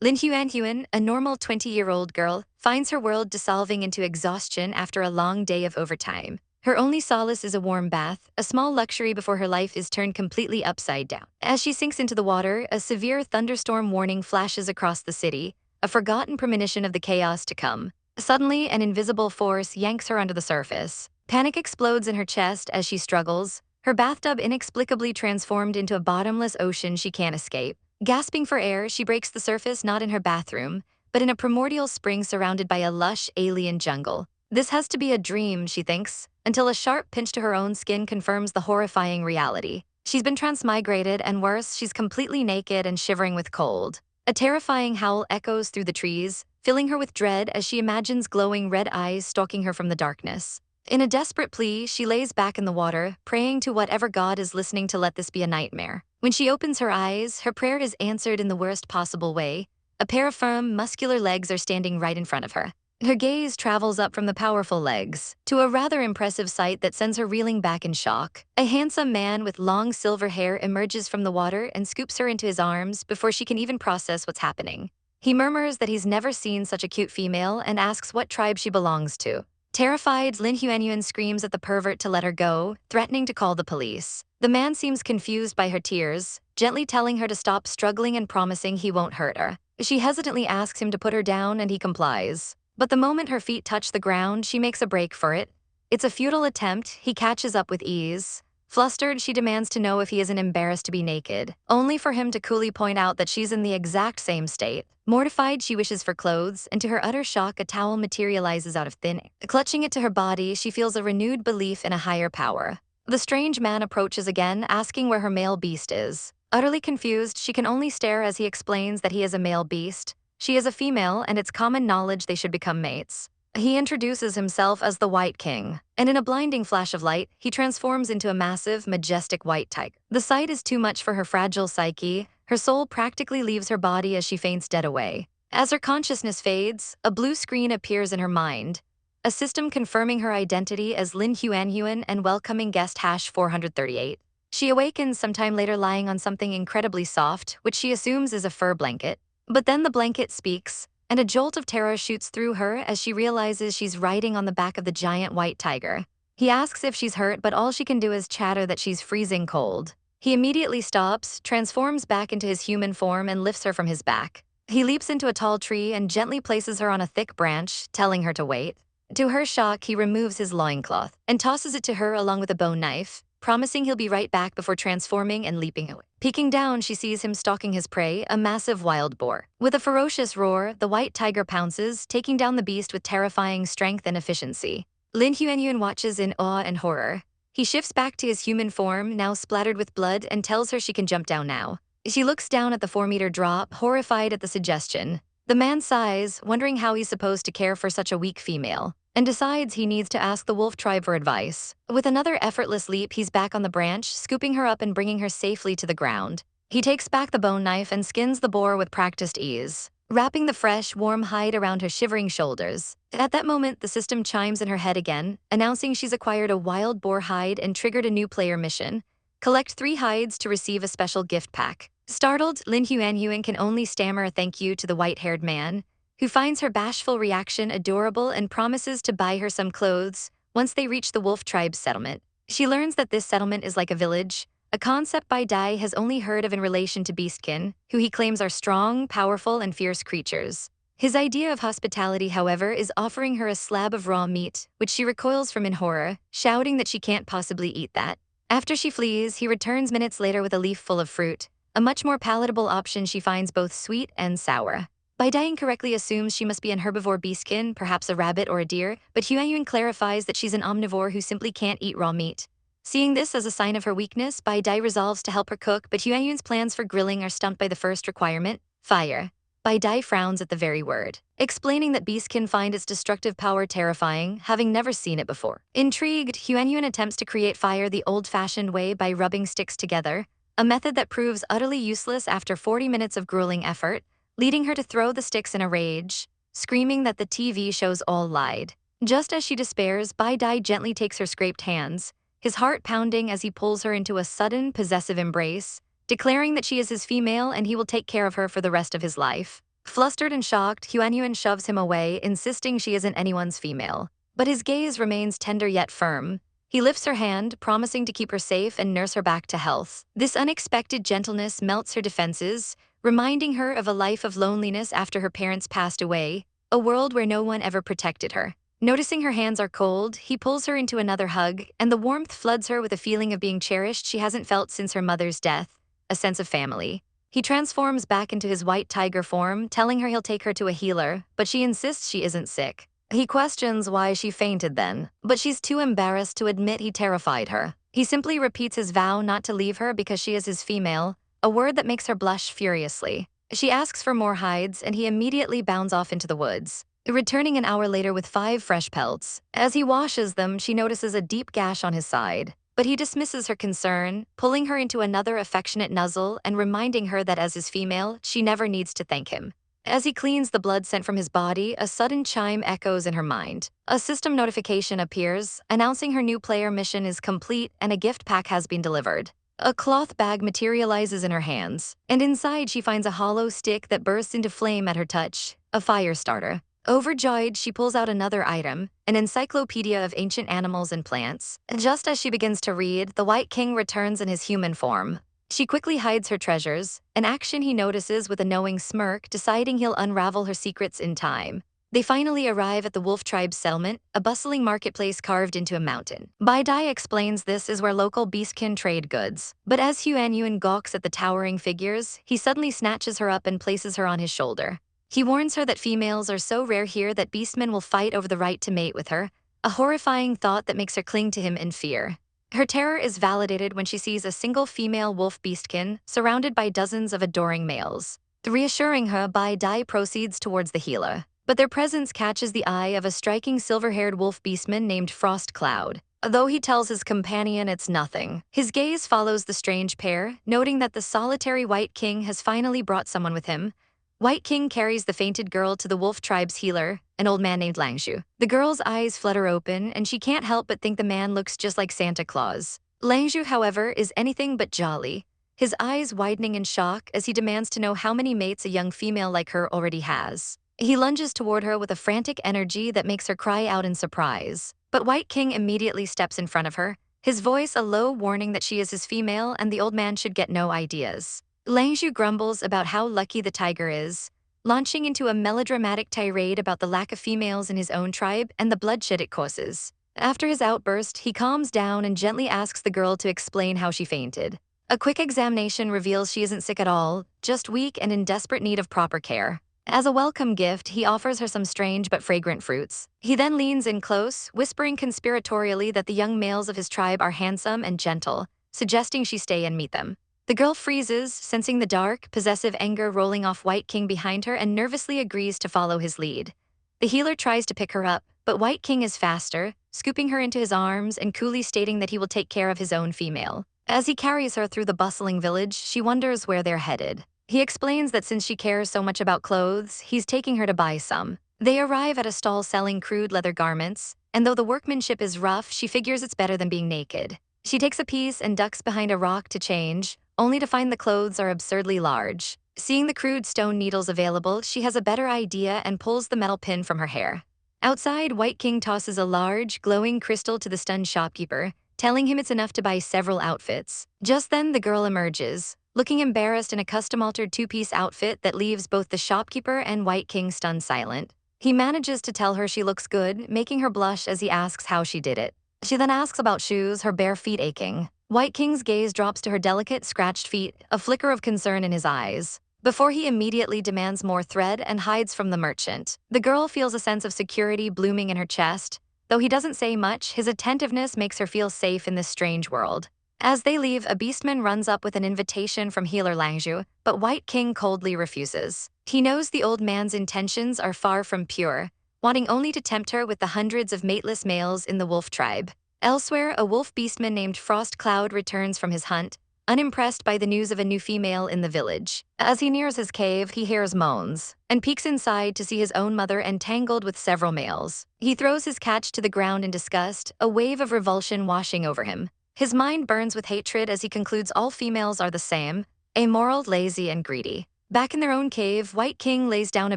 Lin Huanhuan, a normal 20-year-old girl, finds her world dissolving into exhaustion after a long day of overtime. Her only solace is a warm bath, a small luxury before her life is turned completely upside down. As she sinks into the water, a severe thunderstorm warning flashes across the city, a forgotten premonition of the chaos to come. Suddenly, an invisible force yanks her under the surface. Panic explodes in her chest as she struggles, her bathtub inexplicably transformed into a bottomless ocean she can't escape. Gasping for air, she breaks the surface not in her bathroom, but in a primordial spring surrounded by a lush, alien jungle. This has to be a dream, she thinks, until a sharp pinch to her own skin confirms the horrifying reality. She's been transmigrated, and worse, she's completely naked and shivering with cold. A terrifying howl echoes through the trees, filling her with dread as she imagines glowing red eyes stalking her from the darkness. In a desperate plea, she lays back in the water, praying to whatever god is listening to let this be a nightmare. When she opens her eyes, her prayer is answered in the worst possible way. A pair of firm, muscular legs are standing right in front of her. Her gaze travels up from the powerful legs to a rather impressive sight that sends her reeling back in shock. A handsome man with long silver hair emerges from the water and scoops her into his arms before she can even process what's happening. He murmurs that he's never seen such a cute female and asks what tribe she belongs to. Terrified, Lin Huanhuan screams at the pervert to let her go, threatening to call the police. The man seems confused by her tears, gently telling her to stop struggling and promising he won't hurt her. She hesitantly asks him to put her down and he complies. But the moment her feet touch the ground, she makes a break for it. It's a futile attempt, he catches up with ease. Flustered, she demands to know if he isn't embarrassed to be naked, only for him to coolly point out that she's in the exact same state. Mortified, she wishes for clothes, and to her utter shock, a towel materializes out of thin air. Clutching it to her body, she feels a renewed belief in a higher power. The strange man approaches again, asking where her male beast is. Utterly confused, she can only stare as he explains that he is a male beast. She is a female, and it's common knowledge they should become mates. He introduces himself as the White King, and in a blinding flash of light, he transforms into a massive, majestic white tiger. The sight is too much for her fragile psyche. Her soul practically leaves her body as she faints dead away. As her consciousness fades, a blue screen appears in her mind, a system confirming her identity as Lin Huanhuan and welcoming guest hash 438. She awakens sometime later lying on something incredibly soft, which she assumes is a fur blanket. But then the blanket speaks, and a jolt of terror shoots through her as she realizes she's riding on the back of the giant white tiger. He asks if she's hurt, but all she can do is chatter that she's freezing cold. He immediately stops, transforms back into his human form, and lifts her from his back. He leaps into a tall tree and gently places her on a thick branch, telling her to wait. To her shock, he removes his loincloth and tosses it to her along with a bone knife, promising he'll be right back before transforming and leaping away. Peeking down, she sees him stalking his prey, a massive wild boar. With a ferocious roar, the white tiger pounces, taking down the beast with terrifying strength and efficiency. Lin Huanhuan watches in awe and horror. He shifts back to his human form, now splattered with blood, and tells her she can jump down now. She looks down at the 4-meter drop, horrified at the suggestion. The man sighs, wondering how he's supposed to care for such a weak female, and decides he needs to ask the wolf tribe for advice. With another effortless leap, he's back on the branch, scooping her up and bringing her safely to the ground. He takes back the bone knife and skins the boar with practiced ease, wrapping the fresh, warm hide around her shivering shoulders. At that moment, the system chimes in her head again, announcing she's acquired a wild boar hide and triggered a new player mission. Collect 3 hides to receive a special gift pack. Startled, Lin Huanhuan can only stammer a thank you to the white-haired man, who finds her bashful reaction adorable and promises to buy her some clothes once they reach the wolf tribe's settlement. She learns that this settlement is like a village, a concept Bai Dai has only heard of in relation to beastkin, who he claims are strong, powerful, and fierce creatures. His idea of hospitality, however, is offering her a slab of raw meat, which she recoils from in horror, shouting that she can't possibly eat that. After she flees, he returns minutes later with a leaf full of fruit, a much more palatable option she finds both sweet and sour. Bai Dai incorrectly assumes she must be an herbivore beastkin, perhaps a rabbit or a deer, but Huanhuan clarifies that she's an omnivore who simply can't eat raw meat. Seeing this as a sign of her weakness, Bai Dai resolves to help her cook, but Huanhuan's plans for grilling are stumped by the first requirement, fire. Bai Dai frowns at the very word, explaining that beastkin find its destructive power terrifying, having never seen it before. Intrigued, Huanhuan attempts to create fire the old-fashioned way by rubbing sticks together, a method that proves utterly useless after 40 minutes of grueling effort, leading her to throw the sticks in a rage, screaming that the TV shows all lied. Just as she despairs, Bai Dai gently takes her scraped hands, his heart pounding as he pulls her into a sudden, possessive embrace, declaring that she is his female and he will take care of her for the rest of his life. Flustered and shocked, Huanhuan shoves him away, insisting she isn't anyone's female. But his gaze remains tender yet firm. He lifts her hand, promising to keep her safe and nurse her back to health. This unexpected gentleness melts her defenses, reminding her of a life of loneliness after her parents passed away, a world where no one ever protected her. Noticing her hands are cold, he pulls her into another hug, and the warmth floods her with a feeling of being cherished she hasn't felt since her mother's death, a sense of family. He transforms back into his white tiger form, telling her he'll take her to a healer, but she insists she isn't sick. He questions why she fainted then, but she's too embarrassed to admit he terrified her. He simply repeats his vow not to leave her because she is his female, a word that makes her blush furiously. She asks for more hides, and he immediately bounds off into the woods, returning an hour later with 5 fresh pelts. As he washes them, she notices a deep gash on his side. But he dismisses her concern, pulling her into another affectionate nuzzle and reminding her that as his female, she never needs to thank him. As he cleans the blood sent from his body, a sudden chime echoes in her mind. A system notification appears, announcing her new player mission is complete and a gift pack has been delivered. A cloth bag materializes in her hands, and inside she finds a hollow stick that bursts into flame at her touch, a fire starter. Overjoyed, she pulls out another item, an encyclopedia of ancient animals and plants. Just as she begins to read, the White King returns in his human form. She quickly hides her treasures, an action he notices with a knowing smirk, deciding he'll unravel her secrets in time. They finally arrive at the Wolf Tribe's settlement, a bustling marketplace carved into a mountain. Bai Dai explains this is where local beastkin trade goods. But as Huanhuan gawks at the towering figures, he suddenly snatches her up and places her on his shoulder. He warns her that females are so rare here that beastmen will fight over the right to mate with her, a horrifying thought that makes her cling to him in fear. Her terror is validated when she sees a single female wolf beastkin surrounded by dozens of adoring males. Reassuring her, Bai Dai proceeds towards the healer. But their presence catches the eye of a striking silver-haired wolf beastman named Frost Cloud. Though he tells his companion it's nothing, his gaze follows the strange pair, noting that the solitary White King has finally brought someone with him. White King carries the fainted girl to the wolf tribe's healer, an old man named Langzhu. The girl's eyes flutter open, and she can't help but think the man looks just like Santa Claus. Langzhu, however, is anything but jolly, his eyes widening in shock as he demands to know how many mates a young female like her already has. He lunges toward her with a frantic energy that makes her cry out in surprise. But White King immediately steps in front of her, his voice a low warning that she is his female and the old man should get no ideas. Langzhu grumbles about how lucky the tiger is, launching into a melodramatic tirade about the lack of females in his own tribe and the bloodshed it causes. After his outburst, he calms down and gently asks the girl to explain how she fainted. A quick examination reveals she isn't sick at all, just weak and in desperate need of proper care. As a welcome gift, he offers her some strange but fragrant fruits. He then leans in close, whispering conspiratorially that the young males of his tribe are handsome and gentle, suggesting she stay and meet them. The girl freezes, sensing the dark, possessive anger rolling off White King behind her and nervously agrees to follow his lead. The healer tries to pick her up, but White King is faster, scooping her into his arms and coolly stating that he will take care of his own female. As he carries her through the bustling village, she wonders where they're headed. He explains that since she cares so much about clothes, he's taking her to buy some. They arrive at a stall selling crude leather garments, and though the workmanship is rough, she figures it's better than being naked. She takes a piece and ducks behind a rock to change, only to find the clothes are absurdly large. Seeing the crude stone needles available, she has a better idea and pulls the metal pin from her hair. Outside, White King tosses a large, glowing crystal to the stunned shopkeeper, telling him it's enough to buy several outfits. Just then, the girl emerges, looking embarrassed in a custom-altered 2-piece outfit that leaves both the shopkeeper and White King stunned silent. He manages to tell her she looks good, making her blush as he asks how she did it. She then asks about shoes, her bare feet aching. White King's gaze drops to her delicate, scratched feet, a flicker of concern in his eyes, before he immediately demands more thread and hides from the merchant. The girl feels a sense of security blooming in her chest. Though he doesn't say much, his attentiveness makes her feel safe in this strange world. As they leave, a beastman runs up with an invitation from healer Langzhu, but White King coldly refuses. He knows the old man's intentions are far from pure, wanting only to tempt her with the hundreds of mateless males in the wolf tribe. Elsewhere, a wolf beastman named Frost Cloud returns from his hunt, unimpressed by the news of a new female in the village. As he nears his cave, he hears moans, and peeks inside to see his own mother entangled with several males. He throws his catch to the ground in disgust, a wave of revulsion washing over him. His mind burns with hatred as he concludes all females are the same, amoral, lazy, and greedy. Back in their own cave, White King lays down a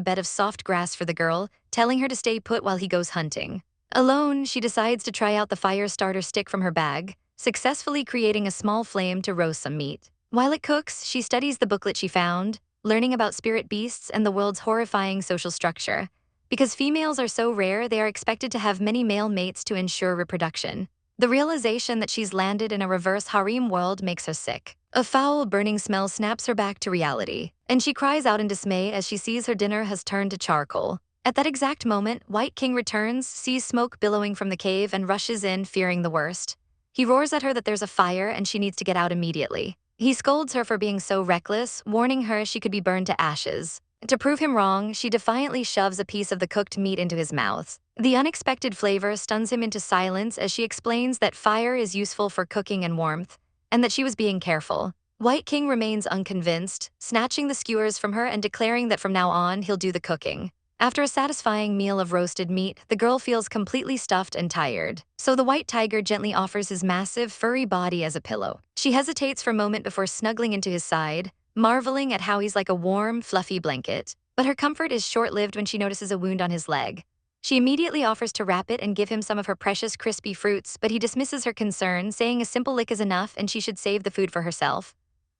bed of soft grass for the girl, telling her to stay put while he goes hunting. Alone, she decides to try out the fire starter stick from her bag, successfully creating a small flame to roast some meat. While it cooks, she studies the booklet she found, learning about spirit beasts and the world's horrifying social structure. Because females are so rare, they are expected to have many male mates to ensure reproduction. The realization that she's landed in a reverse harem world makes her sick. A foul, burning smell snaps her back to reality, and she cries out in dismay as she sees her dinner has turned to charcoal. At that exact moment, White King returns, sees smoke billowing from the cave, and rushes in, fearing the worst. He roars at her that there's a fire and she needs to get out immediately. He scolds her for being so reckless, warning her she could be burned to ashes. To prove him wrong, she defiantly shoves a piece of the cooked meat into his mouth. The unexpected flavor stuns him into silence as she explains that fire is useful for cooking and warmth, and that she was being careful. White King remains unconvinced, snatching the skewers from her and declaring that from now on he'll do the cooking. After a satisfying meal of roasted meat, the girl feels completely stuffed and tired. So the white tiger gently offers his massive, furry body as a pillow. She hesitates for a moment before snuggling into his side, marveling at how he's like a warm, fluffy blanket. But her comfort is short-lived when she notices a wound on his leg. She immediately offers to wrap it and give him some of her precious crispy fruits, but he dismisses her concern, saying a simple lick is enough and she should save the food for herself.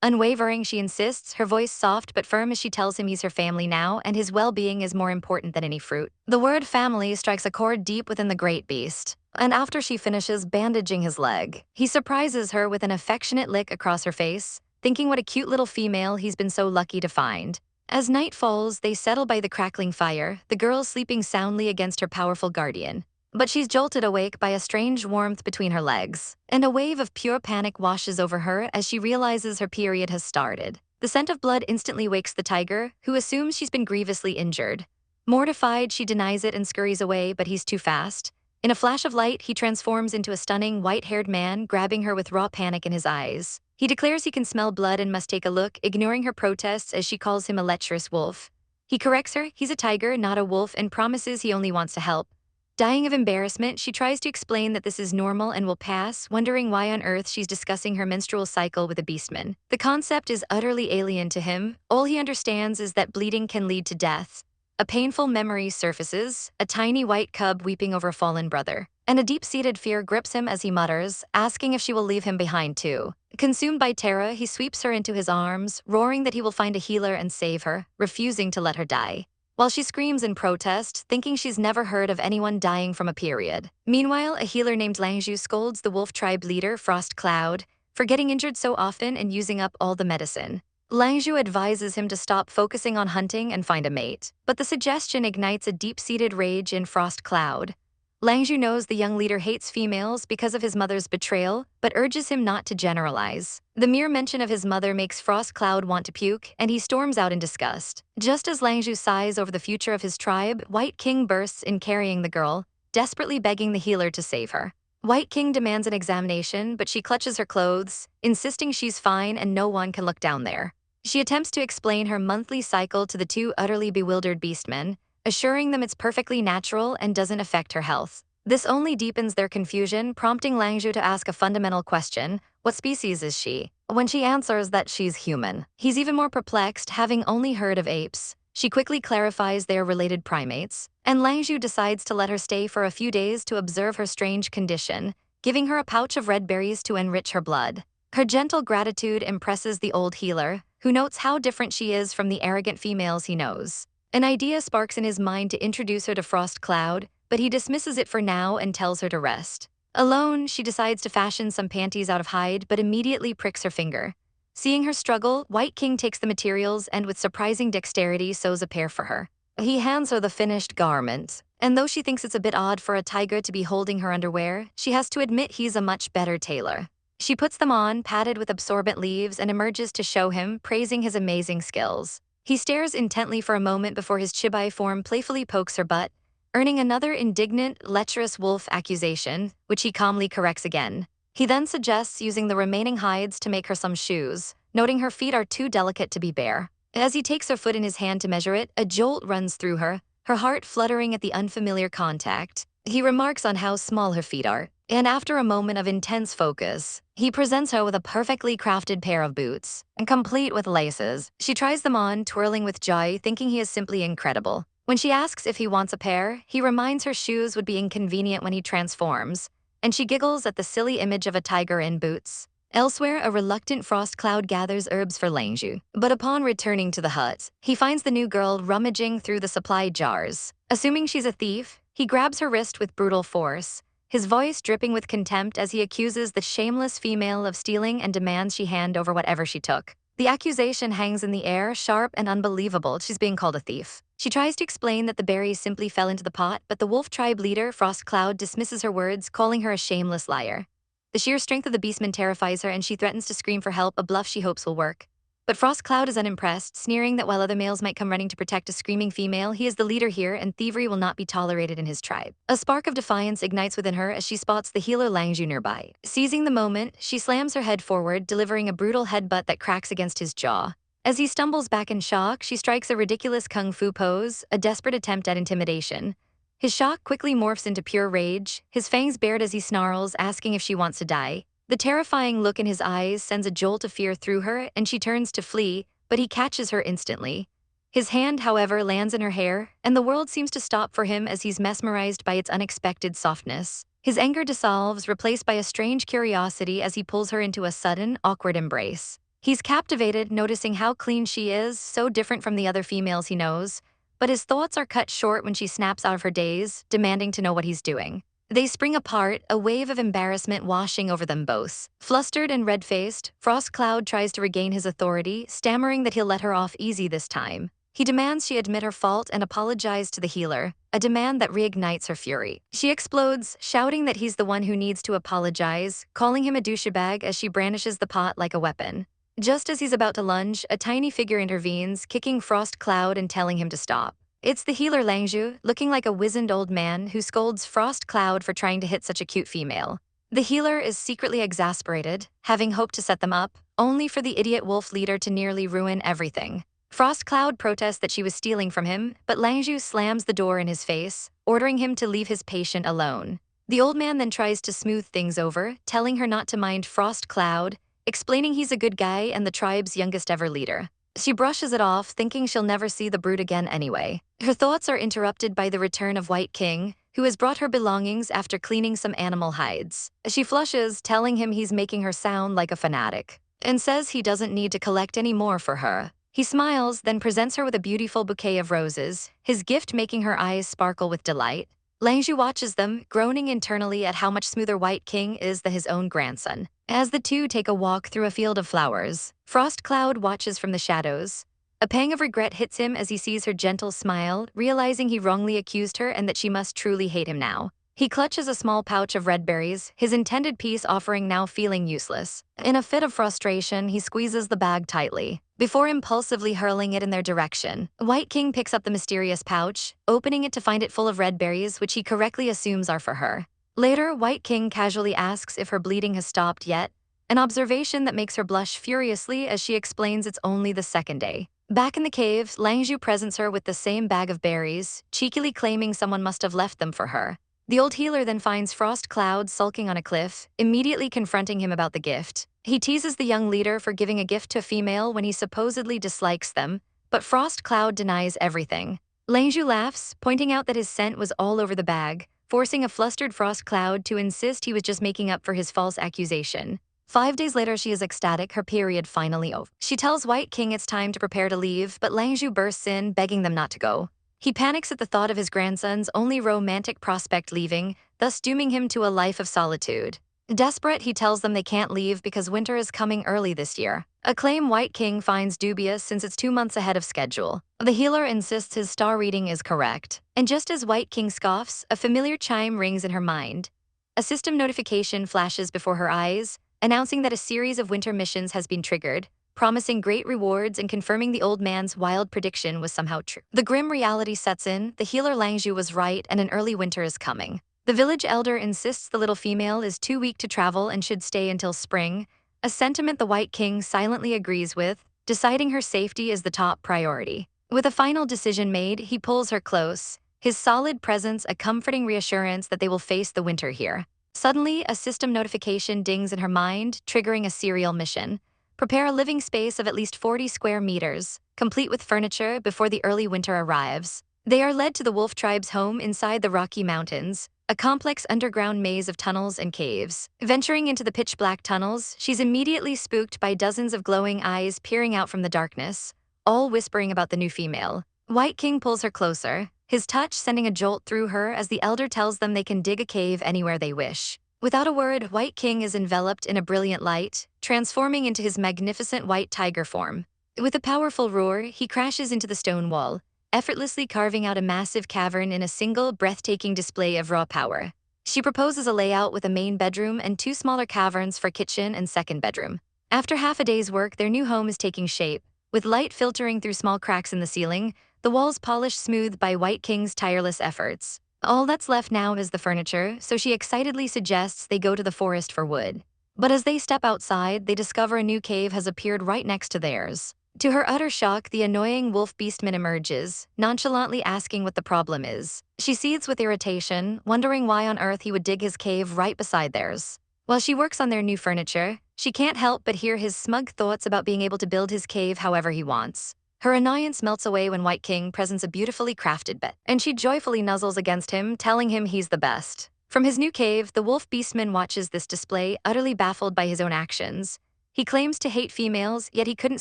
Unwavering, she insists, her voice soft but firm as she tells him he's her family now and his well-being is more important than any fruit. The word family strikes a chord deep within the great beast. And after she finishes bandaging his leg, he surprises her with an affectionate lick across her face, thinking what a cute little female he's been so lucky to find. As night falls, they settle by the crackling fire, the girl sleeping soundly against her powerful guardian. But she's jolted awake by a strange warmth between her legs, and a wave of pure panic washes over her as she realizes her period has started. The scent of blood instantly wakes the tiger, who assumes she's been grievously injured. Mortified, she denies it and scurries away, but he's too fast. In a flash of light, he transforms into a stunning, white-haired man, grabbing her with raw panic in his eyes. He declares he can smell blood and must take a look, ignoring her protests as she calls him a lecherous wolf. He corrects her, he's a tiger, not a wolf, and promises he only wants to help. Dying of embarrassment, she tries to explain that this is normal and will pass, wondering why on earth she's discussing her menstrual cycle with a beastman. The concept is utterly alien to him. All he understands is that bleeding can lead to death. A painful memory surfaces, a tiny white cub weeping over a fallen brother. And a deep-seated fear grips him as he mutters, asking if she will leave him behind too. Consumed by terror, he sweeps her into his arms, roaring that he will find a healer and save her, refusing to let her die. While she screams in protest, thinking she's never heard of anyone dying from a period. Meanwhile, a healer named Langju scolds the wolf tribe leader, Frost Cloud, for getting injured so often and using up all the medicine. Langju advises him to stop focusing on hunting and find a mate, but the suggestion ignites a deep-seated rage in Frost Cloud. Langju knows the young leader hates females because of his mother's betrayal, but urges him not to generalize. The mere mention of his mother makes Frost Cloud want to puke, and he storms out in disgust. Just as Langju sighs over the future of his tribe, White King bursts in carrying the girl, desperately begging the healer to save her. White King demands an examination, but she clutches her clothes, insisting she's fine and no one can look down there. She attempts to explain her monthly cycle to the two utterly bewildered beastmen, assuring them it's perfectly natural and doesn't affect her health. This only deepens their confusion, prompting Langju to ask a fundamental question: what species is she? When she answers that she's human, he's even more perplexed, having only heard of apes. She quickly clarifies they are related primates, and Langju decides to let her stay for a few days to observe her strange condition, giving her a pouch of red berries to enrich her blood. Her gentle gratitude impresses the old healer, who notes how different she is from the arrogant females he knows. An idea sparks in his mind to introduce her to Frost Cloud, but he dismisses it for now and tells her to rest. Alone, she decides to fashion some panties out of hide but immediately pricks her finger. Seeing her struggle, White King takes the materials and with surprising dexterity sews a pair for her. He hands her the finished garment, and though she thinks it's a bit odd for a tiger to be holding her underwear, she has to admit he's a much better tailor. She puts them on, padded with absorbent leaves, and emerges to show him, praising his amazing skills. He stares intently for a moment before his chibai form playfully pokes her butt, earning another indignant, lecherous wolf accusation, which he calmly corrects again. He then suggests using the remaining hides to make her some shoes, noting her feet are too delicate to be bare. As he takes her foot in his hand to measure it, a jolt runs through her, her heart fluttering at the unfamiliar contact. He remarks on how small her feet are, and after a moment of intense focus, he presents her with a perfectly crafted pair of boots, complete with laces. She tries them on, twirling with joy, thinking he is simply incredible. When she asks if he wants a pair, he reminds her shoes would be inconvenient when he transforms, and she giggles at the silly image of a tiger in boots. Elsewhere, a reluctant frost cloud gathers herbs for Langju. But upon returning to the hut, he finds the new girl rummaging through the supply jars. Assuming she's a thief, he grabs her wrist with brutal force, his voice dripping with contempt as he accuses the shameless female of stealing and demands she hand over whatever she took. The accusation hangs in the air, sharp and unbelievable. She's being called a thief. She tries to explain that the berries simply fell into the pot, but the wolf tribe leader, Frost Cloud, dismisses her words, calling her a shameless liar. The sheer strength of the beastman terrifies her, and she threatens to scream for help, a bluff she hopes will work. But Frost Cloud is unimpressed, sneering that while other males might come running to protect a screaming female, he is the leader here, and thievery will not be tolerated in his tribe. A spark of defiance ignites within her as she spots the healer Langju nearby. Seizing the moment, she slams her head forward, delivering a brutal headbutt that cracks against his jaw. As he stumbles back in shock, she strikes a ridiculous kung fu pose, a desperate attempt at intimidation. His shock quickly morphs into pure rage, his fangs bared as he snarls, asking if she wants to die. The terrifying look in his eyes sends a jolt of fear through her, and she turns to flee, but he catches her instantly. His hand, however, lands in her hair, and the world seems to stop for him as he's mesmerized by its unexpected softness. His anger dissolves, replaced by a strange curiosity as he pulls her into a sudden, awkward embrace. He's captivated, noticing how clean she is, so different from the other females he knows. But his thoughts are cut short when she snaps out of her daze, demanding to know what he's doing. They spring apart, a wave of embarrassment washing over them both. Flustered and red-faced, Frost Cloud tries to regain his authority, stammering that he'll let her off easy this time. He demands she admit her fault and apologize to the healer, a demand that reignites her fury. She explodes, shouting that he's the one who needs to apologize, calling him a douchebag as she brandishes the pot like a weapon. Just as he's about to lunge, a tiny figure intervenes, kicking Frost Cloud and telling him to stop. It's the healer Langju, looking like a wizened old man who scolds Frost Cloud for trying to hit such a cute female. The healer is secretly exasperated, having hoped to set them up, only for the idiot wolf leader to nearly ruin everything. Frost Cloud protests that she was stealing from him, but Langju slams the door in his face, ordering him to leave his patient alone. The old man then tries to smooth things over, telling her not to mind Frost Cloud, explaining he's a good guy and the tribe's youngest ever leader. She brushes it off, thinking she'll never see the brute again anyway. Her thoughts are interrupted by the return of White King, who has brought her belongings after cleaning some animal hides. She flushes, telling him he's making her sound like a fanatic, and says he doesn't need to collect any more for her. He smiles, then presents her with a beautiful bouquet of roses, his gift making her eyes sparkle with delight. Langju watches them, groaning internally at how much smoother White King is than his own grandson. As the two take a walk through a field of flowers, Frost Cloud watches from the shadows. A pang of regret hits him as he sees her gentle smile, realizing he wrongly accused her and that she must truly hate him now. He clutches a small pouch of red berries, his intended peace offering now feeling useless. In a fit of frustration, he squeezes the bag tightly, before impulsively hurling it in their direction. White King picks up the mysterious pouch, opening it to find it full of red berries, which he correctly assumes are for her. Later, White King casually asks if her bleeding has stopped yet, an observation that makes her blush furiously as she explains it's only the second day. Back in the cave, Langju presents her with the same bag of berries, cheekily claiming someone must have left them for her. The old healer then finds Frost Cloud sulking on a cliff, immediately confronting him about the gift. He teases the young leader for giving a gift to a female when he supposedly dislikes them, but Frost Cloud denies everything. Langju laughs, pointing out that his scent was all over the bag, forcing a flustered Frost Cloud to insist he was just making up for his false accusation. 5 days later, she is ecstatic, her period finally over. She tells White King it's time to prepare to leave, but Langju bursts in, begging them not to go. He panics at the thought of his grandson's only romantic prospect leaving, thus dooming him to a life of solitude. Desperate, he tells them they can't leave because winter is coming early this year, a claim White King finds dubious since it's 2 months ahead of schedule. The healer insists his star reading is correct, and just as White King scoffs, a familiar chime rings in her mind. A system notification flashes before her eyes, announcing that a series of winter missions has been triggered, promising great rewards and confirming the old man's wild prediction was somehow true. The grim reality sets in, the healer Langju was right and an early winter is coming. The village elder insists the little female is too weak to travel and should stay until spring, a sentiment the White King silently agrees with, deciding her safety is the top priority. With a final decision made, he pulls her close, his solid presence a comforting reassurance that they will face the winter here. Suddenly, a system notification dings in her mind, triggering a serial mission. Prepare a living space of at least 40 square meters, complete with furniture, before the early winter arrives. They are led to the wolf tribe's home inside the Rocky Mountains, a complex underground maze of tunnels and caves. Venturing into the pitch-black tunnels, she's immediately spooked by dozens of glowing eyes peering out from the darkness, all whispering about the new female. White King pulls her closer, his touch sending a jolt through her as the elder tells them they can dig a cave anywhere they wish. Without a word, White King is enveloped in a brilliant light, transforming into his magnificent white tiger form. With a powerful roar, he crashes into the stone wall, effortlessly carving out a massive cavern in a single, breathtaking display of raw power. She proposes a layout with a main bedroom and two smaller caverns for kitchen and second bedroom. After half a day's work, their new home is taking shape, with light filtering through small cracks in the ceiling, the walls polished smooth by White King's tireless efforts. All that's left now is the furniture, so she excitedly suggests they go to the forest for wood. But as they step outside, they discover a new cave has appeared right next to theirs. To her utter shock, the annoying wolf beastman emerges, nonchalantly asking what the problem is. She seethes with irritation, wondering why on earth he would dig his cave right beside theirs. While she works on their new furniture, she can't help but hear his smug thoughts about being able to build his cave however he wants. Her annoyance melts away when White King presents a beautifully crafted bed, and she joyfully nuzzles against him, telling him he's the best. From his new cave, the wolf beastman watches this display, utterly baffled by his own actions. He claims to hate females, yet he couldn't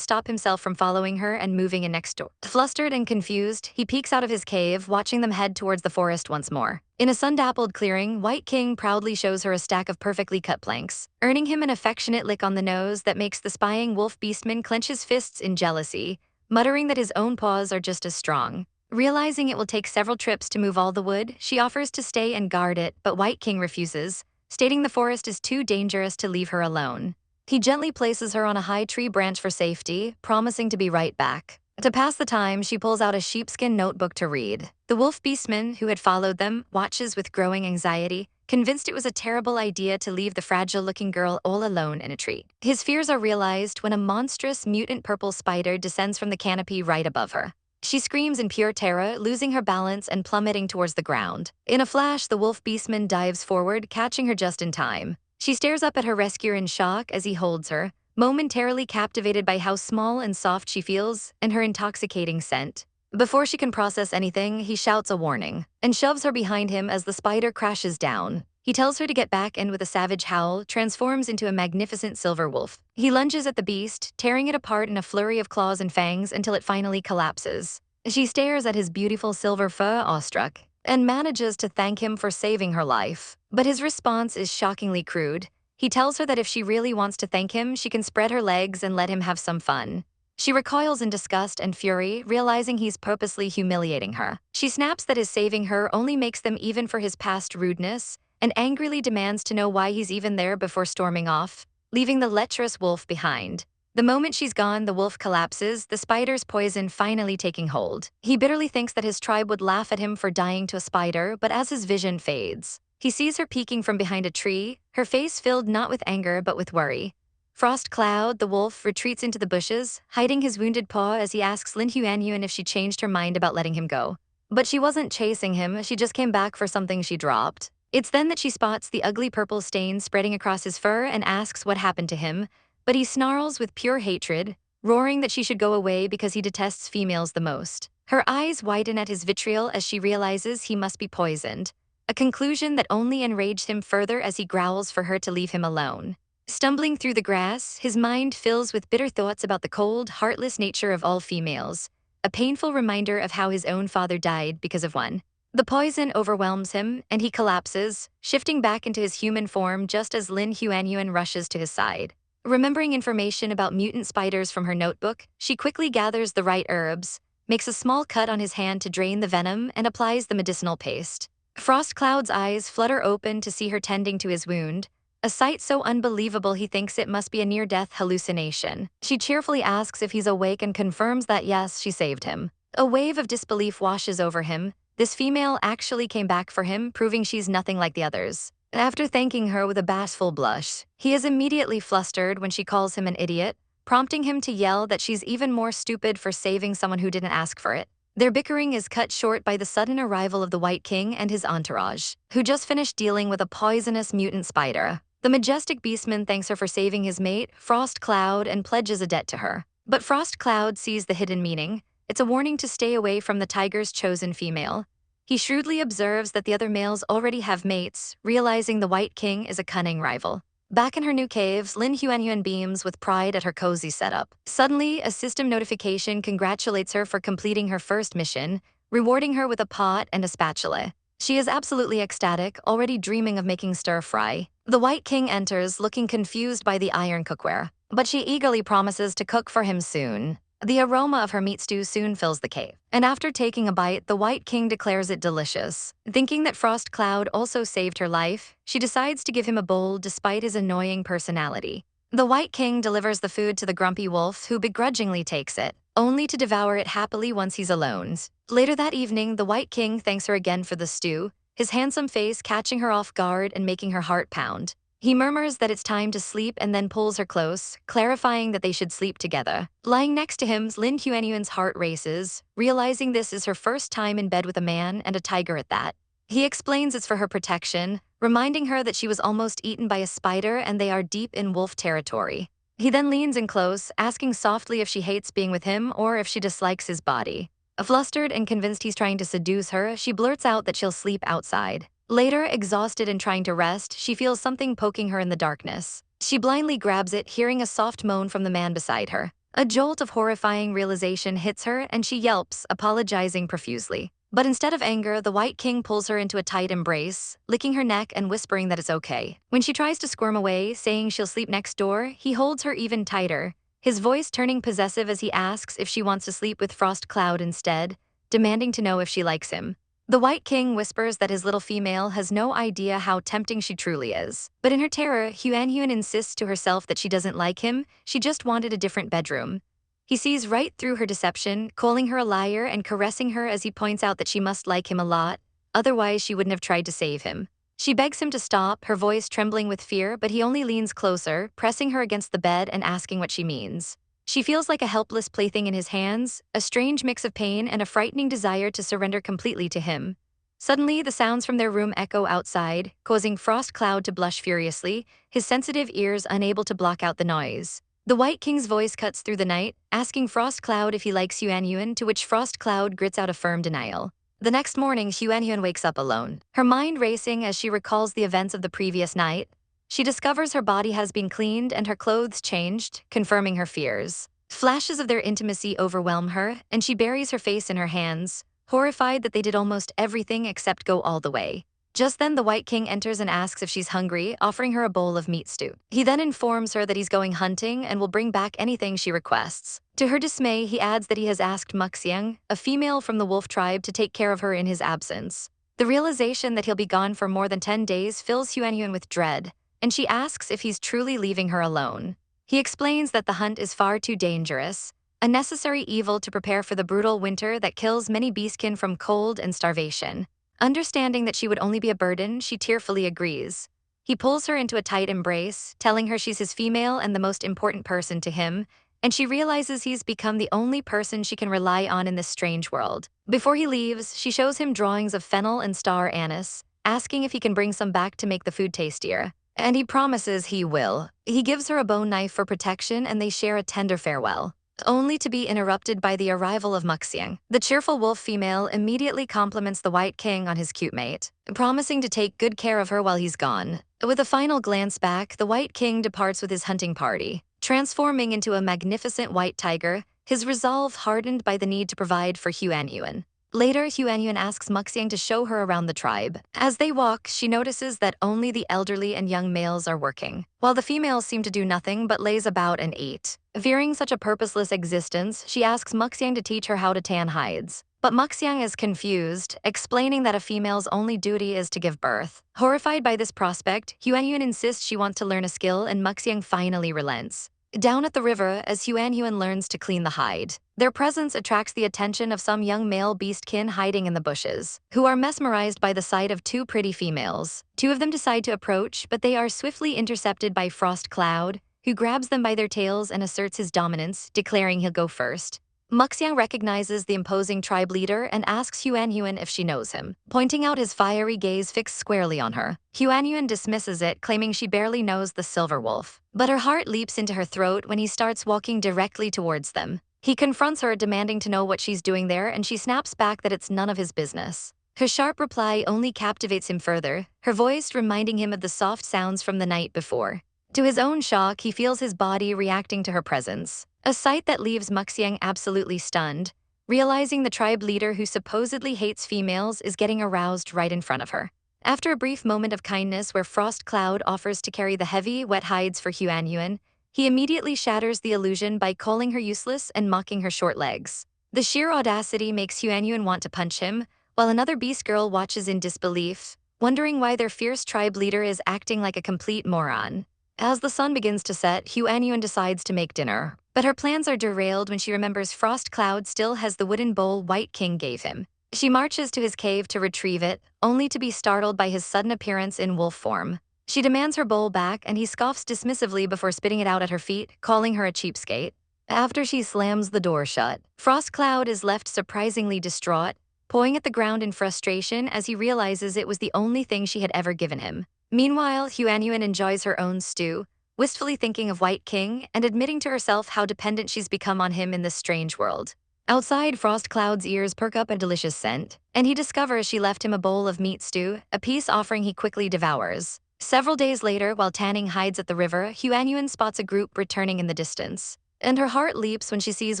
stop himself from following her and moving in next door. Flustered and confused, he peeks out of his cave, watching them head towards the forest once more. In a sun-dappled clearing, White King proudly shows her a stack of perfectly cut planks, earning him an affectionate lick on the nose that makes the spying wolf beastman clench his fists in jealousy, muttering that his own paws are just as strong. Realizing it will take several trips to move all the wood, she offers to stay and guard it, but White King refuses, stating the forest is too dangerous to leave her alone. He gently places her on a high tree branch for safety, promising to be right back. To pass the time, she pulls out a sheepskin notebook to read. The wolf beastman, who had followed them, watches with growing anxiety, convinced it was a terrible idea to leave the fragile-looking girl all alone in a tree. His fears are realized when a monstrous, mutant purple spider descends from the canopy right above her. She screams in pure terror, losing her balance and plummeting towards the ground. In a flash, the wolf beastman dives forward, catching her just in time. She stares up at her rescuer in shock as he holds her, momentarily captivated by how small and soft she feels and her intoxicating scent. Before she can process anything, he shouts a warning and shoves her behind him as the spider crashes down. He tells her to get back and with a savage howl, transforms into a magnificent silver wolf. He lunges at the beast, tearing it apart in a flurry of claws and fangs until it finally collapses. She stares at his beautiful silver fur, awestruck, and manages to thank him for saving her life. But his response is shockingly crude. He tells her that if she really wants to thank him, she can spread her legs and let him have some fun. She recoils in disgust and fury, realizing he's purposely humiliating her. She snaps that his saving her only makes them even for his past rudeness, and angrily demands to know why he's even there before storming off, leaving the lecherous wolf behind. The moment she's gone, the wolf collapses, the spider's poison finally taking hold. He bitterly thinks that his tribe would laugh at him for dying to a spider, but as his vision fades, he sees her peeking from behind a tree, her face filled not with anger but with worry. Frost Cloud, the wolf, retreats into the bushes, hiding his wounded paw as he asks Lin Huanhuan if she changed her mind about letting him go. But she wasn't chasing him, she just came back for something she dropped. It's then that she spots the ugly purple stain spreading across his fur and asks what happened to him, but he snarls with pure hatred, roaring that she should go away because he detests females the most. Her eyes widen at his vitriol as she realizes he must be poisoned, a conclusion that only enraged him further as he growls for her to leave him alone. Stumbling through the grass, his mind fills with bitter thoughts about the cold, heartless nature of all females, a painful reminder of how his own father died because of one. The poison overwhelms him, and he collapses, shifting back into his human form just as Lin Huanhuan rushes to his side. Remembering information about mutant spiders from her notebook, she quickly gathers the right herbs, makes a small cut on his hand to drain the venom, and applies the medicinal paste. Frost Cloud's eyes flutter open to see her tending to his wound, a sight so unbelievable he thinks it must be a near-death hallucination. She cheerfully asks if he's awake and confirms that yes, she saved him. A wave of disbelief washes over him. This female actually came back for him, proving she's nothing like the others. After thanking her with a bashful blush, he is immediately flustered when she calls him an idiot, prompting him to yell that she's even more stupid for saving someone who didn't ask for it. Their bickering is cut short by the sudden arrival of the White King and his entourage, who just finished dealing with a poisonous mutant spider. The majestic beastman thanks her for saving his mate, Frost Cloud, and pledges a debt to her. But Frost Cloud sees the hidden meaning. It's a warning to stay away from the tiger's chosen female. He shrewdly observes that the other males already have mates, realizing the White King is a cunning rival. Back in her new caves, Lin Huanhuan beams with pride at her cozy setup. Suddenly, a system notification congratulates her for completing her first mission, rewarding her with a pot and a spatula. She is absolutely ecstatic, already dreaming of making stir-fry. The White King enters, looking confused by the iron cookware, but she eagerly promises to cook for him soon. The aroma of her meat stew soon fills the cave, and after taking a bite, the White King declares it delicious. Thinking that Frost Cloud also saved her life, she decides to give him a bowl despite his annoying personality. The White King delivers the food to the grumpy wolf, who begrudgingly takes it, only to devour it happily once he's alone. Later that evening, the White King thanks her again for the stew, his handsome face catching her off guard and making her heart pound. He murmurs that it's time to sleep and then pulls her close, clarifying that they should sleep together. Lying next to him, Lin Huanhuan's heart races, realizing this is her first time in bed with a man and a tiger at that. He explains it's for her protection, reminding her that she was almost eaten by a spider and they are deep in wolf territory. He then leans in close, asking softly if she hates being with him or if she dislikes his body. Flustered and convinced he's trying to seduce her, she blurts out that she'll sleep outside. Later, exhausted and trying to rest, she feels something poking her in the darkness. She blindly grabs it, hearing a soft moan from the man beside her. A jolt of horrifying realization hits her, and she yelps, apologizing profusely. But instead of anger, the White King pulls her into a tight embrace, licking her neck and whispering that it's okay. When she tries to squirm away, saying she'll sleep next door, he holds her even tighter, his voice turning possessive as he asks if she wants to sleep with Frost Cloud instead, demanding to know if she likes him. The White King whispers that his little female has no idea how tempting she truly is. But in her terror, Huanhuan insists to herself that she doesn't like him, she just wanted a different bedroom. He sees right through her deception, calling her a liar and caressing her as he points out that she must like him a lot, otherwise she wouldn't have tried to save him. She begs him to stop, her voice trembling with fear, but he only leans closer, pressing her against the bed and asking what she means. She feels like a helpless plaything in his hands, a strange mix of pain and a frightening desire to surrender completely to him. Suddenly, the sounds from their room echo outside, causing Frost Cloud to blush furiously, his sensitive ears unable to block out the noise. The White King's voice cuts through the night, asking Frost Cloud if he likes Huanhuan, to which Frost Cloud grits out a firm denial. The next morning, Huanhuan wakes up alone, her mind racing as she recalls the events of the previous night. She discovers her body has been cleaned and her clothes changed, confirming her fears. Flashes of their intimacy overwhelm her, and she buries her face in her hands, horrified that they did almost everything except go all the way. Just then, the White King enters and asks if she's hungry, offering her a bowl of meat stew. He then informs her that he's going hunting and will bring back anything she requests. To her dismay, he adds that he has asked Muxiang, a female from the wolf tribe, to take care of her in his absence. The realization that he'll be gone for more than 10 days fills Huanhuan with dread, and she asks if he's truly leaving her alone. He explains that the hunt is far too dangerous, a necessary evil to prepare for the brutal winter that kills many beastkin from cold and starvation. Understanding that she would only be a burden, she tearfully agrees. He pulls her into a tight embrace, telling her she's his female and the most important person to him, and she realizes he's become the only person she can rely on in this strange world. Before he leaves, she shows him drawings of fennel and star anise, asking if he can bring some back to make the food tastier. And he promises he will. He gives her a bone knife for protection and they share a tender farewell, only to be interrupted by the arrival of Muxiang. The cheerful wolf female immediately compliments the White King on his cute mate, promising to take good care of her while he's gone. With a final glance back, the White King departs with his hunting party, transforming into a magnificent white tiger, his resolve hardened by the need to provide for Huanhuan. Later, Huanhuan asks Muxiang to show her around the tribe. As they walk, she notices that only the elderly and young males are working, while the females seem to do nothing but laze about and eat. Fearing such a purposeless existence, she asks Muxiang to teach her how to tan hides. But Muxiang is confused, explaining that a female's only duty is to give birth. Horrified by this prospect, Huanhuan insists she wants to learn a skill and Muxiang finally relents. Down at the river, as Huanhuan learns to clean the hide, their presence attracts the attention of some young male beastkin hiding in the bushes, who are mesmerized by the sight of two pretty females. Two of them decide to approach, but they are swiftly intercepted by Frost Cloud, who grabs them by their tails and asserts his dominance, declaring he'll go first. Muxiang recognizes the imposing tribe leader and asks Huan if she knows him, pointing out his fiery gaze fixed squarely on her. Huan dismisses it, claiming she barely knows the silver wolf. But her heart leaps into her throat when he starts walking directly towards them. He confronts her, demanding to know what she's doing there, and she snaps back that it's none of his business. Her sharp reply only captivates him further, her voice reminding him of the soft sounds from the night before. To his own shock, he feels his body reacting to her presence, a sight that leaves Muxiang absolutely stunned, realizing the tribe leader who supposedly hates females is getting aroused right in front of her. After a brief moment of kindness where Frost Cloud offers to carry the heavy, wet hides for Huan, he immediately shatters the illusion by calling her useless and mocking her short legs. The sheer audacity makes Huan want to punch him, while another beast girl watches in disbelief, wondering why their fierce tribe leader is acting like a complete moron. As the sun begins to set, Huan decides to make dinner, but her plans are derailed when she remembers Frost Cloud still has the wooden bowl White King gave him. She marches to his cave to retrieve it, only to be startled by his sudden appearance in wolf form. She demands her bowl back, and he scoffs dismissively before spitting it out at her feet, calling her a cheapskate. After she slams the door shut, Frost Cloud is left surprisingly distraught, pawing at the ground in frustration as he realizes it was the only thing she had ever given him. Meanwhile, Huan enjoys her own stew, wistfully thinking of White King and admitting to herself how dependent she's become on him in this strange world. Outside, Frost Cloud's ears perk up a delicious scent, and he discovers she left him a bowl of meat stew, a peace offering he quickly devours. Several days later, while tanning hides at the river, Huan spots a group returning in the distance, and her heart leaps when she sees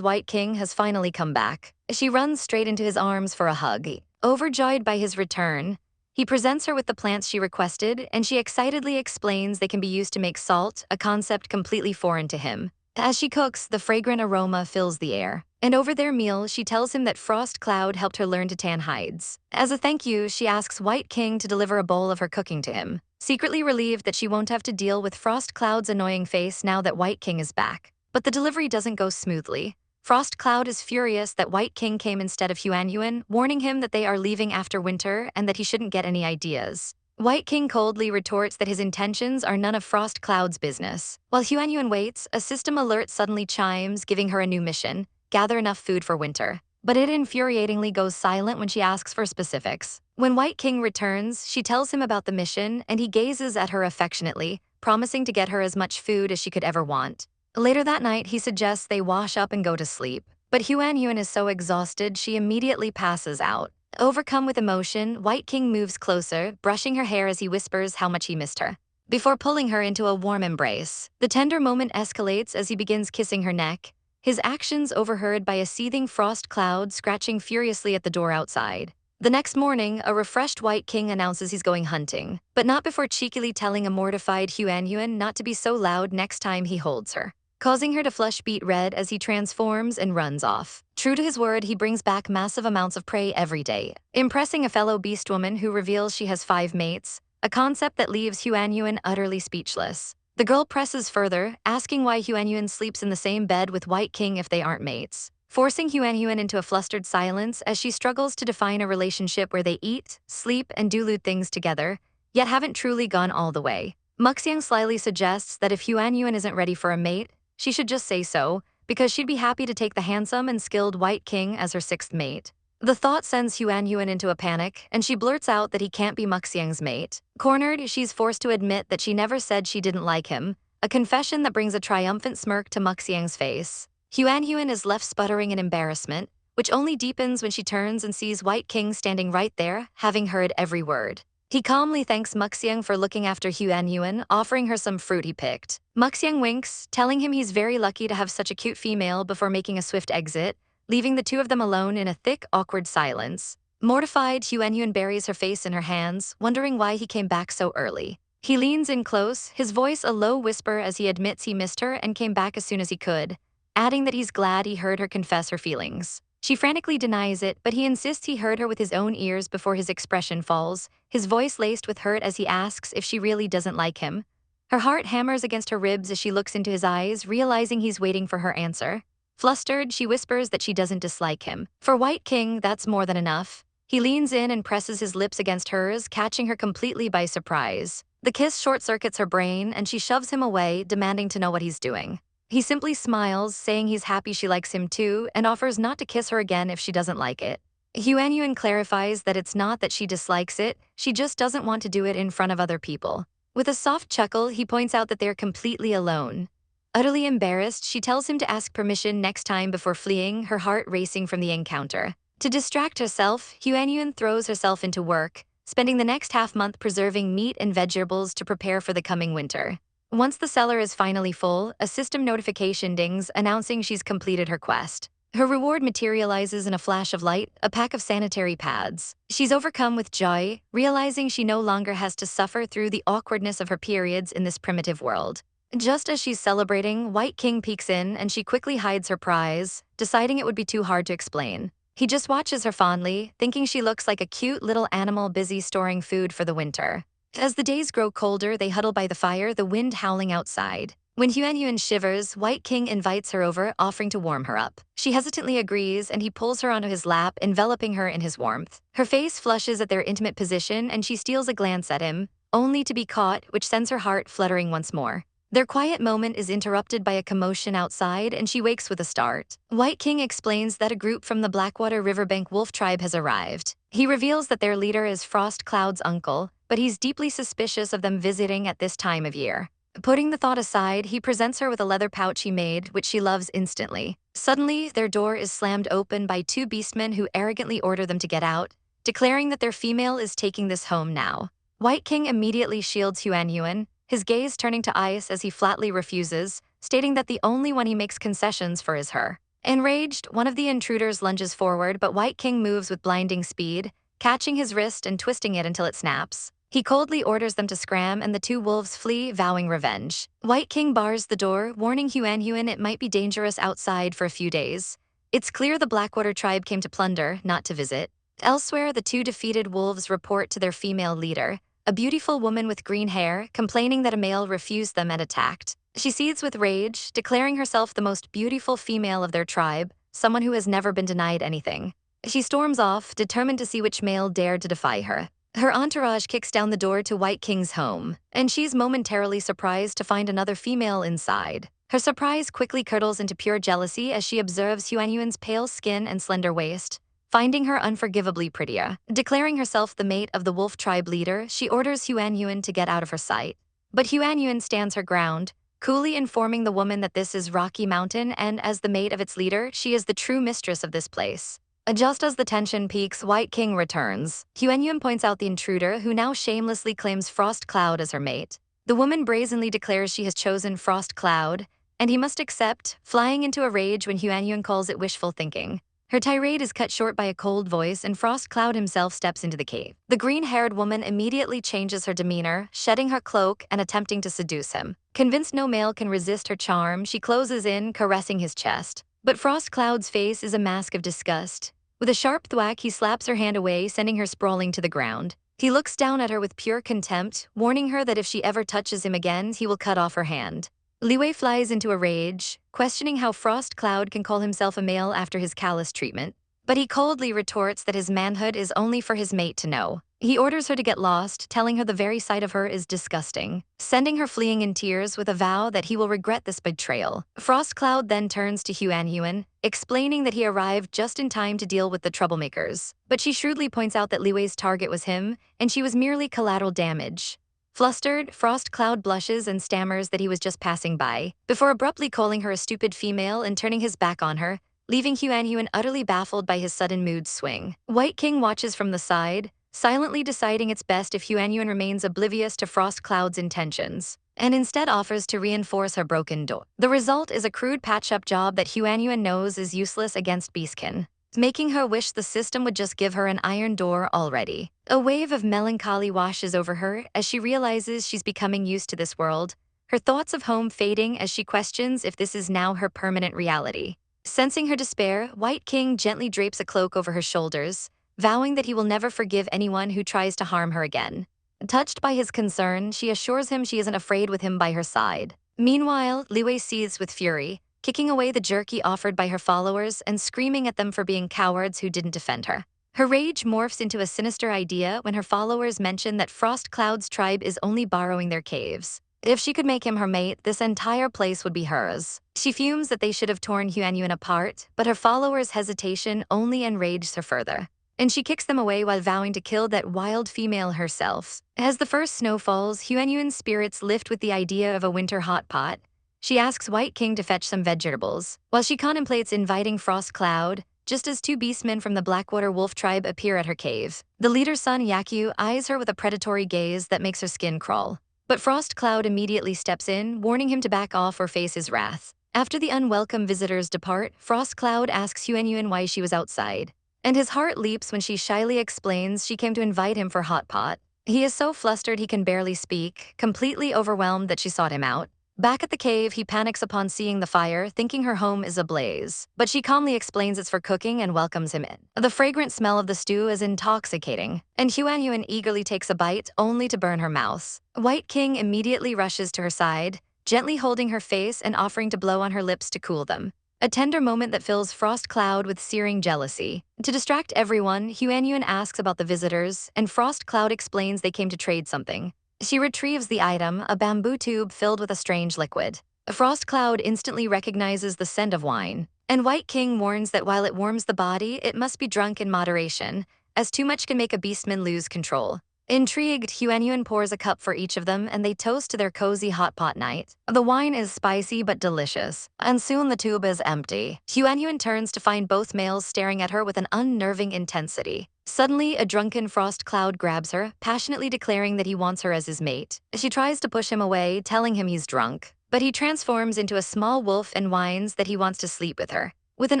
White King has finally come back. She runs straight into his arms for a hug. Overjoyed by his return, he presents her with the plants she requested, and she excitedly explains they can be used to make salt, a concept completely foreign to him. As she cooks, the fragrant aroma fills the air, and over their meal, she tells him that Frost Cloud helped her learn to tan hides. As a thank you, she asks White King to deliver a bowl of her cooking to him, secretly relieved that she won't have to deal with Frost Cloud's annoying face now that White King is back. But the delivery doesn't go smoothly. Frost Cloud is furious that White King came instead of Huan, warning him that they are leaving after winter and that he shouldn't get any ideas. White King coldly retorts that his intentions are none of Frost Cloud's business. While Huan waits, a system alert suddenly chimes, giving her a new mission: gather enough food for winter. But it infuriatingly goes silent when she asks for specifics. When White King returns, she tells him about the mission, and he gazes at her affectionately, promising to get her as much food as she could ever want. Later that night, he suggests they wash up and go to sleep. But Huan is so exhausted, she immediately passes out. Overcome with emotion, White King moves closer, brushing her hair as he whispers how much he missed her, before pulling her into a warm embrace. The tender moment escalates as he begins kissing her neck, his actions overheard by a seething Frost Cloud scratching furiously at the door outside. The next morning, a refreshed White King announces he's going hunting, but not before cheekily telling a mortified Huan not to be so loud next time he holds her, causing her to flush beet red as he transforms and runs off. True to his word, he brings back massive amounts of prey every day, impressing a fellow beast woman who reveals she has 5 mates, a concept that leaves Huan utterly speechless. The girl presses further, asking why Huan sleeps in the same bed with White King if they aren't mates, forcing Huan into a flustered silence as she struggles to define a relationship where they eat, sleep, and do lewd things together, yet haven't truly gone all the way. Muxiang slyly suggests that if Huan isn't ready for a mate, she should just say so, because she'd be happy to take the handsome and skilled White King as her 6th mate. The thought sends Huan into a panic, and she blurts out that he can't be Muxiang's mate. Cornered, she's forced to admit that she never said she didn't like him, a confession that brings a triumphant smirk to Muxiang's face. Huan is left sputtering in embarrassment, which only deepens when she turns and sees White King standing right there, having heard every word. He calmly thanks Muxiang for looking after Huan, offering her some fruit he picked. Muxiang winks, telling him he's very lucky to have such a cute female before making a swift exit, leaving the two of them alone in a thick, awkward silence. Mortified, Huan buries her face in her hands, wondering why he came back so early. He leans in close, his voice a low whisper as he admits he missed her and came back as soon as he could, adding that he's glad he heard her confess her feelings. She frantically denies it, but he insists he heard her with his own ears before his expression falls, his voice laced with hurt as he asks if she really doesn't like him. Her heart hammers against her ribs as she looks into his eyes, realizing he's waiting for her answer. Flustered, she whispers that she doesn't dislike him. For White King, that's more than enough. He leans in and presses his lips against hers, catching her completely by surprise. The kiss short-circuits her brain, and she shoves him away, demanding to know what he's doing. He simply smiles, saying he's happy she likes him too, and offers not to kiss her again if she doesn't like it. Huanyuan clarifies that it's not that she dislikes it, she just doesn't want to do it in front of other people. With a soft chuckle, he points out that they're completely alone. Utterly embarrassed, she tells him to ask permission next time before fleeing, her heart racing from the encounter. To distract herself, Huanyuan throws herself into work, spending the next half-month preserving meat and vegetables to prepare for the coming winter. Once the cellar is finally full, a system notification dings announcing she's completed her quest. Her reward materializes in a flash of light, a pack of sanitary pads. She's overcome with joy, realizing she no longer has to suffer through the awkwardness of her periods in this primitive world. Just as she's celebrating, White King peeks in and she quickly hides her prize, deciding it would be too hard to explain. He just watches her fondly, thinking she looks like a cute little animal busy storing food for the winter. As the days grow colder, they huddle by the fire, the wind howling outside. When Huanyuan shivers, White King invites her over, offering to warm her up. She hesitantly agrees, and he pulls her onto his lap, enveloping her in his warmth. Her face flushes at their intimate position, and she steals a glance at him, only to be caught, which sends her heart fluttering once more. Their quiet moment is interrupted by a commotion outside, and she wakes with a start. White King explains that a group from the Blackwater Riverbank wolf tribe has arrived. He reveals that their leader is Frost Cloud's uncle, but he's deeply suspicious of them visiting at this time of year. Putting the thought aside, he presents her with a leather pouch he made, which she loves instantly. Suddenly, their door is slammed open by two beastmen who arrogantly order them to get out, declaring that their female is taking this home now. White King immediately shields Huanyuan, his gaze turning to ice as he flatly refuses, stating that the only one he makes concessions for is her. Enraged, one of the intruders lunges forward, but White King moves with blinding speed, catching his wrist and twisting it until it snaps. He coldly orders them to scram, and the two wolves flee, vowing revenge. White King bars the door, warning Huanyuan it might be dangerous outside for a few days. It's clear the Blackwater tribe came to plunder, not to visit. Elsewhere, the two defeated wolves report to their female leader, a beautiful woman with green hair, complaining that a male refused them and attacked. She seethes with rage, declaring herself the most beautiful female of their tribe, someone who has never been denied anything. She storms off, determined to see which male dared to defy her. Her entourage kicks down the door to White King's home, and she's momentarily surprised to find another female inside. Her surprise quickly curdles into pure jealousy as she observes Huanyuan's pale skin and slender waist, finding her unforgivably prettier. Declaring herself the mate of the wolf tribe leader, she orders Huanyuan to get out of her sight. But Huanyuan stands her ground, coolly informing the woman that this is Rocky Mountain and as the mate of its leader, she is the true mistress of this place. Just as the tension peaks, White King returns. Huanyuan points out the intruder, who now shamelessly claims Frost Cloud as her mate. The woman brazenly declares she has chosen Frost Cloud, and he must accept, flying into a rage when Huanyuan calls it wishful thinking. Her tirade is cut short by a cold voice, and Frost Cloud himself steps into the cave. The green-haired woman immediately changes her demeanor, shedding her cloak and attempting to seduce him. Convinced no male can resist her charm, she closes in, caressing his chest. But Frost Cloud's face is a mask of disgust. With a sharp thwack, he slaps her hand away, sending her sprawling to the ground. He looks down at her with pure contempt, warning her that if she ever touches him again, he will cut off her hand. Liwei flies into a rage, questioning how Frost Cloud can call himself a male after his callous treatment. But he coldly retorts that his manhood is only for his mate to know. He orders her to get lost, telling her the very sight of her is disgusting, sending her fleeing in tears with a vow that he will regret this betrayal. Frost Cloud then turns to Huanyuan, explaining that he arrived just in time to deal with the troublemakers. But she shrewdly points out that Liwei's target was him, and she was merely collateral damage. Flustered, Frost Cloud blushes and stammers that he was just passing by, before abruptly calling her a stupid female and turning his back on her, leaving Huanyuan utterly baffled by his sudden mood swing. White King watches from the side, silently deciding it's best if Huanyuan remains oblivious to Frost Cloud's intentions, and instead offers to reinforce her broken door. The result is a crude patch-up job that Huanyuan knows is useless against Beastkin, making her wish the system would just give her an iron door already. A wave of melancholy washes over her as she realizes she's becoming used to this world, her thoughts of home fading as she questions if this is now her permanent reality. Sensing her despair, White King gently drapes a cloak over her shoulders, vowing that he will never forgive anyone who tries to harm her again. Touched by his concern, she assures him she isn't afraid with him by her side. Meanwhile, Liwei seethes with fury, kicking away the jerky offered by her followers and screaming at them for being cowards who didn't defend her. Her rage morphs into a sinister idea when her followers mention that Frost Cloud's tribe is only borrowing their caves. If she could make him her mate, this entire place would be hers. She fumes that they should have torn Huanyuan apart, but her followers' hesitation only enrages her further. And she kicks them away while vowing to kill that wild female herself. As the first snow falls, Huanyuan's spirits lift with the idea of a winter hot pot. She asks White King to fetch some vegetables, while she contemplates inviting Frost Cloud, just as two beastmen from the Blackwater Wolf tribe appear at her cave. The leader's son, Yakyu, eyes her with a predatory gaze that makes her skin crawl. But Frost Cloud immediately steps in, warning him to back off or face his wrath. After the unwelcome visitors depart, Frost Cloud asks Huanyuan why she was outside. And his heart leaps when she shyly explains she came to invite him for hot pot. He is so flustered he can barely speak, completely overwhelmed that she sought him out. Back at the cave, he panics upon seeing the fire, thinking her home is ablaze. But she calmly explains it's for cooking and welcomes him in. The fragrant smell of the stew is intoxicating, and Huanyuan eagerly takes a bite, only to burn her mouth. White King immediately rushes to her side, gently holding her face and offering to blow on her lips to cool them. A tender moment that fills Frost Cloud with searing jealousy. To distract everyone, Huanyuan asks about the visitors, and Frost Cloud explains they came to trade something. She retrieves the item, a bamboo tube filled with a strange liquid. Frost Cloud instantly recognizes the scent of wine, and White King warns that while it warms the body, it must be drunk in moderation, as too much can make a beastman lose control. Intrigued, Huanyuan pours a cup for each of them and they toast to their cozy hot pot night. The wine is spicy but delicious, and soon the tube is empty. Huanyuan turns to find both males staring at her with an unnerving intensity. Suddenly, a drunken Frost Cloud grabs her, passionately declaring that he wants her as his mate. She tries to push him away, telling him he's drunk, but he transforms into a small wolf and whines that he wants to sleep with her. With an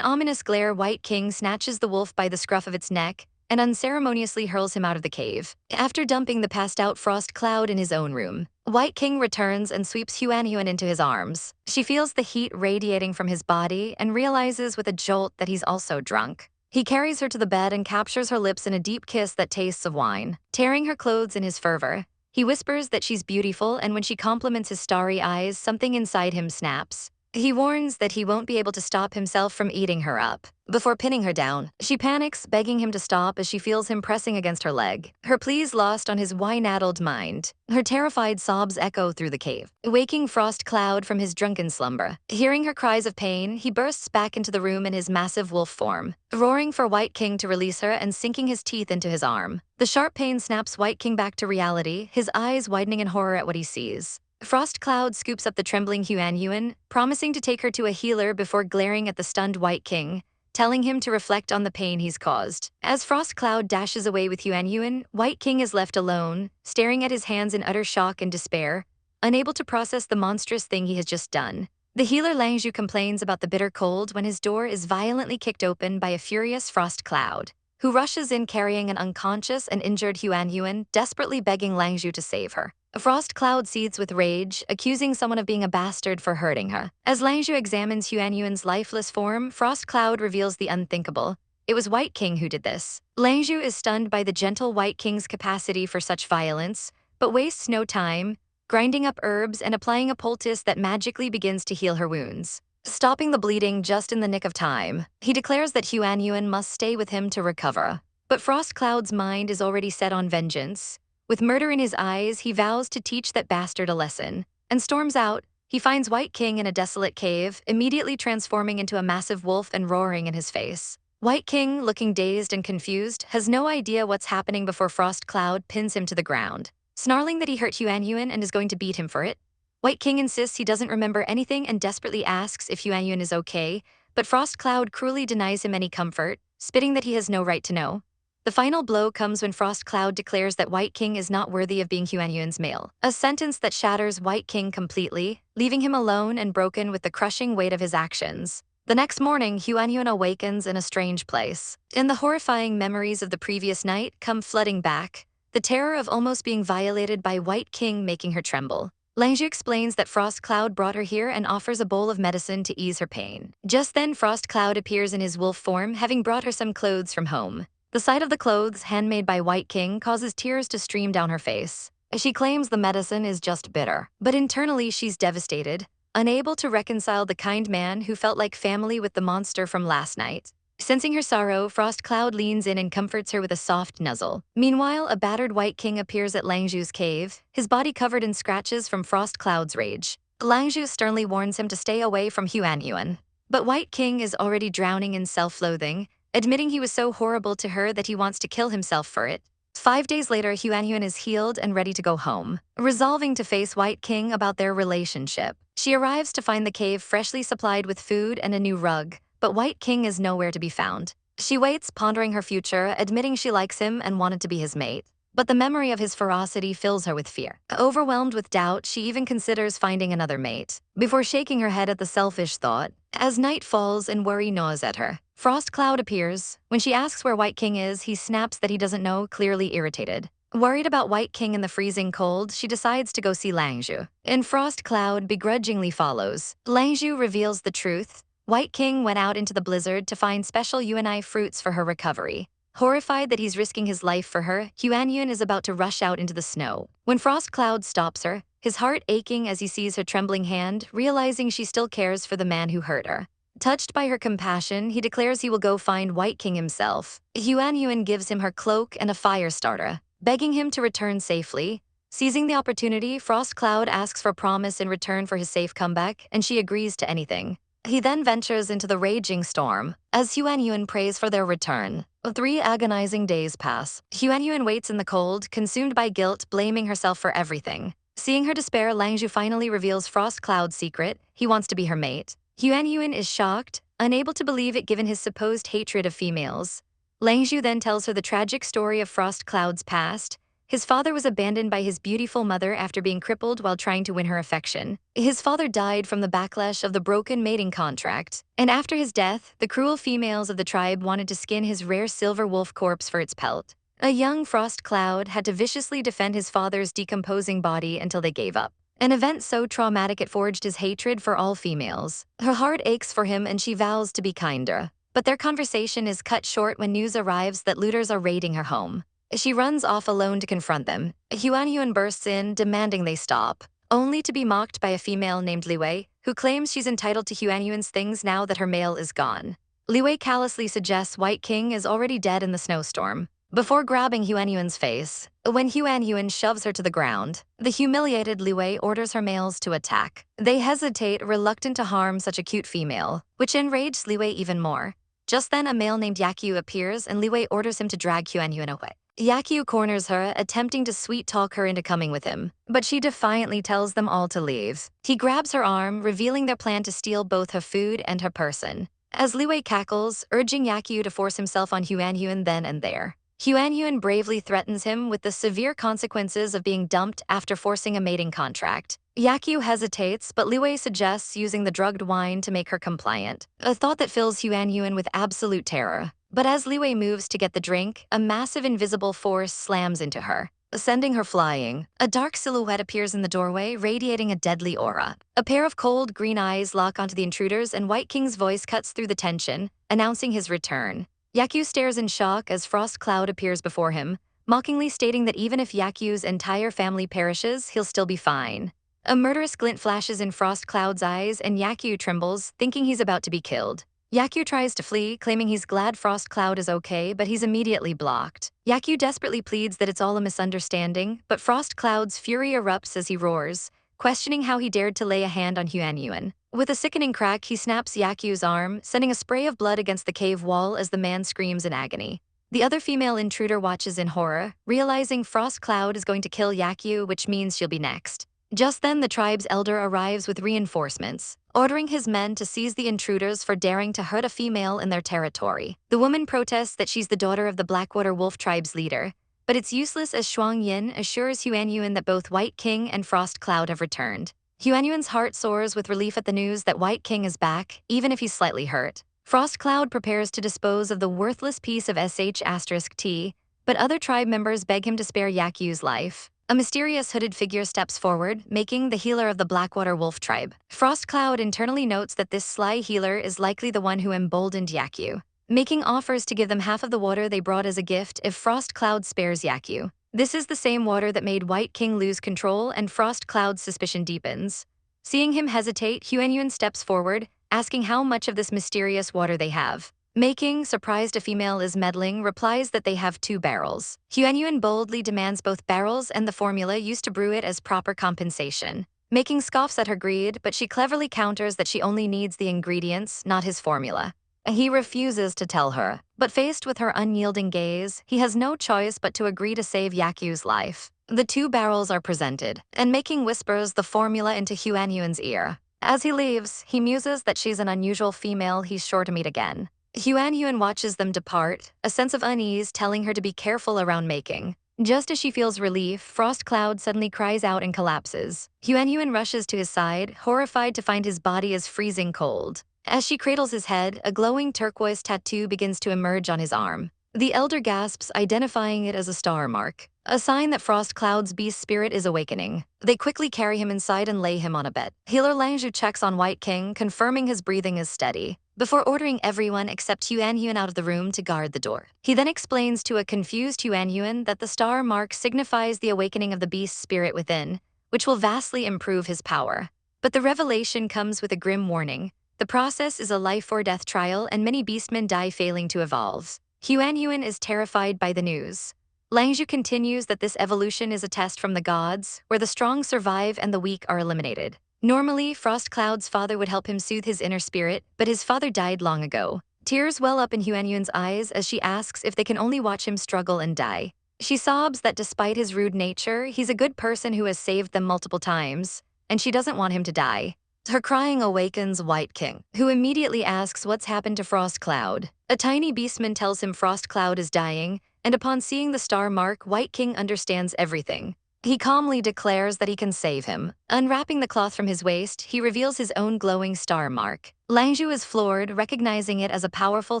ominous glare, White King snatches the wolf by the scruff of its neck and unceremoniously hurls him out of the cave. After dumping the passed-out Frost Cloud in his own room, White King returns and sweeps Huanyuan into his arms. She feels the heat radiating from his body and realizes with a jolt that he's also drunk. He carries her to the bed and captures her lips in a deep kiss that tastes of wine. Tearing her clothes in his fervor, he whispers that she's beautiful, and when she compliments his starry eyes, something inside him snaps. He warns that he won't be able to stop himself from eating her up. Before pinning her down, she panics, begging him to stop as she feels him pressing against her leg. Her pleas lost on his wine-addled mind. Her terrified sobs echo through the cave, waking Frost Cloud from his drunken slumber. Hearing her cries of pain, he bursts back into the room in his massive wolf form, roaring for White King to release her and sinking his teeth into his arm. The sharp pain snaps White King back to reality, his eyes widening in horror at what he sees. Frost Cloud scoops up the trembling Huanyuan, promising to take her to a healer before glaring at the stunned White King, telling him to reflect on the pain he's caused. As Frost Cloud dashes away with Huanyuan, White King is left alone, staring at his hands in utter shock and despair, unable to process the monstrous thing he has just done. The healer Langzhu complains about the bitter cold when his door is violently kicked open by a furious Frost Cloud, who rushes in carrying an unconscious and injured Huanyuan, desperately begging Langzhu to save her. Frost Cloud seethes with rage, accusing someone of being a bastard for hurting her. As Langzhu examines Huanyuan's lifeless form, Frost Cloud reveals the unthinkable. It was White King who did this. Langzhu is stunned by the gentle White King's capacity for such violence, but wastes no time, grinding up herbs and applying a poultice that magically begins to heal her wounds. Stopping the bleeding just in the nick of time, he declares that Huanyuan must stay with him to recover. But Frost Cloud's mind is already set on vengeance. With murder in his eyes, he vows to teach that bastard a lesson, and storms out. He finds White King in a desolate cave, immediately transforming into a massive wolf and roaring in his face. White King, looking dazed and confused, has no idea what's happening before Frost Cloud pins him to the ground, snarling that he hurt Huanyuan and is going to beat him for it. White King insists he doesn't remember anything and desperately asks if Huanyuan is okay, but Frost Cloud cruelly denies him any comfort, spitting that he has no right to know. The final blow comes when Frost Cloud declares that White King is not worthy of being Huanyuan's male, a sentence that shatters White King completely, leaving him alone and broken with the crushing weight of his actions. The next morning, Huanyuan awakens in a strange place, and the horrifying memories of the previous night come flooding back, the terror of almost being violated by White King making her tremble. Langzhu explains that Frost Cloud brought her here and offers a bowl of medicine to ease her pain. Just then, Frost Cloud appears in his wolf form, having brought her some clothes from home. The sight of the clothes, handmade by White King, causes tears to stream down her face. She claims the medicine is just bitter, but internally she's devastated, unable to reconcile the kind man who felt like family with the monster from last night. Sensing her sorrow, Frost Cloud leans in and comforts her with a soft nuzzle. Meanwhile, a battered White King appears at Langzhu's cave, his body covered in scratches from Frost Cloud's rage. Langzhu sternly warns him to stay away from Huan. But White King is already drowning in self-loathing, admitting he was so horrible to her that he wants to kill himself for it. 5 days later, Huan is healed and ready to go home. Resolving to face White King about their relationship, she arrives to find the cave freshly supplied with food and a new rug, but White King is nowhere to be found. She waits, pondering her future, admitting she likes him and wanted to be his mate. But the memory of his ferocity fills her with fear. Overwhelmed with doubt, she even considers finding another mate, before shaking her head at the selfish thought. As night falls and worry gnaws at her, Frost Cloud appears. When she asks where White King is, he snaps that he doesn't know, clearly irritated. Worried about White King in the freezing cold, she decides to go see Langzhu. And Frost Cloud begrudgingly follows. Langzhu reveals the truth. White King went out into the blizzard to find special UNI fruits for her recovery. Horrified that he's risking his life for her, Huan is about to rush out into the snow. When Frost Cloud stops her, his heart aching as he sees her trembling hand, realizing she still cares for the man who hurt her. Touched by her compassion, he declares he will go find White King himself. Huan gives him her cloak and a fire starter, begging him to return safely. Seizing the opportunity, Frost Cloud asks for a promise in return for his safe comeback, and she agrees to anything. He then ventures into the raging storm, as Huan prays for their return. 3 agonizing days pass. Huan waits in the cold, consumed by guilt, blaming herself for everything. Seeing her despair, Langzhu finally reveals Frost Cloud's secret. He wants to be her mate. Huan is shocked, unable to believe it given his supposed hatred of females. Langzhu then tells her the tragic story of Frost Cloud's past. His father was abandoned by his beautiful mother after being crippled while trying to win her affection. His father died from the backlash of the broken mating contract, and after his death, the cruel females of the tribe wanted to skin his rare silver wolf corpse for its pelt. A young Frost Cloud had to viciously defend his father's decomposing body until they gave up. An event so traumatic it forged his hatred for all females. Her heart aches for him and she vows to be kinder. But their conversation is cut short when news arrives that looters are raiding her home. She runs off alone to confront them. Huan bursts in, demanding they stop, only to be mocked by a female named Liwei, who claims she's entitled to Huan's things now that her male is gone. Liwei callously suggests White King is already dead in the snowstorm, before grabbing Huan's face. When Huan shoves her to the ground, the humiliated Liwei orders her males to attack. They hesitate, reluctant to harm such a cute female, which enrages Liwei even more. Just then, a male named Yakyu appears and Liwei orders him to drag Huan away. Yakyu corners her, attempting to sweet-talk her into coming with him, but she defiantly tells them all to leave. He grabs her arm, revealing their plan to steal both her food and her person. As Liwei cackles, urging Yakyu to force himself on Huan then and there. Huan bravely threatens him with the severe consequences of being dumped after forcing a mating contract. Yakyu hesitates, but Liwei suggests using the drugged wine to make her compliant, a thought that fills Huan with absolute terror. But as Liwei moves to get the drink, a massive invisible force slams into her, sending her flying. A dark silhouette appears in the doorway, radiating a deadly aura. A pair of cold green eyes lock onto the intruders, and White King's voice cuts through the tension, announcing his return. Yakyu stares in shock as Frost Cloud appears before him, mockingly stating that even if Yakyu's entire family perishes, he'll still be fine. A murderous glint flashes in Frost Cloud's eyes, and Yakyu trembles, thinking he's about to be killed. Yakyu tries to flee, claiming he's glad Frost Cloud is okay, but he's immediately blocked. Yakyu desperately pleads that it's all a misunderstanding, but Frost Cloud's fury erupts as he roars, questioning how he dared to lay a hand on Huan. With a sickening crack, he snaps Yakyu's arm, sending a spray of blood against the cave wall as the man screams in agony. The other female intruder watches in horror, realizing Frost Cloud is going to kill Yakyu, which means she'll be next. Just then, the tribe's elder arrives with reinforcements, ordering his men to seize the intruders for daring to hurt a female in their territory. The woman protests that she's the daughter of the Blackwater Wolf tribe's leader, but it's useless as Shuang Yin assures Huan that both White King and Frost Cloud have returned. Huan's heart soars with relief at the news that White King is back, even if he's slightly hurt. Frost Cloud prepares to dispose of the worthless piece of sh*t, but other tribe members beg him to spare Yakyu's life. A mysterious hooded figure steps forward, making the healer of the Blackwater Wolf tribe. Frost Cloud internally notes that this sly healer is likely the one who emboldened Yakyu, making offers to give them half of the water they brought as a gift if Frost Cloud spares Yakyu. This is the same water that made White King lose control, and Frost Cloud's suspicion deepens. Seeing him hesitate, Huan steps forward, asking how much of this mysterious water they have. Making, surprised a female is meddling, replies that they have 2 barrels. Huanyuan boldly demands both barrels and the formula used to brew it as proper compensation. Making scoffs at her greed, but she cleverly counters that she only needs the ingredients, not his formula. He refuses to tell her, but faced with her unyielding gaze, he has no choice but to agree to save Yakyu's life. The 2 barrels are presented, and Making whispers the formula into Huanyuan's ear. As he leaves, he muses that she's an unusual female he's sure to meet again. Huanyuan watches them depart, a sense of unease telling her to be careful around Making. Just as she feels relief, Frost Cloud suddenly cries out and collapses. Huanyuan rushes to his side, horrified to find his body is freezing cold. As she cradles his head, a glowing turquoise tattoo begins to emerge on his arm. The elder gasps, identifying it as a star mark, a sign that Frost Cloud's beast spirit is awakening. They quickly carry him inside and lay him on a bed. Healer Langzhu checks on White King, confirming his breathing is steady, before ordering everyone except Huanyuan out of the room to guard the door. He then explains to a confused Huanyuan that the star mark signifies the awakening of the beast spirit within, which will vastly improve his power. But the revelation comes with a grim warning. The process is a life-or-death trial, and many beastmen die failing to evolve. Huanyuan is terrified by the news. Langzhu continues that this evolution is a test from the gods, where the strong survive and the weak are eliminated. Normally, Frost Cloud's father would help him soothe his inner spirit, but his father died long ago. Tears well up in Huanyuan's eyes as she asks if they can only watch him struggle and die. She sobs that despite his rude nature, he's a good person who has saved them multiple times, and she doesn't want him to die. Her crying awakens White King, who immediately asks what's happened to Frost Cloud. A tiny beastman tells him Frost Cloud is dying, and upon seeing the star mark, White King understands everything. He calmly declares that he can save him. Unwrapping the cloth from his waist, he reveals his own glowing star mark. Langzhu is floored, recognizing it as a powerful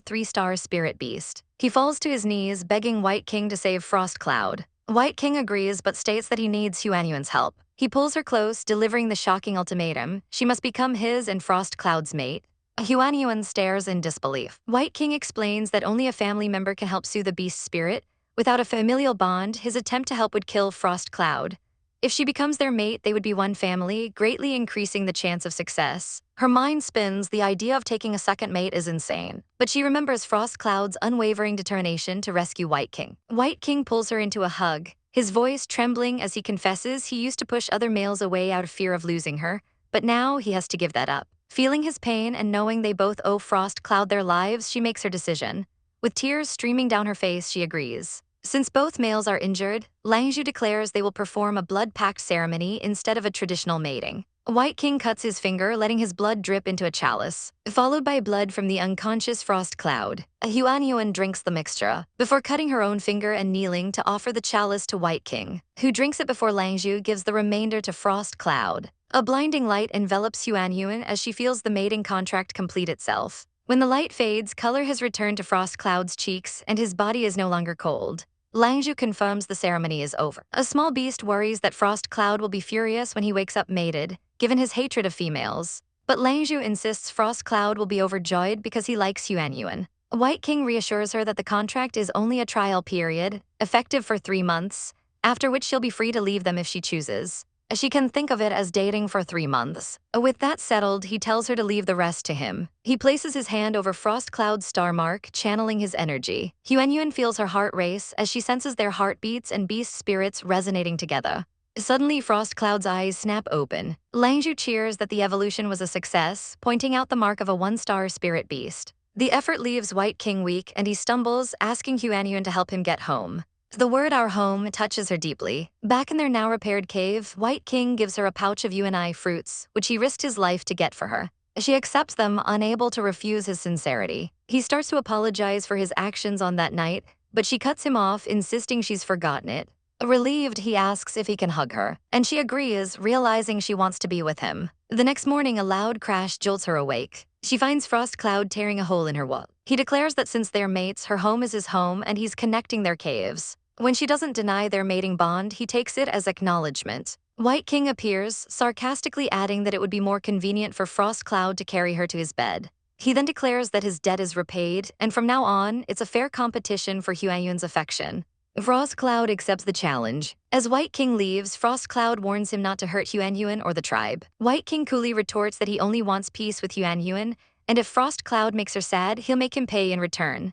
3-star spirit beast. He falls to his knees, begging White King to save Frost Cloud. White King agrees but states that he needs Huanyuan's help. He pulls her close, delivering the shocking ultimatum. She must become his and Frost Cloud's mate. Huanyuan stares in disbelief. White King explains that only a family member can help soothe the beast's spirit. Without a familial bond, his attempt to help would kill Frost Cloud. If she becomes their mate, they would be one family, greatly increasing the chance of success. Her mind spins, the idea of taking a second mate is insane. But she remembers Frost Cloud's unwavering determination to rescue White King. White King pulls her into a hug, his voice trembling as he confesses he used to push other males away out of fear of losing her, but now he has to give that up. Feeling his pain and knowing they both owe Frost Cloud their lives, she makes her decision. With tears streaming down her face, she agrees. Since both males are injured, Langzhu declares they will perform a blood pact ceremony instead of a traditional mating. White King cuts his finger, letting his blood drip into a chalice, followed by blood from the unconscious Frost Cloud. Huanyuan drinks the mixture, before cutting her own finger and kneeling to offer the chalice to White King, who drinks it before Langzhu gives the remainder to Frost Cloud. A blinding light envelops Huanyuan as she feels the mating contract complete itself. When the light fades, color has returned to Frost Cloud's cheeks and his body is no longer cold. Langzhu confirms the ceremony is over. A small beast worries that Frost Cloud will be furious when he wakes up mated, given his hatred of females. But Langzhu insists Frost Cloud will be overjoyed because he likes Huanyuan. White King reassures her that the contract is only a trial period, effective for 3 months, after which she'll be free to leave them if she chooses. She can think of it as dating for 3 months. With that settled, he tells her to leave the rest to him. He places his hand over Frost Cloud's star mark, channeling his energy. Huanyuan feels her heart race as she senses their heartbeats and beast spirits resonating together. Suddenly, Frost Cloud's eyes snap open. Langzhu cheers that the evolution was a success, pointing out the mark of a 1-star spirit beast. The effort leaves White King weak and he stumbles, asking Huanyuan to help him get home. The word "our home" touches her deeply. Back in their now-repaired cave, White King gives her a pouch of UNI fruits, which he risked his life to get for her. She accepts them, unable to refuse his sincerity. He starts to apologize for his actions on that night, but she cuts him off, insisting she's forgotten it. Relieved, he asks if he can hug her, and she agrees, realizing she wants to be with him. The next morning, a loud crash jolts her awake. She finds Frost Cloud tearing a hole in her wall. He declares that since they're mates, her home is his home and he's connecting their caves. When she doesn't deny their mating bond, he takes it as acknowledgement. White King appears, sarcastically adding that it would be more convenient for Frost Cloud to carry her to his bed. He then declares that his debt is repaid, and from now on, it's a fair competition for Huanyuan's affection. Frost Cloud accepts the challenge. As White King leaves, Frost Cloud warns him not to hurt Huanyuan or the tribe. White King coolly retorts that he only wants peace with Huanyuan, and if Frost Cloud makes her sad, he'll make him pay in return.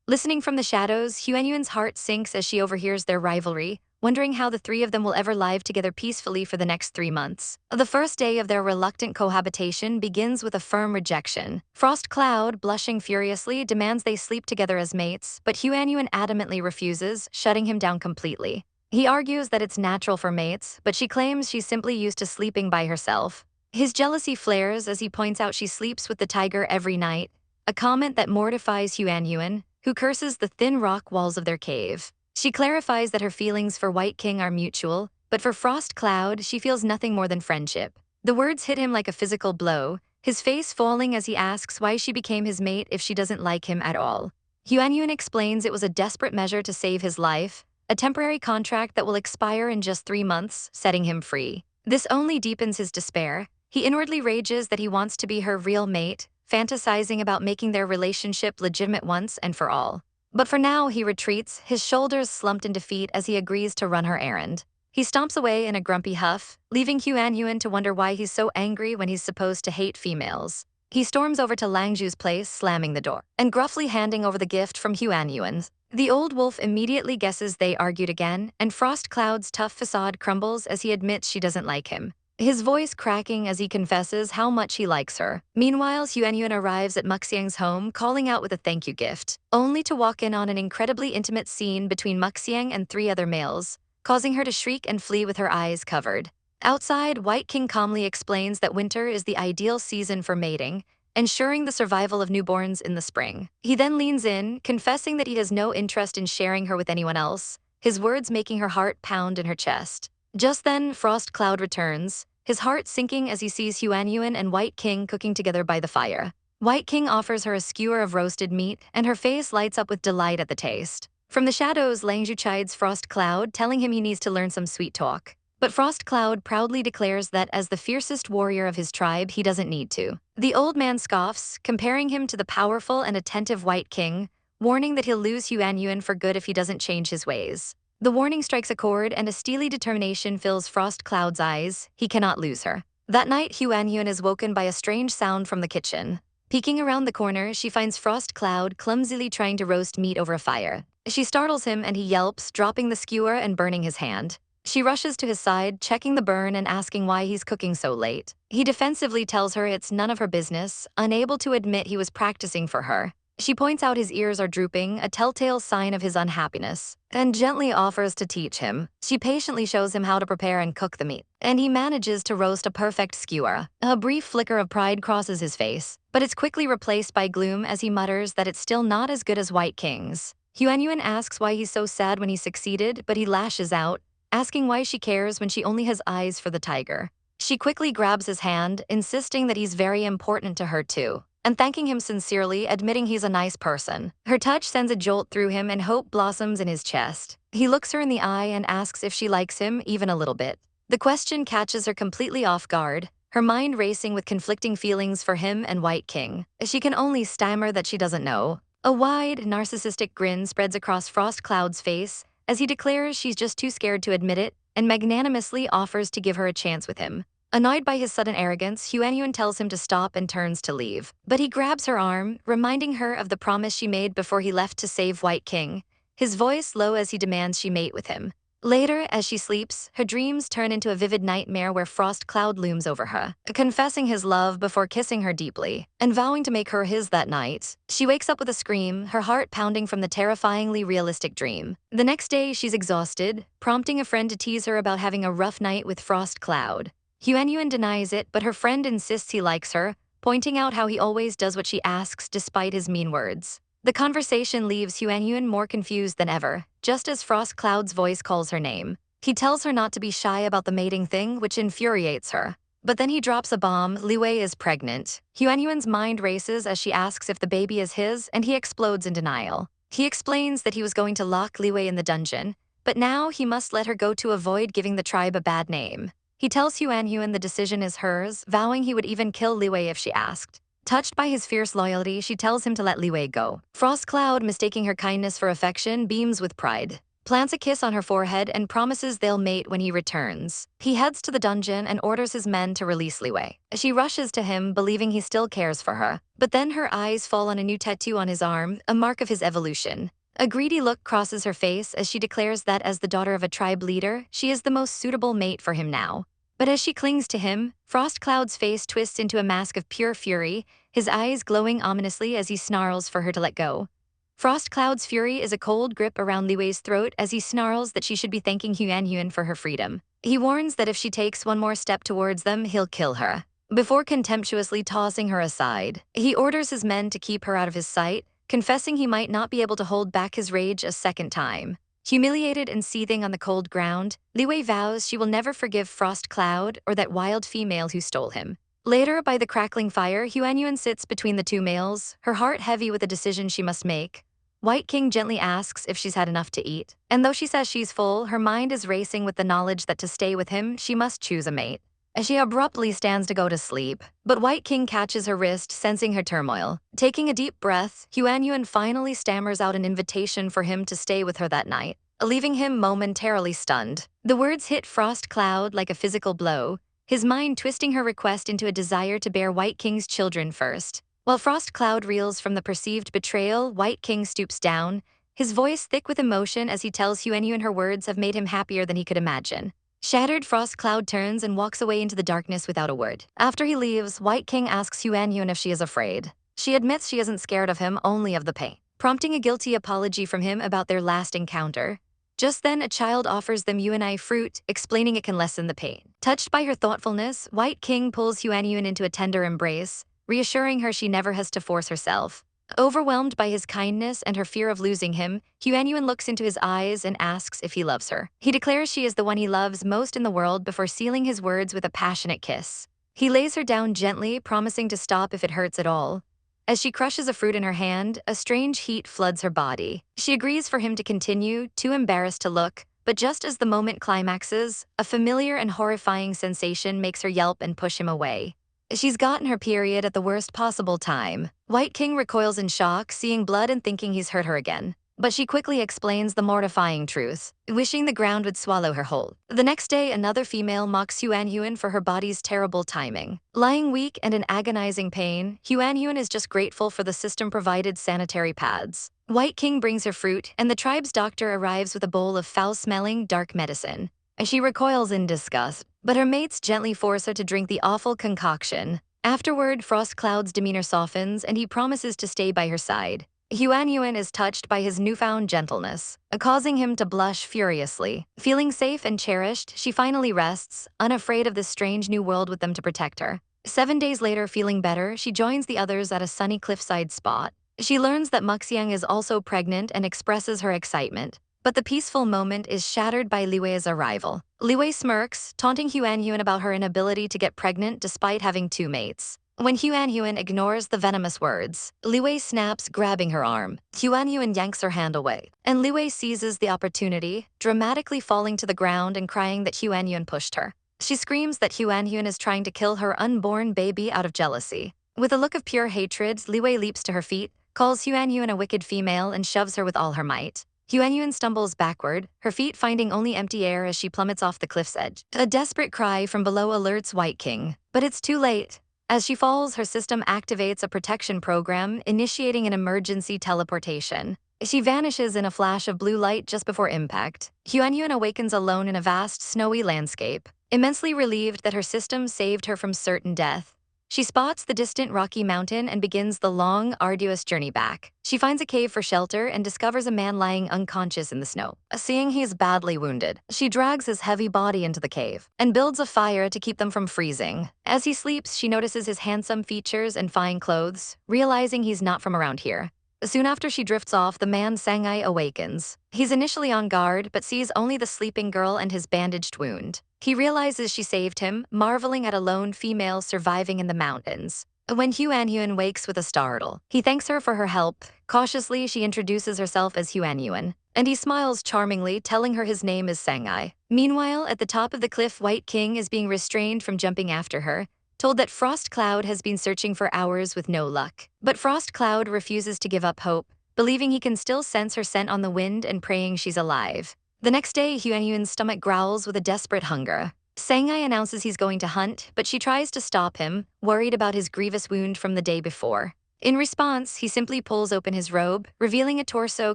Listening from the shadows, Huanyuan's heart sinks as she overhears their rivalry, wondering how the three of them will ever live together peacefully for the next 3 months. The first day of their reluctant cohabitation begins with a firm rejection. Frost Cloud, blushing furiously, demands they sleep together as mates, but Huanyuan adamantly refuses, shutting him down completely. He argues that it's natural for mates, but she claims she's simply used to sleeping by herself. His jealousy flares as he points out she sleeps with the tiger every night, a comment that mortifies Huanyuan, who curses the thin rock walls of their cave. She clarifies that her feelings for White King are mutual, but for Frost Cloud, she feels nothing more than friendship. The words hit him like a physical blow, his face falling as he asks why she became his mate if she doesn't like him at all. Huanyuan explains it was a desperate measure to save his life, a temporary contract that will expire in just 3 months, setting him free. This only deepens his despair. He inwardly rages that he wants to be her real mate, fantasizing about making their relationship legitimate once and for all. But for now, he retreats, his shoulders slumped in defeat as he agrees to run her errand. He stomps away in a grumpy huff, leaving Huanyuan to wonder why he's so angry when he's supposed to hate females. He storms over to Langju's place, slamming the door, and gruffly handing over the gift from Huanyuan. The old wolf immediately guesses they argued again, and Frost Cloud's tough facade crumbles as he admits she doesn't like him, his voice cracking as he confesses how much he likes her. Meanwhile, Huanyuan arrives at Muxiang's home, calling out with a thank you gift, only to walk in on an incredibly intimate scene between Muxiang and 3 other males, causing her to shriek and flee with her eyes covered. Outside, White King calmly explains that winter is the ideal season for mating, ensuring the survival of newborns in the spring. He then leans in, confessing that he has no interest in sharing her with anyone else, his words making her heart pound in her chest. Just then, Frost Cloud returns, his heart sinking as he sees Huanyuan and White King cooking together by the fire. White King offers her a skewer of roasted meat, and her face lights up with delight at the taste. From the shadows, Langju chides Frost Cloud, telling him he needs to learn some sweet talk. But Frost Cloud proudly declares that as the fiercest warrior of his tribe, he doesn't need to. The old man scoffs, comparing him to the powerful and attentive White King, warning that he'll lose Huanyuan for good if he doesn't change his ways. The warning strikes a chord, and a steely determination fills Frost Cloud's eyes. He cannot lose her. That night, Huanyuan is woken by a strange sound from the kitchen. Peeking around the corner, she finds Frost Cloud clumsily trying to roast meat over a fire. She startles him and he yelps, dropping the skewer and burning his hand. She rushes to his side, checking the burn and asking why he's cooking so late. He defensively tells her it's none of her business, unable to admit he was practicing for her. She points out his ears are drooping, a telltale sign of his unhappiness, and gently offers to teach him. She patiently shows him how to prepare and cook the meat, and he manages to roast a perfect skewer. A brief flicker of pride crosses his face, but it's quickly replaced by gloom as he mutters that it's still not as good as White King's. Huanyuan asks why he's so sad when he succeeded, but he lashes out, asking why she cares when she only has eyes for the tiger. She quickly grabs his hand, insisting that he's very important to her too, and thanking him sincerely, admitting he's a nice person. Her touch sends a jolt through him and hope blossoms in his chest. He looks her in the eye and asks if she likes him, even a little bit. The question catches her completely off guard, her mind racing with conflicting feelings for him and White King. She can only stammer that she doesn't know. A wide, narcissistic grin spreads across Frost Cloud's face as he declares she's just too scared to admit it and magnanimously offers to give her a chance with him. Annoyed by his sudden arrogance, Huanyuan tells him to stop and turns to leave. But he grabs her arm, reminding her of the promise she made before he left to save White King, his voice low as he demands she mate with him. Later, as she sleeps, her dreams turn into a vivid nightmare where Frost Cloud looms over her, confessing his love before kissing her deeply, and vowing to make her his that night. She wakes up with a scream, her heart pounding from the terrifyingly realistic dream. The next day, she's exhausted, prompting a friend to tease her about having a rough night with Frost Cloud. Huanyuan denies it, but her friend insists he likes her, pointing out how he always does what she asks despite his mean words. The conversation leaves Huanyuan more confused than ever, just as Frost Cloud's voice calls her name. He tells her not to be shy about the mating thing, which infuriates her. But then he drops a bomb. Liwei is pregnant. Huanyuan's mind races as she asks if the baby is his, and he explodes in denial. He explains that he was going to lock Liwei in the dungeon, but now he must let her go to avoid giving the tribe a bad name. He tells Huanyuan the decision is hers, vowing he would even kill Liwei if she asked. Touched by his fierce loyalty, she tells him to let Liwei go. Frost Cloud, mistaking her kindness for affection, beams with pride. plants a kiss on her forehead, and promises they'll mate when he returns. He heads to the dungeon and orders his men to release Li Wei. She rushes to him, believing he still cares for her. But then her eyes fall on a new tattoo on his arm, a mark of his evolution. A greedy look crosses her face as she declares that as the daughter of a tribe leader, she is the most suitable mate for him now. But as she clings to him, Frost Cloud's face twists into a mask of pure fury, his eyes glowing ominously as he snarls for her to let go. Frost Cloud's fury is a cold grip around Li Wei's throat as he snarls that she should be thanking Huanhuan for her freedom. He warns that if she takes one more step towards them, he'll kill her. Before contemptuously tossing her aside, he orders his men to keep her out of his sight, confessing he might not be able to hold back his rage a second time. Humiliated and seething on the cold ground, Li Wei vows she will never forgive Frost Cloud or that wild female who stole him. Later, by the crackling fire, Huanhuan sits between the two males, her heart heavy with a decision she must make. White King gently asks if she's had enough to eat, and though she says she's full, her mind is racing with the knowledge that to stay with him, she must choose a mate. As she abruptly stands to go to sleep, but White King catches her wrist, sensing her turmoil. Taking a deep breath, Huanhuan finally stammers out an invitation for him to stay with her that night, leaving him momentarily stunned. The words hit Frost Cloud like a physical blow, his mind twisting her request into a desire to bear White King's children first. While Frost Cloud reels from the perceived betrayal, White King stoops down, his voice thick with emotion as he tells Huanhuan her words have made him happier than he could imagine. Shattered, Frost Cloud turns and walks away into the darkness without a word. After he leaves, White King asks Huanhuan if she is afraid. She admits she isn't scared of him, only of the pain, prompting a guilty apology from him about their last encounter. Just then, a child offers them Yuanai fruit, explaining it can lessen the pain. Touched by her thoughtfulness, White King pulls Huanhuan into a tender embrace, reassuring her she never has to force herself. Overwhelmed by his kindness and her fear of losing him, Huanhuan looks into his eyes and asks if he loves her. He declares she is the one he loves most in the world before sealing his words with a passionate kiss. He lays her down gently, promising to stop if it hurts at all. As she crushes a fruit in her hand, a strange heat floods her body. She agrees for him to continue, too embarrassed to look, but just as the moment climaxes, a familiar and horrifying sensation makes her yelp and push him away. She's gotten her period at the worst possible time. White King recoils in shock, seeing blood and thinking he's hurt her again. But she quickly explains the mortifying truth, wishing the ground would swallow her whole. The next day, another female mocks Huanhuan for her body's terrible timing. Lying weak and in agonizing pain, Huanhuan is just grateful for the system-provided sanitary pads. White King brings her fruit, and the tribe's doctor arrives with a bowl of foul-smelling, dark medicine. She recoils in disgust, but her mates gently force her to drink the awful concoction. Afterward, Frost Cloud's demeanor softens and he promises to stay by her side. Huanhuan is touched by his newfound gentleness, causing him to blush furiously. Feeling safe and cherished, she finally rests, unafraid of this strange new world with them to protect her. 7 days later, feeling better, she joins the others at a sunny cliffside spot. She learns that Muxiang is also pregnant and expresses her excitement. But the peaceful moment is shattered by Li Wei's arrival. Li Wei smirks, taunting Huanhuan about her inability to get pregnant despite having 2 mates. When Huanhuan ignores the venomous words, Li Wei snaps, grabbing her arm. Huanhuan yanks her hand away, and Li Wei seizes the opportunity, dramatically falling to the ground and crying that Huanhuan pushed her. She screams that Huanhuan is trying to kill her unborn baby out of jealousy. With a look of pure hatred, Li Wei leaps to her feet, calls Huanhuan a wicked female, and shoves her with all her might. Huanhuan stumbles backward, her feet finding only empty air as she plummets off the cliff's edge. A desperate cry from below alerts White King, but it's too late. As she falls, her system activates a protection program, initiating an emergency teleportation. She vanishes in a flash of blue light just before impact. Huanhuan awakens alone in a vast, snowy landscape, immensely relieved that her system saved her from certain death. She spots the distant rocky mountain and begins the long, arduous journey back. She finds a cave for shelter and discovers a man lying unconscious in the snow. Seeing he's badly wounded, she drags his heavy body into the cave and builds a fire to keep them from freezing. As he sleeps, she notices his handsome features and fine clothes, realizing he's not from around here. Soon after she drifts off, the man Sangai awakens. He's initially on guard, but sees only the sleeping girl and his bandaged wound. He realizes she saved him, marveling at a lone female surviving in the mountains. When Huanhuan wakes with a startle, he thanks her for her help. Cautiously, she introduces herself as Huanhuan, and he smiles charmingly, telling her his name is Sangai. Meanwhile, at the top of the cliff, White King is being restrained from jumping after her, told that Frost Cloud has been searching for hours with no luck. But Frost Cloud refuses to give up hope, believing he can still sense her scent on the wind and praying she's alive. The next day, Huanyuan's stomach growls with a desperate hunger. Sangai announces he's going to hunt, but she tries to stop him, worried about his grievous wound from the day before. In response, he simply pulls open his robe, revealing a torso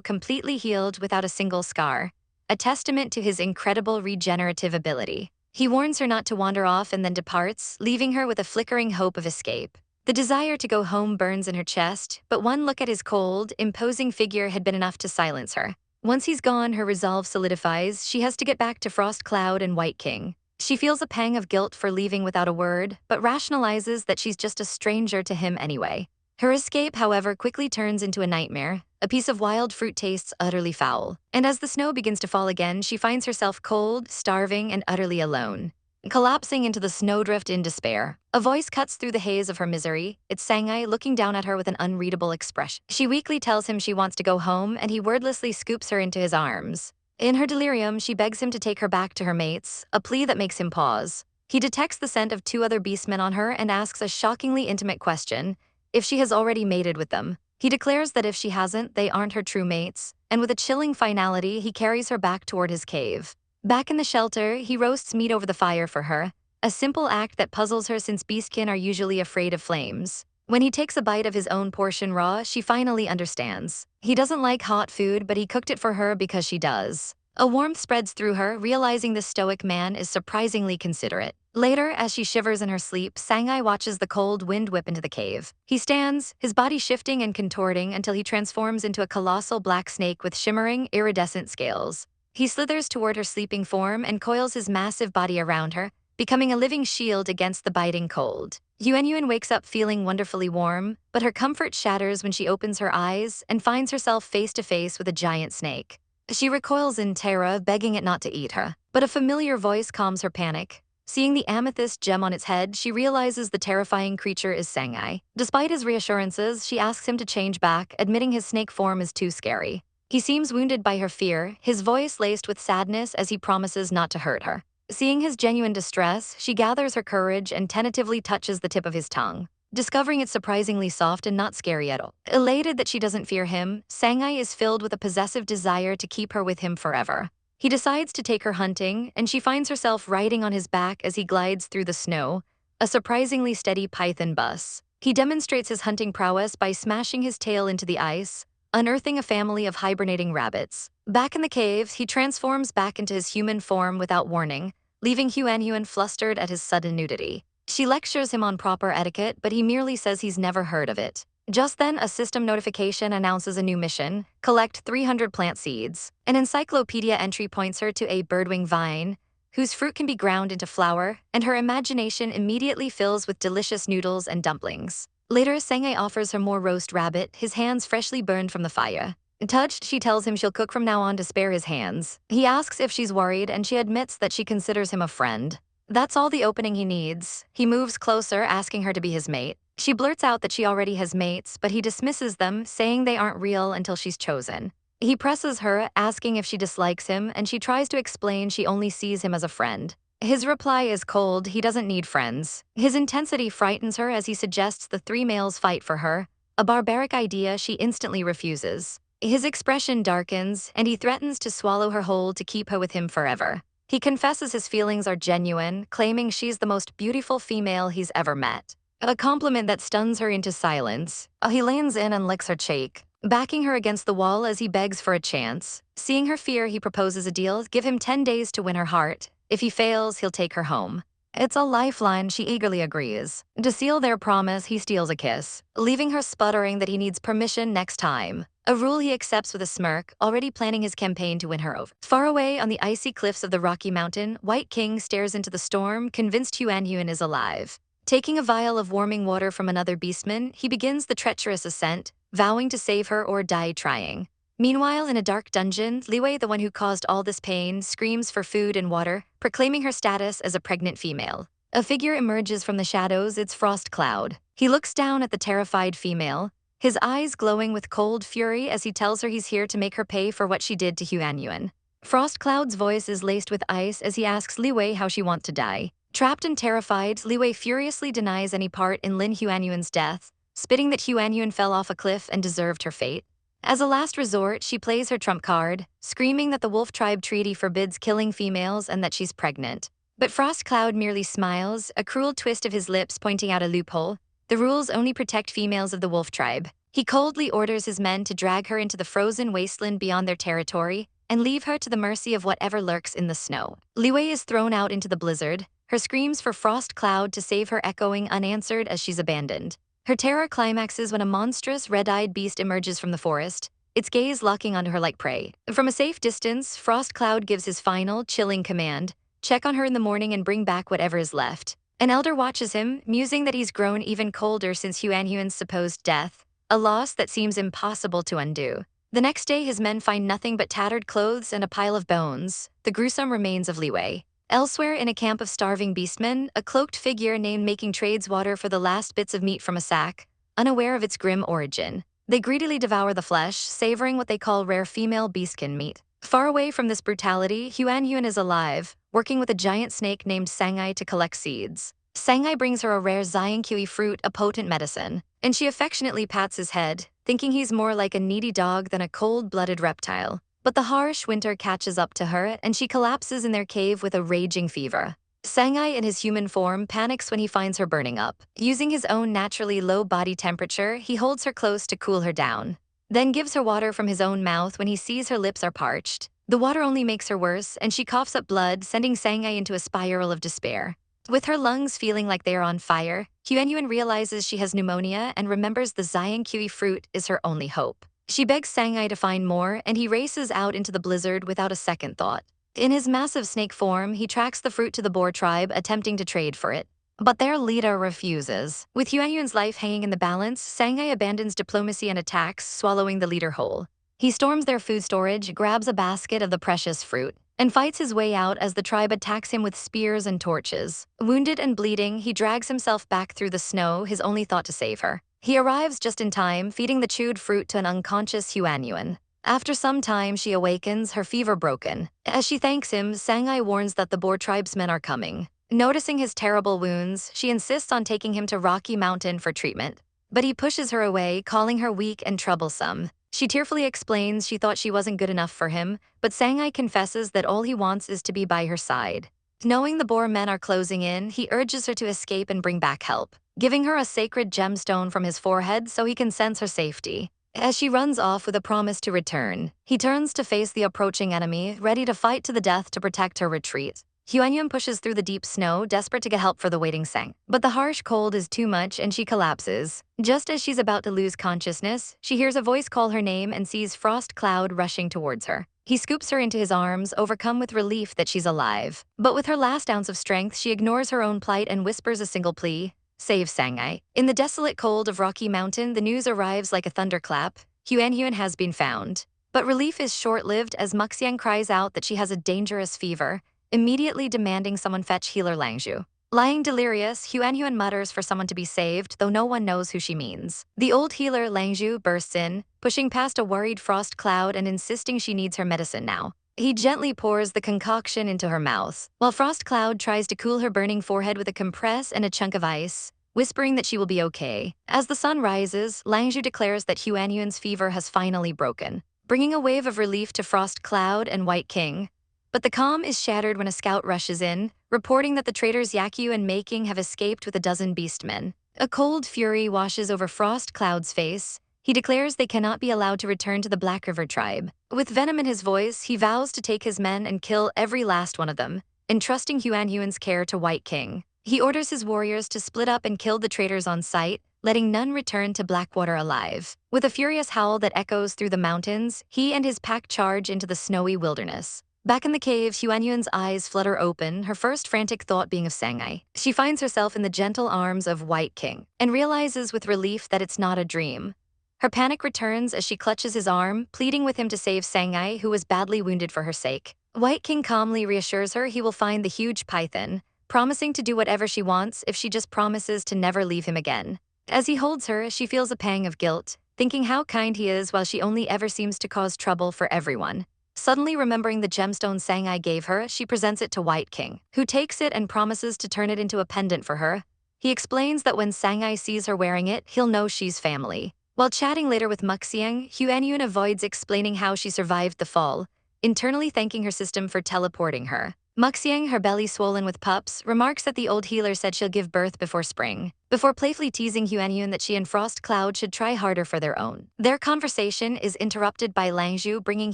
completely healed without a single scar, a testament to his incredible regenerative ability. He warns her not to wander off and then departs, leaving her with a flickering hope of escape. The desire to go home burns in her chest, but one look at his cold, imposing figure had been enough to silence her. Once he's gone, her resolve solidifies. She has to get back to Frost Cloud and White King. She feels a pang of guilt for leaving without a word, but rationalizes that she's just a stranger to him anyway. Her escape, however, quickly turns into a nightmare. A piece of wild fruit tastes utterly foul. And as the snow begins to fall again, she finds herself cold, starving, and utterly alone. Collapsing into the snowdrift in despair, a voice cuts through the haze of her misery. It's Sangai looking down at her with an unreadable expression. She weakly tells him she wants to go home, and he wordlessly scoops her into his arms. In her delirium, she begs him to take her back to her mates, a plea that makes him pause. He detects the scent of 2 other beastmen on her and asks a shockingly intimate question: if she has already mated with them. He declares that if she hasn't, they aren't her true mates, and with a chilling finality, he carries her back toward his cave. Back in the shelter, he roasts meat over the fire for her, a simple act that puzzles her since beastkin are usually afraid of flames. When he takes a bite of his own portion raw, she finally understands. He doesn't like hot food, but he cooked it for her because she does. A warmth spreads through her, realizing this stoic man is surprisingly considerate. Later, as she shivers in her sleep, Sangai watches the cold wind whip into the cave. He stands, his body shifting and contorting until he transforms into a colossal black snake with shimmering, iridescent scales. He slithers toward her sleeping form and coils his massive body around her, becoming a living shield against the biting cold. Yuanyuan wakes up feeling wonderfully warm, but her comfort shatters when she opens her eyes and finds herself face to face with a giant snake. She recoils in terror, begging it not to eat her, but a familiar voice calms her panic. Seeing the amethyst gem on its head, she realizes the terrifying creature is Sangai. Despite his reassurances, she asks him to change back, admitting his snake form is too scary. He seems wounded by her fear, his voice laced with sadness as he promises not to hurt her. Seeing his genuine distress, she gathers her courage and tentatively touches the tip of his tongue, discovering it surprisingly soft and not scary at all. Elated that she doesn't fear him, Sangai is filled with a possessive desire to keep her with him forever. He decides to take her hunting, and she finds herself riding on his back as he glides through the snow, a surprisingly steady python bus. He demonstrates his hunting prowess by smashing his tail into the ice, unearthing a family of hibernating rabbits. Back in the caves, he transforms back into his human form without warning, leaving Huanyuan flustered at his sudden nudity. She lectures him on proper etiquette, but he merely says he's never heard of it. Just then, a system notification announces a new mission: collect 300 plant seeds. An encyclopedia entry points her to a birdwing vine, whose fruit can be ground into flour, and her imagination immediately fills with delicious noodles and dumplings. Later, Sangai offers her more roast rabbit, his hands freshly burned from the fire. Touched, she tells him she'll cook from now on to spare his hands. He asks if she's worried, and she admits that she considers him a friend. That's all the opening he needs. He moves closer, asking her to be his mate. She blurts out that she already has mates, but he dismisses them, saying they aren't real until she's chosen. He presses her, asking if she dislikes him, and she tries to explain she only sees him as a friend. His reply is cold. He doesn't need friends. His intensity frightens her as he suggests the 3 males fight for her, a barbaric idea she instantly refuses. His expression darkens, and he threatens to swallow her whole to keep her with him forever. He confesses his feelings are genuine, claiming she's the most beautiful female he's ever met, a compliment that stuns her into silence. He leans in and licks her cheek, backing her against the wall as he begs for a chance. Seeing her fear, he proposes a deal: give him 10 days to win her heart. If he fails, he'll take her home. It's a lifeline, she eagerly agrees. To seal their promise, he steals a kiss, leaving her sputtering that he needs permission next time, a rule he accepts with a smirk, already planning his campaign to win her over. Far away on the icy cliffs of the Rocky Mountain, White King stares into the storm, convinced Huanyuan is alive. Taking a vial of warming water from another beastman, he begins the treacherous ascent, vowing to save her or die trying. Meanwhile, in a dark dungeon, Liwei, the one who caused all this pain, screams for food and water, proclaiming her status as a pregnant female. A figure emerges from the shadows, it's Frost Cloud. He looks down at the terrified female, his eyes glowing with cold fury as he tells her he's here to make her pay for what she did to Huanyuan. Frost Cloud's voice is laced with ice as he asks Liwei how she wants to die. Trapped and terrified, Liwei furiously denies any part in Lin Huanhuan's death, spitting that Huanyuan fell off a cliff and deserved her fate. As a last resort, she plays her trump card, screaming that the wolf tribe treaty forbids killing females and that she's pregnant. But Frost Cloud merely smiles, a cruel twist of his lips pointing out a loophole. The rules only protect females of the wolf tribe. He coldly orders his men to drag her into the frozen wasteland beyond their territory and leave her to the mercy of whatever lurks in the snow. Liwei is thrown out into the blizzard, her screams for Frost Cloud to save her echoing unanswered as she's abandoned. Her terror climaxes when a monstrous, red-eyed beast emerges from the forest, its gaze locking onto her like prey. From a safe distance, Frost Cloud gives his final, chilling command: check on her in the morning and bring back whatever is left. An elder watches him, musing that he's grown even colder since Huanhuan's supposed death, a loss that seems impossible to undo. The next day, his men find nothing but tattered clothes and a pile of bones, the gruesome remains of Liwei. Elsewhere, in a camp of starving beastmen, a cloaked figure named Making trades water for the last bits of meat from a sack, unaware of its grim origin. They greedily devour the flesh, savoring what they call rare female beastkin meat. Far away from this brutality, Huanhuan is alive, working with a giant snake named Sangai to collect seeds. Sangai brings her a rare Xiangqui fruit, a potent medicine, and she affectionately pats his head, thinking he's more like a needy dog than a cold-blooded reptile. But the harsh winter catches up to her, and she collapses in their cave with a raging fever. Sangai, in his human form, panics when he finds her burning up. Using his own naturally low body temperature, he holds her close to cool her down, then gives her water from his own mouth when he sees her lips are parched. The water only makes her worse, and she coughs up blood, sending Sangai into a spiral of despair. With her lungs feeling like they are on fire, Huanhuan realizes she has pneumonia and remembers the Xiangqui fruit is her only hope. She begs Sangai to find more, and he races out into the blizzard without a second thought. In his massive snake form, he tracks the fruit to the boar tribe, attempting to trade for it. But their leader refuses. With Huanhuan's life hanging in the balance, Sangai abandons diplomacy and attacks, swallowing the leader whole. He storms their food storage, grabs a basket of the precious fruit, and fights his way out as the tribe attacks him with spears and torches. Wounded and bleeding, he drags himself back through the snow, his only thought to save her. He arrives just in time, feeding the chewed fruit to an unconscious Huanhuan. After some time, she awakens, her fever broken. As she thanks him, Sangai warns that the boar tribesmen are coming. Noticing his terrible wounds, she insists on taking him to Rocky Mountain for treatment. But he pushes her away, calling her weak and troublesome. She tearfully explains she thought she wasn't good enough for him, but Sangai confesses that all he wants is to be by her side. Knowing the boar men are closing in, he urges her to escape and bring back help, giving her a sacred gemstone from his forehead so he can sense her safety. As she runs off with a promise to return, he turns to face the approaching enemy, ready to fight to the death to protect her retreat. Huanhuan pushes through the deep snow, desperate to get help for the waiting Sang. But the harsh cold is too much and she collapses. Just as she's about to lose consciousness, she hears a voice call her name and sees Frost Cloud rushing towards her. He scoops her into his arms, overcome with relief that she's alive. But with her last ounce of strength, she ignores her own plight and whispers a single plea: save Sangai. In the desolate cold of Rocky Mountain, the news arrives like a thunderclap: Huanhuan has been found. But relief is short-lived as Muxiang cries out that she has a dangerous fever, immediately demanding someone fetch healer Langzhu. Lying delirious, Huanhuan mutters for someone to be saved, though no one knows who she means. The old healer Langzhu bursts in, pushing past a worried Frost Cloud and insisting she needs her medicine now. He gently pours the concoction into her mouth, while Frost Cloud tries to cool her burning forehead with a compress and a chunk of ice, whispering that she will be okay. As the sun rises, Langzhu declares that Huanhuan's fever has finally broken, bringing a wave of relief to Frost Cloud and White King. But the calm is shattered when a scout rushes in, reporting that the traitors Yakyu and Making have escaped with a dozen beastmen. A cold fury washes over Frost Cloud's face. He declares they cannot be allowed to return to the Black River tribe. With venom in his voice, he vows to take his men and kill every last one of them, entrusting Huanhuan's care to White King. He orders his warriors to split up and kill the traitors on sight, letting none return to Blackwater alive. With a furious howl that echoes through the mountains, he and his pack charge into the snowy wilderness. Back in the cave, Huanhuan's eyes flutter open, her first frantic thought being of Sangai. She finds herself in the gentle arms of White King, and realizes with relief that it's not a dream. Her panic returns as she clutches his arm, pleading with him to save Sangai, who was badly wounded for her sake. White King calmly reassures her he will find the huge python, promising to do whatever she wants if she just promises to never leave him again. As he holds her, she feels a pang of guilt, thinking how kind he is while she only ever seems to cause trouble for everyone. Suddenly remembering the gemstone Sangai gave her, she presents it to White King, who takes it and promises to turn it into a pendant for her. He explains that when Sangai sees her wearing it, he'll know she's family. While chatting later with Muxiang, Huanyuan avoids explaining how she survived the fall, internally thanking her system for teleporting her. Muxiang, her belly swollen with pups, remarks that the old healer said she'll give birth before spring, before playfully teasing Huanyuan that she and Frost Cloud should try harder for their own. Their conversation is interrupted by Langzhu bringing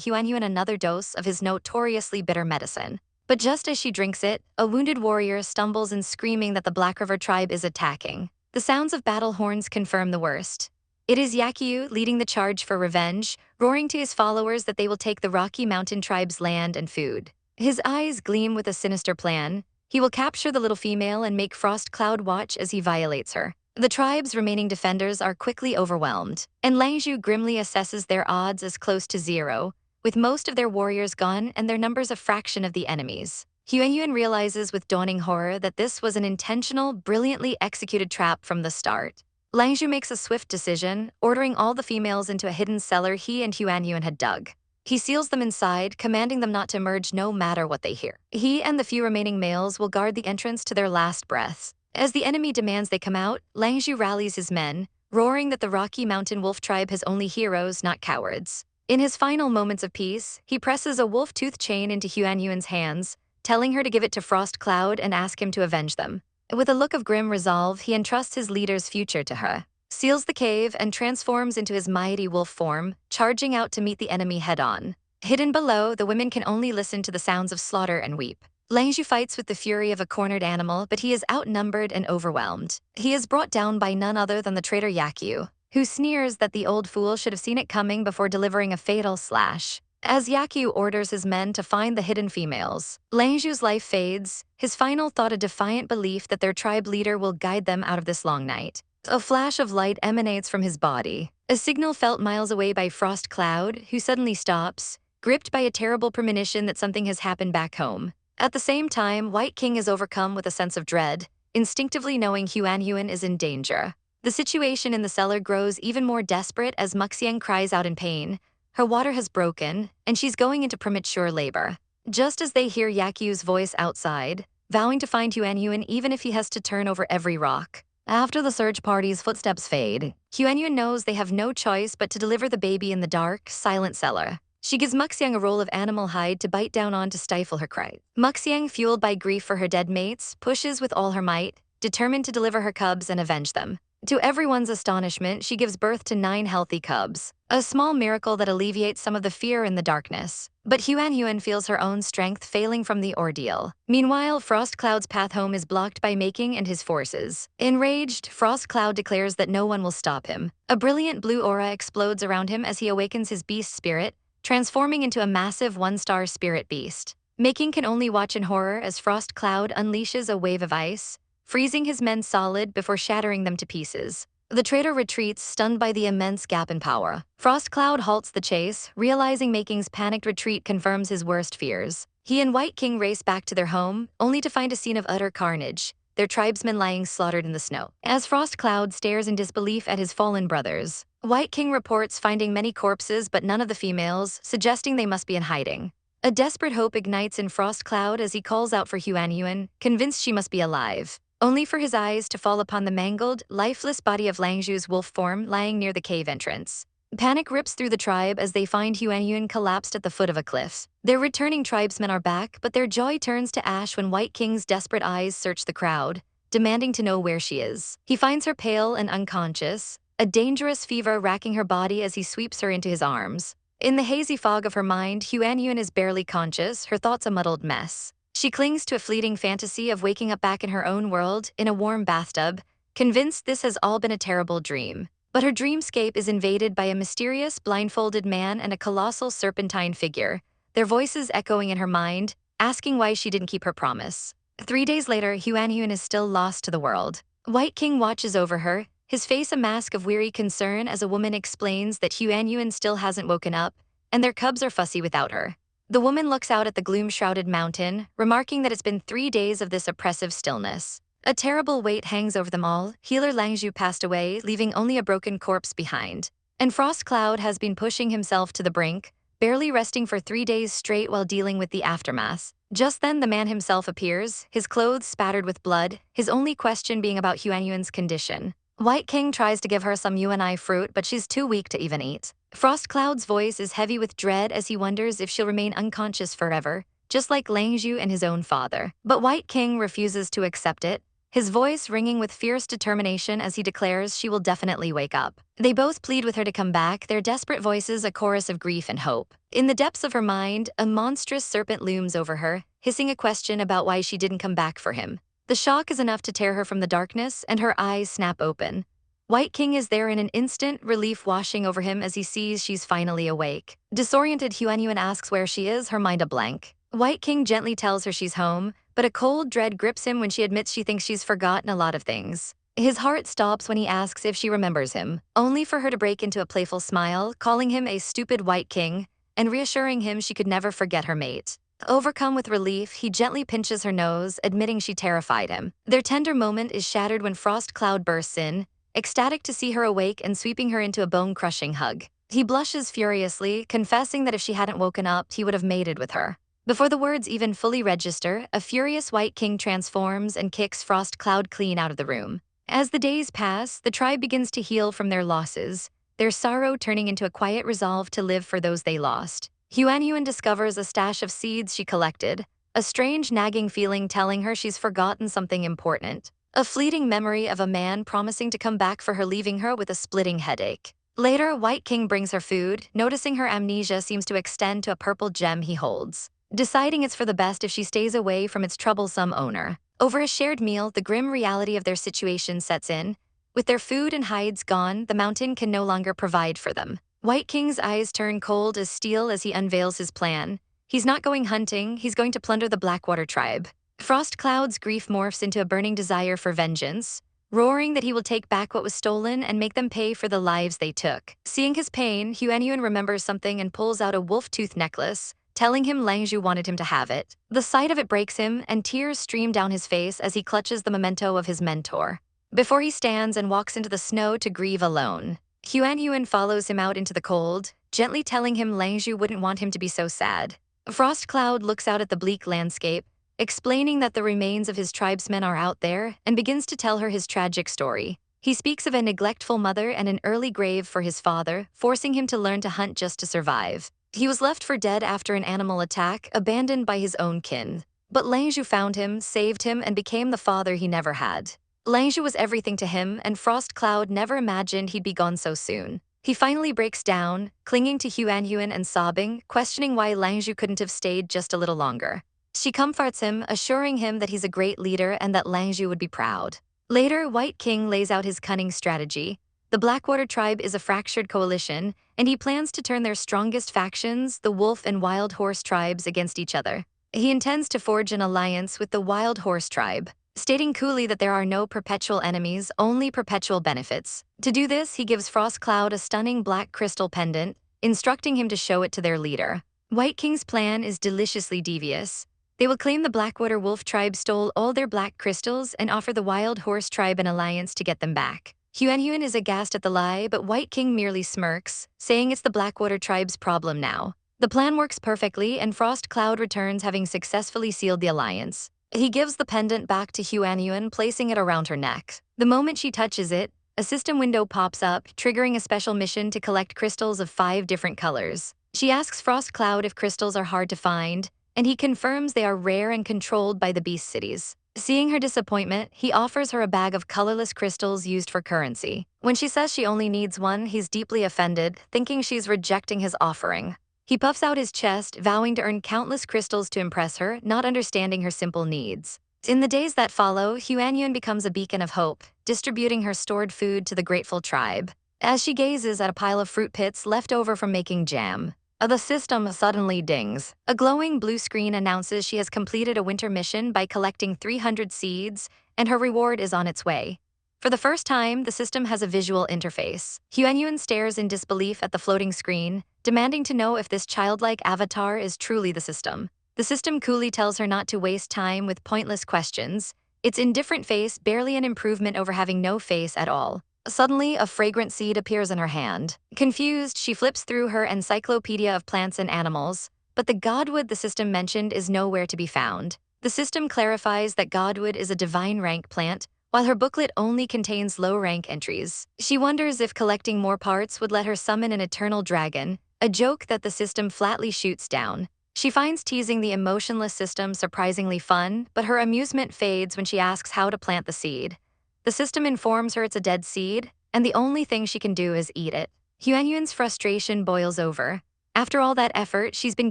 Huanyuan another dose of his notoriously bitter medicine. But just as she drinks it, a wounded warrior stumbles in screaming that the Black River tribe is attacking. The sounds of battle horns confirm the worst. It is Yakyu leading the charge for revenge, roaring to his followers that they will take the Rocky Mountain tribe's land and food. His eyes gleam with a sinister plan. He will capture the little female and make Frost Cloud watch as he violates her. The tribe's remaining defenders are quickly overwhelmed, and Langzhu grimly assesses their odds as close to zero, with most of their warriors gone and their numbers a fraction of the enemy's. Huanyuan realizes with dawning horror that this was an intentional, brilliantly executed trap from the start. Langzhu makes a swift decision, ordering all the females into a hidden cellar he and Huanyuan had dug. He seals them inside, commanding them not to emerge no matter what they hear. He and the few remaining males will guard the entrance to their last breaths. As the enemy demands they come out, Langzhu rallies his men, roaring that the Rocky Mountain Wolf tribe has only heroes, not cowards. In his final moments of peace, he presses a wolf-tooth chain into Huanyuan's hands, telling her to give it to Frost Cloud and ask him to avenge them. With a look of grim resolve, he entrusts his leader's future to her, seals the cave, and transforms into his mighty wolf form, charging out to meet the enemy head-on. Hidden below, the women can only listen to the sounds of slaughter and weep. Langzhu fights with the fury of a cornered animal, but he is outnumbered and overwhelmed. He is brought down by none other than the traitor Yakyu, who sneers that the old fool should have seen it coming before delivering a fatal slash. As Yakyu orders his men to find the hidden females, Langzhu's life fades, his final thought a defiant belief that their tribe leader will guide them out of this long night. A flash of light emanates from his body, a signal felt miles away by Frost Cloud, who suddenly stops, gripped by a terrible premonition that something has happened back home. At the same time, White King is overcome with a sense of dread, instinctively knowing Huanyuan is in danger. The situation in the cellar grows even more desperate as Muxiang cries out in pain. Her water has broken, and she's going into premature labor. Just as they hear Yakyu's voice outside, vowing to find Huanyuan even if he has to turn over every rock. After the search party's footsteps fade, Huanyuan knows they have no choice but to deliver the baby in the dark, silent cellar. She gives Muxiang a roll of animal hide to bite down on to stifle her cry. Muxiang, fueled by grief for her dead mates, pushes with all her might, determined to deliver her cubs and avenge them. To everyone's astonishment, she gives birth to 9 healthy cubs, a small miracle that alleviates some of the fear in the darkness. But Huanyuan feels her own strength failing from the ordeal. Meanwhile, Frost Cloud's path home is blocked by Making and his forces. Enraged, Frost Cloud declares that no one will stop him. A brilliant blue aura explodes around him as he awakens his beast spirit, transforming into a massive 1-star spirit beast. Making can only watch in horror as Frost Cloud unleashes a wave of ice, freezing his men solid before shattering them to pieces. The traitor retreats, stunned by the immense gap in power. Frost Cloud halts the chase, realizing Making's panicked retreat confirms his worst fears. He and White King race back to their home, only to find a scene of utter carnage, their tribesmen lying slaughtered in the snow. As Frost Cloud stares in disbelief at his fallen brothers, White King reports finding many corpses but none of the females, suggesting they must be in hiding. A desperate hope ignites in Frost Cloud as he calls out for Huanyuan, convinced she must be alive, only for his eyes to fall upon the mangled, lifeless body of Langzhu's wolf form lying near the cave entrance. Panic rips through the tribe as they find Huanyuan collapsed at the foot of a cliff. Their returning tribesmen are back, but their joy turns to ash when White King's desperate eyes search the crowd, demanding to know where she is. He finds her pale and unconscious, a dangerous fever racking her body as he sweeps her into his arms. In the hazy fog of her mind, Huanyuan is barely conscious, her thoughts a muddled mess. She clings to a fleeting fantasy of waking up back in her own world, in a warm bathtub, convinced this has all been a terrible dream. But her dreamscape is invaded by a mysterious, blindfolded man and a colossal serpentine figure, their voices echoing in her mind, asking why she didn't keep her promise. 3 days later, Huanyuan is still lost to the world. White King watches over her, his face a mask of weary concern as a woman explains that Huanyuan still hasn't woken up, and their cubs are fussy without her. The woman looks out at the gloom-shrouded mountain, remarking that it's been 3 days of this oppressive stillness. A terrible weight hangs over them all. Healer Langzhu passed away, leaving only a broken corpse behind. And Frost Cloud has been pushing himself to the brink, barely resting for 3 days straight while dealing with the aftermath. Just then the man himself appears, his clothes spattered with blood, his only question being about Huanyuan's condition. White King tries to give her some UNI fruit, but she's too weak to even eat. Frost Cloud's voice is heavy with dread as he wonders if she'll remain unconscious forever, just like Langzhu and his own father. But White King refuses to accept it, his voice ringing with fierce determination as he declares she will definitely wake up. They both plead with her to come back, their desperate voices a chorus of grief and hope. In the depths of her mind, a monstrous serpent looms over her, hissing a question about why she didn't come back for him. The shock is enough to tear her from the darkness, and her eyes snap open. White King is there in an instant, relief washing over him as he sees she's finally awake. Disoriented, Huanyuan asks where she is, her mind a blank. White King gently tells her she's home, but a cold dread grips him when she admits she thinks she's forgotten a lot of things. His heart stops when he asks if she remembers him, only for her to break into a playful smile, calling him a stupid White King, and reassuring him she could never forget her mate. Overcome with relief, he gently pinches her nose, admitting she terrified him. Their tender moment is shattered when Frost Cloud bursts in, ecstatic to see her awake and sweeping her into a bone-crushing hug. He blushes furiously, confessing that if she hadn't woken up, he would have mated with her. Before the words even fully register, a furious White King transforms and kicks Frost Cloud clean out of the room. As the days pass, the tribe begins to heal from their losses, their sorrow turning into a quiet resolve to live for those they lost. Huanyuan discovers a stash of seeds she collected, a strange nagging feeling telling her she's forgotten something important. A fleeting memory of a man promising to come back for her, leaving her with a splitting headache. Later, White King brings her food, noticing her amnesia seems to extend to a purple gem he holds, deciding it's for the best if she stays away from its troublesome owner. Over a shared meal, the grim reality of their situation sets in. With their food and hides gone, the mountain can no longer provide for them. White King's eyes turn cold as steel as he unveils his plan. He's not going hunting, he's going to plunder the Blackwater tribe. Frost Cloud's grief morphs into a burning desire for vengeance, roaring that he will take back what was stolen and make them pay for the lives they took. Seeing his pain, Huanyuan remembers something and pulls out a wolf tooth necklace, telling him Langzhu wanted him to have it. The sight of it breaks him, and tears stream down his face as he clutches the memento of his mentor. Before he stands and walks into the snow to grieve alone, Huanyuan follows him out into the cold, gently telling him Langzhu wouldn't want him to be so sad. Frost Cloud looks out at the bleak landscape, explaining that the remains of his tribesmen are out there, and begins to tell her his tragic story. He speaks of a neglectful mother and an early grave for his father, forcing him to learn to hunt just to survive. He was left for dead after an animal attack, abandoned by his own kin. But Langzhu found him, saved him, and became the father he never had. Langzhu was everything to him, and Frost Cloud never imagined he'd be gone so soon. He finally breaks down, clinging to Huanyuan and sobbing, questioning why Langzhu couldn't have stayed just a little longer. She comforts him, assuring him that he's a great leader and that Langzhu would be proud. Later, White King lays out his cunning strategy. The Blackwater tribe is a fractured coalition, and he plans to turn their strongest factions, the Wolf and Wild Horse tribes, against each other. He intends to forge an alliance with the Wild Horse tribe, stating coolly that there are no perpetual enemies, only perpetual benefits. To do this, he gives Frost Cloud a stunning black crystal pendant, instructing him to show it to their leader. White King's plan is deliciously devious. They will claim the Blackwater Wolf tribe stole all their black crystals and offer the Wild Horse tribe an alliance to get them back. Huanyuan is aghast at the lie, but White King merely smirks, saying it's the Blackwater tribe's problem now. The plan works perfectly, and Frost Cloud returns having successfully sealed the alliance. He gives the pendant back to Huanyuan, placing it around her neck. The moment she touches it, a system window pops up, triggering a special mission to collect crystals of 5 different colors. She asks Frost Cloud if crystals are hard to find, and he confirms they are rare and controlled by the beast cities. Seeing her disappointment, he offers her a bag of colorless crystals used for currency. When she says she only needs one, he's deeply offended, thinking she's rejecting his offering. He puffs out his chest, vowing to earn countless crystals to impress her, not understanding her simple needs. In the days that follow, Huanyuan becomes a beacon of hope, distributing her stored food to the grateful tribe. As she gazes at a pile of fruit pits left over from making jam, the system suddenly dings. A glowing blue screen announces she has completed a winter mission by collecting 300 seeds, and her reward is on its way. For the first time, the system has a visual interface. Huanyuan stares in disbelief at the floating screen, demanding to know if this childlike avatar is truly the system. The system coolly tells her not to waste time with pointless questions. Its indifferent face barely an improvement over having no face at all. Suddenly, a fragrant seed appears in her hand. Confused, she flips through her encyclopedia of plants and animals, but the godwood the system mentioned is nowhere to be found. The system clarifies that godwood is a divine rank plant, while her booklet only contains low-rank entries. She wonders if collecting more parts would let her summon an eternal dragon, a joke that the system flatly shoots down. She finds teasing the emotionless system surprisingly fun, but her amusement fades when she asks how to plant the seed. The system informs her it's a dead seed, and the only thing she can do is eat it. Huanyuan's frustration boils over. After all that effort, she's been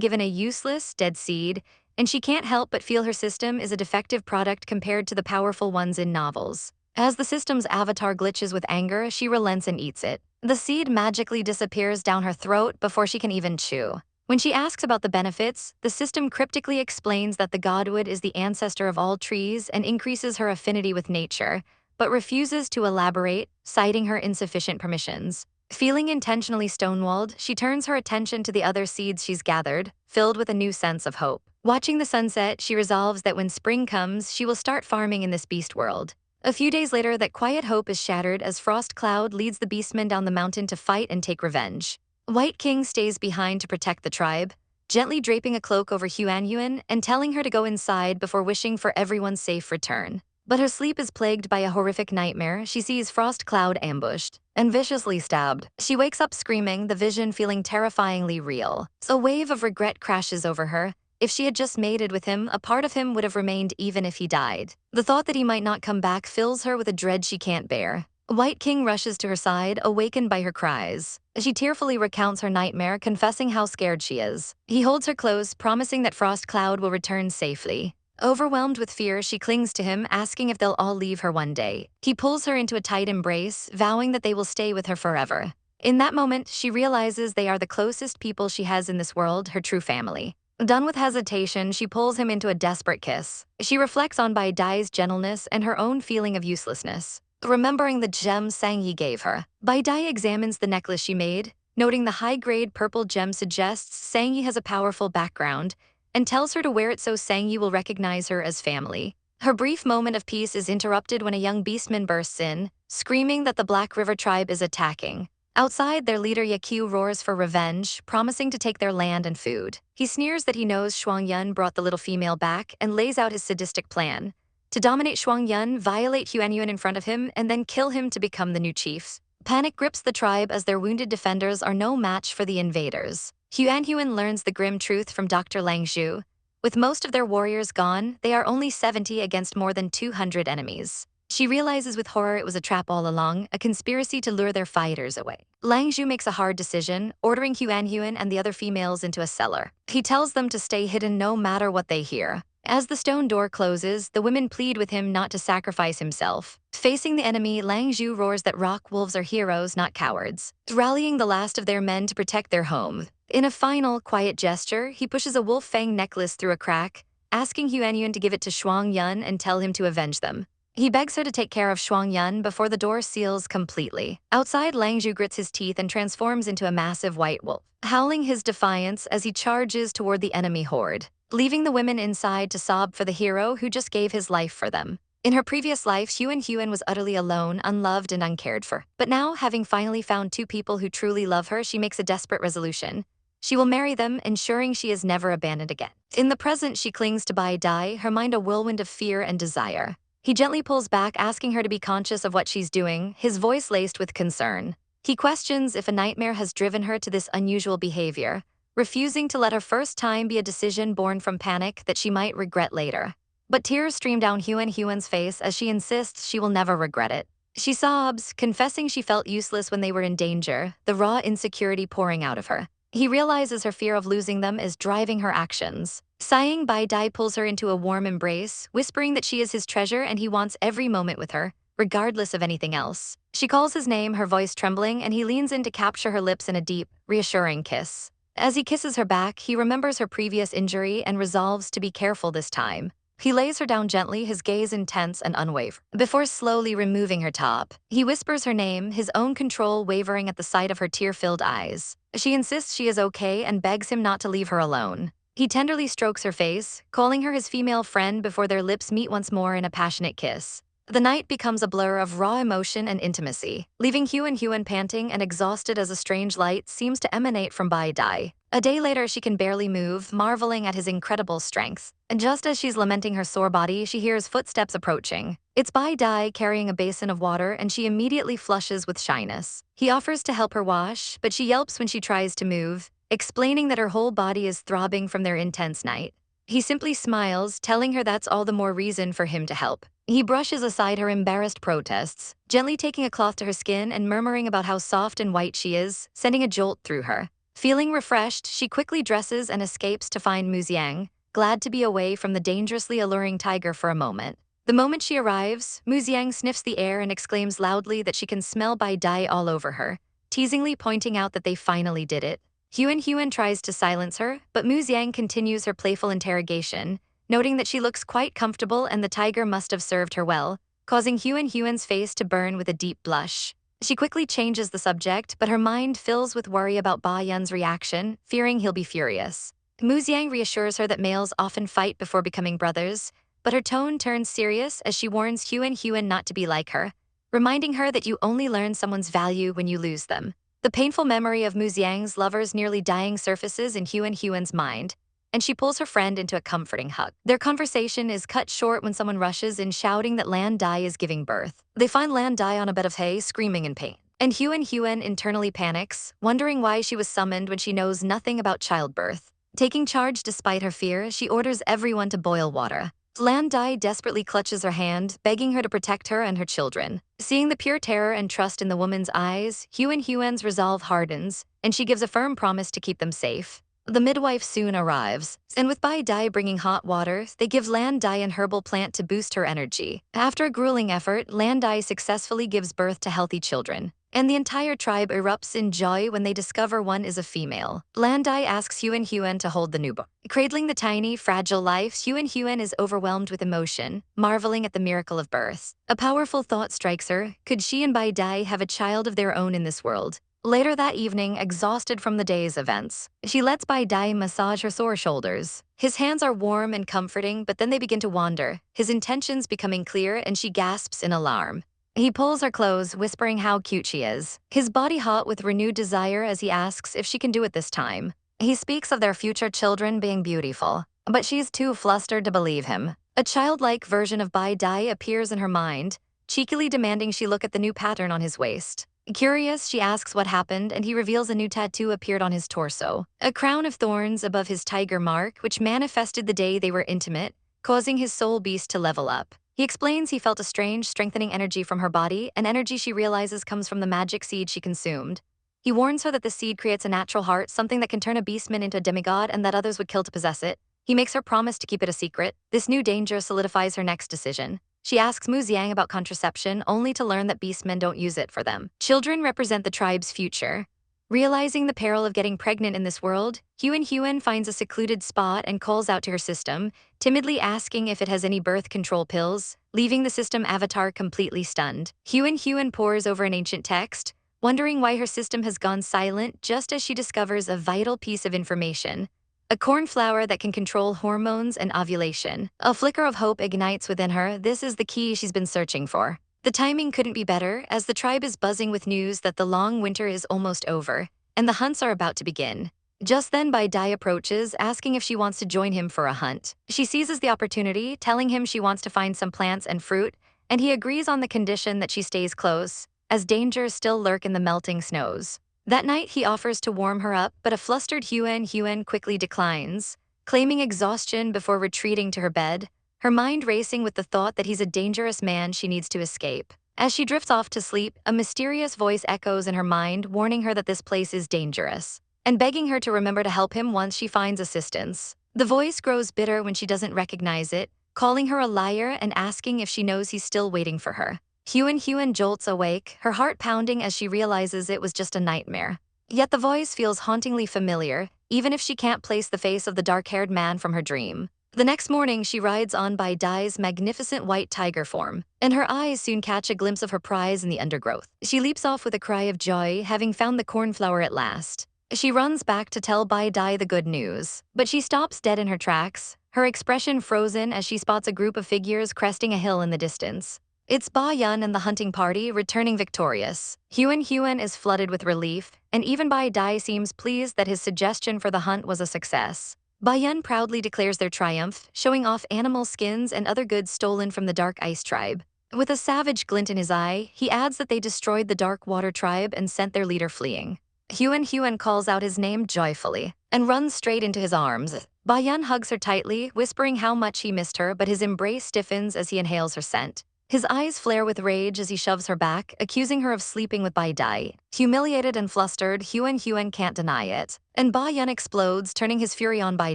given a useless, dead seed, and she can't help but feel her system is a defective product compared to the powerful ones in novels. As the system's avatar glitches with anger, she relents and eats it. The seed magically disappears down her throat before she can even chew. When she asks about the benefits, the system cryptically explains that the godwood is the ancestor of all trees and increases her affinity with nature, but refuses to elaborate, citing her insufficient permissions. Feeling intentionally stonewalled, she turns her attention to the other seeds she's gathered, filled with a new sense of hope. Watching the sunset, she resolves that when spring comes, she will start farming in this beast world. A few days later, that quiet hope is shattered as Frost Cloud leads the beastmen down the mountain to fight and take revenge. White King stays behind to protect the tribe, gently draping a cloak over Huanyuan and telling her to go inside before wishing for everyone's safe return. But her sleep is plagued by a horrific nightmare. She sees Frost Cloud ambushed and viciously stabbed. She wakes up screaming, the vision feeling terrifyingly real. A wave of regret crashes over her. If she had just mated with him, a part of him would have remained even if he died. The thought that he might not come back fills her with a dread she can't bear. White King rushes to her side, awakened by her cries. She tearfully recounts her nightmare, confessing how scared she is. He holds her close, promising that Frost Cloud will return safely. Overwhelmed with fear, she clings to him, asking if they'll all leave her one day. He pulls her into a tight embrace, vowing that they will stay with her forever. In that moment, she realizes they are the closest people she has in this world, her true family. Done with hesitation, she pulls him into a desperate kiss. She reflects on Bai Dai's gentleness and her own feeling of uselessness. Remembering the gem Sang Yi gave her, Bai Dai examines the necklace she made, noting the high-grade purple gem suggests Sang Yi has a powerful background, and tells her to wear it so Sang Yi will recognize her as family. Her brief moment of peace is interrupted when a young beastman bursts in, screaming that the Black River tribe is attacking. Outside, their leader Yakyu roars for revenge, promising to take their land and food. He sneers that he knows Shuangyun brought the little female back and lays out his sadistic plan. To dominate Shuangyun, violate Huanyuan in front of him, and then kill him to become the new chief. Panic grips the tribe as their wounded defenders are no match for the invaders. Huanyuan learns the grim truth from Dr. Lang Zhu. With most of their warriors gone, they are only 70 against more than 200 enemies. She realizes with horror it was a trap all along, a conspiracy to lure their fighters away. Lang Zhu makes a hard decision, ordering Huanyuan and the other females into a cellar. He tells them to stay hidden no matter what they hear. As the stone door closes, the women plead with him not to sacrifice himself. Facing the enemy, Lang Zhu roars that rock wolves are heroes, not cowards, rallying the last of their men to protect their home. In a final, quiet gesture, he pushes a wolf fang necklace through a crack, asking Huanyuan to give it to Shuangyun and tell him to avenge them. He begs her to take care of Shuangyun before the door seals completely. Outside, Lang Zhu grits his teeth and transforms into a massive white wolf, howling his defiance as he charges toward the enemy horde, leaving the women inside to sob for the hero who just gave his life for them. In her previous life, Huan was utterly alone, unloved, and uncared for. But now, having finally found two people who truly love her, she makes a desperate resolution. She will marry them, ensuring she is never abandoned again. In the present, she clings to Bai Dai, her mind a whirlwind of fear and desire. He gently pulls back, asking her to be conscious of what she's doing, his voice laced with concern. He questions if a nightmare has driven her to this unusual behavior, refusing to let her first time be a decision born from panic that she might regret later. But tears stream down Huan's face as she insists she will never regret it. She sobs, confessing she felt useless when they were in danger, the raw insecurity pouring out of her. He realizes her fear of losing them is driving her actions. Sighing, Bai Dai pulls her into a warm embrace, whispering that she is his treasure and he wants every moment with her, regardless of anything else. She calls his name, her voice trembling, and he leans in to capture her lips in a deep, reassuring kiss. As he kisses her back, he remembers her previous injury and resolves to be careful this time. He lays her down gently, his gaze intense and unwavering. Before slowly removing her top, he whispers her name, his own control wavering at the sight of her tear-filled eyes. She insists she is okay and begs him not to leave her alone. He tenderly strokes her face, calling her his female friend before their lips meet once more in a passionate kiss. The night becomes a blur of raw emotion and intimacy, leaving Huan panting and exhausted as a strange light seems to emanate from Bai Dai. A day later, she can barely move, marveling at his incredible strength. And just as she's lamenting her sore body, she hears footsteps approaching. It's Bai Dai carrying a basin of water, and she immediately flushes with shyness. He offers to help her wash, but she yelps when she tries to move, explaining that her whole body is throbbing from their intense night. He simply smiles, telling her that's all the more reason for him to help. He brushes aside her embarrassed protests, gently taking a cloth to her skin and murmuring about how soft and white she is, sending a jolt through her. Feeling refreshed, she quickly dresses and escapes to find Mu Xiang, glad to be away from the dangerously alluring tiger for a moment. The moment she arrives, Mu Xiang sniffs the air and exclaims loudly that she can smell Bai Dai all over her, teasingly pointing out that they finally did it. Huan tries to silence her, but Mu Xiang continues her playful interrogation, noting that she looks quite comfortable and the tiger must have served her well, causing Huan's face to burn with a deep blush. She quickly changes the subject, but her mind fills with worry about Ba Yun's reaction, fearing he'll be furious. Mu Xiang reassures her that males often fight before becoming brothers, but her tone turns serious as she warns Huan not to be like her, reminding her that you only learn someone's value when you lose them. The painful memory of Mu Xiang's lovers nearly dying surfaces in Huan's mind, and she pulls her friend into a comforting hug. Their conversation is cut short when someone rushes in shouting that Lan Dai is giving birth. They find Lan Dai on a bed of hay, screaming in pain. And Huan internally panics, wondering why she was summoned when she knows nothing about childbirth. Taking charge despite her fear, she orders everyone to boil water. Lan Dai desperately clutches her hand, begging her to protect her and her children. Seeing the pure terror and trust in the woman's eyes, Huan's resolve hardens, and she gives a firm promise to keep them safe. The midwife soon arrives, and with Bai Dai bringing hot water, they give Lan Dai an herbal plant to boost her energy. After a grueling effort, Lan Dai successfully gives birth to healthy children, and the entire tribe erupts in joy when they discover one is a female. Lan Dai asks Huan to hold the newborn. Cradling the tiny, fragile life, Huan is overwhelmed with emotion, marveling at the miracle of birth. A powerful thought strikes her: could she and Bai Dai have a child of their own in this world? Later that evening, exhausted from the day's events, she lets Bai Dai massage her sore shoulders. His hands are warm and comforting, but then they begin to wander, his intentions becoming clear, and she gasps in alarm. He pulls her clothes, whispering how cute she is, his body hot with renewed desire as he asks if she can do it this time. He speaks of their future children being beautiful, but she's too flustered to believe him. A childlike version of Bai Dai appears in her mind, cheekily demanding she look at the new pattern on his waist. Curious, she asks what happened, and he reveals a new tattoo appeared on his torso. A crown of thorns above his tiger mark, which manifested the day they were intimate, causing his soul beast to level up. He explains he felt a strange, strengthening energy from her body, an energy she realizes comes from the magic seed she consumed. He warns her that the seed creates a natural heart, something that can turn a beastman into a demigod and that others would kill to possess it. He makes her promise to keep it a secret. This new danger solidifies her next decision. She asks Mu Xiang about contraception, only to learn that beastmen don't use it for them. Children represent the tribe's future. Realizing the peril of getting pregnant in this world, Huan finds a secluded spot and calls out to her system, timidly asking if it has any birth control pills, leaving the system avatar completely stunned. Huan pores over an ancient text, wondering why her system has gone silent just as she discovers a vital piece of information. A cornflower that can control hormones and ovulation. A flicker of hope ignites within her. This is the key she's been searching for. The timing couldn't be better, as the tribe is buzzing with news that the long winter is almost over, and the hunts are about to begin. Just then, Bai Dai approaches, asking if she wants to join him for a hunt. She seizes the opportunity, telling him she wants to find some plants and fruit, and he agrees on the condition that she stays close, as dangers still lurk in the melting snows. That night, he offers to warm her up, but a flustered Huan quickly declines, claiming exhaustion before retreating to her bed, her mind racing with the thought that he's a dangerous man she needs to escape. As she drifts off to sleep, a mysterious voice echoes in her mind, warning her that this place is dangerous, and begging her to remember to help him once she finds assistance. The voice grows bitter when she doesn't recognize it, calling her a liar and asking if she knows he's still waiting for her. Huan jolts awake, her heart pounding as she realizes it was just a nightmare. Yet the voice feels hauntingly familiar, even if she can't place the face of the dark-haired man from her dream. The next morning, she rides on Bai Dai's magnificent white tiger form, and her eyes soon catch a glimpse of her prize in the undergrowth. She leaps off with a cry of joy, having found the cornflower at last. She runs back to tell Bai Dai the good news, but she stops dead in her tracks, her expression frozen as she spots a group of figures cresting a hill in the distance. It's Ba Yun and the hunting party returning victorious. Huan is flooded with relief, and even Bai Dai seems pleased that his suggestion for the hunt was a success. Ba Yun proudly declares their triumph, showing off animal skins and other goods stolen from the Dark Ice tribe. With a savage glint in his eye, he adds that they destroyed the Dark Water tribe and sent their leader fleeing. Huan calls out his name joyfully and runs straight into his arms. Ba Yun hugs her tightly, whispering how much he missed her, but his embrace stiffens as he inhales her scent. His eyes flare with rage as he shoves her back, accusing her of sleeping with Bai Dai. Humiliated and flustered, Huan can't deny it, and Ba Yun explodes, turning his fury on Bai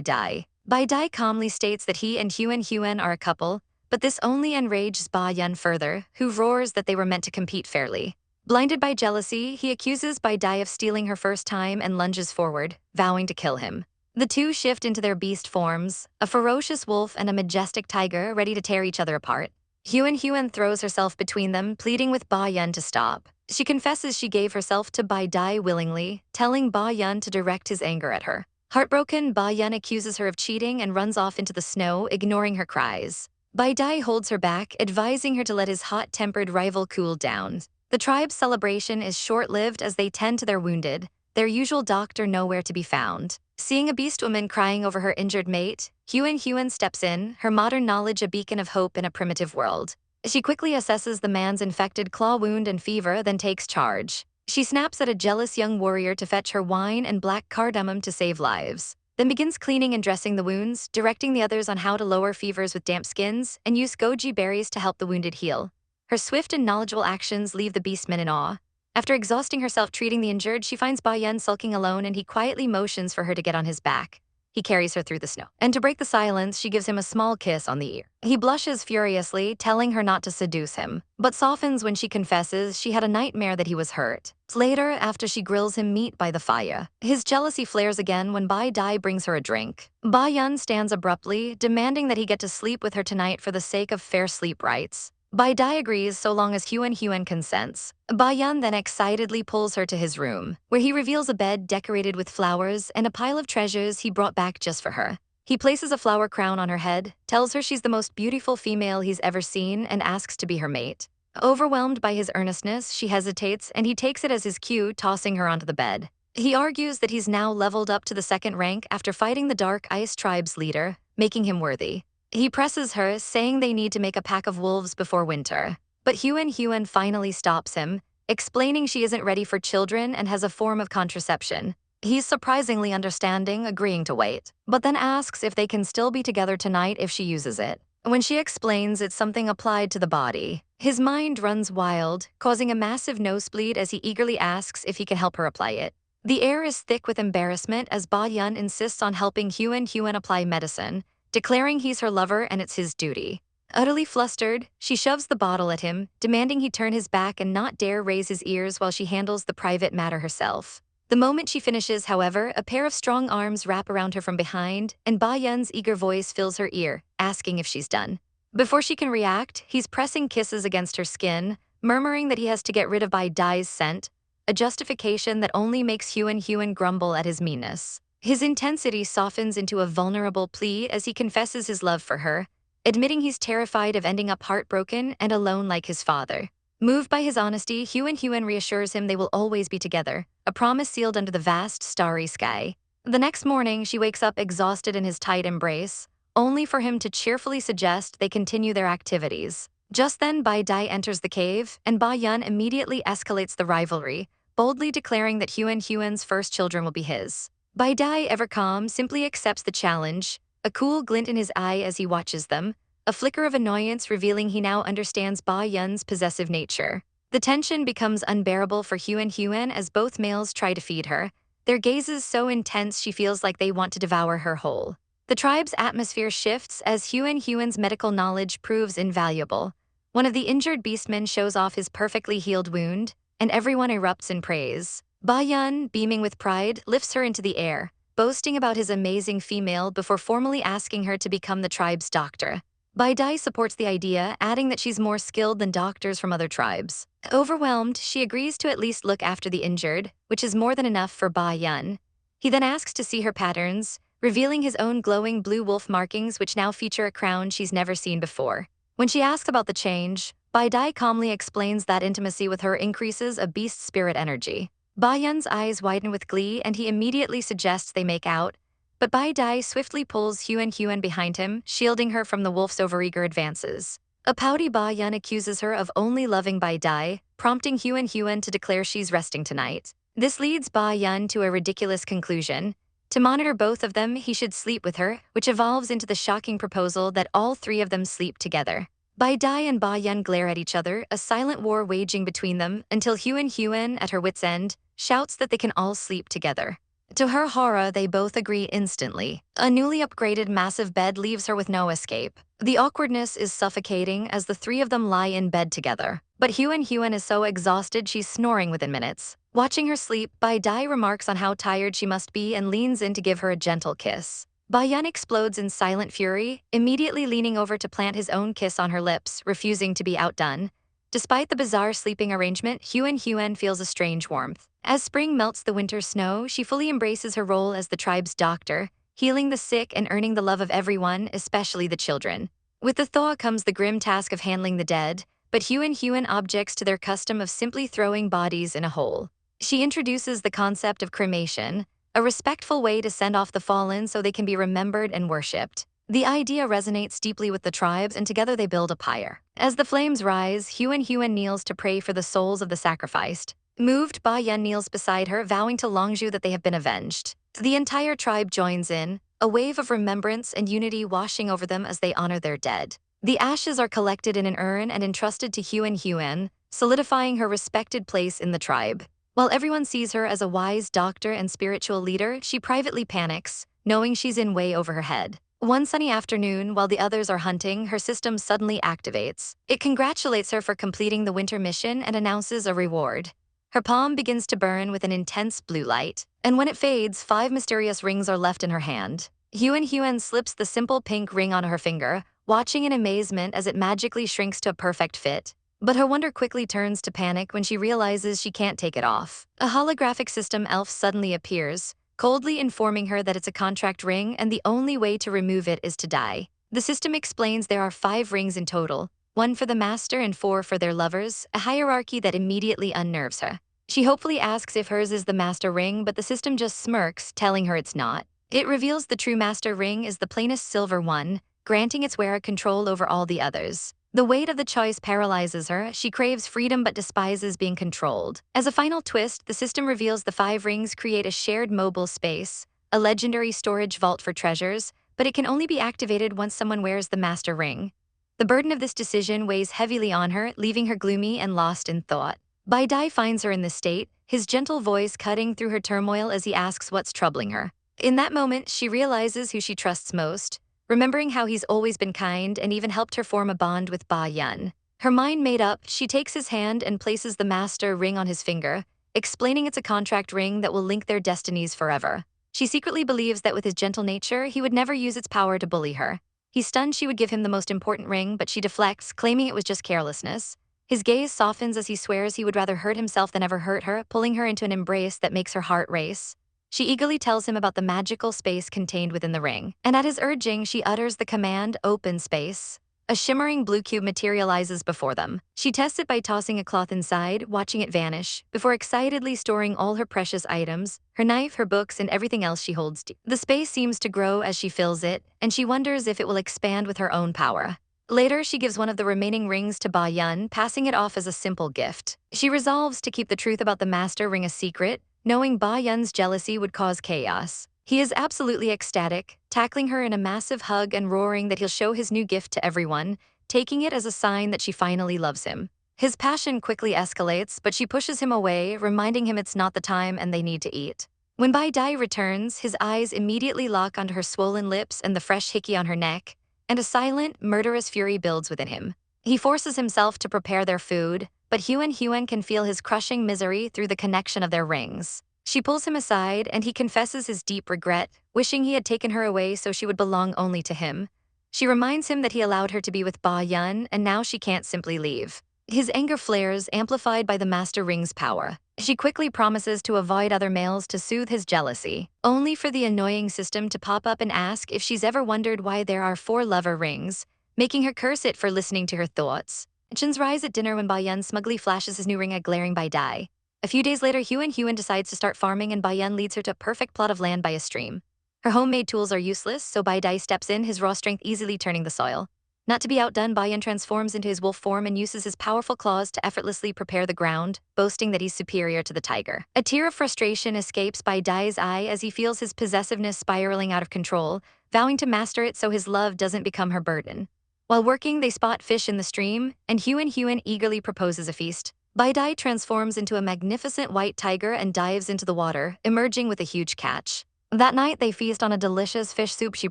Dai. Bai Dai calmly states that he and Huan are a couple, but this only enrages Ba Yun further, who roars that they were meant to compete fairly. Blinded by jealousy, he accuses Bai Dai of stealing her first time and lunges forward, vowing to kill him. The two shift into their beast forms, a ferocious wolf and a majestic tiger ready to tear each other apart. Huan throws herself between them, pleading with Ba Yun to stop. She confesses she gave herself to Bai Dai willingly, telling Ba Yun to direct his anger at her. Heartbroken, Ba Yun accuses her of cheating and runs off into the snow, ignoring her cries. Bai Dai holds her back, advising her to let his hot-tempered rival cool down. The tribe's celebration is short-lived as they tend to their wounded, their usual doctor nowhere to be found. Seeing a beast woman crying over her injured mate, Huan steps in, her modern knowledge a beacon of hope in a primitive world. She quickly assesses the man's infected claw wound and fever, then takes charge. She snaps at a jealous young warrior to fetch her wine and black cardamom to save lives, then begins cleaning and dressing the wounds, directing the others on how to lower fevers with damp skins and use goji berries to help the wounded heal. Her swift and knowledgeable actions leave the beastmen in awe. After exhausting herself treating the injured, she finds Ba Yun sulking alone and he quietly motions for her to get on his back. He carries her through the snow. And to break the silence, she gives him a small kiss on the ear. He blushes furiously, telling her not to seduce him, but softens when she confesses she had a nightmare that he was hurt. Later, after she grills him meat by the fire, his jealousy flares again when Bai Dai brings her a drink. Ba Yun stands abruptly, demanding that he get to sleep with her tonight for the sake of fair sleep rights. Bai Dai agrees so long as Huan consents. Ba Yun then excitedly pulls her to his room, where he reveals a bed decorated with flowers and a pile of treasures he brought back just for her. He places a flower crown on her head, tells her she's the most beautiful female he's ever seen, and asks to be her mate. Overwhelmed by his earnestness, she hesitates, and he takes it as his cue, tossing her onto the bed. He argues that he's now leveled up to the second rank after fighting the Dark Ice tribe's leader, making him worthy. He presses her, saying they need to make a pack of wolves before winter. But Huan finally stops him, explaining she isn't ready for children and has a form of contraception. He's surprisingly understanding, agreeing to wait, but then asks if they can still be together tonight if she uses it. When she explains it's something applied to the body, his mind runs wild, causing a massive nosebleed as he eagerly asks if he can help her apply it. The air is thick with embarrassment as Ba Yun insists on helping Huan apply medicine, declaring he's her lover and it's his duty. Utterly flustered, she shoves the bottle at him, demanding he turn his back and not dare raise his ears while she handles the private matter herself. The moment she finishes, however, a pair of strong arms wrap around her from behind, and Ba Yun's eager voice fills her ear, asking if she's done. Before she can react, he's pressing kisses against her skin, murmuring that he has to get rid of Bai Dai's scent, a justification that only makes Huan grumble at his meanness. His intensity softens into a vulnerable plea as he confesses his love for her, admitting he's terrified of ending up heartbroken and alone like his father. Moved by his honesty, Huan reassures him they will always be together, a promise sealed under the vast, starry sky. The next morning, she wakes up exhausted in his tight embrace, only for him to cheerfully suggest they continue their activities. Just then, Bai Dai enters the cave, and Ba Yun immediately escalates the rivalry, boldly declaring that Huan's first children will be his. Bai Dai, ever calm, simply accepts the challenge, a cool glint in his eye as he watches them, a flicker of annoyance revealing he now understands Ba Yun's possessive nature. The tension becomes unbearable for Huan as both males try to feed her, their gazes so intense she feels like they want to devour her whole. The tribe's atmosphere shifts as Huan's medical knowledge proves invaluable. One of the injured beastmen shows off his perfectly healed wound, and everyone erupts in praise. Ba Yun, beaming with pride, lifts her into the air, boasting about his amazing female before formally asking her to become the tribe's doctor. Bai Dai supports the idea, adding that she's more skilled than doctors from other tribes. Overwhelmed, she agrees to at least look after the injured, which is more than enough for Ba Yun. He then asks to see her patterns, revealing his own glowing blue wolf markings which now feature a crown she's never seen before. When she asks about the change, Bai Dai calmly explains that intimacy with her increases a beast's spirit energy. Ba Yun's eyes widen with glee and he immediately suggests they make out, but Bai Dai swiftly pulls Huan behind him, shielding her from the wolf's overeager advances. A pouty Ba Yun accuses her of only loving Bai Dai, prompting Huan to declare she's resting tonight. This leads Ba Yun to a ridiculous conclusion. To monitor both of them, he should sleep with her, which evolves into the shocking proposal that all three of them sleep together. Bai Dai and Ba Yun glare at each other, a silent war waging between them, until Huan, at her wit's end, shouts that they can all sleep together. To her horror, they both agree instantly. A newly upgraded massive bed leaves her with no escape. The awkwardness is suffocating as the three of them lie in bed together. But Huan is so exhausted she's snoring within minutes. Watching her sleep, Bai Dai remarks on how tired she must be and leans in to give her a gentle kiss. Ba Yun explodes in silent fury, immediately leaning over to plant his own kiss on her lips, refusing to be outdone. Despite the bizarre sleeping arrangement, Huan feels a strange warmth. As spring melts the winter snow, she fully embraces her role as the tribe's doctor, healing the sick and earning the love of everyone, especially the children. With the thaw comes the grim task of handling the dead, but Huan objects to their custom of simply throwing bodies in a hole. She introduces the concept of cremation, a respectful way to send off the fallen so they can be remembered and worshipped. The idea resonates deeply with the tribes, and together they build a pyre. As the flames rise, Huan kneels to pray for the souls of the sacrificed. Moved, Ba Yun kneels beside her, vowing to Longzhu that they have been avenged. The entire tribe joins in, a wave of remembrance and unity washing over them as they honor their dead. The ashes are collected in an urn and entrusted to Huan, solidifying her respected place in the tribe. While everyone sees her as a wise doctor and spiritual leader, she privately panics, knowing she's in way over her head. One sunny afternoon, while the others are hunting, her system suddenly activates. It congratulates her for completing the winter mission and announces a reward. Her palm begins to burn with an intense blue light, and when it fades, 5 mysterious rings are left in her hand. Huan slips the simple pink ring on her finger, watching in amazement as it magically shrinks to a perfect fit. But her wonder quickly turns to panic when she realizes she can't take it off. A holographic system elf suddenly appears, coldly informing her that it's a contract ring and the only way to remove it is to die. The system explains there are 5 rings in total, 1 for the master and 4 for their lovers, a hierarchy that immediately unnerves her. She hopefully asks if hers is the master ring, but the system just smirks, telling her it's not. It reveals the true master ring is the plainest silver one, granting its wearer control over all the others. The weight of the choice paralyzes her. She craves freedom but despises being controlled. As a final twist, the system reveals the 5 rings create a shared mobile space, a legendary storage vault for treasures, but it can only be activated once someone wears the master ring. The burden of this decision weighs heavily on her, leaving her gloomy and lost in thought. Bai Dai finds her in this state, his gentle voice cutting through her turmoil as he asks what's troubling her. In that moment, she realizes who she trusts most, remembering how he's always been kind and even helped her form a bond with Ba Yun. Her mind made up, she takes his hand and places the master ring on his finger, explaining it's a contract ring that will link their destinies forever. She secretly believes that with his gentle nature, he would never use its power to bully her. He's stunned she would give him the most important ring, but she deflects, claiming it was just carelessness. His gaze softens as he swears he would rather hurt himself than ever hurt her, pulling her into an embrace that makes her heart race. She eagerly tells him about the magical space contained within the ring, and at his urging, she utters the command, "Open space." A shimmering blue cube materializes before them. She tests it by tossing a cloth inside, watching it vanish, before excitedly storing all her precious items, her knife, her books, and everything else she holds dear. The space seems to grow as she fills it, and she wonders if it will expand with her own power. Later, she gives one of the remaining rings to Ba Yun, passing it off as a simple gift. She resolves to keep the truth about the master ring a secret, knowing Ba Yun's jealousy would cause chaos. He is absolutely ecstatic, tackling her in a massive hug and roaring that he'll show his new gift to everyone, taking it as a sign that she finally loves him. His passion quickly escalates, but she pushes him away, reminding him it's not the time and they need to eat. When Bai Dai returns, his eyes immediately lock onto her swollen lips and the fresh hickey on her neck, and a silent, murderous fury builds within him. He forces himself to prepare their food, but Huan can feel his crushing misery through the connection of their rings. She pulls him aside, and he confesses his deep regret, wishing he had taken her away so she would belong only to him. She reminds him that he allowed her to be with Ba Yun, and now she can't simply leave. His anger flares, amplified by the master ring's power. She quickly promises to avoid other males to soothe his jealousy, only for the annoying system to pop up and ask if she's ever wondered why there are 4 lover rings, making her curse it for listening to her thoughts. Tensions rise at dinner when Bayan smugly flashes his new ring at glaring Bai Dai. A few days later, Huan decides to start farming and Bayan leads her to a perfect plot of land by a stream. Her homemade tools are useless, so Bai Dai steps in, his raw strength easily turning the soil. Not to be outdone, Bayan transforms into his wolf form and uses his powerful claws to effortlessly prepare the ground, boasting that he's superior to the tiger. A tear of frustration escapes Bai Dai's eye as he feels his possessiveness spiraling out of control, vowing to master it so his love doesn't become her burden. While working, they spot fish in the stream, and Huan eagerly proposes a feast. Bai Dai transforms into a magnificent white tiger and dives into the water, emerging with a huge catch. That night, they feast on a delicious fish soup she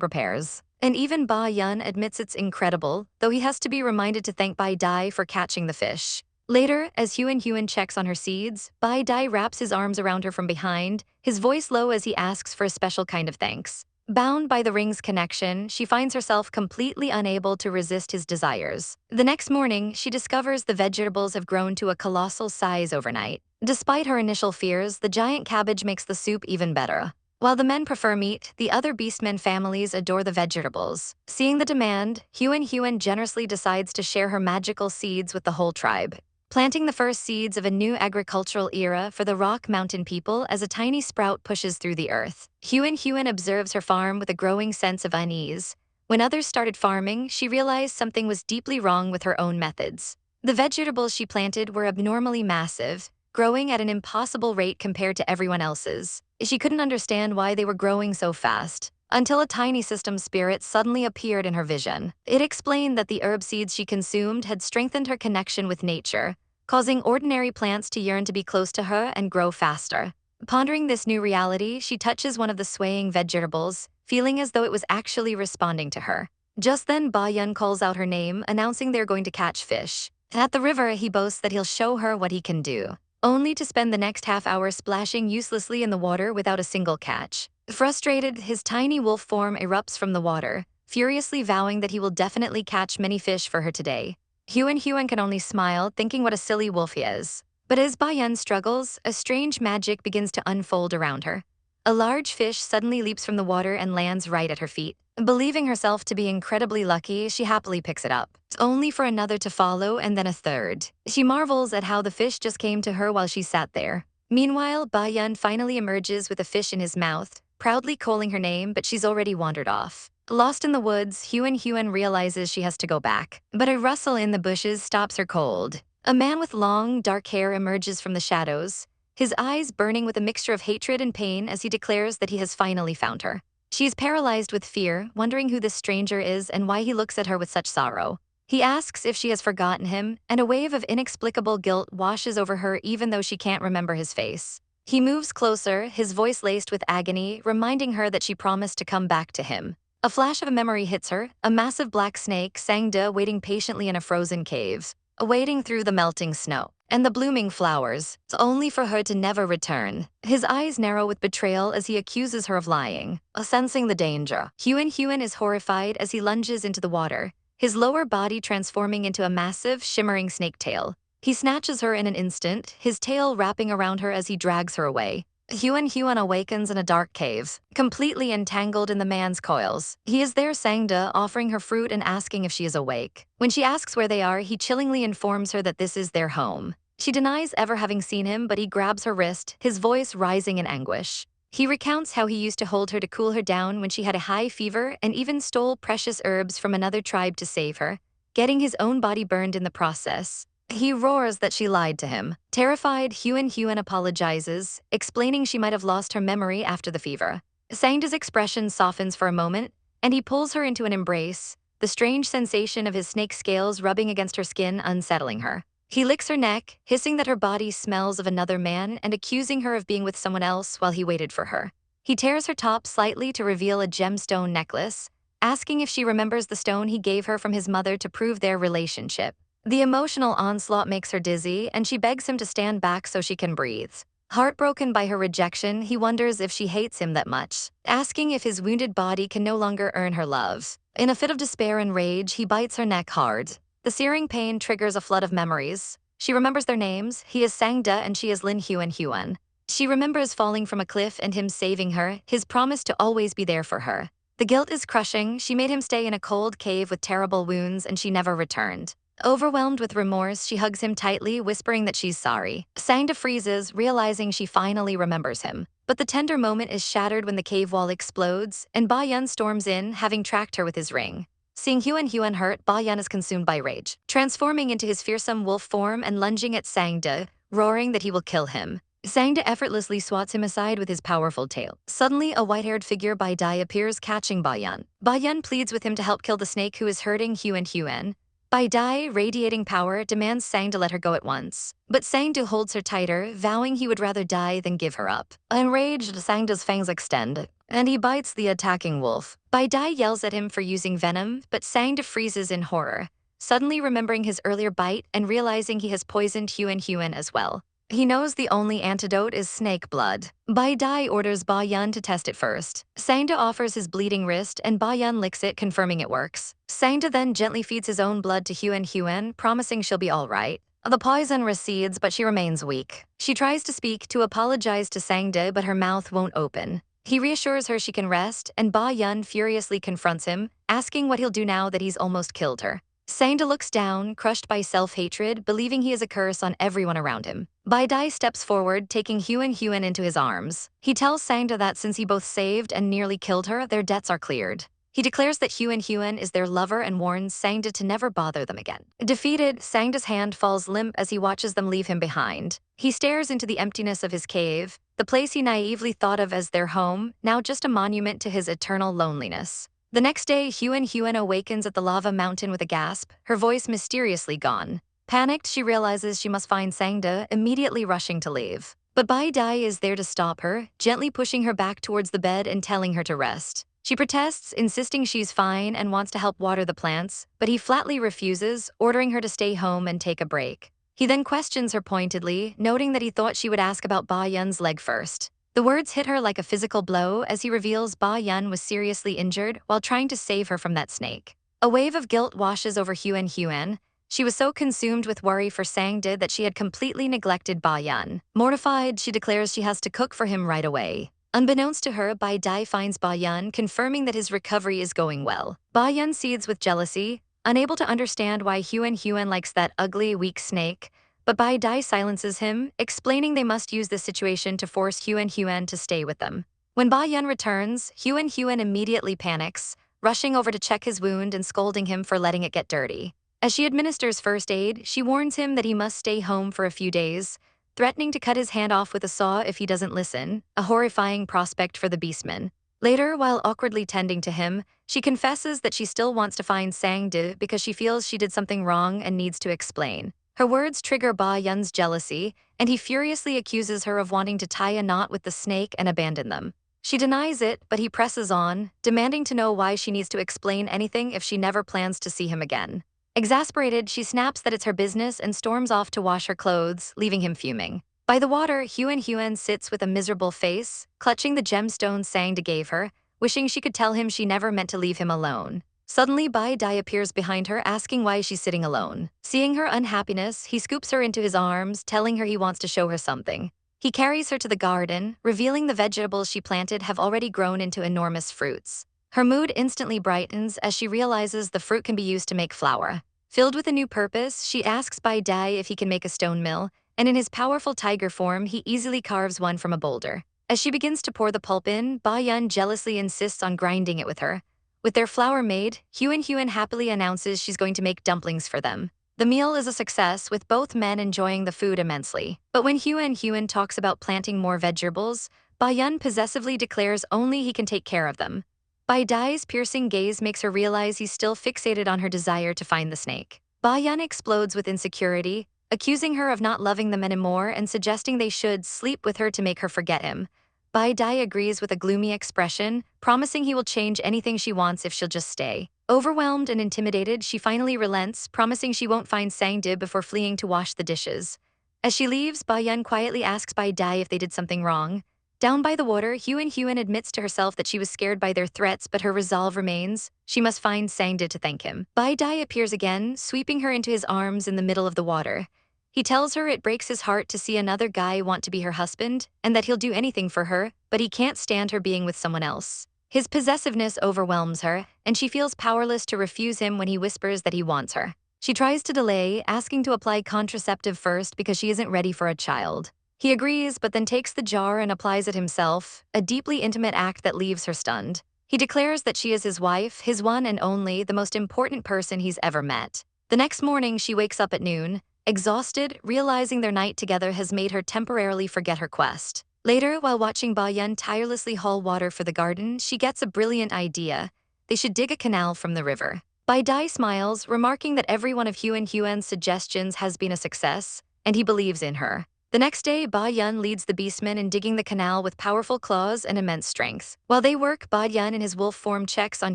prepares. And even Ba Yun admits it's incredible, though he has to be reminded to thank Bai Dai for catching the fish. Later, as Huan checks on her seeds, Bai Dai wraps his arms around her from behind, his voice low as he asks for a special kind of thanks. Bound by the ring's connection, she finds herself completely unable to resist his desires. The next morning, she discovers the vegetables have grown to a colossal size overnight. Despite her initial fears, the giant cabbage makes the soup even better. While the men prefer meat, the other beastmen families adore the vegetables. Seeing the demand, Huan generously decides to share her magical seeds with the whole tribe, planting the first seeds of a new agricultural era for the Rock Mountain people as a tiny sprout pushes through the earth. Huan observes her farm with a growing sense of unease. When others started farming, she realized something was deeply wrong with her own methods. The vegetables she planted were abnormally massive, growing at an impossible rate compared to everyone else's. She couldn't understand why they were growing so fast, until a tiny system spirit suddenly appeared in her vision. It explained that the herb seeds she consumed had strengthened her connection with nature, causing ordinary plants to yearn to be close to her and grow faster. Pondering this new reality, she touches one of the swaying vegetables, feeling as though it was actually responding to her. Just then, Ba Yun calls out her name, announcing they're going to catch fish. At the river, he boasts that he'll show her what he can do, only to spend the next half hour splashing uselessly in the water without a single catch. Frustrated, his tiny wolf form erupts from the water, furiously vowing that he will definitely catch many fish for her today. Huan can only smile, thinking what a silly wolf he is. But as Bayan struggles, a strange magic begins to unfold around her. A large fish suddenly leaps from the water and lands right at her feet. Believing herself to be incredibly lucky, she happily picks it up, only for another to follow and then a third. She marvels at how the fish just came to her while she sat there. Meanwhile, Bayan finally emerges with a fish in his mouth, proudly calling her name, but she's already wandered off. Lost in the woods, Huan realizes she has to go back, but a rustle in the bushes stops her cold. A man with long, dark hair emerges from the shadows, his eyes burning with a mixture of hatred and pain as he declares that he has finally found her. She is paralyzed with fear, wondering who this stranger is and why he looks at her with such sorrow. He asks if she has forgotten him, and a wave of inexplicable guilt washes over her even though she can't remember his face. He moves closer, his voice laced with agony, reminding her that she promised to come back to him. A flash of a memory hits her, a massive black snake, Sangda, waiting patiently in a frozen cave, wading through the melting snow and the blooming flowers, only for her to never return. His eyes narrow with betrayal as he accuses her of lying. Sensing the danger, Huan is horrified as he lunges into the water, his lower body transforming into a massive, shimmering snake tail. He snatches her in an instant, his tail wrapping around her as he drags her away. Huan awakens in a dark cave, completely entangled in the man's coils. He is there, Sangda, offering her fruit and asking if she is awake. When she asks where they are, he chillingly informs her that this is their home. She denies ever having seen him, but he grabs her wrist, his voice rising in anguish. He recounts how he used to hold her to cool her down when she had a high fever and even stole precious herbs from another tribe to save her, getting his own body burned in the process. He roars that she lied to him. Terrified, Huan apologizes, explaining she might have lost her memory after the fever. Sangda's expression softens for a moment, and he pulls her into an embrace, the strange sensation of his snake scales rubbing against her skin unsettling her. He licks her neck, hissing that her body smells of another man and accusing her of being with someone else while he waited for her. He tears her top slightly to reveal a gemstone necklace, asking if she remembers the stone he gave her from his mother to prove their relationship. The emotional onslaught makes her dizzy, and she begs him to stand back so she can breathe. Heartbroken by her rejection, he wonders if she hates him that much, asking if his wounded body can no longer earn her love. In a fit of despair and rage, he bites her neck hard. The searing pain triggers a flood of memories. She remembers their names. He is Sangda and she is Lin Huanhuan. She remembers falling from a cliff and him saving her, his promise to always be there for her. The guilt is crushing. She made him stay in a cold cave with terrible wounds and she never returned. Overwhelmed with remorse, she hugs him tightly, whispering that she's sorry. Sangda freezes, realizing she finally remembers him. But the tender moment is shattered when the cave wall explodes, and Ba Yun storms in, having tracked her with his ring. Seeing Huan hurt, Ba Yun is consumed by rage, transforming into his fearsome wolf form and lunging at Sangda, roaring that he will kill him. Sangda effortlessly swats him aside with his powerful tail. Suddenly, a white-haired figure Bai Dai appears, catching Ba Yun. Ba Yun pleads with him to help kill the snake who is hurting Huan. Bai Dai, radiating power, demands Sang to let her go at once. But Sangdu holds her tighter, vowing he would rather die than give her up. Enraged, Sangdu's fangs extend, and he bites the attacking wolf. Bai Dai yells at him for using venom, but Sangdu freezes in horror, suddenly remembering his earlier bite and realizing he has poisoned Huan as well. He knows the only antidote is snake blood. Bai Dai orders Ba Yun to test it first. Sangda offers his bleeding wrist and Ba Yun licks it, confirming it works. Sangda then gently feeds his own blood to Huan, promising she'll be all right. The poison recedes, but she remains weak. She tries to speak to apologize to Sangda, but her mouth won't open. He reassures her she can rest, and Ba Yun furiously confronts him, asking what he'll do now that he's almost killed her. Sangda looks down, crushed by self-hatred, believing he is a curse on everyone around him. Bai Dai steps forward, taking Huan into his arms. He tells Sangda that since he both saved and nearly killed her, their debts are cleared. He declares that Huan is their lover and warns Sangda to never bother them again. Defeated, Sangda's hand falls limp as he watches them leave him behind. He stares into the emptiness of his cave, the place he naively thought of as their home, now just a monument to his eternal loneliness. The next day, Huan awakens at the lava mountain with a gasp, her voice mysteriously gone. Panicked, she realizes she must find Sangda, immediately rushing to leave. But Bai Dai is there to stop her, gently pushing her back towards the bed and telling her to rest. She protests, insisting she's fine and wants to help water the plants, but he flatly refuses, ordering her to stay home and take a break. He then questions her pointedly, noting that he thought she would ask about Ba Yun's leg first. The words hit her like a physical blow as he reveals Ba Yun was seriously injured while trying to save her from that snake. A wave of guilt washes over Huan. She was so consumed with worry for Sangda that she had completely neglected Ba Yun. Mortified, she declares she has to cook for him right away. Unbeknownst to her, Bai Dai finds Ba Yun, confirming that his recovery is going well. Ba Yun seethes with jealousy, unable to understand why Huan likes that ugly, weak snake. But Bai Dai silences him, explaining they must use this situation to force Huan to stay with them. When Ba Yun returns, Huan immediately panics, rushing over to check his wound and scolding him for letting it get dirty. As she administers first aid, she warns him that he must stay home for a few days, threatening to cut his hand off with a saw if he doesn't listen, a horrifying prospect for the beastman. Later, while awkwardly tending to him, she confesses that she still wants to find Sangdu because she feels she did something wrong and needs to explain. Her words trigger Ba Yun's jealousy, and he furiously accuses her of wanting to tie a knot with the snake and abandon them. She denies it, but he presses on, demanding to know why she needs to explain anything if she never plans to see him again. Exasperated, she snaps that it's her business and storms off to wash her clothes, leaving him fuming. By the water, Huan sits with a miserable face, clutching the gemstone Sangda gave her, wishing she could tell him she never meant to leave him alone. Suddenly, Bai Dai appears behind her, asking why she's sitting alone. Seeing her unhappiness, he scoops her into his arms, telling her he wants to show her something. He carries her to the garden, revealing the vegetables she planted have already grown into enormous fruits. Her mood instantly brightens as she realizes the fruit can be used to make flour. Filled with a new purpose, she asks Bai Dai if he can make a stone mill, and in his powerful tiger form, he easily carves one from a boulder. As she begins to pour the pulp in, Ba Yun jealously insists on grinding it with her. With their flour made, Huan happily announces she's going to make dumplings for them. The meal is a success, with both men enjoying the food immensely. But when Huan talks about planting more vegetables, Ba Yun possessively declares only he can take care of them. Bai Dai's piercing gaze makes her realize he's still fixated on her desire to find the snake. Ba Yun explodes with insecurity, accusing her of not loving them anymore and suggesting they should sleep with her to make her forget him. Bai Dai agrees with a gloomy expression, promising he will change anything she wants if she'll just stay. Overwhelmed and intimidated, she finally relents, promising she won't find Sangdi before fleeing to wash the dishes. As she leaves, Ba Yun quietly asks Bai Dai if they did something wrong. Down by the water, Huan admits to herself that she was scared by their threats, but her resolve remains. She must find Sangdi to thank him. Bai Dai appears again, sweeping her into his arms in the middle of the water. He tells her it breaks his heart to see another guy want to be her husband, and that he'll do anything for her, but he can't stand her being with someone else. His possessiveness overwhelms her, and she feels powerless to refuse him when he whispers that he wants her. She tries to delay, asking to apply contraceptive first because she isn't ready for a child. He agrees, but then takes the jar and applies it himself, a deeply intimate act that leaves her stunned. He declares that she is his wife, his one and only, the most important person he's ever met. The next morning, she wakes up at noon, exhausted, realizing their night together has made her temporarily forget her quest. Later, while watching Ba Yun tirelessly haul water for the garden, she gets a brilliant idea. They should dig a canal from the river. Bai Dai smiles, remarking that every one of Huan's suggestions has been a success, and he believes in her. The next day, Ba Yun leads the beastmen in digging the canal with powerful claws and immense strength. While they work, Ba Yun in his wolf form checks on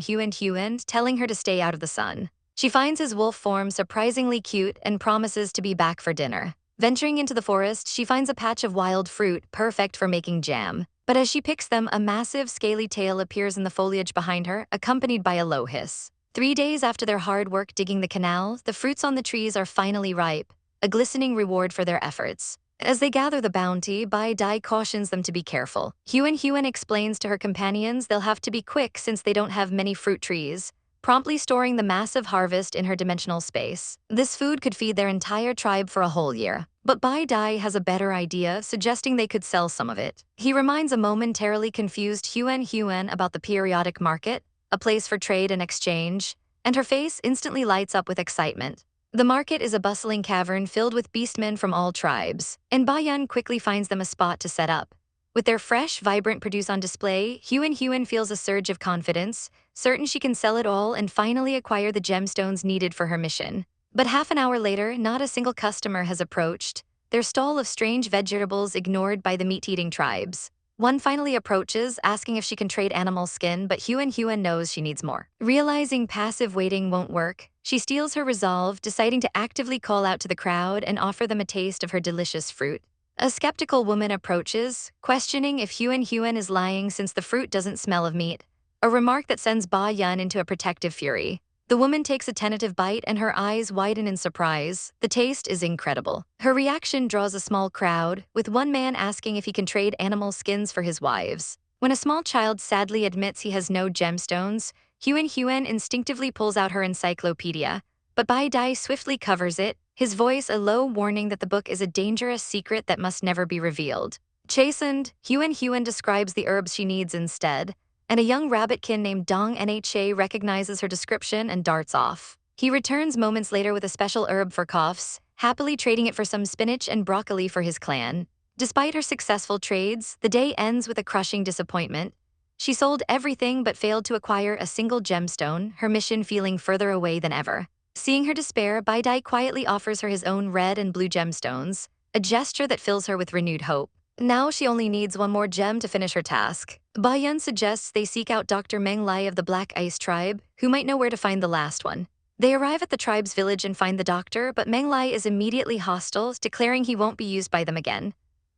Huan, telling her to stay out of the sun. She finds his wolf form surprisingly cute and promises to be back for dinner. Venturing into the forest, she finds a patch of wild fruit, perfect for making jam. But as she picks them, a massive, scaly tail appears in the foliage behind her, accompanied by a low hiss. 3 days after their hard work digging the canal, the fruits on the trees are finally ripe, a glistening reward for their efforts. As they gather the bounty, Bai Dai cautions them to be careful. Huan explains to her companions they'll have to be quick since they don't have many fruit trees, promptly storing the massive harvest in her dimensional space. This food could feed their entire tribe for a whole year. But Bai Dai has a better idea, suggesting they could sell some of it. He reminds a momentarily confused Huan about the periodic market, a place for trade and exchange, and her face instantly lights up with excitement. The market is a bustling cavern filled with beastmen from all tribes, and Ba Yun quickly finds them a spot to set up. With their fresh, vibrant produce on display, Huan feels a surge of confidence, certain she can sell it all and finally acquire the gemstones needed for her mission. But half an hour later, not a single customer has approached, their stall of strange vegetables ignored by the meat-eating tribes. One finally approaches, asking if she can trade animal skin, but Huan knows she needs more. Realizing passive waiting won't work, she steals her resolve, deciding to actively call out to the crowd and offer them a taste of her delicious fruit. A skeptical woman approaches, questioning if Huan is lying since the fruit doesn't smell of meat, a remark that sends Ba Yun into a protective fury. The woman takes a tentative bite and her eyes widen in surprise. The taste is incredible. Her reaction draws a small crowd, with one man asking if he can trade animal skins for his wives. When a small child sadly admits he has no gemstones, Huan instinctively pulls out her encyclopedia, but Bai Dai swiftly covers it, his voice a low warning that the book is a dangerous secret that must never be revealed. Chastened, Huan describes the herbs she needs instead, and a young rabbitkin named Dong Nha recognizes her description and darts off. He returns moments later with a special herb for coughs, happily trading it for some spinach and broccoli for his clan. Despite her successful trades, the day ends with a crushing disappointment. She sold everything but failed to acquire a single gemstone, her mission feeling further away than ever. Seeing her despair, Bai Dai quietly offers her his own red and blue gemstones, a gesture that fills her with renewed hope. Now she only needs one more gem to finish her task. Ba Yun suggests they seek out Dr. Meng Lai of the Black Ice tribe, who might know where to find the last one. They arrive at the tribe's village and find the doctor, but Meng Lai is immediately hostile, declaring he won't be used by them again.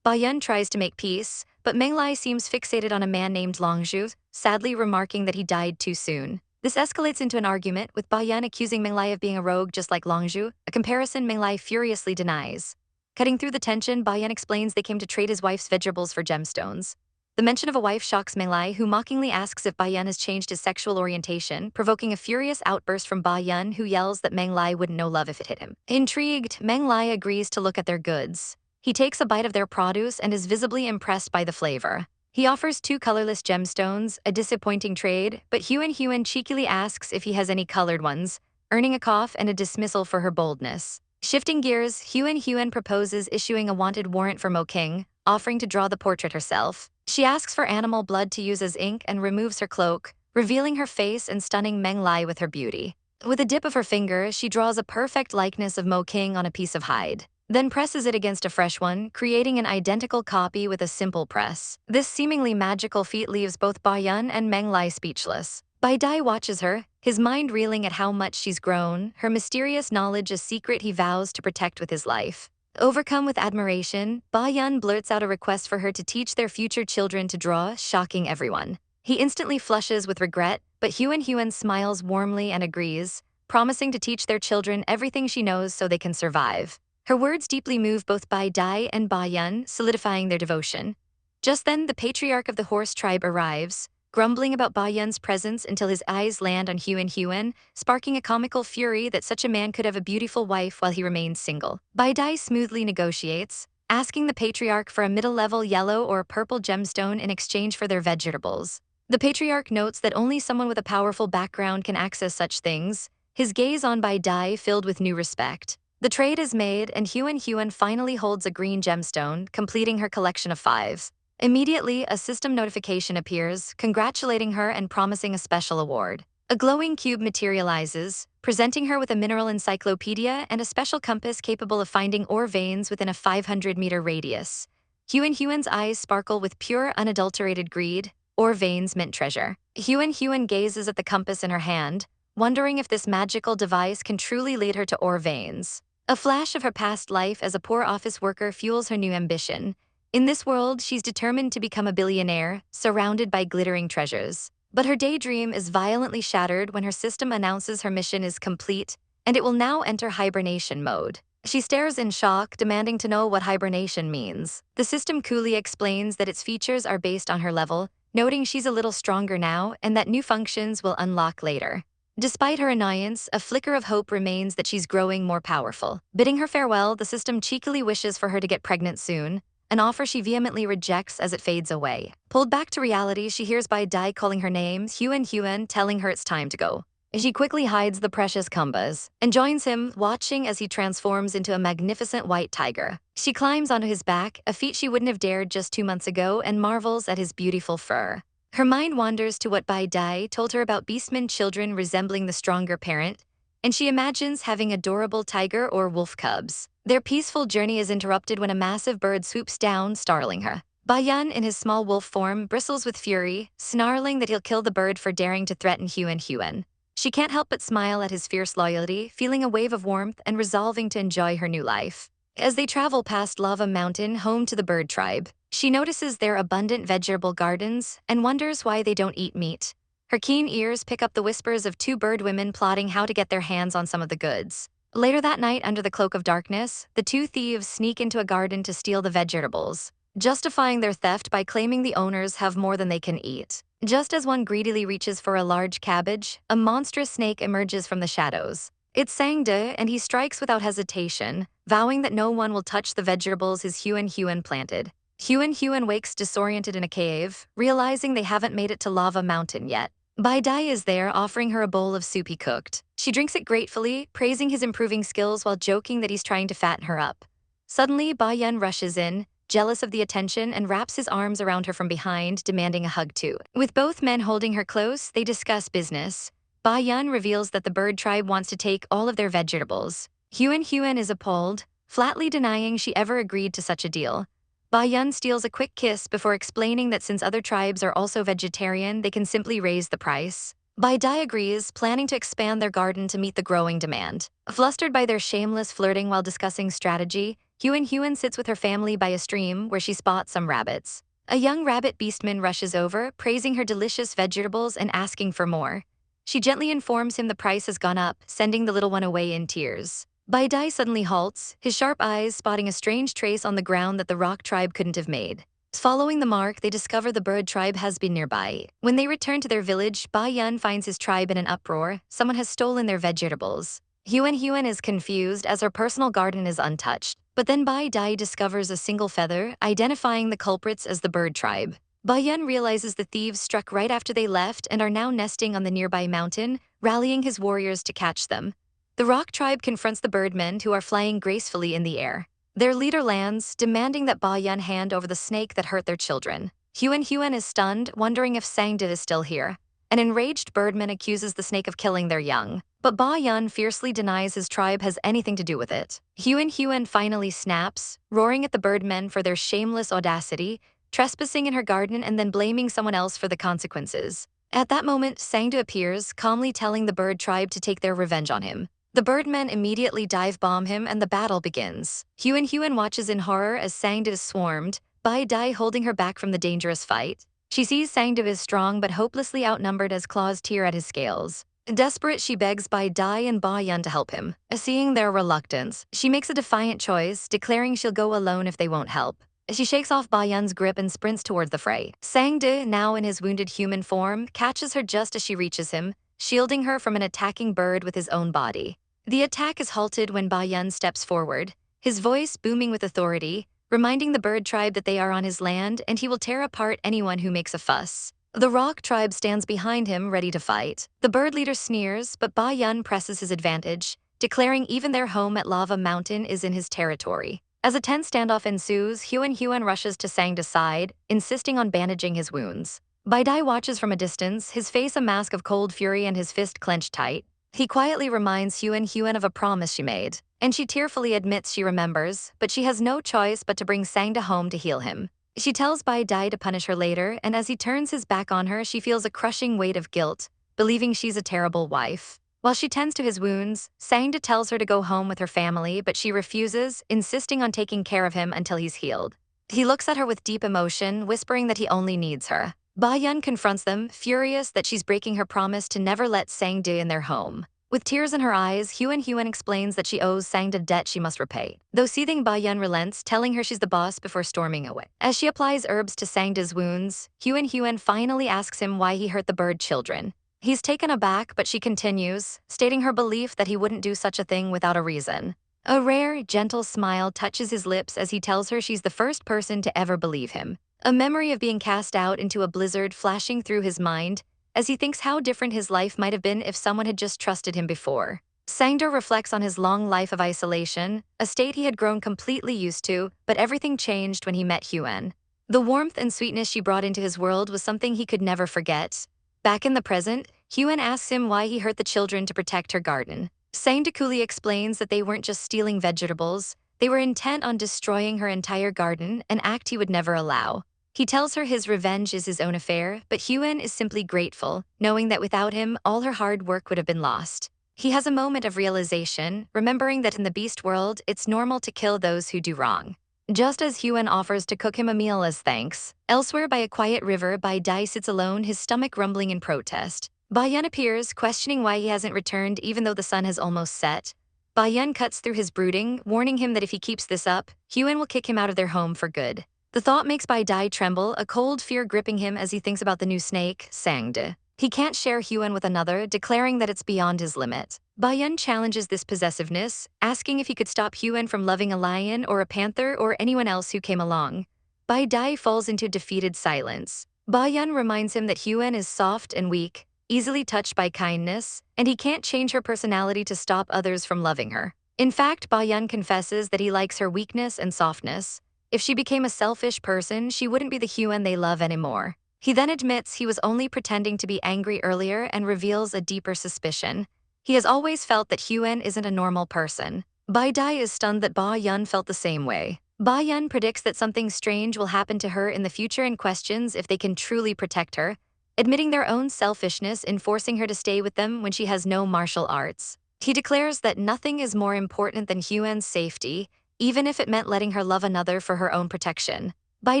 Ba Yun tries to make peace, but Meng Lai seems fixated on a man named Longzhu, sadly remarking that he died too soon. This escalates into an argument, with Ba Yun accusing Meng Lai of being a rogue just like Longzhu, a comparison Meng Lai furiously denies. Cutting through the tension, Ba Yun explains they came to trade his wife's vegetables for gemstones. The mention of a wife shocks Meng Lai, who mockingly asks if Ba Yun has changed his sexual orientation, provoking a furious outburst from Ba Yun, who yells that Meng Lai wouldn't know love if it hit him. Intrigued, Meng Lai agrees to look at their goods. He takes a bite of their produce and is visibly impressed by the flavor. He offers 2 colorless gemstones, a disappointing trade, but Huan cheekily asks if he has any colored ones, earning a cough and a dismissal for her boldness. Shifting gears, Huan proposes issuing a wanted warrant for Mo King, offering to draw the portrait herself. She asks for animal blood to use as ink and removes her cloak, revealing her face and stunning Meng Lai with her beauty. With a dip of her finger, she draws a perfect likeness of Mo King on a piece of hide, then presses it against a fresh one, creating an identical copy with a simple press. This seemingly magical feat leaves both Ba Yun and Meng Lai speechless. Bai Dai watches her, his mind reeling at how much she's grown, her mysterious knowledge a secret he vows to protect with his life. Overcome with admiration, Ba Yun blurts out a request for her to teach their future children to draw, shocking everyone. He instantly flushes with regret, but Huan smiles warmly and agrees, promising to teach their children everything she knows so they can survive. Her words deeply move both Bai Dai and Ba Yun, solidifying their devotion. Just then, the patriarch of the horse tribe arrives, grumbling about Ba Yun's presence until his eyes land on Huan Huan, sparking a comical fury that such a man could have a beautiful wife while he remains single. Bai Dai smoothly negotiates, asking the patriarch for a middle-level yellow or purple gemstone in exchange for their vegetables. The patriarch notes that only someone with a powerful background can access such things, his gaze on Bai Dai filled with new respect. The trade is made, and Huan Huan finally holds a green gemstone, completing her collection of 5. Immediately, a system notification appears, congratulating her and promising a special award. A glowing cube materializes, presenting her with a mineral encyclopedia and a special compass capable of finding ore veins within a 500-meter radius. Huan Huan's eyes sparkle with pure, unadulterated greed. Ore veins meant treasure. Huan Huan gazes at the compass in her hand, wondering if this magical device can truly lead her to ore veins. A flash of her past life as a poor office worker fuels her new ambition. In this world, she's determined to become a billionaire, surrounded by glittering treasures. But her daydream is violently shattered when her system announces her mission is complete, and it will now enter hibernation mode. She stares in shock, demanding to know what hibernation means. The system coolly explains that its features are based on her level, noting she's a little stronger now and that new functions will unlock later. Despite her annoyance, a flicker of hope remains that she's growing more powerful. Bidding her farewell, the system cheekily wishes for her to get pregnant soon, an offer she vehemently rejects as it fades away. Pulled back to reality, she hears Bai Dai calling her name, Huan Huan, telling her it's time to go. She quickly hides the precious kumbas and joins him, watching as he transforms into a magnificent white tiger. She climbs onto his back, a feat she wouldn't have dared just 2 months ago, and marvels at his beautiful fur. Her mind wanders to what Bai Dai told her about beastmen children resembling the stronger parent, and she imagines having adorable tiger or wolf cubs. Their peaceful journey is interrupted when a massive bird swoops down, startling her. Bai Yun, in his small wolf form, bristles with fury, snarling that he'll kill the bird for daring to threaten Huan Huan. She can't help but smile at his fierce loyalty, feeling a wave of warmth and resolving to enjoy her new life. As they travel past Lava Mountain, home to the bird tribe, she notices their abundant vegetable gardens and wonders why they don't eat meat. Her keen ears pick up the whispers of 2 bird women plotting how to get their hands on some of the goods. Later that night, under the cloak of darkness, the 2 thieves sneak into a garden to steal the vegetables, justifying their theft by claiming the owners have more than they can eat. Just as one greedily reaches for a large cabbage, a monstrous snake emerges from the shadows. It's Sangde, and he strikes without hesitation, vowing that no one will touch the vegetables his Huan Huan planted. Huan Huan wakes disoriented in a cave, realizing they haven't made it to Lava Mountain yet. Bai Dai is there, offering her a bowl of soup he cooked. She drinks it gratefully, praising his improving skills while joking that he's trying to fatten her up. Suddenly, Bai Yun rushes in, jealous of the attention, and wraps his arms around her from behind, demanding a hug too. With both men holding her close, they discuss business. Bai Yun reveals that the bird tribe wants to take all of their vegetables. Huan Huan is appalled, flatly denying she ever agreed to such a deal. Bai Yun steals a quick kiss before explaining that since other tribes are also vegetarian, they can simply raise the price. Bai Dai agrees, planning to expand their garden to meet the growing demand. Flustered by their shameless flirting while discussing strategy, Huan Huan sits with her family by a stream where she spots some rabbits. A young rabbit beastman rushes over, praising her delicious vegetables and asking for more. She gently informs him the price has gone up, sending the little one away in tears. Bai Dai suddenly halts, his sharp eyes spotting a strange trace on the ground that the rock tribe couldn't have made. Following the mark, they discover the bird tribe has been nearby. When they return to their village, Bai Yun finds his tribe in an uproar. Someone has stolen their vegetables. Huan Huan is confused as her personal garden is untouched. But then Bai Dai discovers a single feather, identifying the culprits as the bird tribe. Bai Yun realizes the thieves struck right after they left and are now nesting on the nearby mountain, rallying his warriors to catch them. The rock tribe confronts the birdmen, who are flying gracefully in the air. Their leader lands, demanding that Bai Yun hand over the snake that hurt their children. Huan Huan is stunned, wondering if Sangde is still here. An enraged birdman accuses the snake of killing their young, but Bai Yun fiercely denies his tribe has anything to do with it. Huan Huan finally snaps, roaring at the birdmen for their shameless audacity, trespassing in her garden and then blaming someone else for the consequences. At that moment, Sangde appears, calmly telling the bird tribe to take their revenge on him. The birdmen immediately dive-bomb him and the battle begins. Huan Huan watches in horror as Sangde is swarmed, Bai Dai holding her back from the dangerous fight. She sees Sangde is strong but hopelessly outnumbered as claws tear at his scales. Desperate, she begs Bai Dai and Bai Yun to help him. Seeing their reluctance, she makes a defiant choice, declaring she'll go alone if they won't help. She shakes off Ba Yun's grip and sprints towards the fray. Sang-de, now in his wounded human form, catches her just as she reaches him, shielding her from an attacking bird with his own body. The attack is halted when Ba Yun steps forward, his voice booming with authority, reminding the bird tribe that they are on his land and he will tear apart anyone who makes a fuss. The rock tribe stands behind him, ready to fight. The bird leader sneers, but Ba Yun presses his advantage, declaring even their home at Lava Mountain is in his territory. As a tense standoff ensues, Huan rushes to Sang-de's side, insisting on bandaging his wounds. Bai Dai watches from a distance, his face a mask of cold fury and his fist clenched tight. He quietly reminds Huan of a promise she made, and she tearfully admits she remembers, but she has no choice but to bring Sang-de home to heal him. She tells Bai Dai to punish her later, and as he turns his back on her, she feels a crushing weight of guilt, believing she's a terrible wife. While she tends to his wounds, Sang-de tells her to go home with her family, but she refuses, insisting on taking care of him until he's healed. He looks at her with deep emotion, whispering that he only needs her. Ba Yun confronts them, furious that she's breaking her promise to never let Sang-de in their home. With tears in her eyes, Huan explains that she owes Sang-de a debt she must repay. Though seething, Ba Yun relents, telling her she's the boss before storming away. As she applies herbs to Sang-de's wounds, Huan finally asks him why he hurt the bird children. He's taken aback, but she continues, stating her belief that he wouldn't do such a thing without a reason. A rare, gentle smile touches his lips as he tells her she's the first person to ever believe him. A memory of being cast out into a blizzard flashing through his mind, as he thinks how different his life might have been if someone had just trusted him before. Sang-de reflects on his long life of isolation, a state he had grown completely used to, but everything changed when he met Huan. The warmth and sweetness she brought into his world was something he could never forget. Back in the present, Huan asks him why he hurt the children to protect her garden. Sang-de coolly explains that they weren't just stealing vegetables, they were intent on destroying her entire garden, an act he would never allow. He tells her his revenge is his own affair, but Huan is simply grateful, knowing that without him, all her hard work would have been lost. He has a moment of realization, remembering that in the beast world, it's normal to kill those who do wrong. Just as Huan offers to cook him a meal as thanks, elsewhere by a quiet river, Bai Dai sits alone, his stomach rumbling in protest. Bai Yun appears, questioning why he hasn't returned even though the sun has almost set. Bai Yun cuts through his brooding, warning him that if he keeps this up, Huan will kick him out of their home for good. The thought makes Bai Dai tremble, a cold fear gripping him as he thinks about the new snake, Sang-de. He can't share Huan with another, declaring that it's beyond his limit. Bai Yun challenges this possessiveness, asking if he could stop Huan from loving a lion or a panther or anyone else who came along. Bai Dai falls into defeated silence. Bai Yun reminds him that Huan is soft and weak, easily touched by kindness, and he can't change her personality to stop others from loving her. In fact, Bai Yun confesses that he likes her weakness and softness. If she became a selfish person, she wouldn't be the Huan they love anymore. He then admits he was only pretending to be angry earlier and reveals a deeper suspicion. He has always felt that Huan isn't a normal person. Bai Dai is stunned that Ba Yun felt the same way. Ba Yun predicts that something strange will happen to her in the future and questions if they can truly protect her, admitting their own selfishness in forcing her to stay with them when she has no martial arts. He declares that nothing is more important than Huan's safety, even if it meant letting her love another for her own protection. Bai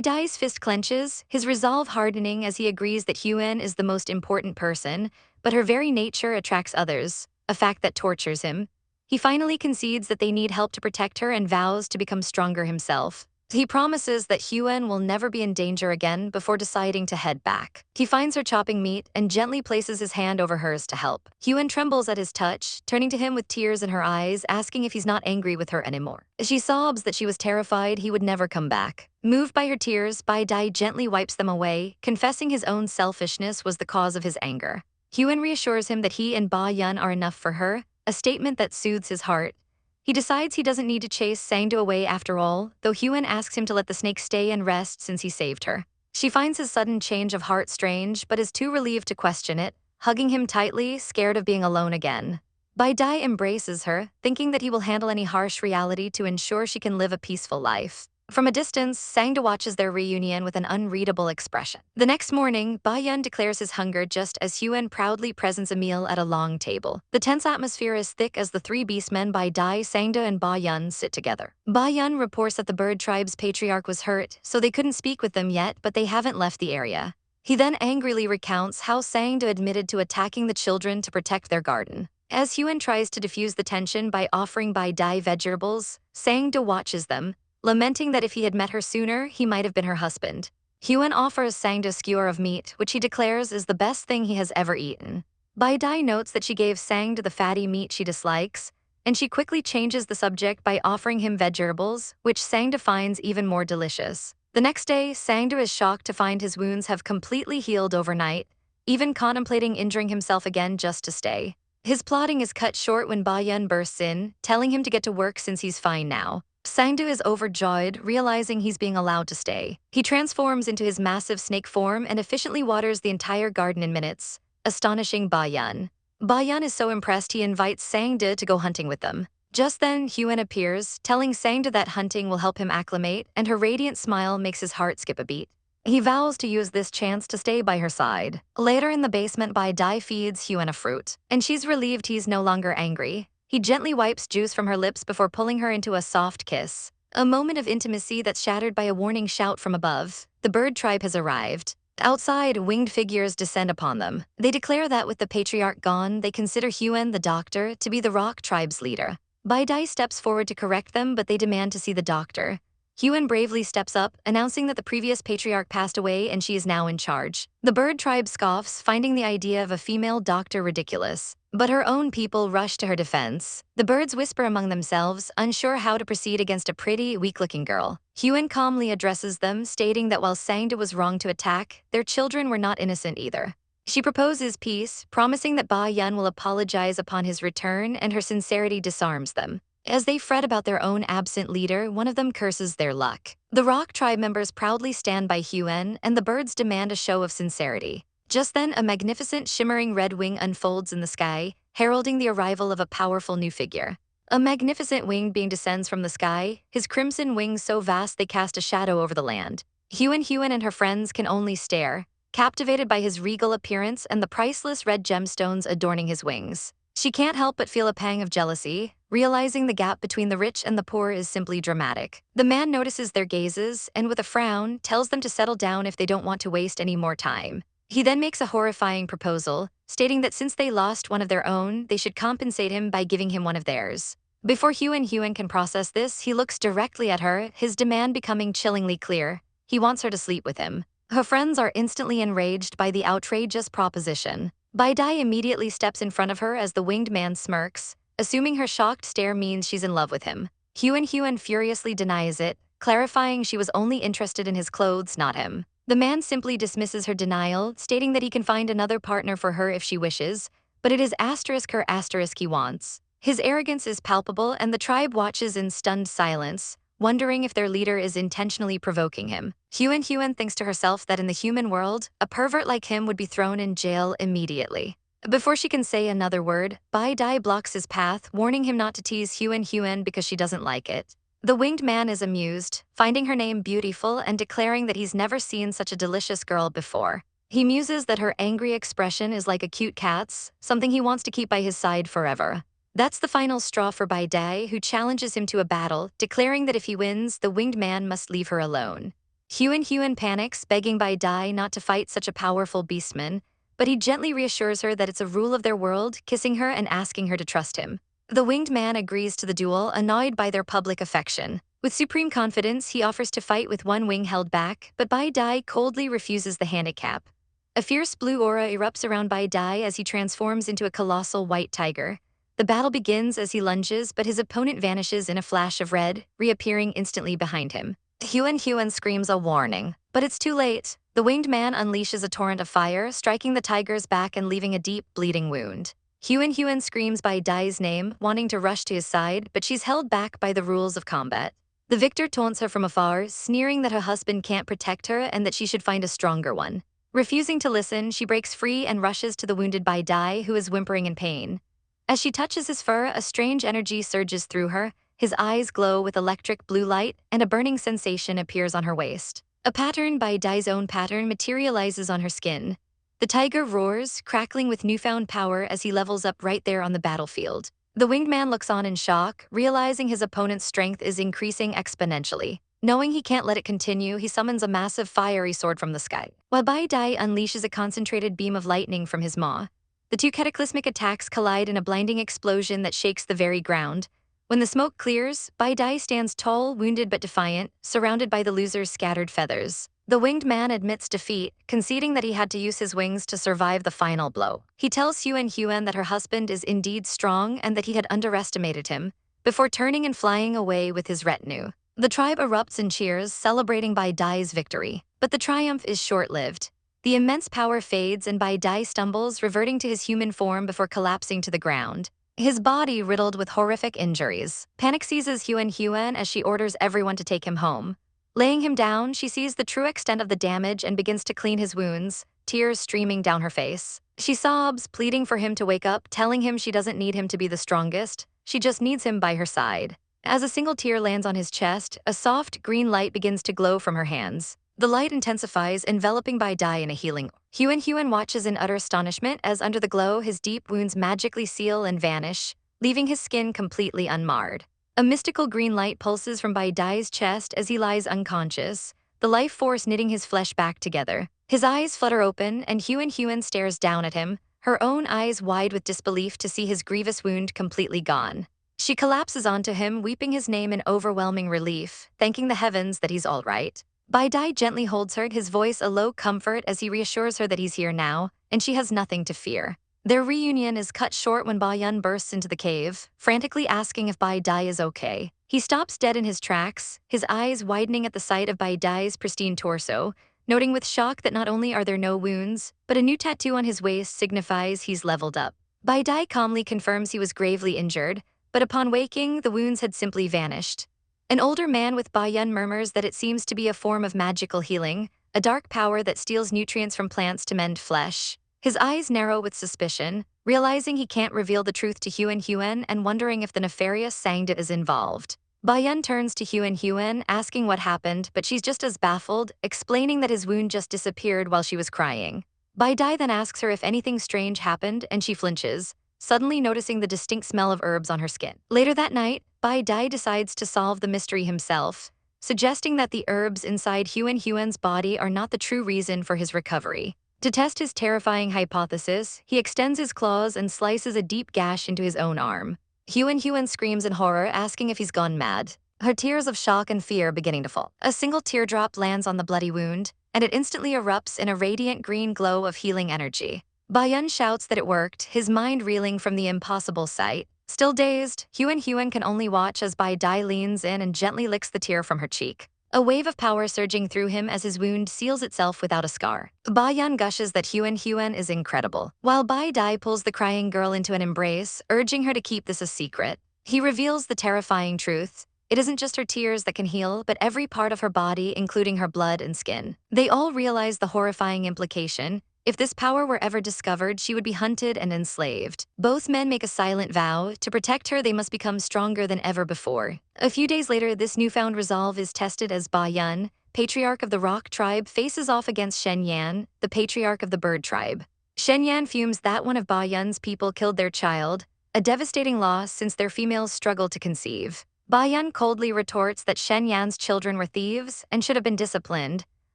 Dai's fist clenches, his resolve hardening as he agrees that Huan is the most important person, but her very nature attracts others, a fact that tortures him. He finally concedes that they need help to protect her and vows to become stronger himself. He promises that Huan will never be in danger again before deciding to head back. He finds her chopping meat and gently places his hand over hers to help. Huan trembles at his touch, turning to him with tears in her eyes, asking if he's not angry with her anymore. She sobs that she was terrified he would never come back. Moved by her tears, Bai Dai gently wipes them away, confessing his own selfishness was the cause of his anger. Huan reassures him that he and Ba Yun are enough for her, a statement that soothes his heart. He decides he doesn't need to chase Sang-de away after all, though Huan asks him to let the snake stay and rest since he saved her. She finds his sudden change of heart strange, but is too relieved to question it, hugging him tightly, scared of being alone again. Bai Dai embraces her, thinking that he will handle any harsh reality to ensure she can live a peaceful life. From a distance, Sang-de watches their reunion with an unreadable expression. The next morning, Bai Yun declares his hunger just as Huan proudly presents a meal at a long table. The tense atmosphere is thick as the three beastmen Bai Dai, Sang-de, and Ba Yun sit together. Ba Yun reports that the bird tribe's patriarch was hurt, so they couldn't speak with them yet, but they haven't left the area. He then angrily recounts how Sang-de admitted to attacking the children to protect their garden. As Huan tries to diffuse the tension by offering Bai Dai vegetables, Sang-de watches them, lamenting that if he had met her sooner, he might have been her husband. Huan offers Sang a skewer of meat, which he declares is the best thing he has ever eaten. Bai Dai notes that she gave Sang the fatty meat she dislikes, and she quickly changes the subject by offering him vegetables, which Sang finds even more delicious. The next day, Sang is shocked to find his wounds have completely healed overnight, even contemplating injuring himself again just to stay. His plotting is cut short when Ba Yun bursts in, telling him to get to work since he's fine now. Sangdu is overjoyed, realizing he's being allowed to stay. He transforms into his massive snake form and efficiently waters the entire garden in minutes, astonishing Ba Yun. Ba Yun is so impressed he invites Sangdu to go hunting with them. Just then, Huan appears, telling Sangdu that hunting will help him acclimate, and her radiant smile makes his heart skip a beat. He vows to use this chance to stay by her side. Later in the basement, Bai Dai feeds Huan a fruit, and she's relieved he's no longer angry. He gently wipes juice from her lips before pulling her into a soft kiss. A moment of intimacy that's shattered by a warning shout from above. The bird tribe has arrived. Outside, winged figures descend upon them. They declare that with the patriarch gone, they consider Huan, the doctor, to be the rock tribe's leader. Bai Dai steps forward to correct them, but they demand to see the doctor. Huan bravely steps up, announcing that the previous patriarch passed away and she is now in charge. The bird tribe scoffs, finding the idea of a female doctor ridiculous. But her own people rush to her defense. The birds whisper among themselves, unsure how to proceed against a pretty, weak-looking girl. Huan calmly addresses them, stating that while Sangda was wrong to attack, their children were not innocent either. She proposes peace, promising that Ba Yun will apologize upon his return, and her sincerity disarms them. As they fret about their own absent leader, one of them curses their luck. The rock tribe members proudly stand by Huan, and the birds demand a show of sincerity. Just then, a magnificent shimmering red wing unfolds in the sky, heralding the arrival of a powerful new figure. A magnificent winged being descends from the sky, his crimson wings so vast they cast a shadow over the land. Huan and her friends can only stare, captivated by his regal appearance and the priceless red gemstones adorning his wings. She can't help but feel a pang of jealousy, realizing the gap between the rich and the poor is simply dramatic. The man notices their gazes and, with a frown, tells them to settle down if they don't want to waste any more time. He then makes a horrifying proposal, stating that since they lost one of their own, they should compensate him by giving him one of theirs. Before Huan can process this, he looks directly at her, his demand becoming chillingly clear. He wants her to sleep with him. Her friends are instantly enraged by the outrageous proposition. Bai Dai immediately steps in front of her as the winged man smirks, assuming her shocked stare means she's in love with him. Huan furiously denies it, clarifying she was only interested in his clothes, not him. The man simply dismisses her denial, stating that he can find another partner for her if she wishes, but it is her asterisk he wants. His arrogance is palpable, and the tribe watches in stunned silence, wondering if their leader is intentionally provoking him. Huan thinks to herself that in the human world, a pervert like him would be thrown in jail immediately. Before she can say another word, Bai Dai blocks his path, warning him not to tease Huan because she doesn't like it. The winged man is amused, finding her name beautiful and declaring that he's never seen such a delicious girl before. He muses that her angry expression is like a cute cat's, something he wants to keep by his side forever. That's the final straw for Bai Dai, who challenges him to a battle, declaring that if he wins, the winged man must leave her alone. Huan panics, begging Bai Dai not to fight such a powerful beastman, but he gently reassures her that it's a rule of their world, kissing her and asking her to trust him. The winged man agrees to the duel, annoyed by their public affection. With supreme confidence, he offers to fight with one wing held back, but Bai Dai coldly refuses the handicap. A fierce blue aura erupts around Bai Dai as he transforms into a colossal white tiger. The battle begins as he lunges, but his opponent vanishes in a flash of red, reappearing instantly behind him. Huan screams a warning, but it's too late. The winged man unleashes a torrent of fire, striking the tiger's back and leaving a deep, bleeding wound. Huan screams Bai Dai's name, wanting to rush to his side, but she's held back by the rules of combat. The victor taunts her from afar, sneering that her husband can't protect her and that she should find a stronger one. Refusing to listen, she breaks free and rushes to the wounded Bai Dai, who is whimpering in pain. As she touches his fur, a strange energy surges through her. His eyes glow with electric blue light, and a burning sensation appears on her waist. A pattern, Bai Dai's own pattern, materializes on her skin. The tiger roars, crackling with newfound power as he levels up right there on the battlefield. The winged man looks on in shock, realizing his opponent's strength is increasing exponentially. Knowing he can't let it continue, he summons a massive fiery sword from the sky, while Bai Dai unleashes a concentrated beam of lightning from his maw. The two cataclysmic attacks collide in a blinding explosion that shakes the very ground. When the smoke clears, Bai Dai stands tall, wounded but defiant, surrounded by the loser's scattered feathers. The winged man admits defeat, conceding that he had to use his wings to survive the final blow. He tells Huan Huan that her husband is indeed strong and that he had underestimated him, before turning and flying away with his retinue. The tribe erupts in cheers, celebrating Bai Dai's victory. But the triumph is short-lived. The immense power fades and Bai Dai stumbles, reverting to his human form before collapsing to the ground, his body riddled with horrific injuries. Panic seizes Huan Huan as she orders everyone to take him home. Laying him down, she sees the true extent of the damage and begins to clean his wounds, tears streaming down her face. She sobs, pleading for him to wake up, telling him she doesn't need him to be the strongest, she just needs him by her side. As a single tear lands on his chest, a soft, green light begins to glow from her hands. The light intensifies, enveloping Bai Dai in a healing. Huan Huan watches in utter astonishment as under the glow his deep wounds magically seal and vanish, leaving his skin completely unmarred. A mystical green light pulses from Bai Dai's chest as he lies unconscious, the life force knitting his flesh back together. His eyes flutter open and Huan Huan stares down at him, her own eyes wide with disbelief to see his grievous wound completely gone. She collapses onto him, weeping his name in overwhelming relief, thanking the heavens that he's all right. Bai Dai gently holds her, his voice a low comfort as he reassures her that he's here now, and she has nothing to fear. Their reunion is cut short when Ba Yun bursts into the cave, frantically asking if Bai Dai is okay. He stops dead in his tracks, his eyes widening at the sight of Bai Dai's pristine torso, noting with shock that not only are there no wounds, but a new tattoo on his waist signifies he's leveled up. Bai Dai calmly confirms he was gravely injured, but upon waking, the wounds had simply vanished. An older man with Ba Yun murmurs that it seems to be a form of magical healing, a dark power that steals nutrients from plants to mend flesh. His eyes narrow with suspicion, realizing he can't reveal the truth to Huan Huan and wondering if the nefarious Sangdit is involved. Ba Yun turns to Huan Huan, asking what happened, but she's just as baffled, explaining that his wound just disappeared while she was crying. Bai Dai then asks her if anything strange happened, and she flinches, suddenly noticing the distinct smell of herbs on her skin. Later that night, Bai Dai decides to solve the mystery himself, suggesting that the herbs inside Huan Huan's body are not the true reason for his recovery. To test his terrifying hypothesis, he extends his claws and slices a deep gash into his own arm. Huan Huan screams in horror, asking if he's gone mad, her tears of shock and fear beginning to fall. A single teardrop lands on the bloody wound, and it instantly erupts in a radiant green glow of healing energy. Ba Yun shouts that it worked, his mind reeling from the impossible sight. Still dazed, Huan Huan can only watch as Bai Dai leans in and gently licks the tear from her cheek. A wave of power surging through him as his wound seals itself without a scar. Ba Yun gushes that Huan Huan is incredible, while Bai Dai pulls the crying girl into an embrace, urging her to keep this a secret. He reveals the terrifying truth. It isn't just her tears that can heal, but every part of her body, including her blood and skin. They all realize the horrifying implication. If this power were ever discovered, she would be hunted and enslaved. Both men make a silent vow. To protect her, they must become stronger than ever before. A few days later, this newfound resolve is tested as Ba Yun, patriarch of the Rock tribe, faces off against Shen Yan, the patriarch of the Bird tribe. Shen Yan fumes that one of Ba Yun's people killed their child, a devastating loss since their females struggle to conceive. Ba Yun coldly retorts that Shen Yan's children were thieves and should have been disciplined,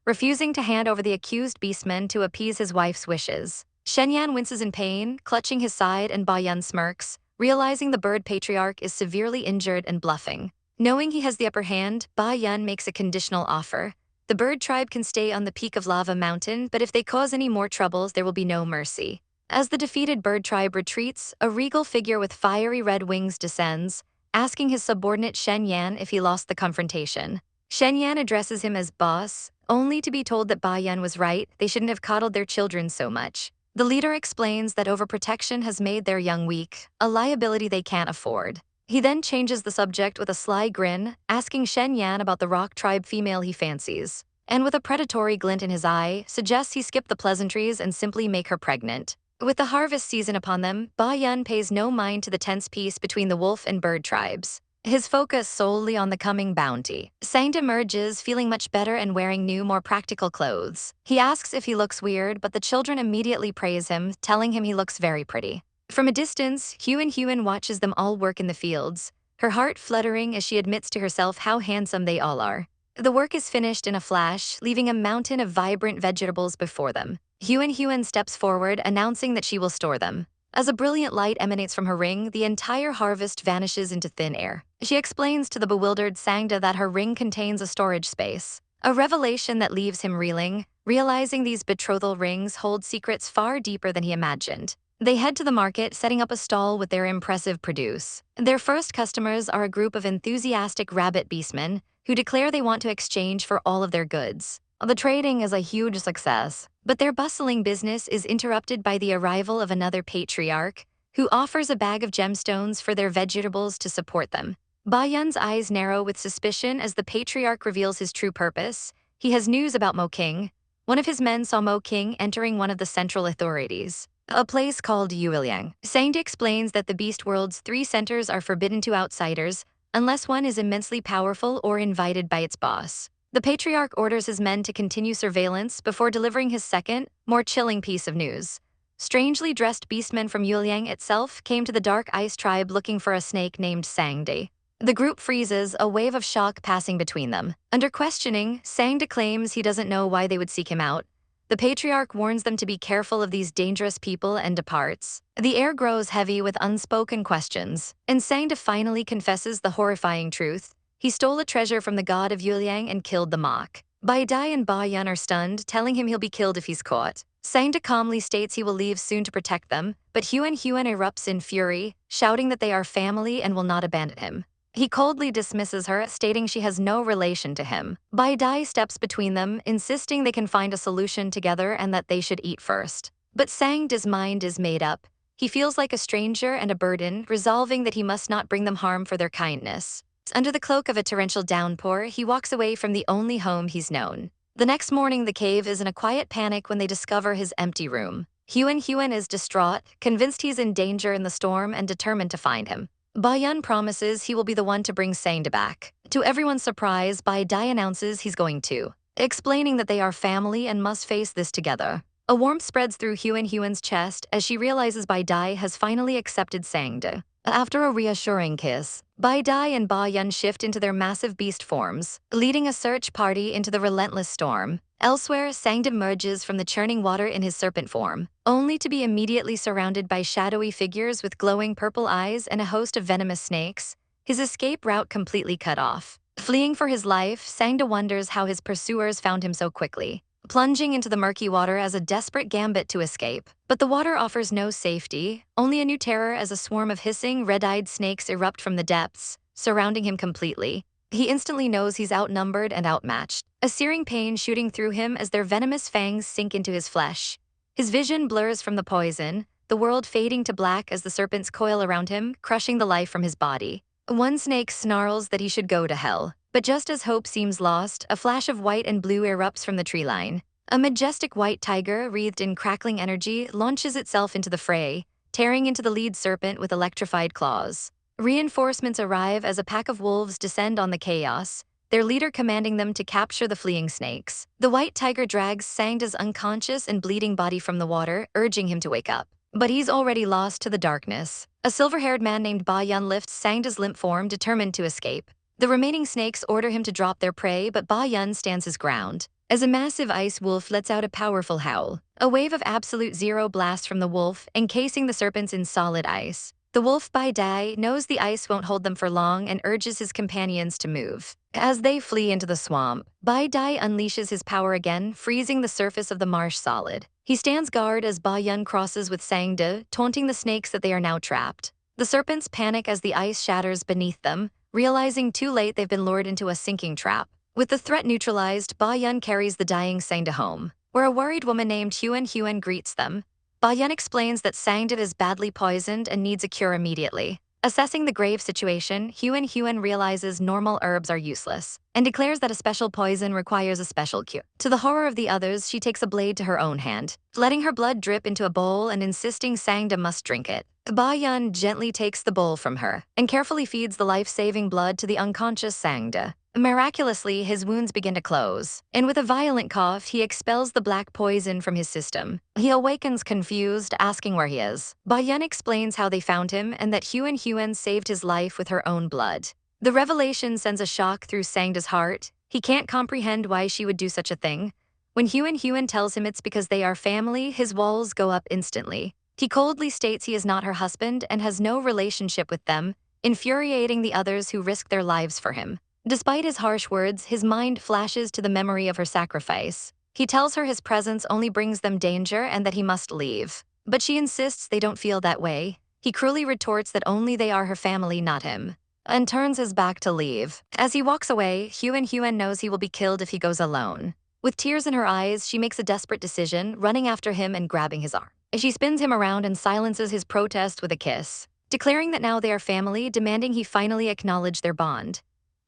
refusing to hand over the accused beastman to appease his wife's wishes. Shen Yan winces in pain, clutching his side, and Ba Yun smirks, realizing the bird patriarch is severely injured and bluffing. Knowing he has the upper hand, Ba Yun makes a conditional offer. The bird tribe can stay on the peak of Lava Mountain, but if they cause any more troubles, there will be no mercy. As the defeated bird tribe retreats, a regal figure with fiery red wings descends, asking his subordinate Shen Yan if he lost the confrontation. Shen Yan addresses him as boss, only to be told that Ba Yun was right, they shouldn't have coddled their children so much. The leader explains that overprotection has made their young weak, a liability they can't afford. He then changes the subject with a sly grin, asking Shen Yan about the Rock tribe female he fancies, and with a predatory glint in his eye, suggests he skip the pleasantries and simply make her pregnant. With the harvest season upon them, Ba Yun pays no mind to the tense peace between the wolf and bird tribes, his focus solely on the coming bounty. Sangd emerges, feeling much better and wearing new, more practical clothes. He asks if he looks weird, but the children immediately praise him, telling him he looks very pretty. From a distance, Huan Huan watches them all work in the fields, her heart fluttering as she admits to herself how handsome they all are. The work is finished in a flash, leaving a mountain of vibrant vegetables before them. Huan Huan steps forward, announcing that she will store them. As a brilliant light emanates from her ring, the entire harvest vanishes into thin air. She explains to the bewildered Sangda that her ring contains a storage space, a revelation that leaves him reeling, realizing these betrothal rings hold secrets far deeper than he imagined. They head to the market, setting up a stall with their impressive produce. Their first customers are a group of enthusiastic rabbit beastmen who declare they want to exchange for all of their goods. The trading is a huge success, but their bustling business is interrupted by the arrival of another patriarch who offers a bag of gemstones for their vegetables to support them. Ba Yun's eyes narrow with suspicion as the patriarch reveals his true purpose. He has news about Mo King. One of his men saw Mo King entering one of the central authorities, a place called Yuliang. Sangdi explains that the Beast World's 3 centers are forbidden to outsiders unless one is immensely powerful or invited by its boss. The patriarch orders his men to continue surveillance before delivering his second, more chilling piece of news. Strangely dressed beastmen from Yuliang itself came to the Dark Ice tribe looking for a snake named Sangdi. The group freezes, a wave of shock passing between them. Under questioning, Sangda claims he doesn't know why they would seek him out. The patriarch warns them to be careful of these dangerous people and departs. The air grows heavy with unspoken questions, and Sangda finally confesses the horrifying truth. He stole a treasure from the god of Yuliang and killed the mock. Bai Dai and Ba Yun are stunned, telling him he'll be killed if he's caught. Sangda calmly states he will leave soon to protect them, but Huan erupts in fury, shouting that they are family and will not abandon him. He coldly dismisses her, stating she has no relation to him. Bai Dai steps between them, insisting they can find a solution together and that they should eat first. But Sangda's mind is made up. He feels like a stranger and a burden, resolving that he must not bring them harm for their kindness. Under the cloak of a torrential downpour, he walks away from the only home he's known. The next morning, the cave is in a quiet panic when they discover his empty room. Huan is distraught, convinced he's in danger in the storm and determined to find him. Ba Yun promises he will be the one to bring Sangda back. To everyone's surprise, Bai Dai announces he's going too, explaining that they are family and must face this together. A warmth spreads through Huan's chest as she realizes Bai Dai has finally accepted Sangda. After a reassuring kiss, Bai Dai and Ba Yun shift into their massive beast forms, leading a search party into the relentless storm. Elsewhere, Sangda emerges from the churning water in his serpent form, only to be immediately surrounded by shadowy figures with glowing purple eyes and a host of venomous snakes, his escape route completely cut off. Fleeing for his life, Sangda wonders how his pursuers found him so quickly, plunging into the murky water as a desperate gambit to escape. But the water offers no safety, only a new terror as a swarm of hissing, red-eyed snakes erupt from the depths, surrounding him completely. He instantly knows he's outnumbered and outmatched, a searing pain shooting through him as their venomous fangs sink into his flesh. His vision blurs from the poison, the world fading to black as the serpents coil around him, crushing the life from his body. One snake snarls that he should go to hell. But just as hope seems lost, a flash of white and blue erupts from the tree line. A majestic white tiger, wreathed in crackling energy, launches itself into the fray, tearing into the lead serpent with electrified claws. Reinforcements arrive as a pack of wolves descend on the chaos, their leader commanding them to capture the fleeing snakes. The white tiger drags Sangda's unconscious and bleeding body from the water, urging him to wake up. But he's already lost to the darkness. A silver-haired man named Ba Yun lifts Sangda's limp form, determined to escape. The remaining snakes order him to drop their prey, but Ba Yun stands his ground. As a massive ice wolf lets out a powerful howl, a wave of absolute zero blasts from the wolf, encasing the serpents in solid ice. The wolf Bai Dai knows the ice won't hold them for long and urges his companions to move. As they flee into the swamp, Bai Dai unleashes his power again, freezing the surface of the marsh solid. He stands guard as Ba Yun crosses with Sangda, taunting the snakes that they are now trapped. The serpents panic as the ice shatters beneath them, realizing too late they've been lured into a sinking trap. With the threat neutralized, Ba Yun carries the dying Sangda home, where a worried woman named Huan greets them. Ba Yun explains that Sangda is badly poisoned and needs a cure immediately. Assessing the grave situation, Huan realizes normal herbs are useless, and declares that a special poison requires a special cure. To the horror of the others, she takes a blade to her own hand, letting her blood drip into a bowl and insisting Sangda must drink it. Ba Yun gently takes the bowl from her, and carefully feeds the life-saving blood to the unconscious Sangda. Miraculously, his wounds begin to close, and with a violent cough, he expels the black poison from his system. He awakens confused, asking where he is. Ba Yun explains how they found him and that Huan saved his life with her own blood. The revelation sends a shock through Sangda's heart. He can't comprehend why she would do such a thing. When Huan tells him it's because they are family, his walls go up instantly. He coldly states he is not her husband and has no relationship with them, infuriating the others who risk their lives for him. Despite his harsh words, his mind flashes to the memory of her sacrifice. He tells her his presence only brings them danger and that he must leave. But she insists they don't feel that way. He cruelly retorts that only they are her family, not him, and turns his back to leave. As he walks away, Huan knows he will be killed if he goes alone. With tears in her eyes, she makes a desperate decision, running after him and grabbing his arm. She spins him around and silences his protest with a kiss, declaring that now they are family, demanding he finally acknowledge their bond.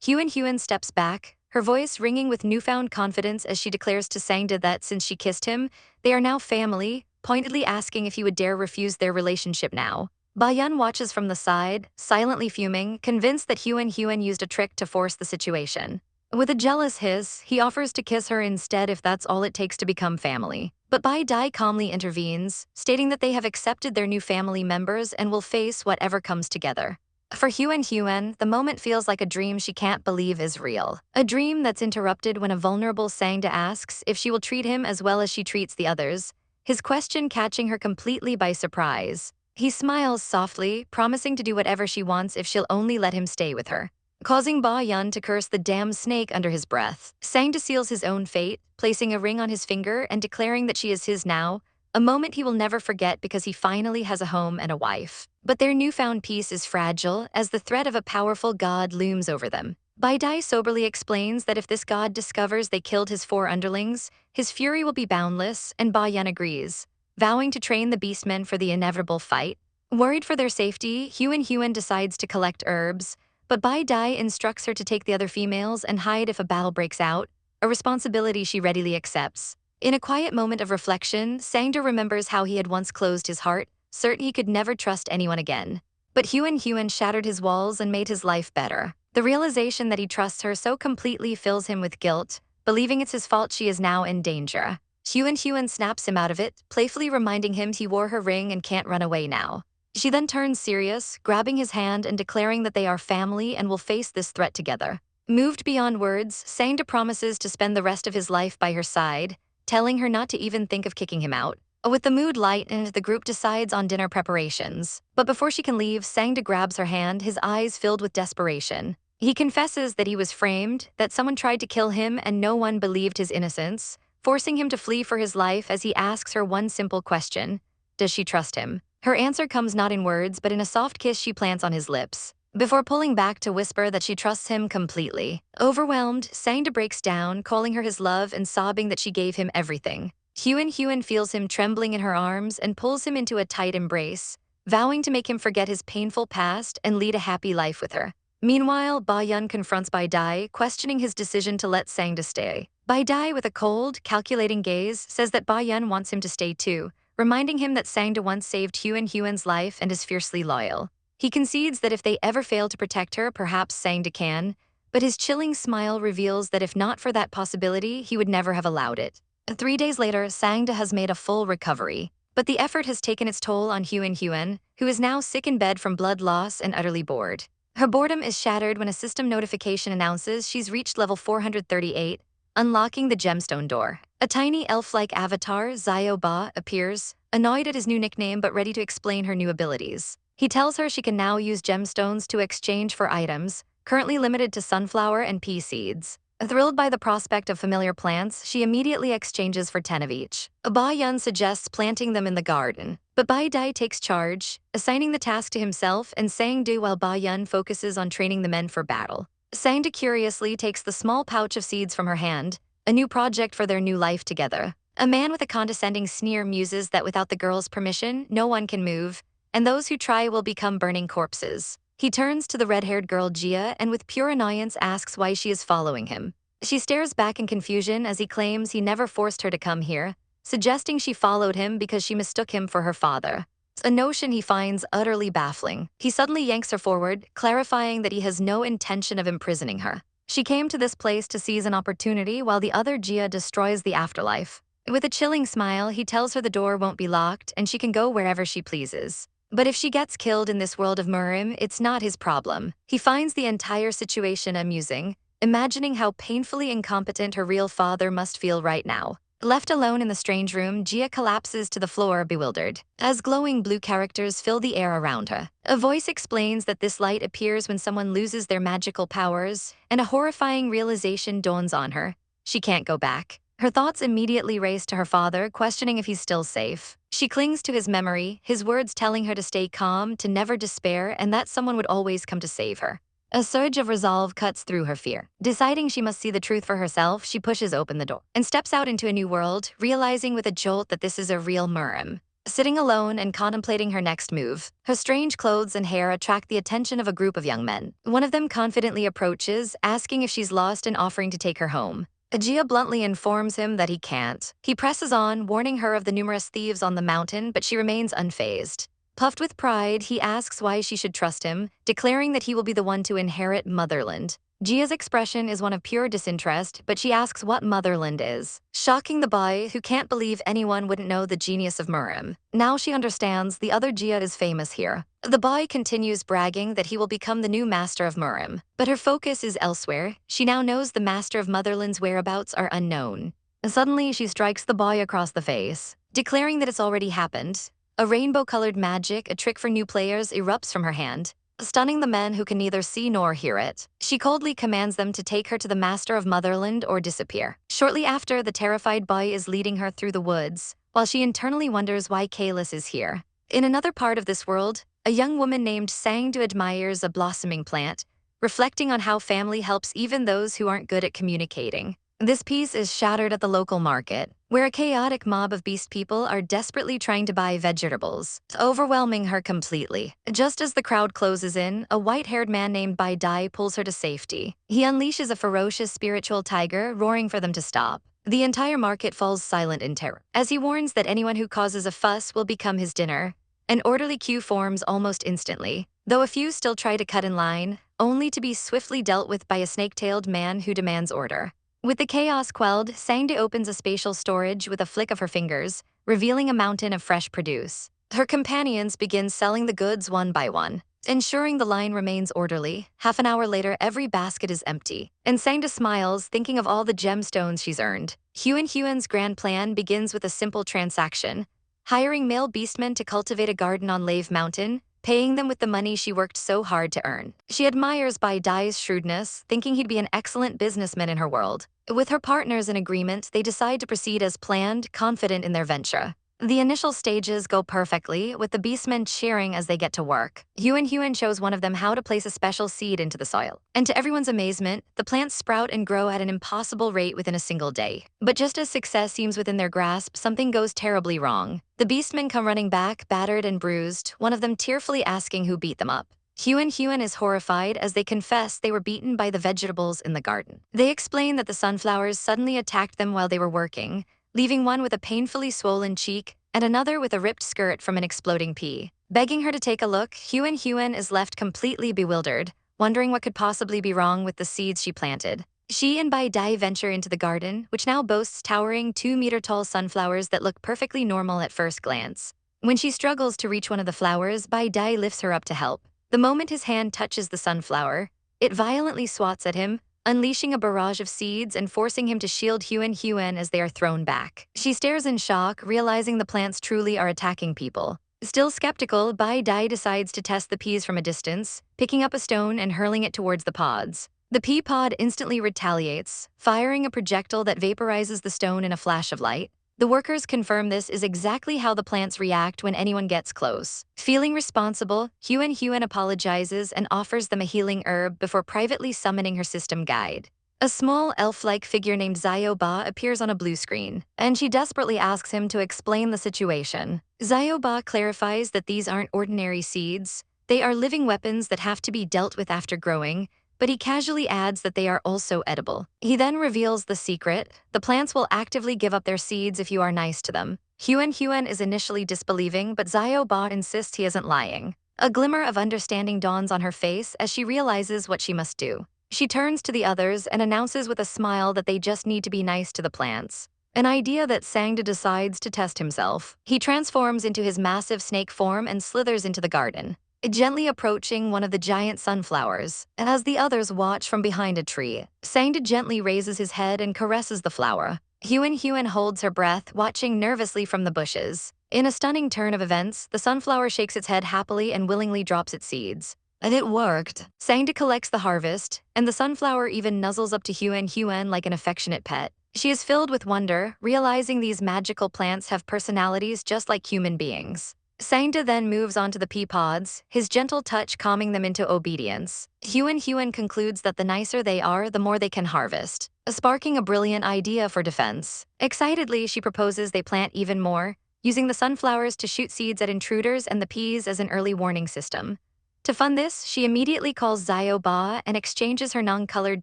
Huan steps back, her voice ringing with newfound confidence as she declares to Sangda that since she kissed him, they are now family, pointedly asking if he would dare refuse their relationship now. Ba-yun watches from the side, silently fuming, convinced that Huan used a trick to force the situation. With a jealous hiss, he offers to kiss her instead if that's all it takes to become family. But Bai Dai calmly intervenes, stating that they have accepted their new family members and will face whatever comes together. For Huan, the moment feels like a dream she can't believe is real. A dream that's interrupted when a vulnerable Sangda asks if she will treat him as well as she treats the others, his question catching her completely by surprise. He smiles softly, promising to do whatever she wants if she'll only let him stay with her, causing Ba-yun to curse the damn snake under his breath. Sangda seals his own fate, placing a ring on his finger and declaring that she is his now, a moment he will never forget because he finally has a home and a wife. But their newfound peace is fragile as the threat of a powerful god looms over them. Bai Dai soberly explains that if this god discovers they killed his 4 underlings, his fury will be boundless, and Ba-yun agrees, vowing to train the beastmen for the inevitable fight. Worried for their safety, Huan decides to collect herbs, but Bai Dai instructs her to take the other females and hide if a battle breaks out, a responsibility she readily accepts. In a quiet moment of reflection, Sangda remembers how he had once closed his heart, certain he could never trust anyone again. But Huan shattered his walls and made his life better. The realization that he trusts her so completely fills him with guilt, believing it's his fault she is now in danger. Huan snaps him out of it, playfully reminding him he wore her ring and can't run away now. She then turns serious, grabbing his hand and declaring that they are family and will face this threat together. Moved beyond words, Sangda promises to spend the rest of his life by her side, telling her not to even think of kicking him out. With the mood lightened, the group decides on dinner preparations. But before she can leave, Sangda grabs her hand, his eyes filled with desperation. He confesses that he was framed, that someone tried to kill him and no one believed his innocence, forcing him to flee for his life as he asks her one simple question: does she trust him? Her answer comes not in words but in a soft kiss she plants on his lips, before pulling back to whisper that she trusts him completely. Overwhelmed, Sangda breaks down, calling her his love and sobbing that she gave him everything. Huan feels him trembling in her arms and pulls him into a tight embrace, vowing to make him forget his painful past and lead a happy life with her. Meanwhile, Ba-yun confronts Bai Dai, questioning his decision to let Sangda stay. Bai Dai, with a cold, calculating gaze, says that Ba-yun wants him to stay too, reminding him that Sangda once saved Huan's life and is fiercely loyal. He concedes that if they ever fail to protect her, perhaps Sangda can, but his chilling smile reveals that if not for that possibility, he would never have allowed it. 3 days later, Sangda has made a full recovery, but the effort has taken its toll on Huan, who is now sick in bed from blood loss and utterly bored. Her boredom is shattered when a system notification announces she's reached level 438, unlocking the gemstone door. A tiny elf-like avatar, Zio Ba, appears, annoyed at his new nickname but ready to explain her new abilities. He tells her she can now use gemstones to exchange for items, currently limited to sunflower and pea seeds. Thrilled by the prospect of familiar plants, she immediately exchanges for 10 of each. Ba-yun suggests planting them in the garden, but Bai Dai takes charge, assigning the task to himself and Sangda while Ba-yun focuses on training the men for battle. Sangda curiously takes the small pouch of seeds from her hand, a new project for their new life together. A man with a condescending sneer muses that without the girl's permission, no one can move, and those who try will become burning corpses. He turns to the red-haired girl Jia and with pure annoyance asks why she is following him. She stares back in confusion as he claims he never forced her to come here, suggesting she followed him because she mistook him for her father. A notion he finds utterly baffling. He suddenly yanks her forward, clarifying that he has no intention of imprisoning her. She came to this place to seize an opportunity while the other Jia destroys the afterlife. With a chilling smile, he tells her the door won't be locked and she can go wherever she pleases. But if she gets killed in this world of Murim, it's not his problem. He finds the entire situation amusing, imagining how painfully incompetent her real father must feel right now. Left alone in the strange room, Jia collapses to the floor, bewildered, as glowing blue characters fill the air around her. A voice explains that this light appears when someone loses their magical powers, and a horrifying realization dawns on her. She can't go back. Her thoughts immediately race to her father, questioning if he's still safe. She clings to his memory, his words telling her to stay calm, to never despair, and that someone would always come to save her. A surge of resolve cuts through her fear. Deciding she must see the truth for herself, she pushes open the door and steps out into a new world, realizing with a jolt that this is a real Murim. Sitting alone and contemplating her next move, her strange clothes and hair attract the attention of a group of young men. One of them confidently approaches, asking if she's lost and offering to take her home. Ajia bluntly informs him that he can't. He presses on, warning her of the numerous thieves on the mountain, but she remains unfazed. Puffed with pride, he asks why she should trust him, declaring that he will be the one to inherit Motherland. Gia's expression is one of pure disinterest, but she asks what Motherland is, shocking the boy, who can't believe anyone wouldn't know the genius of Murim. Now she understands the other Gia is famous here. The boy continues bragging that he will become the new master of Murim, but her focus is elsewhere. She now knows the master of Motherland's whereabouts are unknown. Suddenly, she strikes the boy across the face, declaring that it's already happened. A rainbow-colored magic, a trick for new players, erupts from her hand, stunning the men who can neither see nor hear it. She coldly commands them to take her to the master of Motherland or disappear. Shortly after, the terrified boy is leading her through the woods, while she internally wonders why Kalis is here. In another part of this world, a young woman named Sangdu admires a blossoming plant, reflecting on how family helps even those who aren't good at communicating. This piece is shattered at the local market, where a chaotic mob of beast people are desperately trying to buy vegetables, overwhelming her completely. Just as the crowd closes in, a white-haired man named Bai Dai pulls her to safety. He unleashes a ferocious spiritual tiger, roaring for them to stop. The entire market falls silent in terror, as he warns that anyone who causes a fuss will become his dinner. An orderly queue forms almost instantly, though a few still try to cut in line, only to be swiftly dealt with by a snake-tailed man who demands order. With the chaos quelled, Sangde opens a spatial storage with a flick of her fingers, revealing a mountain of fresh produce. Her companions begin selling the goods one by one, ensuring the line remains orderly. Half an hour later, every basket is empty, and Sangde smiles, thinking of all the gemstones she's earned. Huan's grand plan begins with a simple transaction, hiring male beastmen to cultivate a garden on Lave Mountain, paying them with the money she worked so hard to earn. She admires Bai Dai's shrewdness, thinking he'd be an excellent businessman in her world. With her partners in agreement, they decide to proceed as planned, confident in their venture. The initial stages go perfectly, with the beastmen cheering as they get to work. Huan shows one of them how to place a special seed into the soil. And to everyone's amazement, the plants sprout and grow at an impossible rate within a single day. But just as success seems within their grasp, something goes terribly wrong. The beastmen come running back, battered and bruised, one of them tearfully asking who beat them up. Huan is horrified as they confess they were beaten by the vegetables in the garden. They explain that the sunflowers suddenly attacked them while they were working, leaving one with a painfully swollen cheek and another with a ripped skirt from an exploding pea. Begging her to take a look, Huan is left completely bewildered, wondering what could possibly be wrong with the seeds she planted. She and Bai Dai venture into the garden, which now boasts towering 2-meter-tall sunflowers that look perfectly normal at first glance. When she struggles to reach one of the flowers, Bai Dai lifts her up to help. The moment his hand touches the sunflower, it violently swats at him, unleashing a barrage of seeds and forcing him to shield Huan as they are thrown back. She stares in shock, realizing the plants truly are attacking people. Still skeptical, Bai Dai decides to test the peas from a distance, picking up a stone and hurling it towards the pods. The pea pod instantly retaliates, firing a projectile that vaporizes the stone in a flash of light. The workers confirm this is exactly how the plants react when anyone gets close. Feeling responsible, Huan apologizes and offers them a healing herb before privately summoning her system guide. A small elf-like figure named Xiao Ba appears on a blue screen, and she desperately asks him to explain the situation. Xiao Ba clarifies that these aren't ordinary seeds. They are living weapons that have to be dealt with after growing, but he casually adds that they are also edible. He then reveals the secret: the plants will actively give up their seeds if you are nice to them. Huan is initially disbelieving, but Xiao Ba insists he isn't lying. A glimmer of understanding dawns on her face as she realizes what she must do. She turns to the others and announces with a smile that they just need to be nice to the plants. An idea that Sangde decides to test himself. He transforms into his massive snake form and slithers into the garden, gently approaching one of the giant sunflowers. As the others watch from behind a tree, Sangde gently raises his head and caresses the flower. Huan holds her breath, watching nervously from the bushes. In a stunning turn of events, the sunflower shakes its head happily and willingly drops its seeds. And it worked. Sangda collects the harvest, and the sunflower even nuzzles up to Huan like an affectionate pet. She is filled with wonder, realizing these magical plants have personalities just like human beings. Sangda then moves on to the pea pods, his gentle touch calming them into obedience. Huan concludes that the nicer they are, the more they can harvest, sparking a brilliant idea for defense. Excitedly, she proposes they plant even more, using the sunflowers to shoot seeds at intruders and the peas as an early warning system. To fund this, she immediately calls Zio Ba and exchanges her non-colored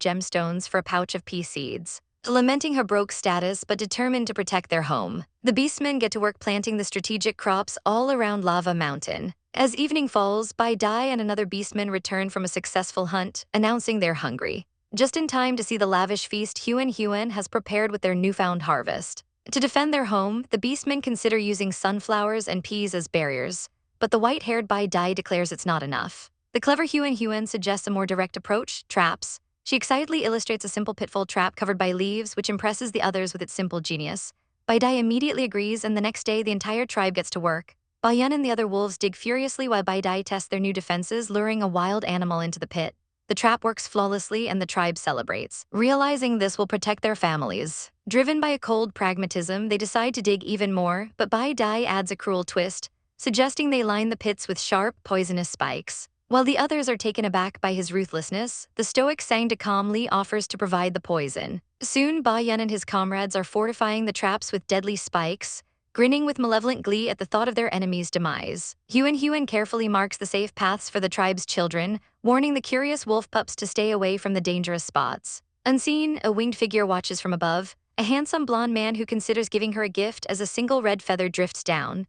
gemstones for a pouch of pea seeds. Lamenting her broke status but determined to protect their home, the beastmen get to work planting the strategic crops all around Lava Mountain. As evening falls, Bai Dai and another beastman return from a successful hunt, announcing they're hungry. Just in time to see the lavish feast Huan has prepared with their newfound harvest. To defend their home, the beastmen consider using sunflowers and peas as barriers, but the white-haired Bai Dai declares it's not enough. The clever Huan suggests a more direct approach, traps. She excitedly illustrates a simple pitfall trap covered by leaves, which impresses the others with its simple genius. Bai Dai immediately agrees, and the next day the entire tribe gets to work. Bai Yun and the other wolves dig furiously while Bai Dai tests their new defenses, luring a wild animal into the pit. The trap works flawlessly and the tribe celebrates, realizing this will protect their families. Driven by a cold pragmatism, they decide to dig even more, but Bai Dai adds a cruel twist, suggesting they line the pits with sharp, poisonous spikes. While the others are taken aback by his ruthlessness, the stoic Sangda calmly offers to provide the poison. Soon, Ba Yun and his comrades are fortifying the traps with deadly spikes, grinning with malevolent glee at the thought of their enemy's demise. Huan carefully marks the safe paths for the tribe's children, warning the curious wolf pups to stay away from the dangerous spots. Unseen, a winged figure watches from above, a handsome blonde man who considers giving her a gift as a single red feather drifts down.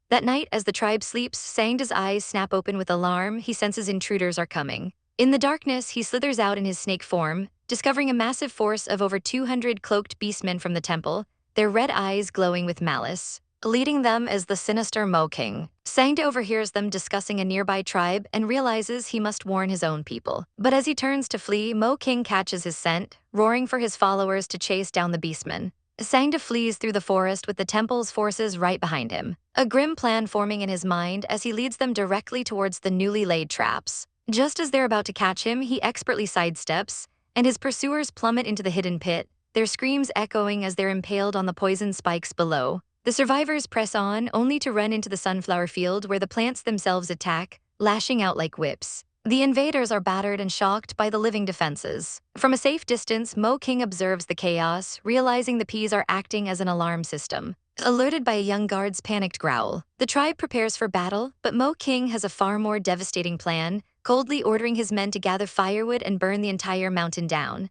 That night, as the tribe sleeps, Sangda's eyes snap open with alarm. He senses intruders are coming. In the darkness, he slithers out in his snake form, discovering a massive force of over 200 cloaked beastmen from the temple, their red eyes glowing with malice. Leading them is the sinister Mo King. Sangda overhears them discussing a nearby tribe and realizes he must warn his own people. But as he turns to flee, Mo King catches his scent, roaring for his followers to chase down the beastmen. Sangda flees through the forest with the temple's forces right behind him, a grim plan forming in his mind as he leads them directly towards the newly laid traps. Just as they're about to catch him, he expertly sidesteps, and his pursuers plummet into the hidden pit, their screams echoing as they're impaled on the poison spikes below. The survivors press on, only to run into the sunflower field where the plants themselves attack, lashing out like whips. The invaders are battered and shocked by the living defenses. From a safe distance, Mo King observes the chaos, realizing the peas are acting as an alarm system. Alerted by a young guard's panicked growl, the tribe prepares for battle, but Mo King has a far more devastating plan, coldly ordering his men to gather firewood and burn the entire mountain down.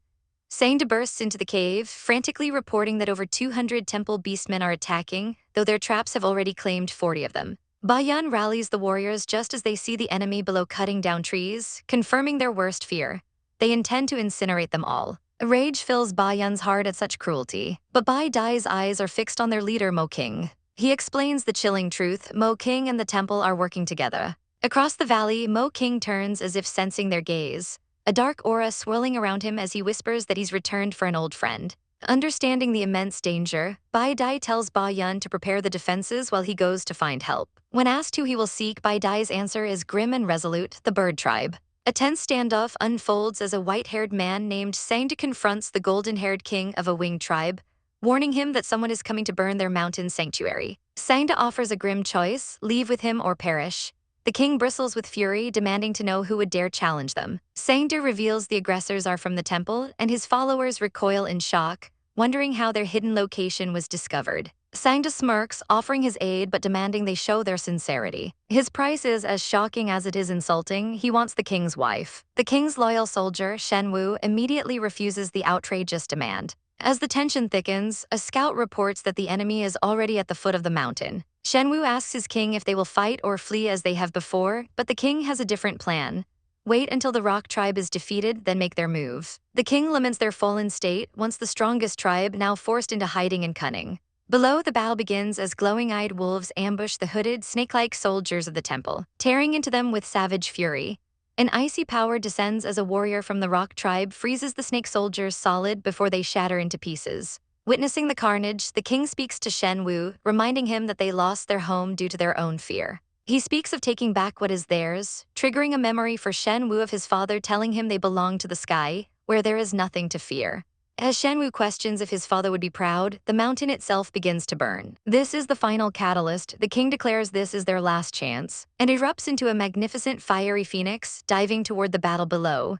Sangda bursts into the cave, frantically reporting that over 200 temple beastmen are attacking, though their traps have already claimed 40 of them. Ba Yun rallies the warriors just as they see the enemy below cutting down trees, confirming their worst fear. They intend to incinerate them all. Rage fills Ba Yun's heart at such cruelty, but Bai Dai's eyes are fixed on their leader Mo King. He explains the chilling truth: Mo King and the temple are working together. Across the valley, Mo King turns as if sensing their gaze, a dark aura swirling around him as he whispers that he's returned for an old friend. Understanding the immense danger, Bai Dai tells Ba Yun to prepare the defenses while he goes to find help. When asked who he will seek, Bai Dai's answer is grim and resolute: the bird tribe. A tense standoff unfolds as a white-haired man named Sangda confronts the golden-haired king of a winged tribe, warning him that someone is coming to burn their mountain sanctuary. Sangda offers a grim choice: leave with him or perish. The king bristles with fury, demanding to know who would dare challenge them. Sangda reveals the aggressors are from the temple, and his followers recoil in shock, wondering how their hidden location was discovered. Sangda smirks, offering his aid but demanding they show their sincerity. His price is as shocking as it is insulting: he wants the king's wife. The king's loyal soldier, Shenwu, immediately refuses the outrageous demand. As the tension thickens, a scout reports that the enemy is already at the foot of the mountain. Shenwu asks his king if they will fight or flee as they have before, but the king has a different plan. Wait until the rock tribe is defeated, then make their move. The king laments their fallen state, once the strongest tribe, now forced into hiding and cunning. Below, the battle begins as glowing-eyed wolves ambush the hooded, snake-like soldiers of the temple, tearing into them with savage fury. An icy power descends as a warrior from the rock tribe freezes the snake soldiers solid before they shatter into pieces. Witnessing the carnage, the king speaks to Shen Wu, reminding him that they lost their home due to their own fear. He speaks of taking back what is theirs, triggering a memory for Shen Wu of his father telling him they belong to the sky, where there is nothing to fear. As Shen Wu questions if his father would be proud, the mountain itself begins to burn. This is the final catalyst. The king declares this is their last chance, and erupts into a magnificent fiery phoenix, diving toward the battle below.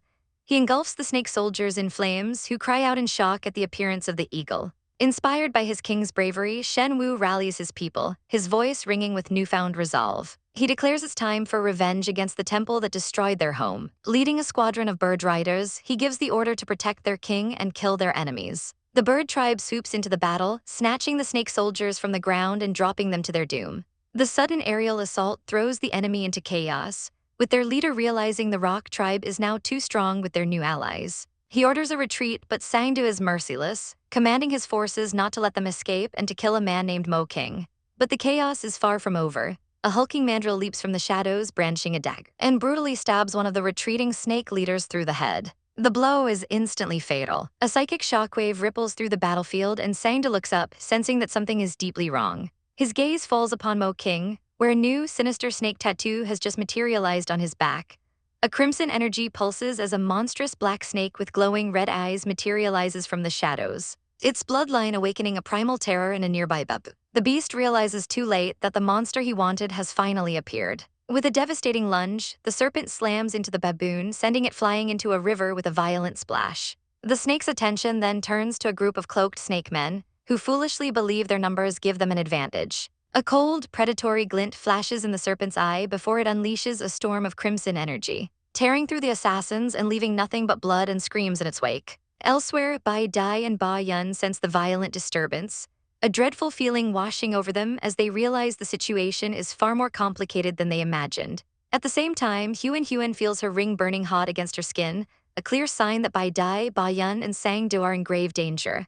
He engulfs the snake soldiers in flames, who cry out in shock at the appearance of the eagle. Inspired by his king's bravery, Shen Wu rallies his people, his voice ringing with newfound resolve. He declares it's time for revenge against the temple that destroyed their home. Leading a squadron of bird riders, he gives the order to protect their king and kill their enemies. The bird tribe swoops into the battle, snatching the snake soldiers from the ground and dropping them to their doom. The sudden aerial assault throws the enemy into chaos, with their leader realizing the rock tribe is now too strong with their new allies. He orders a retreat, but Sangdu is merciless, commanding his forces not to let them escape and to kill a man named Mo King. But the chaos is far from over. A hulking mandrill leaps from the shadows, brandishing a dagger, and brutally stabs one of the retreating snake leaders through the head. The blow is instantly fatal. A psychic shockwave ripples through the battlefield, and Sangdu looks up, sensing that something is deeply wrong. His gaze falls upon Mo King, where a new, sinister snake tattoo has just materialized on his back. A crimson energy pulses as a monstrous black snake with glowing red eyes materializes from the shadows, its bloodline awakening a primal terror in a nearby babu. The beast realizes too late that the monster he wanted has finally appeared. With a devastating lunge, the serpent slams into the baboon, sending it flying into a river with a violent splash. The snake's attention then turns to a group of cloaked snake men, who foolishly believe their numbers give them an advantage. A cold, predatory glint flashes in the serpent's eye before it unleashes a storm of crimson energy, tearing through the assassins and leaving nothing but blood and screams in its wake. Elsewhere, Bai Dai and Ba Yun sense the violent disturbance, a dreadful feeling washing over them as they realize the situation is far more complicated than they imagined. At the same time, Huan feels her ring burning hot against her skin, a clear sign that Bai Dai, Ba Yun, and Sangdu are in grave danger.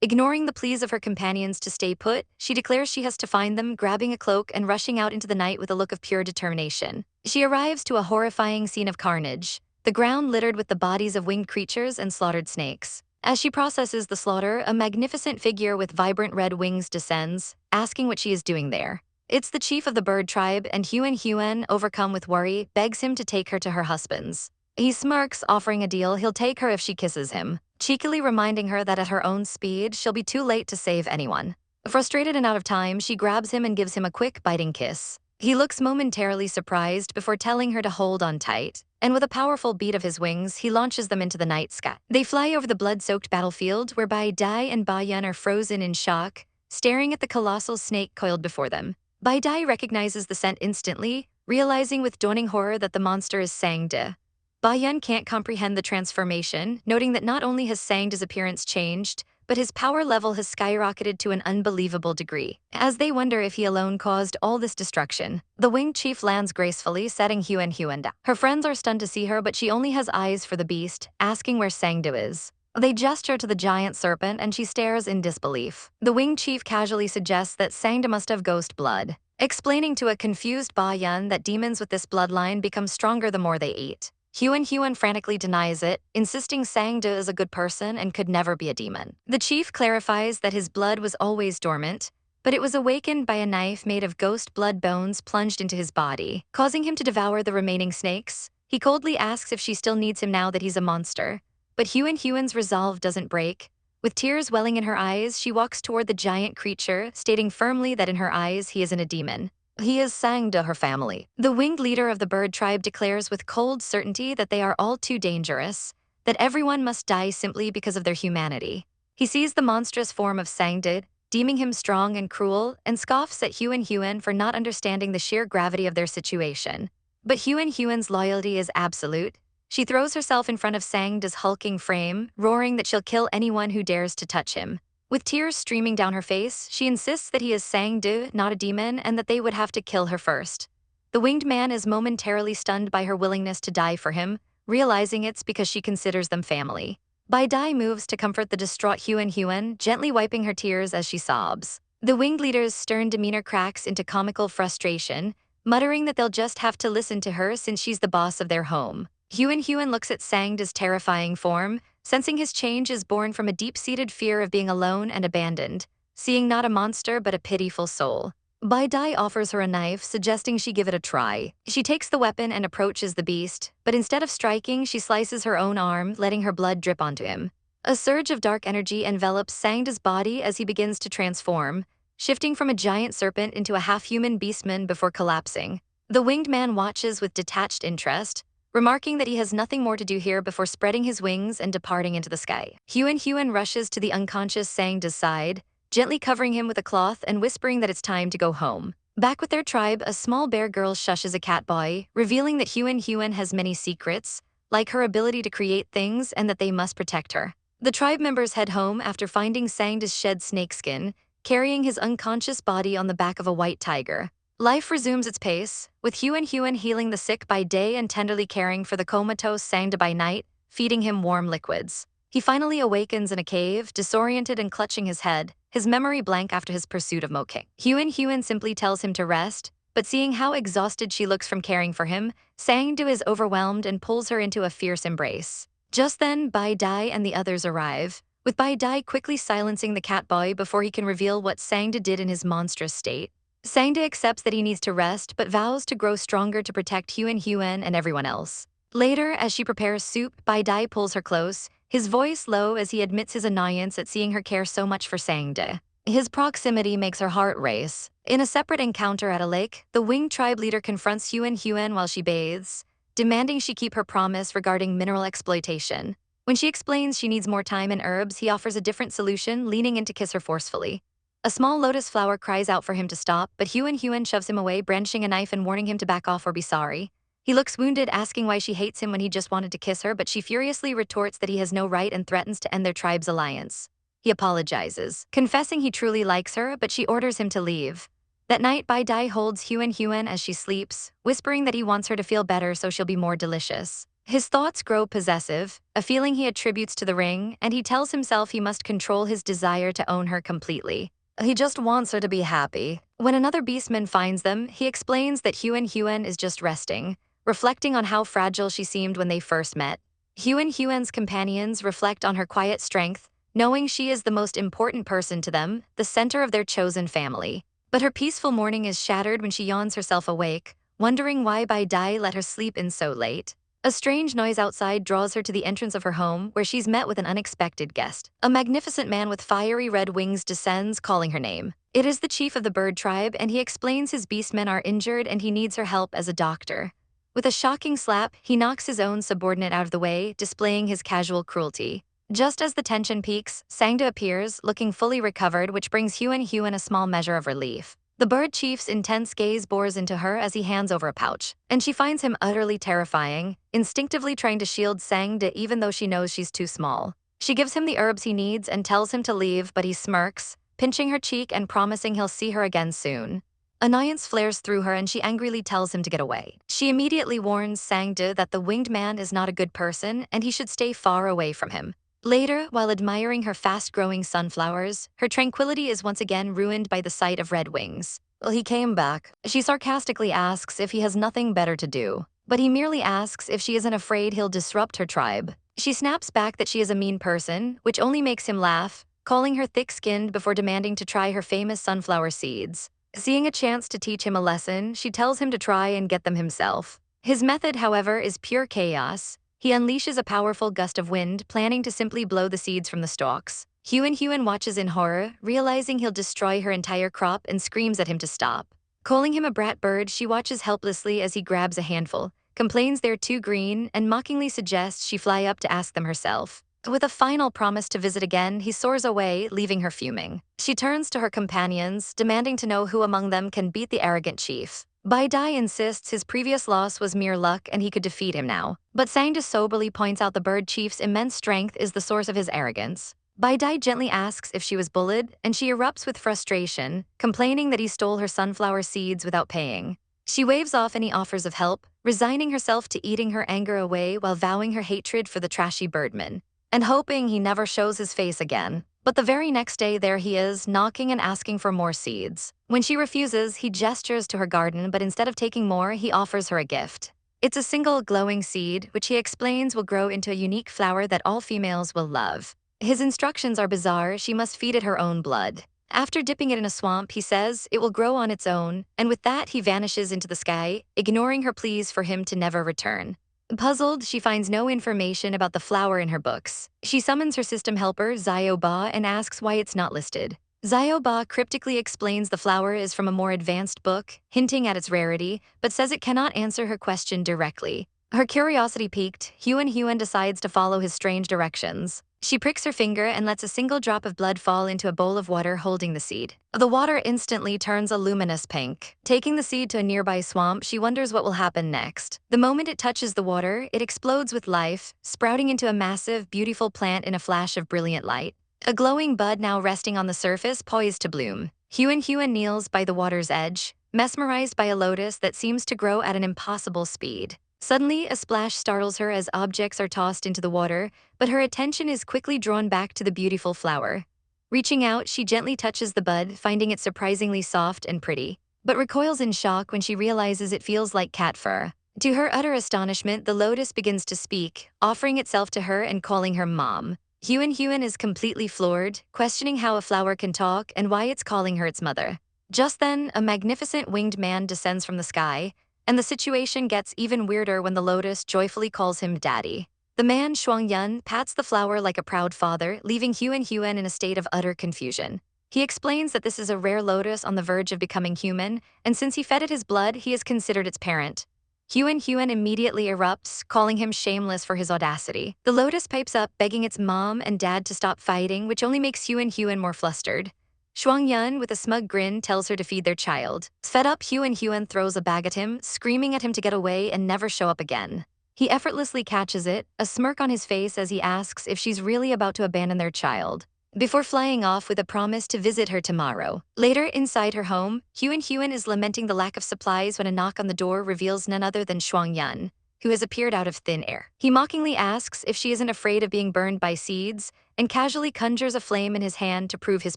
Ignoring the pleas of her companions to stay put, she declares she has to find them, grabbing a cloak and rushing out into the night with a look of pure determination. She arrives to a horrifying scene of carnage, the ground littered with the bodies of winged creatures and slaughtered snakes. As she processes the slaughter, a magnificent figure with vibrant red wings descends, asking what she is doing there. It's the chief of the bird tribe, and Huan, overcome with worry, begs him to take her to her husband's. He smirks, offering a deal he'll take her if she kisses him, cheekily reminding her that at her own speed, she'll be too late to save anyone. Frustrated and out of time, she grabs him and gives him a quick, biting kiss. He looks momentarily surprised before telling her to hold on tight, and with a powerful beat of his wings, he launches them into the night sky. They fly over the blood-soaked battlefield, where Bai Dai and Ba Yun are frozen in shock, staring at the colossal snake coiled before them. Bai Dai recognizes the scent instantly, realizing with dawning horror that the monster is Sangdu. Ba Yun can't comprehend the transformation, noting that not only has Sangdu's appearance changed, but his power level has skyrocketed to an unbelievable degree. As they wonder if he alone caused all this destruction, the winged chief lands gracefully, setting Huan down. Her friends are stunned to see her, but she only has eyes for the beast, asking where Sangdu is. They gesture to the giant serpent, and she stares in disbelief. The winged chief casually suggests that Sangdu must have ghost blood, explaining to a confused Ba Yun that demons with this bloodline become stronger the more they eat. Huan frantically denies it, insisting Sangdu is a good person and could never be a demon. The chief clarifies that his blood was always dormant, but it was awakened by a knife made of ghost blood bones plunged into his body, causing him to devour the remaining snakes. He coldly asks if she still needs him now that he's a monster, but Huan's resolve doesn't break. With tears welling in her eyes, she walks toward the giant creature, stating firmly that in her eyes he isn't a demon. He is Sangdu, her family. The winged leader of the bird tribe declares with cold certainty that they are all too dangerous, that everyone must die simply because of their humanity. He sees the monstrous form of Sangdu, deeming him strong and cruel, and scoffs at Huan for not understanding the sheer gravity of their situation. But Huan's loyalty is absolute. She throws herself in front of Sangdu's hulking frame, roaring that she'll kill anyone who dares to touch him. With tears streaming down her face, she insists that he is Sangdu, not a demon, and that they would have to kill her first. The winged man is momentarily stunned by her willingness to die for him, realizing it's because she considers them family. Bai Dai moves to comfort the distraught Huan, gently wiping her tears as she sobs. The winged leader's stern demeanor cracks into comical frustration, muttering that they'll just have to listen to her since she's the boss of their home. Huan looks at Sangdu's terrifying form, Sensing his change is born from a deep-seated fear of being alone and abandoned, seeing not a monster but a pitiful soul. Bai Dai offers her a knife, suggesting she give it a try. She takes the weapon and approaches the beast, but instead of striking, she slices her own arm, letting her blood drip onto him. A surge of dark energy envelops Sangda's body as he begins to transform, shifting from a giant serpent into a half-human beastman before collapsing. The winged man watches with detached interest, remarking that he has nothing more to do here before spreading his wings and departing into the sky. Huan rushes to the unconscious Sangda's side, gently covering him with a cloth and whispering that it's time to go home. Back with their tribe, a small bear girl shushes a cat boy, revealing that Huan has many secrets, like her ability to create things and that they must protect her. The tribe members head home after finding Sangda's shed snakeskin, carrying his unconscious body on the back of a white tiger. Life resumes its pace, with Huan healing the sick by day and tenderly caring for the comatose Sangda by night, feeding him warm liquids. He finally awakens in a cave, disoriented and clutching his head, his memory blank after his pursuit of Mo King. Huan simply tells him to rest, but seeing how exhausted she looks from caring for him, Sangdu is overwhelmed and pulls her into a fierce embrace. Just then, Bai Dai and the others arrive, with Bai Dai quickly silencing the cat boy before he can reveal what Sangda did in his monstrous state. Sangda accepts that he needs to rest, but vows to grow stronger to protect Huan and everyone else. Later, as she prepares soup, Bai Dai pulls her close, his voice low as he admits his annoyance at seeing her care so much for Sangda. His proximity makes her heart race. In a separate encounter at a lake, the winged tribe leader confronts Huan while she bathes, demanding she keep her promise regarding mineral exploitation. When she explains she needs more time and herbs, he offers a different solution, leaning in to kiss her forcefully. A small lotus flower cries out for him to stop, but Huan shoves him away, brandishing a knife and warning him to back off or be sorry. He looks wounded, asking why she hates him when he just wanted to kiss her, but she furiously retorts that he has no right and threatens to end their tribe's alliance. He apologizes, confessing he truly likes her, but she orders him to leave. That night, Bai Dai holds Huan as she sleeps, whispering that he wants her to feel better so she'll be more delicious. His thoughts grow possessive, a feeling he attributes to the ring, and he tells himself he must control his desire to own her completely. He just wants her to be happy. When another beastman finds them, he explains that Huan is just resting, reflecting on how fragile she seemed when they first met. Huan's companions reflect on her quiet strength, knowing she is the most important person to them, the center of their chosen family. But her peaceful morning is shattered when she yawns herself awake, wondering why Bai Dai let her sleep in so late. A strange noise outside draws her to the entrance of her home, where she's met with an unexpected guest. A magnificent man with fiery red wings descends, calling her name. It is the chief of the bird tribe, and he explains his beastmen are injured and he needs her help as a doctor. With a shocking slap, he knocks his own subordinate out of the way, displaying his casual cruelty. Just as the tension peaks, Sangda appears, looking fully recovered, which brings Huan a small measure of relief. The bird chief's intense gaze bores into her as he hands over a pouch, and she finds him utterly terrifying, instinctively trying to shield Sangda even though she knows she's too small. She gives him the herbs he needs and tells him to leave, but he smirks, pinching her cheek and promising he'll see her again soon. Annoyance flares through her and she angrily tells him to get away. She immediately warns Sangda that the winged man is not a good person and he should stay far away from him. Later, while admiring her fast-growing sunflowers, her tranquility is once again ruined by the sight of red wings. Well, he came back. She sarcastically asks if he has nothing better to do, but he merely asks if she isn't afraid he'll disrupt her tribe. She snaps back that she is a mean person, which only makes him laugh, calling her thick-skinned before demanding to try her famous sunflower seeds. Seeing a chance to teach him a lesson, she tells him to try and get them himself. His method, however, is pure chaos. He unleashes a powerful gust of wind, planning to simply blow the seeds from the stalks. Huan watches in horror, realizing he'll destroy her entire crop, and screams at him to stop. Calling him a brat bird, she watches helplessly as he grabs a handful, complains they're too green, and mockingly suggests she fly up to ask them herself. With a final promise to visit again, he soars away, leaving her fuming. She turns to her companions, demanding to know who among them can beat the arrogant chief. Bai Dai insists his previous loss was mere luck and he could defeat him now. But Sangda soberly points out the bird chief's immense strength is the source of his arrogance. Bai Dai gently asks if she was bullied, and she erupts with frustration, complaining that he stole her sunflower seeds without paying. She waves off any offers of help, resigning herself to eating her anger away while vowing her hatred for the trashy birdman, and hoping he never shows his face again. But the very next day, there he is, knocking and asking for more seeds. When she refuses, he gestures to her garden, but instead of taking more, he offers her a gift. It's a single glowing seed, which he explains will grow into a unique flower that all females will love. His instructions are bizarre, she must feed it her own blood. After dipping it in a swamp, he says it will grow on its own, and with that he vanishes into the sky, ignoring her pleas for him to never return. Puzzled, she finds no information about the flower in her books. She summons her system helper, Xiao Ba, and asks why it's not listed. Xiao Ba cryptically explains the flower is from a more advanced book, hinting at its rarity, but says it cannot answer her question directly. Her curiosity piqued, Huan Huan decides to follow his strange directions. She pricks her finger and lets a single drop of blood fall into a bowl of water holding the seed. The water instantly turns a luminous pink. Taking the seed to a nearby swamp, she wonders what will happen next. The moment it touches the water, it explodes with life, sprouting into a massive, beautiful plant in a flash of brilliant light. A glowing bud now resting on the surface, poised to bloom. Huan Huan kneels by the water's edge, mesmerized by a lotus that seems to grow at an impossible speed. Suddenly, a splash startles her as objects are tossed into the water, but her attention is quickly drawn back to the beautiful flower. Reaching out, she gently touches the bud, finding it surprisingly soft and pretty, but recoils in shock when she realizes it feels like cat fur. To her utter astonishment, the lotus begins to speak, offering itself to her and calling her mom. Huan Huan is completely floored, questioning how a flower can talk and why it's calling her its mother. Just then, a magnificent winged man descends from the sky, and the situation gets even weirder when the lotus joyfully calls him daddy. The man, Shuangyun, pats the flower like a proud father, leaving Huan Huan in a state of utter confusion. He explains that this is a rare lotus on the verge of becoming human, and since he fed it his blood, he is considered its parent. Huan Huan immediately erupts, calling him shameless for his audacity. The lotus pipes up, begging its mom and dad to stop fighting, which only makes Huan Huan more flustered. Shuangyun, with a smug grin, tells her to feed their child. Fed up, Huan Huan throws a bag at him, screaming at him to get away and never show up again. He effortlessly catches it, a smirk on his face as he asks if she's really about to abandon their child, before flying off with a promise to visit her tomorrow. Later, inside her home, Huan Huan is lamenting the lack of supplies when a knock on the door reveals none other than Shuangyun, who has appeared out of thin air. He mockingly asks if she isn't afraid of being burned by seeds, and casually conjures a flame in his hand to prove his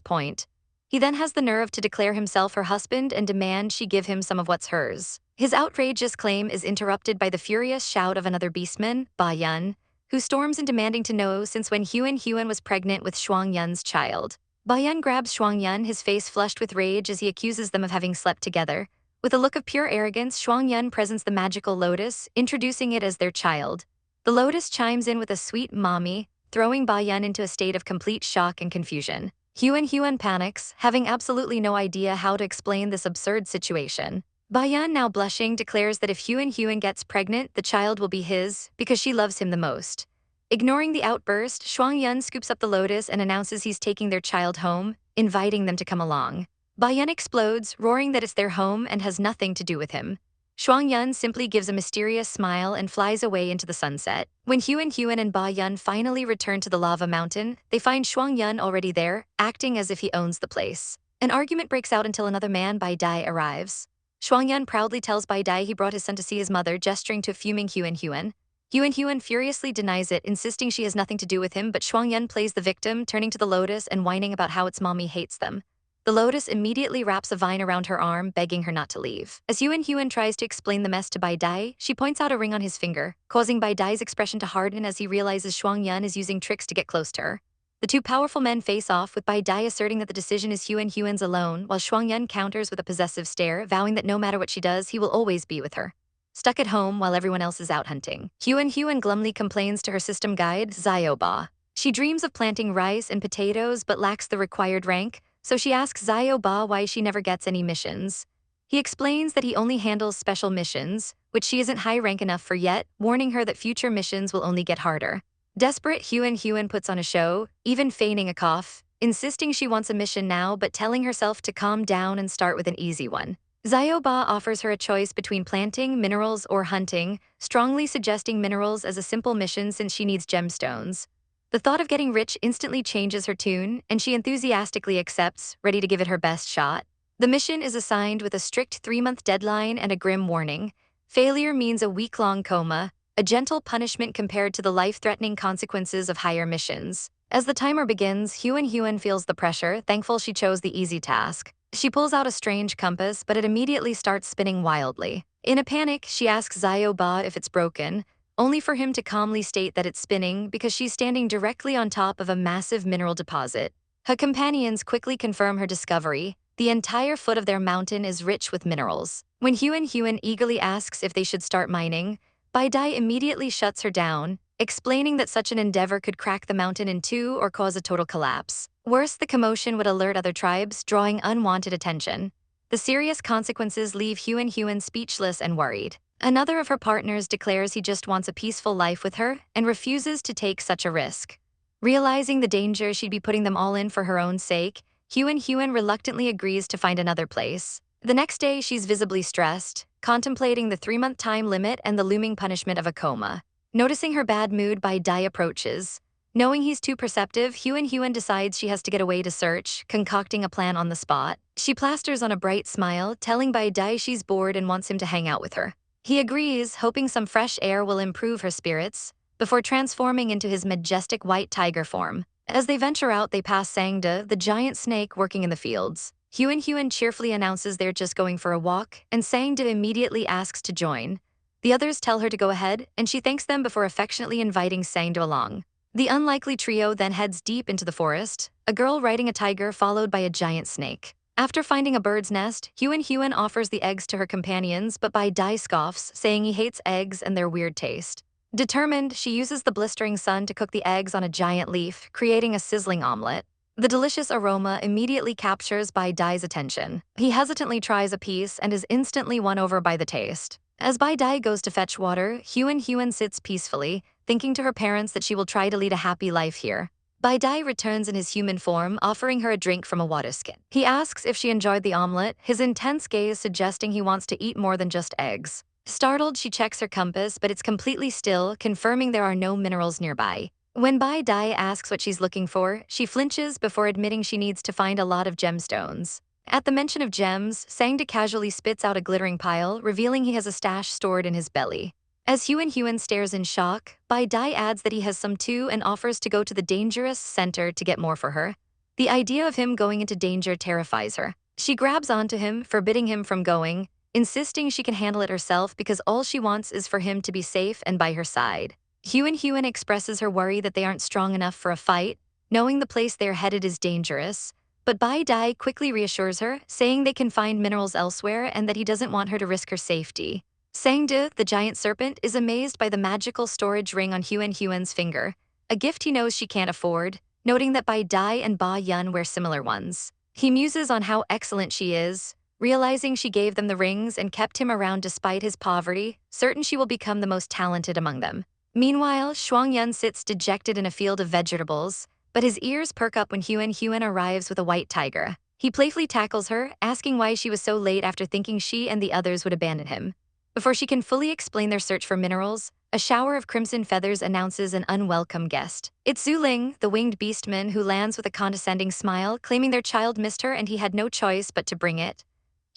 point. He then has the nerve to declare himself her husband and demand she give him some of what's hers. His outrageous claim is interrupted by the furious shout of another beastman, Ba Yun, who storms in demanding to know since when Huan Huan was pregnant with Shuangyun's child. Ba Yun grabs Shuangyun, his face flushed with rage as he accuses them of having slept together. With a look of pure arrogance, Shuangyun presents the magical lotus, introducing it as their child. The lotus chimes in with a sweet mommy, throwing Ba Yun into a state of complete shock and confusion. Huan Huan panics, having absolutely no idea how to explain this absurd situation. Ba Yun, now blushing, declares that if Huan Huan gets pregnant, the child will be his, because she loves him the most. Ignoring the outburst, Shuangyun scoops up the lotus and announces he's taking their child home, inviting them to come along. Ba Yun explodes, roaring that it's their home and has nothing to do with him. Shuangyun simply gives a mysterious smile and flies away into the sunset. When Huan Huan and Ba Yun finally return to the lava mountain, they find Shuangyun already there, acting as if he owns the place. An argument breaks out until another man, Bai Dai, arrives. Shuangyun proudly tells Bai Dai he brought his son to see his mother, gesturing to a fuming Huan Huan. Huan Huan furiously denies it, insisting she has nothing to do with him, but Shuangyun plays the victim, turning to the lotus and whining about how its mommy hates them. The lotus immediately wraps a vine around her arm, begging her not to leave. As Huan Huan tries to explain the mess to Bai Dai, she points out a ring on his finger, causing Bai Dai's expression to harden as he realizes Shuangyun is using tricks to get close to her. The two powerful men face off, with Bai Dai asserting that the decision is Huan Huan's alone, while Shuangyun counters with a possessive stare, vowing that no matter what she does, he will always be with her. Stuck at home while everyone else is out hunting, Huan Huan glumly complains to her system guide, Xiao Ba. She dreams of planting rice and potatoes but lacks the required rank, so she asks Xiao Ba why she never gets any missions. He explains that he only handles special missions, which she isn't high rank enough for yet, warning her that future missions will only get harder. Desperate, Huan Huan puts on a show, even feigning a cough, insisting she wants a mission now but telling herself to calm down and start with an easy one. Xiao Ba offers her a choice between planting, minerals, or hunting, strongly suggesting minerals as a simple mission since she needs gemstones. The thought of getting rich instantly changes her tune, and she enthusiastically accepts, ready to give it her best shot. The mission is assigned with a strict 3-month deadline and a grim warning. Failure means a week-long coma, a gentle punishment compared to the life-threatening consequences of higher missions. As the timer begins, Huan Huan feels the pressure, thankful she chose the easy task. She pulls out a strange compass, but it immediately starts spinning wildly. In a panic, she asks Zio Ba if it's broken, only for him to calmly state that it's spinning because she's standing directly on top of a massive mineral deposit. Her companions quickly confirm her discovery. The entire foot of their mountain is rich with minerals. When Huan eagerly asks if they should start mining, Bai Dai immediately shuts her down, explaining that such an endeavor could crack the mountain in two or cause a total collapse. Worse, the commotion would alert other tribes, drawing unwanted attention. The serious consequences leave Huan speechless and worried. Another of her partners declares he just wants a peaceful life with her and refuses to take such a risk. Realizing the danger she'd be putting them all in for her own sake, Huan reluctantly agrees to find another place. The next day, she's visibly stressed, contemplating the 3-month time limit and the looming punishment of a coma. Noticing her bad mood, Bai Dai approaches. Knowing he's too perceptive, Huan decides she has to get away to search, concocting a plan on the spot. She plasters on a bright smile, telling Bai Dai she's bored and wants him to hang out with her. He agrees, hoping some fresh air will improve her spirits, before transforming into his majestic white tiger form. As they venture out, they pass Sangda, the giant snake working in the fields. Huan cheerfully announces they're just going for a walk, and Sangda immediately asks to join. The others tell her to go ahead, and she thanks them before affectionately inviting Sangda along. The unlikely trio then heads deep into the forest, a girl riding a tiger followed by a giant snake. After finding a bird's nest, Huan offers the eggs to her companions, but Bai Dai scoffs, saying he hates eggs and their weird taste. Determined, she uses the blistering sun to cook the eggs on a giant leaf, creating a sizzling omelet. The delicious aroma immediately captures Bai Dai's attention. He hesitantly tries a piece and is instantly won over by the taste. As Bai Dai goes to fetch water, Huan sits peacefully, thinking to her parents that she will try to lead a happy life here. Bai Dai returns in his human form, offering her a drink from a water skin. He asks if she enjoyed the omelet, his intense gaze suggesting he wants to eat more than just eggs. Startled, she checks her compass, but it's completely still, confirming there are no minerals nearby. When Bai Dai asks what she's looking for, she flinches before admitting she needs to find a lot of gemstones. At the mention of gems, Sangda casually spits out a glittering pile, revealing he has a stash stored in his belly. As Huan stares in shock, Bai Dai adds that he has some too and offers to go to the dangerous center to get more for her. The idea of him going into danger terrifies her. She grabs onto him, forbidding him from going, insisting she can handle it herself because all she wants is for him to be safe and by her side. Huan expresses her worry that they aren't strong enough for a fight, knowing the place they're headed is dangerous. But Bai Dai quickly reassures her, saying they can find minerals elsewhere and that he doesn't want her to risk her safety. Sangde, the giant serpent, is amazed by the magical storage ring on Huan's finger, a gift he knows she can't afford, noting that Bai Dai and Ba Yun wear similar ones. He muses on how excellent she is, realizing she gave them the rings and kept him around despite his poverty, certain she will become the most talented among them. Meanwhile, Shuangyun sits dejected in a field of vegetables, but his ears perk up when Huan arrives with a white tiger. He playfully tackles her, asking why she was so late after thinking she and the others would abandon him. Before she can fully explain their search for minerals, a shower of crimson feathers announces an unwelcome guest. It's Zuling, the winged beastman, who lands with a condescending smile, claiming their child missed her and he had no choice but to bring it.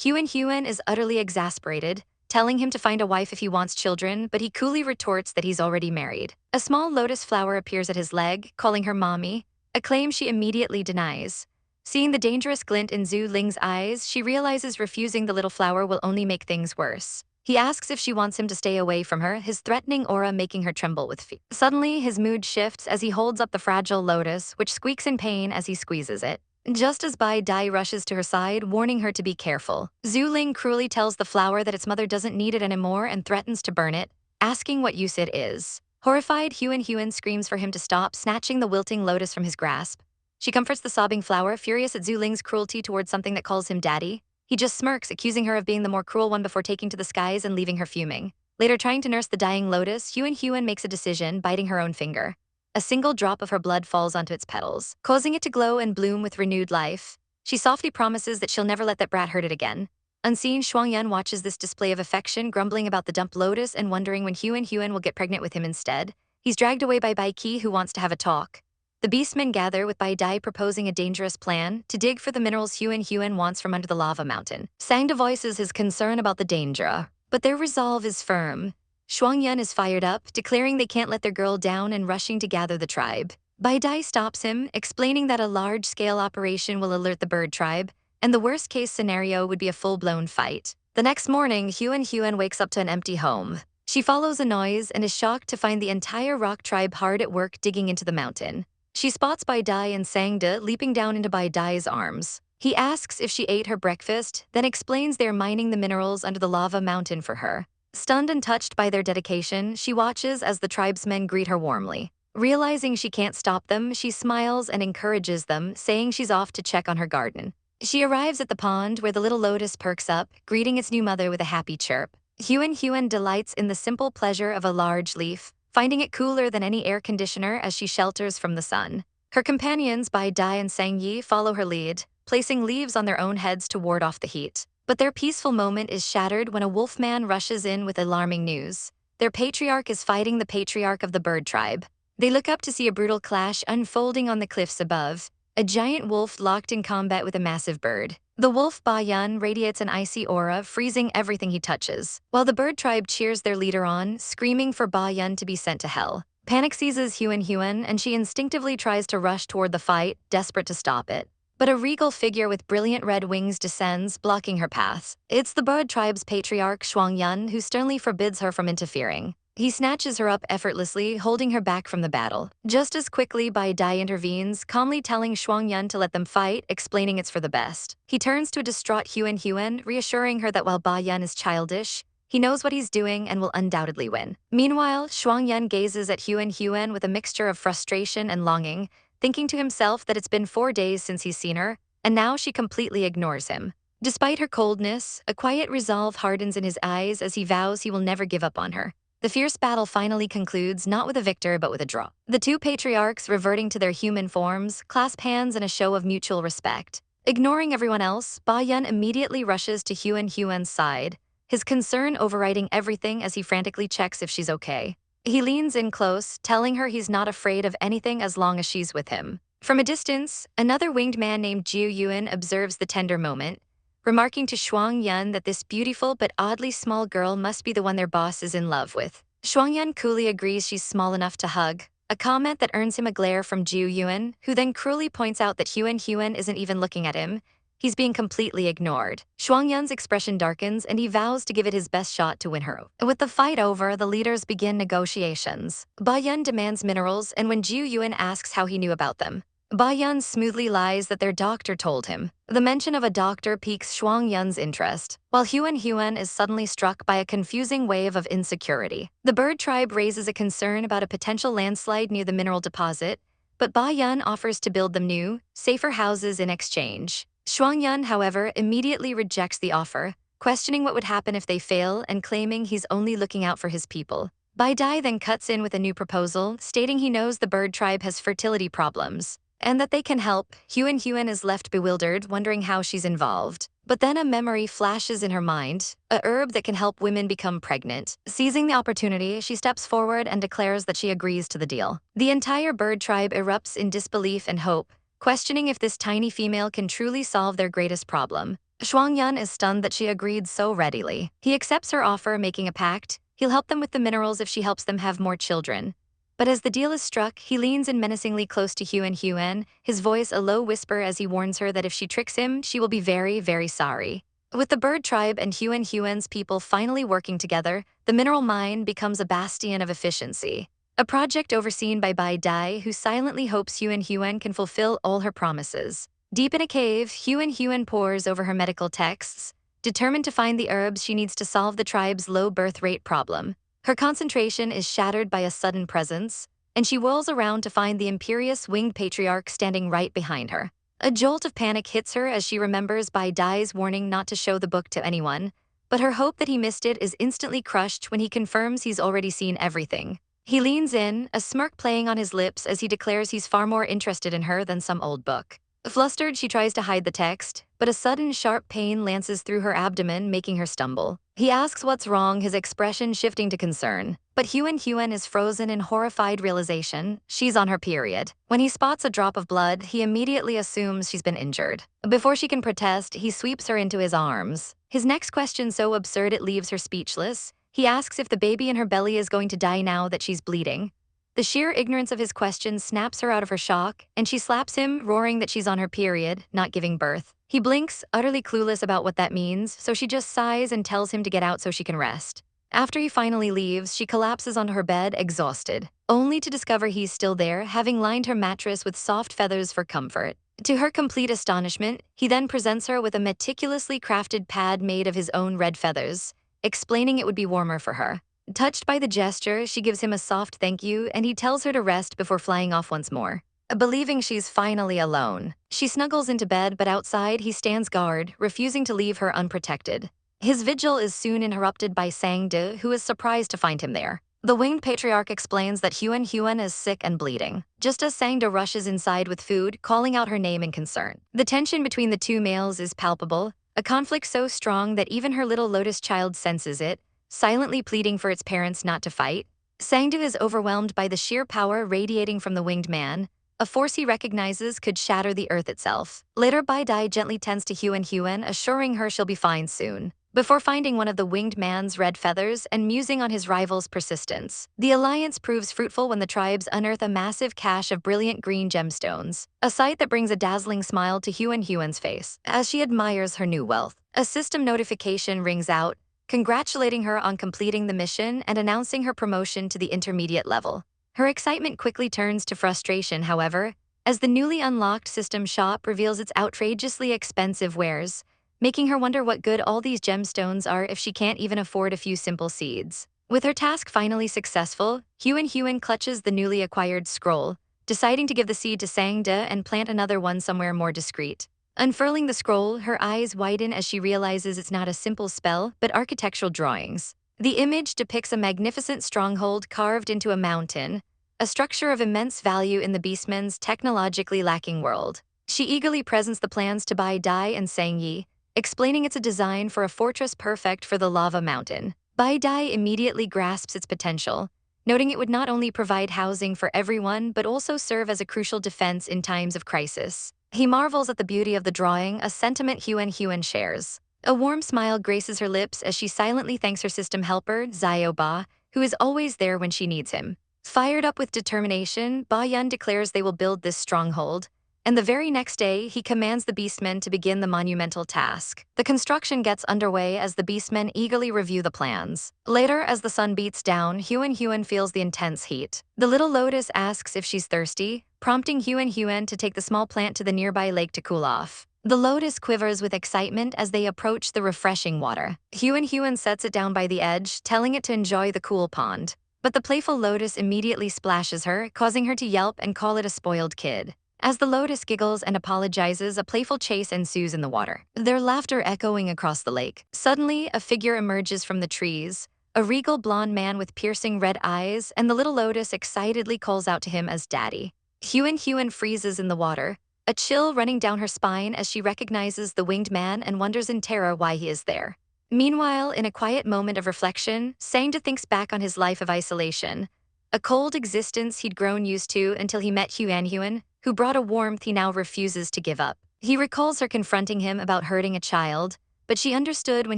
Huan is utterly exasperated, telling him to find a wife if he wants children, but he coolly retorts that he's already married. A small lotus flower appears at his leg, calling her mommy, a claim she immediately denies. Seeing the dangerous glint in Zhu Ling's eyes, she realizes refusing the little flower will only make things worse. He asks if she wants him to stay away from her, his threatening aura making her tremble with fear. Suddenly, his mood shifts as he holds up the fragile lotus, which squeaks in pain as he squeezes it. Just as Bai Dai rushes to her side, warning her to be careful, Zhu Ling cruelly tells the flower that its mother doesn't need it anymore and threatens to burn it, asking what use it is. Horrified, Huan screams for him to stop, snatching the wilting lotus from his grasp. She comforts the sobbing flower, furious at Zhu Ling's cruelty towards something that calls him daddy. He just smirks, accusing her of being the more cruel one before taking to the skies and leaving her fuming. Later, trying to nurse the dying lotus, Huan makes a decision, biting her own finger. A single drop of her blood falls onto its petals, causing it to glow and bloom with renewed life. She softly promises that she'll never let that brat hurt it again. Unseen, Shuangyan watches this display of affection, grumbling about the dumped lotus and wondering when Huan will get pregnant with him instead. He's dragged away by Bai Qi, who wants to have a talk. The beastmen gather, with Bai Dai proposing a dangerous plan to dig for the minerals Huan wants from under the lava mountain. Sangda voices his concern about the danger, but their resolve is firm. Shuangyan is fired up, declaring they can't let their girl down and rushing to gather the tribe. Bai Dai stops him, explaining that a large-scale operation will alert the bird tribe, and the worst-case scenario would be a full-blown fight. The next morning, Huan wakes up to an empty home. She follows a noise and is shocked to find the entire rock tribe hard at work digging into the mountain. She spots Bai Dai and Sangde leaping down into Bai Dai's arms. He asks if she ate her breakfast, then explains they're mining the minerals under the lava mountain for her. Stunned and touched by their dedication, she watches as the tribesmen greet her warmly. Realizing she can't stop them, she smiles and encourages them, saying she's off to check on her garden. She arrives at the pond where the little lotus perks up, greeting its new mother with a happy chirp. Huan delights in the simple pleasure of a large leaf, finding it cooler than any air conditioner as she shelters from the sun. Her companions Bai Dai and Sang Yi follow her lead, placing leaves on their own heads to ward off the heat. But their peaceful moment is shattered when a wolfman rushes in with alarming news. Their patriarch is fighting the patriarch of the bird tribe. They look up to see a brutal clash unfolding on the cliffs above, a giant wolf locked in combat with a massive bird. The wolf Ba Yun radiates an icy aura, freezing everything he touches, while the bird tribe cheers their leader on, screaming for Ba Yun to be sent to hell. Panic seizes Huan, and she instinctively tries to rush toward the fight, desperate to stop it. But a regal figure with brilliant red wings descends, blocking her path. It's the bird tribe's patriarch Shuangyun, who sternly forbids her from interfering. He snatches her up effortlessly, holding her back from the battle. Just as quickly, Bai Dai intervenes, calmly telling Shuangyun to let them fight, explaining it's for the best. He turns to a distraught Huan, reassuring her that while Ba Yun is childish, he knows what he's doing and will undoubtedly win. Meanwhile, Shuangyun gazes at Huan with a mixture of frustration and longing, thinking to himself that it's been 4 days since he's seen her, and now she completely ignores him. Despite her coldness, a quiet resolve hardens in his eyes as he vows he will never give up on her. The fierce battle finally concludes not with a victor but with a draw. The two patriarchs, reverting to their human forms, clasp hands in a show of mutual respect. Ignoring everyone else, Ba Yun immediately rushes to Huan's side, his concern overriding everything as he frantically checks if she's okay. He leans in close, telling her he's not afraid of anything as long as she's with him. From a distance, another winged man named Jiu Yuan observes the tender moment, remarking to Shuangyun that this beautiful but oddly small girl must be the one their boss is in love with. Shuangyun coolly agrees she's small enough to hug, a comment that earns him a glare from Jiu Yuan, who then cruelly points out that Huan isn't even looking at him. He's being completely ignored. Shuangyun's expression darkens and he vows to give it his best shot to win her. With the fight over, the leaders begin negotiations. Ba Yun demands minerals, and when Jiu Yuan asks how he knew about them, Ba Yun smoothly lies that their doctor told him. The mention of a doctor piques Shuangyun's interest, while Huan is suddenly struck by a confusing wave of insecurity. The bird tribe raises a concern about a potential landslide near the mineral deposit, but Ba Yun offers to build them new, safer houses in exchange. Shuangyun, however, immediately rejects the offer, questioning what would happen if they fail and claiming he's only looking out for his people. Bai Dai then cuts in with a new proposal, stating he knows the bird tribe has fertility problems and that they can help. Huan is left bewildered, wondering how she's involved. But then a memory flashes in her mind, a herb that can help women become pregnant. Seizing the opportunity, she steps forward and declares that she agrees to the deal. The entire bird tribe erupts in disbelief and hope, questioning if this tiny female can truly solve their greatest problem. Shuangyun is stunned that she agreed so readily. He accepts her offer, making a pact. He'll help them with the minerals if she helps them have more children. But as the deal is struck, he leans in menacingly close to Huan, his voice a low whisper as he warns her that if she tricks him, she will be very, very sorry. With the bird tribe and Huan's people finally working together, the mineral mine becomes a bastion of efficiency. A project overseen by Bai Dai, who silently hopes Huan can fulfill all her promises. Deep in a cave, Huan pores over her medical texts, determined to find the herbs she needs to solve the tribe's low birth rate problem. Her concentration is shattered by a sudden presence, and she whirls around to find the imperious winged patriarch standing right behind her. A jolt of panic hits her as she remembers Bai Dai's warning not to show the book to anyone, but her hope that he missed it is instantly crushed when he confirms he's already seen everything. He leans in, a smirk playing on his lips as he declares he's far more interested in her than some old book. Flustered, she tries to hide the text, but a sudden sharp pain lances through her abdomen, making her stumble. He asks what's wrong, his expression shifting to concern. But Huan is frozen in horrified realization. She's on her period. When he spots a drop of blood, he immediately assumes she's been injured. Before she can protest, he sweeps her into his arms. His next question so absurd it leaves her speechless. He asks if the baby in her belly is going to die now that she's bleeding. The sheer ignorance of his question snaps her out of her shock, and she slaps him, roaring that she's on her period, not giving birth. He blinks, utterly clueless about what that means, so she just sighs and tells him to get out so she can rest. After he finally leaves, she collapses onto her bed, exhausted, only to discover he's still there, having lined her mattress with soft feathers for comfort. To her complete astonishment, he then presents her with a meticulously crafted pad made of his own red feathers, explaining it would be warmer for her. Touched by the gesture, she gives him a soft thank you, and he tells her to rest before flying off once more. Believing she's finally alone, she snuggles into bed, but outside he stands guard, refusing to leave her unprotected. His vigil is soon interrupted by Sang-de, who is surprised to find him there. The winged patriarch explains that Huan is sick and bleeding, just as Sang-de rushes inside with food, calling out her name in concern. The tension between the two males is palpable, a conflict so strong that even her little lotus child senses it, silently pleading for its parents not to fight. Sang-de is overwhelmed by the sheer power radiating from the winged man, a force he recognizes could shatter the earth itself. Later, Bai Dai gently tends to Huan, assuring her she'll be fine soon, before finding one of the winged man's red feathers and musing on his rival's persistence. The alliance proves fruitful when the tribes unearth a massive cache of brilliant green gemstones, a sight that brings a dazzling smile to Huan's face as she admires her new wealth. A system notification rings out, congratulating her on completing the mission and announcing her promotion to the intermediate level. Her excitement quickly turns to frustration, however, as the newly unlocked system shop reveals its outrageously expensive wares, making her wonder what good all these gemstones are if she can't even afford a few simple seeds. With her task finally successful, Huan clutches the newly acquired scroll, deciding to give the seed to Sang-de and plant another one somewhere more discreet. Unfurling the scroll, her eyes widen as she realizes it's not a simple spell, but architectural drawings. The image depicts a magnificent stronghold carved into a mountain, a structure of immense value in the beastman's technologically lacking world. She eagerly presents the plans to Bai Dai and Sang Yi, explaining it's a design for a fortress perfect for the lava mountain. Bai Dai immediately grasps its potential, noting it would not only provide housing for everyone but also serve as a crucial defense in times of crisis. He marvels at the beauty of the drawing, a sentiment Huan shares. A warm smile graces her lips as she silently thanks her system helper, Xiao Ba, who is always there when she needs him. Fired up with determination, Ba Yun declares they will build this stronghold, and the very next day, he commands the beastmen to begin the monumental task. The construction gets underway as the beastmen eagerly review the plans. Later, as the sun beats down, Huan feels the intense heat. The little lotus asks if she's thirsty, prompting Huan to take the small plant to the nearby lake to cool off. The lotus quivers with excitement as they approach the refreshing water. Huan sets it down by the edge, telling it to enjoy the cool pond. But the playful lotus immediately splashes her, causing her to yelp and call it a spoiled kid. As the lotus giggles and apologizes, a playful chase ensues in the water, their laughter echoing across the lake. Suddenly, a figure emerges from the trees, a regal blonde man with piercing red eyes, and the little lotus excitedly calls out to him as Daddy. Huan freezes in the water, a chill running down her spine as she recognizes the winged man and wonders in terror why he is there. Meanwhile, in a quiet moment of reflection, Sang-de thinks back on his life of isolation, a cold existence he'd grown used to until he met Huan, who brought a warmth he now refuses to give up. He recalls her confronting him about hurting a child, but she understood when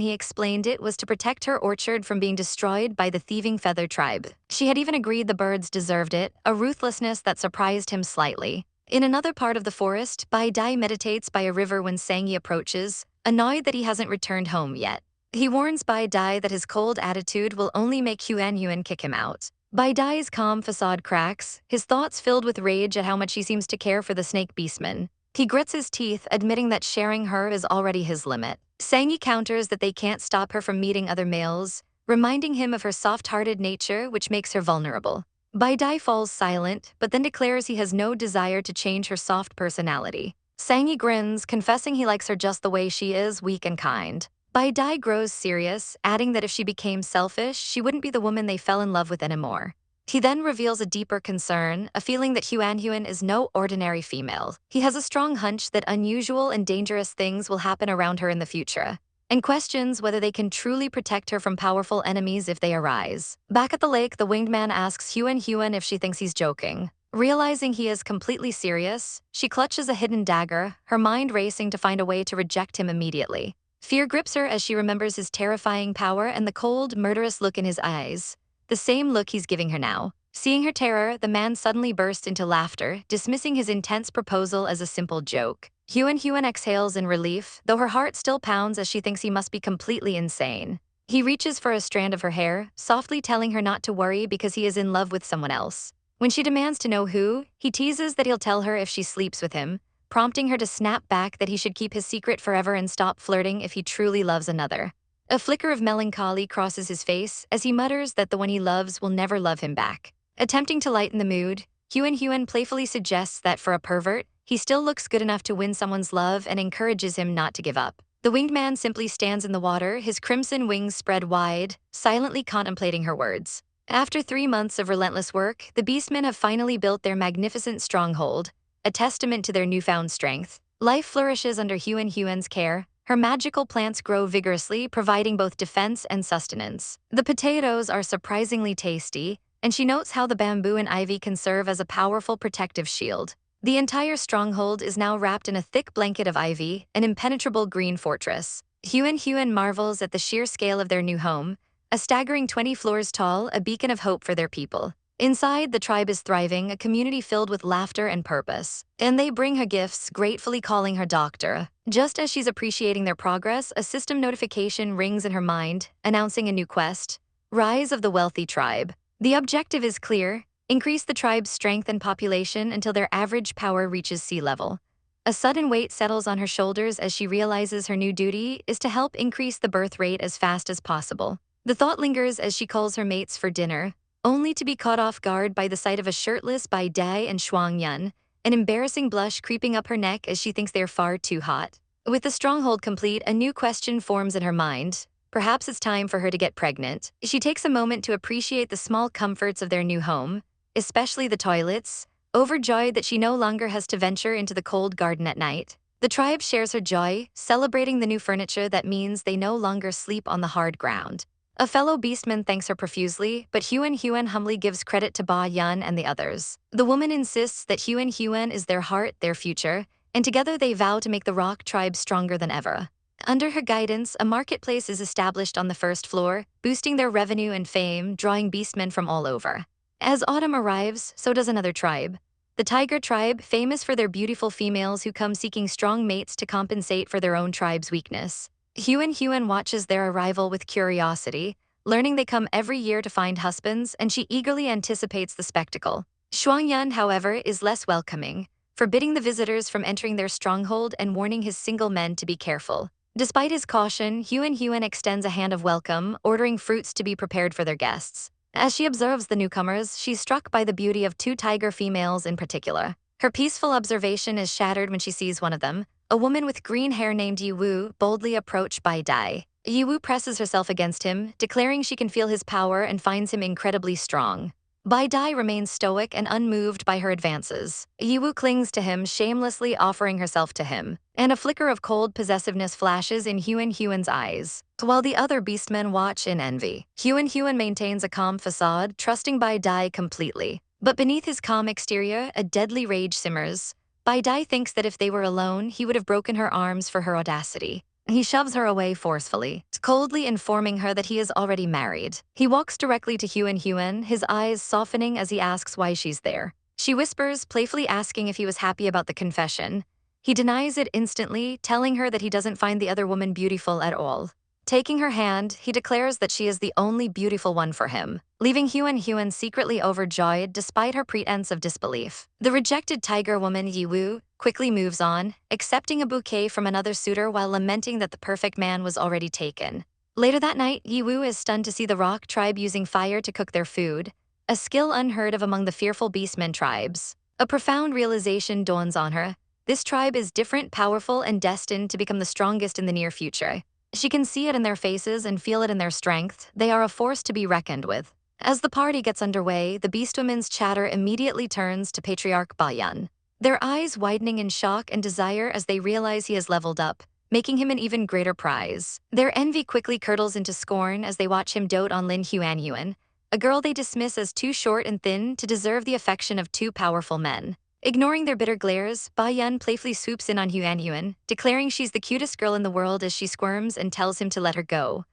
he explained it was to protect her orchard from being destroyed by the thieving feather tribe. She had even agreed the birds deserved it, a ruthlessness that surprised him slightly. In another part of the forest, Bai Dai meditates by a river when Sang Yi approaches, annoyed that he hasn't returned home yet. He warns Bai Dai that his cold attitude will only make Huan kick him out. Bai Dai's calm facade cracks, his thoughts filled with rage at how much he seems to care for the snake beastman. He grits his teeth, admitting that sharing her is already his limit. Sang Yi counters that they can't stop her from meeting other males, reminding him of her soft-hearted nature, which makes her vulnerable. Bai Dai falls silent, but then declares he has no desire to change her soft personality. Sang Yi grins, confessing he likes her just the way she is, weak and kind. Bai Dai grows serious, adding that if she became selfish, she wouldn't be the woman they fell in love with anymore. He then reveals a deeper concern, a feeling that Huan is no ordinary female. He has a strong hunch that unusual and dangerous things will happen around her in the future, and questions whether they can truly protect her from powerful enemies if they arise. Back at the lake, the winged man asks Huan if she thinks he's joking. Realizing he is completely serious, she clutches a hidden dagger, her mind racing to find a way to reject him immediately. Fear grips her as she remembers his terrifying power and the cold, murderous look in his eyes, the same look he's giving her now. Seeing her terror, the man suddenly bursts into laughter, dismissing his intense proposal as a simple joke. Huan exhales in relief, though her heart still pounds as she thinks he must be completely insane. He reaches for a strand of her hair, softly telling her not to worry because he is in love with someone else. When she demands to know who, he teases that he'll tell her if she sleeps with him, prompting her to snap back that he should keep his secret forever and stop flirting if he truly loves another. A flicker of melancholy crosses his face as he mutters that the one he loves will never love him back. Attempting to lighten the mood, Huan playfully suggests that for a pervert, he still looks good enough to win someone's love and encourages him not to give up. The winged man simply stands in the water, his crimson wings spread wide, silently contemplating her words. After 3 months of relentless work, the beastmen have finally built their magnificent stronghold, a testament to their newfound strength. Life flourishes under Huan's care. Her magical plants grow vigorously, providing both defense and sustenance. The potatoes are surprisingly tasty, and she notes how the bamboo and ivy can serve as a powerful protective shield. The entire stronghold is now wrapped in a thick blanket of ivy, an impenetrable green fortress. Huan marvels at the sheer scale of their new home, a staggering 20 floors tall, a beacon of hope for their people. Inside, the tribe is thriving, a community filled with laughter and purpose. And they bring her gifts, gratefully calling her doctor. Just as she's appreciating their progress, a system notification rings in her mind, announcing a new quest: Rise of the Wealthy Tribe. The objective is clear: increase the tribe's strength and population until their average power reaches sea level. A sudden weight settles on her shoulders as she realizes her new duty is to help increase the birth rate as fast as possible. The thought lingers as she calls her mates for dinner, only to be caught off guard by the sight of a shirtless Bai Dai and Shuang, an embarrassing blush creeping up her neck as she thinks they're far too hot. With the stronghold complete, a new question forms in her mind. Perhaps it's time for her to get pregnant. She takes a moment to appreciate the small comforts of their new home, especially the toilets, overjoyed that she no longer has to venture into the cold garden at night. The tribe shares her joy, celebrating the new furniture that means they no longer sleep on the hard ground. A fellow beastman thanks her profusely, but Huan humbly gives credit to Ba Yan and the others. The woman insists that Huan is their heart, their future, and together they vow to make the rock tribe stronger than ever. Under her guidance, a marketplace is established on the first floor, boosting their revenue and fame, drawing beastmen from all over. As autumn arrives, so does another tribe. The Tiger Tribe, famous for their beautiful females who come seeking strong mates to compensate for their own tribe's weakness. Huan watches their arrival with curiosity, learning they come every year to find husbands, and she eagerly anticipates the spectacle. Shuang, however, is less welcoming, forbidding the visitors from entering their stronghold and warning his single men to be careful. Despite his caution, Huan extends a hand of welcome, ordering fruits to be prepared for their guests. As she observes the newcomers, she's struck by the beauty of 2 tiger females in particular. Her peaceful observation is shattered when she sees one of them, a woman with green hair named Yiwu, boldly approached by Dai. Yiwu presses herself against him, declaring she can feel his power and finds him incredibly strong. Bai Dai remains stoic and unmoved by her advances. Yiwu clings to him, shamelessly offering herself to him, and a flicker of cold possessiveness flashes in Huan's eyes. While the other beastmen watch in envy, Huan maintains a calm facade, trusting Bai Dai completely. But beneath his calm exterior, a deadly rage simmers. Bai Dai thinks that if they were alone, he would have broken her arms for her audacity. He shoves her away forcefully, coldly informing her that he is already married. He walks directly to Huan, his eyes softening as he asks why she's there. She whispers, playfully asking if he was happy about the confession. He denies it instantly, telling her that he doesn't find the other woman beautiful at all. Taking her hand, he declares that she is the only beautiful one for him, leaving Huan secretly overjoyed despite her pretense of disbelief. The rejected tiger woman Yiwu quickly moves on, accepting a bouquet from another suitor while lamenting that the perfect man was already taken. Later that night, Yiwu is stunned to see the rock tribe using fire to cook their food, a skill unheard of among the fearful beastmen tribes. A profound realization dawns on her. This tribe is different, powerful, and destined to become the strongest in the near future. She can see it in their faces and feel it in their strength. They are a force to be reckoned with. As the party gets underway, the beastwomen's chatter immediately turns to Patriarch Bayan, their eyes widening in shock and desire as they realize he has leveled up, making him an even greater prize. Their envy quickly curdles into scorn as they watch him dote on Lin Huanhuan, a girl they dismiss as too short and thin to deserve the affection of 2 powerful men. Ignoring their bitter glares, Bayan playfully swoops in on Huan, declaring she's the cutest girl in the world as she squirms and tells him to let her go.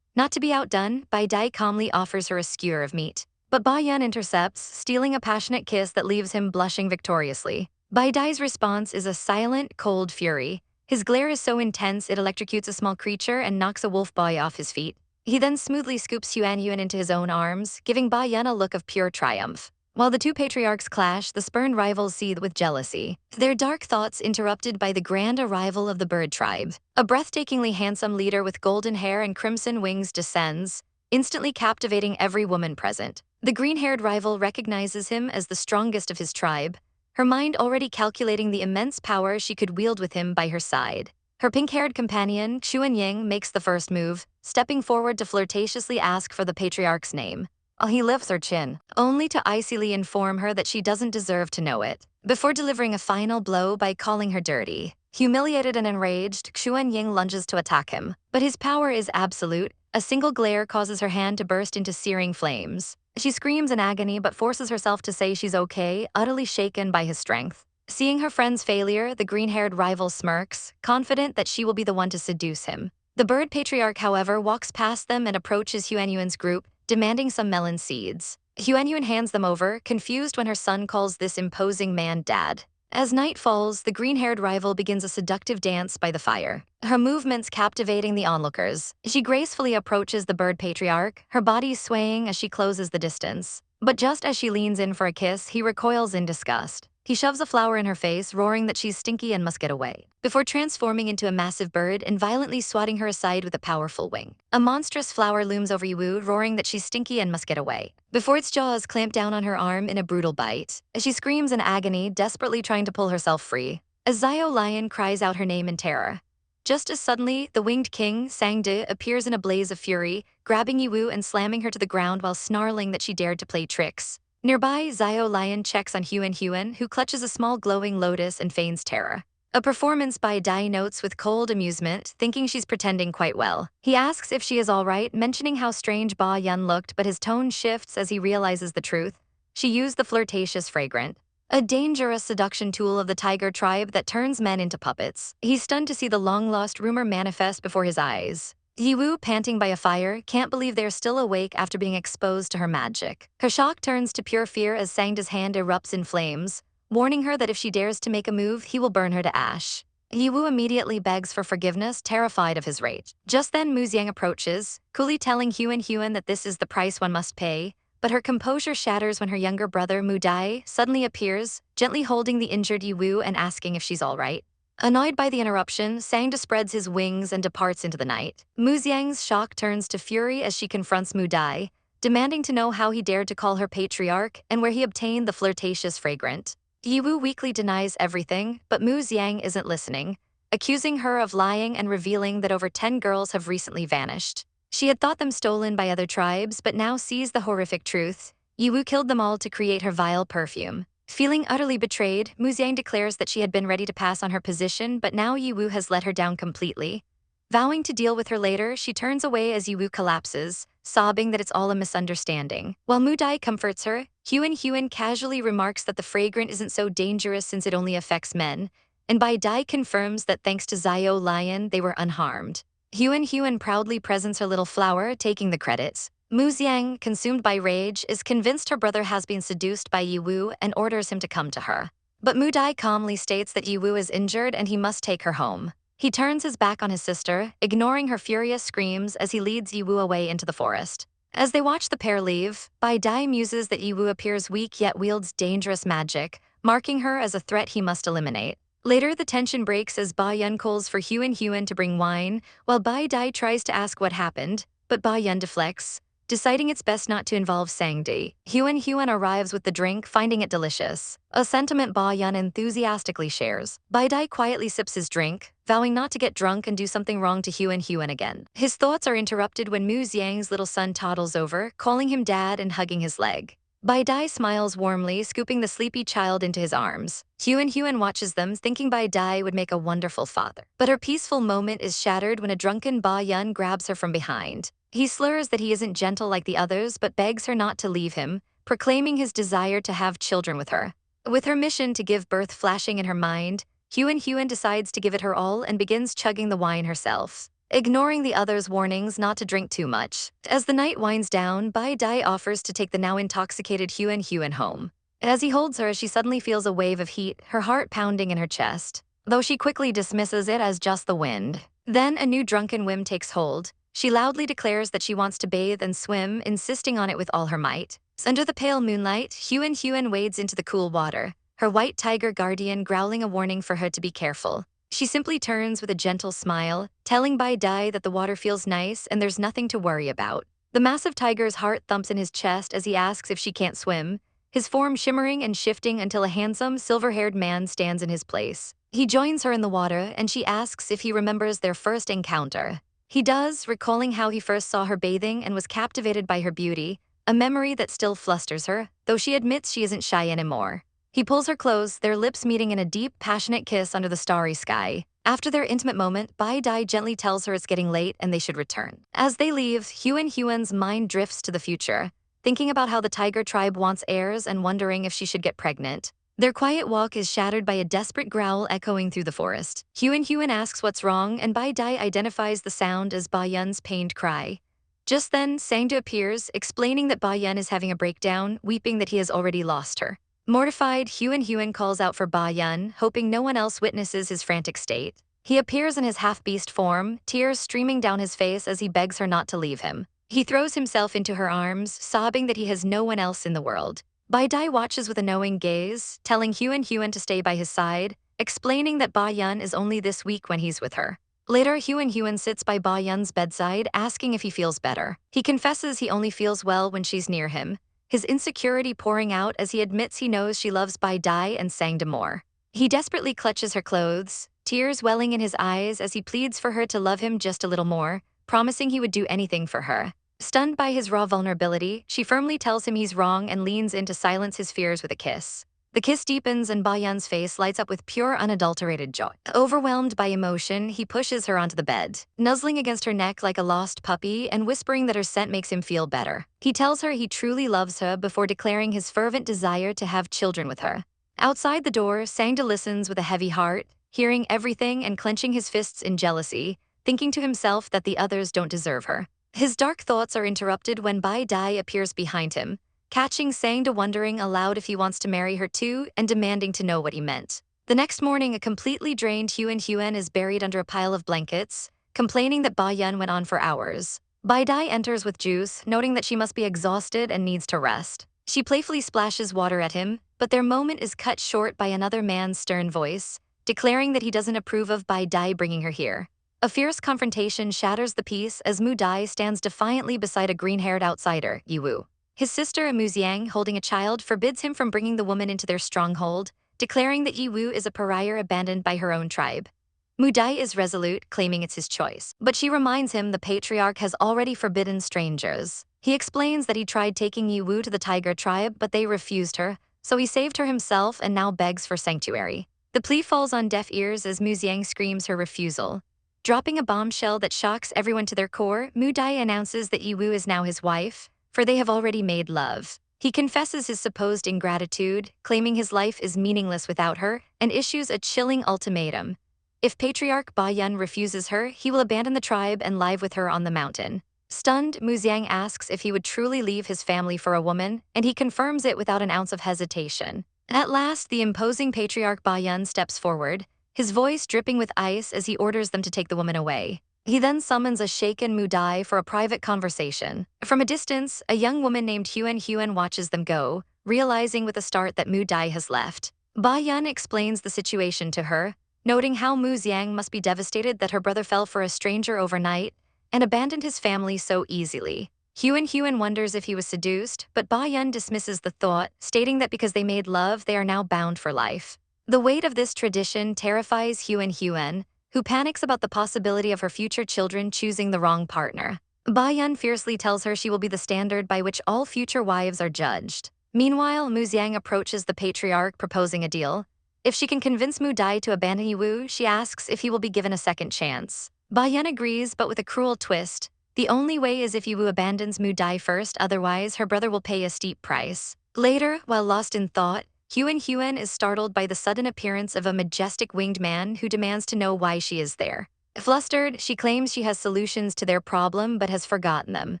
Not to be outdone, Bai Dai calmly offers her a skewer of meat. But Ba Yan intercepts, stealing a passionate kiss that leaves him blushing victoriously. Bai Dai's response is a silent, cold fury. His glare is so intense it electrocutes a small creature and knocks a wolf boy off his feet. He then smoothly scoops Huan into his own arms, giving Ba Yan a look of pure triumph. While the two patriarchs clash, the spurned rivals seethe with jealousy, their dark thoughts interrupted by the grand arrival of the bird tribe. A breathtakingly handsome leader with golden hair and crimson wings descends, instantly captivating every woman present. The green-haired rival recognizes him as the strongest of his tribe, her mind already calculating the immense power she could wield with him by her side. Her pink-haired companion, Xuanying, makes the first move, stepping forward to flirtatiously ask for the patriarch's name. He lifts her chin, only to icily inform her that she doesn't deserve to know it, before delivering a final blow by calling her dirty. Humiliated and enraged, Xuanying lunges to attack him, but his power is absolute. A single glare causes her hand to burst into searing flames. She screams in agony but forces herself to say she's okay, utterly shaken by his strength. Seeing her friend's failure, the green-haired rival smirks, confident that she will be the one to seduce him. The bird patriarch, however, walks past them and approaches Huanyuan's group, demanding some melon seeds. Huanyuan hands them over, confused when her son calls this imposing man dad. As night falls, the green-haired rival begins a seductive dance by the fire, her movements captivating the onlookers. She gracefully approaches the bird patriarch, her body swaying as she closes the distance. But just as she leans in for a kiss, he recoils in disgust. He shoves a flower in her face, roaring that she's stinky and must get away, before transforming into a massive bird and violently swatting her aside with a powerful wing. A monstrous flower looms over Yiwu, roaring that she's stinky and must get away, before its jaws clamp down on her arm in a brutal bite. As she screams in agony, desperately trying to pull herself free, a Zio lion cries out her name in terror. Just as suddenly, the winged king, Sangde, appears in a blaze of fury, grabbing Yiwu and slamming her to the ground while snarling that she dared to play tricks. Nearby, Zio Lion checks on Huan, who clutches a small glowing lotus and feigns terror. A performance by Dai notes with cold amusement, thinking she's pretending quite well. He asks if she is all right, mentioning how strange Ba Yan looked, but his tone shifts as he realizes the truth. She used the flirtatious fragrant, a dangerous seduction tool of the tiger tribe that turns men into puppets. He's stunned to see the long-lost rumor manifest before his eyes. Yiwu, panting by a fire, can't believe they're still awake after being exposed to her magic. Her shock turns to pure fear as Sangda's hand erupts in flames, warning her that if she dares to make a move, he will burn her to ash. Yiwu immediately begs for forgiveness, terrified of his rage. Just then, Muxiang approaches, coolly telling Huan that this is the price one must pay, but her composure shatters when her younger brother, Mu Dai, suddenly appears, gently holding the injured Yiwu and asking if she's all right. Annoyed by the interruption, Sangda spreads his wings and departs into the night. Muxiang's shock turns to fury as she confronts Mu Dai, demanding to know how he dared to call her patriarch and where he obtained the flirtatious fragrant. Yiwu weakly denies everything, but Muxiang isn't listening, accusing her of lying and revealing that over 10 girls have recently vanished. She had thought them stolen by other tribes, but now sees the horrific truth. Yiwu killed them all to create her vile perfume. Feeling utterly betrayed, Muxiang declares that she had been ready to pass on her position, but now Yiwu has let her down completely. Vowing to deal with her later, she turns away as Yiwu collapses, sobbing that it's all a misunderstanding. While Mu Dai comforts her, Huan casually remarks that the fragrant isn't so dangerous since it only affects men, and Bai Dai confirms that thanks to Zio Lion, they were unharmed. Huan proudly presents her little flower, taking the credits. Muxiang, consumed by rage, is convinced her brother has been seduced by Yiwu and orders him to come to her. But Mu Dai calmly states that Yiwu is injured and he must take her home. He turns his back on his sister, ignoring her furious screams as he leads Yiwu away into the forest. As they watch the pair leave, Bai Dai muses that Yiwu appears weak yet wields dangerous magic, marking her as a threat he must eliminate. Later, the tension breaks as Ba Yun calls for Huan to bring wine, while Bai Dai tries to ask what happened, but Ba Yun deflects, deciding it's best not to involve Sangdi. Huan arrives with the drink, finding it delicious, a sentiment Ba Yun enthusiastically shares. Bai Dai quietly sips his drink, vowing not to get drunk and do something wrong to Huan again. His thoughts are interrupted when Mu Xiang's little son toddles over, calling him dad and hugging his leg. Bai Dai smiles warmly, scooping the sleepy child into his arms. Huan watches them, thinking Bai Dai would make a wonderful father. But her peaceful moment is shattered when a drunken Ba Yun grabs her from behind. He slurs that he isn't gentle like the others but begs her not to leave him, proclaiming his desire to have children with her. With her mission to give birth flashing in her mind, Huan decides to give it her all and begins chugging the wine herself. ignoring the others' warnings not to drink too much. As the night winds down, Bai Dai offers to take the now intoxicated Huan home. As he holds her, she suddenly feels a wave of heat, her heart pounding in her chest, though she quickly dismisses it as just the wind. Then a new drunken whim takes hold. She loudly declares that she wants to bathe and swim, insisting on it with all her might. Under the pale moonlight, Huan wades into the cool water, her white tiger guardian growling a warning for her to be careful. She simply turns with a gentle smile, telling Bai Dai that the water feels nice and there's nothing to worry about. The massive tiger's heart thumps in his chest as he asks if she can't swim, his form shimmering and shifting until a handsome, silver-haired man stands in his place. He joins her in the water, and she asks if he remembers their first encounter. He does, recalling how he first saw her bathing and was captivated by her beauty, a memory that still flusters her, though she admits she isn't shy anymore. He pulls her close, their lips meeting in a deep, passionate kiss under the starry sky. After their intimate moment, Bai Dai gently tells her it's getting late and they should return. As they leave, Huan's mind drifts to the future, thinking about how the tiger tribe wants heirs and wondering if she should get pregnant. Their quiet walk is shattered by a desperate growl echoing through the forest. Huan asks what's wrong, and Bai Dai identifies the sound as Ba Yun's pained cry. Just then, Sangda appears, explaining that Ba Yun is having a breakdown, weeping that he has already lost her. Mortified, Huan calls out for Ba Yun, hoping no one else witnesses his frantic state. He appears in his half-beast form, tears streaming down his face as he begs her not to leave him. He throws himself into her arms, sobbing that he has no one else in the world. Bai Dai watches with a knowing gaze, telling Huan to stay by his side, explaining that Ba Yun is only this weak when he's with her. Later, Huan sits by Ba Yun's bedside, asking if he feels better. He confesses he only feels well when she's near him, his insecurity pouring out as he admits he knows she loves Bai Dai and Sangda more. He desperately clutches her clothes, tears welling in his eyes as he pleads for her to love him just a little more, promising he would do anything for her. Stunned by his raw vulnerability, she firmly tells him he's wrong and leans in to silence his fears with a kiss. The kiss deepens and Ba Yun's face lights up with pure, unadulterated joy. Overwhelmed by emotion, he pushes her onto the bed, nuzzling against her neck like a lost puppy and whispering that her scent makes him feel better. He tells her he truly loves her before declaring his fervent desire to have children with her. Outside the door, Sangda listens with a heavy heart, hearing everything and clenching his fists in jealousy, thinking to himself that the others don't deserve her. His dark thoughts are interrupted when Bai Dai appears behind him, catching Sangda wondering aloud if he wants to marry her too and demanding to know what he meant. The next morning, a completely drained Huan is buried under a pile of blankets, complaining that Ba Yun went on for hours. Bai Dai enters with juice, noting that she must be exhausted and needs to rest. She playfully splashes water at him, but their moment is cut short by another man's stern voice, declaring that he doesn't approve of Bai Dai bringing her here. A fierce confrontation shatters the peace as Mu Dai stands defiantly beside a green-haired outsider, Yiwu. His sister, Mu Xiang, holding a child, forbids him from bringing the woman into their stronghold, declaring that Yiwu is a pariah abandoned by her own tribe. Mu Dai is resolute, claiming it's his choice, but she reminds him the patriarch has already forbidden strangers. He explains that he tried taking Yiwu to the tiger tribe, but they refused her, so he saved her himself and now begs for sanctuary. The plea falls on deaf ears as Mu Xiang screams her refusal. Dropping a bombshell that shocks everyone to their core, Mu Dai announces that Yiwu is now his wife, for they have already made love. He confesses his supposed ingratitude, claiming his life is meaningless without her, and issues a chilling ultimatum. If Patriarch Ba Yun refuses her, he will abandon the tribe and live with her on the mountain. Stunned, Mu Xiang asks if he would truly leave his family for a woman, and he confirms it without an ounce of hesitation. At last, the imposing Patriarch Ba Yun steps forward, his voice dripping with ice as he orders them to take the woman away. He then summons a shaken Mu Dai for a private conversation. From a distance, a young woman named Huan watches them go, realizing with a start that Mu Dai has left. Ba Yun explains the situation to her, noting how Mu Xiang must be devastated that her brother fell for a stranger overnight and abandoned his family so easily. Huan wonders if he was seduced, but Ba Yun dismisses the thought, stating that because they made love, they are now bound for life. The weight of this tradition terrifies Huan, who panics about the possibility of her future children choosing the wrong partner. Ba Yun fiercely tells her she will be the standard by which all future wives are judged. Meanwhile, Mu Xiang approaches the patriarch proposing a deal. If she can convince Mu Dai to abandon Yiwu, she asks if he will be given a second chance. Ba Yun agrees, but with a cruel twist. The only way is if Yiwu abandons Mu Dai first, otherwise her brother will pay a steep price. Later, while lost in thought, Huan is startled by the sudden appearance of a majestic winged man who demands to know why she is there. Flustered, she claims she has solutions to their problem but has forgotten them.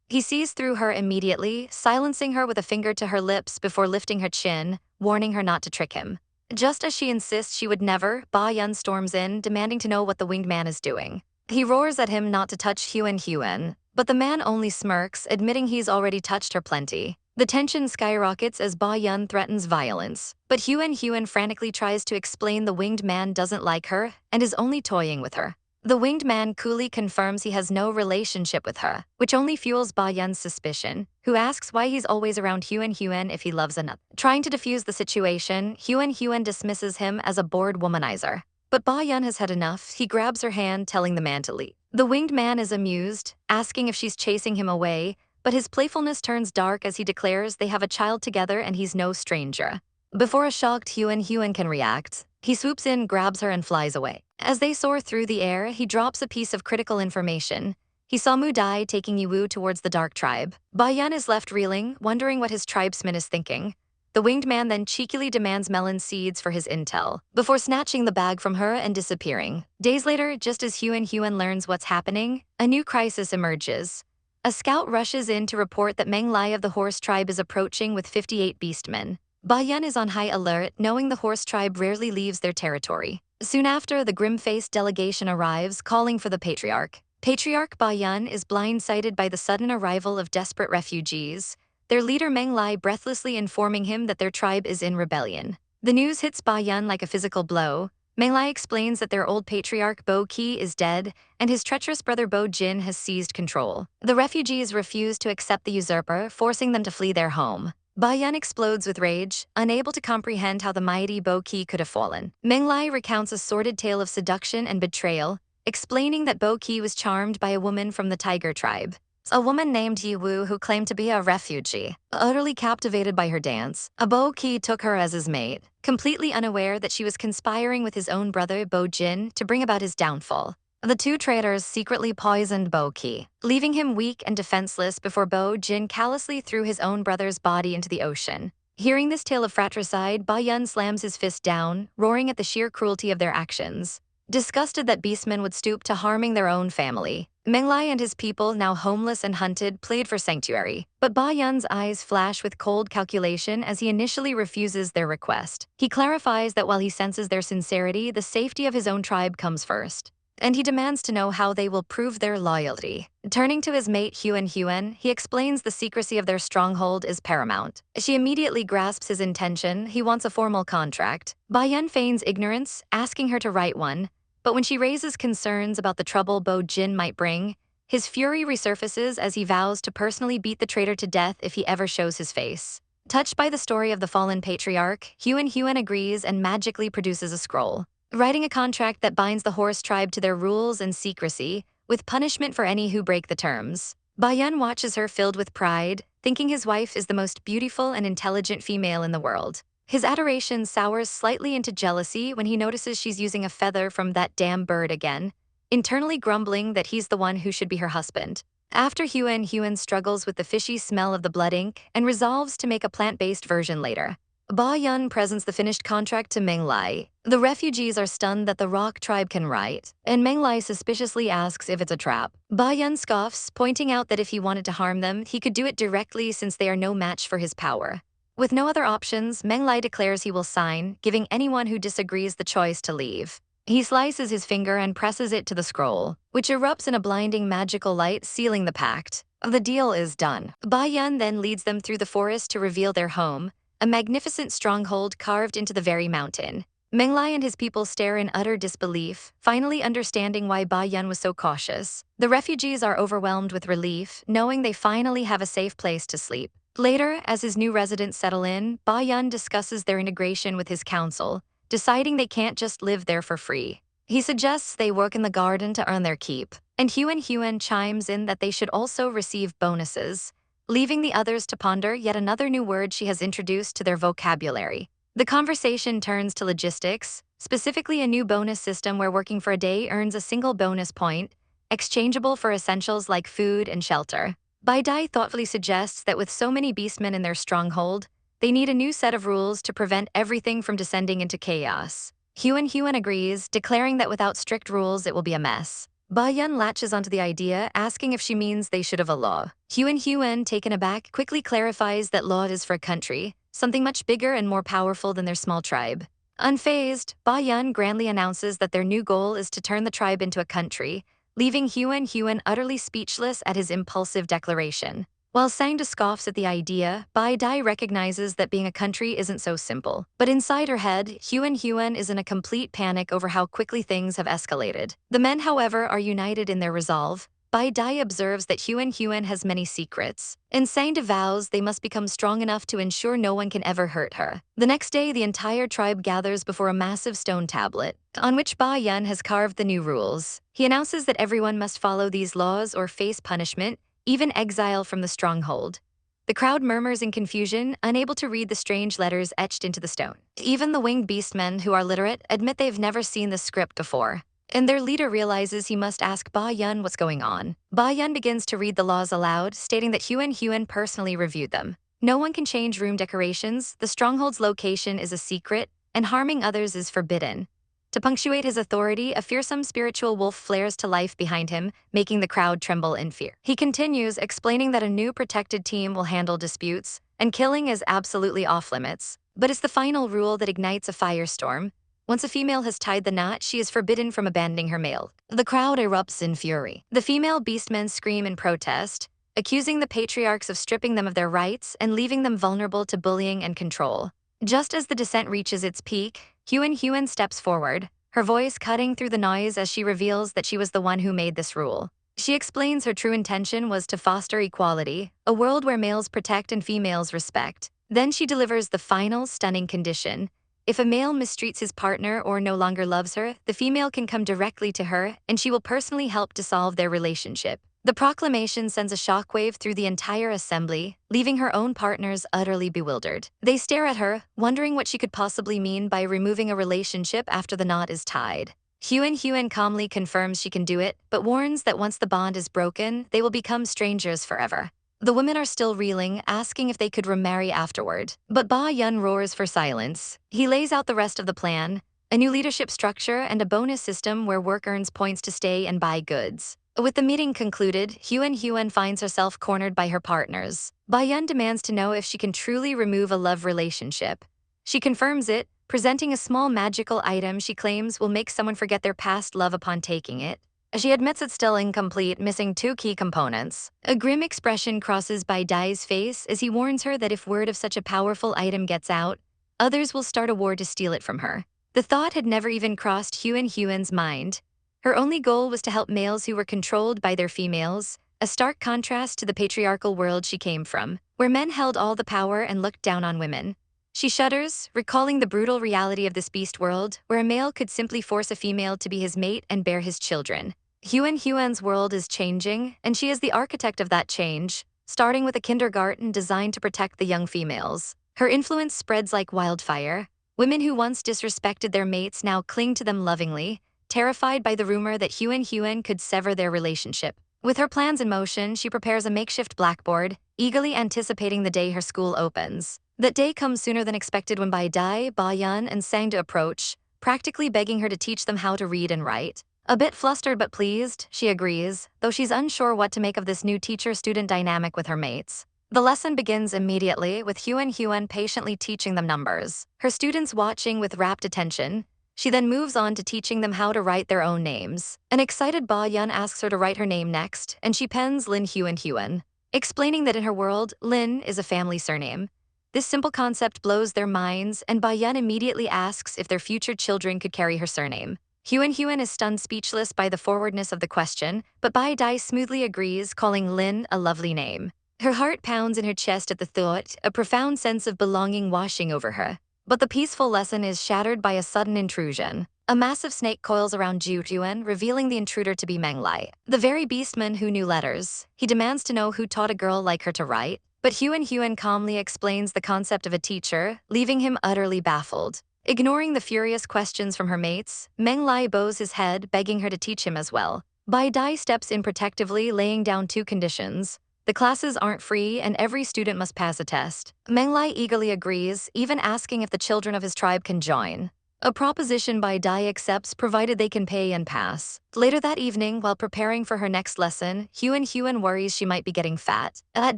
He sees through her immediately, silencing her with a finger to her lips before lifting her chin, warning her not to trick him. Just as she insists she would never, Ba Yun storms in, demanding to know what the winged man is doing. He roars at him not to touch Huan, but the man only smirks, admitting he's already touched her plenty. The tension skyrockets as Ba Yun threatens violence, but Huan frantically tries to explain the winged man doesn't like her and is only toying with her. The winged man coolly confirms he has no relationship with her, which only fuels Ba Yun's suspicion, who asks why he's always around Huan if he loves another. Trying to defuse the situation, Huan dismisses him as a bored womanizer. But Ba Yun has had enough. He grabs her hand, telling the man to leave. The winged man is amused, asking if she's chasing him away, but his playfulness turns dark as he declares they have a child together and he's no stranger. Before a shocked Huan can react, he swoops in, grabs her, and flies away. As they soar through the air, he drops a piece of critical information. He saw Mu Dai taking Yiwu towards the Dark Tribe. Ba Yun is left reeling, wondering what his tribesman is thinking. The winged man then cheekily demands melon seeds for his intel, before snatching the bag from her and disappearing. Days later, just as Huan learns what's happening, a new crisis emerges. A scout rushes in to report that Meng Lai of the Horse Tribe is approaching with 58 beastmen. Ba Yun is on high alert, knowing the Horse Tribe rarely leaves their territory. Soon after, the grim-faced delegation arrives, calling for the Patriarch. Patriarch Ba Yun is blindsided by the sudden arrival of desperate refugees, their leader Meng Lai breathlessly informing him that their tribe is in rebellion. The news hits Ba Yun like a physical blow. Meng Lai explains that their old patriarch Bo Qi is dead, and his treacherous brother Bo Jin has seized control. The refugees refuse to accept the usurper, forcing them to flee their home. Ba Yun explodes with rage, unable to comprehend how the mighty Bo Qi could have fallen. Meng Lai recounts a sordid tale of seduction and betrayal, explaining that Bo Qi was charmed by a woman from the Tiger tribe, a woman named Yiwu who claimed to be a refugee. Utterly captivated by her dance, Bo Qi took her as his mate, completely unaware that she was conspiring with his own brother Bo Jin to bring about his downfall. The two traitors secretly poisoned Bo Qi, leaving him weak and defenseless before Bo Jin callously threw his own brother's body into the ocean. Hearing this tale of fratricide, Ba Yun slams his fist down, roaring at the sheer cruelty of their actions. Disgusted that beastmen would stoop to harming their own family, Meng Lai and his people, now homeless and hunted, plead for sanctuary. But Ba Yun's eyes flash with cold calculation as he initially refuses their request. He clarifies that while he senses their sincerity, the safety of his own tribe comes first, and he demands to know how they will prove their loyalty. Turning to his mate Huan, he explains the secrecy of their stronghold is paramount. She immediately grasps his intention. He wants a formal contract. Ba Yun feigns ignorance, asking her to write one, but when she raises concerns about the trouble Bo Jin might bring, his fury resurfaces as he vows to personally beat the traitor to death if he ever shows his face. Touched by the story of the fallen patriarch, Huan agrees and magically produces a scroll, writing a contract that binds the Horse Tribe to their rules and secrecy, with punishment for any who break the terms. Ba Yun watches her filled with pride, thinking his wife is the most beautiful and intelligent female in the world. His adoration sours slightly into jealousy when he notices she's using a feather from that damn bird again, internally grumbling that he's the one who should be her husband. After Huan struggles with the fishy smell of the blood ink and resolves to make a plant-based version later, Ba Yun presents the finished contract to Meng Lai. The refugees are stunned that the Rock tribe can write, and Meng Lai suspiciously asks if it's a trap. Ba Yun scoffs, pointing out that if he wanted to harm them, he could do it directly since they are no match for his power. With no other options, Meng Lai declares he will sign, giving anyone who disagrees the choice to leave. He slices his finger and presses it to the scroll, which erupts in a blinding magical light, sealing the pact. The deal is done. Ba Yun then leads them through the forest to reveal their home, a magnificent stronghold carved into the very mountain. Meng Lai and his people stare in utter disbelief, finally understanding why Ba Yun was so cautious. The refugees are overwhelmed with relief, knowing they finally have a safe place to sleep. Later, as his new residents settle in, Ba Yun discusses their integration with his council, deciding they can't just live there for free. He suggests they work in the garden to earn their keep, and Huan chimes in that they should also receive bonuses, leaving the others to ponder yet another new word she has introduced to their vocabulary. The conversation turns to logistics, specifically a new bonus system where working for a day earns a single bonus point, exchangeable for essentials like food and shelter. Bai Dai thoughtfully suggests that with so many beastmen in their stronghold, they need a new set of rules to prevent everything from descending into chaos. Huan agrees, declaring that without strict rules it will be a mess. Ba Yun latches onto the idea, asking if she means they should have a law. Huan, taken aback, quickly clarifies that law is for a country, something much bigger and more powerful than their small tribe. Unfazed, Ba Yun grandly announces that their new goal is to turn the tribe into a country, leaving Huan utterly speechless at his impulsive declaration. While Sangda scoffs at the idea, Bai Dai recognizes that being a country isn't so simple. But inside her head, Huan is in a complete panic over how quickly things have escalated. The men, however, are united in their resolve. Bai Dai observes that Huan has many secrets, and Sangda vows they must become strong enough to ensure no one can ever hurt her. The next day, the entire tribe gathers before a massive stone tablet, on which Ba Yun has carved the new rules. He announces that everyone must follow these laws or face punishment, even exile from the stronghold. The crowd murmurs in confusion, unable to read the strange letters etched into the stone. Even the winged beastmen, who are literate, admit they've never seen the script before. And their leader realizes he must ask Ba Yun what's going on. Ba Yun begins to read the laws aloud, stating that Huan personally reviewed them. No one can change room decorations, the stronghold's location is a secret, and harming others is forbidden. To punctuate his authority, a fearsome spiritual wolf flares to life behind him, making the crowd tremble in fear. He continues, explaining that a new protected team will handle disputes, and killing is absolutely off-limits. But it's the final rule that ignites a firestorm. Once a female has tied the knot, she is forbidden from abandoning her male. The crowd erupts in fury. The female beastmen scream in protest, accusing the patriarchs of stripping them of their rights and leaving them vulnerable to bullying and control. Just as the descent reaches its peak, Huan steps forward, her voice cutting through the noise as she reveals that she was the one who made this rule. She explains her true intention was to foster equality, a world where males protect and females respect. Then she delivers the final, stunning condition. If a male mistreats his partner or no longer loves her, the female can come directly to her, and she will personally help dissolve their relationship. The proclamation sends a shockwave through the entire assembly, leaving her own partners utterly bewildered. They stare at her, wondering what she could possibly mean by removing a relationship after the knot is tied. Huan calmly confirms she can do it, but warns that once the bond is broken, they will become strangers forever. The women are still reeling, asking if they could remarry afterward. But Ba Yun roars for silence. He lays out the rest of the plan, a new leadership structure and a bonus system where work earns points to stay and buy goods. With the meeting concluded, Huan finds herself cornered by her partners. Ba Yun demands to know if she can truly remove a love relationship. She confirms it, presenting a small magical item she claims will make someone forget their past love upon taking it. She admits it's still incomplete, missing two key components. A grim expression crosses Bai Dai's face as he warns her that if word of such a powerful item gets out, others will start a war to steal it from her. The thought had never even crossed Huan's mind. Her only goal was to help males who were controlled by their females, a stark contrast to the patriarchal world she came from, where men held all the power and looked down on women. She shudders, recalling the brutal reality of this beast world, where a male could simply force a female to be his mate and bear his children. Huan's world is changing, and she is the architect of that change, starting with a kindergarten designed to protect the young females. Her influence spreads like wildfire. Women who once disrespected their mates now cling to them lovingly, terrified by the rumor that Huan could sever their relationship. With her plans in motion, she prepares a makeshift blackboard, eagerly anticipating the day her school opens. That day comes sooner than expected when Bai Dai, Ba Yun, and Sangda approach, practically begging her to teach them how to read and write. A bit flustered but pleased, she agrees, though she's unsure what to make of this new teacher-student dynamic with her mates. The lesson begins immediately, with Huan patiently teaching them numbers, her students watching with rapt attention. She then moves on to teaching them how to write their own names. An excited Ba Yun asks her to write her name next, and she pens Lin Huanhuan, explaining that in her world, Lin is a family surname. This simple concept blows their minds, and Ba Yun immediately asks if their future children could carry her surname. Huan is stunned speechless by the forwardness of the question, but Bai Dai smoothly agrees, calling Lin a lovely name. Her heart pounds in her chest at the thought, a profound sense of belonging washing over her. But the peaceful lesson is shattered by a sudden intrusion. A massive snake coils around Huan, revealing the intruder to be Menglai, the very beastman who knew letters. He demands to know who taught a girl like her to write, but Huan calmly explains the concept of a teacher, leaving him utterly baffled. Ignoring the furious questions from her mates, Menglai bows his head, begging her to teach him as well. Bai Dai steps in protectively, laying down two conditions. The classes aren't free, and every student must pass a test. Menglai eagerly agrees, even asking if the children of his tribe can join. A proposition Bai Dai accepts provided they can pay and pass. Later that evening, while preparing for her next lesson, Huan worries she might be getting fat. At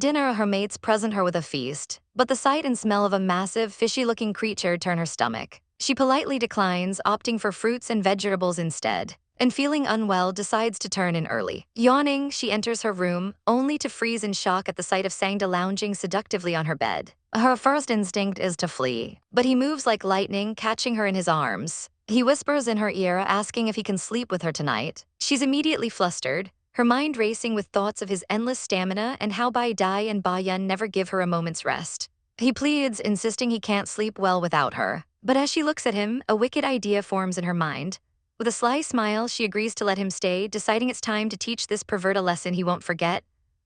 dinner, her mates present her with a feast, but the sight and smell of a massive, fishy-looking creature turn her stomach. She politely declines, opting for fruits and vegetables instead, and feeling unwell, decides to turn in early. Yawning, she enters her room, only to freeze in shock at the sight of Sangda lounging seductively on her bed. Her first instinct is to flee, but he moves like lightning, catching her in his arms. He whispers in her ear, asking if he can sleep with her tonight. She's immediately flustered, her mind racing with thoughts of his endless stamina and how Bai Dai and Ba Yun never give her a moment's rest. He pleads, insisting he can't sleep well without her. But as she looks at him, a wicked idea forms in her mind. With a sly smile, she agrees to let him stay, deciding it's time to teach this pervert a lesson he won't forget.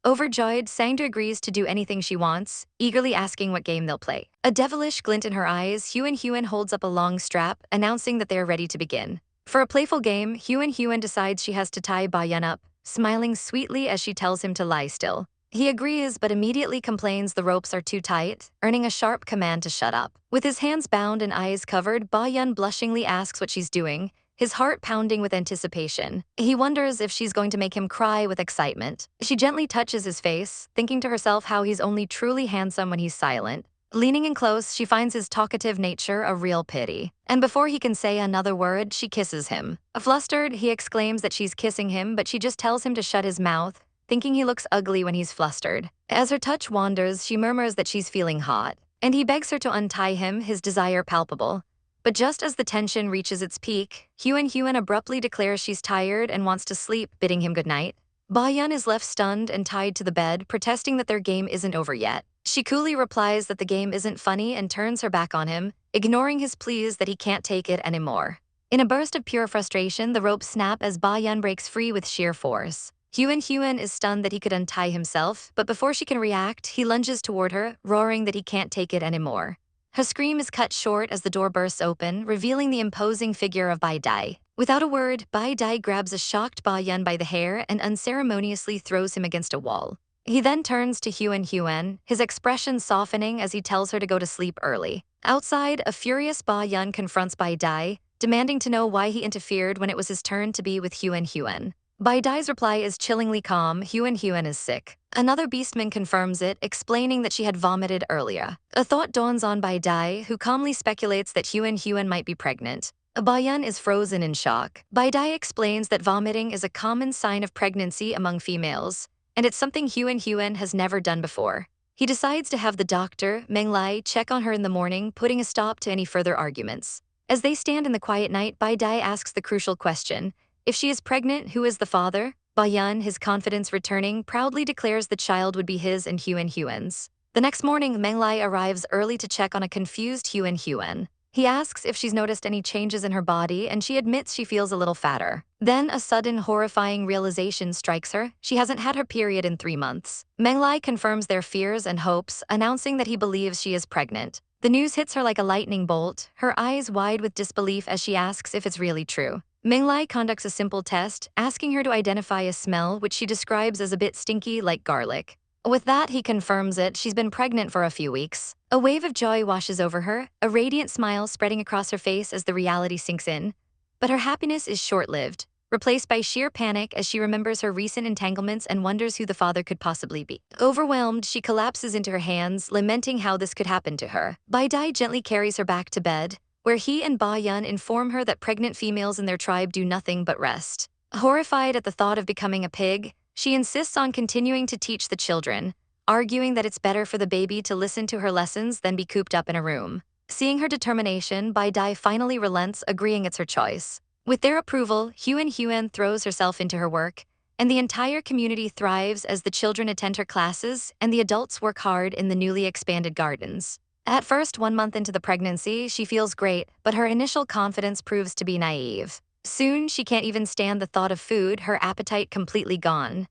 Overjoyed, Sangda agrees to do anything she wants, eagerly asking what game they'll play. A devilish glint in her eyes, Huan holds up a long strap, announcing that they are ready to begin. For a playful game, Huan decides she has to tie Ba Yun up, smiling sweetly as she tells him to lie still. He agrees but immediately complains the ropes are too tight, earning a sharp command to shut up. With his hands bound and eyes covered, Ba Yun blushingly asks what she's doing, his heart pounding with anticipation. He wonders if she's going to make him cry with excitement. She gently touches his face, thinking to herself how he's only truly handsome when he's silent. Leaning in close, she finds his talkative nature a real pity. And before he can say another word, she kisses him. Flustered, he exclaims that she's kissing him, but she just tells him to shut his mouth, thinking he looks ugly when he's flustered. As her touch wanders, she murmurs that she's feeling hot, and he begs her to untie him, his desire palpable. But just as the tension reaches its peak, Huan abruptly declares she's tired and wants to sleep, bidding him goodnight. Ba Yun is left stunned and tied to the bed, protesting that their game isn't over yet. She coolly replies that the game isn't funny and turns her back on him, ignoring his pleas that he can't take it anymore. In a burst of pure frustration, the ropes snap as Ba Yun breaks free with sheer force. Huan is stunned that he could untie himself, but before she can react, he lunges toward her, roaring that he can't take it anymore. Her scream is cut short as the door bursts open, revealing the imposing figure of Bai Dai. Without a word, Bai Dai grabs a shocked Ba Yun by the hair and unceremoniously throws him against a wall. He then turns to Huan, his expression softening as he tells her to go to sleep early. Outside, a furious Ba Yun confronts Bai Dai, demanding to know why he interfered when it was his turn to be with Huan. Bai Dai's reply is chillingly calm, Huan is sick. Another beastman confirms it, explaining that she had vomited earlier. A thought dawns on Bai Dai, who calmly speculates that Huan might be pregnant. Ba Yun is frozen in shock. Bai Dai explains that vomiting is a common sign of pregnancy among females, and it's something Huan has never done before. He decides to have the doctor, Meng Lai, check on her in the morning, putting a stop to any further arguments. As they stand in the quiet night, Bai Dai asks the crucial question: if she is pregnant, who is the father? Ba Yun, his confidence returning, proudly declares the child would be his and Huan's. The next morning, Meng Lai arrives early to check on a confused Huan. He asks if she's noticed any changes in her body, and she admits she feels a little fatter. Then a sudden, horrifying realization strikes her. She hasn't had her period in 3 months. Meng Lai confirms their fears and hopes, announcing that he believes she is pregnant. The news hits her like a lightning bolt, her eyes wide with disbelief as she asks if it's really true. Meng Lai conducts a simple test, asking her to identify a smell which she describes as a bit stinky like garlic. With that, he confirms it. She's been pregnant for a few weeks. A wave of joy washes over her, a radiant smile spreading across her face as the reality sinks in. But her happiness is short-lived, replaced by sheer panic as she remembers her recent entanglements and wonders who the father could possibly be. Overwhelmed, she collapses into her hands, lamenting how this could happen to her. Bai Dai gently carries her back to bed, where he and Ba Yun inform her that pregnant females in their tribe do nothing but rest. Horrified at the thought of becoming a pig, she insists on continuing to teach the children, arguing that it's better for the baby to listen to her lessons than be cooped up in a room. Seeing her determination, Bai Dai finally relents, agreeing it's her choice. With their approval, Huan throws herself into her work, and the entire community thrives as the children attend her classes and the adults work hard in the newly expanded gardens. At first, 1 month into the pregnancy, she feels great, but her initial confidence proves to be naive. Soon, she can't even stand the thought of food, her appetite completely gone.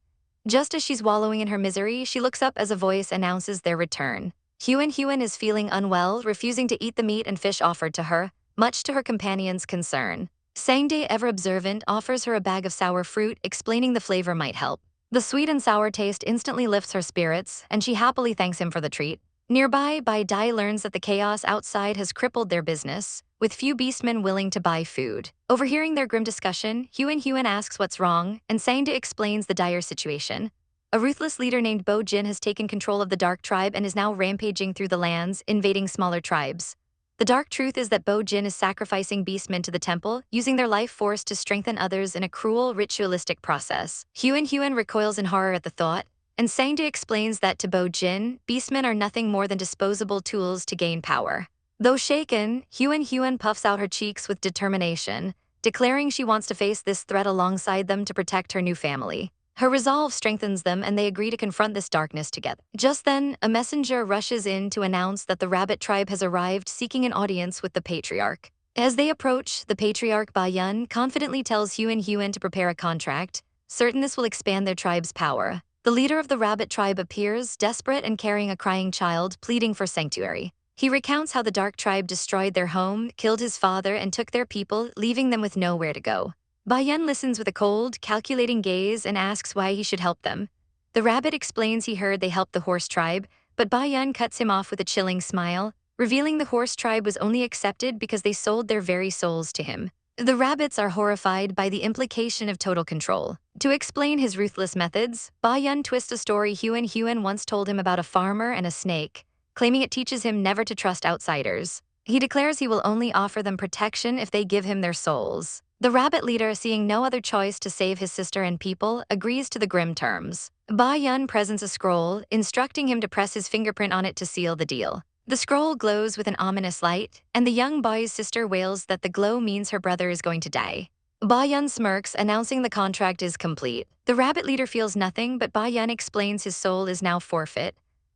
Just as she's wallowing in her misery, she looks up as a voice announces their return. Huan is feeling unwell, refusing to eat the meat and fish offered to her, much to her companion's concern. Sangde, ever observant, offers her a bag of sour fruit, explaining the flavor might help. The sweet and sour taste instantly lifts her spirits, and she happily thanks him for the treat. Nearby, Bai Dai learns that the chaos outside has crippled their business, with few beastmen willing to buy food. Overhearing their grim discussion, Huan asks what's wrong, and Sangda explains the dire situation. A ruthless leader named Bo Jin has taken control of the Dark Tribe and is now rampaging through the lands, invading smaller tribes. The dark truth is that Bo Jin is sacrificing beastmen to the temple, using their life force to strengthen others in a cruel, ritualistic process. Huan recoils in horror at the thought, and Sangda explains that to Bo Jin, beastmen are nothing more than disposable tools to gain power. Though shaken, Huan puffs out her cheeks with determination, declaring she wants to face this threat alongside them to protect her new family. Her resolve strengthens them and they agree to confront this darkness together. Just then, a messenger rushes in to announce that the rabbit tribe has arrived seeking an audience with the patriarch. As they approach, the patriarch Ba Yun confidently tells Huan to prepare a contract, certain this will expand their tribe's power. The leader of the rabbit tribe appears, desperate and carrying a crying child, pleading for sanctuary. He recounts how the dark tribe destroyed their home, killed his father, and took their people, leaving them with nowhere to go. Ba Yun listens with a cold, calculating gaze and asks why he should help them. The rabbit explains he heard they helped the horse tribe, but Ba Yun cuts him off with a chilling smile, revealing the horse tribe was only accepted because they sold their very souls to him. The rabbits are horrified by the implication of total control. To explain his ruthless methods, Ba Yun twists a story Huan once told him about a farmer and a snake, claiming it teaches him never to trust outsiders. He declares he will only offer them protection if they give him their souls. The rabbit leader, seeing no other choice to save his sister and people, agrees to the grim terms. Ba Yun presents a scroll, instructing him to press his fingerprint on it to seal the deal. The scroll glows with an ominous light, and the young boy's sister wails that the glow means her brother is going to die. Ba Yun smirks, announcing the contract is complete. The rabbit leader feels nothing, but Ba Yun explains his soul is now forfeit.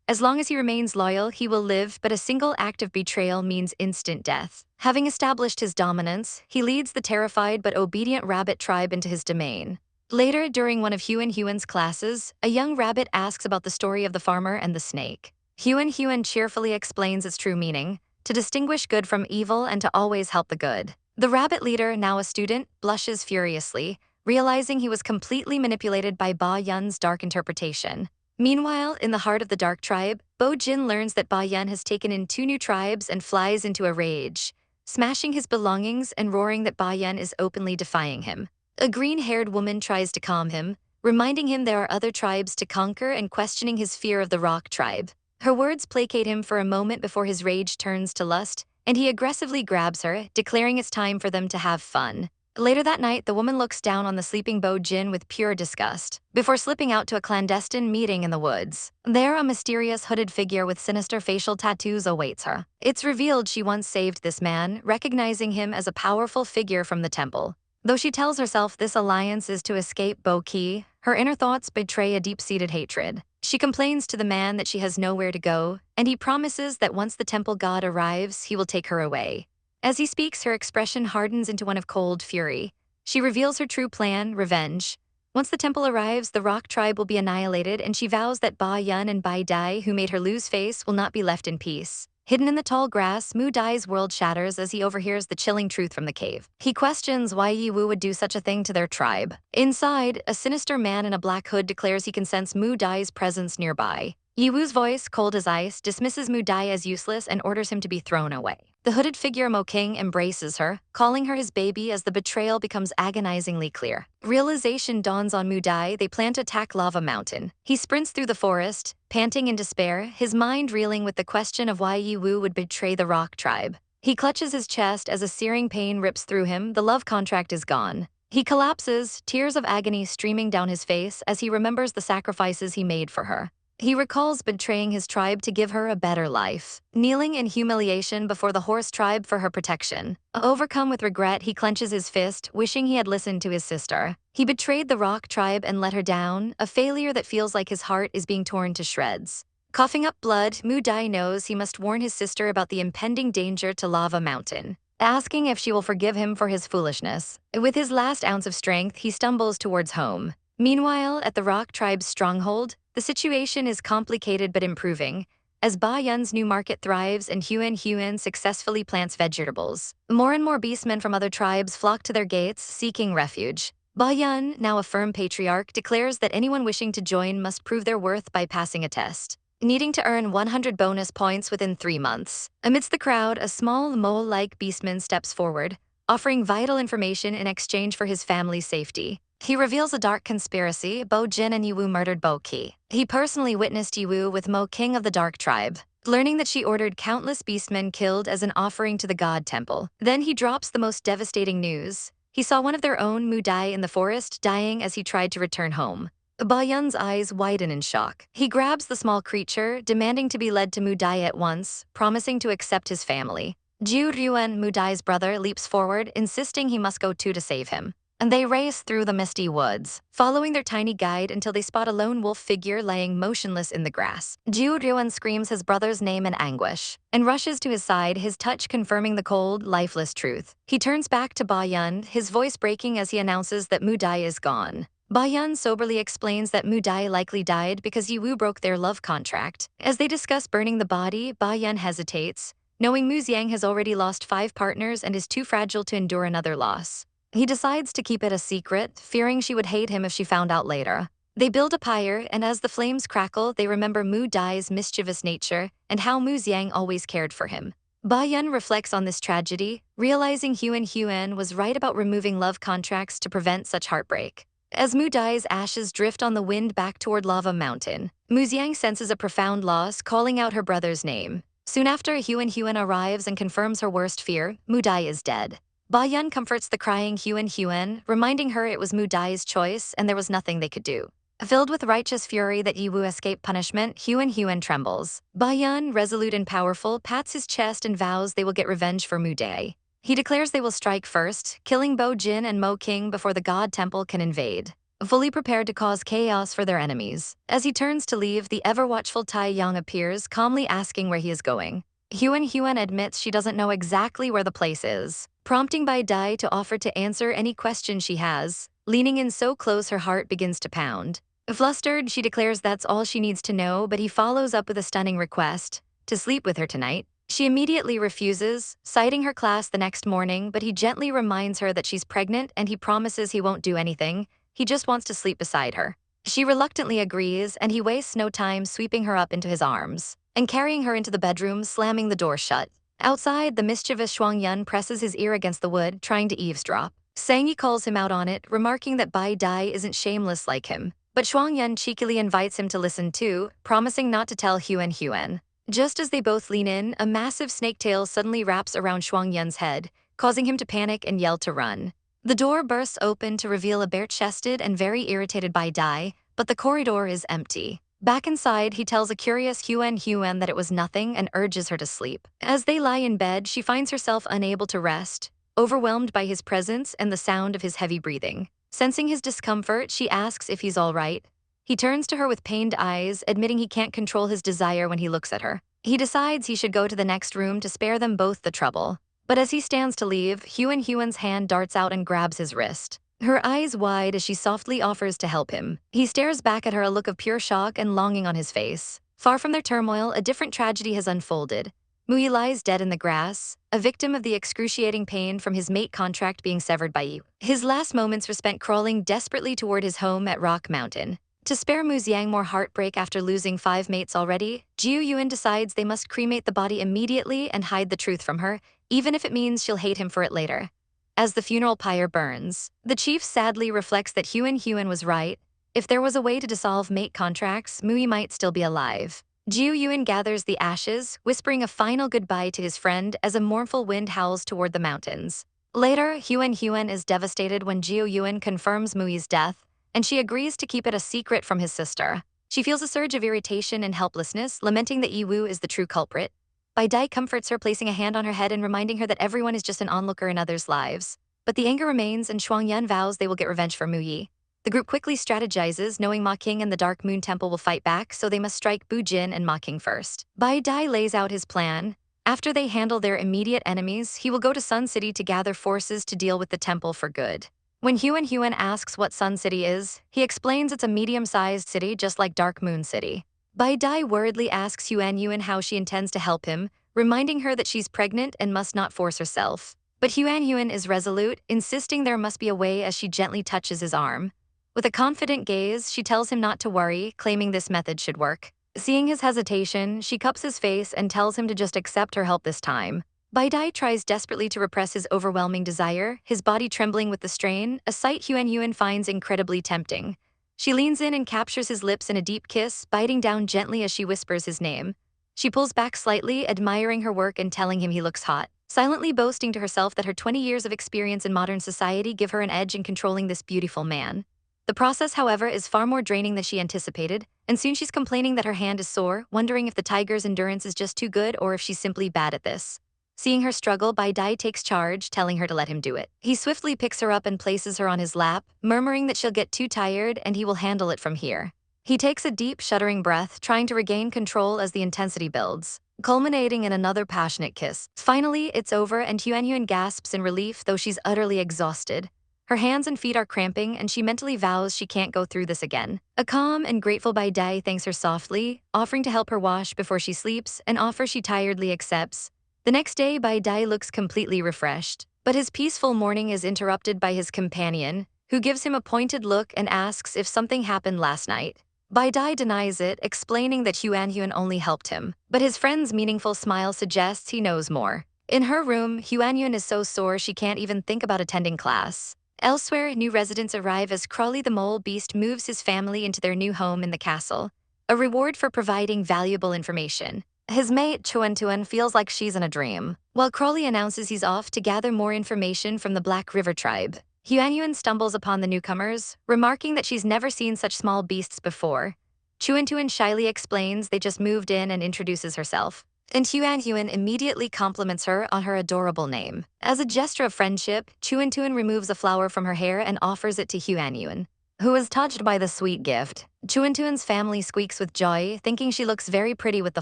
As long as he remains loyal, he will live, but a single act of betrayal means instant death. Having established his dominance, he leads the terrified but obedient rabbit tribe into his domain. Later, during one of Huan's classes, a young rabbit asks about the story of the farmer and the snake. Huan cheerfully explains its true meaning, to distinguish good from evil and to always help the good. The rabbit leader, now a student, blushes furiously, realizing he was completely manipulated by Ba Yun's dark interpretation. Meanwhile, in the heart of the dark tribe, Bo Jin learns that Ba Yun has taken in 2 new tribes and flies into a rage, smashing his belongings and roaring that Ba Yun is openly defying him. A green-haired woman tries to calm him, reminding him there are other tribes to conquer and questioning his fear of the rock tribe. Her words placate him for a moment before his rage turns to lust, and he aggressively grabs her, declaring it's time for them to have fun. Later that night, the woman looks down on the sleeping Bo Jin with pure disgust, before slipping out to a clandestine meeting in the woods. There, a mysterious hooded figure with sinister facial tattoos awaits her. It's revealed she once saved this man, recognizing him as a powerful figure from the temple. Though she tells herself this alliance is to escape Bo Ki, her inner thoughts betray a deep-seated hatred. She complains to the man that she has nowhere to go, and he promises that once the temple god arrives, he will take her away. As he speaks, her expression hardens into one of cold fury. She reveals her true plan, revenge. Once the temple arrives, the rock tribe will be annihilated, and she vows that Ba Yun and Bai Dai, who made her lose face, will not be left in peace. Hidden in the tall grass, Mu Dai's world shatters as he overhears the chilling truth from the cave. He questions why Yi Wu would do such a thing to their tribe. Inside, a sinister man in a black hood declares he can sense Mu Dai's presence nearby. Yi Wu's voice, cold as ice, dismisses Mu Dai as useless and orders him to be thrown away. The hooded figure Mo King embraces her, calling her his baby as the betrayal becomes agonizingly clear. Realization dawns on Mu Dai. They plan to attack Lava Mountain. He sprints through the forest, panting in despair, his mind reeling with the question of why Yi Wu would betray the rock tribe. He clutches his chest as a searing pain rips through him. The love contract is gone. He collapses, tears of agony streaming down his face as he remembers the sacrifices he made for her. He recalls betraying his tribe to give her a better life, kneeling in humiliation before the horse tribe for her protection. Overcome with regret, he clenches his fist, wishing he had listened to his sister. He betrayed the rock tribe and let her down, a failure that feels like his heart is being torn to shreds. Coughing up blood, Mu Dai knows he must warn his sister about the impending danger to Lava Mountain, asking if she will forgive him for his foolishness. With his last ounce of strength, he stumbles towards home. Meanwhile, at the rock tribe's stronghold, the situation is complicated but improving, as Ba Yun's new market thrives and Huan successfully plants vegetables. More and more beastmen from other tribes flock to their gates, seeking refuge. Ba Yun, now a firm patriarch, declares that anyone wishing to join must prove their worth by passing a test. needing to earn 100 bonus points within 3 months. Amidst the crowd, a small mole-like beastman steps forward, offering vital information in exchange for his family's safety. He reveals a dark conspiracy. Bo Jin and Yiwu murdered Bo Qi. He personally witnessed Yiwu with Mo, king of the Dark Tribe, learning that she ordered countless beastmen killed as an offering to the god temple. Then he drops the most devastating news. He saw one of their own, Mu Dai, in the forest, dying as he tried to return home. Ba Yun's eyes widen in shock. He grabs the small creature, demanding to be led to Mu Dai at once, promising to accept his family. Jiu Ryuan, Mu Dai's brother, leaps forward, insisting he must go too to save him. And they race through the misty woods, following their tiny guide until they spot a lone wolf figure laying motionless in the grass. Jiu Ryuan screams his brother's name in anguish and rushes to his side, his touch confirming the cold, lifeless truth. He turns back to Ba Yun, his voice breaking as he announces that Mu Dai is gone. Ba Yun soberly explains that Mu Dai likely died because Yiwu broke their love contract. As they discuss burning the body, Ba Yun hesitates, knowing Mu Xiang has already lost 5 partners and is too fragile to endure another loss. He decides to keep it a secret, fearing she would hate him if she found out later. They build a pyre, and as the flames crackle, they remember Mu Dai's mischievous nature and how Mu Xiang always cared for him. Ba Yun reflects on this tragedy, realizing Huan was right about removing love contracts to prevent such heartbreak. As Mu Dai's ashes drift on the wind back toward Lava Mountain, Mu Xiang senses a profound loss, calling out her brother's name. Soon after, Huan arrives and confirms her worst fear: Mu Dai is dead. Ba Yun comforts the crying Huan, reminding her it was Mu Dai's choice and there was nothing they could do. Filled with righteous fury that Yiwu escaped punishment, Huan trembles. Ba Yun, resolute and powerful, pats his chest and vows they will get revenge for Mu Dai. He declares they will strike first, killing Bo Jin and Mo King before the god temple can invade, fully prepared to cause chaos for their enemies. As he turns to leave, the ever-watchful Tai Yang appears, calmly asking where he is going. Huan admits she doesn't know exactly where the place is, prompting Bai Dai to offer to answer any question she has. Leaning in so close her heart begins to pound. Flustered, she declares that's all she needs to know, but he follows up with a stunning request: to sleep with her tonight. She immediately refuses, citing her class the next morning, but he gently reminds her that she's pregnant and he promises he won't do anything. He just wants to sleep beside her. She reluctantly agrees, and he wastes no time sweeping her up into his arms and carrying her into the bedroom, slamming the door shut. Outside, the mischievous Shuang Yun presses his ear against the wood, trying to eavesdrop. Sang Yi calls him out on it, remarking that Bai Dai isn't shameless like him. But Shuang Yun cheekily invites him to listen too, promising not to tell Huan. Just as they both lean in, a massive snake tail suddenly wraps around Shuang Yun's head, causing him to panic and yell to run. The door bursts open to reveal a bare-chested and very irritated Bai Dai, but the corridor is empty. Back inside, he tells a curious Huan that it was nothing and urges her to sleep. As they lie in bed, she finds herself unable to rest, overwhelmed by his presence and the sound of his heavy breathing. Sensing his discomfort, she asks if he's all right. He turns to her with pained eyes, admitting he can't control his desire when he looks at her. He decides he should go to the next room to spare them both the trouble. But as he stands to leave, Huan's hand darts out and grabs his wrist. Her eyes wide as she softly offers to help him. He stares back at her, a look of pure shock and longing on his face. Far from their turmoil, a different tragedy has unfolded. Mui lies dead in the grass, a victim of the excruciating pain from his mate contract being severed by Yi. His last moments were spent crawling desperately toward his home at Rock Mountain. To spare Mu Xiang more heartbreak after losing 5 mates already, Jiu Yuan decides they must cremate the body immediately and hide the truth from her, even if it means she'll hate him for it later. As the funeral pyre burns, the chief sadly reflects that Huan was right. If there was a way to dissolve mate contracts, Mui might still be alive. Jiu Yuan gathers the ashes, whispering a final goodbye to his friend as a mournful wind howls toward the mountains. Later, Huan is devastated when Jiu Yuan confirms Mui's death, and she agrees to keep it a secret from his sister. She feels a surge of irritation and helplessness, lamenting that Yiwu is the true culprit. Bai Dai comforts her, placing a hand on her head and reminding her that everyone is just an onlooker in others' lives. But the anger remains, and Shuang Yun vows they will get revenge for Mu Yi. The group quickly strategizes, knowing Ma King and the Dark Moon Temple will fight back, so they must strike Bu Jin and Ma King first. Bai Dai lays out his plan. After they handle their immediate enemies, he will go to Sun City to gather forces to deal with the temple for good. When Huan asks what Sun City is, he explains it's a medium-sized city just like Dark Moon City. Bai Dai worriedly asks Huan how she intends to help him, reminding her that she's pregnant and must not force herself. But Huan is resolute, insisting there must be a way as she gently touches his arm. With a confident gaze, she tells him not to worry, claiming this method should work. Seeing his hesitation, she cups his face and tells him to just accept her help this time. Bai Dai tries desperately to repress his overwhelming desire, his body trembling with the strain, a sight Huan finds incredibly tempting. She leans in and captures his lips in a deep kiss, biting down gently as she whispers his name. She pulls back slightly, admiring her work and telling him he looks hot, silently boasting to herself that her 20 years of experience in modern society give her an edge in controlling this beautiful man. The process, however, is far more draining than she anticipated, and soon she's complaining that her hand is sore, wondering if the tiger's endurance is just too good or if she's simply bad at this. Seeing her struggle, Bai Dai takes charge, telling her to let him do it. He swiftly picks her up and places her on his lap, murmuring that she'll get too tired and he will handle it from here. He takes a deep, shuddering breath, trying to regain control as the intensity builds, culminating in another passionate kiss. Finally, it's over and Huan gasps in relief, though she's utterly exhausted. Her hands and feet are cramping, and she mentally vows she can't go through this again. A calm and grateful Bai Dai thanks her softly, offering to help her wash before she sleeps, an offer she tiredly accepts. The next day, Bai Dai looks completely refreshed, but his peaceful morning is interrupted by his companion, who gives him a pointed look and asks if something happened last night. Bai Dai denies it, explaining that Huan only helped him, but his friend's meaningful smile suggests he knows more. In her room, Huan is so sore she can't even think about attending class. Elsewhere, new residents arrive as Crawley the mole beast moves his family into their new home in the castle, a reward for providing valuable information. His mate, Chuan feels like she's in a dream, while Crawley announces he's off to gather more information from the Black River tribe. Huan stumbles upon the newcomers, remarking that she's never seen such small beasts before. Chuan shyly explains they just moved in and introduces herself, and Huan immediately compliments her on her adorable name. As a gesture of friendship, Chuan removes a flower from her hair and offers it to Huan, who is touched by the sweet gift. Chuan's family squeaks with joy, thinking she looks very pretty with the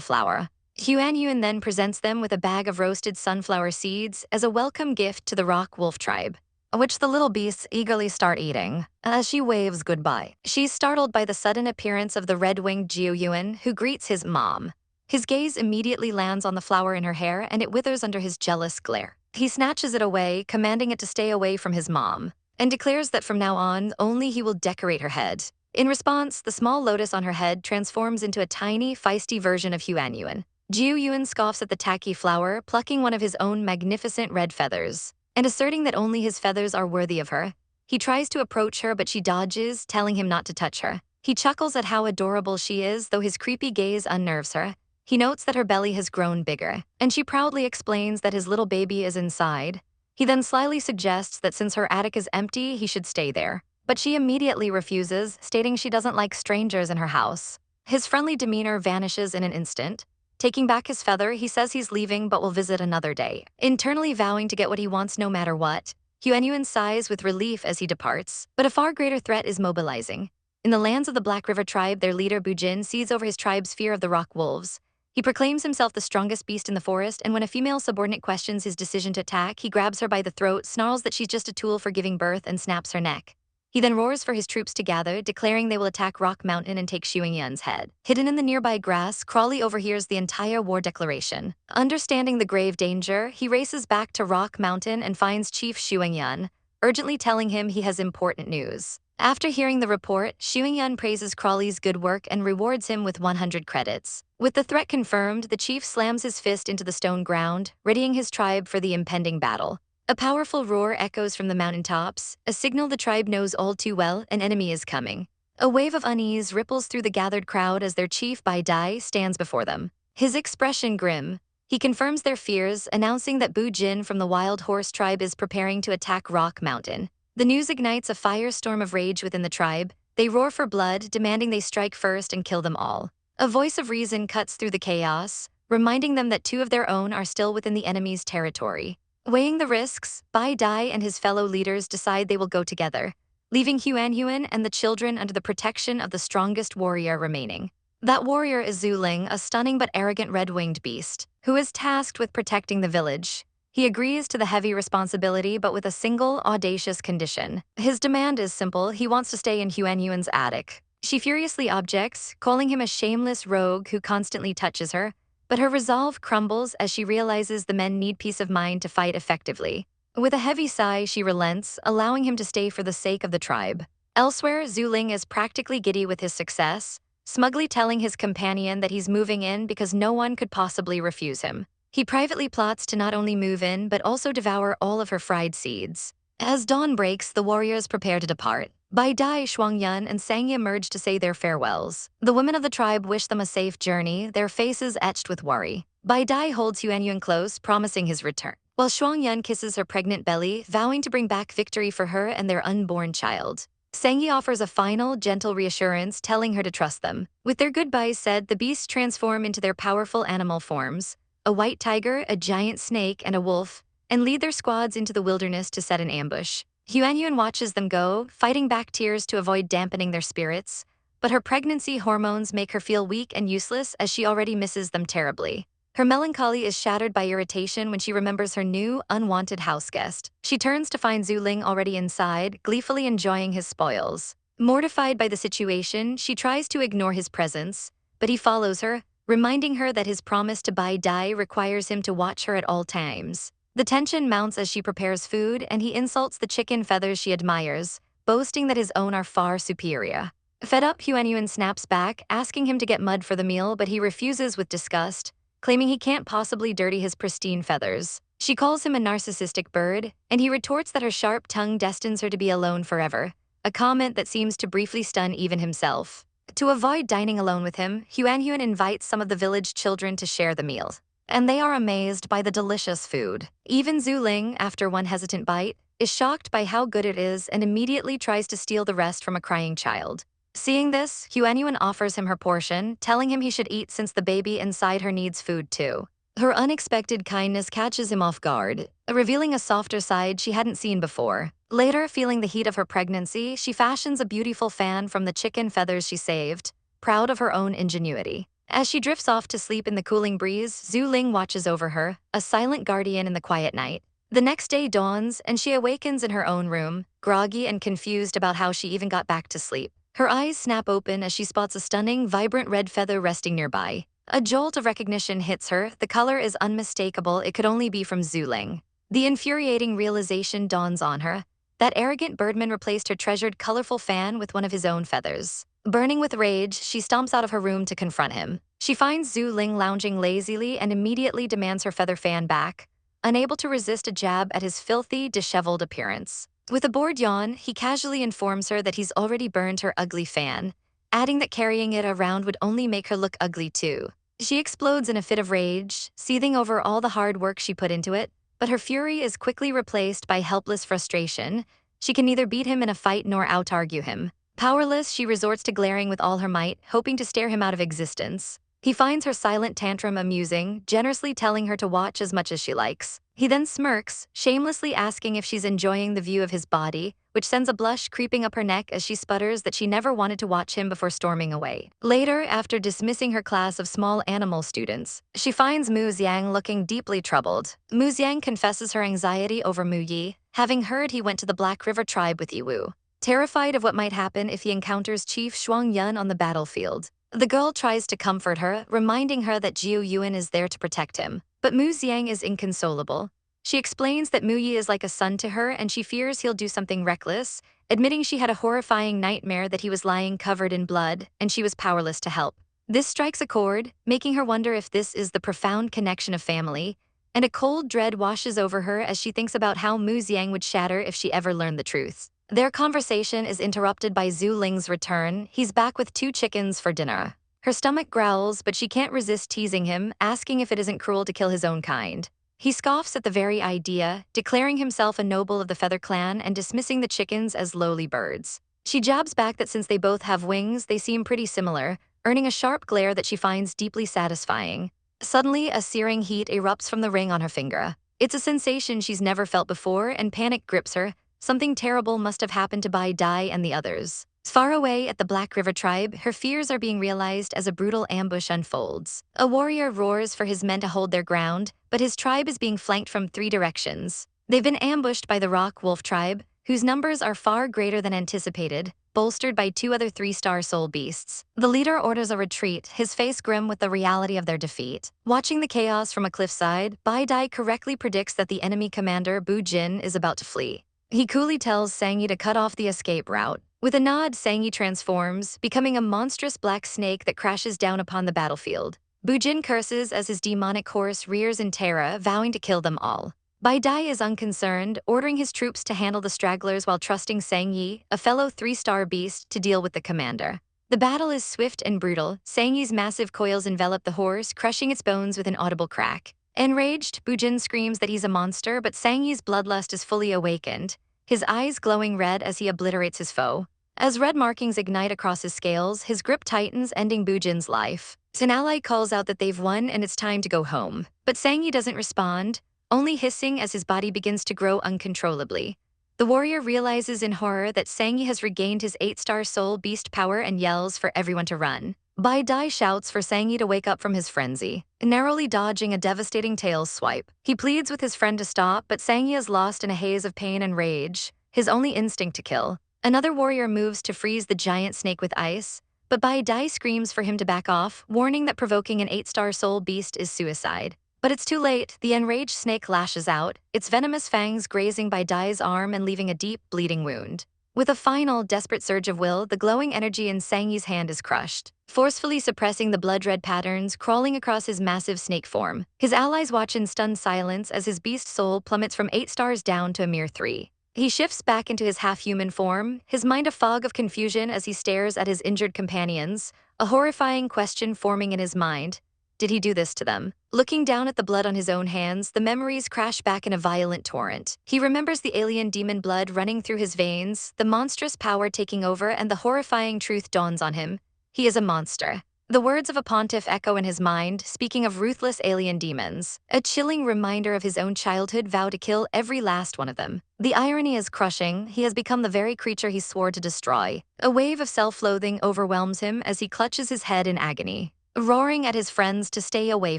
flower. Huan then presents them with a bag of roasted sunflower seeds as a welcome gift to the Rock Wolf tribe, which the little beasts eagerly start eating. As she waves goodbye, she's startled by the sudden appearance of the red-winged Jiuyuan, who greets his mom. His gaze immediately lands on the flower in her hair and it withers under his jealous glare. He snatches it away, commanding it to stay away from his mom, and declares that from now on, only he will decorate her head. In response, the small lotus on her head transforms into a tiny, feisty version of Huan. Jiuyuan scoffs at the tacky flower, plucking one of his own magnificent red feathers, and asserting that only his feathers are worthy of her. He tries to approach her, but she dodges, telling him not to touch her. He chuckles at how adorable she is, though his creepy gaze unnerves her. He notes that her belly has grown bigger, and she proudly explains that his little baby is inside. He then slyly suggests that since her attic is empty, he should stay there. But she immediately refuses, stating she doesn't like strangers in her house. His friendly demeanor vanishes in an instant. Taking back his feather, he says he's leaving but will visit another day, internally vowing to get what he wants no matter what. Huan sighs with relief as he departs, but a far greater threat is mobilizing. In the lands of the Black River tribe, their leader Bujin sees over his tribe's fear of the rock wolves. He proclaims himself the strongest beast in the forest, and when a female subordinate questions his decision to attack, he grabs her by the throat, snarls that she's just a tool for giving birth, and snaps her neck. He then roars for his troops to gather, declaring they will attack Rock Mountain and take Xuanyan's head. Hidden in the nearby grass, Crawley overhears the entire war declaration. Understanding the grave danger, he races back to Rock Mountain and finds Chief Xuanyan, urgently telling him he has important news. After hearing the report, Xuanyan praises Crawley's good work and rewards him with 100 credits. With the threat confirmed, the chief slams his fist into the stone ground, readying his tribe for the impending battle. A powerful roar echoes from the mountaintops, a signal the tribe knows all too well an enemy is coming. A wave of unease ripples through the gathered crowd as their chief Bai Dai stands before them. His expression grim. He confirms their fears, announcing that Bu Jin from the Wild Horse tribe is preparing to attack Rock Mountain. The news ignites a firestorm of rage within the tribe. They roar for blood, demanding they strike first and kill them all. A voice of reason cuts through the chaos, reminding them that 2 of their own are still within the enemy's territory. Weighing the risks, Bai Dai and his fellow leaders decide they will go together, leaving Huan and the children under the protection of the strongest warrior remaining. That warrior is Zuling, a stunning but arrogant red-winged beast, who is tasked with protecting the village. He agrees to the heavy responsibility, but with a single, audacious condition. His demand is simple: he wants to stay in Huan's attic. She furiously objects, calling him a shameless rogue who constantly touches her, but her resolve crumbles as she realizes the men need peace of mind to fight effectively. With a heavy sigh, she relents, allowing him to stay for the sake of the tribe. Elsewhere, Zuling is practically giddy with his success, smugly telling his companion that he's moving in because no one could possibly refuse him. He privately plots to not only move in but also devour all of her fried seeds. As dawn breaks, the warriors prepare to depart. Bai Dai, Shuangyun, and Sangye emerge to say their farewells. The women of the tribe wish them a safe journey, their faces etched with worry. Bai Dai holds Huanyuan close, promising his return, while Shuangyun kisses her pregnant belly, vowing to bring back victory for her and their unborn child. Sangye offers a final, gentle reassurance, telling her to trust them. With their goodbyes said, the beasts transform into their powerful animal forms, a white tiger, a giant snake, and a wolf, and lead their squads into the wilderness to set an ambush. Huanyuan watches them go, fighting back tears to avoid dampening their spirits, but her pregnancy hormones make her feel weak and useless as she already misses them terribly. Her melancholy is shattered by irritation when she remembers her new, unwanted houseguest. She turns to find Zhu Ling already inside, gleefully enjoying his spoils. Mortified by the situation, she tries to ignore his presence, but he follows her, reminding her that his promise to Bai Dai requires him to watch her at all times. The tension mounts as she prepares food, and he insults the chicken feathers she admires, boasting that his own are far superior. Fed up, Huanyuan snaps back, asking him to get mud for the meal, but he refuses with disgust, claiming he can't possibly dirty his pristine feathers. She calls him a narcissistic bird, and he retorts that her sharp tongue destines her to be alone forever, a comment that seems to briefly stun even himself. To avoid dining alone with him, Huanyuan invites some of the village children to share the meal, and they are amazed by the delicious food. Even Zhu Ling, after one hesitant bite, is shocked by how good it is and immediately tries to steal the rest from a crying child. Seeing this, Huanyuan offers him her portion, telling him he should eat since the baby inside her needs food too. Her unexpected kindness catches him off guard, revealing a softer side she hadn't seen before. Later, feeling the heat of her pregnancy, she fashions a beautiful fan from the chicken feathers she saved, proud of her own ingenuity. As she drifts off to sleep in the cooling breeze, Zhu Ling watches over her, a silent guardian in the quiet night. The next day dawns, and she awakens in her own room, groggy and confused about how she even got back to sleep. Her eyes snap open as she spots a stunning, vibrant red feather resting nearby. A jolt of recognition hits her. The color is unmistakable. It could only be from Zhu Ling. The infuriating realization dawns on her. That arrogant birdman replaced her treasured colorful fan with one of his own feathers. Burning with rage, she stomps out of her room to confront him. She finds Zhu Ling lounging lazily and immediately demands her feather fan back, unable to resist a jab at his filthy, disheveled appearance. With a bored yawn, he casually informs her that he's already burned her ugly fan, adding that carrying it around would only make her look ugly too. She explodes in a fit of rage, seething over all the hard work she put into it, but her fury is quickly replaced by helpless frustration. She can neither beat him in a fight nor out-argue him. Powerless, she resorts to glaring with all her might, hoping to stare him out of existence. He finds her silent tantrum amusing, generously telling her to watch as much as she likes. He then smirks, shamelessly asking if she's enjoying the view of his body, which sends a blush creeping up her neck as she sputters that she never wanted to watch him before storming away. Later, after dismissing her class of small animal students, she finds Mu Xiang looking deeply troubled. Mu Xiang confesses her anxiety over Mu Yi, having heard he went to the Black River tribe with Yiwu. Terrified of what might happen if he encounters Chief Shuang Yun on the battlefield, the girl tries to comfort her, reminding her that Jiu Yuan is there to protect him. But Mu Xiang is inconsolable. She explains that Mu Yi is like a son to her and she fears he'll do something reckless, admitting she had a horrifying nightmare that he was lying covered in blood and she was powerless to help. This strikes a chord, making her wonder if this is the profound connection of family, and a cold dread washes over her as she thinks about how Mu Xiang would shatter if she ever learned the truth. Their conversation is interrupted by Zhu Ling's return. He's back with 2 chickens for dinner. Her stomach growls, but she can't resist teasing him, asking if it isn't cruel to kill his own kind. He scoffs at the very idea, declaring himself a noble of the Feather Clan and dismissing the chickens as lowly birds. She jabs back that since they both have wings, they seem pretty similar, earning a sharp glare that she finds deeply satisfying. Suddenly, a searing heat erupts from the ring on her finger. It's a sensation she's never felt before, and panic grips her. Something terrible must have happened to Bai Dai and the others. Far away at the Black River tribe, her fears are being realized as a brutal ambush unfolds. A warrior roars for his men to hold their ground, but his tribe is being flanked from 3 directions. They've been ambushed by the Rock Wolf tribe, whose numbers are far greater than anticipated, bolstered by 2 other 3-star soul beasts. The leader orders a retreat, his face grim with the reality of their defeat. Watching the chaos from a cliffside, Bai Dai correctly predicts that the enemy commander Bu Jin is about to flee. He coolly tells Sangye to cut off the escape route, With a nod, Sang Yi transforms, becoming a monstrous black snake that crashes down upon the battlefield. Bujin curses as his demonic horse rears in terror, vowing to kill them all. Bai Dai is unconcerned, ordering his troops to handle the stragglers while trusting Sang Yi, a fellow 3-star beast, to deal with the commander. The battle is swift and brutal. Sang Yi's massive coils envelop the horse, crushing its bones with an audible crack. Enraged, Bujin screams that he's a monster, but Sang Yi's bloodlust is fully awakened, his eyes glowing red as he obliterates his foe. As red markings ignite across his scales, his grip tightens, ending Bujin's life. An ally calls out that they've won and it's time to go home. But Sang Yi doesn't respond, only hissing as his body begins to grow uncontrollably. The warrior realizes in horror that Sang Yi has regained his 8-star soul beast power and yells for everyone to run. Bai Dai shouts for Sang Yi to wake up from his frenzy, narrowly dodging a devastating tail swipe. He pleads with his friend to stop, but Sang Yi is lost in a haze of pain and rage, his only instinct to kill. Another warrior moves to freeze the giant snake with ice, but Bai Dai screams for him to back off, warning that provoking an 8-star soul beast is suicide. But it's too late. The enraged snake lashes out, its venomous fangs grazing Bai Dai's arm and leaving a deep, bleeding wound. With a final, desperate surge of will, the glowing energy in Sang Yi's hand is crushed, forcefully suppressing the blood-red patterns crawling across his massive snake form. His allies watch in stunned silence as his beast soul plummets from 8 stars down to a mere 3. He shifts back into his half-human form, his mind a fog of confusion as he stares at his injured companions, a horrifying question forming in his mind. Did he do this to them? Looking down at the blood on his own hands, the memories crash back in a violent torrent. He remembers the alien demon blood running through his veins, the monstrous power taking over, and the horrifying truth dawns on him. He is a monster. The words of a pontiff echo in his mind, speaking of ruthless alien demons, a chilling reminder of his own childhood vow to kill every last one of them. The irony is crushing. He has become the very creature he swore to destroy. A wave of self-loathing overwhelms him as he clutches his head in agony, roaring at his friends to stay away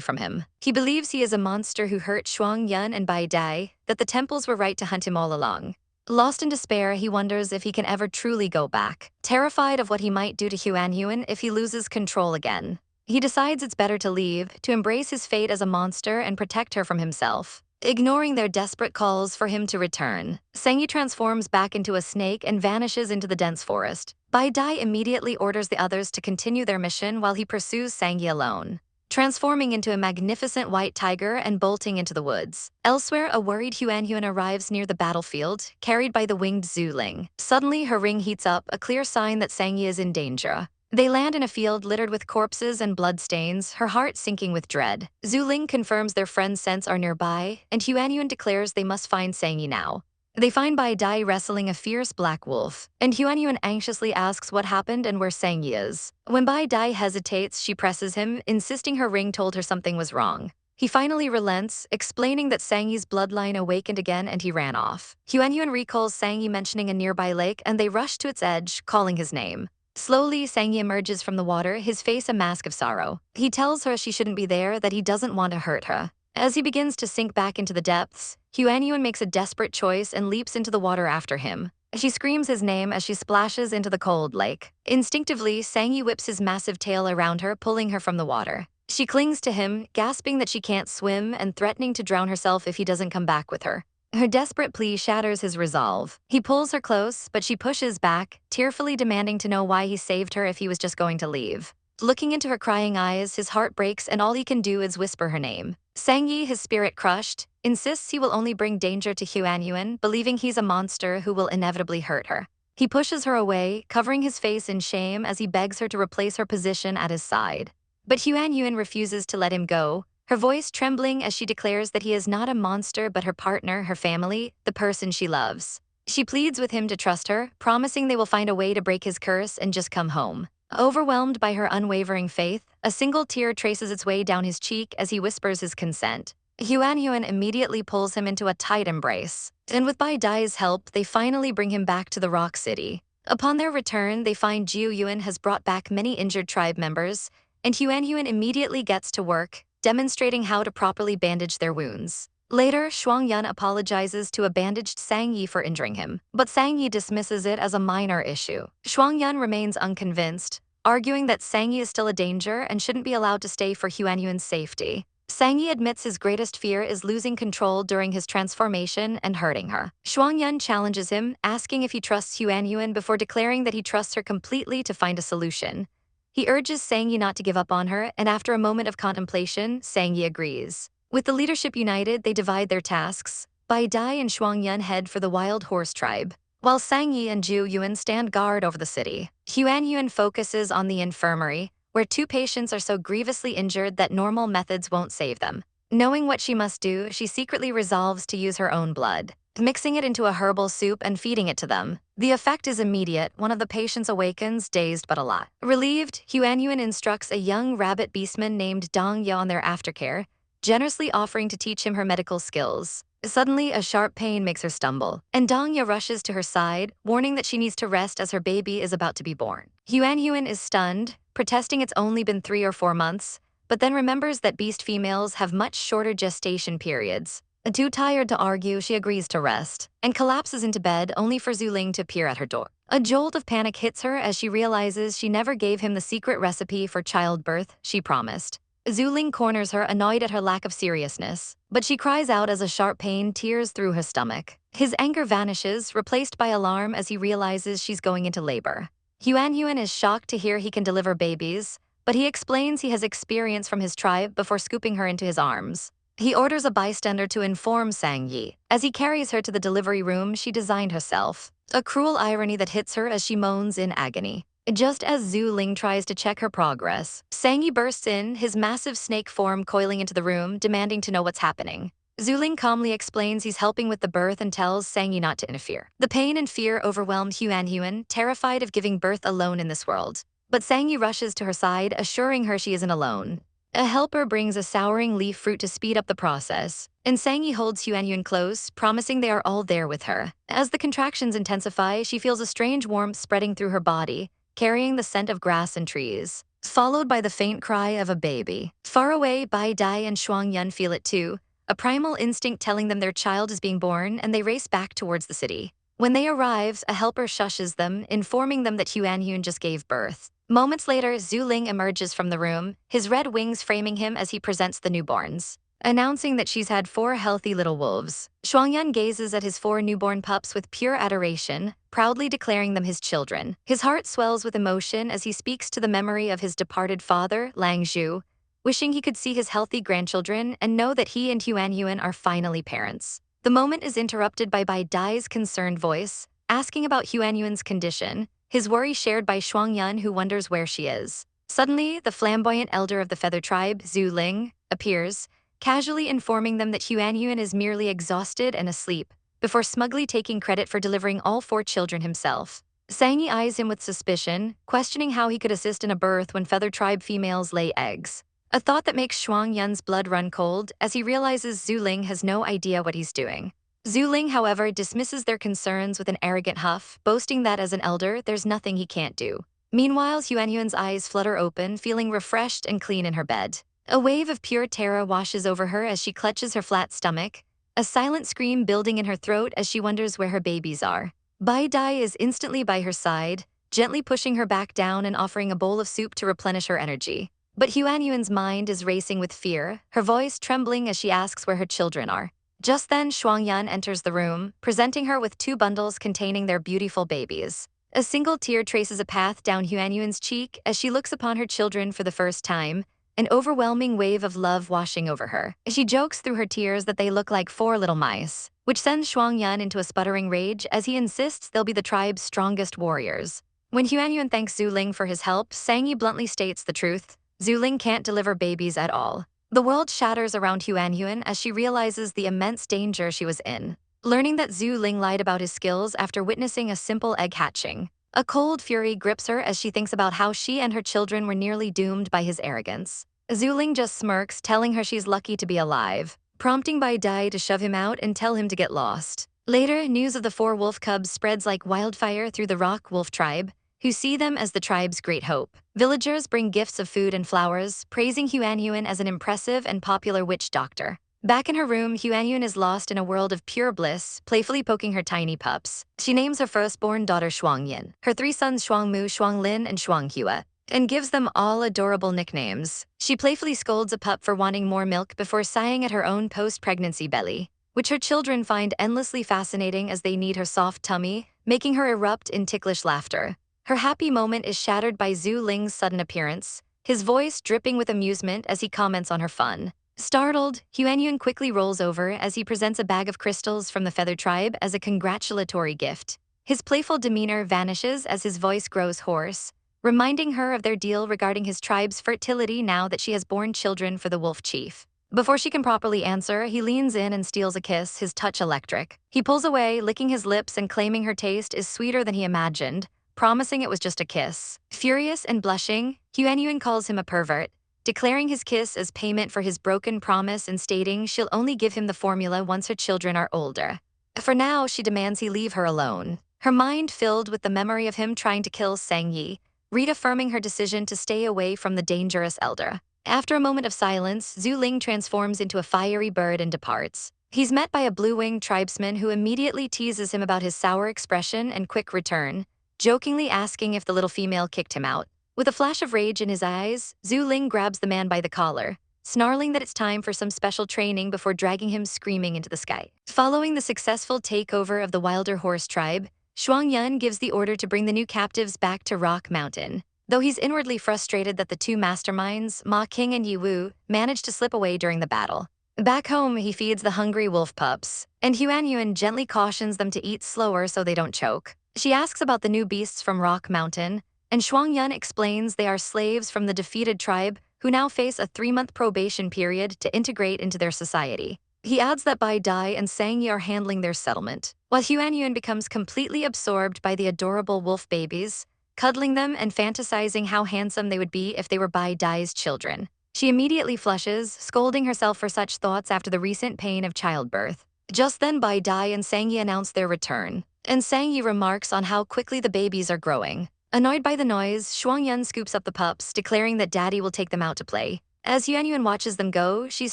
from him. He believes he is a monster who hurt Shuang Yun and Bai Dai, that the temples were right to hunt him all along. Lost in despair, he wonders if he can ever truly go back, terrified of what he might do to Huan if he loses control again. He decides it's better to leave, to embrace his fate as a monster and protect her from himself. Ignoring their desperate calls for him to return, Sang Yi transforms back into a snake and vanishes into the dense forest. Bai Dai immediately orders the others to continue their mission while he pursues Sang Yi alone, transforming into a magnificent white tiger and bolting into the woods. Elsewhere, a worried Huan arrives near the battlefield, carried by the winged Zhu Ling. Suddenly, her ring heats up, a clear sign that Sang Yi is in danger. They land in a field littered with corpses and bloodstains, her heart sinking with dread. Zhu Ling confirms their friends' scents are nearby, and Huan declares they must find Sang Yi now. They find Bai Dai wrestling a fierce black wolf, and Huan anxiously asks what happened and where Sang Yi is. When Bai Dai hesitates, she presses him, insisting her ring told her something was wrong. He finally relents, explaining that Sang Yi's bloodline awakened again and he ran off. Huan recalls Sang Yi mentioning a nearby lake and they rush to its edge, calling his name. Slowly, Sang Yi emerges from the water, his face a mask of sorrow. He tells her she shouldn't be there, that he doesn't want to hurt her. As he begins to sink back into the depths, Huan makes a desperate choice and leaps into the water after him. She screams his name as she splashes into the cold lake. Instinctively, Sang Yi whips his massive tail around her, pulling her from the water. She clings to him, gasping that she can't swim and threatening to drown herself if he doesn't come back with her. Her desperate plea shatters his resolve. He pulls her close, but she pushes back, tearfully demanding to know why he saved her if he was just going to leave. Looking into her crying eyes, his heart breaks and all he can do is whisper her name. Sang Yi, his spirit crushed, insists he will only bring danger to Huan, believing he's a monster who will inevitably hurt her. He pushes her away, covering his face in shame as he begs her to replace her position at his side. But Huan refuses to let him go, her voice trembling as she declares that he is not a monster but her partner, her family, the person she loves. She pleads with him to trust her, promising they will find a way to break his curse and just come home. Overwhelmed by her unwavering faith, a single tear traces its way down his cheek as he whispers his consent. Huan immediately pulls him into a tight embrace, and with Bai Dai's help, they finally bring him back to the Rock City. Upon their return, they find Jiu Yuan has brought back many injured tribe members, and Huan immediately gets to work, demonstrating how to properly bandage their wounds. Later, Shuang Yun apologizes to a bandaged Sang Yi for injuring him, but Sang Yi dismisses it as a minor issue. Shuang Yun remains unconvinced, arguing that Sang Yi is still a danger and shouldn't be allowed to stay for Huan safety. Sangyi admits his greatest fear is losing control during his transformation and hurting her. Shuangyun challenges him, asking if he trusts Huanyuan before declaring that he trusts her completely to find a solution. He urges Sangyi not to give up on her, and after a moment of contemplation, Sangyi agrees. With the leadership united, they divide their tasks. Bai Dai and Shuangyun head for the Wild Horse Tribe, while Sangyi and Zhu Yuan stand guard over the city. Huanyuan focuses on the infirmary, where two patients are so grievously injured that normal methods won't save them. Knowing what she must do, she secretly resolves to use her own blood, mixing it into a herbal soup and feeding it to them. The effect is immediate. One of the patients awakens, dazed but alive. Relieved, Huanyuan instructs a young rabbit beastman named Dong Ye on their aftercare, generously offering to teach him her medical skills. Suddenly, a sharp pain makes her stumble, and Dong Ye rushes to her side, warning that she needs to rest as her baby is about to be born. Huanyuan is stunned, protesting it's only been 3 or 4 months, but then remembers that beast females have much shorter gestation periods. Too tired to argue, she agrees to rest, and collapses into bed only for Zuling to appear at her door. A jolt of panic hits her as she realizes she never gave him the secret recipe for childbirth she promised. Zuling corners her, annoyed at her lack of seriousness, but she cries out as a sharp pain tears through her stomach. His anger vanishes, replaced by alarm as he realizes she's going into labor. Huanyuan is shocked to hear he can deliver babies, but he explains he has experience from his tribe before scooping her into his arms. He orders a bystander to inform Sangyi. As he carries her to the delivery room she designed herself, a cruel irony that hits her as she moans in agony. Just as Zhu Ling tries to check her progress, Sangyi bursts in, his massive snake form coiling into the room, demanding to know what's happening. Zhu Ling calmly explains he's helping with the birth and tells Sangyi not to interfere. The pain and fear overwhelmed Huanyuan, terrified of giving birth alone in this world. But Sangyi rushes to her side, assuring her she isn't alone. A helper brings a souring leaf fruit to speed up the process, and Sangyi holds Huanyuan close, promising they are all there with her. As the contractions intensify, she feels a strange warmth spreading through her body, carrying the scent of grass and trees, followed by the faint cry of a baby. Far away, Bai Dai and Shuangyun feel it too, a primal instinct telling them their child is being born, and they race back towards the city. When they arrive, a helper shushes them, informing them that Huanyuan just gave birth. Moments later, Zhu Ling emerges from the room, his red wings framing him as he presents the newborns, announcing that she's had 4 healthy little wolves. Shuangyun gazes at his 4 newborn pups with pure adoration, proudly declaring them his children. His heart swells with emotion as he speaks to the memory of his departed father, Lang Zhu, wishing he could see his healthy grandchildren and know that he and Huanyuan are finally parents. The moment is interrupted by Bai Dai's concerned voice, asking about Huanyuan's condition, his worry shared by Shuangyun, who wonders where she is. Suddenly, the flamboyant elder of the feather tribe, Zhu Ling, appears, casually informing them that Huanyuan is merely exhausted and asleep, before smugly taking credit for delivering all 4 children himself. Sangyi eyes him with suspicion, questioning how he could assist in a birth when feather tribe females lay eggs. A thought that makes Shuangyun's blood run cold as he realizes Zhu Ling has no idea what he's doing. Zhu Ling, however, dismisses their concerns with an arrogant huff, boasting that as an elder, there's nothing he can't do. Meanwhile, Huanyuan's eyes flutter open, feeling refreshed and clean in her bed. A wave of pure terror washes over her as she clutches her flat stomach, a silent scream building in her throat as she wonders where her babies are. Bai Dai is instantly by her side, gently pushing her back down and offering a bowl of soup to replenish her energy. But Huanyuan's mind is racing with fear, her voice trembling as she asks where her children are. Just then, Shuangyun enters the room, presenting her with 2 bundles containing their beautiful babies. A single tear traces a path down Huanyuan's cheek as she looks upon her children for the first time, an overwhelming wave of love washing over her. She jokes through her tears that they look like 4 little mice, which sends Shuangyun into a sputtering rage as he insists they'll be the tribe's strongest warriors. When Huanyuan thanks Zhu Ling for his help, Sangyi bluntly states the truth: Zhu Ling can't deliver babies at all. The world shatters around Huanyuan as she realizes the immense danger she was in, learning that Zhu Ling lied about his skills after witnessing a simple egg hatching. A cold fury grips her as she thinks about how she and her children were nearly doomed by his arrogance. Zhu Ling just smirks, telling her she's lucky to be alive, prompting Bai Dai to shove him out and tell him to get lost. Later, news of the 4 wolf cubs spreads like wildfire through the Rock Wolf tribe, who see them as the tribe's great hope. Villagers bring gifts of food and flowers, praising Huanyuan as an impressive and popular witch doctor. Back in her room, Huanyuan is lost in a world of pure bliss, playfully poking her tiny pups. She names her firstborn daughter Shuangyin, her 3 sons Shuangmu, Shuanglin, and Shuanghua, and gives them all adorable nicknames. She playfully scolds a pup for wanting more milk before sighing at her own post-pregnancy belly, which her children find endlessly fascinating as they knead her soft tummy, making her erupt in ticklish laughter. Her happy moment is shattered by Zhu Ling's sudden appearance, his voice dripping with amusement as he comments on her fun. Startled, Huanyuan quickly rolls over as he presents a bag of crystals from the Feather Tribe as a congratulatory gift. His playful demeanor vanishes as his voice grows hoarse, reminding her of their deal regarding his tribe's fertility now that she has borne children for the Wolf Chief. Before she can properly answer, he leans in and steals a kiss, his touch electric. He pulls away, licking his lips and claiming her taste is sweeter than he imagined, promising it was just a kiss. Furious and blushing, Huanyuan calls him a pervert, declaring his kiss as payment for his broken promise and stating she'll only give him the formula once her children are older. For now, she demands he leave her alone, her mind filled with the memory of him trying to kill Sang Yi, reaffirming her decision to stay away from the dangerous elder. After a moment of silence, Zhu Ling transforms into a fiery bird and departs. He's met by a blue-winged tribesman who immediately teases him about his sour expression and quick return, jokingly asking if the little female kicked him out. With a flash of rage in his eyes, Zhu Ling grabs the man by the collar, snarling that it's time for some special training before dragging him screaming into the sky. Following the successful takeover of the Wilder Horse tribe, Shuangyan gives the order to bring the new captives back to Rock Mountain. Though he's inwardly frustrated that the two masterminds, Ma King and Yi Wu, managed to slip away during the battle. Back home, he feeds the hungry wolf pups, and Huanyuan gently cautions them to eat slower so they don't choke. She asks about the new beasts from Rock Mountain, and Shuangyan explains they are slaves from the defeated tribe who now face a 3-month probation period to integrate into their society. He adds that Bai Dai and Sang Yi are handling their settlement, while Huanyuan becomes completely absorbed by the adorable wolf babies, cuddling them and fantasizing how handsome they would be if they were Bai Dai's children. She immediately flushes, scolding herself for such thoughts after the recent pain of childbirth. Just then Bai Dai and Sang Yi announce their return, and Sang Yi remarks on how quickly the babies are growing. Annoyed by the noise, Shuangyan scoops up the pups, declaring that Daddy will take them out to play. As Yuanyuan watches them go, she's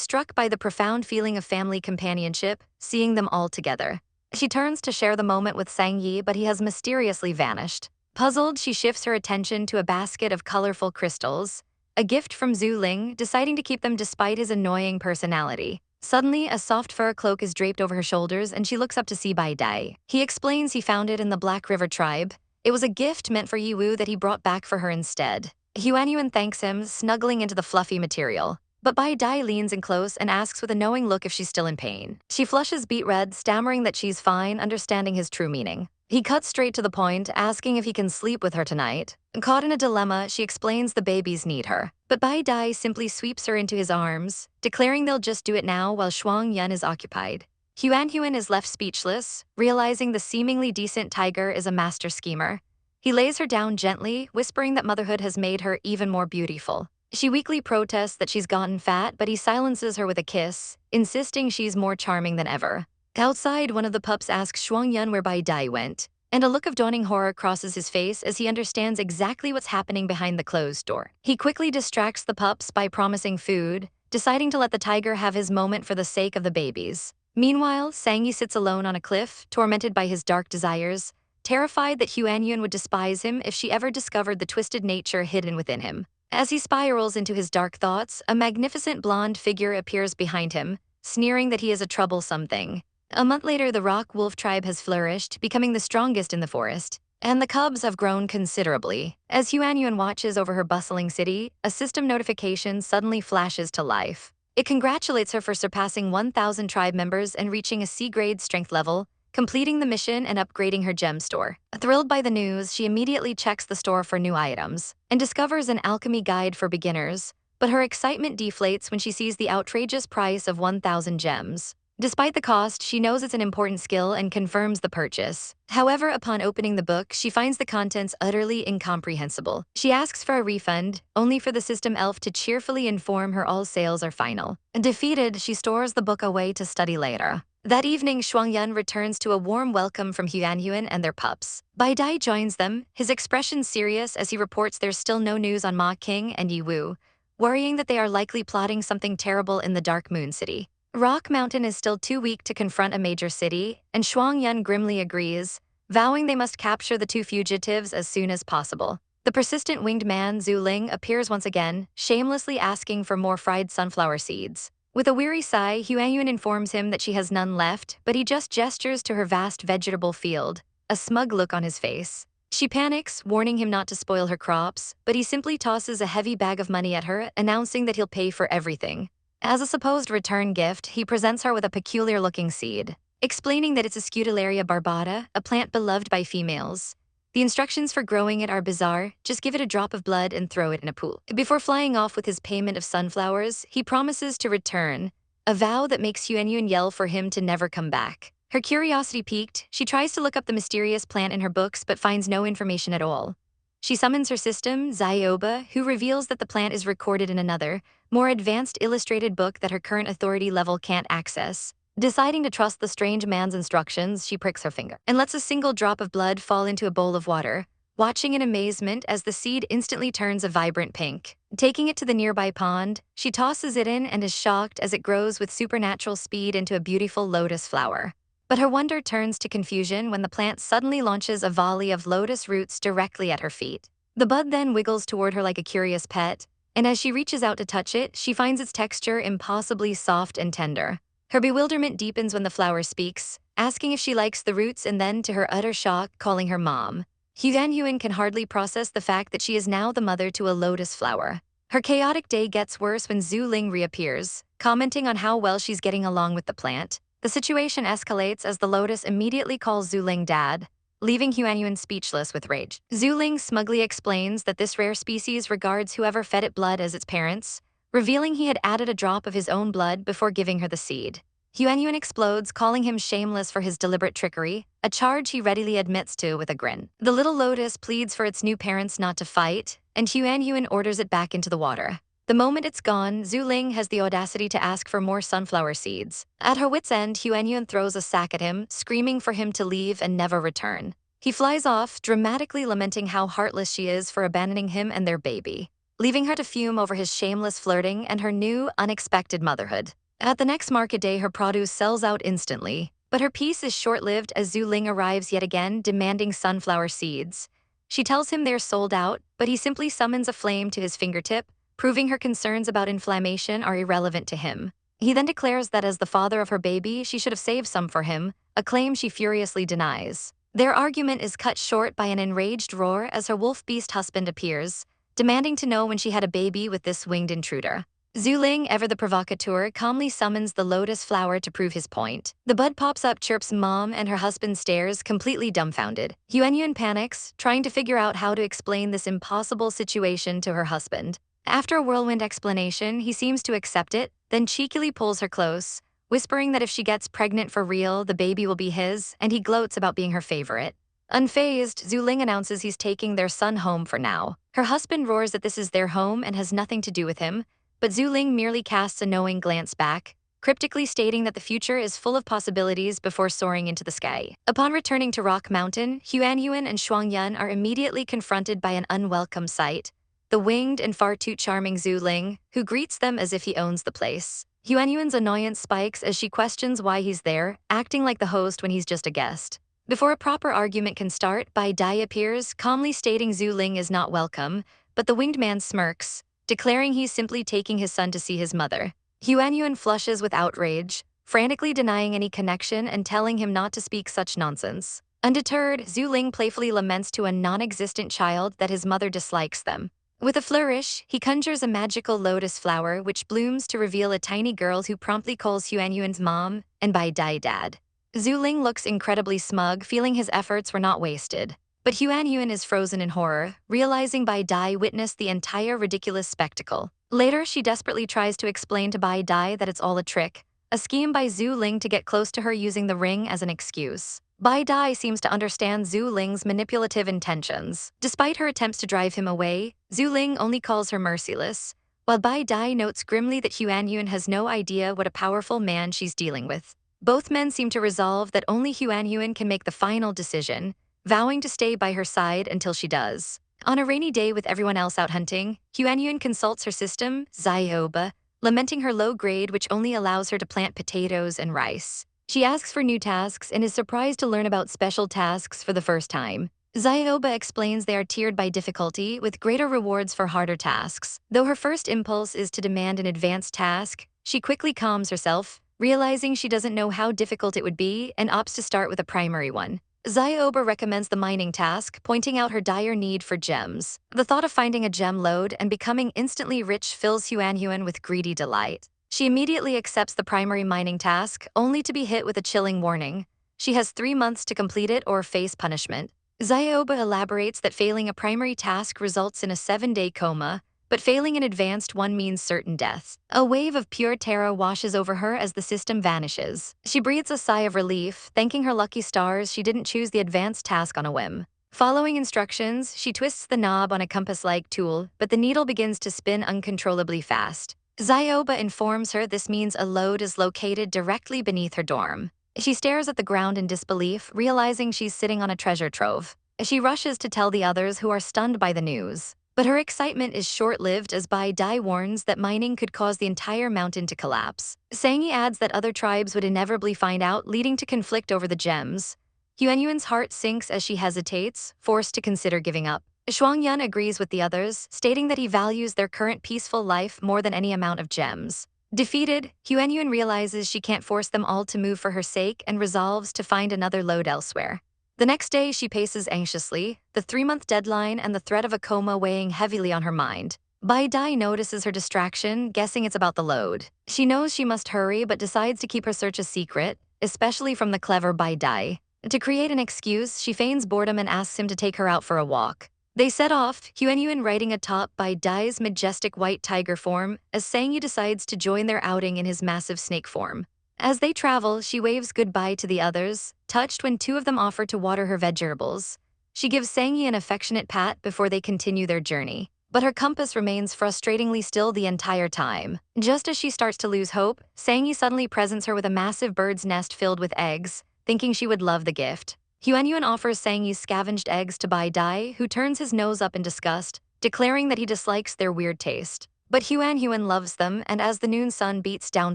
struck by the profound feeling of family companionship, seeing them all together. She turns to share the moment with Sang Yi, but he has mysteriously vanished. Puzzled, she shifts her attention to a basket of colorful crystals, a gift from Zhu Ling, deciding to keep them despite his annoying personality. Suddenly, a soft fur cloak is draped over her shoulders and she looks up to see Bai Dai. He explains he found it in the Black River tribe. It was a gift meant for Yi Wu that he brought back for her instead. Huanyuan thanks him, snuggling into the fluffy material. But Bai Dai leans in close and asks with a knowing look if she's still in pain. She flushes beet red, stammering that she's fine, understanding his true meaning. He cuts straight to the point, asking if he can sleep with her tonight. Caught in a dilemma, she explains the babies need her. But Bai Dai simply sweeps her into his arms, declaring they'll just do it now while Shuang Yun is occupied. Huanyuan is left speechless, realizing the seemingly decent tiger is a master schemer. He lays her down gently, whispering that motherhood has made her even more beautiful. She weakly protests that she's gotten fat, but he silences her with a kiss, insisting she's more charming than ever. Outside, one of the pups asks Shuangyan where Bai Dai went, and a look of dawning horror crosses his face as he understands exactly what's happening behind the closed door. He quickly distracts the pups by promising food, deciding to let the tiger have his moment for the sake of the babies. Meanwhile, Sang Yi sits alone on a cliff, tormented by his dark desires, terrified that Huanyuan would despise him if she ever discovered the twisted nature hidden within him. As he spirals into his dark thoughts, a magnificent blonde figure appears behind him, sneering that he is a troublesome thing. A month later, the Rock Wolf tribe has flourished, becoming the strongest in the forest, and the cubs have grown considerably. As Huanyuan watches over her bustling city, a system notification suddenly flashes to life. It congratulates her for surpassing 1,000 tribe members and reaching a C-grade strength level, completing the mission and upgrading her gem store. Thrilled by the news, she immediately checks the store for new items and discovers an alchemy guide for beginners, but her excitement deflates when she sees the outrageous price of 1,000 gems. Despite the cost, she knows it's an important skill and confirms the purchase. However, upon opening the book, she finds the contents utterly incomprehensible. She asks for a refund, only for the system elf to cheerfully inform her all sales are final. Defeated, she stores the book away to study later. That evening, Shuangyan returns to a warm welcome from Huanyuan and their pups. Bai Dai joins them, his expression serious as he reports there's still no news on Ma King and Yi Wu, worrying that they are likely plotting something terrible in the Dark Moon City. Rock Mountain is still too weak to confront a major city, and Shuangyan grimly agrees, vowing they must capture the two fugitives as soon as possible. The persistent winged man Zhu Ling appears once again, shamelessly asking for more fried sunflower seeds. With a weary sigh, Huanyuan informs him that she has none left, but he just gestures to her vast vegetable field, a smug look on his face. She panics, warning him not to spoil her crops, but he simply tosses a heavy bag of money at her, announcing that he'll pay for everything. As a supposed return gift, he presents her with a peculiar-looking seed, explaining that it's a Scutularia barbata, a plant beloved by females. The instructions for growing it are bizarre. Just give it a drop of blood and throw it in a pool. Before flying off with his payment of sunflowers, he promises to return, a vow that makes Huanyuan yell for him to never come back. Her curiosity piqued, she tries to look up the mysterious plant in her books but finds no information at all. She summons her system, Zioba, who reveals that the plant is recorded in another, more advanced illustrated book that her current authority level can't access. Deciding to trust the strange man's instructions, she pricks her finger and lets a single drop of blood fall into a bowl of water, watching in amazement as the seed instantly turns a vibrant pink. Taking it to the nearby pond, she tosses it in and is shocked as it grows with supernatural speed into a beautiful lotus flower. But her wonder turns to confusion when the plant suddenly launches a volley of lotus roots directly at her feet. The bud then wiggles toward her like a curious pet, and as she reaches out to touch it, she finds its texture impossibly soft and tender. Her bewilderment deepens when the flower speaks, asking if she likes the roots and then, to her utter shock, calling her mom. Huanyuan can hardly process the fact that she is now the mother to a lotus flower. Her chaotic day gets worse when Zhu Ling reappears, commenting on how well she's getting along with the plant. The situation escalates as the lotus immediately calls Zhu Ling dad, leaving Huanyuan speechless with rage. Zhu Ling smugly explains that this rare species regards whoever fed it blood as its parents, revealing he had added a drop of his own blood before giving her the seed. Huanyuan explodes, calling him shameless for his deliberate trickery, a charge he readily admits to with a grin. The little lotus pleads for its new parents not to fight, and Huanyuan orders it back into the water. The moment it's gone, Zhu Ling has the audacity to ask for more sunflower seeds. At her wit's end, Huanyuan throws a sack at him, screaming for him to leave and never return. He flies off, dramatically lamenting how heartless she is for abandoning him and their baby, leaving her to fume over his shameless flirting and her new, unexpected motherhood. At the next market day, her produce sells out instantly, but her peace is short-lived as Zhu Ling arrives yet again, demanding sunflower seeds. She tells him they're sold out, but he simply summons a flame to his fingertip, proving her concerns about inflammation are irrelevant to him. He then declares that as the father of her baby, she should have saved some for him, a claim she furiously denies. Their argument is cut short by an enraged roar as her wolf beast husband appears, demanding to know when she had a baby with this winged intruder. Zhu Ling, ever the provocateur, calmly summons the lotus flower to prove his point. The bud pops up, chirps mom, and her husband stares, completely dumbfounded. Huanyuan panics, trying to figure out how to explain this impossible situation to her husband. After a whirlwind explanation, he seems to accept it, then cheekily pulls her close, whispering that if she gets pregnant for real, the baby will be his, and he gloats about being her favorite. Unfazed, Zhu Ling announces he's taking their son home for now. Her husband roars that this is their home and has nothing to do with him, but Zhu Ling merely casts a knowing glance back, cryptically stating that the future is full of possibilities before soaring into the sky. Upon returning to Rock Mountain, Huanyuan and Shuangyan are immediately confronted by an unwelcome sight, the winged and far too charming Zhu Ling, who greets them as if he owns the place. Huanyuan's annoyance spikes as she questions why he's there, acting like the host when he's just a guest. Before a proper argument can start, Bai Dai appears, calmly stating Zhu Ling is not welcome, but the winged man smirks, declaring he's simply taking his son to see his mother. Huanyuan flushes with outrage, frantically denying any connection and telling him not to speak such nonsense. Undeterred, Zhu Ling playfully laments to a non-existent child that his mother dislikes them. With a flourish, he conjures a magical lotus flower which blooms to reveal a tiny girl who promptly calls Huanyuan's mom and Bai Dai dad. Zhu Ling looks incredibly smug, feeling his efforts were not wasted. But Huanyuan is frozen in horror, realizing Bai Dai witnessed the entire ridiculous spectacle. Later, she desperately tries to explain to Bai Dai that it's all a trick, a scheme by Zhu Ling to get close to her using the ring as an excuse. Bai Dai seems to understand Zhu Ling's manipulative intentions. Despite her attempts to drive him away, Zhu Ling only calls her merciless, while Bai Dai notes grimly that Huanyuan has no idea what a powerful man she's dealing with. Both men seem to resolve that only Huanyuan can make the final decision, vowing to stay by her side until she does. On a rainy day with everyone else out hunting, Huanyuan consults her system, Zioba, lamenting her low grade which only allows her to plant potatoes and rice. She asks for new tasks and is surprised to learn about special tasks for the first time. Zioba explains they are tiered by difficulty, with greater rewards for harder tasks. Though her first impulse is to demand an advanced task, she quickly calms herself, realizing she doesn't know how difficult it would be and opts to start with a primary one. Zioba recommends the mining task, pointing out her dire need for gems. The thought of finding a gem lode and becoming instantly rich fills Huanhuan with greedy delight. She immediately accepts the primary mining task, only to be hit with a chilling warning. She has 3 months to complete it or face punishment. Zioba elaborates that failing a primary task results in a 7-day coma, but failing an advanced one means certain death. A wave of pure terror washes over her as the system vanishes. She breathes a sigh of relief, thanking her lucky stars she didn't choose the advanced task on a whim. Following instructions, she twists the knob on a compass-like tool, but the needle begins to spin uncontrollably fast. Zioba informs her this means a lode is located directly beneath her dorm. She stares at the ground in disbelief, realizing she's sitting on a treasure trove. She rushes to tell the others, who are stunned by the news. But her excitement is short-lived as Bai Dai warns that mining could cause the entire mountain to collapse. Sangyi adds that other tribes would inevitably find out, leading to conflict over the gems. Yuanyuan's heart sinks as she hesitates, forced to consider giving up. Shuangyun agrees with the others, stating that he values their current peaceful life more than any amount of gems. Defeated, Huanyuan realizes she can't force them all to move for her sake and resolves to find another lode elsewhere. The next day, she paces anxiously, the 3-month deadline and the threat of a coma weighing heavily on her mind. Bai Dai notices her distraction, guessing it's about the load. She knows she must hurry but decides to keep her search a secret, especially from the clever Bai Dai. To create an excuse, she feigns boredom and asks him to take her out for a walk. They set off, Huanyuan riding atop Bai Dai's majestic white tiger form, as Sangyi decides to join their outing in his massive snake form. As they travel, she waves goodbye to the others, touched when 2 of them offer to water her vegetables. She gives Sangyi an affectionate pat before they continue their journey. But her compass remains frustratingly still the entire time. Just as she starts to lose hope, Sangyi suddenly presents her with a massive bird's nest filled with eggs, thinking she would love the gift. Huanyuan offers Sangyi's scavenged eggs to Bai Dai, who turns his nose up in disgust, declaring that he dislikes their weird taste. But Huanyuan loves them, and as the noon sun beats down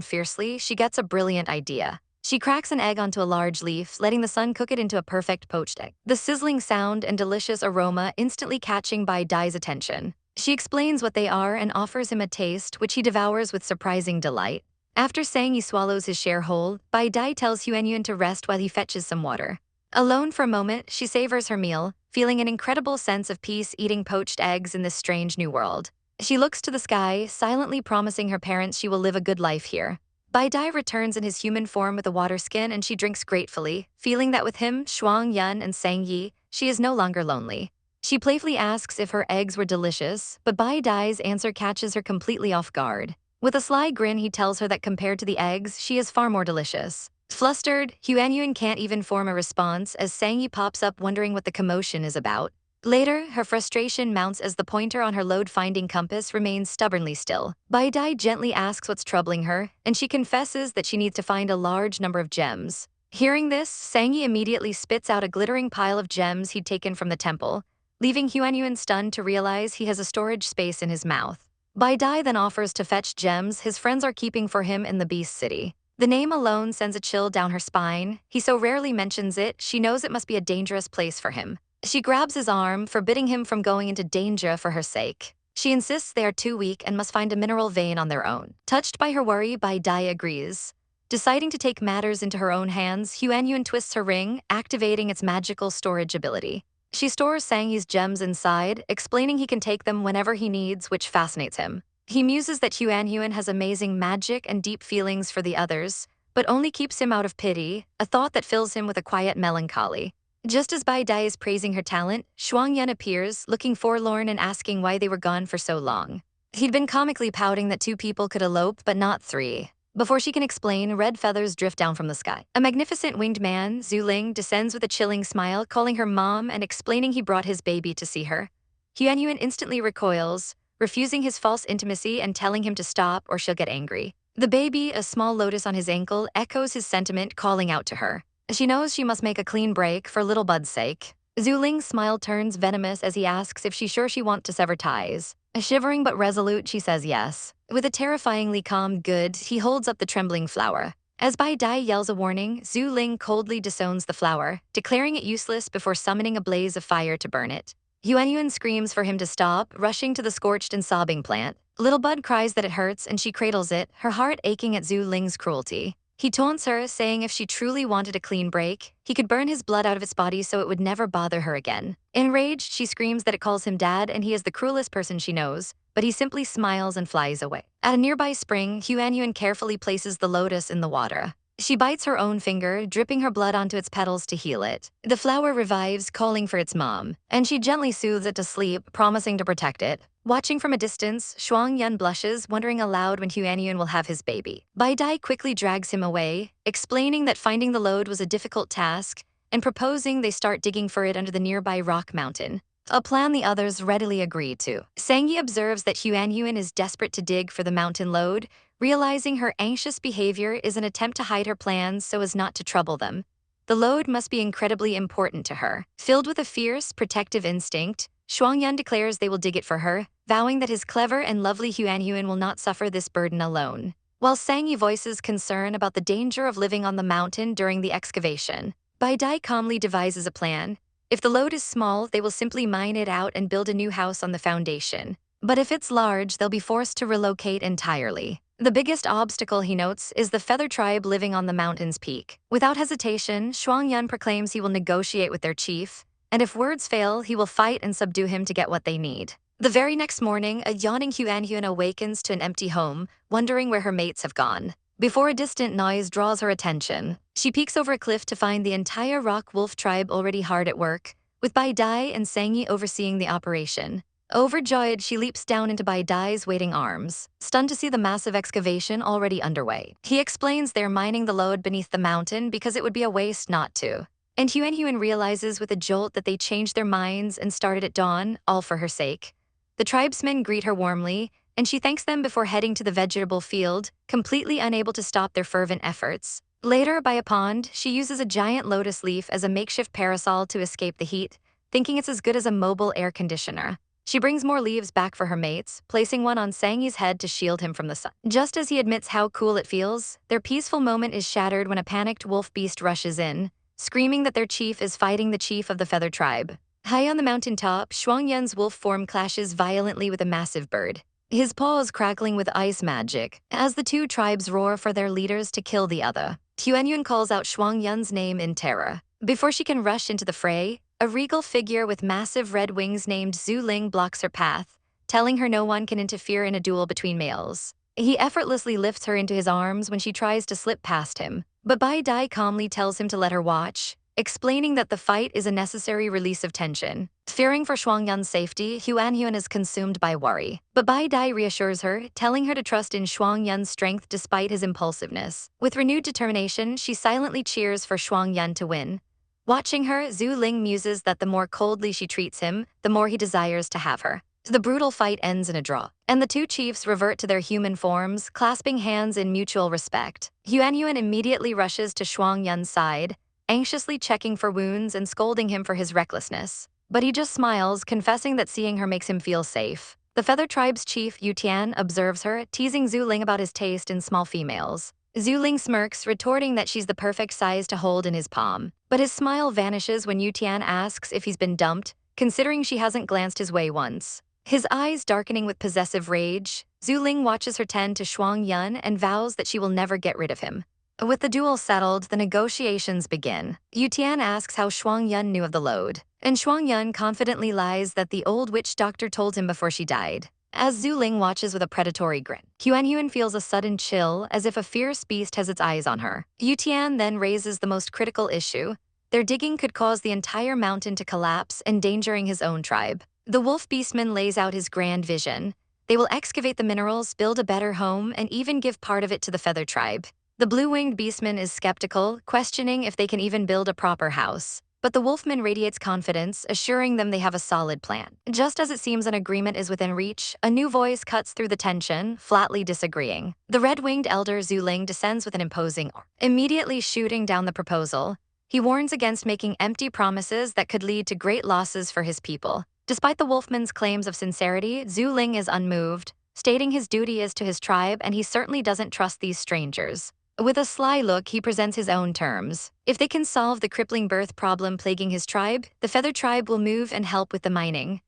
fiercely, she gets a brilliant idea. She cracks an egg onto a large leaf, letting the sun cook it into a perfect poached egg. The sizzling sound and delicious aroma instantly catching Bai Dai's attention. She explains what they are and offers him a taste, which he devours with surprising delight. After Sangyi swallows his share whole, Bai Dai tells Huanyuan to rest while he fetches some water. Alone for a moment, she savors her meal, feeling an incredible sense of peace eating poached eggs in this strange new world. She looks to the sky, silently promising her parents she will live a good life here. Bai Dai returns in his human form with a water skin and she drinks gratefully, feeling that with him, Shuang Yun, and Sangyi, she is no longer lonely. She playfully asks if her eggs were delicious, but Bai Dai's answer catches her completely off guard. With a sly grin, he tells her that compared to the eggs, she is far more delicious. Flustered, Huanyuan can't even form a response as Sangyi pops up wondering what the commotion is about. Later, her frustration mounts as the pointer on her load-finding compass remains stubbornly still. Bai Dai gently asks what's troubling her, and she confesses that she needs to find a large number of gems. Hearing this, Sangyi immediately spits out a glittering pile of gems he'd taken from the temple, leaving Huanyuan stunned to realize he has a storage space in his mouth. Bai Dai then offers to fetch gems his friends are keeping for him in the Beast City. The name alone sends a chill down her spine. He so rarely mentions it, she knows it must be a dangerous place for him. She grabs his arm, forbidding him from going into danger for her sake. She insists they are too weak and must find a mineral vein on their own. Touched by her worry, Bai Dai agrees. Deciding to take matters into her own hands, Huanyuan twists her ring, activating its magical storage ability. She stores Sangyi's gems inside, explaining he can take them whenever he needs, which fascinates him. He muses that Huanyuan has amazing magic and deep feelings for the others, but only keeps him out of pity, a thought that fills him with a quiet melancholy. Just as Bai Dai is praising her talent, Shuangyan appears, looking forlorn and asking why they were gone for so long. He'd been comically pouting that 2 people could elope, but not 3. Before she can explain, red feathers drift down from the sky. A magnificent winged man, Zuling, descends with a chilling smile, calling her mom and explaining he brought his baby to see her. Huanyuan instantly recoils, refusing his false intimacy and telling him to stop or she'll get angry. The baby, a small lotus on his ankle, echoes his sentiment, calling out to her. She knows she must make a clean break for little Bud's sake. Zuling's smile turns venomous as he asks if she's sure she wants to sever ties. Shivering but resolute, she says yes. With a terrifyingly calm good, he holds up the trembling flower. As Bai Dai yells a warning, Zhu Ling coldly disowns the flower, declaring it useless before summoning a blaze of fire to burn it. Huanyuan screams for him to stop, rushing to the scorched and sobbing plant. Little Bud cries that it hurts and she cradles it, her heart aching at Zhu Ling's cruelty. He taunts her, saying if she truly wanted a clean break, he could burn his blood out of its body so it would never bother her again. Enraged, she screams that it calls him dad and he is the cruelest person she knows, but he simply smiles and flies away. At a nearby spring, Huanyuan carefully places the lotus in the water. She bites her own finger, dripping her blood onto its petals to heal it. The flower revives, calling for its mom, and she gently soothes it to sleep, promising to protect it. Watching from a distance, Shuang Yun blushes, wondering aloud when Huanyuan will have his baby. Bai Dai quickly drags him away, explaining that finding the lode was a difficult task, and proposing they start digging for it under the nearby rock mountain. A plan the others readily agree to. Sangyi observes that Huanyuan is desperate to dig for the mountain lode, realizing her anxious behavior is an attempt to hide her plans so as not to trouble them. The lode must be incredibly important to her. Filled with a fierce, protective instinct, Shuangyan declares they will dig it for her, vowing that his clever and lovely Huanyuan will not suffer this burden alone. While Sangyi voices concern about the danger of living on the mountain during the excavation, Bai Dai calmly devises a plan. If the lode is small, they will simply mine it out and build a new house on the foundation. But if it's large, they'll be forced to relocate entirely. The biggest obstacle, he notes, is the feather tribe living on the mountain's peak. Without hesitation, Shuangyan proclaims he will negotiate with their chief, and if words fail, he will fight and subdue him to get what they need. The very next morning, a yawning Huanyuan awakens to an empty home, wondering where her mates have gone. Before a distant noise draws her attention, she peeks over a cliff to find the entire rock wolf tribe already hard at work, with Bai Dai and Sangyi overseeing the operation. Overjoyed, she leaps down into Bai Dai's waiting arms, stunned to see the massive excavation already underway. He explains they're mining the lode beneath the mountain because it would be a waste not to. And Huanyuan realizes with a jolt that they changed their minds and started at dawn, all for her sake. The tribesmen greet her warmly, and she thanks them before heading to the vegetable field, completely unable to stop their fervent efforts. Later, by a pond, she uses a giant lotus leaf as a makeshift parasol to escape the heat, thinking it's as good as a mobile air conditioner. She brings more leaves back for her mates, placing one on Sangyi's head to shield him from the sun. Just as he admits how cool it feels, their peaceful moment is shattered when a panicked wolf beast rushes in, screaming that their chief is fighting the chief of the feather tribe. High on the mountaintop, Shuangyun's wolf form clashes violently with a massive bird, his paws crackling with ice magic, as the two tribes roar for their leaders to kill the other. Huanyuan calls out Shuangyun's name in terror. Before she can rush into the fray, a regal figure with massive red wings named Zhu Ling blocks her path, telling her no one can interfere in a duel between males. He effortlessly lifts her into his arms when she tries to slip past him, but Bai Dai calmly tells him to let her watch, explaining that the fight is a necessary release of tension. Fearing for Shuangyun's safety, Huanyuan is consumed by worry. But Bai Dai reassures her, telling her to trust in Shuangyun's strength despite his impulsiveness. With renewed determination, she silently cheers for Shuangyun to win. Watching her, Zhu Ling muses that the more coldly she treats him, the more he desires to have her. The brutal fight ends in a draw, and the two chiefs revert to their human forms, clasping hands in mutual respect. Huanyuan immediately rushes to Shuangyun's side, anxiously checking for wounds and scolding him for his recklessness. But he just smiles, confessing that seeing her makes him feel safe. The Feather Tribe's chief, Yu Tian, observes her, teasing Zhu Ling about his taste in small females. Zhu Ling smirks, retorting that she's the perfect size to hold in his palm. But his smile vanishes when Yu Tian asks if he's been dumped, considering she hasn't glanced his way once. His eyes darkening with possessive rage, Zhu Ling watches her tend to Shuang Yun and vows that she will never get rid of him. With the duel settled, the negotiations begin. Yu Tian asks how Shuang Yun knew of the load, and Shuang Yun confidently lies that the old witch doctor told him before she died. As Zhu Ling watches with a predatory grin, Huanyuan feels a sudden chill as if a fierce beast has its eyes on her. Yu Tian then raises the most critical issue. Their digging could cause the entire mountain to collapse, endangering his own tribe. The wolf beastman lays out his grand vision. They will excavate the minerals, build a better home, and even give part of it to the feather tribe. The blue-winged beastman is skeptical, questioning if they can even build a proper house. But the wolfman radiates confidence, assuring them they have a solid plan. Just as it seems an agreement is within reach, a new voice cuts through the tension, flatly disagreeing. The red-winged elder Zhu Ling descends with an imposing arm, immediately shooting down the proposal. He warns against making empty promises that could lead to great losses for his people. Despite the wolfman's claims of sincerity, Zhu Ling is unmoved, stating his duty is to his tribe and he certainly doesn't trust these strangers. With a sly look, he presents his own terms. If they can solve the crippling birth problem plaguing his tribe, the Feather Tribe will move and help with the mining.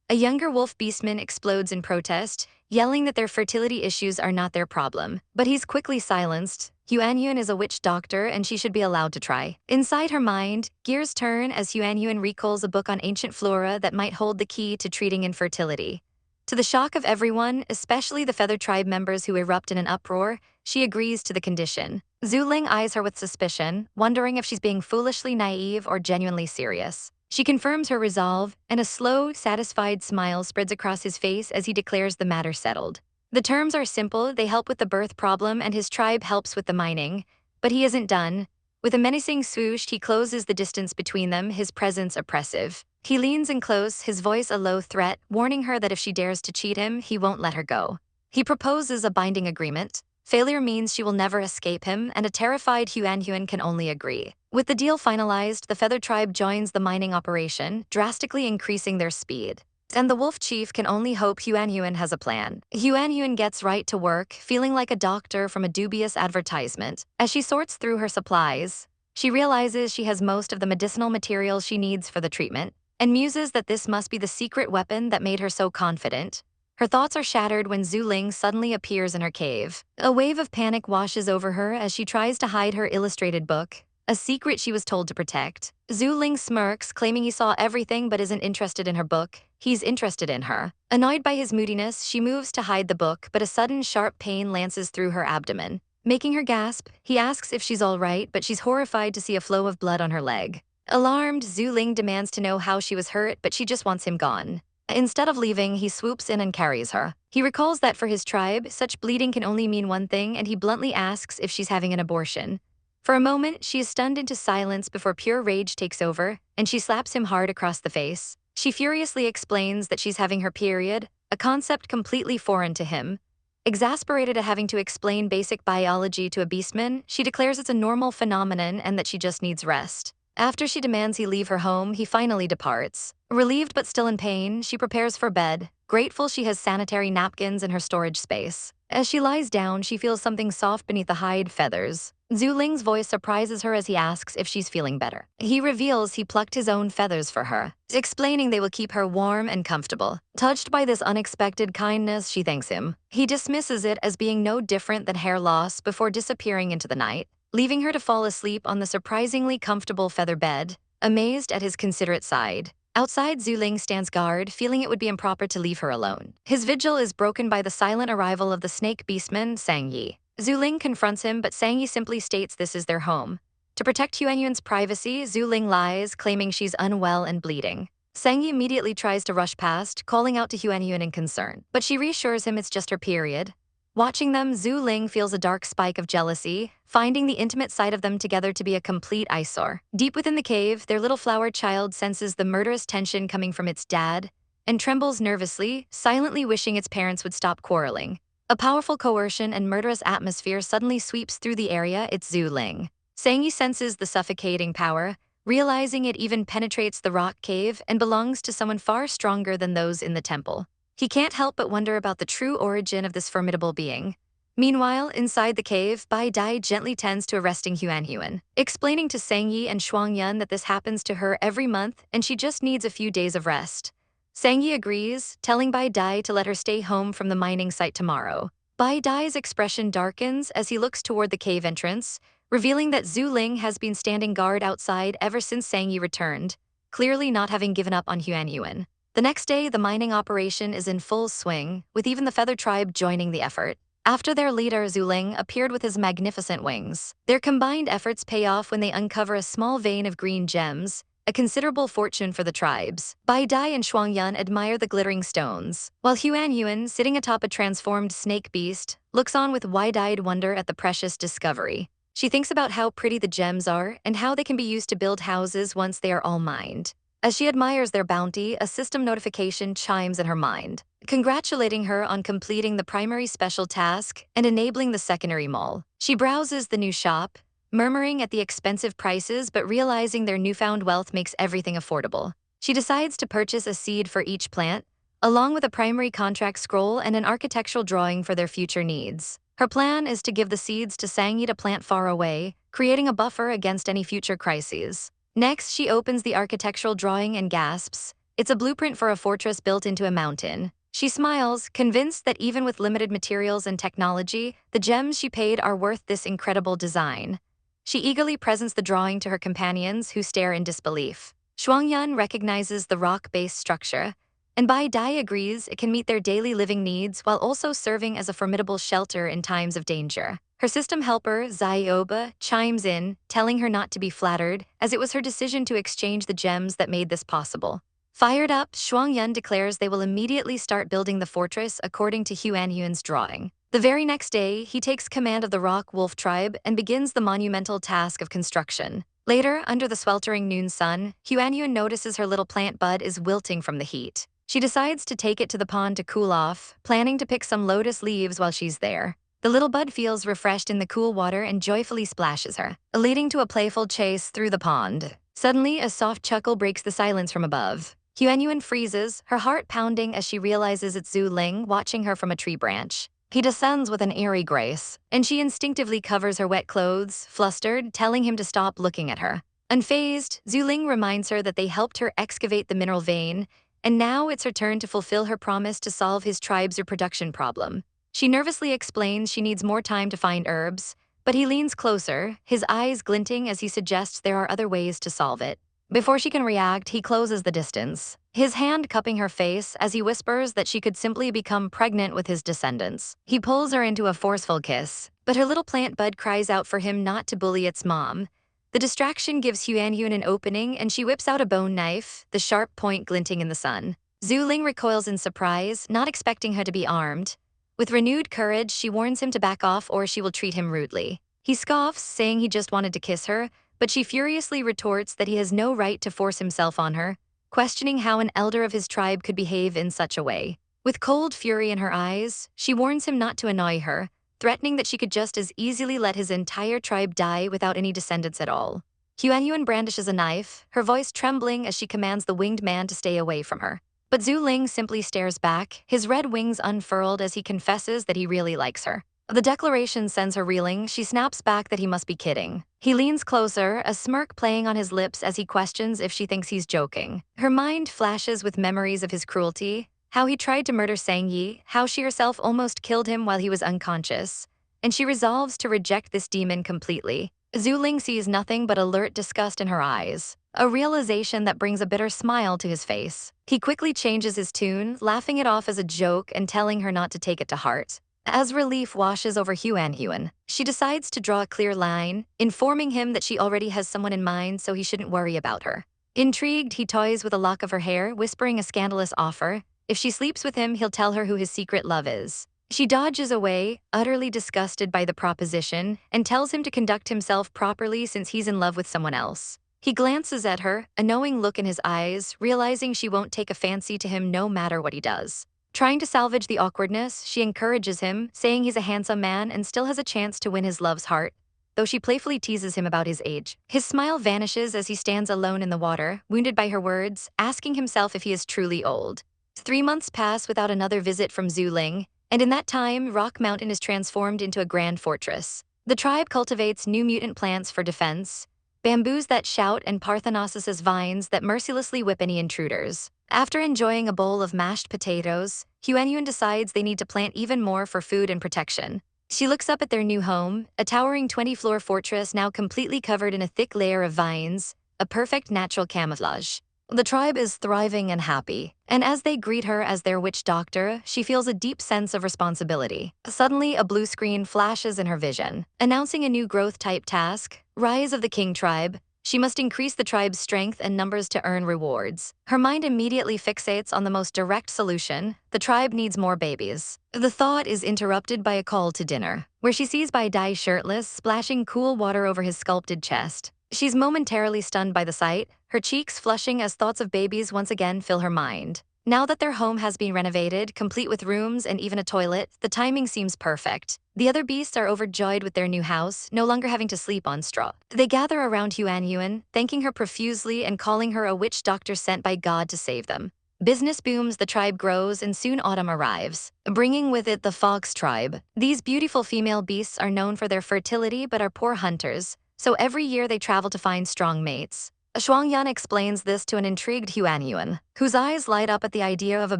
A younger wolf beastman explodes in protest, yelling that their fertility issues are not their problem. But he's quickly silenced. Huanyuan is a witch doctor and she should be allowed to try. Inside her mind, gears turn as Huanyuan recalls a book on ancient flora that might hold the key to treating infertility. To the shock of everyone, especially the Feather Tribe members who erupt in an uproar, she agrees to the condition. Zhu Ling eyes her with suspicion, wondering if she's being foolishly naive or genuinely serious. She confirms her resolve, and a slow, satisfied smile spreads across his face as he declares the matter settled. The terms are simple, they help with the birth problem and his tribe helps with the mining. But he isn't done. With a menacing swoosh, he closes the distance between them, his presence oppressive. He leans in close, his voice a low threat, warning her that if she dares to cheat him, he won't let her go. He proposes a binding agreement. Failure means she will never escape him, and a terrified Huanyuan can only agree. With the deal finalized, the Feather Tribe joins the mining operation, drastically increasing their speed. And the Wolf Chief can only hope Huanyuan has a plan. Huanyuan gets right to work, feeling like a doctor from a dubious advertisement. As she sorts through her supplies, she realizes she has most of the medicinal materials she needs for the treatment, and muses that this must be the secret weapon that made her so confident. Her thoughts are shattered when Zhu Ling suddenly appears in her cave. A wave of panic washes over her as she tries to hide her illustrated book, a secret she was told to protect. Zhu Ling smirks, claiming he saw everything but isn't interested in her book. He's interested in her. Annoyed by his moodiness, she moves to hide the book, but a sudden sharp pain lances through her abdomen, making her gasp. He asks if she's all right, but she's horrified to see a flow of blood on her leg. Alarmed, Zhu Ling demands to know how she was hurt, but she just wants him gone. Instead of leaving, he swoops in and carries her. He recalls that for his tribe, such bleeding can only mean one thing, and he bluntly asks if she's having an abortion. For a moment, she is stunned into silence before pure rage takes over, and she slaps him hard across the face. She furiously explains that she's having her period, a concept completely foreign to him. Exasperated at having to explain basic biology to a beastman, she declares it's a normal phenomenon and that she just needs rest. After she demands he leave her home, he finally departs. Relieved but still in pain, she prepares for bed, grateful she has sanitary napkins in her storage space. As she lies down, she feels something soft beneath the hide feathers. Zhu Ling's voice surprises her as he asks if she's feeling better. He reveals he plucked his own feathers for her, explaining they will keep her warm and comfortable. Touched by this unexpected kindness, she thanks him. He dismisses it as being no different than hair loss before disappearing into the night, leaving her to fall asleep on the surprisingly comfortable feather bed, amazed at his considerate side. Outside, Zhu Ling stands guard, feeling it would be improper to leave her alone. His vigil is broken by the silent arrival of the snake beastman, Sang Yi. Zhu Ling confronts him, but Sang Yi simply states this is their home. To protect Huanyuan's privacy, Zhu Ling lies, claiming she's unwell and bleeding. Sang Yi immediately tries to rush past, calling out to Huanyuan in concern, but she reassures him it's just her period. Watching them, Zhu Ling feels a dark spike of jealousy, finding the intimate sight of them together to be a complete eyesore. Deep within the cave, their little flower child senses the murderous tension coming from its dad and trembles nervously, silently wishing its parents would stop quarreling. A powerful coercion and murderous atmosphere suddenly sweeps through the area. It's Zhu Ling. Sang Yi senses the suffocating power, realizing it even penetrates the rock cave and belongs to someone far stronger than those in the temple. He can't help but wonder about the true origin of this formidable being. Meanwhile, inside the cave, Bai Dai gently tends to arresting Huanyuan, explaining to Sang Yi and Shuangyun that this happens to her every month and she just needs a few days of rest. Sang Yi agrees, telling Bai Dai to let her stay home from the mining site tomorrow. Bai Dai's expression darkens as he looks toward the cave entrance, revealing that Zhu Ling has been standing guard outside ever since Sang Yi returned, clearly not having given up on Huanyuan. The next day, the mining operation is in full swing, with even the Feather Tribe joining the effort. After their leader, Zhu Ling, appeared with his magnificent wings, their combined efforts pay off when they uncover a small vein of green gems, a considerable fortune for the tribes. Bai Dai and Shuangyun admire the glittering stones, while Huanyuan, sitting atop a transformed snake beast, looks on with wide-eyed wonder at the precious discovery. She thinks about how pretty the gems are and how they can be used to build houses once they are all mined. As she admires their bounty, a system notification chimes in her mind, congratulating her on completing the primary special task and enabling the secondary mall. She browses the new shop, murmuring at the expensive prices but realizing their newfound wealth makes everything affordable. She decides to purchase a seed for each plant, along with a primary contract scroll and an architectural drawing for their future needs. Her plan is to give the seeds to Sangyi to plant far away, creating a buffer against any future crises. Next, she opens the architectural drawing and gasps. It's a blueprint for a fortress built into a mountain. She smiles, convinced that even with limited materials and technology, the gems she paid are worth this incredible design. She eagerly presents the drawing to her companions, who stare in disbelief. Shuangyan recognizes the rock-based structure, and Bai Dai agrees it can meet their daily living needs while also serving as a formidable shelter in times of danger. Her system helper, Zaioba, chimes in, telling her not to be flattered, as it was her decision to exchange the gems that made this possible. Fired up, Shuangyan declares they will immediately start building the fortress according to Huanhuan's drawing. The very next day, he takes command of the Rock Wolf tribe and begins the monumental task of construction. Later, under the sweltering noon sun, Huanhuan notices her little plant bud is wilting from the heat. She decides to take it to the pond to cool off, planning to pick some lotus leaves while she's there. The little bud feels refreshed in the cool water and joyfully splashes her, leading to a playful chase through the pond. Suddenly, a soft chuckle breaks the silence from above. Huanhuan freezes, her heart pounding as she realizes it's Zhu Ling watching her from a tree branch. He descends with an airy grace, and she instinctively covers her wet clothes, flustered, telling him to stop looking at her. Unfazed, Zhu Ling reminds her that they helped her excavate the mineral vein, and now it's her turn to fulfill her promise to solve his tribe's reproduction problem. She nervously explains she needs more time to find herbs, but he leans closer, his eyes glinting as he suggests there are other ways to solve it. Before she can react, he closes the distance, his hand cupping her face as he whispers that she could simply become pregnant with his descendants. He pulls her into a forceful kiss, but her little plant bud cries out for him not to bully its mom. The distraction gives Huanhuan an opening and she whips out a bone knife, the sharp point glinting in the sun. Zhu Ling recoils in surprise, not expecting her to be armed. With renewed courage, she warns him to back off or she will treat him rudely. He scoffs, saying he just wanted to kiss her, but she furiously retorts that he has no right to force himself on her, questioning how an elder of his tribe could behave in such a way. With cold fury in her eyes, she warns him not to annoy her, threatening that she could just as easily let his entire tribe die without any descendants at all. Huanhuan brandishes a knife, her voice trembling as she commands the winged man to stay away from her. But Zhu Ling simply stares back, his red wings unfurled as he confesses that he really likes her. The declaration sends her reeling. She snaps back that he must be kidding. He leans closer, a smirk playing on his lips as he questions if she thinks he's joking. Her mind flashes with memories of his cruelty, how he tried to murder Sangyi, how she herself almost killed him while he was unconscious, and she resolves to reject this demon completely. Zhu Ling sees nothing but alert disgust in her eyes, a realization that brings a bitter smile to his face. He quickly changes his tune, laughing it off as a joke and telling her not to take it to heart. As relief washes over Huanhuan, she decides to draw a clear line, informing him that she already has someone in mind so he shouldn't worry about her. Intrigued, he toys with a lock of her hair, whispering a scandalous offer. If she sleeps with him, he'll tell her who his secret love is. She dodges away, utterly disgusted by the proposition, and tells him to conduct himself properly since he's in love with someone else. He glances at her, a knowing look in his eyes, realizing she won't take a fancy to him no matter what he does. Trying to salvage the awkwardness, she encourages him, saying he's a handsome man and still has a chance to win his love's heart, though she playfully teases him about his age. His smile vanishes as he stands alone in the water, wounded by her words, asking himself if he is truly old. 3 months pass without another visit from Zhu Ling, and in that time, Rock Mountain is transformed into a grand fortress. The tribe cultivates new mutant plants for defense, bamboos that shout and Parthenosis vines that mercilessly whip any intruders. After enjoying a bowl of mashed potatoes, Huanhuan decides they need to plant even more for food and protection. She looks up at their new home, a towering 20-floor fortress now completely covered in a thick layer of vines, a perfect natural camouflage. The tribe is thriving and happy, and as they greet her as their witch doctor, she feels a deep sense of responsibility. Suddenly, a blue screen flashes in her vision, announcing a new growth-type task, Rise of the King Tribe. She must increase the tribe's strength and numbers to earn rewards. Her mind immediately fixates on the most direct solution: the tribe needs more babies. The thought is interrupted by a call to dinner, where she sees Bai Dai shirtless, splashing cool water over his sculpted chest. She's momentarily stunned by the sight, her cheeks flushing as thoughts of babies once again fill her mind. Now that their home has been renovated, complete with rooms and even a toilet, the timing seems perfect. The other beasts are overjoyed with their new house, no longer having to sleep on straw. They gather around Huanhuan, thanking her profusely and calling her a witch doctor sent by God to save them. Business booms, the tribe grows, and soon autumn arrives, bringing with it the fox tribe. These beautiful female beasts are known for their fertility but are poor hunters, so every year they travel to find strong mates. Shuangyan explains this to an intrigued Huanyuan, whose eyes light up at the idea of a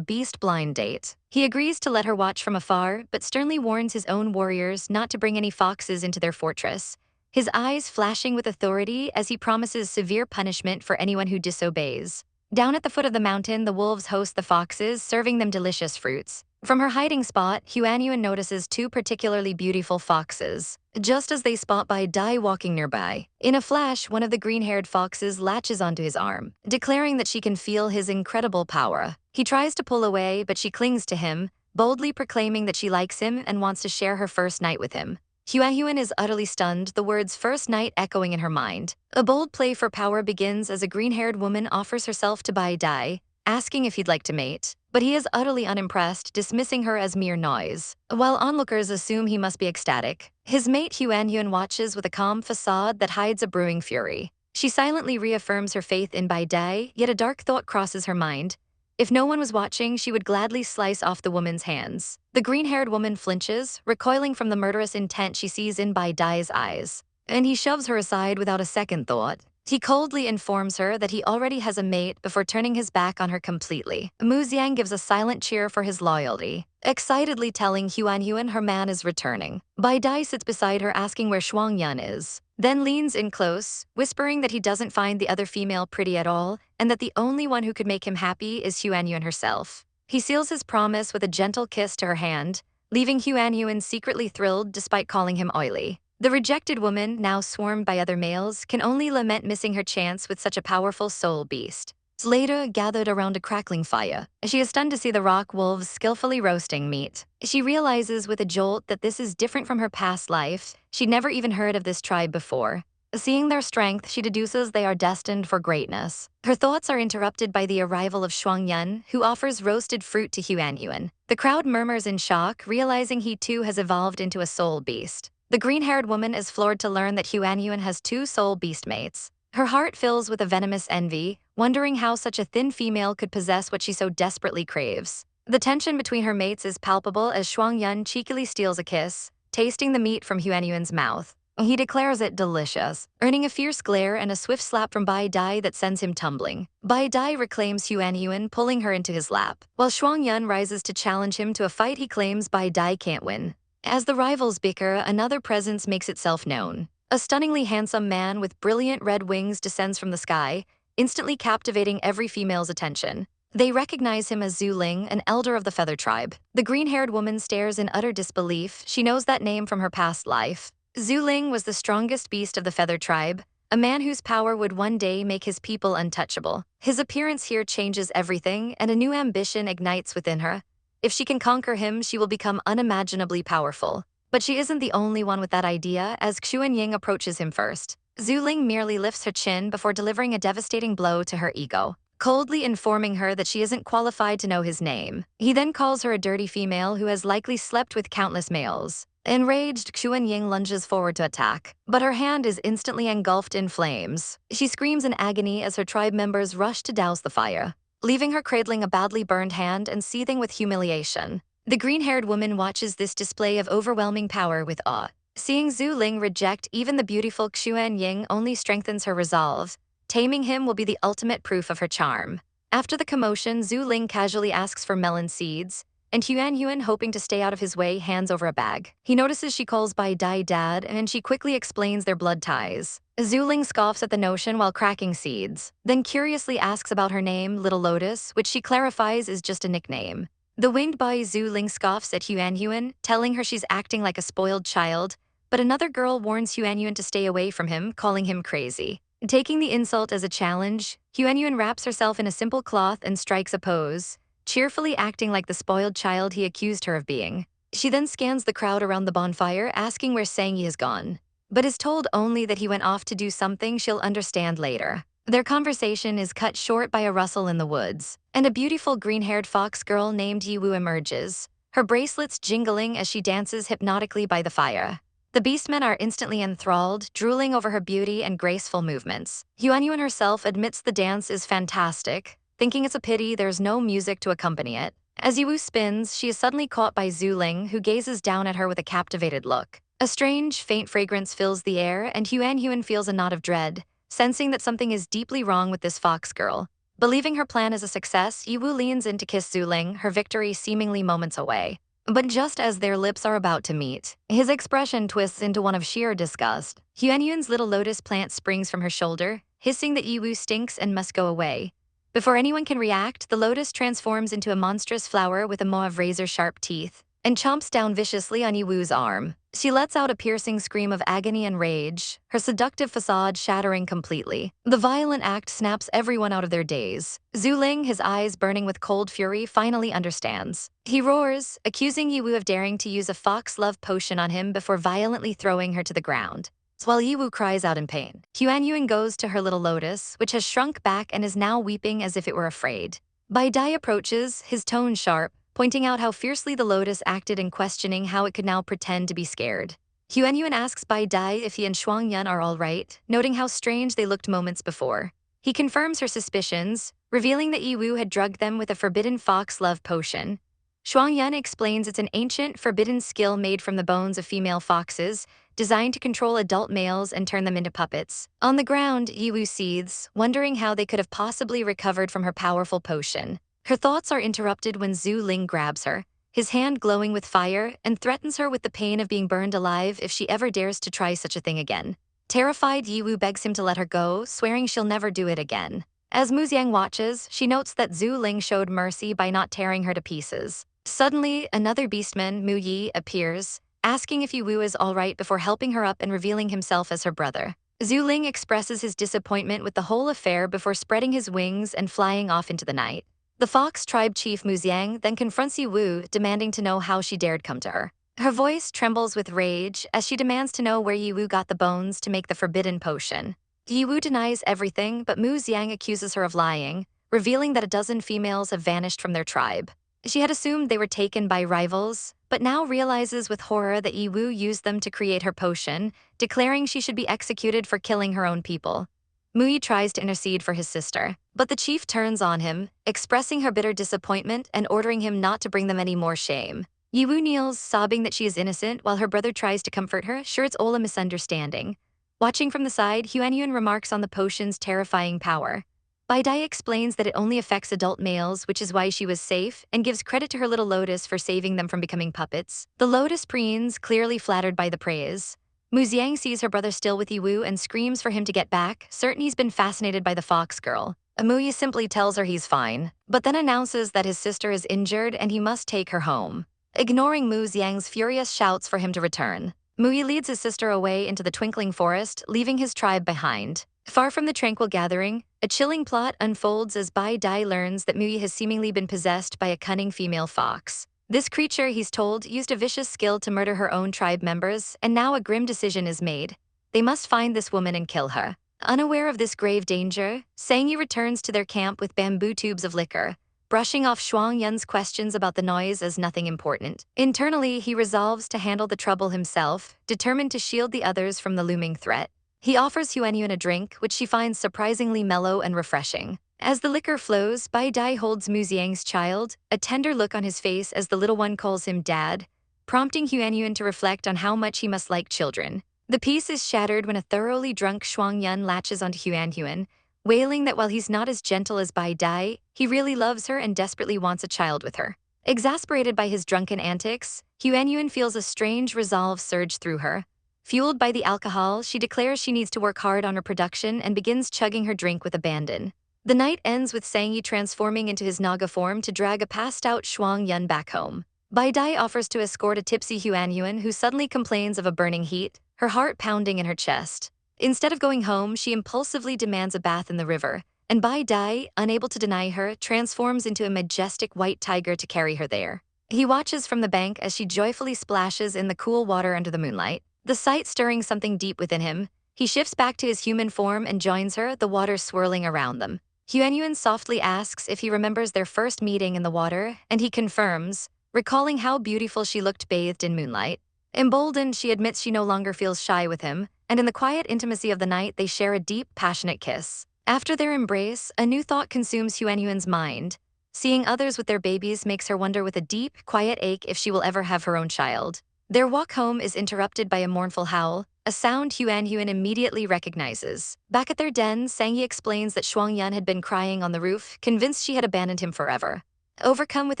beast-blind date. He agrees to let her watch from afar, but sternly warns his own warriors not to bring any foxes into their fortress, his eyes flashing with authority as he promises severe punishment for anyone who disobeys. Down at the foot of the mountain, the wolves host the foxes, serving them delicious fruits. From her hiding spot, Huanyuan notices two particularly beautiful foxes, just as they spot Bai Dai walking nearby. In a flash, one of the green-haired foxes latches onto his arm, declaring that she can feel his incredible power. He tries to pull away, but she clings to him, boldly proclaiming that she likes him and wants to share her first night with him. Huanyuan is utterly stunned, the words first night echoing in her mind. A bold play for power begins as a green-haired woman offers herself to Bai Dai, asking if he'd like to mate. But he is utterly unimpressed, dismissing her as mere noise. While onlookers assume he must be ecstatic, his mate Huanyuan watches with a calm facade that hides a brewing fury. She silently reaffirms her faith in Bai Dai, yet a dark thought crosses her mind. If no one was watching, she would gladly slice off the woman's hands. The green-haired woman flinches, recoiling from the murderous intent she sees in Bai Dai's eyes, and he shoves her aside without a second thought. He coldly informs her that he already has a mate before turning his back on her completely. Mu Xiang gives a silent cheer for his loyalty, excitedly telling Huanyuan her man is returning. Bai Dai sits beside her asking where Shuangyan is, then leans in close, whispering that he doesn't find the other female pretty at all and that the only one who could make him happy is Huanyuan herself. He seals his promise with a gentle kiss to her hand, leaving Huanyuan secretly thrilled despite calling him oily. The rejected woman, now swarmed by other males, can only lament missing her chance with such a powerful soul beast. Later, gathered around a crackling fire, she is stunned to see the rock wolves skillfully roasting meat. She realizes with a jolt that this is different from her past life. She'd never even heard of this tribe before. Seeing their strength, she deduces they are destined for greatness. Her thoughts are interrupted by the arrival of Shuangyan, who offers roasted fruit to Huanyuan. The crowd murmurs in shock, realizing he too has evolved into a soul beast. The green-haired woman is floored to learn that Huanyuan has two soul beast mates. Her heart fills with a venomous envy, wondering how such a thin female could possess what she so desperately craves. The tension between her mates is palpable as Shuangyan cheekily steals a kiss, tasting the meat from Huanyuan's mouth. He declares it delicious, earning a fierce glare and a swift slap from Bai Dai that sends him tumbling. Bai Dai reclaims Huanyuan, pulling her into his lap, while Shuangyan rises to challenge him to a fight he claims Bai Dai can't win. As the rivals bicker, another presence makes itself known. A stunningly handsome man with brilliant red wings descends from the sky, instantly captivating every female's attention. They recognize him as Zhu Ling, an elder of the Feather Tribe. The green-haired woman stares in utter disbelief. She knows that name from her past life. Zhu Ling was the strongest beast of the Feather Tribe, a man whose power would one day make his people untouchable. His appearance here changes everything, and a new ambition ignites within her. If she can conquer him, she will become unimaginably powerful. But she isn't the only one with that idea, as Xuan Ying approaches him first. Zhu Ling merely lifts her chin before delivering a devastating blow to her ego, coldly informing her that she isn't qualified to know his name. He then calls her a dirty female who has likely slept with countless males. Enraged, Xuan Ying lunges forward to attack, but her hand is instantly engulfed in flames. She screams in agony as her tribe members rush to douse the fire, leaving her cradling a badly burned hand and seething with humiliation. The green-haired woman watches this display of overwhelming power with awe. Seeing Zhu Ling reject even the beautiful Xuan Ying only strengthens her resolve. Taming him will be the ultimate proof of her charm. After the commotion, Zhu Ling casually asks for melon seeds, and Huanyuan, hoping to stay out of his way, hands over a bag. He notices she calls Bai Dai dad, and she quickly explains their blood ties. Zhu Ling scoffs at the notion while cracking seeds, then curiously asks about her name, Little Lotus, which she clarifies is just a nickname. The winged Bai Zhu Ling scoffs at Huanyuan, telling her she's acting like a spoiled child, but another girl warns Huanyuan to stay away from him, calling him crazy. Taking the insult as a challenge, Huanyuan wraps herself in a simple cloth and strikes a pose, cheerfully acting like the spoiled child he accused her of being. She then scans the crowd around the bonfire, asking where Sangyi has gone, but is told only that he went off to do something she'll understand later. Their conversation is cut short by a rustle in the woods, and a beautiful green-haired fox girl named Yiwu emerges, her bracelets jingling as she dances hypnotically by the fire. The beastmen are instantly enthralled, drooling over her beauty and graceful movements. Huanyuan herself admits the dance is fantastic, Thinking it's a pity there's no music to accompany it. As Yiwu spins, she is suddenly caught by Zhu Ling, who gazes down at her with a captivated look. A strange, faint fragrance fills the air, and Huan feels a knot of dread, sensing that something is deeply wrong with this fox girl. Believing her plan is a success, Yiwu leans in to kiss Zhu Ling, her victory seemingly moments away. But just as their lips are about to meet, his expression twists into one of sheer disgust. Huanyuan's little lotus plant springs from her shoulder, hissing that Yiwu stinks and must go away. Before anyone can react, the lotus transforms into a monstrous flower with a maw of razor-sharp teeth and chomps down viciously on Yiwu's arm. She lets out a piercing scream of agony and rage, her seductive facade shattering completely. The violent act snaps everyone out of their daze. Zhu Ling, his eyes burning with cold fury, finally understands. He roars, accusing Yiwu of daring to use a fox love potion on him before violently throwing her to the ground. While Yiwu cries out in pain, Huanyuan goes to her little lotus, which has shrunk back and is now weeping as if it were afraid. Bai Dai approaches, his tone sharp, pointing out how fiercely the lotus acted and questioning how it could now pretend to be scared. Huanyuan asks Bai Dai if he and Shuangyan are all right, noting how strange they looked moments before. He confirms her suspicions, revealing that Yiwu had drugged them with a forbidden fox love potion. Shuangyan explains it's an ancient, forbidden skill made from the bones of female foxes, designed to control adult males and turn them into puppets. On the ground, Yiwu seethes, wondering how they could have possibly recovered from her powerful potion. Her thoughts are interrupted when Zhu Ling grabs her, his hand glowing with fire, and threatens her with the pain of being burned alive if she ever dares to try such a thing again. Terrified, Yiwu begs him to let her go, swearing she'll never do it again. As Muxiang watches, she notes that Zhu Ling showed mercy by not tearing her to pieces. Suddenly, another beastman, Mu Yi, appears, asking if Yiwu is all right before helping her up and revealing himself as her brother. Zhu Ling expresses his disappointment with the whole affair before spreading his wings and flying off into the night. The fox tribe chief Muxiang then confronts Yiwu, demanding to know how she dared come to her. Her voice trembles with rage as she demands to know where Yiwu got the bones to make the forbidden potion. Yiwu denies everything, but Muxiang accuses her of lying, revealing that a dozen females have vanished from their tribe. She had assumed they were taken by rivals, but now realizes with horror that Yiwu used them to create her potion, declaring she should be executed for killing her own people. Muyi tries to intercede for his sister, but the chief turns on him, expressing her bitter disappointment and ordering him not to bring them any more shame. Yiwu kneels, sobbing that she is innocent, while her brother tries to comfort her, sure it's all a misunderstanding. Watching from the side, Huanyuan remarks on the potion's terrifying power. Bai Dai explains that it only affects adult males, which is why she was safe, and gives credit to her little lotus for saving them from becoming puppets. The lotus preens, clearly flattered by the praise. Muxiang sees her brother still with Yiwu and screams for him to get back, certain he's been fascinated by the fox girl. Muyi simply tells her he's fine, but then announces that his sister is injured and he must take her home. Ignoring Muxiang's furious shouts for him to return, Muyi leads his sister away into the twinkling forest, leaving his tribe behind. Far from the tranquil gathering, a chilling plot unfolds as Bai Dai learns that Muyi has seemingly been possessed by a cunning female fox. This creature, he's told, used a vicious skill to murder her own tribe members, and now a grim decision is made. They must find this woman and kill her. Unaware of this grave danger, Sangyi returns to their camp with bamboo tubes of liquor, brushing off Shuangyun's questions about the noise as nothing important. Internally, he resolves to handle the trouble himself, determined to shield the others from the looming threat. He offers Huanyuan a drink, which she finds surprisingly mellow and refreshing. As the liquor flows, Bai Dai holds Muxiang's child, a tender look on his face as the little one calls him dad, prompting Huanyuan to reflect on how much he must like children. The peace is shattered when a thoroughly drunk Shuangyun latches onto Huanyuan, wailing that while he's not as gentle as Bai Dai, he really loves her and desperately wants a child with her. Exasperated by his drunken antics, Huanyuan feels a strange resolve surge through her. Fueled by the alcohol, she declares she needs to work hard on her production and begins chugging her drink with abandon. The night ends with Sangyi transforming into his Naga form to drag a passed-out Shuangyun back home. Bai Dai offers to escort a tipsy Huanyuan who suddenly complains of a burning heat, her heart pounding in her chest. Instead of going home, she impulsively demands a bath in the river, and Bai Dai, unable to deny her, transforms into a majestic white tiger to carry her there. He watches from the bank as she joyfully splashes in the cool water under the moonlight. The sight stirring something deep within him, he shifts back to his human form and joins her, the water swirling around them. Huanyuan softly asks if he remembers their first meeting in the water, and he confirms, recalling how beautiful she looked bathed in moonlight. Emboldened, she admits she no longer feels shy with him, and in the quiet intimacy of the night, they share a deep, passionate kiss. After their embrace, a new thought consumes Huanyuan's mind. Seeing others with their babies makes her wonder with a deep, quiet ache if she will ever have her own child. Their walk home is interrupted by a mournful howl, a sound Huanyuan immediately recognizes. Back at their den, Sangyi explains that Shuangyan had been crying on the roof, convinced she had abandoned him forever. Overcome with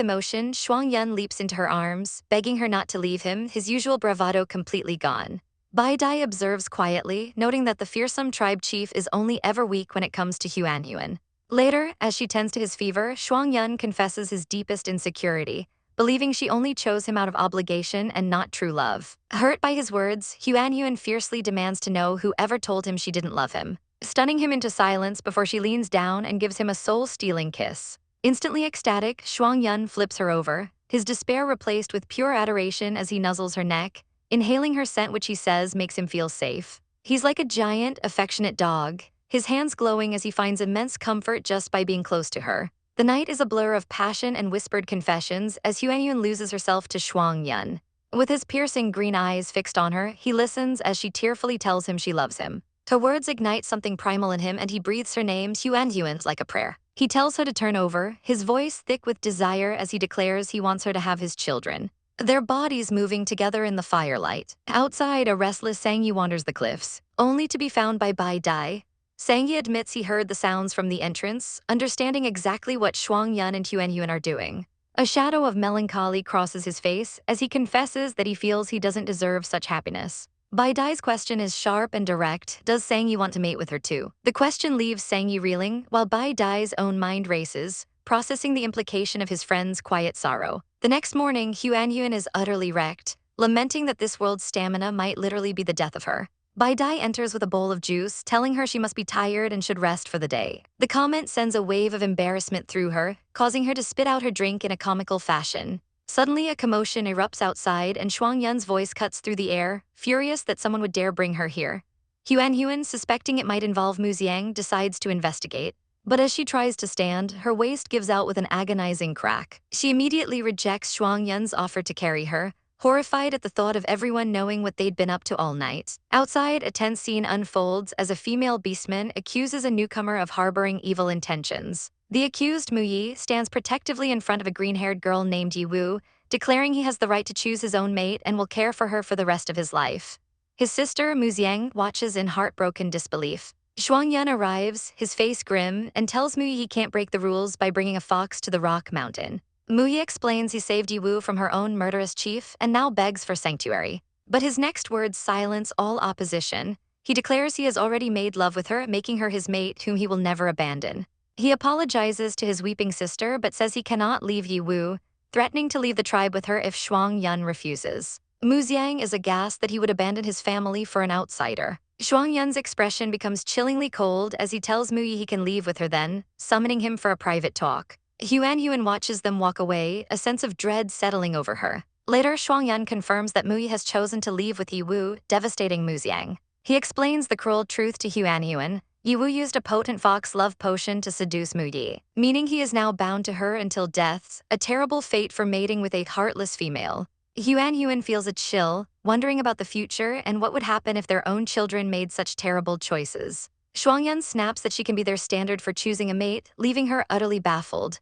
emotion, Shuangyan leaps into her arms, begging her not to leave him, his usual bravado completely gone. Bai Dai observes quietly, noting that the fearsome tribe chief is only ever weak when it comes to Huanyuan. Later, as she tends to his fever, Shuangyan confesses his deepest insecurity, believing she only chose him out of obligation and not true love. Hurt by his words, Huanyuan fiercely demands to know who ever told him she didn't love him, stunning him into silence before she leans down and gives him a soul-stealing kiss. Instantly ecstatic, Shuangyan flips her over, his despair replaced with pure adoration as he nuzzles her neck, inhaling her scent, which he says makes him feel safe. He's like a giant, affectionate dog, his hands glowing as he finds immense comfort just by being close to her. The night is a blur of passion and whispered confessions as Huanyuan loses herself to Shuangyan. With his piercing green eyes fixed on her, he listens as she tearfully tells him she loves him. Her words ignite something primal in him and he breathes her name, Huanyuan, like a prayer. He tells her to turn over, his voice thick with desire as he declares he wants her to have his children. Their bodies moving together in the firelight. Outside, a restless Sangyi wanders the cliffs, only to be found by Bai Dai. Sangyi admits he heard the sounds from the entrance, understanding exactly what Shuangyan and Huanyuan are doing. A shadow of melancholy crosses his face as he confesses that he feels he doesn't deserve such happiness. Bai Dai's question is sharp and direct. Does Sangyi want to mate with her too? The question leaves Sangyi reeling, while Bai Dai's own mind races, processing the implication of his friend's quiet sorrow. The next morning, Huanyuan is utterly wrecked, lamenting that this world's stamina might literally be the death of her. Bai Dai enters with a bowl of juice, telling her she must be tired and should rest for the day. The comment sends a wave of embarrassment through her, causing her to spit out her drink in a comical fashion. Suddenly, a commotion erupts outside and Shuangyan's voice cuts through the air, furious that someone would dare bring her here. Huanyuan, suspecting it might involve Muziang, decides to investigate. But as she tries to stand, her waist gives out with an agonizing crack. She immediately rejects Shuangyan's offer to carry her, horrified at the thought of everyone knowing what they'd been up to all night. Outside, a tense scene unfolds as a female beastman accuses a newcomer of harboring evil intentions. The accused, Mu Yi, stands protectively in front of a green-haired girl named Yi Wu, declaring he has the right to choose his own mate and will care for her for the rest of his life. His sister, Mu Xiang, watches in heartbroken disbelief. Shuangyan arrives, his face grim, and tells Mu Yi he can't break the rules by bringing a fox to the rock mountain. Mu Yi explains he saved Yi Wu from her own murderous chief and now begs for sanctuary. But his next words silence all opposition. He declares he has already made love with her, making her his mate whom he will never abandon. He apologizes to his weeping sister but says he cannot leave Yi Wu, threatening to leave the tribe with her if Shuangyan refuses. Mu Xiang is aghast that he would abandon his family for an outsider. Shuangyan's expression becomes chillingly cold as he tells Mu Yi he can leave with her then, summoning him for a private talk. Huanyuan watches them walk away, a sense of dread settling over her. Later, Shuangyan confirms that Mu Yi has chosen to leave with Yi Wu, devastating Mu Xiang. He explains the cruel truth to Huanyuan. Yi Wu used a potent fox love potion to seduce Mu Yi, meaning he is now bound to her until death, a terrible fate for mating with a heartless female. Huanyuan feels a chill, wondering about the future and what would happen if their own children made such terrible choices. Shuangyan snaps that she can be their standard for choosing a mate, leaving her utterly baffled.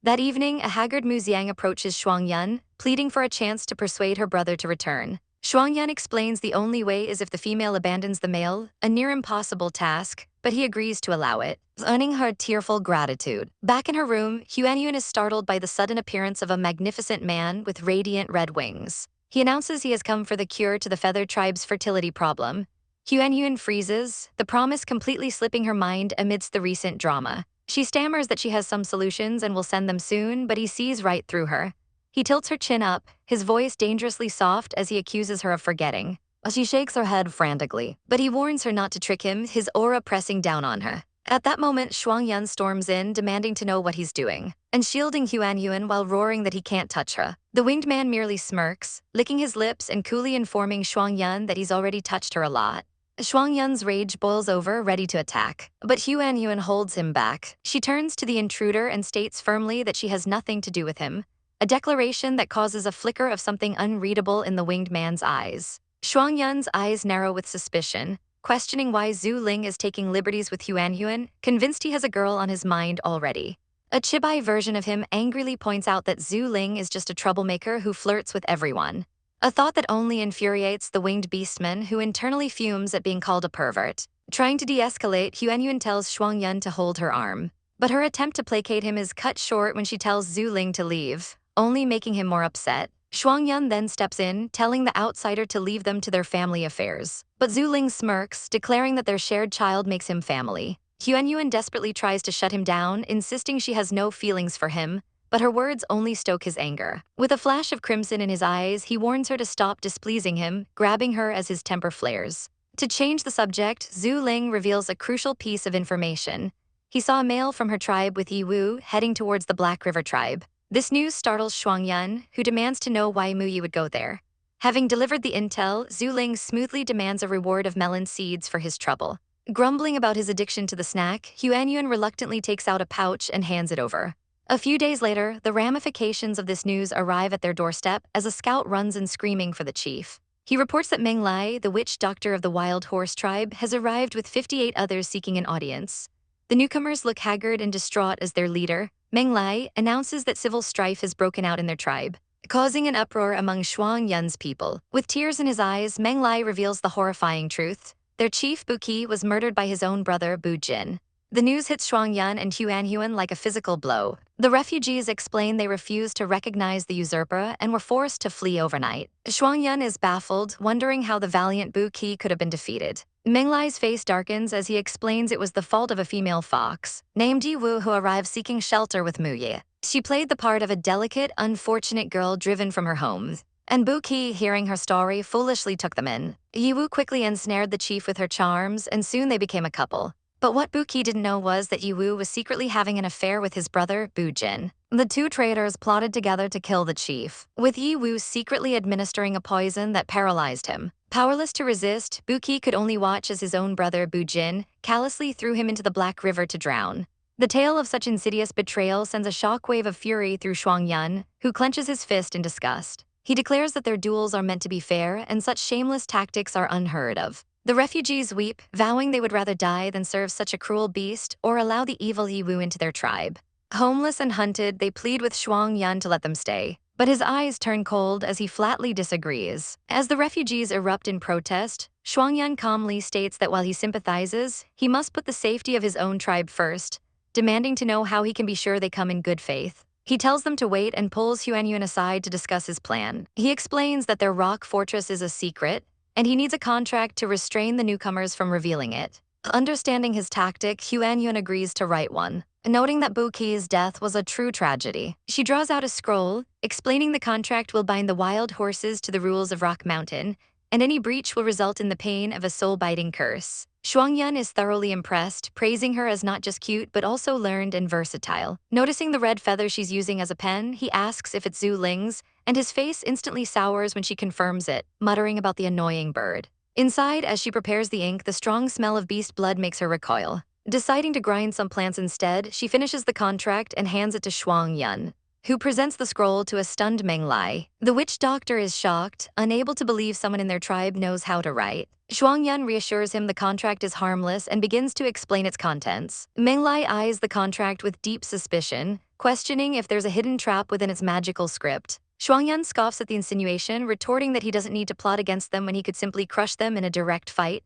That evening, a haggard Mu Xiang approaches Shuangyan, pleading for a chance to persuade her brother to return. Shuangyan explains the only way is if the female abandons the male, a near impossible task, but he agrees to allow it, earning her tearful gratitude. Back in her room, Huanyuan is startled by the sudden appearance of a magnificent man with radiant red wings. He announces he has come for the cure to the Feather Tribe's fertility problem. Huanyuan freezes, the promise completely slipping her mind amidst the recent drama. She stammers that she has some solutions and will send them soon, but he sees right through her. He tilts her chin up, his voice dangerously soft as he accuses her of forgetting. She shakes her head frantically, but he warns her not to trick him, his aura pressing down on her. At that moment, Shuangyan storms in, demanding to know what he's doing, and shielding Huanyuan while roaring that he can't touch her. The winged man merely smirks, licking his lips and coolly informing Shuangyan that he's already touched her a lot. Shuangyan's rage boils over, ready to attack, but Huanyuan holds him back. She turns to the intruder and states firmly that she has nothing to do with him, a declaration that causes a flicker of something unreadable in the winged man's eyes. Shuangyan's eyes narrow with suspicion, questioning why Zhu Ling is taking liberties with Huanhuan, convinced he has a girl on his mind already. A chibai version of him angrily points out that Zhu Ling is just a troublemaker who flirts with everyone. A thought that only infuriates the winged beastman, who internally fumes at being called a pervert. Trying to de-escalate, Huanhuan tells Shuangyun to hold her arm. But her attempt to placate him is cut short when she tells Zhu Ling to leave, only making him more upset. Shuangyun then steps in, telling the outsider to leave them to their family affairs. But Zhu Ling smirks, declaring that their shared child makes him family. Huanhuan desperately tries to shut him down, insisting she has no feelings for him, but her words only stoke his anger. With a flash of crimson in his eyes, he warns her to stop displeasing him, grabbing her as his temper flares. To change the subject, Zhu Ling reveals a crucial piece of information. He saw a male from her tribe with Yi Wu heading towards the Black River tribe. This news startles Shuangyun, who demands to know why Mu Yi would go there. Having delivered the intel, Zhu Ling smoothly demands a reward of melon seeds for his trouble. Grumbling about his addiction to the snack, Huanhuan reluctantly takes out a pouch and hands it over. A few days later, the ramifications of this news arrive at their doorstep as a scout runs in screaming for the chief. He reports that Meng Lai, the witch doctor of the Wild Horse tribe, has arrived with 58 others seeking an audience. The newcomers look haggard and distraught as their leader, Meng Lai, announces that civil strife has broken out in their tribe, causing an uproar among Shuangyun's people. With tears in his eyes, Meng Lai reveals the horrifying truth. Their chief, Bu Qi, was murdered by his own brother, Bu Jin. The news hits Shuangyun and Huanhuan like a physical blow. The refugees explain they refused to recognize the usurper and were forced to flee overnight. Shuangyun is baffled, wondering how the valiant Bu Qi could have been defeated. Meng Lai's face darkens as he explains it was the fault of a female fox, named Yi Wu, who arrived seeking shelter with Mu Yi. She played the part of a delicate, unfortunate girl driven from her home. And Bu Qi, hearing her story, foolishly took them in. Yi Wu quickly ensnared the chief with her charms, and soon they became a couple. But what Bu Qi didn't know was that Yi Wu was secretly having an affair with his brother, Bu Jin. The two traitors plotted together to kill the chief, with Yi Wu secretly administering a poison that paralyzed him. Powerless to resist, Bu Qi could only watch as his own brother, Bu Jin, callously threw him into the Black River to drown. The tale of such insidious betrayal sends a shockwave of fury through Shuangyun, who clenches his fist in disgust. He declares that their duels are meant to be fair, and such shameless tactics are unheard of. The refugees weep, vowing they would rather die than serve such a cruel beast or allow the evil Yi Wu into their tribe. Homeless and hunted, they plead with Shuangyun to let them stay. But his eyes turn cold as he flatly disagrees. As the refugees erupt in protest, Shuangyun calmly states that while he sympathizes, he must put the safety of his own tribe first, demanding to know how he can be sure they come in good faith. He tells them to wait and pulls Huanhuan aside to discuss his plan. He explains that their rock fortress is a secret, and he needs a contract to restrain the newcomers from revealing it. Understanding his tactic, Huanhuan agrees to write one, noting that Bu Qi's death was a true tragedy. She draws out a scroll, explaining the contract will bind the wild horses to the rules of Rock Mountain, and any breach will result in the pain of a soul-biting curse. Shuangyun is thoroughly impressed, praising her as not just cute but also learned and versatile. Noticing the red feather she's using as a pen, he asks if it's Zhu Ling's, and his face instantly sours when she confirms it, muttering about the annoying bird. Inside, as she prepares the ink, the strong smell of beast blood makes her recoil. Deciding to grind some plants instead, she finishes the contract and hands it to Shuangyun, who presents the scroll to a stunned Meng Lai. The witch doctor is shocked, unable to believe someone in their tribe knows how to write. Shuangyun reassures him the contract is harmless and begins to explain its contents. Meng Lai eyes the contract with deep suspicion, questioning if there's a hidden trap within its magical script. Shuangyun scoffs at the insinuation, retorting that he doesn't need to plot against them when he could simply crush them in a direct fight.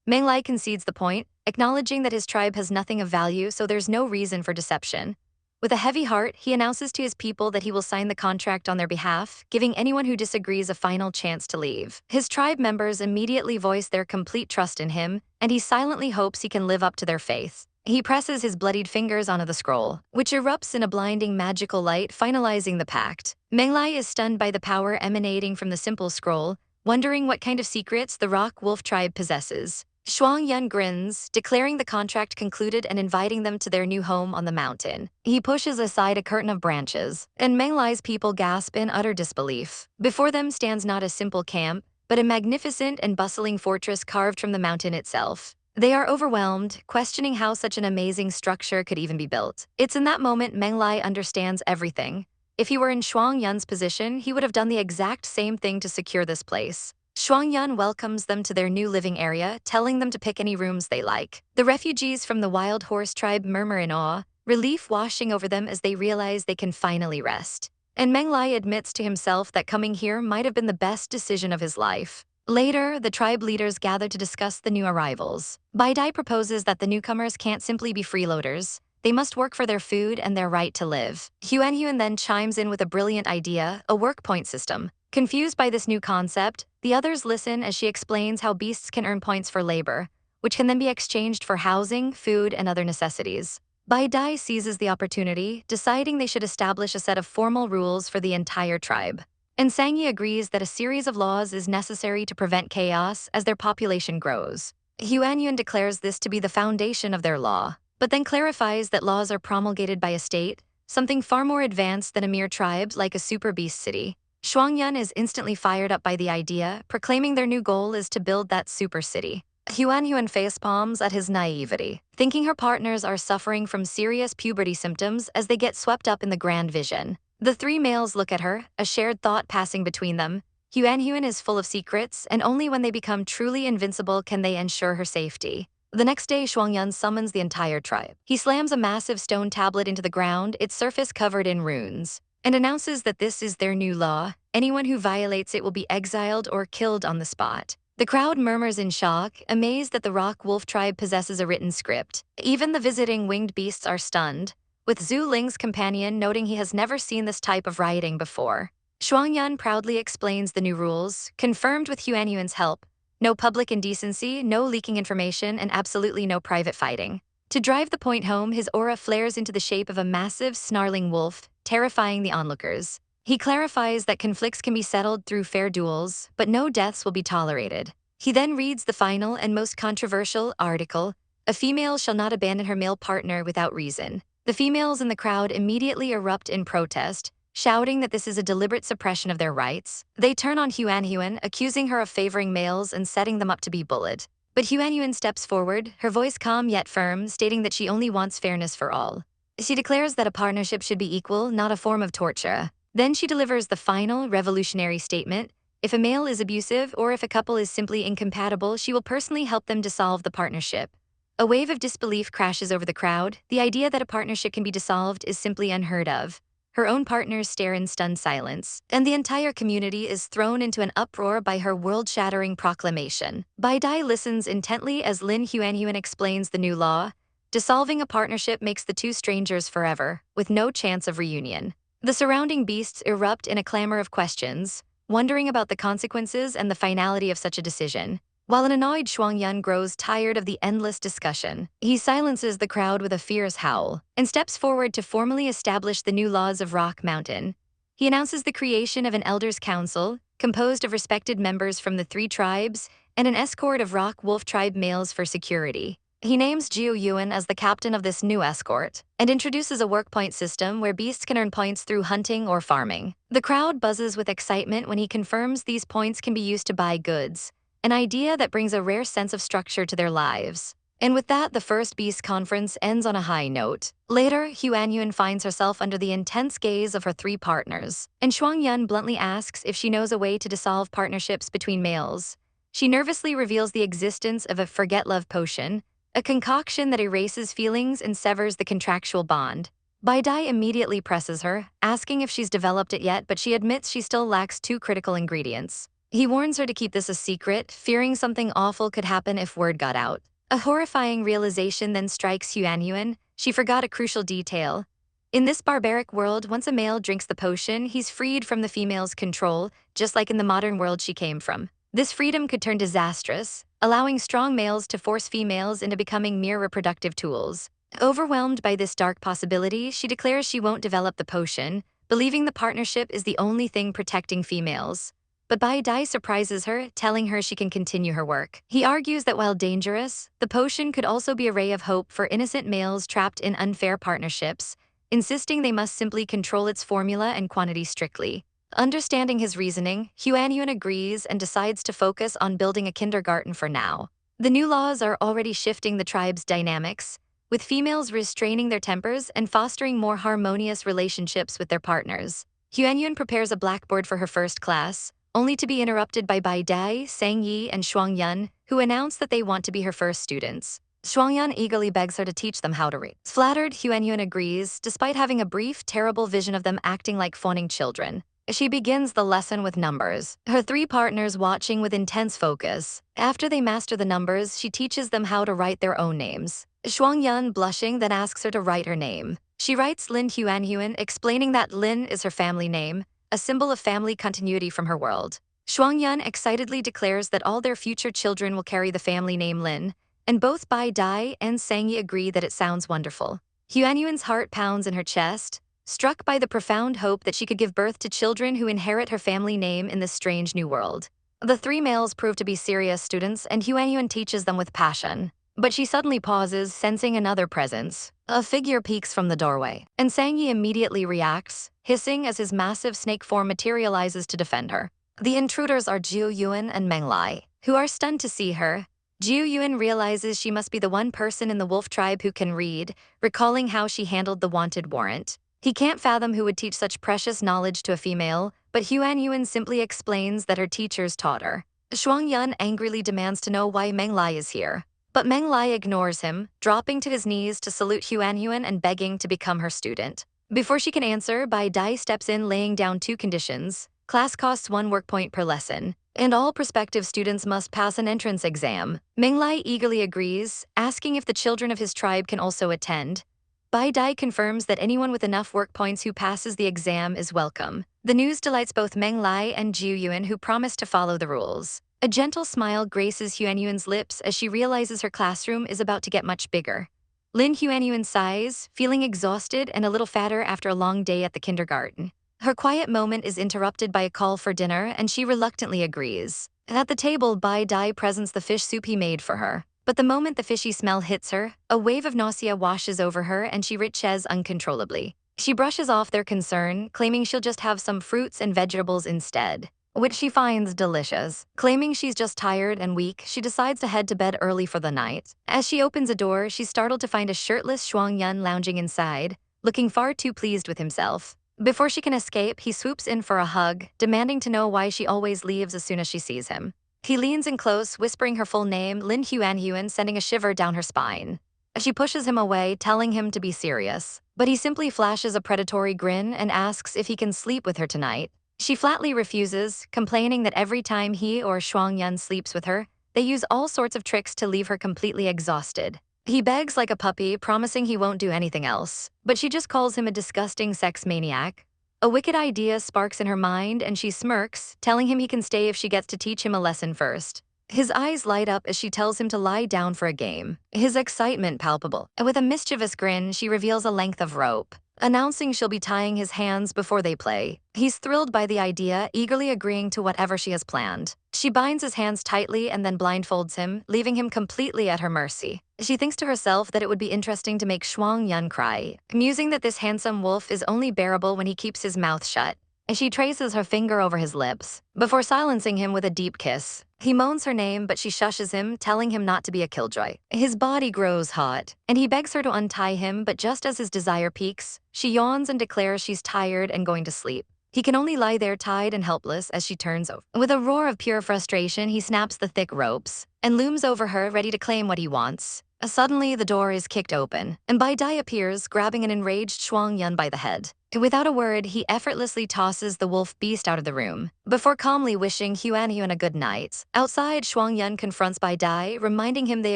Meng Lai concedes the point, acknowledging that his tribe has nothing of value, so there's no reason for deception. With a heavy heart, he announces to his people that he will sign the contract on their behalf, giving anyone who disagrees a final chance to leave. His tribe members immediately voice their complete trust in him, and he silently hopes he can live up to their faith. He presses his bloodied fingers onto the scroll, which erupts in a blinding magical light, finalizing the pact. Meng Lai is stunned by the power emanating from the simple scroll, wondering what kind of secrets the Rock Wolf tribe possesses. Shuangyun grins, declaring the contract concluded and inviting them to their new home on the mountain. He pushes aside a curtain of branches, and Meng Lai's people gasp in utter disbelief. Before them stands not a simple camp, but a magnificent and bustling fortress carved from the mountain itself. They are overwhelmed, questioning how such an amazing structure could even be built. It's in that moment Meng Lai understands everything. If he were in Shuangyun's position, he would have done the exact same thing to secure this place. Shuangyan welcomes them to their new living area, telling them to pick any rooms they like. The refugees from the wild horse tribe murmur in awe, relief washing over them as they realize they can finally rest. And Meng Lai admits to himself that coming here might have been the best decision of his life. Later, the tribe leaders gather to discuss the new arrivals. Bai Dai proposes that the newcomers can't simply be freeloaders. They must work for their food and their right to live. Huan then chimes in with a brilliant idea, a work point system. Confused by this new concept, the others listen as she explains how beasts can earn points for labor, which can then be exchanged for housing, food, and other necessities. Bai Dai seizes the opportunity, deciding they should establish a set of formal rules for the entire tribe. And Sangye agrees that a series of laws is necessary to prevent chaos as their population grows. Huanyuan declares this to be the foundation of their law, but then clarifies that laws are promulgated by a state, something far more advanced than a mere tribe like a super beast city. Shuangyan is instantly fired up by the idea, proclaiming their new goal is to build that super city. Huan facepalms at his naivety, thinking her partners are suffering from serious puberty symptoms as they get swept up in the grand vision. The three males look at her, a shared thought passing between them. Huan is full of secrets, and only when they become truly invincible can they ensure her safety. The next day, Shuangyan summons the entire tribe. He slams a massive stone tablet into the ground, its surface covered in runes, and announces that this is their new law. Anyone who violates it will be exiled or killed on the spot. The crowd murmurs in shock, amazed that the Rock Wolf tribe possesses a written script. Even the visiting winged beasts are stunned, with Zhu Ling's companion noting he has never seen this type of rioting before. Shuangyan proudly explains the new rules, confirmed with Huanyuan's help. No public indecency, no leaking information, and absolutely no private fighting. To drive the point home, his aura flares into the shape of a massive, snarling wolf, terrifying the onlookers. He clarifies that conflicts can be settled through fair duels, but no deaths will be tolerated. He then reads the final and most controversial article: a female shall not abandon her male partner without reason. The females in the crowd immediately erupt in protest, shouting that this is a deliberate suppression of their rights. They turn on Huan, accusing her of favoring males and setting them up to be bullied. But Huan steps forward, her voice calm yet firm, stating that she only wants fairness for all. She declares that a partnership should be equal, not a form of torture. Then she delivers the final, revolutionary statement: if a male is abusive or if a couple is simply incompatible, she will personally help them dissolve the partnership. A wave of disbelief crashes over the crowd. The idea that a partnership can be dissolved is simply unheard of. Her own partners stare in stunned silence, and the entire community is thrown into an uproar by her world-shattering proclamation. Bai Dai listens intently as Lin Huanhuan explains the new law. Dissolving a partnership makes the two strangers forever, with no chance of reunion. The surrounding beasts erupt in a clamor of questions, wondering about the consequences and the finality of such a decision. While an annoyed Shuangyan grows tired of the endless discussion, he silences the crowd with a fierce howl and steps forward to formally establish the new laws of Rock Mountain. He announces the creation of an elders' council, composed of respected members from the three tribes and an escort of Rock Wolf tribe males for security. He names Jiu Yuan as the captain of this new escort and introduces a work point system where beasts can earn points through hunting or farming. The crowd buzzes with excitement when he confirms these points can be used to buy goods, an idea that brings a rare sense of structure to their lives. And with that, the first Beast Conference ends on a high note. Later, Huanyuan finds herself under the intense gaze of her three partners, and Shuangyan bluntly asks if she knows a way to dissolve partnerships between males. She nervously reveals the existence of a forget love potion, a concoction that erases feelings and severs the contractual bond. Bai Dai immediately presses her, asking if she's developed it yet, but she admits she still lacks two critical ingredients. He warns her to keep this a secret, fearing something awful could happen if word got out. A horrifying realization then strikes Huanyuan. She forgot a crucial detail. In this barbaric world, once a male drinks the potion, he's freed from the female's control, just like in the modern world she came from. This freedom could turn disastrous, allowing strong males to force females into becoming mere reproductive tools. Overwhelmed by this dark possibility, she declares she won't develop the potion, believing the partnership is the only thing protecting females. But Bai Dai surprises her, telling her she can continue her work. He argues that while dangerous, the potion could also be a ray of hope for innocent males trapped in unfair partnerships, insisting they must simply control its formula and quantity strictly. Understanding his reasoning, Huanyuan agrees and decides to focus on building a kindergarten for now. The new laws are already shifting the tribe's dynamics, with females restraining their tempers and fostering more harmonious relationships with their partners. Huanyuan prepares a blackboard for her first class, only to be interrupted by Bai Dai, Sang Yi, and Shuang Yun, who announce that they want to be her first students. Shuang Yun eagerly begs her to teach them how to read. Flattered, Huanyuan agrees, despite having a brief, terrible vision of them acting like fawning children. She begins the lesson with numbers, her three partners watching with intense focus. After they master the numbers, she teaches them how to write their own names. Shuang Yun, blushing, then asks her to write her name. She writes Lin Huanhuan, explaining that Lin is her family name, a symbol of family continuity from her world. Shuang Yun excitedly declares that all their future children will carry the family name Lin, and both Bai Dai and Sang Yi agree that it sounds wonderful. Huanyuan's heart pounds in her chest, struck by the profound hope that she could give birth to children who inherit her family name in this strange new world. The three males prove to be serious students, and Huanyuan teaches them with passion. But she suddenly pauses, sensing another presence. A figure peeks from the doorway, and Sang Yi immediately reacts, hissing as his massive snake form materializes to defend her. The intruders are Jiu Yuan and Meng Lai, who are stunned to see her. Jiu Yuan realizes she must be the one person in the wolf tribe who can read, recalling how she handled the wanted warrant. He can't fathom who would teach such precious knowledge to a female, but Huanyuan simply explains that her teachers taught her. Shuang Yun angrily demands to know why Meng Lai is here. But Meng Lai ignores him, dropping to his knees to salute Huanyuan and begging to become her student. Before she can answer, Bai Dai steps in, laying down two conditions. Class costs 1 work point per lesson, and all prospective students must pass an entrance exam. Meng Lai eagerly agrees, asking if the children of his tribe can also attend. Bai Dai confirms that anyone with enough work points who passes the exam is welcome. The news delights both Meng Lai and Jiu Yuan, who promise to follow the rules. A gentle smile graces Huanyuan's lips as she realizes her classroom is about to get much bigger. Lin Huanyuan sighs, feeling exhausted and a little fatter after a long day at the kindergarten. Her quiet moment is interrupted by a call for dinner, and she reluctantly agrees. At the table, Bai Dai presents the fish soup he made for her. But the moment the fishy smell hits her, a wave of nausea washes over her and she retches uncontrollably. She brushes off their concern, claiming she'll just have some fruits and vegetables instead, which she finds delicious. Claiming she's just tired and weak, she decides to head to bed early for the night. As she opens a door, she's startled to find a shirtless Shuang Yun lounging inside, looking far too pleased with himself. Before she can escape, he swoops in for a hug, demanding to know why she always leaves as soon as she sees him. He leans in close, whispering her full name, Lin Huanhuan, sending a shiver down her spine. She pushes him away, telling him to be serious. But he simply flashes a predatory grin and asks if he can sleep with her tonight. She flatly refuses, complaining that every time he or Shuang Yun sleeps with her, they use all sorts of tricks to leave her completely exhausted. He begs like a puppy, promising he won't do anything else. But she just calls him a disgusting sex maniac. A wicked idea sparks in her mind, and she smirks, telling him he can stay if she gets to teach him a lesson first. His eyes light up as she tells him to lie down for a game, his excitement palpable. And with a mischievous grin, she reveals a length of rope, announcing she'll be tying his hands before they play. He's thrilled by the idea, eagerly agreeing to whatever she has planned. She binds his hands tightly and then blindfolds him, leaving him completely at her mercy. She thinks to herself that it would be interesting to make Shuang Yun cry, musing that this handsome wolf is only bearable when he keeps his mouth shut. She traces her finger over his lips, before silencing him with a deep kiss. He moans her name, but she shushes him, telling him not to be a killjoy. His body grows hot, and he begs her to untie him, but just as his desire peaks, she yawns and declares she's tired and going to sleep. He can only lie there tied and helpless as she turns over. With a roar of pure frustration, he snaps the thick ropes and looms over her, ready to claim what he wants. Suddenly, the door is kicked open, and Bai Dai appears, grabbing an enraged Shuang Yun by the head. Without a word, he effortlessly tosses the wolf beast out of the room, before calmly wishing Huanyuan a good night. Outside, Shuang Yun confronts Bai Dai, reminding him they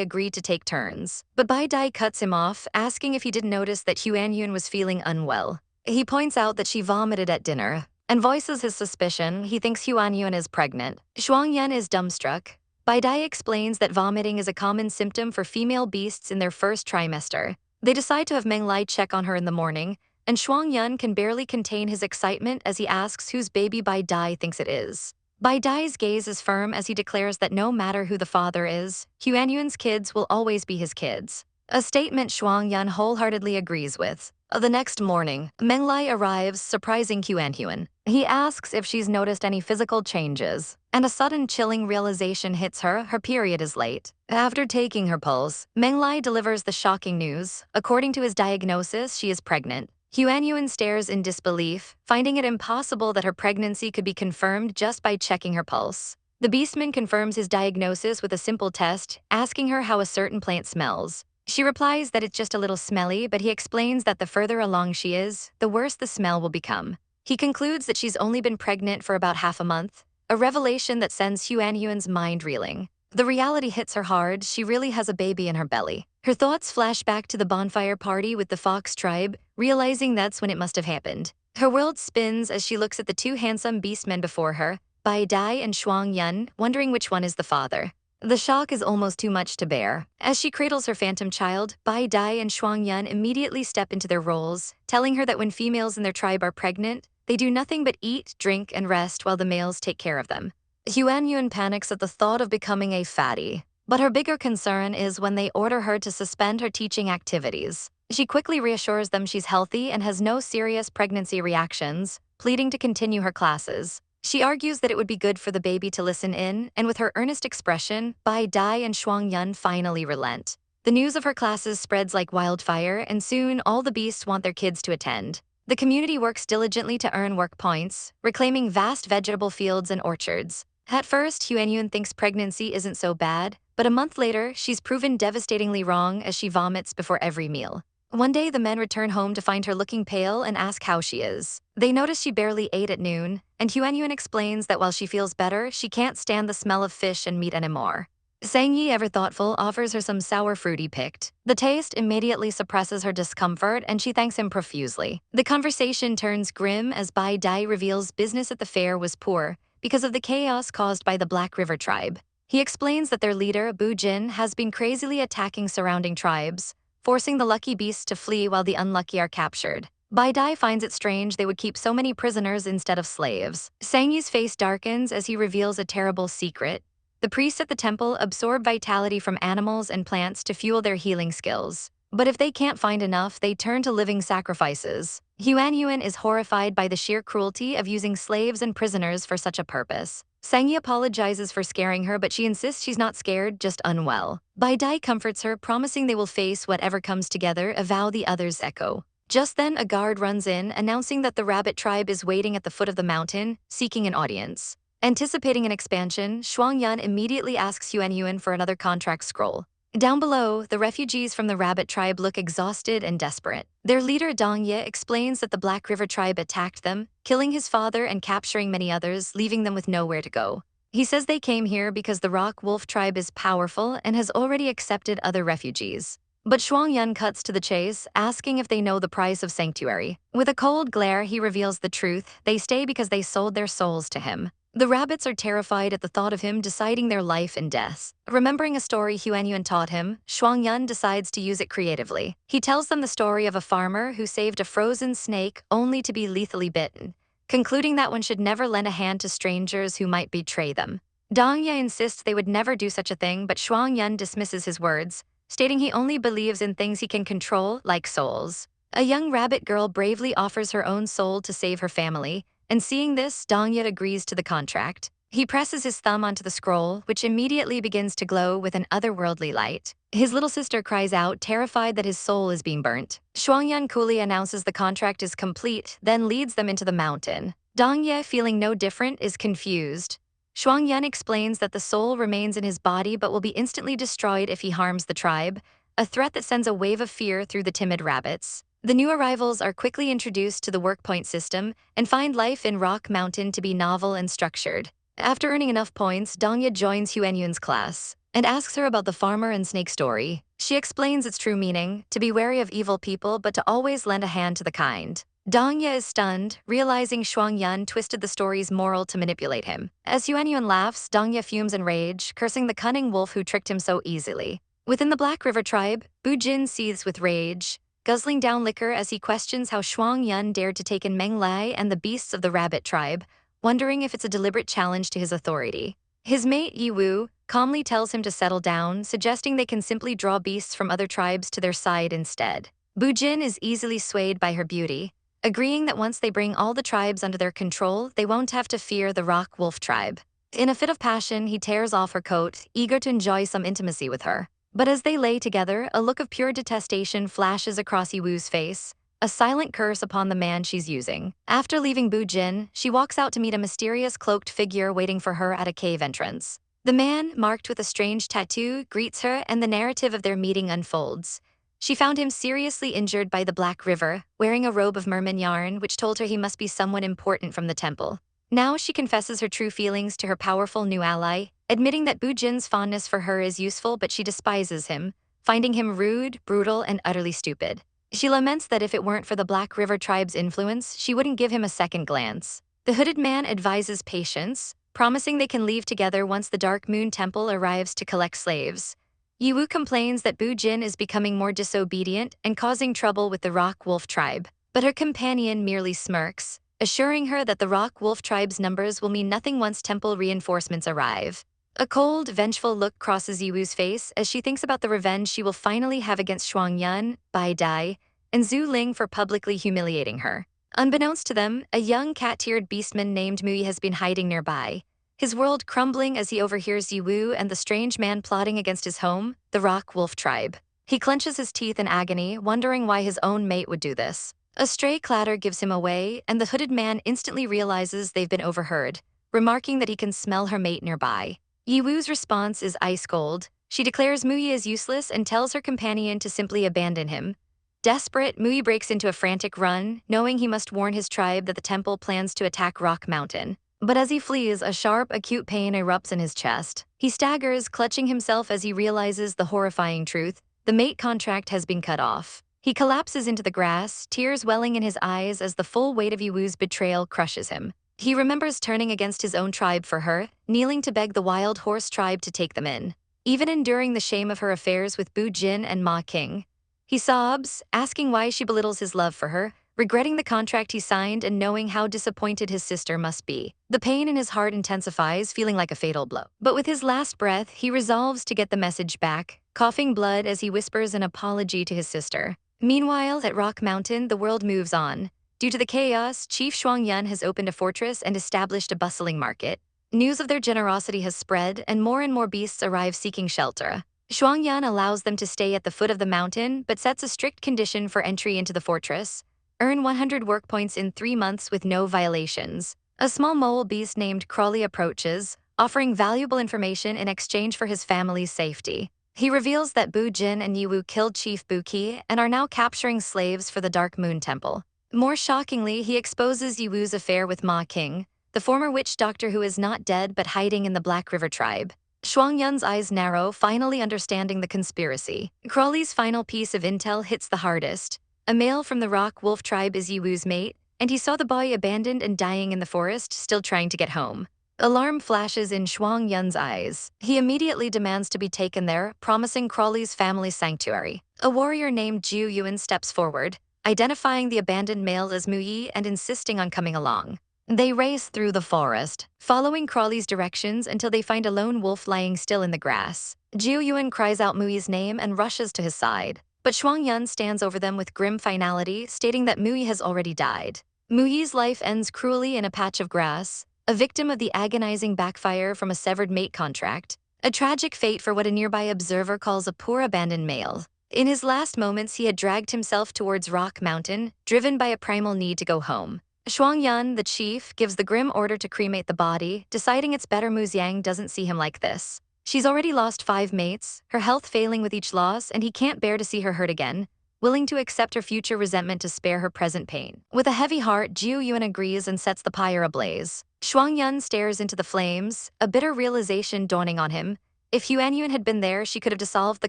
agreed to take turns. But Bai Dai cuts him off, asking if he didn't notice that Huanyuan was feeling unwell. He points out that she vomited at dinner, and voices his suspicion he thinks Huanyuan is pregnant. Shuang Yun is dumbstruck. Bai Dai explains that vomiting is a common symptom for female beasts in their first trimester. They decide to have Meng Lai check on her in the morning, and Shuang Yun can barely contain his excitement as he asks whose baby Bai Dai thinks it is. Bai Dai's gaze is firm as he declares that no matter who the father is, Huanyuan's kids will always be his kids. A statement Shuang Yun wholeheartedly agrees with. The next morning, Meng Lai arrives, surprising Huanyuan. He asks if she's noticed any physical changes, and a sudden chilling realization hits her: her period is late. After taking her pulse, Meng Lai delivers the shocking news. According to his diagnosis, she is pregnant. Huanyuan stares in disbelief, finding it impossible that her pregnancy could be confirmed just by checking her pulse. The beastman confirms his diagnosis with a simple test, asking her how a certain plant smells. She replies that it's just a little smelly, but he explains that the further along she is, the worse the smell will become. He concludes that she's only been pregnant for about half a month, a revelation that sends Huanyuan's mind reeling. The reality hits her hard, she really has a baby in her belly. Her thoughts flash back to the bonfire party with the fox tribe, realizing that's when it must have happened. Her world spins as she looks at the two handsome beastmen before her, Bai Dai and Shuang Yun, wondering which one is the father. The shock is almost too much to bear. As she cradles her phantom child, Bai Dai and Shuang Yun immediately step into their roles, telling her that when females in their tribe are pregnant, they do nothing but eat, drink, and rest while the males take care of them. Huanyuan panics at the thought of becoming a fatty, but her bigger concern is when they order her to suspend her teaching activities. She quickly reassures them she's healthy and has no serious pregnancy reactions, pleading to continue her classes. She argues that it would be good for the baby to listen in, and with her earnest expression, Bai Dai and Shuang Yun finally relent. The news of her classes spreads like wildfire, and soon all the beasts want their kids to attend. The community works diligently to earn work points, reclaiming vast vegetable fields and orchards. At first, Huanyuan thinks pregnancy isn't so bad, but a month later, she's proven devastatingly wrong as she vomits before every meal. One day, the men return home to find her looking pale and ask how she is. They notice she barely ate at noon, and Huanyuan explains that while she feels better, she can't stand the smell of fish and meat anymore. Sangyi, ever thoughtful, offers her some sour fruit he picked. The taste immediately suppresses her discomfort, and she thanks him profusely. The conversation turns grim as Bai Dai reveals business at the fair was poor because of the chaos caused by the Black River tribe. He explains that their leader, Bu Jin, has been crazily attacking surrounding tribes, forcing the lucky beasts to flee while the unlucky are captured. Bai Dai finds it strange they would keep so many prisoners instead of slaves. Sangyi's face darkens as he reveals a terrible secret. The priests at the temple absorb vitality from animals and plants to fuel their healing skills. But if they can't find enough, they turn to living sacrifices. Huanyuan is horrified by the sheer cruelty of using slaves and prisoners for such a purpose. Sangyi apologizes for scaring her, but she insists she's not scared, just unwell. Bai Dai comforts her, promising they will face whatever comes together, a vow the others echo. Just then, a guard runs in, announcing that the rabbit tribe is waiting at the foot of the mountain, seeking an audience. Anticipating an expansion, Shuang Yun immediately asks Huanyuan for another contract scroll. Down below, the refugees from the rabbit tribe look exhausted and desperate. Their leader Dong Ye explains that the Black River tribe attacked them, killing his father and capturing many others, leaving them with nowhere to go. He says they came here because the Rock Wolf tribe is powerful and has already accepted other refugees. But Shuang Yun cuts to the chase, asking if they know the price of sanctuary. With a cold glare, he reveals the truth: they stay because they sold their souls to him. The rabbits are terrified at the thought of him deciding their life and death. Remembering a story Huanyuan taught him, Shuang Yun decides to use it creatively. He tells them the story of a farmer who saved a frozen snake only to be lethally bitten, concluding that one should never lend a hand to strangers who might betray them. Dong Ye insists they would never do such a thing, but Shuang Yun dismisses his words, stating he only believes in things he can control, like souls. A young rabbit girl bravely offers her own soul to save her family, and seeing this, Dong Ye agrees to the contract. He presses his thumb onto the scroll, which immediately begins to glow with an otherworldly light. His little sister cries out, terrified that his soul is being burnt. Shuang Yun coolly announces the contract is complete, then leads them into the mountain. Dong Ye, feeling no different, is confused. Shuang Yun explains that the soul remains in his body but will be instantly destroyed if he harms the tribe, a threat that sends a wave of fear through the timid rabbits. The new arrivals are quickly introduced to the work point system and find life in Rock Mountain to be novel and structured. After earning enough points, Dong Ye joins Huanyuan's class and asks her about the farmer and snake story. She explains its true meaning: to be wary of evil people but to always lend a hand to the kind. Dong Ye is stunned, realizing Shuang Yun twisted the story's moral to manipulate him. As Huanyuan laughs, Dong Ye fumes in rage, cursing the cunning wolf who tricked him so easily. Within the Black River tribe, Bu Jin seethes with rage, guzzling down liquor as he questions how Shuang Yun dared to take in Meng Lai and the beasts of the rabbit tribe, wondering if it's a deliberate challenge to his authority. His mate Yi Wu calmly tells him to settle down, suggesting they can simply draw beasts from other tribes to their side instead. Bu Jin is easily swayed by her beauty, agreeing that once they bring all the tribes under their control, they won't have to fear the Rock Wolf tribe. In a fit of passion, he tears off her coat, eager to enjoy some intimacy with her. But as they lay together, a look of pure detestation flashes across Yiwu's face, a silent curse upon the man she's using. After leaving Bu Jin, she walks out to meet a mysterious cloaked figure waiting for her at a cave entrance. The man, marked with a strange tattoo, greets her and the narrative of their meeting unfolds. She found him seriously injured by the Black River, wearing a robe of merman yarn which told her he must be someone important from the temple. Now she confesses her true feelings to her powerful new ally, admitting that Bu Jin's fondness for her is useful but she despises him, finding him rude, brutal, and utterly stupid. She laments that if it weren't for the Black River tribe's influence, she wouldn't give him a second glance. The hooded man advises patience, promising they can leave together once the Dark Moon Temple arrives to collect slaves. Yiwu complains that Bu Jin is becoming more disobedient and causing trouble with the Rock Wolf tribe, but her companion merely smirks, assuring her that the Rock Wolf tribe's numbers will mean nothing once temple reinforcements arrive. A cold, vengeful look crosses Yiwu's face as she thinks about the revenge she will finally have against Shuang Yun, Bai Dai, and Zhu Ling for publicly humiliating her. Unbeknownst to them, a young cat-eared beastman named Mui has been hiding nearby, his world crumbling as he overhears Yiwu and the strange man plotting against his home, the Rock Wolf tribe. He clenches his teeth in agony, wondering why his own mate would do this. A stray clatter gives him away, and the hooded man instantly realizes they've been overheard, remarking that he can smell her mate nearby. Yiwu's response is ice cold. She declares Mui is useless and tells her companion to simply abandon him. Desperate, Mui breaks into a frantic run, knowing he must warn his tribe that the temple plans to attack Rock Mountain. But as he flees, a sharp, acute pain erupts in his chest. He staggers, clutching himself as he realizes the horrifying truth: the mate contract has been cut off. He collapses into the grass, tears welling in his eyes as the full weight of Yiwu's betrayal crushes him. He remembers turning against his own tribe for her, kneeling to beg the Wild Horse tribe to take them in. Even enduring the shame of her affairs with Bu Jin and Ma King. He sobs, asking why she belittles his love for her, regretting the contract he signed and knowing how disappointed his sister must be. The pain in his heart intensifies, feeling like a fatal blow. But with his last breath, he resolves to get the message back, coughing blood as he whispers an apology to his sister. Meanwhile, at Rock Mountain, the world moves on. Due to the chaos, Chief Shuang Yun has opened a fortress and established a bustling market. News of their generosity has spread, and more beasts arrive seeking shelter. Shuang Yun allows them to stay at the foot of the mountain, but sets a strict condition for entry into the fortress: earn 100 work points in 3 months with no violations. A small mole beast named Crawley approaches, offering valuable information in exchange for his family's safety. He reveals that Bu Jin and Yiwu killed Chief Buki and are now capturing slaves for the Dark Moon Temple. More shockingly, he exposes Yiwu's affair with Ma King, the former witch doctor who is not dead but hiding in the Black River tribe. Shuang Yun's eyes narrow, finally understanding the conspiracy. Crawley's final piece of intel hits the hardest. A male from the Rock Wolf tribe is Yiwu's mate, and he saw the boy abandoned and dying in the forest, still trying to get home. Alarm flashes in Shuang Yun's eyes. He immediately demands to be taken there, promising Crawley's family sanctuary. A warrior named Jiu Yuan steps forward, identifying the abandoned male as Mu Yi and insisting on coming along. They race through the forest, following Crawley's directions until they find a lone wolf lying still in the grass. Jiu Yuan cries out Mu Yi's name and rushes to his side, but Shuang Yun stands over them with grim finality, stating that Mu Yi has already died. Mu Yi's life ends cruelly in a patch of grass, a victim of the agonizing backfire from a severed mate contract. A tragic fate for what a nearby observer calls a poor abandoned male. In his last moments, he had dragged himself towards Rock Mountain, driven by a primal need to go home. Shuang Yun, the chief, gives the grim order to cremate the body, deciding it's better Mu Xiang doesn't see him like this. She's already lost 5 mates, her health failing with each loss, and he can't bear to see her hurt again, willing to accept her future resentment to spare her present pain. With a heavy heart, Jiu Yuan agrees and sets the pyre ablaze. Shuang Yun stares into the flames, a bitter realization dawning on him. If Huanyuan had been there, she could have dissolved the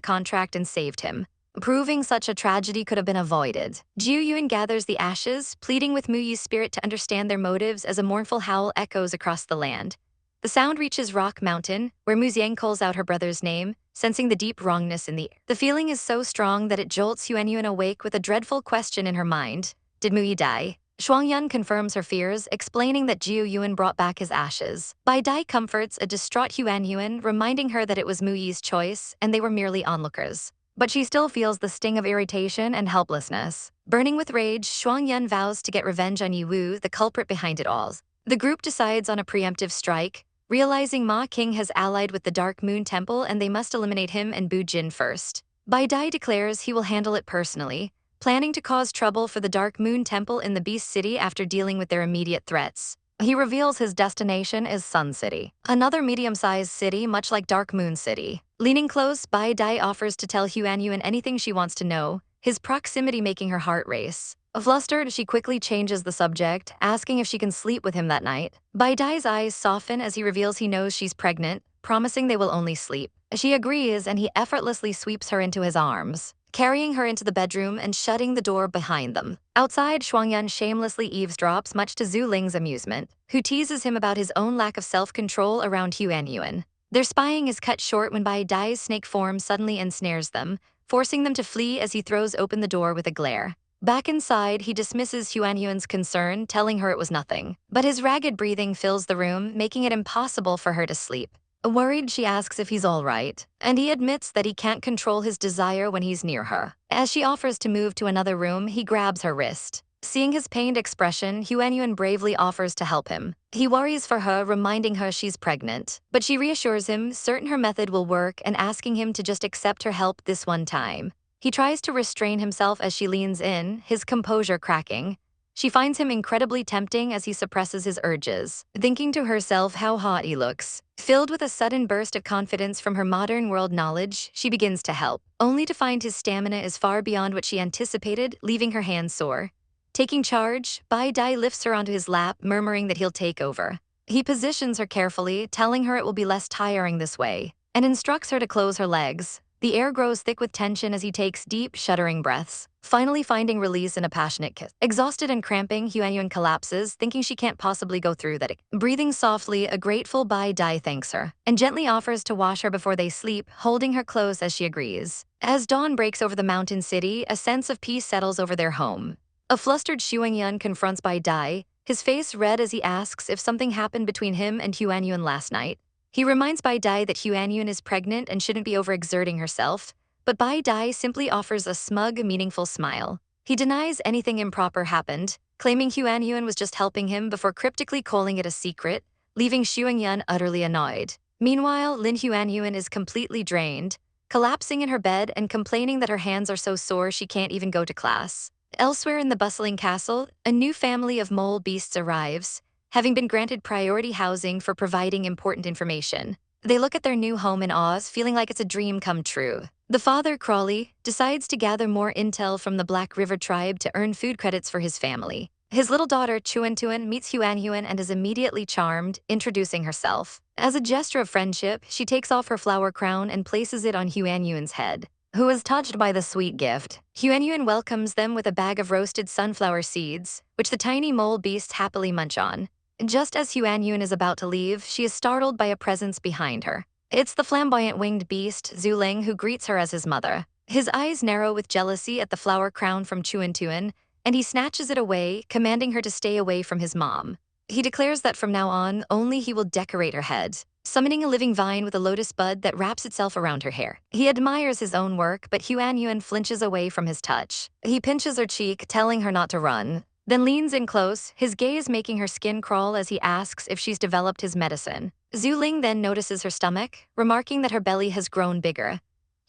contract and saved him, proving such a tragedy could have been avoided. Jiu Yuan gathers the ashes, pleading with Mu Yi's spirit to understand their motives as a mournful howl echoes across the land. The sound reaches Rock Mountain, where Mu Xiang calls out her brother's name, sensing the deep wrongness in the air. The feeling is so strong that it jolts Huanyuan awake with a dreadful question in her mind: did Mu Yi die? Shuang Yun confirms her fears, explaining that Jiu Yuan brought back his ashes. Bai Dai comforts a distraught Huanyuan, reminding her that it was Mu Yi's choice and they were merely onlookers. But she still feels the sting of irritation and helplessness. Burning with rage, Shuang Yun vows to get revenge on Yiwu, the culprit behind it all. The group decides on a preemptive strike, realizing Ma King has allied with the Dark Moon Temple and they must eliminate him and Bu Jin first. Bai Dai declares he will handle it personally, planning to cause trouble for the Dark Moon Temple in the Beast City after dealing with their immediate threats. He reveals his destination is Sun City, another medium-sized city much like Dark Moon City. Leaning close, Bai Dai offers to tell Huanyuan anything she wants to know, his proximity making her heart race. Flustered, she quickly changes the subject, asking if she can sleep with him that night. Bai Dai's eyes soften as he reveals he knows she's pregnant, promising they will only sleep. She agrees, and he effortlessly sweeps her into his arms, carrying her into the bedroom and shutting the door behind them. Outside, Shuangyan shamelessly eavesdrops, much to Zhu Ling's amusement, who teases him about his own lack of self-control around Huanyuan. Their spying is cut short when Bai Dai's snake form suddenly ensnares them, forcing them to flee as he throws open the door with a glare. Back inside, he dismisses Huanyuan's concern, telling her it was nothing. But his ragged breathing fills the room, making it impossible for her to sleep. Worried, she asks if he's all right, and he admits that he can't control his desire when he's near her. As she offers to move to another room, he grabs her wrist. Seeing his pained expression, Huanyuan bravely offers to help him. He worries for her, reminding her she's pregnant, but she reassures him, certain her method will work and asking him to just accept her help this one time. He tries to restrain himself as she leans in, his composure cracking. She finds him incredibly tempting as he suppresses his urges, thinking to herself how hot he looks. Filled with a sudden burst of confidence from her modern world knowledge, she begins to help, only to find his stamina is far beyond what she anticipated, leaving her hands sore. Taking charge, Bai Dai lifts her onto his lap, murmuring that he'll take over. He positions her carefully, telling her it will be less tiring this way, and instructs her to close her legs. The air grows thick with tension as he takes deep, shuddering breaths, finally finding release in a passionate kiss. Exhausted and cramping, Huanyuan collapses, thinking she can't possibly go through that. Breathing softly, a grateful Bai Dai thanks her, and gently offers to wash her before they sleep, holding her close as she agrees. As dawn breaks over the mountain city, a sense of peace settles over their home. A flustered Shuangyan confronts Bai Dai, his face red as he asks if something happened between him and Huanyuan last night. He reminds Bai Dai that Huanyuan is pregnant and shouldn't be overexerting herself, but Bai Dai simply offers a smug, meaningful smile. He denies anything improper happened, claiming Huanyuan was just helping him before cryptically calling it a secret, leaving Shuangyan utterly annoyed. Meanwhile, Lin Huanhuan is completely drained, collapsing in her bed and complaining that her hands are so sore she can't even go to class. Elsewhere in the bustling castle, a new family of mole beasts arrives, having been granted priority housing for providing important information. They look at their new home in awe, feeling like it's a dream come true. The father, Crawley, decides to gather more intel from the Black River tribe to earn food credits for his family. His little daughter, Chuantuan, meets Huanhuan and is immediately charmed, introducing herself. As a gesture of friendship, she takes off her flower crown and places it on Huanyuan's head, who is touched by the sweet gift. Huanyuan welcomes them with a bag of roasted sunflower seeds, which the tiny mole beasts happily munch on. Just as Huanyuan is about to leave, she is startled by a presence behind her. It's the flamboyant winged beast, Zhu Ling, who greets her as his mother. His eyes narrow with jealousy at the flower crown from Chuantuan, and he snatches it away, commanding her to stay away from his mom. He declares that from now on, only he will decorate her head, summoning a living vine with a lotus bud that wraps itself around her hair. He admires his own work, but Huanyuan flinches away from his touch. He pinches her cheek, telling her not to run, then leans in close, his gaze making her skin crawl as he asks if she's developed his medicine. Zhu Ling then notices her stomach, remarking that her belly has grown bigger.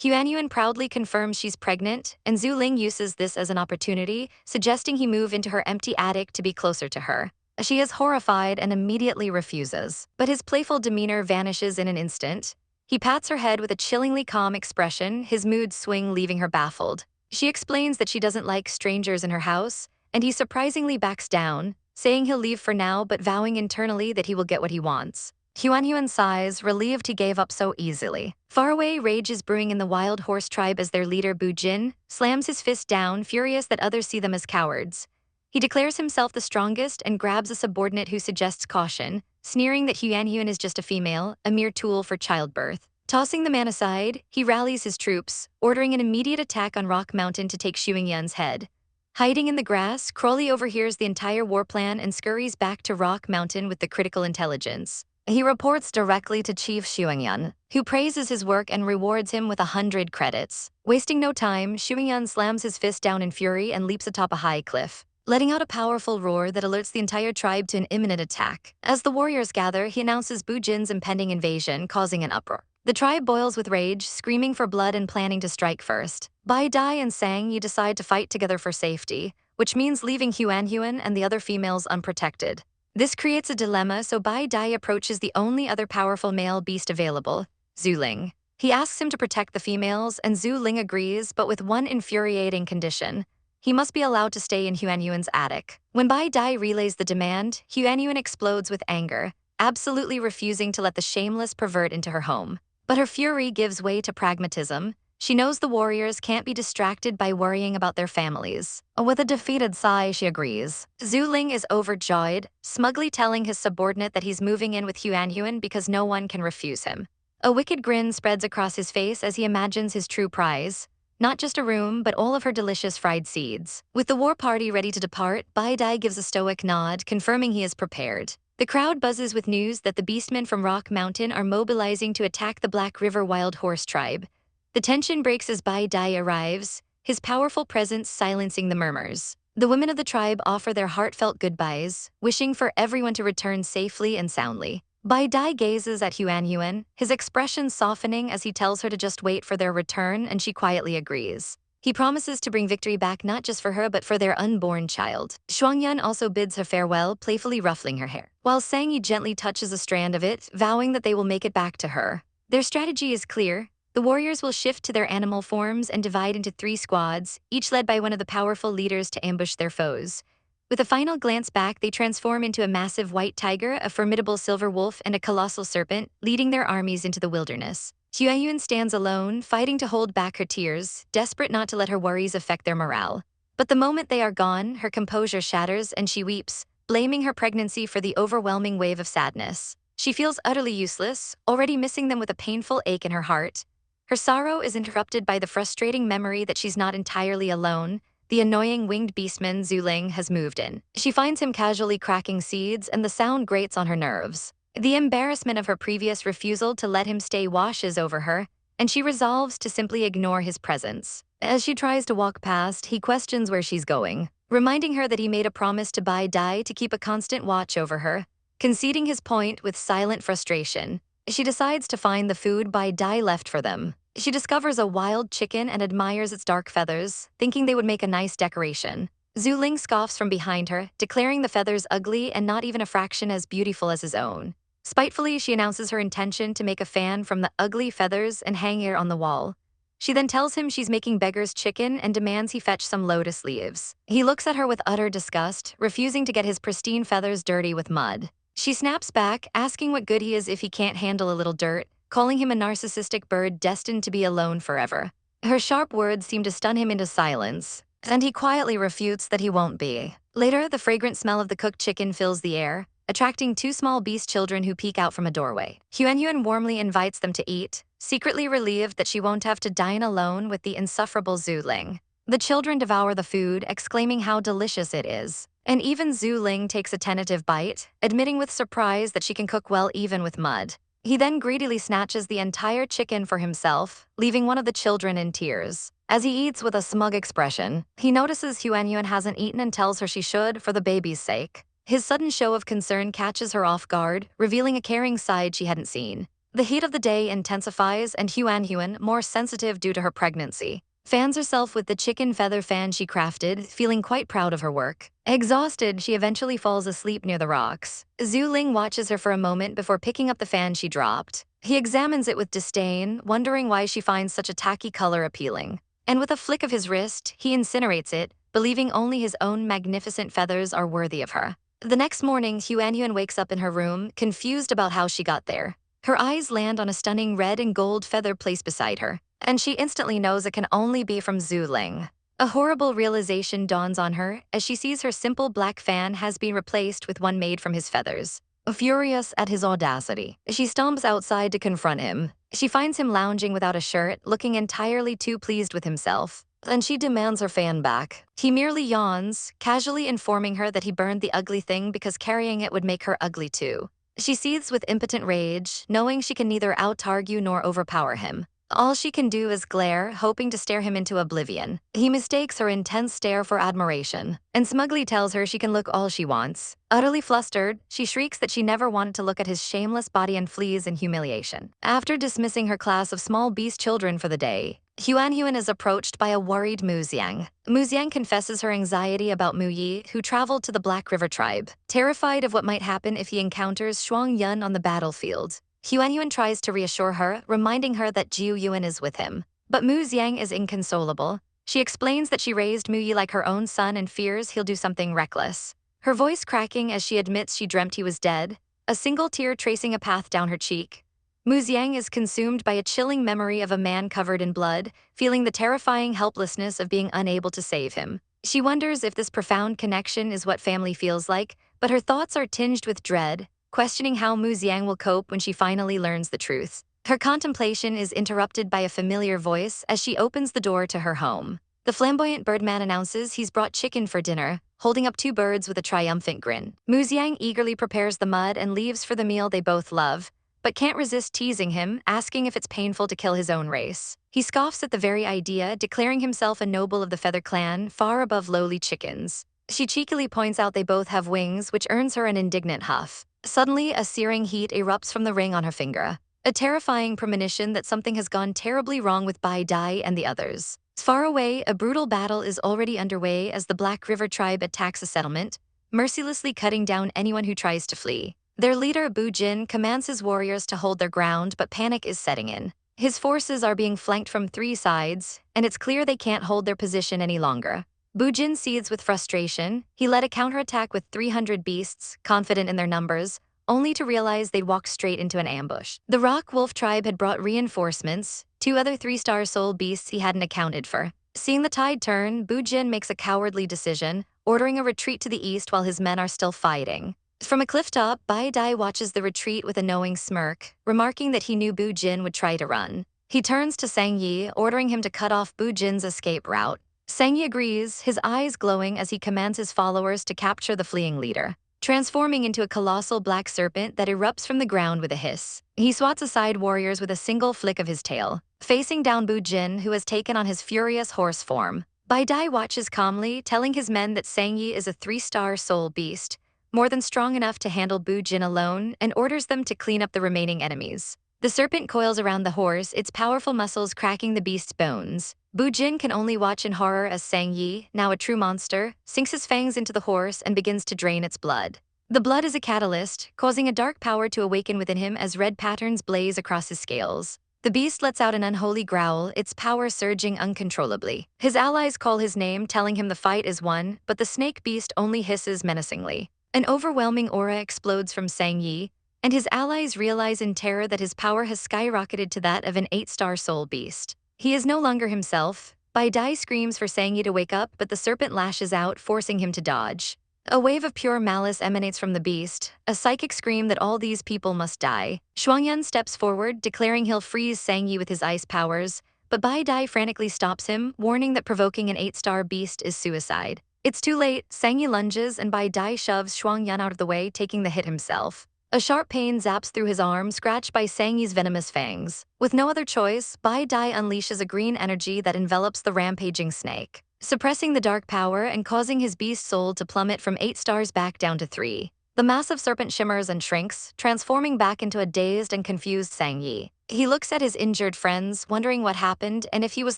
Huanyuan proudly confirms she's pregnant, and Zhu Ling uses this as an opportunity, suggesting he move into her empty attic to be closer to her. She is horrified and immediately refuses, but his playful demeanor vanishes in an instant. He pats her head with a chillingly calm expression, his mood swing leaving her baffled. She explains that she doesn't like strangers in her house, and he surprisingly backs down, saying he'll leave for now but vowing internally that he will get what he wants. Huanyuan sighs, relieved he gave up so easily. Far away, rage is brewing in the wild horse tribe as their leader Bu Jin slams his fist down, furious that others see them as cowards. He declares himself the strongest and grabs a subordinate who suggests caution, sneering that Huanyuan is just a female, a mere tool for childbirth. Tossing the man aside, he rallies his troops, ordering an immediate attack on Rock Mountain to take Shuangyan's head. Hiding in the grass, Crawley overhears the entire war plan and scurries back to Rock Mountain with the critical intelligence. He reports directly to Chief Shuangyan, who praises his work and rewards him with 100 credits. Wasting no time, Shuangyan slams his fist down in fury and leaps atop a high cliff, letting out a powerful roar that alerts the entire tribe to an imminent attack. As the warriors gather, he announces Bu Jin's impending invasion, causing an uproar. The tribe boils with rage, screaming for blood and planning to strike first. Bai Dai and Sang Yi decide to fight together for safety, which means leaving Huan and the other females unprotected. This creates a dilemma, so Bai Dai approaches the only other powerful male beast available, Zhu Ling. He asks him to protect the females, and Zhu Ling agrees, but with one infuriating condition. He must be allowed to stay in Huan attic. When Bai Dai relays the demand, Huan explodes with anger, absolutely refusing to let the shameless pervert into her home. But her fury gives way to pragmatism. She knows the warriors can't be distracted by worrying about their families. With a defeated sigh, she agrees. Zhu Ling is overjoyed, smugly telling his subordinate that he's moving in with Huan because no one can refuse him. A wicked grin spreads across his face as he imagines his true prize. Not just a room, but all of her delicious fried seeds. With the war party ready to depart, Bai Dai gives a stoic nod, confirming he is prepared. The crowd buzzes with news that the beastmen from Rock Mountain are mobilizing to attack the Black River Wild Horse tribe. The tension breaks as Bai Dai arrives, his powerful presence silencing the murmurs. The women of the tribe offer their heartfelt goodbyes, wishing for everyone to return safely and soundly. Bai Dai gazes at Huan, his expression softening as he tells her to just wait for their return, and she quietly agrees. He promises to bring victory back not just for her but for their unborn child. Shuangyan also bids her farewell, playfully ruffling her hair, while Sang Yi gently touches a strand of it, vowing that they will make it back to her. Their strategy is clear. The warriors will shift to their animal forms and divide into 3 squads, each led by one of the powerful leaders to ambush their foes. With a final glance back, they transform into a massive white tiger, a formidable silver wolf, and a colossal serpent, leading their armies into the wilderness. Huan stands alone, fighting to hold back her tears, desperate not to let her worries affect their morale. But the moment they are gone, her composure shatters and she weeps, blaming her pregnancy for the overwhelming wave of sadness. She feels utterly useless, already missing them with a painful ache in her heart. Her sorrow is interrupted by the frustrating memory that she's not entirely alone. The annoying winged beastman Zhu Ling has moved in. She finds him casually cracking seeds, and the sound grates on her nerves. The embarrassment of her previous refusal to let him stay washes over her, and she resolves to simply ignore his presence. As she tries to walk past, he questions where she's going, reminding her that he made a promise to Bai Dai to keep a constant watch over her. Conceding his point with silent frustration, she decides to find the food Bai Dai left for them. She discovers a wild chicken and admires its dark feathers, thinking they would make a nice decoration. Zhu Ling scoffs from behind her, declaring the feathers ugly and not even a fraction as beautiful as his own. Spitefully, she announces her intention to make a fan from the ugly feathers and hang it on the wall. She then tells him she's making beggar's chicken and demands he fetch some lotus leaves. He looks at her with utter disgust, refusing to get his pristine feathers dirty with mud. She snaps back, asking what good he is if he can't handle a little dirt, calling him a narcissistic bird destined to be alone forever. Her sharp words seem to stun him into silence, and he quietly refutes that he won't be. Later, the fragrant smell of the cooked chicken fills the air, attracting 2 small beast children who peek out from a doorway. Huan warmly invites them to eat, secretly relieved that she won't have to dine alone with the insufferable Zhu Ling. The children devour the food, exclaiming how delicious it is. And even Zhu Ling takes a tentative bite, admitting with surprise that she can cook well even with mud. He then greedily snatches the entire chicken for himself, leaving one of the children in tears. As he eats with a smug expression, he notices Huan hasn't eaten and tells her she should for the baby's sake. His sudden show of concern catches her off guard, revealing a caring side she hadn't seen. The heat of the day intensifies, and Huan, more sensitive due to her pregnancy, fans herself with the chicken feather fan she crafted, feeling quite proud of her work. Exhausted, she eventually falls asleep near the rocks. Zhu Ling watches her for a moment before picking up the fan she dropped. He examines it with disdain, wondering why she finds such a tacky color appealing. And with a flick of his wrist, he incinerates it, believing only his own magnificent feathers are worthy of her. The next morning, Huan wakes up in her room, confused about how she got there. Her eyes land on a stunning red and gold feather placed beside her, and she instantly knows it can only be from Zhu Ling. A horrible realization dawns on her as she sees her simple black fan has been replaced with one made from his feathers. Furious at his audacity, she stomps outside to confront him. She finds him lounging without a shirt, looking entirely too pleased with himself, and she demands her fan back. He merely yawns, casually informing her that he burned the ugly thing because carrying it would make her ugly too. She seethes with impotent rage, knowing she can neither out-argue nor overpower him. All she can do is glare, hoping to stare him into oblivion. He mistakes her intense stare for admiration, and smugly tells her she can look all she wants. Utterly flustered, she shrieks that she never wanted to look at his shameless body and flees in humiliation. After dismissing her class of small beast children for the day, Huanhuan is approached by a worried Mu Xiang. Mu Xiang confesses her anxiety about Mu Yi, who traveled to the Black River tribe, terrified of what might happen if he encounters Shuang Yun on the battlefield. Huanhuan tries to reassure her, reminding her that Jiu Yuan is with him. But Mu Xiang is inconsolable. She explains that she raised Mu Yi like her own son and fears he'll do something reckless. Her voice cracking as she admits she dreamt he was dead, a single tear tracing a path down her cheek. Mu Xiang is consumed by a chilling memory of a man covered in blood, feeling the terrifying helplessness of being unable to save him. She wonders if this profound connection is what family feels like, but her thoughts are tinged with dread, questioning how Mu Xiang will cope when she finally learns the truth. Her contemplation is interrupted by a familiar voice as she opens the door to her home. The flamboyant birdman announces he's brought chicken for dinner, holding up 2 birds with a triumphant grin. Mu Xiang eagerly prepares the mud and leaves for the meal they both love, but can't resist teasing him, asking if it's painful to kill his own race. He scoffs at the very idea, declaring himself a noble of the feather clan, far above lowly chickens. She cheekily points out they both have wings, which earns her an indignant huff. Suddenly, a searing heat erupts from the ring on her finger, a terrifying premonition that something has gone terribly wrong with Bai Dai and the others. Far away, a brutal battle is already underway as the Black River tribe attacks a settlement, mercilessly cutting down anyone who tries to flee. Their leader, Bu Jin, commands his warriors to hold their ground, but panic is setting in. His forces are being flanked from 3 sides, and it's clear they can't hold their position any longer. Bu Jin seethes with frustration. He led a counterattack with 300 beasts, confident in their numbers, only to realize they'd walk straight into an ambush. The Rock Wolf tribe had brought reinforcements, 2 other 3-star soul beasts he hadn't accounted for. Seeing the tide turn, Bu Jin makes a cowardly decision, ordering a retreat to the east while his men are still fighting. From a clifftop, Bai Dai watches the retreat with a knowing smirk, remarking that he knew Bu Jin would try to run. He turns to Sang Yi, ordering him to cut off Bu Jin's escape route. Sang Yi agrees, his eyes glowing as he commands his followers to capture the fleeing leader, transforming into a colossal black serpent that erupts from the ground with a hiss. He swats aside warriors with a single flick of his tail, facing down Bu Jin, who has taken on his furious horse form. Bai Dai watches calmly, telling his men that Sang Yi is a 3-star soul beast, more than strong enough to handle Bu Jin alone, and orders them to clean up the remaining enemies. The serpent coils around the horse, its powerful muscles cracking the beast's bones. Bu Jin can only watch in horror as Sang Yi, now a true monster, sinks his fangs into the horse and begins to drain its blood. The blood is a catalyst, causing a dark power to awaken within him as red patterns blaze across his scales. The beast lets out an unholy growl, its power surging uncontrollably. His allies call his name, telling him the fight is won, but the snake beast only hisses menacingly. An overwhelming aura explodes from Sang Yi, and his allies realize in terror that his power has skyrocketed to that of an 8-star soul beast. He is no longer himself. Bai Dai screams for Sang Yi to wake up, but the serpent lashes out, forcing him to dodge. A wave of pure malice emanates from the beast, a psychic scream that all these people must die. Shuangyan steps forward, declaring he'll freeze Sang Yi with his ice powers, but Bai Dai frantically stops him, warning that provoking an 8-star beast is suicide. It's too late. Sang Yi lunges and Bai Dai shoves Shuangyan out of the way, taking the hit himself. A sharp pain zaps through his arm, scratched by Sang Yi's venomous fangs. With no other choice, Bai Dai unleashes a green energy that envelops the rampaging snake, suppressing the dark power and causing his beast soul to plummet from 8 stars back down to 3. The massive serpent shimmers and shrinks, transforming back into a dazed and confused Sang Yi. He looks at his injured friends, wondering what happened and if he was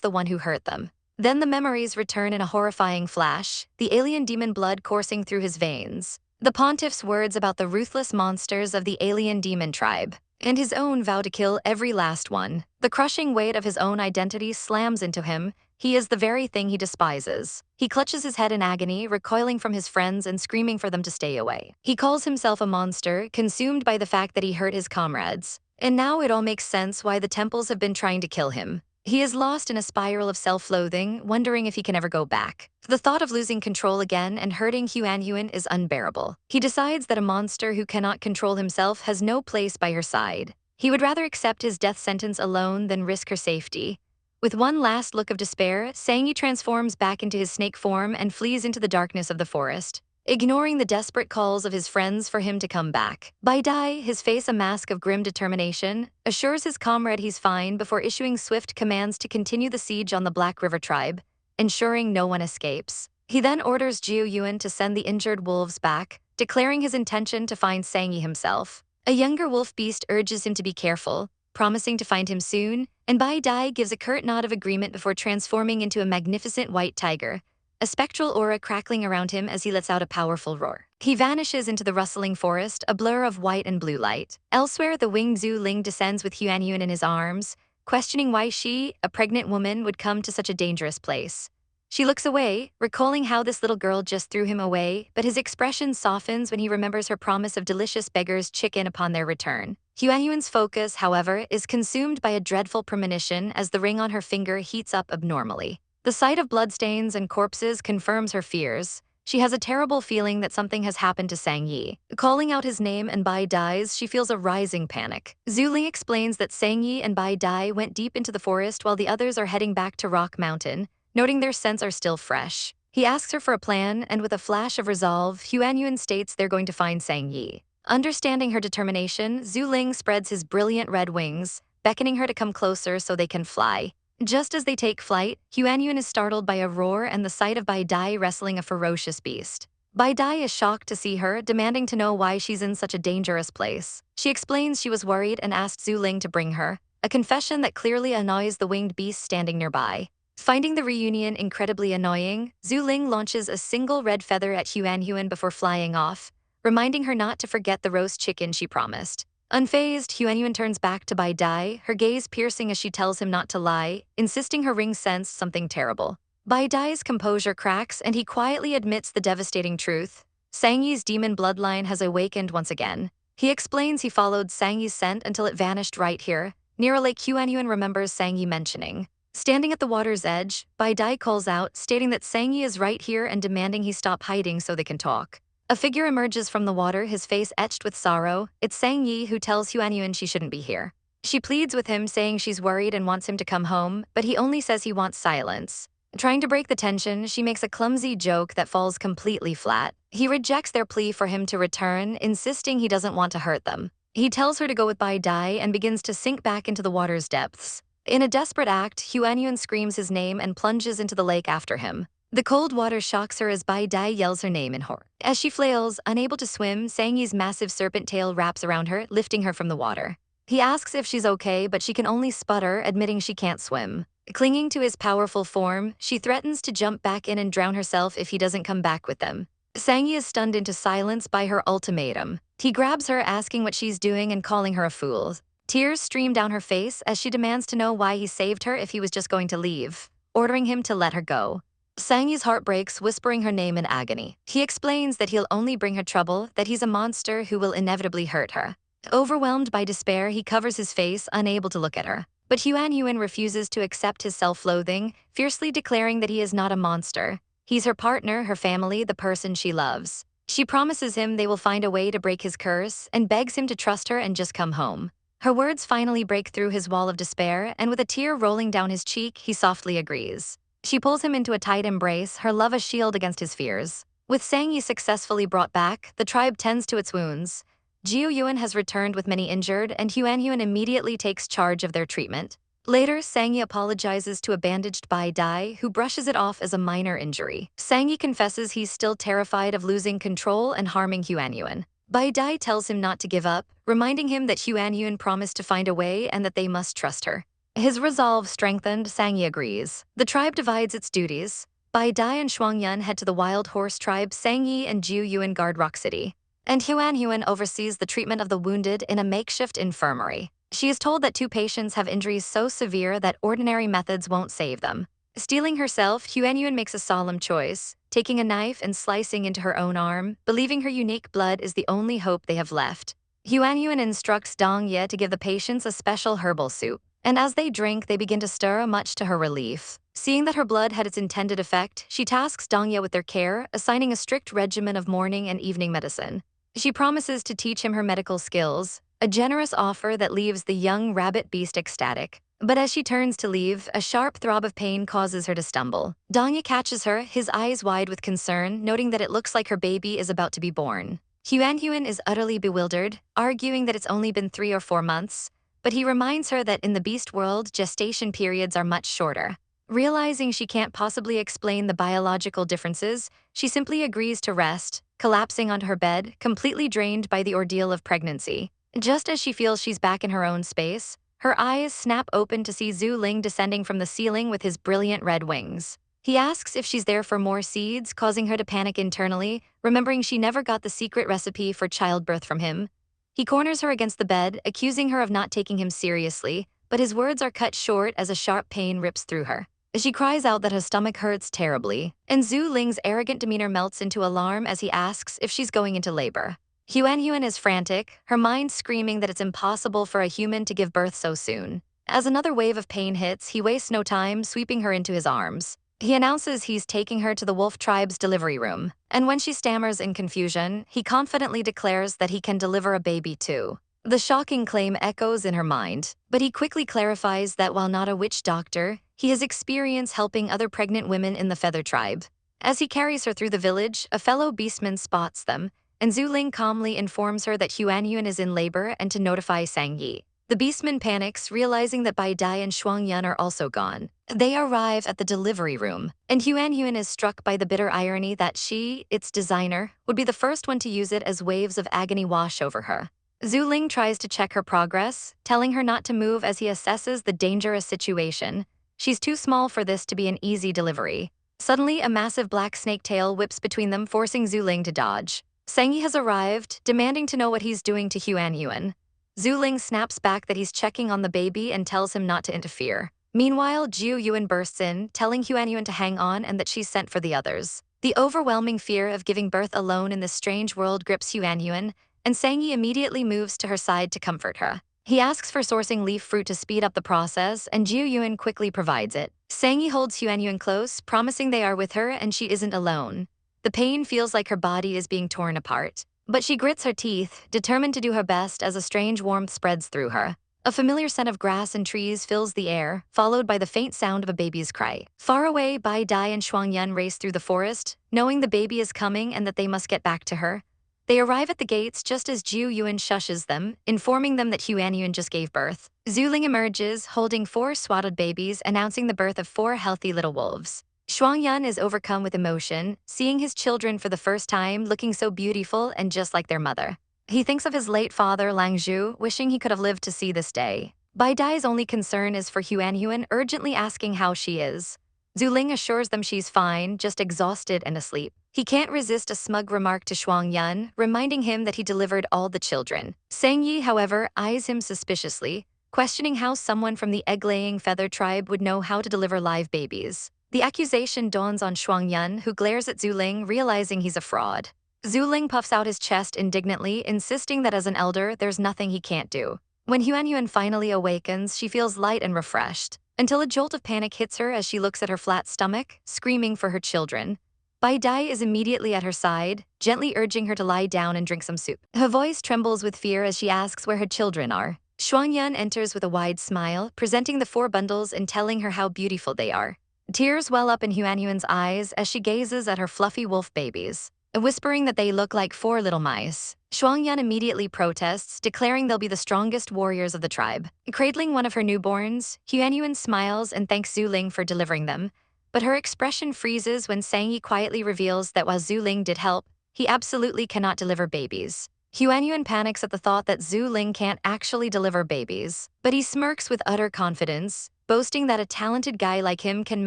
the one who hurt them. Then the memories return in a horrifying flash, the alien demon blood coursing through his veins, the pontiff's words about the ruthless monsters of the alien demon tribe, and his own vow to kill every last one. The crushing weight of his own identity slams into him. He is the very thing he despises. He clutches his head in agony, recoiling from his friends and screaming for them to stay away. He calls himself a monster, consumed by the fact that he hurt his comrades. And now it all makes sense why the temples have been trying to kill him. He is lost in a spiral of self-loathing, wondering if he can ever go back. The thought of losing control again and hurting Huanhuan is unbearable. He decides that a monster who cannot control himself has no place by her side. He would rather accept his death sentence alone than risk her safety. With one last look of despair, Sang Yi transforms back into his snake form and flees into the darkness of the forest. ignoring the desperate calls of his friends for him to come back. Bai Dai, his face a mask of grim determination, assures his comrade he's fine before issuing swift commands to continue the siege on the Black River tribe, ensuring no one escapes. He then orders Jiu Yuan to send the injured wolves back, declaring his intention to find Sang Yi himself. A younger wolf beast urges him to be careful, promising to find him soon, and Bai Dai gives a curt nod of agreement before transforming into a magnificent white tiger, a spectral aura crackling around him as he lets out a powerful roar. He vanishes into the rustling forest, a blur of white and blue light. Elsewhere, the winged Zhu Ling descends with Huanyuan in his arms, questioning why she, a pregnant woman, would come to such a dangerous place. She looks away, recalling how this little girl just threw him away, but his expression softens when he remembers her promise of delicious beggar's chicken upon their return. Huanyuan's focus, however, is consumed by a dreadful premonition as the ring on her finger heats up abnormally. The sight of bloodstains and corpses confirms her fears. She has a terrible feeling that something has happened to Sang Yi. Calling out his name and Bai Dai's, she feels a rising panic. Zhu Ling explains that Sang Yi and Bai Dai went deep into the forest while the others are heading back to Rock Mountain, noting their scents are still fresh. He asks her for a plan, and with a flash of resolve, Huanyuan states they're going to find Sang Yi. Understanding her determination, Zhu Ling spreads his brilliant red wings, beckoning her to come closer so they can fly. Just as they take flight, Huanyuan is startled by a roar and the sight of Bai Dai wrestling a ferocious beast. Bai Dai is shocked to see her, demanding to know why she's in such a dangerous place. She explains she was worried and asked Zhu Ling to bring her, a confession that clearly annoys the winged beast standing nearby. Finding the reunion incredibly annoying, Zhu Ling launches a single red feather at Huanyuan before flying off, reminding her not to forget the roast chicken she promised. Unfazed, Huanyuan turns back to Bai Dai, her gaze piercing as she tells him not to lie, insisting her ring sensed something terrible. Bai Dai's composure cracks and he quietly admits the devastating truth. Sang Yi's demon bloodline has awakened once again. He explains he followed Sang Yi's scent until it vanished right here, near a lake Huanyuan remembers Sang Yi mentioning. Standing at the water's edge, Bai Dai calls out, stating that Sang Yi is right here and demanding he stop hiding so they can talk. A figure emerges from the water, his face etched with sorrow. It's Sang Yi, who tells Huanyuan she shouldn't be here. She pleads with him, saying she's worried and wants him to come home, but he only says he wants silence. Trying to break the tension, she makes a clumsy joke that falls completely flat. He rejects their plea for him to return, insisting he doesn't want to hurt them. He tells her to go with Bai Dai and begins to sink back into the water's depths. In a desperate act, Huanyuan screams his name and plunges into the lake after him. The cold water shocks her as Bai Dai yells her name in horror. As she flails, unable to swim, Sang Yi's massive serpent tail wraps around her, lifting her from the water. He asks if she's okay, but she can only sputter, admitting she can't swim. Clinging to his powerful form, she threatens to jump back in and drown herself if he doesn't come back with them. Sang Yi is stunned into silence by her ultimatum. He grabs her, asking what she's doing and calling her a fool. Tears stream down her face as she demands to know why he saved her if he was just going to leave, ordering him to let her go. Sang Yi's heart breaks, whispering her name in agony. He explains that he'll only bring her trouble, that he's a monster who will inevitably hurt her. Overwhelmed by despair, he covers his face, unable to look at her. But Huanyuan refuses to accept his self-loathing, fiercely declaring that he is not a monster. He's her partner, her family, the person she loves. She promises him they will find a way to break his curse and begs him to trust her and just come home. Her words finally break through his wall of despair, and with a tear rolling down his cheek, he softly agrees. She pulls him into a tight embrace, her love a shield against his fears. With Sang Yi successfully brought back, the tribe tends to its wounds. Jiu Yuan has returned with many injured, and Huanyuan immediately takes charge of their treatment. Later, Sang Yi apologizes to a bandaged Bai Dai, who brushes it off as a minor injury. Sang Yi confesses he's still terrified of losing control and harming Huanyuan. Bai Dai tells him not to give up, reminding him that Huanyuan promised to find a way and that they must trust her. His resolve strengthened, Sang Yi agrees. The tribe divides its duties. Bai Dai and Shuangyun head to the wild horse tribe, Sang Yi and Jiu Yuan guard Rock City. And Huanyuan oversees the treatment of the wounded in a makeshift infirmary. She is told that 2 patients have injuries so severe that ordinary methods won't save them. Steeling herself, Huanyuan makes a solemn choice, taking a knife and slicing into her own arm, believing her unique blood is the only hope they have left. Huanyuan instructs Dong Ye to give the patients a special herbal soup, and as they drink, they begin to stir, much to her relief. Seeing that her blood had its intended effect, she tasks Dong Ye with their care, assigning a strict regimen of morning and evening medicine. She promises to teach him her medical skills, a generous offer that leaves the young rabbit beast ecstatic. But as she turns to leave, a sharp throb of pain causes her to stumble. Dongya catches her, his eyes wide with concern, noting that it looks like her baby is about to be born. Huan is utterly bewildered, arguing that it's only been 3 or 4 months, but he reminds her that in the beast world, gestation periods are much shorter. Realizing she can't possibly explain the biological differences, she simply agrees to rest, collapsing onto her bed, completely drained by the ordeal of pregnancy. Just as she feels she's back in her own space, her eyes snap open to see Zhu Ling descending from the ceiling with his brilliant red wings. He asks if she's there for more seeds, causing her to panic internally, remembering she never got the secret recipe for childbirth from him. He corners her against the bed, accusing her of not taking him seriously, but his words are cut short as a sharp pain rips through her. She cries out that her stomach hurts terribly, and Zhu Ling's arrogant demeanor melts into alarm as he asks if she's going into labor. Huan is frantic, her mind screaming that it's impossible for a human to give birth so soon. As another wave of pain hits, he wastes no time, sweeping her into his arms. He announces he's taking her to the wolf tribe's delivery room, and when she stammers in confusion, he confidently declares that he can deliver a baby too. The shocking claim echoes in her mind, but he quickly clarifies that while not a witch doctor, he has experience helping other pregnant women in the feather tribe. As he carries her through the village, a fellow beastman spots them, and Zhu Ling calmly informs her that Huan is in labor and to notify Sang Yi. The beastman panics, realizing that Bai Dai and Shuang Yun are also gone. They arrive at the delivery room, and Huan is struck by the bitter irony that she, its designer, would be the first one to use it as waves of agony wash over her. Zhu Ling tries to check her progress, telling her not to move as he assesses the dangerous situation. She's too small for this to be an easy delivery. Suddenly, a massive black snake tail whips between them, forcing Zhu Ling to dodge. Sang Yi has arrived, demanding to know what he's doing to Huan. Zhu Ling snaps back that he's checking on the baby and tells him not to interfere. Meanwhile, Jiu Yuan bursts in, telling Huan to hang on and that she's sent for the others. The overwhelming fear of giving birth alone in this strange world grips Huan, and Sang Yi immediately moves to her side to comfort her. He asks for sourcing leaf fruit to speed up the process, and Jiu Yuan quickly provides it. Sang Yi holds Huan close, promising they are with her and she isn't alone. The pain feels like her body is being torn apart, but she grits her teeth, determined to do her best as a strange warmth spreads through her. A familiar scent of grass and trees fills the air, followed by the faint sound of a baby's cry. Far away, Bai Dai and Shuang Yun race through the forest, knowing the baby is coming and that they must get back to her. They arrive at the gates just as Jiu Yuan shushes them, informing them that Huan just gave birth. Zhu Ling emerges, holding 4 swaddled babies, announcing the birth of 4 healthy little wolves. Shuang Yun is overcome with emotion, seeing his children for the first time looking so beautiful and just like their mother. He thinks of his late father, Lang Zhu, wishing he could have lived to see this day. Bai Dai's only concern is for Huan, urgently asking how she is. Zhu Ling assures them she's fine, just exhausted and asleep. He can't resist a smug remark to Shuang Yun, reminding him that he delivered all the children. Sang Yi, however, eyes him suspiciously, questioning how someone from the egg-laying feather tribe would know how to deliver live babies. The accusation dawns on Shuang Yun, who glares at Zhu Ling, realizing he's a fraud. Zhu Ling puffs out his chest indignantly, insisting that as an elder, there's nothing he can't do. When Huan finally awakens, she feels light and refreshed, until a jolt of panic hits her as she looks at her flat stomach, screaming for her children. Bai Dai is immediately at her side, gently urging her to lie down and drink some soup. Her voice trembles with fear as she asks where her children are. Shuang Yun enters with a wide smile, presenting the 4 bundles and telling her how beautiful they are. Tears well up in Huan's eyes as she gazes at her fluffy wolf babies, whispering that they look like 4 little mice. Shuang Yun immediately protests, declaring they'll be the strongest warriors of the tribe. Cradling one of her newborns, Huan smiles and thanks Zhu Ling for delivering them, but her expression freezes when Sang Yi quietly reveals that while Zhu Ling did help, he absolutely cannot deliver babies. Huan panics at the thought that Zhu Ling can't actually deliver babies, but he smirks with utter confidence, boasting that a talented guy like him can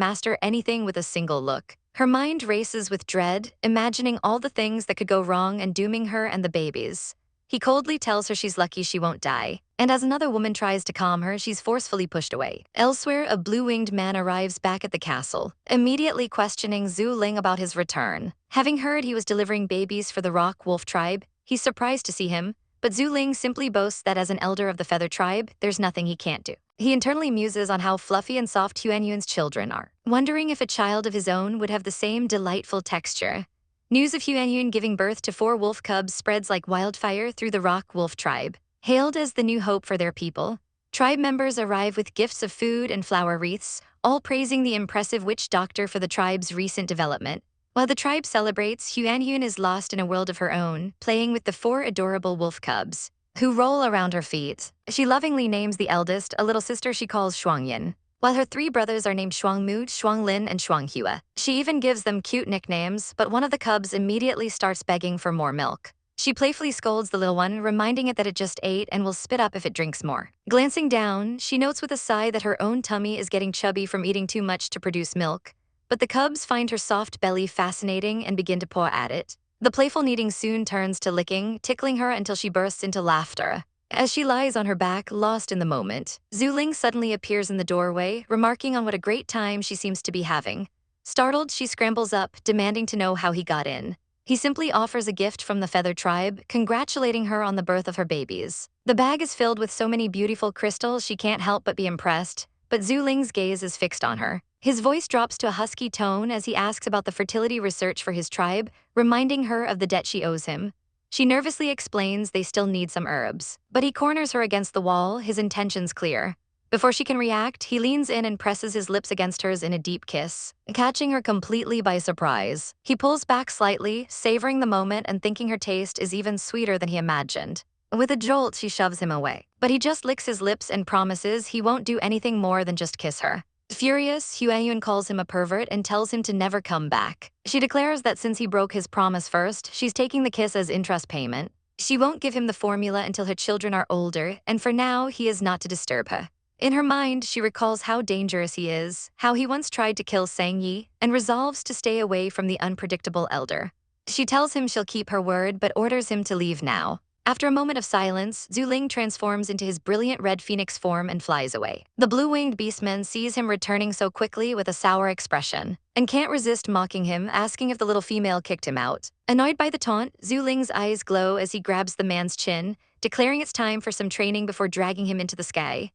master anything with a single look. Her mind races with dread, imagining all the things that could go wrong and dooming her and the babies. He coldly tells her she's lucky she won't die, and as another woman tries to calm her, she's forcefully pushed away. Elsewhere, a blue-winged man arrives back at the castle, immediately questioning Zhu Ling about his return. Having heard he was delivering babies for the Rock Wolf tribe, he's surprised to see him, but Zhu Ling simply boasts that as an elder of the Feather tribe, there's nothing he can't do. He internally muses on how fluffy and soft Huan's children are, wondering if a child of his own would have the same delightful texture. News of Huan giving birth to 4 wolf cubs spreads like wildfire through the Rock Wolf tribe. Hailed as the new hope for their people, Tribe members arrive with gifts of food and flower wreaths, all praising the impressive witch doctor for the tribe's recent development. While the tribe celebrates, Huanhyun is lost in a world of her own, playing with the four adorable wolf cubs, who roll around her feet. She lovingly names the eldest a little sister she calls Shuangyin, while her three brothers are named Shuangmu, Shuanglin, and Shuanghua. She even gives them cute nicknames, but one of the cubs immediately starts begging for more milk. She playfully scolds the little one, reminding it that it just ate and will spit up if it drinks more. Glancing down, she notes with a sigh that her own tummy is getting chubby from eating too much to produce milk, but the cubs find her soft belly fascinating and begin to paw at it. The playful kneading soon turns to licking, tickling her until she bursts into laughter. As she lies on her back, lost in the moment, Zuling suddenly appears in the doorway, remarking on what a great time she seems to be having. Startled, she scrambles up, demanding to know how he got in. He simply offers a gift from the Feather Tribe, congratulating her on the birth of her babies. The bag is filled with so many beautiful crystals she can't help but be impressed, but Zuling's gaze is fixed on her. His voice drops to a husky tone as he asks about the fertility research for his tribe, reminding her of the debt she owes him. She nervously explains they still need some herbs, but he corners her against the wall, his intentions clear. Before she can react, he leans in and presses his lips against hers in a deep kiss, catching her completely by surprise. He pulls back slightly, savoring the moment and thinking her taste is even sweeter than he imagined. With a jolt, she shoves him away, but he just licks his lips and promises he won't do anything more than just kiss her. Furious, Huanhyun calls him a pervert and tells him to never come back. She declares that since he broke his promise first, she's taking the kiss as interest payment. She won't give him the formula until her children are older, and for now, he is not to disturb her. In her mind, she recalls how dangerous he is, how he once tried to kill Sang Yi, and resolves to stay away from the unpredictable elder. She tells him she'll keep her word but orders him to leave now. After a moment of silence, Zuling transforms into his brilliant red phoenix form and flies away. The blue-winged beastman sees him returning so quickly with a sour expression, and can't resist mocking him, asking if the little female kicked him out. Annoyed by the taunt, Zuling's eyes glow as he grabs the man's chin, declaring it's time for some training before dragging him into the sky.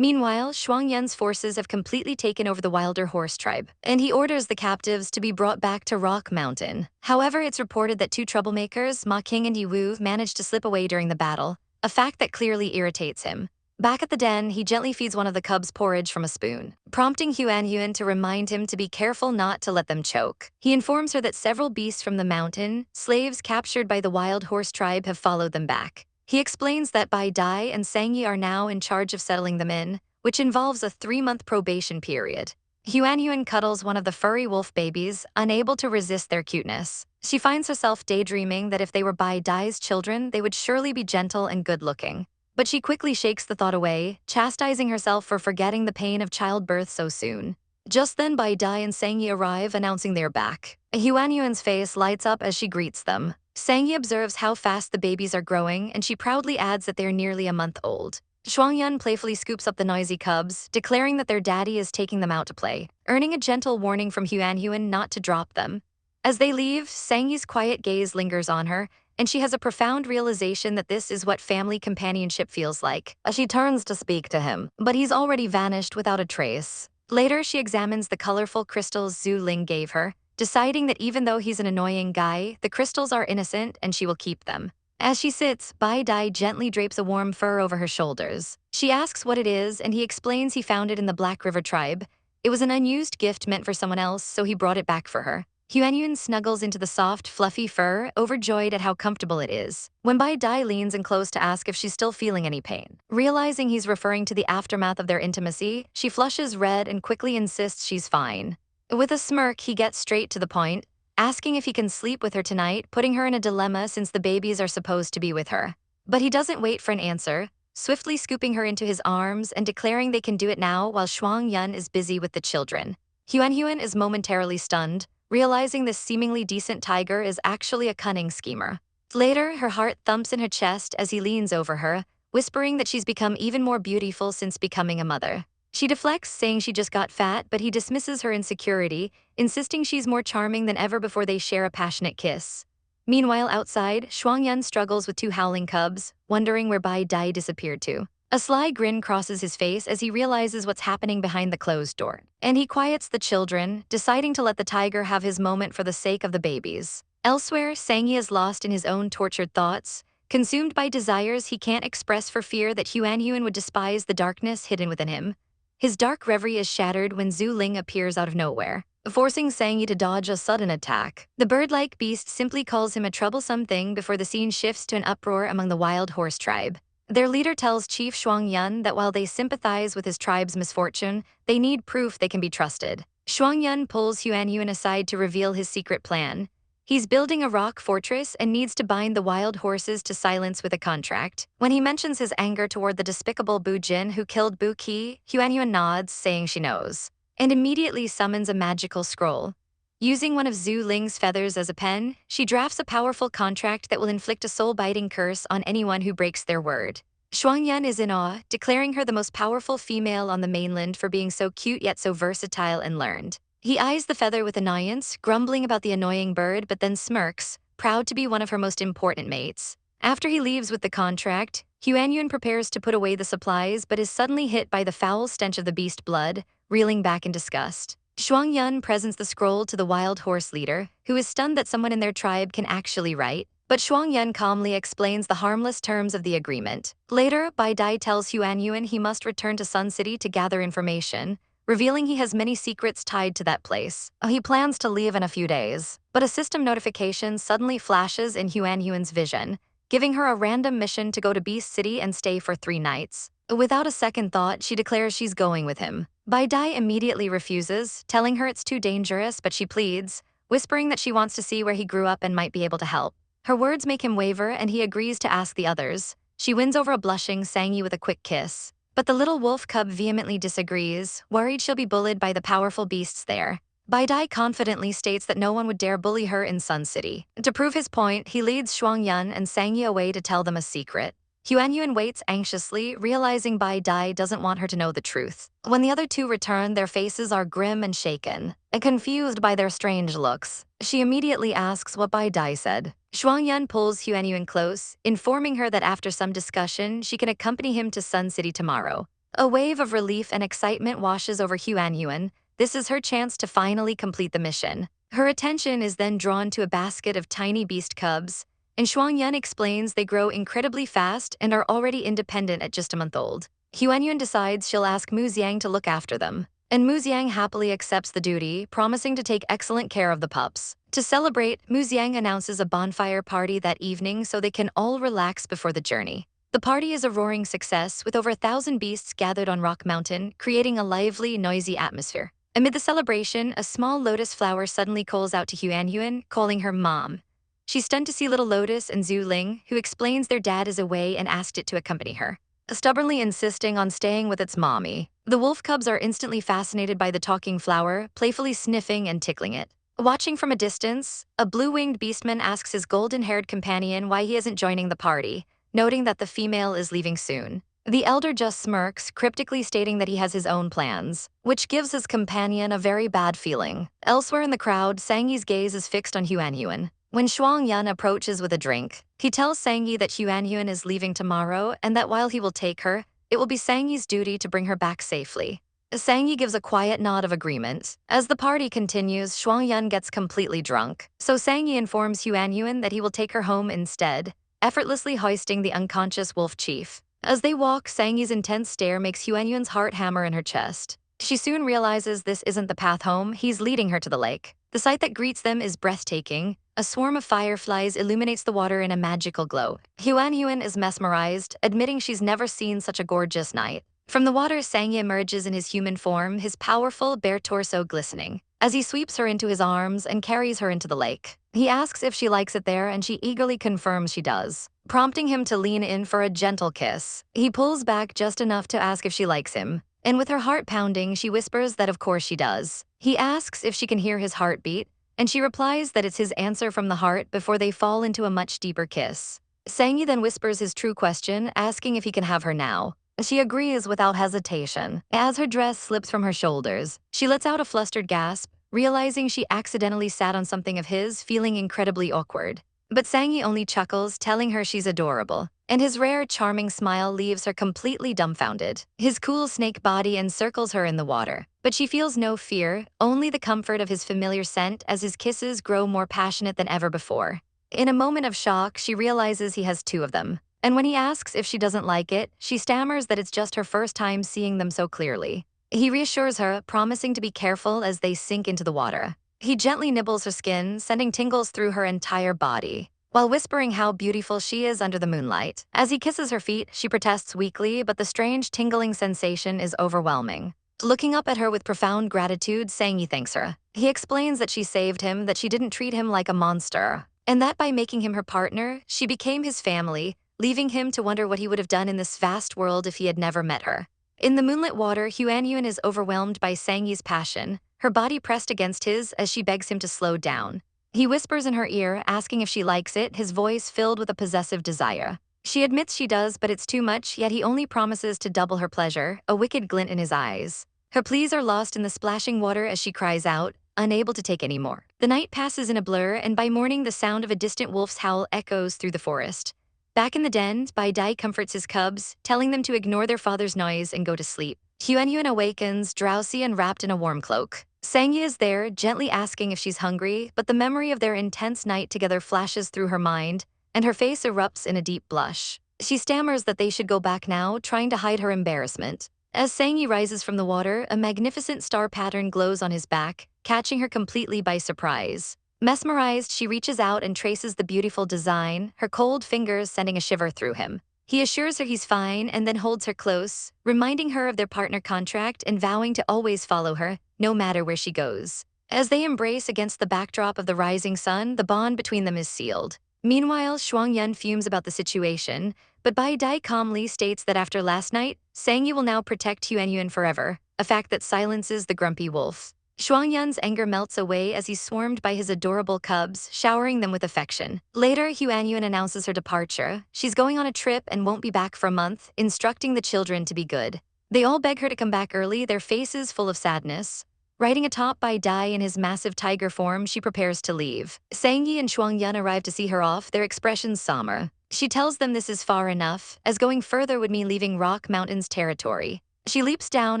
Meanwhile, Shuangyun's forces have completely taken over the wilder horse tribe, and he orders the captives to be brought back to Rock Mountain. However, it's reported that two troublemakers, Ma King and Yiwu, managed to slip away during the battle, a fact that clearly irritates him. Back at the den, he gently feeds one of the cubs porridge from a spoon, prompting Huanhyun to remind him to be careful not to let them choke. He informs her that several beasts from the mountain, slaves captured by the wild horse tribe, have followed them back. He explains that Bai Dai and Sangyi are now in charge of settling them in, which involves a 3-month probation period. Huanhyun cuddles one of the furry wolf babies, unable to resist their cuteness. She finds herself daydreaming that if they were Bai Dai's children, they would surely be gentle and good-looking. But she quickly shakes the thought away, chastising herself for forgetting the pain of childbirth so soon. Just then, Bai Dai and Sangyi arrive, announcing they're back. Huanhyun's face lights up as she greets them. Sangyi observes how fast the babies are growing, and she proudly adds that they're nearly a month old. Shuangyun playfully scoops up the noisy cubs, declaring that their daddy is taking them out to play, earning a gentle warning from Huanhyun not to drop them. As they leave, Sangyi's quiet gaze lingers on her, and she has a profound realization that this is what family companionship feels like. She turns to speak to him, but he's already vanished without a trace. Later, she examines the colorful crystals Zhu Ling gave her, deciding that even though he's an annoying guy, the crystals are innocent and she will keep them. As she sits, Bai Dai gently drapes a warm fur over her shoulders. She asks what it is, and he explains he found it in the Black River tribe. It was an unused gift meant for someone else, so he brought it back for her. Huanhyun snuggles into the soft, fluffy fur, overjoyed at how comfortable it is. When Bai Dai leans in close to ask if she's still feeling any pain. Realizing he's referring to the aftermath of their intimacy, she flushes red and quickly insists she's fine. With a smirk, he gets straight to the point, asking if he can sleep with her tonight, putting her in a dilemma since the babies are supposed to be with her. But he doesn't wait for an answer, swiftly scooping her into his arms and declaring they can do it now while Shuangyun is busy with the children. Huanhyun is momentarily stunned, realizing this seemingly decent tiger is actually a cunning schemer. Later, her heart thumps in her chest as he leans over her, whispering that she's become even more beautiful since becoming a mother. She deflects, saying she just got fat, but he dismisses her insecurity, insisting she's more charming than ever before they share a passionate kiss. Meanwhile, outside, Shuangyun struggles with two howling cubs, wondering where Bai Dai disappeared to. A sly grin crosses his face as he realizes what's happening behind the closed door. And he quiets the children, deciding to let the tiger have his moment for the sake of the babies. Elsewhere, Sangyi is lost in his own tortured thoughts, consumed by desires he can't express for fear that Huanhuan would despise the darkness hidden within him. His dark reverie is shattered when Zhu Ling appears out of nowhere, forcing Sang Yi to dodge a sudden attack. The bird-like beast simply calls him a troublesome thing before the scene shifts to an uproar among the wild horse tribe. Their leader tells Chief Shuangyun that while they sympathize with his tribe's misfortune, they need proof they can be trusted. Shuangyun pulls Huanhuan aside to reveal his secret plan. He's building a rock fortress and needs to bind the wild horses to silence with a contract. When he mentions his anger toward the despicable Bu Jin who killed Bu Qi, Huanhuan nods, saying she knows, and immediately summons a magical scroll. Using one of Zhu Ling's feathers as a pen, she drafts a powerful contract that will inflict a soul-biting curse on anyone who breaks their word. Shuangyan is in awe, declaring her the most powerful female on the mainland for being so cute yet so versatile and learned. He eyes the feather with annoyance, grumbling about the annoying bird, but then smirks, proud to be one of her most important mates. After he leaves with the contract, Huanhuan prepares to put away the supplies but is suddenly hit by the foul stench of the beast blood, reeling back in disgust. Shuangyun presents the scroll to the wild horse leader, who is stunned that someone in their tribe can actually write, but Shuangyun calmly explains the harmless terms of the agreement. Later, Bai Dai tells Huanhuan he must return to Sun City to gather information, revealing he has many secrets tied to that place. He plans to leave in a few days, but a system notification suddenly flashes in Huanhuan's vision, giving her a random mission to go to Beast City and stay for 3 nights. Without a second thought, she declares she's going with him. Bai Dai immediately refuses, telling her it's too dangerous, but she pleads, whispering that she wants to see where he grew up and might be able to help. Her words make him waver and he agrees to ask the others. She wins over a blushing Sang Yi with a quick kiss. But the little wolf cub vehemently disagrees, worried she'll be bullied by the powerful beasts there. Bai Dai confidently states that no one would dare bully her in Sun City. To prove his point, he leads Shuangyun and Sang Yi away to tell them a secret. Huanhuan waits anxiously, realizing Bai Dai doesn't want her to know the truth. When the other two return, their faces are grim and shaken, and confused by their strange looks. She immediately asks what Bai Dai said. Shuangyun pulls Huanhuan close, informing her that after some discussion, she can accompany him to Sun City tomorrow. A wave of relief and excitement washes over Huanhuan. This is her chance to finally complete the mission. Her attention is then drawn to a basket of tiny beast cubs, and Shuangyun explains they grow incredibly fast and are already independent at just a month old. Huanhuan decides she'll ask Mu Xiang to look after them, and Mu Xiang happily accepts the duty, promising to take excellent care of the pups. To celebrate, Mu Xiang announces a bonfire party that evening so they can all relax before the journey. The party is a roaring success, with over 1,000 beasts gathered on Rock Mountain, creating a lively, noisy atmosphere. Amid the celebration, a small lotus flower suddenly calls out to Huanhuan, calling her mom. She's stunned to see little Lotus and Zhu Ling, who explains their dad is away and asked it to accompany her, stubbornly insisting on staying with its mommy. The wolf cubs are instantly fascinated by the talking flower, playfully sniffing and tickling it. Watching from a distance, a blue-winged beastman asks his golden-haired companion why he isn't joining the party, noting that the female is leaving soon. The elder just smirks, cryptically stating that he has his own plans, which gives his companion a very bad feeling. Elsewhere in the crowd, Sang Yi's gaze is fixed on Huanhuan. When Shuangyun approaches with a drink, he tells Sang Yi that Huanhuan is leaving tomorrow and that while he will take her, it will be Sang Yi's duty to bring her back safely. Sang Yi gives a quiet nod of agreement. As the party continues, Shuangyun gets completely drunk, so Sang Yi informs Huanhuan that he will take her home instead, effortlessly hoisting the unconscious wolf chief. As they walk, Sang Yi's intense stare makes Huanhuan's heart hammer in her chest. She soon realizes this isn't the path home, he's leading her to the lake. The sight that greets them is breathtaking. A swarm of fireflies illuminates the water in a magical glow. Huanhuan is mesmerized, admitting she's never seen such a gorgeous night. From the water, Sang Yi emerges in his human form, his powerful, bare torso glistening, as he sweeps her into his arms and carries her into the lake. He asks if she likes it there, and she eagerly confirms she does, prompting him to lean in for a gentle kiss. He pulls back just enough to ask if she likes him, and with her heart pounding, she whispers that of course she does. He asks if she can hear his heartbeat, and she replies that it's his answer from the heart before they fall into a much deeper kiss. Sang Yi then whispers his true question, asking if he can have her now. She agrees without hesitation. As her dress slips from her shoulders, she lets out a flustered gasp, realizing she accidentally sat on something of his, feeling incredibly awkward. But Sang Yi only chuckles, telling her she's adorable, and his rare, charming smile leaves her completely dumbfounded. His cool snake body encircles her in the water, but she feels no fear, only the comfort of his familiar scent as his kisses grow more passionate than ever before. In a moment of shock, she realizes he has two of them. And when he asks if she doesn't like it, she stammers that it's just her first time seeing them so clearly. He reassures her, promising to be careful as they sink into the water. He gently nibbles her skin, sending tingles through her entire body, while whispering how beautiful she is under the moonlight. As he kisses her feet, she protests weakly, but the strange tingling sensation is overwhelming. Looking up at her with profound gratitude, Sang-yi thanks her. He explains that she saved him, that she didn't treat him like a monster, and that by making him her partner, she became his family, leaving him to wonder what he would have done in this vast world if he had never met her. In the moonlit water, Huanyuan is overwhelmed by Sang-yi's passion, her body pressed against his as she begs him to slow down. He whispers in her ear, asking if she likes it, his voice filled with a possessive desire. She admits she does, but it's too much, yet he only promises to double her pleasure, a wicked glint in his eyes. Her pleas are lost in the splashing water as she cries out, unable to take any more. The night passes in a blur, and by morning the sound of a distant wolf's howl echoes through the forest. Back in the den, Bai Dai comforts his cubs, telling them to ignore their father's noise and go to sleep. Huanyuan awakens, drowsy and wrapped in a warm cloak. Sang-yi is there, gently asking if she's hungry, but the memory of their intense night together flashes through her mind, and her face erupts in a deep blush. She stammers that they should go back now, trying to hide her embarrassment. As Sang-yi rises from the water, a magnificent star pattern glows on his back, catching her completely by surprise. Mesmerized, she reaches out and traces the beautiful design, her cold fingers sending a shiver through him. He assures her he's fine and then holds her close, reminding her of their partner contract and vowing to always follow her, no matter where she goes. As they embrace against the backdrop of the rising sun, the bond between them is sealed. Meanwhile, Shuangyun fumes about the situation, but Bai Dai calmly states that after last night, Sang-yi will now protect Huanyuan forever, a fact that silences the grumpy wolf. Shuangyun's anger melts away as he's swarmed by his adorable cubs, showering them with affection. Later, Huanyuan announces her departure. She's going on a trip and won't be back for a month, instructing the children to be good. They all beg her to come back early, their faces full of sadness. Riding atop Bai Dai in his massive tiger form, she prepares to leave. Sang-yi and Shuangyun arrive to see her off, their expressions somber. She tells them this is far enough, as going further would mean leaving Rock Mountain's territory. She leaps down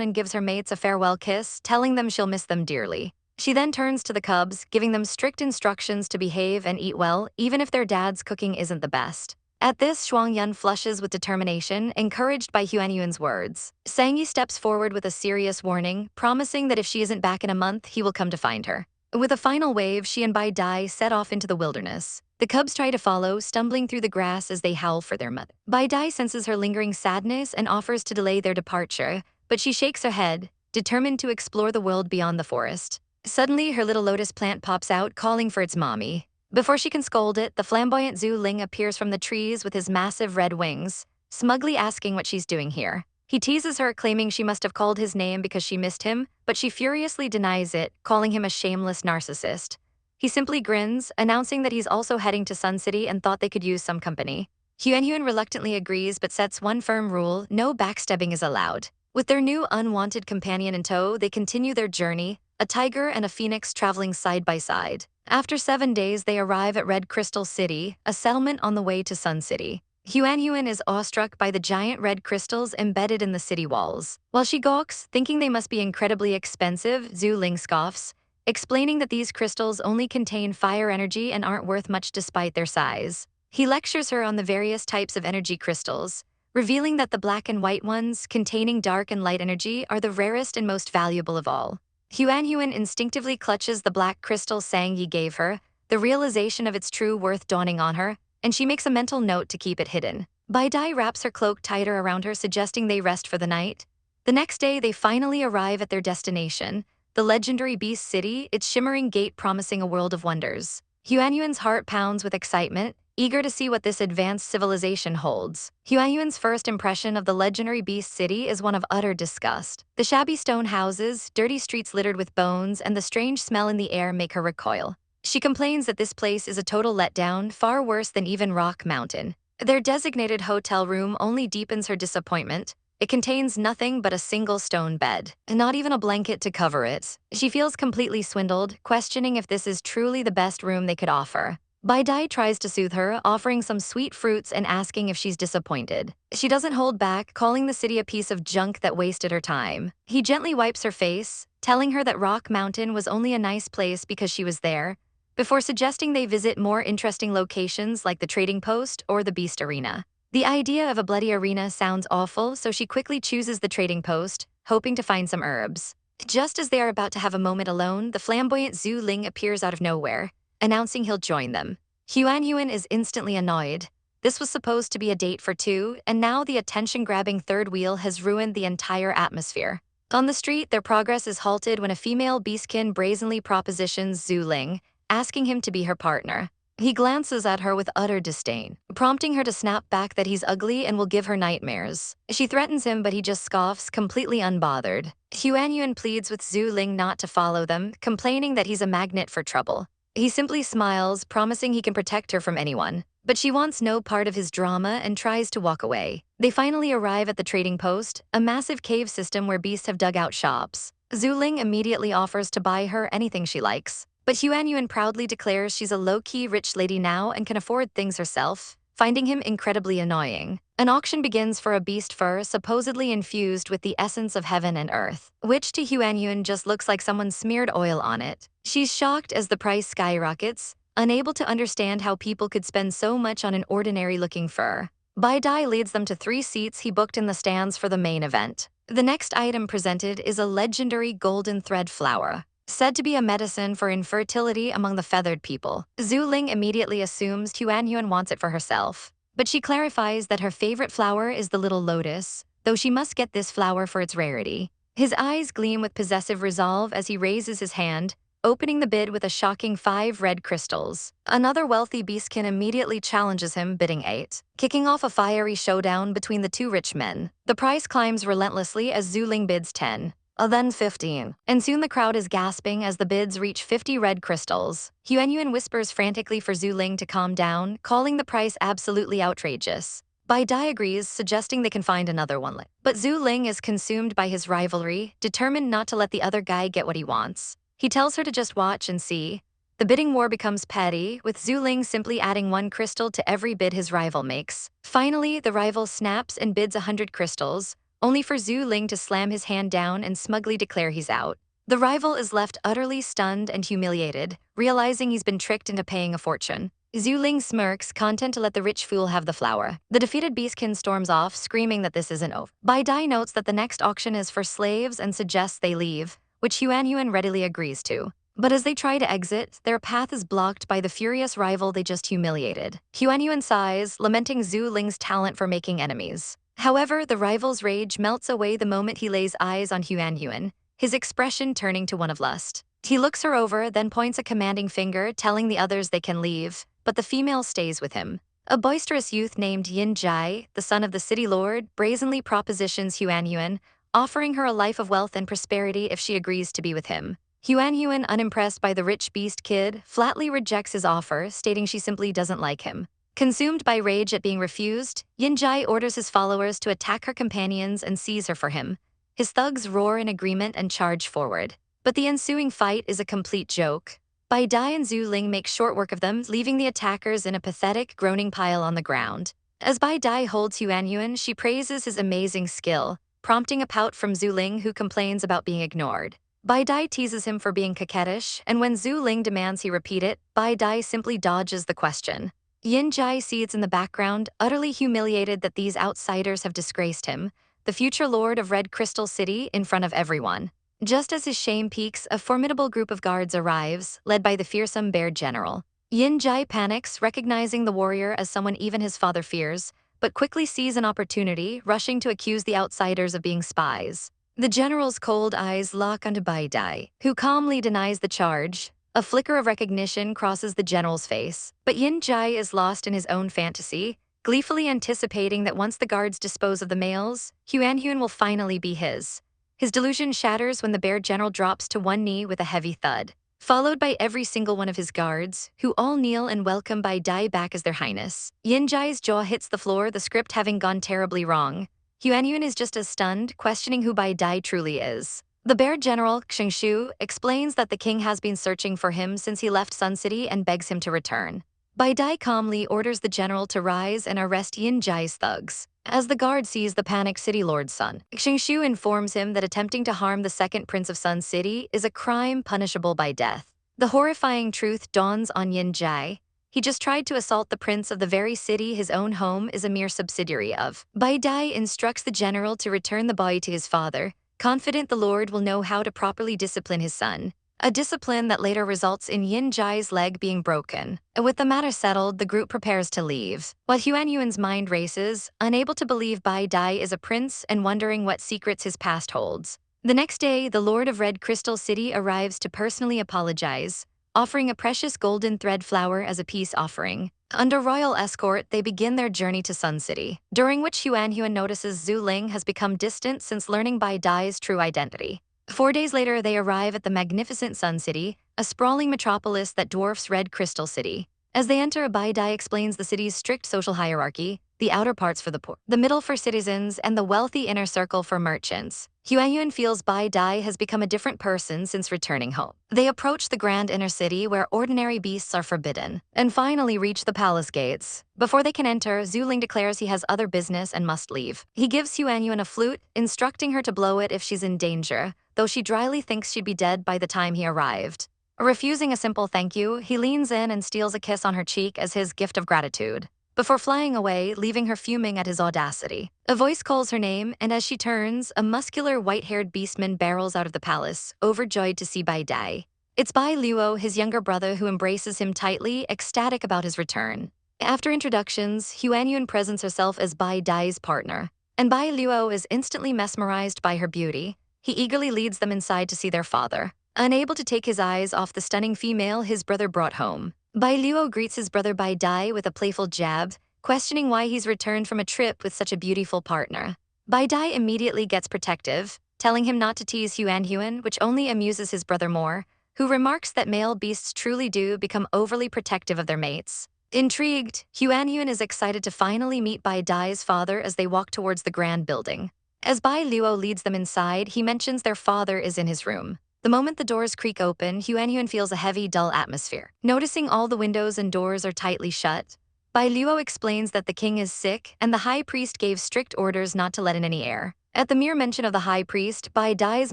and gives her mates a farewell kiss, telling them she'll miss them dearly. She then turns to the cubs, giving them strict instructions to behave and eat well, even if their dad's cooking isn't the best. At this, Shuangyun flushes with determination, encouraged by Huanyuan's words. Sang-yi steps forward with a serious warning, promising that if she isn't back in a month, he will come to find her. With a final wave, she and Bai Dai set off into the wilderness. The cubs try to follow, stumbling through the grass as they howl for their mother. Bai Dai senses her lingering sadness and offers to delay their departure, but she shakes her head, determined to explore the world beyond the forest. Suddenly, her little lotus plant pops out, calling for its mommy. Before she can scold it, the flamboyant Zhu Ling appears from the trees with his massive red wings, smugly asking what she's doing here. He teases her, claiming she must have called his name because she missed him, but she furiously denies it, calling him a shameless narcissist. He simply grins, announcing that he's also heading to Sun City and thought they could use some company. Huanyuan reluctantly agrees but sets one firm rule: no backstabbing is allowed. With their new unwanted companion in tow, they continue their journey, a tiger and a phoenix traveling side by side. After 7 days, they arrive at Red Crystal City, a settlement on the way to Sun City. Huanyuan is awestruck by the giant red crystals embedded in the city walls. While she gawks, thinking they must be incredibly expensive, Zhu Ling scoffs, explaining that these crystals only contain fire energy and aren't worth much despite their size. He lectures her on the various types of energy crystals, revealing that the black and white ones, containing dark and light energy, are the rarest and most valuable of all. Huanyuan instinctively clutches the black crystal Sang-yi gave her, the realization of its true worth dawning on her, and she makes a mental note to keep it hidden. Bai Dai wraps her cloak tighter around her, suggesting they rest for the night. The next day, they finally arrive at their destination, the legendary Beast City, its shimmering gate promising a world of wonders. Huanyuan's heart pounds with excitement, eager to see what this advanced civilization holds. Huanyuan's first impression of the legendary Beast City is one of utter disgust. The shabby stone houses, dirty streets littered with bones, and the strange smell in the air make her recoil. She complains that this place is a total letdown, far worse than even Rock Mountain. Their designated hotel room only deepens her disappointment. It contains nothing but a single stone bed, and not even a blanket to cover it. She feels completely swindled, questioning if this is truly the best room they could offer. Bai Dai tries to soothe her, offering some sweet fruits and asking if she's disappointed. She doesn't hold back, calling the city a piece of junk that wasted her time. He gently wipes her face, telling her that Rock Mountain was only a nice place because she was there, before suggesting they visit more interesting locations like the trading post or the beast arena. The idea of a bloody arena sounds awful, so she quickly chooses the trading post, hoping to find some herbs. Just as they are about to have a moment alone, the flamboyant Zhu Ling appears out of nowhere, announcing he'll join them. Huan is instantly annoyed. This was supposed to be a date for two, and now the attention-grabbing third wheel has ruined the entire atmosphere. On the street, their progress is halted when a female beastkin brazenly propositions Zhu Ling, asking him to be her partner. He glances at her with utter disdain, prompting her to snap back that he's ugly and will give her nightmares. She threatens him, but he just scoffs, completely unbothered. Huan pleads with Zhu Ling not to follow them, complaining that he's a magnet for trouble. He simply smiles, promising he can protect her from anyone. But she wants no part of his drama and tries to walk away. They finally arrive at the trading post, a massive cave system where beasts have dug out shops. Zhu Ling immediately offers to buy her anything she likes. But Huan proudly declares she's a low-key rich lady now and can afford things herself, finding him incredibly annoying. An auction begins for a beast fur supposedly infused with the essence of heaven and earth, which to Huan just looks like someone smeared oil on it. She's shocked as the price skyrockets, unable to understand how people could spend so much on an ordinary-looking fur. Bai Dai leads them to 3 seats he booked in the stands for the main event. The next item presented is a legendary golden thread flower, said to be a medicine for infertility among the feathered people. Zhu Ling immediately assumes Huan wants it for herself, but she clarifies that her favorite flower is the little lotus, though she must get this flower for its rarity. His eyes gleam with possessive resolve as he raises his hand, opening the bid with a shocking 5 red crystals. Another wealthy beastkin immediately challenges him, bidding 8, kicking off a fiery showdown between the 2 rich men. The price climbs relentlessly as Zhu Ling bids 10. Then 15. And soon the crowd is gasping as the bids reach 50 red crystals. Huan whispers frantically for Zhu Ling to calm down, calling the price absolutely outrageous. Bai Dai agrees, suggesting they can find another one. But Zhu Ling is consumed by his rivalry, determined not to let the other guy get what he wants. He tells her to just watch and see. The bidding war becomes petty, with Zhu Ling simply adding 1 crystal to every bid his rival makes. Finally, the rival snaps and bids 100 crystals, only for Zhu Ling to slam his hand down and smugly declare he's out. The rival is left utterly stunned and humiliated, realizing he's been tricked into paying a fortune. Zhu Ling smirks, content to let the rich fool have the flower. The defeated beastkin storms off, screaming that this isn't over. Bai Dai notes that the next auction is for slaves and suggests they leave, which Huan readily agrees to. But as they try to exit, their path is blocked by the furious rival they just humiliated. Huan sighs, lamenting Zhu Ling's talent for making enemies. However, the rival's rage melts away the moment he lays eyes on Huan, his expression turning to one of lust. He looks her over, then points a commanding finger, telling the others they can leave, but the female stays with him. A boisterous youth named Yin Jai, the son of the city lord, brazenly propositions Huan, offering her a life of wealth and prosperity if she agrees to be with him. Huan, unimpressed by the rich beast kid, flatly rejects his offer, stating she simply doesn't like him. Consumed by rage at being refused, Yin Jai orders his followers to attack her companions and seize her for him. His thugs roar in agreement and charge forward. But the ensuing fight is a complete joke. Bai Dai and Zhu Ling make short work of them, leaving the attackers in a pathetic, groaning pile on the ground. As Bai Dai holds Huan, she praises his amazing skill, prompting a pout from Zhu Ling, who complains about being ignored. Bai Dai teases him for being coquettish, and when Zhu Ling demands he repeat it, Bai Dai simply dodges the question. Yin Jai sees in the background, utterly humiliated that these outsiders have disgraced him, the future lord of Red Crystal City, in front of everyone. Just as his shame peaks, a formidable group of guards arrives, led by the fearsome bear general. Yin Jai panics, recognizing the warrior as someone even his father fears, but quickly sees an opportunity, rushing to accuse the outsiders of being spies. The general's cold eyes lock onto Bai Dai, who calmly denies the charge. A flicker of recognition crosses the general's face, but Yin Jai is lost in his own fantasy, gleefully anticipating that once the guards dispose of the males, Huan will finally be his. His delusion shatters when the bear general drops to one knee with a heavy thud, followed by every single one of his guards, who all kneel and welcome Bai Dai back as their highness. Yin Jai's jaw hits the floor, the script having gone terribly wrong. Huan is just as stunned, questioning who Bai Dai truly is. The bear general, Xingshu, explains that the king has been searching for him since he left Sun City and begs him to return. Bai Dai calmly orders the general to rise and arrest Yin Jai's thugs. As the guard sees the panicked city lord's son, Xingshu informs him that attempting to harm the second prince of Sun City is a crime punishable by death. The horrifying truth dawns on Yin Jai. He just tried to assault the prince of the very city his own home is a mere subsidiary of. Bai Dai instructs the general to return the boy to his father, confident the Lord will know how to properly discipline his son. A discipline that later results in Yin Jai's leg being broken. With the matter settled, the group prepares to leave. While Huanyuan's mind races, unable to believe Bai Dai is a prince and wondering what secrets his past holds. The next day, the Lord of Red Crystal City arrives to personally apologize, offering a precious golden thread flower as a peace offering. Under royal escort, they begin their journey to Sun City, during which Huan notices Zhu Ling has become distant since learning Bai Dai's true identity. 4 days later, they arrive at the magnificent Sun City, a sprawling metropolis that dwarfs Red Crystal City. As they enter, Bai Dai explains the city's strict social hierarchy, the outer parts for the poor, the middle for citizens, and the wealthy inner circle for merchants. Huanyuan feels Bai Dai has become a different person since returning home. They approach the grand inner city where ordinary beasts are forbidden, and finally reach the palace gates. Before they can enter, Zhu Ling declares he has other business and must leave. He gives Huanyuan a flute, instructing her to blow it if she's in danger, though she dryly thinks she'd be dead by the time he arrived. Refusing a simple thank you, he leans in and steals a kiss on her cheek as his gift of gratitude, before flying away, leaving her fuming at his audacity. A voice calls her name, and as she turns, a muscular white-haired beastman barrels out of the palace, overjoyed to see Bai Dai. It's Bai Luo, his younger brother, who embraces him tightly, ecstatic about his return. After introductions, Huanyuan presents herself as Bai Dai's partner, and Bai Luo is instantly mesmerized by her beauty. He eagerly leads them inside to see their father, unable to take his eyes off the stunning female his brother brought home. Bai Luo greets his brother Bai Dai with a playful jab, questioning why he's returned from a trip with such a beautiful partner. Bai Dai immediately gets protective, telling him not to tease Huan, which only amuses his brother more, who remarks that male beasts truly do become overly protective of their mates. Intrigued, Huan is excited to finally meet Bai Dai's father as they walk towards the grand building. As Bai Luo leads them inside, he mentions their father is in his room. The moment the doors creak open, Huan feels a heavy, dull atmosphere. Noticing all the windows and doors are tightly shut, Bai Luo explains that the king is sick and the high priest gave strict orders not to let in any air. At the mere mention of the high priest, Bai Dai's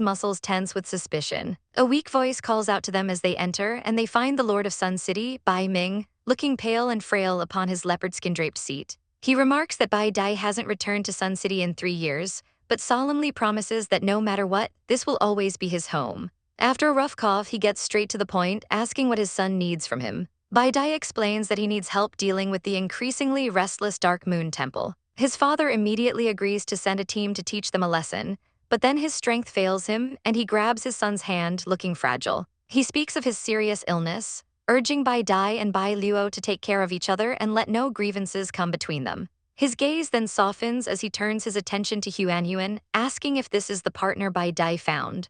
muscles tense with suspicion. A weak voice calls out to them as they enter, and they find the Lord of Sun City, Bai Ming, looking pale and frail upon his leopard skin-draped seat. He remarks that Bai Dai hasn't returned to Sun City in 3 years, but solemnly promises that no matter what, this will always be his home. After a rough cough, he gets straight to the point, asking what his son needs from him. Bai Dai explains that he needs help dealing with the increasingly restless Dark Moon Temple. His father immediately agrees to send a team to teach them a lesson, but then his strength fails him and he grabs his son's hand, looking fragile. He speaks of his serious illness, urging Bai Dai and Bai Luo to take care of each other and let no grievances come between them. His gaze then softens as he turns his attention to Huan, asking if this is the partner Bai Dai found.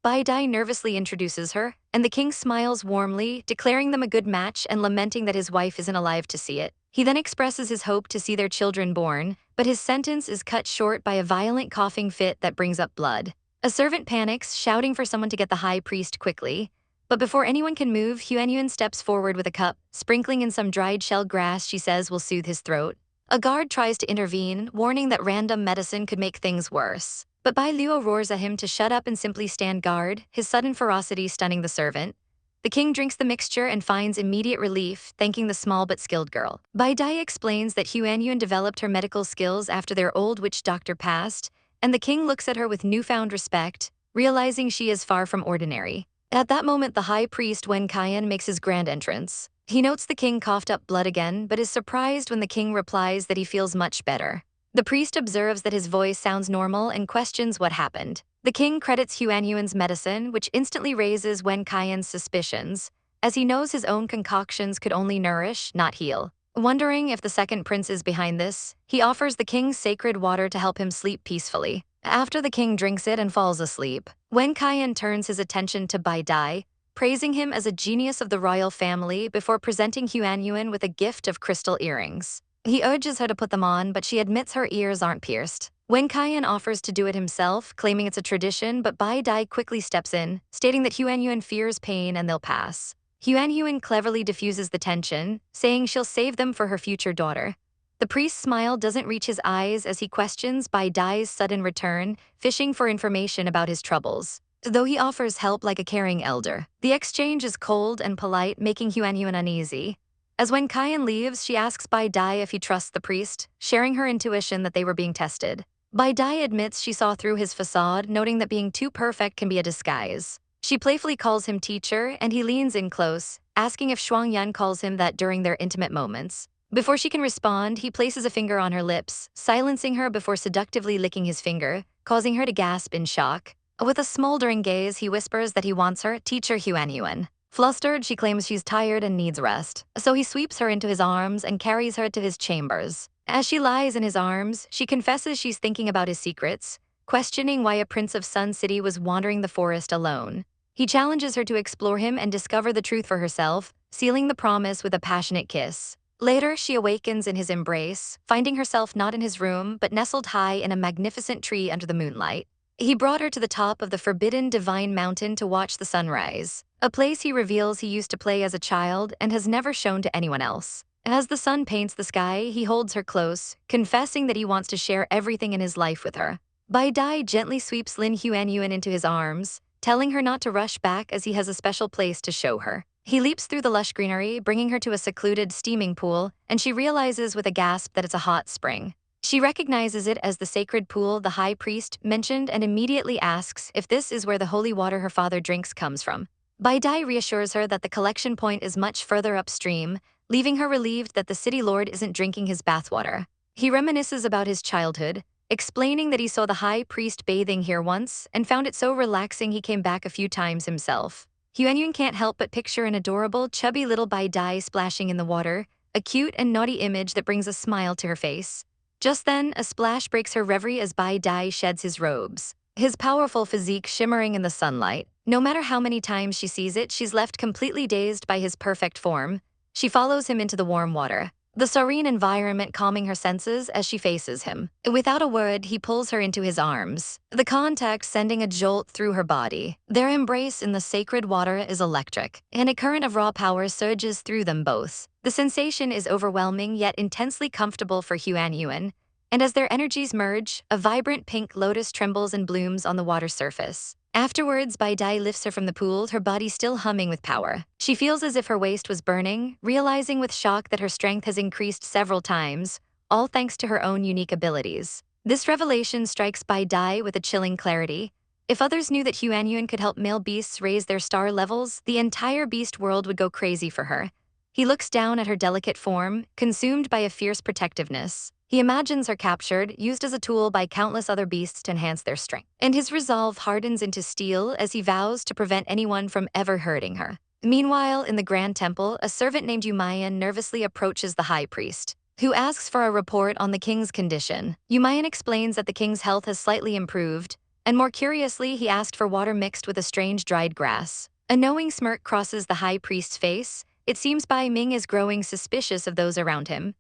Bai Dai nervously introduces her, and the king smiles warmly, declaring them a good match and lamenting that his wife isn't alive to see it. He then expresses his hope to see their children born, but his sentence is cut short by a violent coughing fit that brings up blood. A servant panics, shouting for someone to get the high priest quickly. But before anyone can move, Huan steps forward with a cup, sprinkling in some dried shell grass she says will soothe his throat. A guard tries to intervene, warning that random medicine could make things worse. But Bai Luo roars at him to shut up and simply stand guard, his sudden ferocity stunning the servant. The king drinks the mixture and finds immediate relief, thanking the small but skilled girl. Bai Dai explains that Huan developed her medical skills after their old witch doctor passed, and the king looks at her with newfound respect, realizing she is far from ordinary. At that moment, the high priest Wen Kaiyan makes his grand entrance. He notes the king coughed up blood again, but is surprised when the king replies that he feels much better. The priest observes that his voice sounds normal and questions what happened. The king credits Huan's medicine, which instantly raises Wen Kaiyan's suspicions, as he knows his own concoctions could only nourish, not heal. Wondering if the second prince is behind this, he offers the king sacred water to help him sleep peacefully. After the king drinks it and falls asleep, Wen Kaiyan turns his attention to Bai Dai, praising him as a genius of the royal family before presenting Huan with a gift of crystal earrings. He urges her to put them on, but she admits her ears aren't pierced. Wen Kaiyan offers to do it himself, claiming it's a tradition, but Bai Dai quickly steps in, stating that Huan fears pain and they'll pass. Huan cleverly diffuses the tension, saying she'll save them for her future daughter. The priest's smile doesn't reach his eyes as he questions Bai Dai's sudden return, fishing for information about his troubles. though he offers help like a caring elder. The exchange is cold and polite, making Huanhuan uneasy. As when Kyan leaves, she asks Bai Dai if he trusts the priest, sharing her intuition that they were being tested. Bai Dai admits she saw through his facade, noting that being too perfect can be a disguise. She playfully calls him teacher, and he leans in close, asking if Shuangyan calls him that during their intimate moments. Before she can respond, he places a finger on her lips, silencing her before seductively licking his finger, causing her to gasp in shock. With a smoldering gaze, he whispers that he wants her, teacher Huanhuan. Flustered, she claims she's tired and needs rest, so he sweeps her into his arms and carries her to his chambers. As she lies in his arms, she confesses she's thinking about his secrets, questioning why a prince of Sun City was wandering the forest alone. He challenges her to explore him and discover the truth for herself, sealing the promise with a passionate kiss. Later, she awakens in his embrace, finding herself not in his room but nestled high in a magnificent tree under the moonlight. He brought her to the top of the forbidden divine mountain to watch the sunrise, a place he reveals he used to play as a child and has never shown to anyone else. As the sun paints the sky, he holds her close, confessing that he wants to share everything in his life with her. Bai Dai gently sweeps Lin Huanhuan into his arms, telling her not to rush back as he has a special place to show her. He leaps through the lush greenery, bringing her to a secluded steaming pool, and she realizes with a gasp that it's a hot spring. She recognizes it as the sacred pool the high priest mentioned and immediately asks if this is where the holy water her father drinks comes from. Bai Dai reassures her that the collection point is much further upstream, leaving her relieved that the city lord isn't drinking his bathwater. He reminisces about his childhood, explaining that he saw the high priest bathing here once and found it so relaxing he came back a few times himself. Huanhuan can't help but picture an adorable, chubby little Bai Dai splashing in the water, a cute and naughty image that brings a smile to her face. Just then, a splash breaks her reverie as Bai Dai sheds his robes, his powerful physique shimmering in the sunlight. No matter how many times she sees it, she's left completely dazed by his perfect form. She follows him into the warm water, the serene environment calming her senses as she faces him. Without a word, he pulls her into his arms, the contact sending a jolt through her body. Their embrace in the sacred water is electric, and a current of raw power surges through them both. The sensation is overwhelming yet intensely comfortable for Huanhuan, and as their energies merge, a vibrant pink lotus trembles and blooms on the water surface. Afterwards, Bai Dai lifts her from the pool, her body still humming with power. She feels as if her waist was burning, realizing with shock that her strength has increased several times, all thanks to her own unique abilities. This revelation strikes Bai Dai with a chilling clarity. If others knew that Huanhuan could help male beasts raise their star levels, the entire beast world would go crazy for her. He looks down at her delicate form, consumed by a fierce protectiveness. He imagines her captured, used as a tool by countless other beasts to enhance their strength. And his resolve hardens into steel as he vows to prevent anyone from ever hurting her. Meanwhile, in the Grand Temple, a servant named Umayan nervously approaches the high priest, who asks for a report on the king's condition. Umayan explains that the king's health has slightly improved, and more curiously, he asked for water mixed with a strange dried grass. A knowing smirk crosses the high priest's face. It seems Bai Ming is growing suspicious of those around him.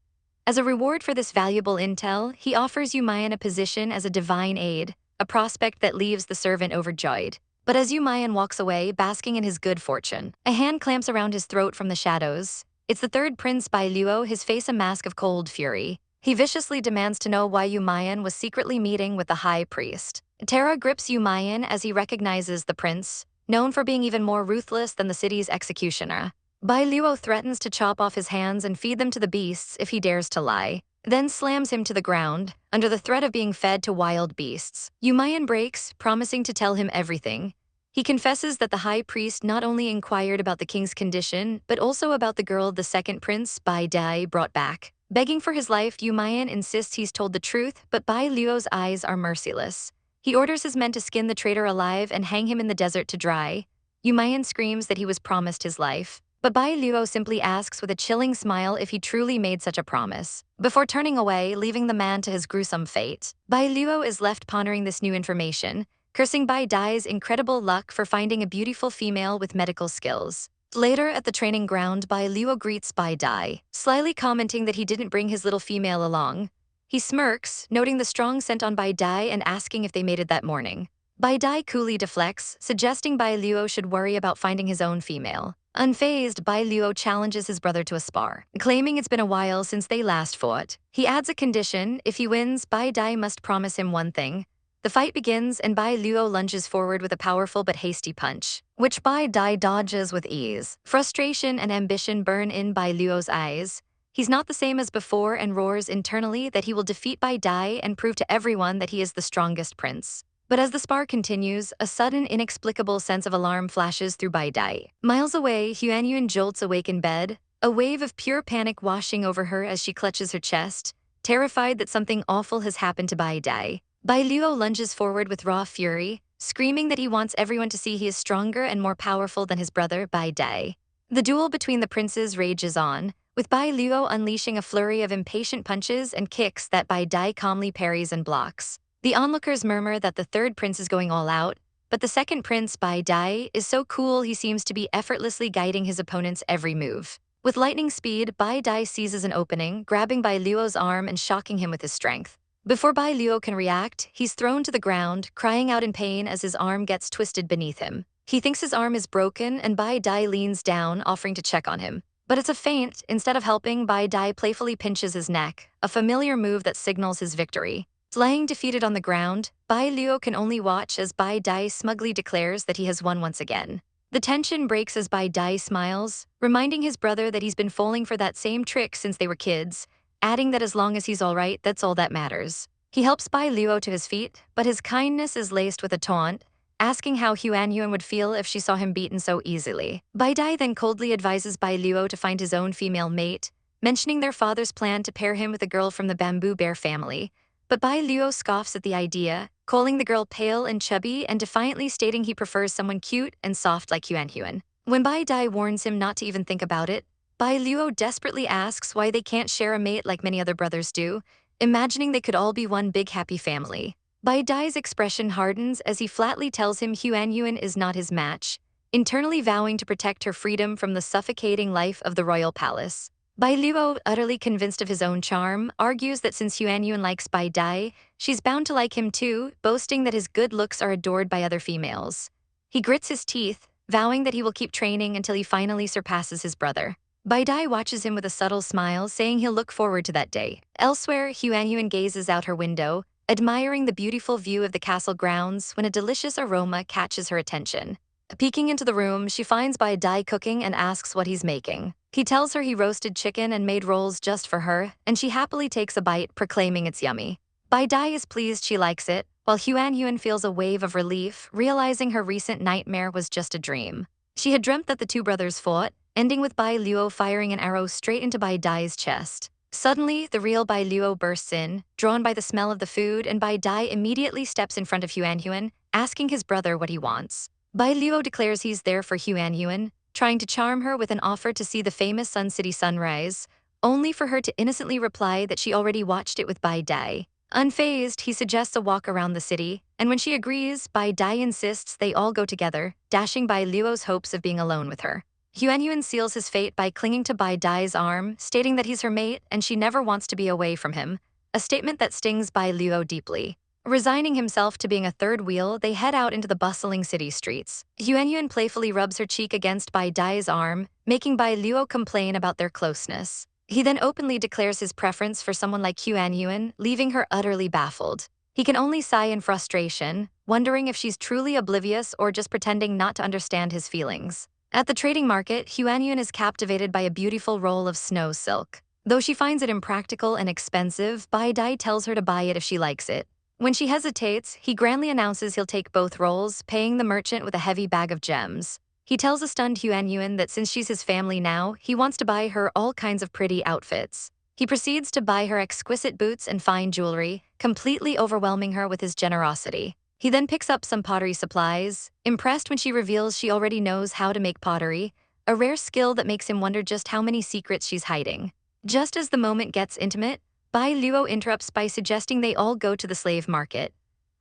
As a reward for this valuable intel, he offers Umayan a position as a divine aide, a prospect that leaves the servant overjoyed. But as Umayan walks away, basking in his good fortune, a hand clamps around his throat from the shadows. It's the third prince Bai Luo, his face a mask of cold fury. He viciously demands to know why Umayan was secretly meeting with the high priest. Terror grips Umayan as he recognizes the prince, known for being even more ruthless than the city's executioner. Bai Luo threatens to chop off his hands and feed them to the beasts if he dares to lie, then slams him to the ground, under the threat of being fed to wild beasts. Umayan breaks, promising to tell him everything. He confesses that the high priest not only inquired about the king's condition, but also about the girl the second prince, Bai Dai, brought back. Begging for his life, Umayan insists he's told the truth, but Bai Luo's eyes are merciless. He orders his men to skin the traitor alive and hang him in the desert to dry. Umayan screams that he was promised his life, but Bai Luo simply asks with a chilling smile if he truly made such a promise. Before turning away, leaving the man to his gruesome fate, Bai Luo is left pondering this new information, cursing Bai Dai's incredible luck for finding a beautiful female with medical skills. Later, at the training ground, Bai Luo greets Bai Dai, slyly commenting that he didn't bring his little female along. He smirks, noting the strong scent on Bai Dai and asking if they mated that morning. Bai Dai coolly deflects, suggesting Bai Luo should worry about finding his own female. Unfazed, Bai Luo challenges his brother to a spar, claiming it's been a while since they last fought. He adds a condition: if he wins, Bai Dai must promise him one thing: The fight begins and Bai Luo lunges forward with a powerful but hasty punch, which Bai Dai dodges with ease. Frustration and ambition burn in Bai Luo's eyes. He's not the same as before and roars internally that he will defeat Bai Dai and prove to everyone that he is the strongest prince. But as the spar continues, a sudden, inexplicable sense of alarm flashes through Bai Dai. Miles away, Huanyuan jolts awake in bed, a wave of pure panic washing over her as she clutches her chest, terrified that something awful has happened to Bai Dai. Bai Luo lunges forward with raw fury, screaming that he wants everyone to see he is stronger and more powerful than his brother Bai Dai. The duel between the princes rages on, with Bai Luo unleashing a flurry of impatient punches and kicks that Bai Dai calmly parries and blocks. The onlookers murmur that the third prince is going all out, but the second prince, Bai Dai, is so cool he seems to be effortlessly guiding his opponent's every move. With lightning speed, Bai Dai seizes an opening, grabbing Bai Luo's arm and shocking him with his strength. Before Bai Luo can react, he's thrown to the ground, crying out in pain as his arm gets twisted beneath him. He thinks his arm is broken and Bai Dai leans down, offering to check on him. But it's a feint. Instead of helping, Bai Dai playfully pinches his neck, a familiar move that signals his victory. Lying defeated on the ground, Bai Luo can only watch as Bai Dai smugly declares that he has won once again. The tension breaks as Bai Dai smiles, reminding his brother that he's been falling for that same trick since they were kids, adding that as long as he's all right, that's all that matters. He helps Bai Luo to his feet, but his kindness is laced with a taunt, asking how Huanyuan would feel if she saw him beaten so easily. Bai Dai then coldly advises Bai Luo to find his own female mate, mentioning their father's plan to pair him with a girl from the Bamboo Bear family. But Bai Luo scoffs at the idea, calling the girl pale and chubby and defiantly stating he prefers someone cute and soft like Huanyuan. When Bai Dai warns him not to even think about it, Bai Luo desperately asks why they can't share a mate like many other brothers do, imagining they could all be one big happy family. Bai Dai's expression hardens as he flatly tells him Huanyuan is not his match, internally vowing to protect her freedom from the suffocating life of the royal palace. Bai Luo, utterly convinced of his own charm, argues that since Huanyuan likes Bai Dai, she's bound to like him too, boasting that his good looks are adored by other females. He grits his teeth, vowing that he will keep training until he finally surpasses his brother. Bai Dai watches him with a subtle smile, saying he'll look forward to that day. Elsewhere, Huanyuan gazes out her window, admiring the beautiful view of the castle grounds when a delicious aroma catches her attention. Peeking into the room, she finds Bai Dai cooking and asks what he's making. He tells her he roasted chicken and made rolls just for her, and she happily takes a bite, proclaiming it's yummy. Bai Dai is pleased she likes it, while Huanyuan feels a wave of relief, realizing her recent nightmare was just a dream. She had dreamt that the two brothers fought, ending with Bai Luo firing an arrow straight into Bai Dai's chest. Suddenly, the real Bai Luo bursts in, drawn by the smell of the food, and Bai Dai immediately steps in front of Huanyuan, asking his brother what he wants. Bai Luo declares he's there for Huanyuan, trying to charm her with an offer to see the famous Sun City sunrise, only for her to innocently reply that she already watched it with Bai Dai. Unfazed, he suggests a walk around the city, and when she agrees, Bai Dai insists they all go together, dashing Bai Luo's hopes of being alone with her. Huanyuan seals his fate by clinging to Bai Dai's arm, stating that he's her mate and she never wants to be away from him, a statement that stings Bai Luo deeply. Resigning himself to being a third wheel, they head out into the bustling city streets. Huanyuan playfully rubs her cheek against Bai Dai's arm, making Bai Luo complain about their closeness. He then openly declares his preference for someone like Huanyuan, leaving her utterly baffled. He can only sigh in frustration, wondering if she's truly oblivious or just pretending not to understand his feelings. At the trading market, Huanyuan is captivated by a beautiful roll of snow silk. Though she finds it impractical and expensive, Bai Dai tells her to buy it if she likes it. When she hesitates, he grandly announces he'll take both rolls, paying the merchant with a heavy bag of gems. He tells a stunned Huanyuan that since she's his family now, he wants to buy her all kinds of pretty outfits. He proceeds to buy her exquisite boots and fine jewelry, completely overwhelming her with his generosity. He then picks up some pottery supplies, impressed when she reveals she already knows how to make pottery, a rare skill that makes him wonder just how many secrets she's hiding. Just as the moment gets intimate, Bai Luo interrupts by suggesting they all go to the slave market.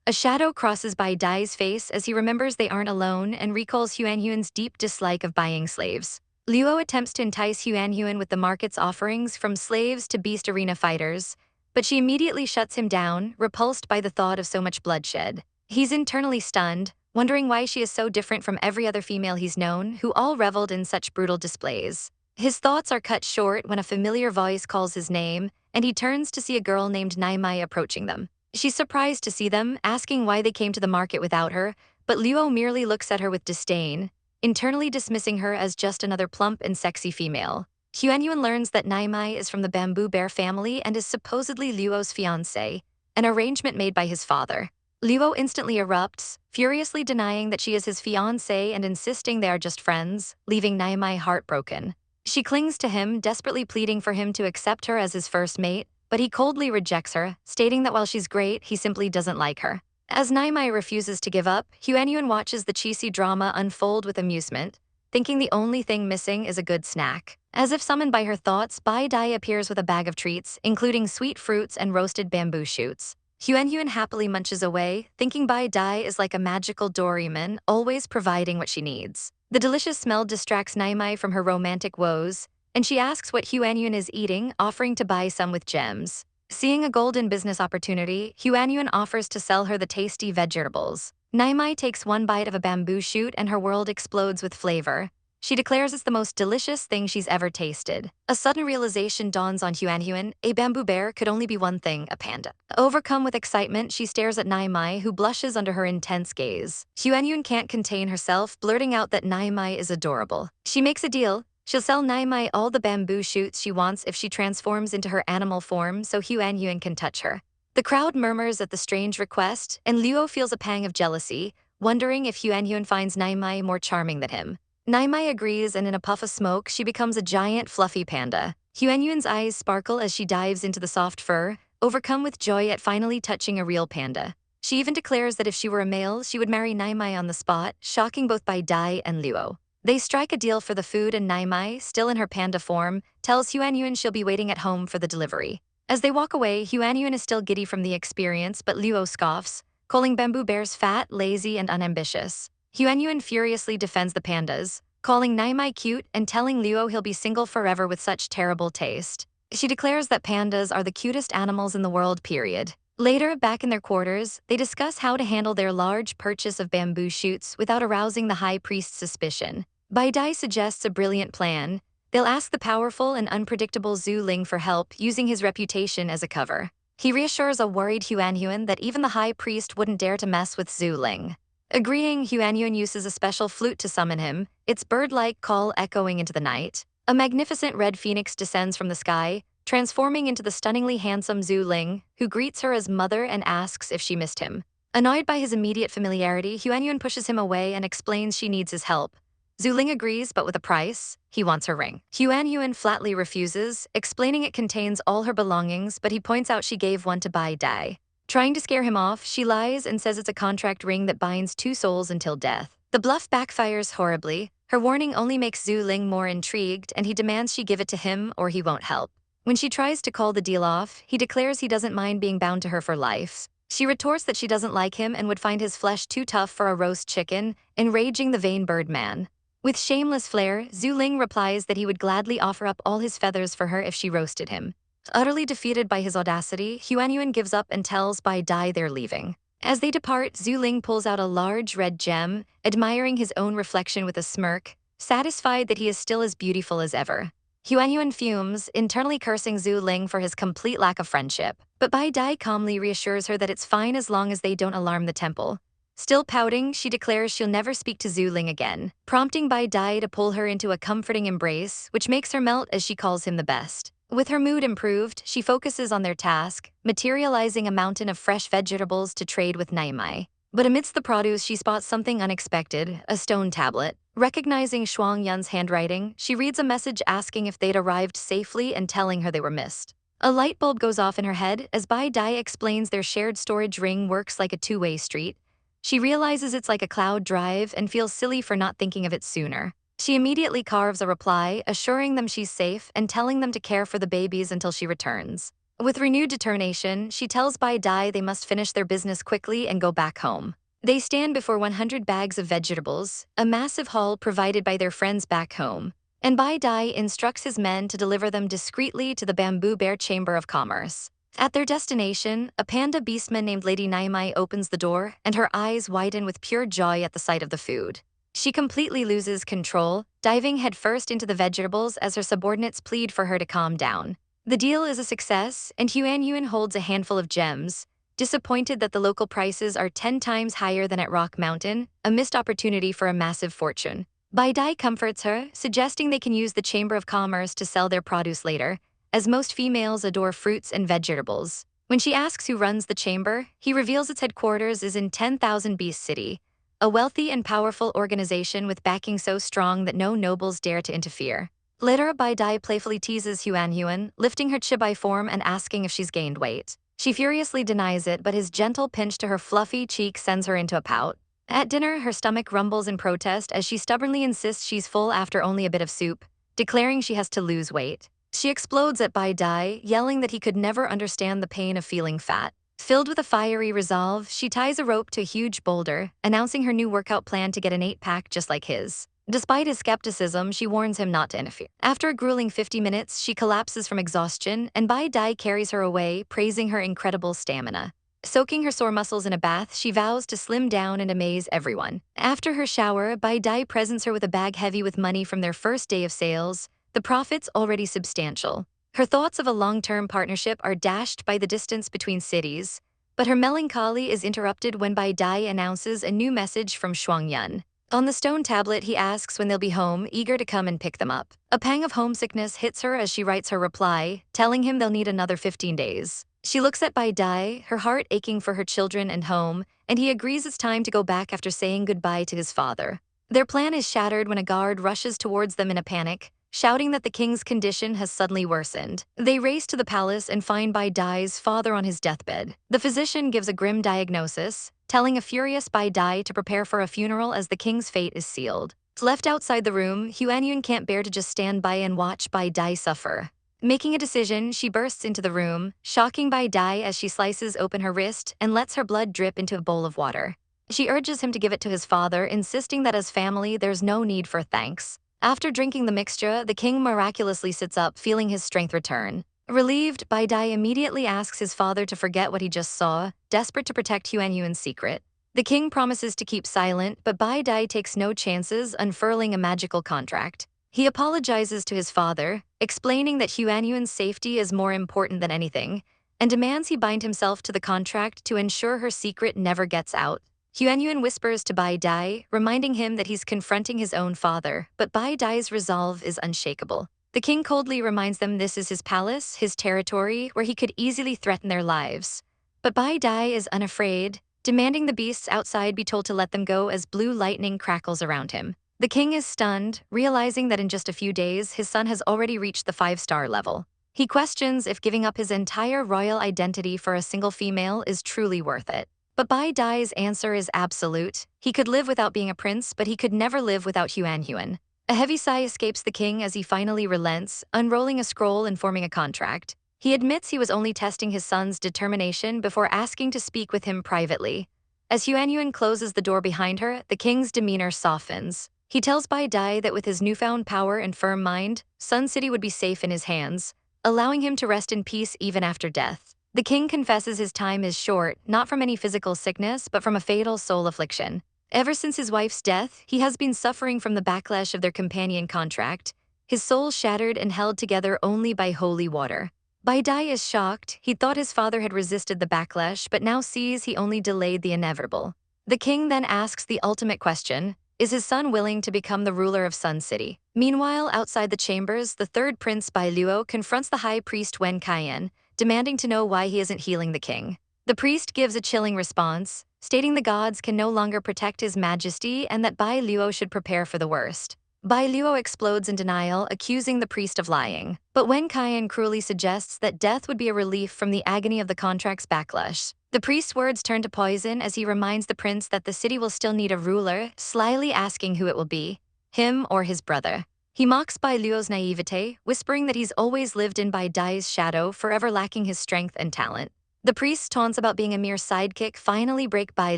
A shadow crosses Bai Dai's face as he remembers they aren't alone and recalls Huanyuan's deep dislike of buying slaves. Luo attempts to entice Huanyuan with the market's offerings from slaves to beast arena fighters, but she immediately shuts him down, repulsed by the thought of so much bloodshed. He's internally stunned, wondering why she is so different from every other female he's known, who all reveled in such brutal displays. His thoughts are cut short when a familiar voice calls his name, and he turns to see a girl named Naimai approaching them. She's surprised to see them, asking why they came to the market without her, but Luo merely looks at her with disdain, internally dismissing her as just another plump and sexy female. Huanyuan learns that Naimai is from the bamboo bear family and is supposedly Luo's fiancée, an arrangement made by his father. Luo instantly erupts, furiously denying that she is his fiancée and insisting they are just friends, leaving Naimai heartbroken. She clings to him, desperately pleading for him to accept her as his first mate, but he coldly rejects her, stating that while she's great, he simply doesn't like her. As Naimai refuses to give up, Huanyuan watches the cheesy drama unfold with amusement, thinking the only thing missing is a good snack. As if summoned by her thoughts, Bai Dai appears with a bag of treats, including sweet fruits and roasted bamboo shoots. Huanyuan happily munches away, thinking Bai Dai is like a magical Doraemon, always providing what she needs. The delicious smell distracts Naimai from her romantic woes, and she asks what Huanyuan is eating, offering to buy some with gems. Seeing a golden business opportunity, Huanyuan offers to sell her the tasty vegetables. Naimai takes one bite of a bamboo shoot and her world explodes with flavor. She declares it's the most delicious thing she's ever tasted. A sudden realization dawns on Huanyuan: a bamboo bear could only be one thing, a panda. Overcome with excitement, she stares at Naimai, who blushes under her intense gaze. Huanyuan can't contain herself, blurting out that Naimai is adorable. She makes a deal. She'll sell Naimai all the bamboo shoots she wants if she transforms into her animal form so Huanyuan can touch her. The crowd murmurs at the strange request, and Luo feels a pang of jealousy, wondering if Huanyuan finds Naimai more charming than him. Naimai agrees, and in a puff of smoke, she becomes a giant, fluffy panda. Huanyuan's eyes sparkle as she dives into the soft fur, overcome with joy at finally touching a real panda. She even declares that if she were a male, she would marry Naimai on the spot, shocking both Bai Dai and Luo. They strike a deal for the food, and Naimai, still in her panda form, tells Huanyuan she'll be waiting at home for the delivery. As they walk away, Huanyuan is still giddy from the experience, but Luo scoffs, calling bamboo bears fat, lazy, and unambitious. Huanyuan furiously defends the pandas, calling Naimai cute and telling Luo he'll be single forever with such terrible taste. She declares that pandas are the cutest animals in the world, period. Later, back in their quarters, they discuss how to handle their large purchase of bamboo shoots without arousing the high priest's suspicion. Bai Dai suggests a brilliant plan. They'll ask the powerful and unpredictable Zhu Ling for help, using his reputation as a cover. He reassures a worried Huanyuan that even the high priest wouldn't dare to mess with Zhu Ling. Agreeing, Huanyuan uses a special flute to summon him, its bird-like call echoing into the night. A magnificent red phoenix descends from the sky, transforming into the stunningly handsome Zhu Ling, who greets her as mother and asks if she missed him. Annoyed by his immediate familiarity, Huanyuan pushes him away and explains she needs his help. Zhu Ling agrees, but with a price. He wants her ring. Huanyuan flatly refuses, explaining it contains all her belongings, but he points out she gave one to Bai Dai. Trying to scare him off, she lies and says it's a contract ring that binds two souls until death. The bluff backfires horribly. Her warning only makes Zhu Ling more intrigued, and he demands she give it to him or he won't help. When she tries to call the deal off, he declares he doesn't mind being bound to her for life. She retorts that she doesn't like him and would find his flesh too tough for a roast chicken, enraging the vain birdman. With shameless flair, Zhu Ling replies that he would gladly offer up all his feathers for her if she roasted him. Utterly defeated by his audacity, Huanyuan gives up and tells Bai Dai they're leaving. As they depart, Zhu Ling pulls out a large red gem, admiring his own reflection with a smirk, satisfied that he is still as beautiful as ever. Huanyuan fumes, internally cursing Zhu Ling for his complete lack of friendship. But Bai Dai calmly reassures her that it's fine as long as they don't alarm the temple. Still pouting, she declares she'll never speak to Zhu Ling again, prompting Bai Dai to pull her into a comforting embrace, which makes her melt as she calls him the best. With her mood improved, she focuses on their task, materializing a mountain of fresh vegetables to trade with Naimai. But amidst the produce, she spots something unexpected, a stone tablet. Recognizing Shuang Yun's handwriting, she reads a message asking if they'd arrived safely and telling her they were missed. A light bulb goes off in her head as Bai Dai explains their shared storage ring works like a two-way street. She realizes it's like a cloud drive and feels silly for not thinking of it sooner. She immediately carves a reply, assuring them she's safe and telling them to care for the babies until she returns. With renewed determination, she tells Bai Dai they must finish their business quickly and go back home. They stand before 100 bags of vegetables, a massive haul provided by their friends back home, and Bai Dai instructs his men to deliver them discreetly to the Bamboo Bear Chamber of Commerce. At their destination, a panda beastman named Lady Naimai opens the door, and her eyes widen with pure joy at the sight of the food. She completely loses control, diving headfirst into the vegetables as her subordinates plead for her to calm down. The deal is a success, and Huanyuan holds a handful of gems, disappointed that the local prices are 10 times higher than at Rock Mountain, a missed opportunity for a massive fortune. Bai Dai comforts her, suggesting they can use the Chamber of Commerce to sell their produce later, as most females adore fruits and vegetables. When she asks who runs the chamber, he reveals its headquarters is in 10,000 Beast City, a wealthy and powerful organization with backing so strong that no nobles dare to interfere. Later, Bai Dai playfully teases Huan, lifting her chibai form and asking if she's gained weight. She furiously denies it, but his gentle pinch to her fluffy cheek sends her into a pout. At dinner, her stomach rumbles in protest as she stubbornly insists she's full after only a bit of soup, declaring she has to lose weight. She explodes at Bai Dai, yelling that he could never understand the pain of feeling fat. Filled with a fiery resolve, she ties a rope to a huge boulder, announcing her new workout plan to get an 8-pack just like his. Despite his skepticism, she warns him not to interfere. After a grueling 50 minutes, she collapses from exhaustion, and Bai Dai carries her away, praising her incredible stamina. Soaking her sore muscles in a bath, she vows to slim down and amaze everyone. After her shower, Bai Dai presents her with a bag heavy with money from their first day of sales, the profits already substantial. Her thoughts of a long-term partnership are dashed by the distance between cities, but her melancholy is interrupted when Bai Dai announces a new message from Shuangyun. On the stone tablet, he asks when they'll be home, eager to come and pick them up. A pang of homesickness hits her as she writes her reply, telling him they'll need another 15 days. She looks at Bai Dai, her heart aching for her children and home, and he agrees it's time to go back after saying goodbye to his father. Their plan is shattered when a guard rushes towards them in a panic, shouting that the king's condition has suddenly worsened. They race to the palace and find Bai Dai's father on his deathbed. The physician gives a grim diagnosis, telling a furious Bai Dai to prepare for a funeral as the king's fate is sealed. Left outside the room, Huan can't bear to just stand by and watch Bai Dai suffer. Making a decision, she bursts into the room, shocking Bai Dai as she slices open her wrist and lets her blood drip into a bowl of water. She urges him to give it to his father, insisting that as family, there's no need for thanks. After drinking the mixture, the king miraculously sits up, feeling his strength return. Relieved, Bai Dai immediately asks his father to forget what he just saw, desperate to protect Huan's secret. The king promises to keep silent, but Bai Dai takes no chances, unfurling a magical contract. He apologizes to his father, explaining that Huan's safety is more important than anything, and demands he bind himself to the contract to ensure her secret never gets out. Huan whispers to Bai Dai, reminding him that he's confronting his own father, but Bai Dai's resolve is unshakable. The king coldly reminds them this is his palace, his territory, where he could easily threaten their lives. But Bai Dai is unafraid, demanding the beasts outside be told to let them go as blue lightning crackles around him. The king is stunned, realizing that in just a few days, his son has already reached the 5-star level. He questions if giving up his entire royal identity for a single female is truly worth it. But Bai Dai's answer is absolute. He could live without being a prince, but he could never live without Huan. A heavy sigh escapes the king as he finally relents, unrolling a scroll and forming a contract. He admits he was only testing his son's determination before asking to speak with him privately. As Huan closes the door behind her, the king's demeanor softens. He tells Bai Dai that with his newfound power and firm mind, Sun City would be safe in his hands, allowing him to rest in peace even after death. The king confesses his time is short, not from any physical sickness, but from a fatal soul affliction. Ever since his wife's death, he has been suffering from the backlash of their companion contract, his soul shattered and held together only by holy water. Bai Dai is shocked. He thought his father had resisted the backlash, but now sees he only delayed the inevitable. The king then asks the ultimate question, is his son willing to become the ruler of Sun City? Meanwhile, outside the chambers, the third prince Bai Luo confronts the high priest Wen Kaiyan, demanding to know why he isn't healing the king. The priest gives a chilling response, stating the gods can no longer protect his majesty and that Bai Luo should prepare for the worst. Bai Luo explodes in denial, accusing the priest of lying. But Wen Kaiyan cruelly suggests that death would be a relief from the agony of the contract's backlash. The priest's words turn to poison as he reminds the prince that the city will still need a ruler, slyly asking who it will be, him or his brother. He mocks Bai Luo's naivete, whispering that he's always lived in Bai Dai's shadow, forever lacking his strength and talent. The priest's taunts about being a mere sidekick finally break Bai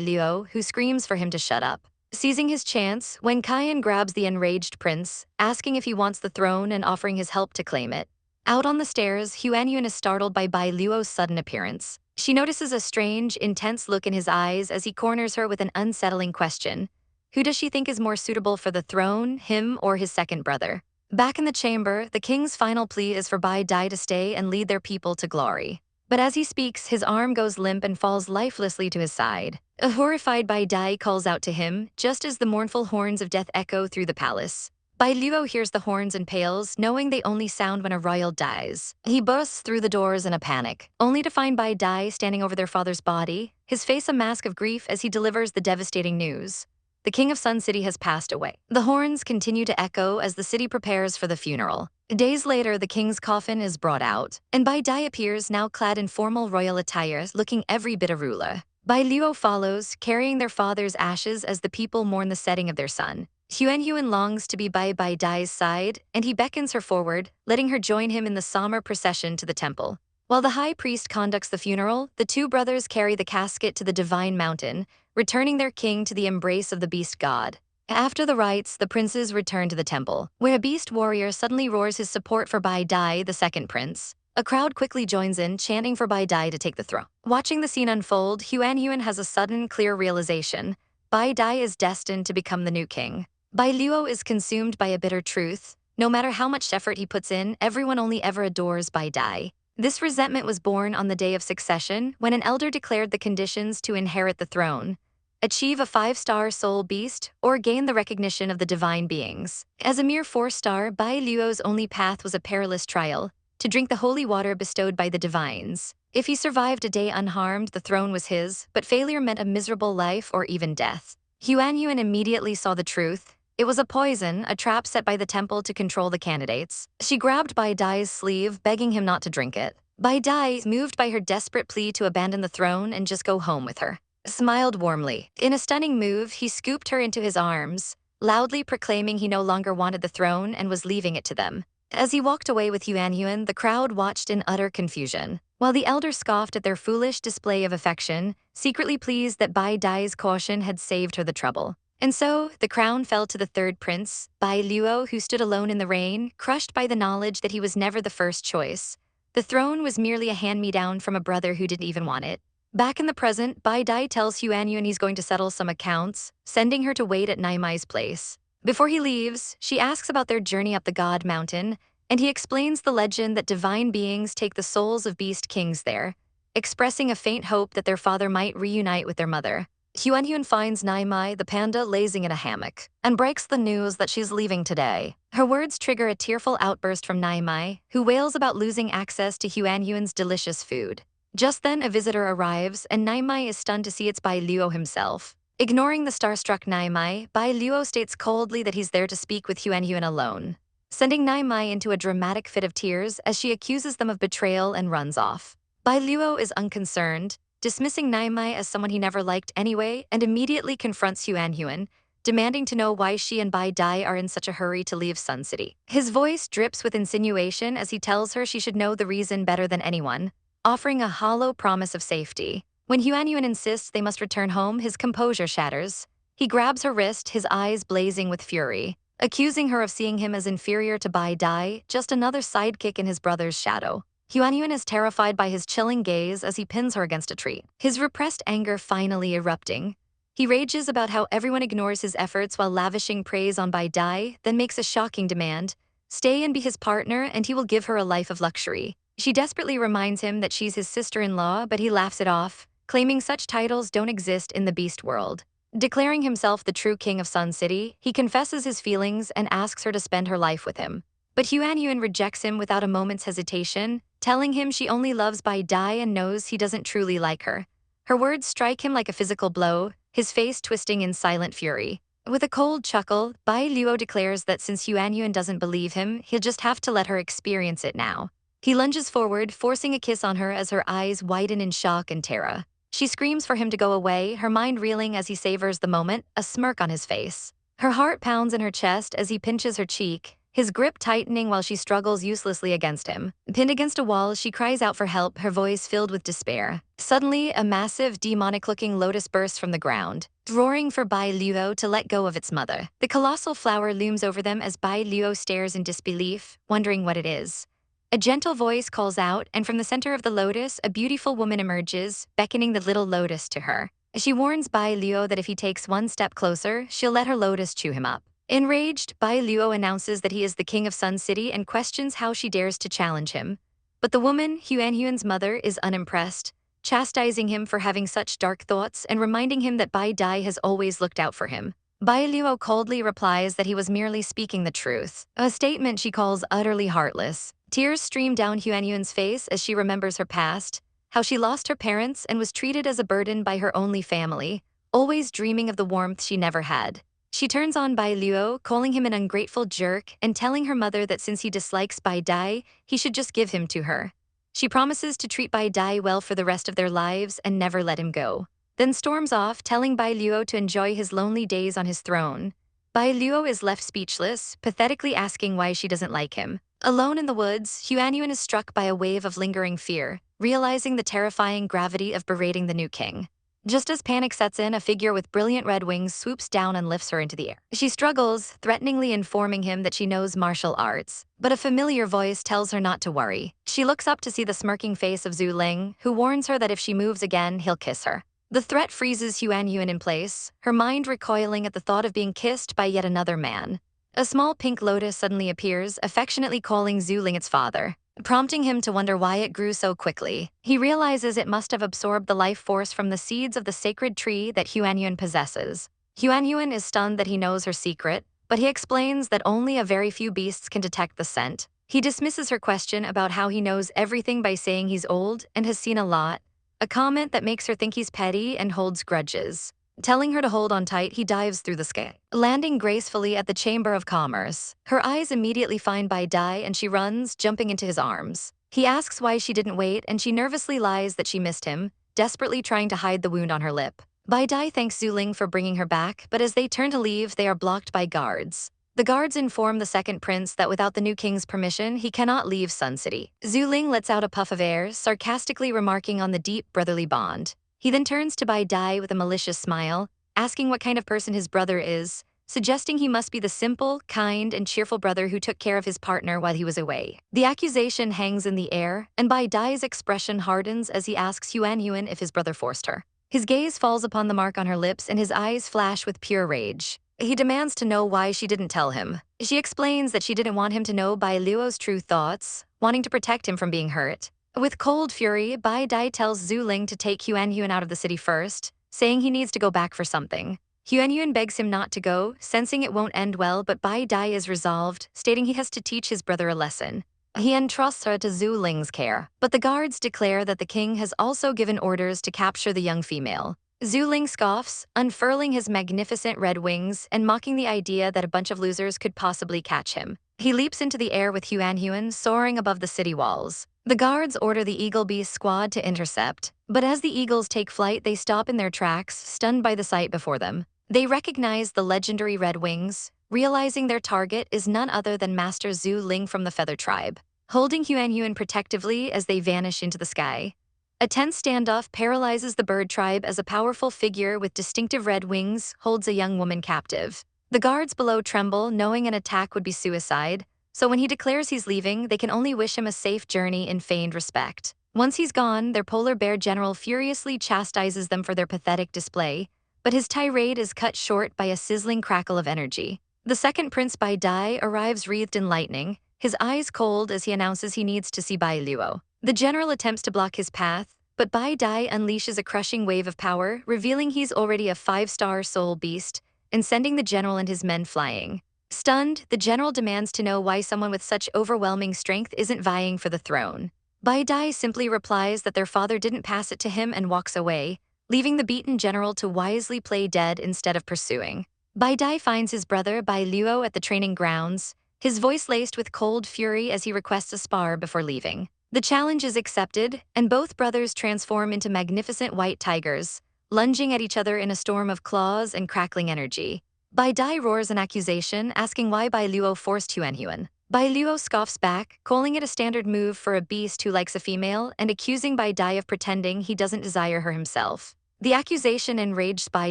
Luo, who screams for him to shut up. Seizing his chance, Wen Kaiyan grabs the enraged prince, asking if he wants the throne and offering his help to claim it. Out on the stairs, Huan is startled by Bai Luo's sudden appearance. She notices a strange, intense look in his eyes as he corners her with an unsettling question. Who does she think is more suitable for the throne, him or his second brother? Back in the chamber, the king's final plea is for Bai Dai to stay and lead their people to glory. But as he speaks, his arm goes limp and falls lifelessly to his side. A horrified Bai Dai calls out to him, just as the mournful horns of death echo through the palace. Bai Luo hears the horns and pales, knowing they only sound when a royal dies. He bursts through the doors in a panic, only to find Bai Dai standing over their father's body, his face a mask of grief as he delivers the devastating news. The king of Sun City has passed away. The horns continue to echo as the city prepares for the funeral. Days later, the king's coffin is brought out, and Bai Dai appears now clad in formal royal attire, looking every bit a ruler. Bai Luo follows, carrying their father's ashes as the people mourn the setting of their son. Huan longs to be by Bai Dai's side, and he beckons her forward, letting her join him in the somber procession to the temple. While the high priest conducts the funeral, the two brothers carry the casket to the divine mountain, returning their king to the embrace of the beast god. After the rites, the princes return to the temple, where a beast warrior suddenly roars his support for Bai Dai, the second prince. A crowd quickly joins in, chanting for Bai Dai to take the throne. Watching the scene unfold, Huan has a sudden, clear realization. Bai Dai is destined to become the new king. Bai Luo is consumed by a bitter truth. No matter how much effort he puts in, everyone only ever adores Bai Dai. This resentment was born on the day of succession, when an elder declared the conditions to inherit the throne: achieve a 5-star soul beast, or gain the recognition of the divine beings. As a mere 4-star, Bai Luo's only path was a perilous trial, to drink the holy water bestowed by the divines. If he survived a day unharmed, the throne was his, but failure meant a miserable life or even death. Huan immediately saw the truth. It was a poison, a trap set by the temple to control the candidates. She grabbed Bai Dai's sleeve, begging him not to drink it. Bai Dai, moved by her desperate plea to abandon the throne and just go home with her, smiled warmly. In a stunning move, he scooped her into his arms, loudly proclaiming he no longer wanted the throne and was leaving it to them. As he walked away with Huan, the crowd watched in utter confusion, while the elder scoffed at their foolish display of affection, secretly pleased that Bai Dai's caution had saved her the trouble. And so, the crown fell to the third prince, Bai Luo, who stood alone in the rain, crushed by the knowledge that he was never the first choice. The throne was merely a hand-me-down from a brother who didn't even want it. Back in the present, Bai Dai tells Huan he's going to settle some accounts, sending her to wait at Naimai's place. Before he leaves, she asks about their journey up the God Mountain, and he explains the legend that divine beings take the souls of beast kings there, expressing a faint hope that their father might reunite with their mother. Huan finds Naimai, the panda, lazing in a hammock, and breaks the news that she's leaving today. Her words trigger a tearful outburst from Naimai, who wails about losing access to Huan's delicious food. Just then, a visitor arrives, and Naimai is stunned to see it's Bai Luo himself. Ignoring the starstruck Naimai, Bai Luo states coldly that he's there to speak with Huan alone, sending Naimai into a dramatic fit of tears as she accuses them of betrayal and runs off. Bai Luo is unconcerned, dismissing Naimai as someone he never liked anyway, and immediately confronts Huan, demanding to know why she and Bai Dai are in such a hurry to leave Sun City. His voice drips with insinuation as he tells her she should know the reason better than anyone, offering a hollow promise of safety. When Huan insists they must return home, his composure shatters. He grabs her wrist, his eyes blazing with fury, accusing her of seeing him as inferior to Bai Dai, just another sidekick in his brother's shadow. Huan is terrified by his chilling gaze as he pins her against a tree, his repressed anger finally erupting. He rages about how everyone ignores his efforts while lavishing praise on Bai Dai, then makes a shocking demand: stay and be his partner and he will give her a life of luxury. She desperately reminds him that she's his sister-in-law, but he laughs it off, claiming such titles don't exist in the beast world. Declaring himself the true king of Sun City, he confesses his feelings and asks her to spend her life with him. But Huan rejects him without a moment's hesitation, telling him she only loves Bai Dai and knows he doesn't truly like her. Her words strike him like a physical blow, his face twisting in silent fury. With a cold chuckle, Bai Luo declares that since Huan doesn't believe him, he'll just have to let her experience it now. He lunges forward, forcing a kiss on her as her eyes widen in shock and terror. She screams for him to go away, her mind reeling as he savors the moment, a smirk on his face. Her heart pounds in her chest as he pinches her cheek, his grip tightening while she struggles uselessly against him. Pinned against a wall, she cries out for help, her voice filled with despair. Suddenly, a massive, demonic-looking lotus bursts from the ground, roaring for Bai Luo to let go of its mother. The colossal flower looms over them as Bai Luo stares in disbelief, wondering what it is. A gentle voice calls out, and from the center of the lotus, a beautiful woman emerges, beckoning the little lotus to her. She warns Bai Luo that if he takes one step closer, she'll let her lotus chew him up. Enraged, Bai Luo announces that he is the king of Sun City and questions how she dares to challenge him. But the woman, Huanhuan's mother, is unimpressed, chastising him for having such dark thoughts and reminding him that Bai Dai has always looked out for him. Bai Luo coldly replies that he was merely speaking the truth, a statement she calls utterly heartless. Tears stream down Huanhuan's face as she remembers her past, how she lost her parents and was treated as a burden by her only family, always dreaming of the warmth she never had. She turns on Bai Luo, calling him an ungrateful jerk and telling her mother that since he dislikes Bai Dai, he should just give him to her. She promises to treat Bai Dai well for the rest of their lives and never let him go. Then storms off, telling Bai Luo to enjoy his lonely days on his throne. Bai Luo is left speechless, pathetically asking why she doesn't like him. Alone in the woods, Huanhuan is struck by a wave of lingering fear, realizing the terrifying gravity of berating the new king. Just as panic sets in, a figure with brilliant red wings swoops down and lifts her into the air. She struggles, threateningly informing him that she knows martial arts, but a familiar voice tells her not to worry. She looks up to see the smirking face of Zhu Ling, who warns her that if she moves again, he'll kiss her. The threat freezes Huanhuan in place, her mind recoiling at the thought of being kissed by yet another man. A small pink lotus suddenly appears, affectionately calling Zhu Ling its father, prompting him to wonder why it grew so quickly. He realizes it must have absorbed the life force from the seeds of the sacred tree that Huanhuan possesses. Huanhuan is stunned that he knows her secret, but he explains that only a very few beasts can detect the scent. He dismisses her question about how he knows everything by saying he's old and has seen a lot, a comment that makes her think he's petty and holds grudges. Telling her to hold on tight, he dives through the sky, landing gracefully at the Chamber of Commerce. Her eyes immediately find Bai Dai and she runs, jumping into his arms. He asks why she didn't wait and she nervously lies that she missed him, desperately trying to hide the wound on her lip. Bai Dai thanks Zhu Ling for bringing her back, but as they turn to leave, they are blocked by guards. The guards inform the second prince that without the new king's permission, he cannot leave Sun City. Zhu Ling lets out a puff of air, sarcastically remarking on the deep brotherly bond. He then turns to Bai Dai with a malicious smile, asking what kind of person his brother is, suggesting he must be the simple, kind, and cheerful brother who took care of his partner while he was away. The accusation hangs in the air, and Bai Dai's expression hardens as he asks Huanhuan if his brother forced her. His gaze falls upon the mark on her lips and his eyes flash with pure rage. He demands to know why she didn't tell him. She explains that she didn't want him to know Bai Luo's true thoughts, wanting to protect him from being hurt. With cold fury, Bai Dai tells Zhu Ling to take Huanhuan out of the city first, saying he needs to go back for something. Huanhuan begs him not to go, sensing it won't end well, but Bai Dai is resolved, stating he has to teach his brother a lesson. He entrusts her to Zhu Ling's care, but the guards declare that the king has also given orders to capture the young female. Zhu Ling scoffs, unfurling his magnificent red wings and mocking the idea that a bunch of losers could possibly catch him. He leaps into the air with Huanhuan soaring above the city walls. The guards order the Eagle Beast squad to intercept, but as the eagles take flight, they stop in their tracks, stunned by the sight before them. They recognize the legendary red wings, realizing their target is none other than Master Zhu Ling from the Feather Tribe, holding Huanhuan protectively as they vanish into the sky. A tense standoff paralyzes the bird tribe as a powerful figure with distinctive red wings holds a young woman captive. The guards below tremble, knowing an attack would be suicide, so when he declares he's leaving, they can only wish him a safe journey in feigned respect. Once he's gone, their polar bear general furiously chastises them for their pathetic display, but his tirade is cut short by a sizzling crackle of energy. The second Prince Bai Dai arrives wreathed in lightning, his eyes cold as he announces he needs to see Bai Luo. The general attempts to block his path, but Bai Dai unleashes a crushing wave of power, revealing he's already a 5-star soul beast, and sending the general and his men flying. Stunned, the general demands to know why someone with such overwhelming strength isn't vying for the throne. Bai Dai simply replies that their father didn't pass it to him and walks away, leaving the beaten general to wisely play dead instead of pursuing. Bai Dai finds his brother Bai Luo at the training grounds, his voice laced with cold fury as he requests a spar before leaving. The challenge is accepted, and both brothers transform into magnificent white tigers, lunging at each other in a storm of claws and crackling energy. Bai Dai roars an accusation, asking why Bai Luo forced Huanhuan. Bai Luo scoffs back, calling it a standard move for a beast who likes a female and accusing Bai Dai of pretending he doesn't desire her himself. The accusation enraged Bai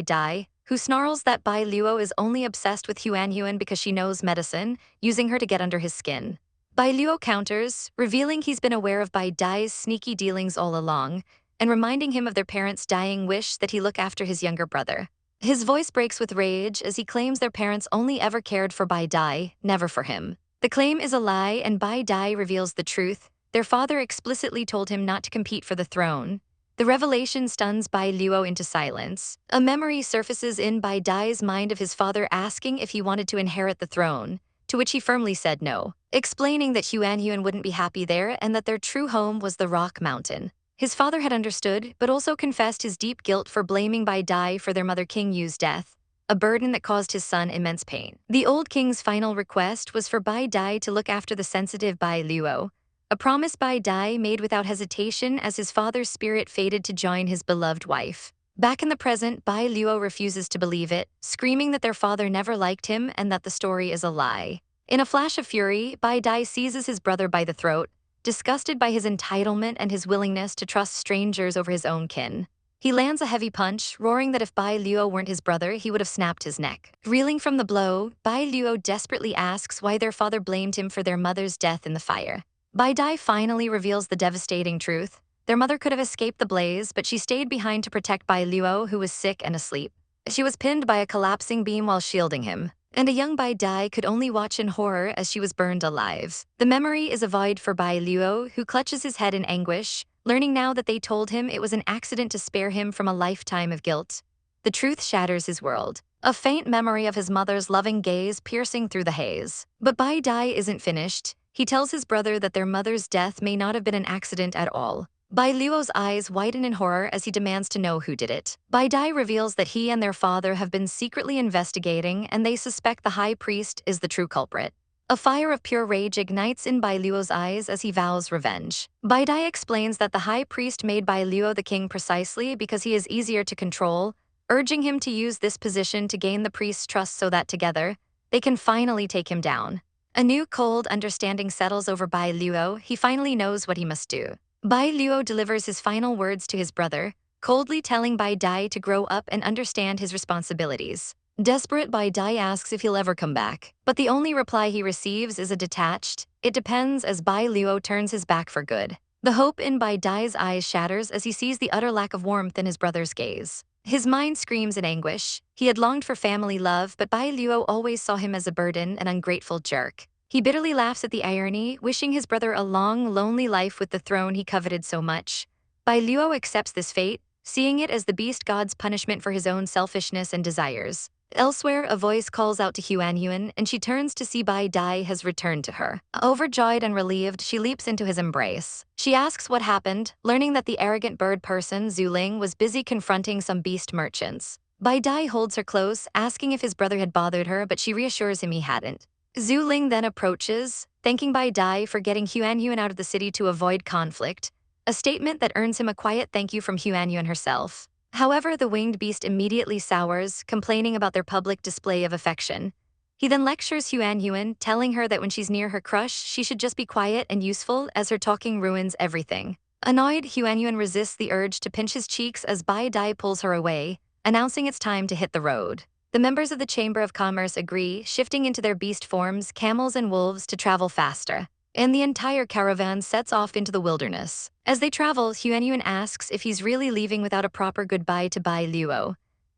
Dai, who snarls that Bai Luo is only obsessed with Huanhuan because she knows medicine, using her to get under his skin. Bai Luo counters, revealing he's been aware of Bai Dai's sneaky dealings all along, and reminding him of their parents' dying wish that he look after his younger brother. His voice breaks with rage as he claims their parents only ever cared for Bai Dai, never for him. The claim is a lie, and Bai Dai reveals the truth, their father explicitly told him not to compete for the throne. The revelation stuns Bai Luo into silence. A memory surfaces in Bai Dai's mind of his father asking if he wanted to inherit the throne, to which he firmly said no, explaining that Huanhuan wouldn't be happy there and that their true home was the rock mountain. His father had understood, but also confessed his deep guilt for blaming Bai Dai for their mother King Yu's death, a burden that caused his son immense pain. The old king's final request was for Bai Dai to look after the sensitive Bai Luo, a promise Bai Dai made without hesitation as his father's spirit faded to join his beloved wife. Back in the present, Bai Luo refuses to believe it, screaming that their father never liked him and that the story is a lie. In a flash of fury, Bai Dai seizes his brother by the throat, disgusted by his entitlement and his willingness to trust strangers over his own kin. He lands a heavy punch, roaring that if Bai Luo weren't his brother, he would have snapped his neck. Reeling from the blow, Bai Luo desperately asks why their father blamed him for their mother's death in the fire. Bai Dai finally reveals the devastating truth. Their mother could have escaped the blaze, but she stayed behind to protect Bai Luo, who was sick and asleep. She was pinned by a collapsing beam while shielding him, and a young Bai Dai could only watch in horror as she was burned alive. The memory is a void for Bai Luo, who clutches his head in anguish, learning now that they told him it was an accident to spare him from a lifetime of guilt. The truth shatters his world, a faint memory of his mother's loving gaze piercing through the haze. But Bai Dai isn't finished. He tells his brother that their mother's death may not have been an accident at all. Bai Luo's eyes widen in horror as he demands to know who did it. Bai Dai reveals that he and their father have been secretly investigating and they suspect the high priest is the true culprit. A fire of pure rage ignites in Bai Luo's eyes as he vows revenge. Bai Dai explains that the high priest made Bai Luo the king precisely because he is easier to control, urging him to use this position to gain the priest's trust so that together, they can finally take him down. A new cold understanding settles over Bai Luo. He finally knows what he must do. Bai Luo delivers his final words to his brother, coldly telling Bai Dai to grow up and understand his responsibilities. Desperate, Bai Dai asks if he'll ever come back, but the only reply he receives is a detached, "It depends," as Bai Luo turns his back for good. The hope in Bai Dai's eyes shatters as he sees the utter lack of warmth in his brother's gaze. His mind screams in anguish. He had longed for family love, but Bai Luo always saw him as a burden, an ungrateful jerk. He bitterly laughs at the irony, wishing his brother a long, lonely life with the throne he coveted so much. Bai Luo accepts this fate, seeing it as the beast god's punishment for his own selfishness and desires. Elsewhere, a voice calls out to Huanhuan, and she turns to see Bai Dai has returned to her. Overjoyed and relieved, she leaps into his embrace. She asks what happened, learning that the arrogant bird person, Zuling, was busy confronting some beast merchants. Bai Dai holds her close, asking if his brother had bothered her, but she reassures him he hadn't. Zuling then approaches, thanking Bai Dai for getting Huanhuan out of the city to avoid conflict, a statement that earns him a quiet thank you from Huanhuan herself. However, the winged beast immediately sours, complaining about their public display of affection. He then lectures Huanhuan, telling her that when she's near her crush, she should just be quiet and useful, as her talking ruins everything. Annoyed, Huanhuan resists the urge to pinch his cheeks as Bai Dai pulls her away, announcing it's time to hit the road. The members of the Chamber of Commerce agree, shifting into their beast forms, camels and wolves, to travel faster. And the entire caravan sets off into the wilderness. As they travel, Huanhuan asks if he's really leaving without a proper goodbye to Bai Luo.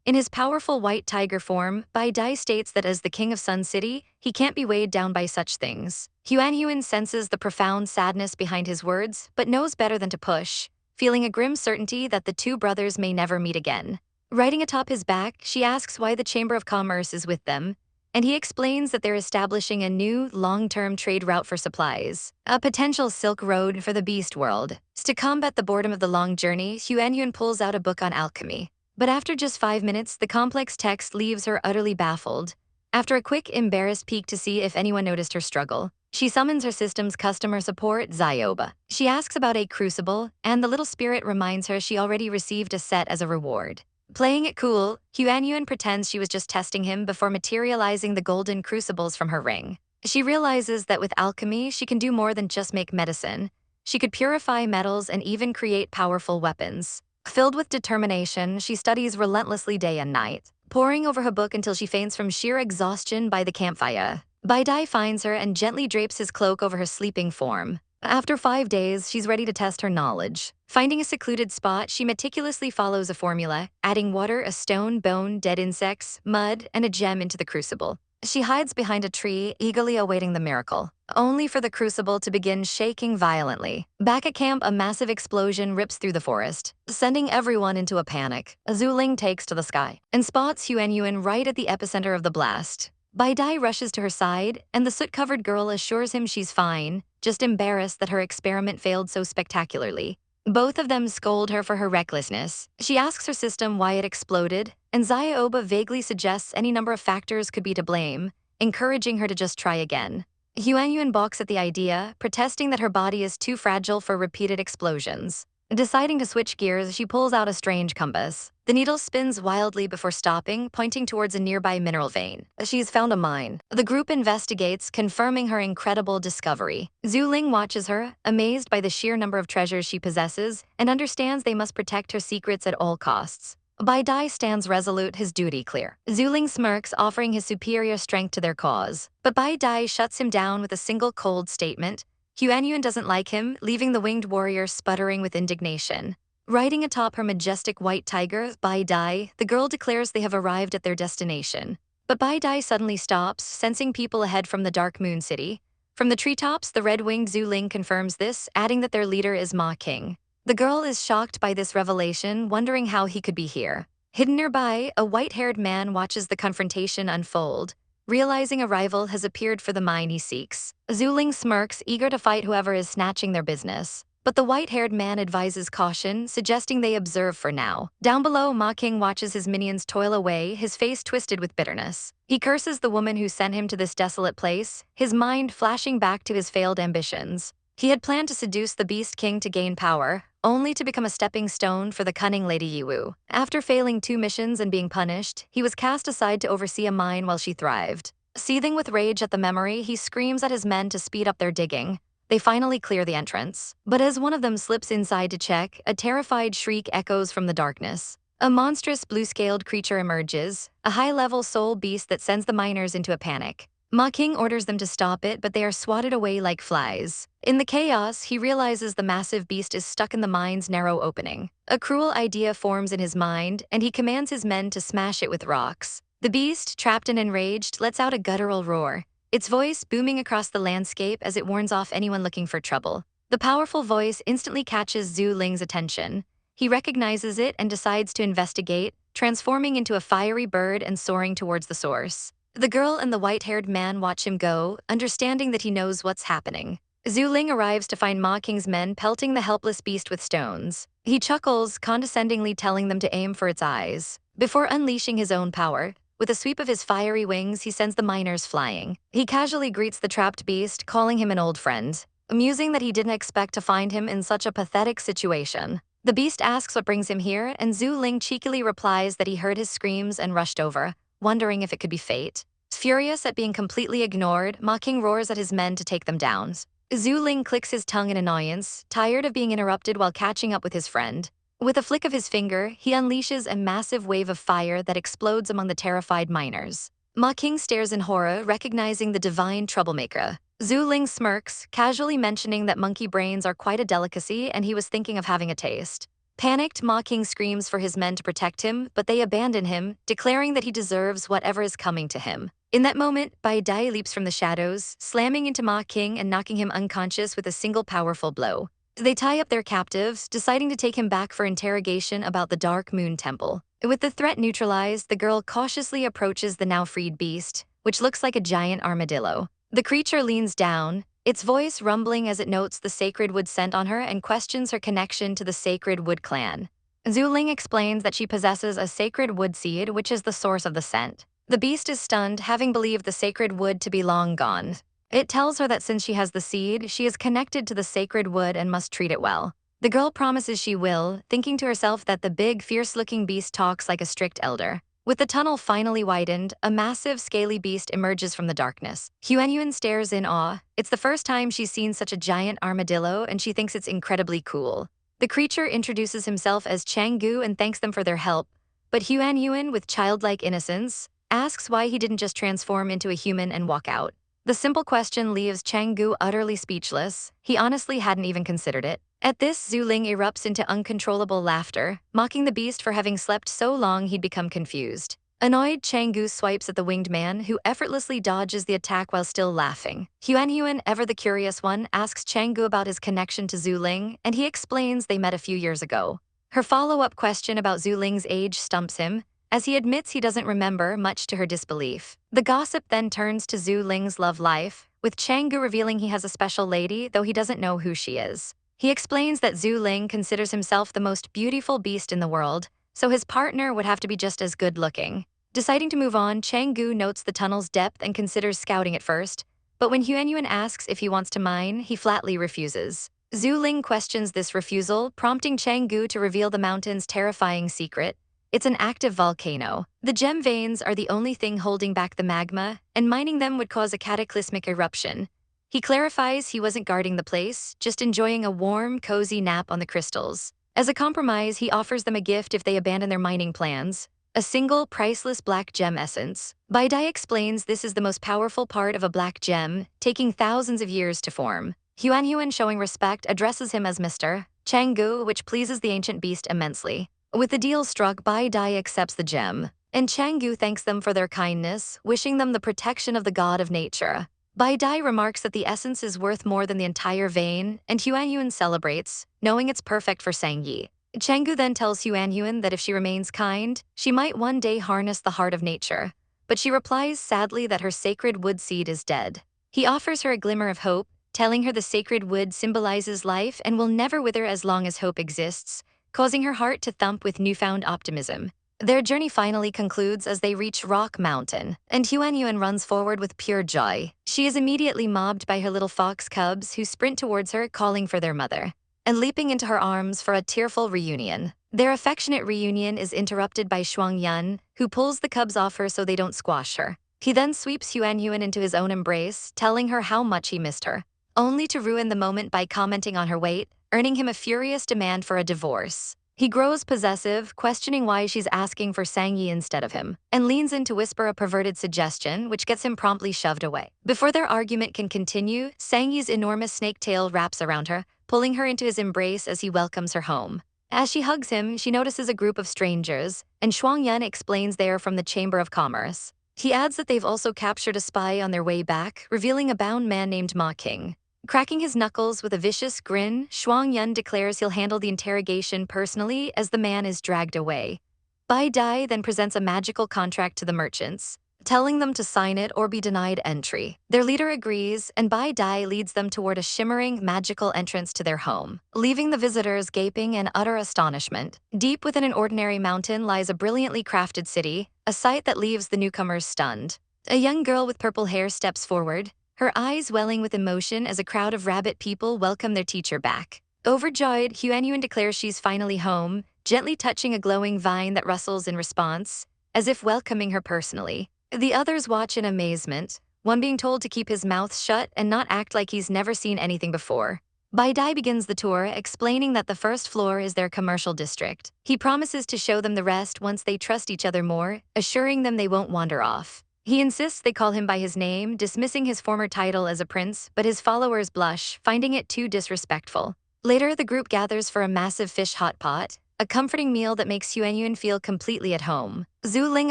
In his powerful white tiger form, Bai Dai states that as the king of Sun City, he can't be weighed down by such things. Huanhuan senses the profound sadness behind his words, but knows better than to push, feeling a grim certainty that the two brothers may never meet again. Riding atop his back, she asks why the Chamber of Commerce is with them, and he explains that they're establishing a new, long-term trade route for supplies, a potential Silk Road for the beast world. To combat the boredom of the long journey, Huanhuan pulls out a book on alchemy. But after just 5 minutes, the complex text leaves her utterly baffled. After a quick, embarrassed peek to see if anyone noticed her struggle, she summons her system's customer support, Zioba. She asks about a crucible, and the little spirit reminds her she already received a set as a reward. Playing it cool, Huanhuan pretends she was just testing him before materializing the golden crucibles from her ring. She realizes that with alchemy, she can do more than just make medicine. She could purify metals and even create powerful weapons. Filled with determination, she studies relentlessly day and night, poring over her book until she faints from sheer exhaustion by the campfire. Bai Dai finds her and gently drapes his cloak over her sleeping form. After 5 days, she's ready to test her knowledge. Finding a secluded spot, she meticulously follows a formula, adding water, a stone, bone, dead insects, mud, and a gem into the crucible. She hides behind a tree, eagerly awaiting the miracle, only for the crucible to begin shaking violently. Back at camp, a massive explosion rips through the forest, sending everyone into a panic. Zhu Ling takes to the sky and spots Huan right at the epicenter of the blast. Bai Dai rushes to her side, and the soot-covered girl assures him she's fine, just embarrassed that her experiment failed so spectacularly. Both of them scold her for her recklessness. She asks her system why it exploded, and Zioba vaguely suggests any number of factors could be to blame, encouraging her to just try again. Huan balks at the idea, protesting that her body is too fragile for repeated explosions. Deciding to switch gears, she pulls out a strange compass. The needle spins wildly before stopping, pointing towards a nearby mineral vein. She's found a mine. The group investigates, confirming her incredible discovery. Zhu Ling watches her, amazed by the sheer number of treasures she possesses, and understands they must protect her secrets at all costs. Bai Dai stands resolute, his duty clear. Zhu Ling smirks, offering his superior strength to their cause. But Bai Dai shuts him down with a single cold statement. Huan doesn't like him, leaving the winged warrior sputtering with indignation. Riding atop her majestic white tiger, Bai Dai, the girl declares they have arrived at their destination. But Bai Dai suddenly stops, sensing people ahead from the Dark Moon City. From the treetops, the red-winged Zhu Ling confirms this, adding that their leader is Ma King. The girl is shocked by this revelation, wondering how he could be here. Hidden nearby, a white-haired man watches the confrontation unfold. Realizing a rival has appeared for the mine he seeks, Zhu Ling smirks, eager to fight whoever is snatching their business. But the white-haired man advises caution, suggesting they observe for now. Down below, Ma King watches his minions toil away, his face twisted with bitterness. He curses the woman who sent him to this desolate place, his mind flashing back to his failed ambitions. He had planned to seduce the Beast King to gain power, only to become a stepping stone for the cunning Lady Yiwu. After failing 2 missions and being punished, he was cast aside to oversee a mine while she thrived. Seething with rage at the memory, he screams at his men to speed up their digging. They finally clear the entrance. But as one of them slips inside to check, a terrified shriek echoes from the darkness. A monstrous blue-scaled creature emerges, a high-level soul beast that sends the miners into a panic. Ma King orders them to stop it, but they are swatted away like flies. In the chaos, he realizes the massive beast is stuck in the mine's narrow opening. A cruel idea forms in his mind, and he commands his men to smash it with rocks. The beast, trapped and enraged, lets out a guttural roar, its voice booming across the landscape as it warns off anyone looking for trouble. The powerful voice instantly catches Zhu Ling's attention. He recognizes it and decides to investigate, transforming into a fiery bird and soaring towards the source. The girl and the white-haired man watch him go, understanding that he knows what's happening. Zhu Ling arrives to find Ma King's men pelting the helpless beast with stones. He chuckles, condescendingly telling them to aim for its eyes. Before unleashing his own power, with a sweep of his fiery wings, he sends the miners flying. He casually greets the trapped beast, calling him an old friend, amusing that he didn't expect to find him in such a pathetic situation. The beast asks what brings him here, and Zhu Ling cheekily replies that he heard his screams and rushed over, wondering if it could be fate. Furious at being completely ignored, Ma King roars at his men to take them down. Zhu Ling clicks his tongue in annoyance, tired of being interrupted while catching up with his friend. With a flick of his finger, he unleashes a massive wave of fire that explodes among the terrified miners. Ma King stares in horror, recognizing the divine troublemaker. Zhu Ling smirks, casually mentioning that monkey brains are quite a delicacy and he was thinking of having a taste. Panicked, Ma King screams for his men to protect him, but they abandon him, declaring that he deserves whatever is coming to him. In that moment, Bai Dai leaps from the shadows, slamming into Ma King and knocking him unconscious with a single powerful blow. They tie up their captives, deciding to take him back for interrogation about the Dark Moon Temple. With the threat neutralized, the girl cautiously approaches the now freed beast, which looks like a giant armadillo. The creature leans down, its voice rumbling as it notes the sacred wood scent on her and questions her connection to the sacred wood clan. Zhu Ling explains that she possesses a sacred wood seed, which is the source of the scent. The beast is stunned, having believed the sacred wood to be long gone. It tells her that since she has the seed, she is connected to the sacred wood and must treat it well. The girl promises she will, thinking to herself that the big, fierce-looking beast talks like a strict elder. With the tunnel finally widened, a massive, scaly beast emerges from the darkness. Huan stares in awe. It's the first time she's seen such a giant armadillo, and she thinks it's incredibly cool. The creature introduces himself as Changgu and thanks them for their help, but Huan, with childlike innocence, asks why he didn't just transform into a human and walk out. The simple question leaves Changgu utterly speechless. He honestly hadn't even considered it. At this, Zhu Ling erupts into uncontrollable laughter, mocking the beast for having slept so long he'd become confused. Annoyed, Chang-gu swipes at the winged man, who effortlessly dodges the attack while still laughing. Huan, ever the curious one, asks Chang-gu about his connection to Zhu Ling, and he explains they met a few years ago. Her follow-up question about Zhu Ling's age stumps him, as he admits he doesn't remember, much to her disbelief. The gossip then turns to Zhu Ling's love life, with Chang-gu revealing he has a special lady, though he doesn't know who she is. He explains that Zhu Ling considers himself the most beautiful beast in the world, so his partner would have to be just as good-looking. Deciding to move on, Chang-gu notes the tunnel's depth and considers scouting at first, but when Huan asks if he wants to mine, he flatly refuses. Zhu Ling questions this refusal, prompting Chang-gu to reveal the mountain's terrifying secret. It's an active volcano. The gem veins are the only thing holding back the magma, and mining them would cause a cataclysmic eruption. He clarifies he wasn't guarding the place, just enjoying a warm, cozy nap on the crystals. As a compromise, he offers them a gift if they abandon their mining plans: a single, priceless black gem essence. Bai Dai explains this is the most powerful part of a black gem, taking thousands of years to form. Huan, showing respect, addresses him as Mr. Chang-gu, which pleases the ancient beast immensely. With the deal struck, Bai Dai accepts the gem, and Chang-gu thanks them for their kindness, wishing them the protection of the god of nature. Bai Dai remarks that the essence is worth more than the entire vein, and Huan celebrates, knowing it's perfect for Sang Yi. Chang-gu then tells Huan that if she remains kind, she might one day harness the heart of nature, but she replies sadly that her sacred wood seed is dead. He offers her a glimmer of hope, telling her the sacred wood symbolizes life and will never wither as long as hope exists, causing her heart to thump with newfound optimism. Their journey finally concludes as they reach Rock Mountain, and Huan runs forward with pure joy. She is immediately mobbed by her little fox cubs, who sprint towards her, calling for their mother, and leaping into her arms for a tearful reunion. Their affectionate reunion is interrupted by Shuangyan, who pulls the cubs off her so they don't squash her. He then sweeps Huan into his own embrace, telling her how much he missed her, only to ruin the moment by commenting on her weight, earning him a furious demand for a divorce. He grows possessive, questioning why she's asking for Sang Yi instead of him, and leans in to whisper a perverted suggestion, which gets him promptly shoved away. Before their argument can continue, Sang Yi's enormous snake tail wraps around her, pulling her into his embrace as he welcomes her home. As she hugs him, she notices a group of strangers, and Shuangyan explains they are from the Chamber of Commerce. He adds that they've also captured a spy on their way back, revealing a bound man named Ma King. Cracking his knuckles with a vicious grin, Shuangyan declares he'll handle the interrogation personally as the man is dragged away. Bai Dai then presents a magical contract to the merchants, telling them to sign it or be denied entry. Their leader agrees, and Bai Dai leads them toward a shimmering, magical entrance to their home, leaving the visitors gaping in utter astonishment. Deep within an ordinary mountain lies a brilliantly crafted city, a sight that leaves the newcomers stunned. A young girl with purple hair steps forward, her eyes welling with emotion as a crowd of rabbit people welcome their teacher back. Overjoyed, Huan declares she's finally home, gently touching a glowing vine that rustles in response, as if welcoming her personally. The others watch in amazement, one being told to keep his mouth shut and not act like he's never seen anything before. Bai Dai begins the tour, explaining that the first floor is their commercial district. He promises to show them the rest once they trust each other more, assuring them they won't wander off. He insists they call him by his name, dismissing his former title as a prince, but his followers blush, finding it too disrespectful. Later, the group gathers for a massive fish hot pot, a comforting meal that makes Huan feel completely at home. Zhu Ling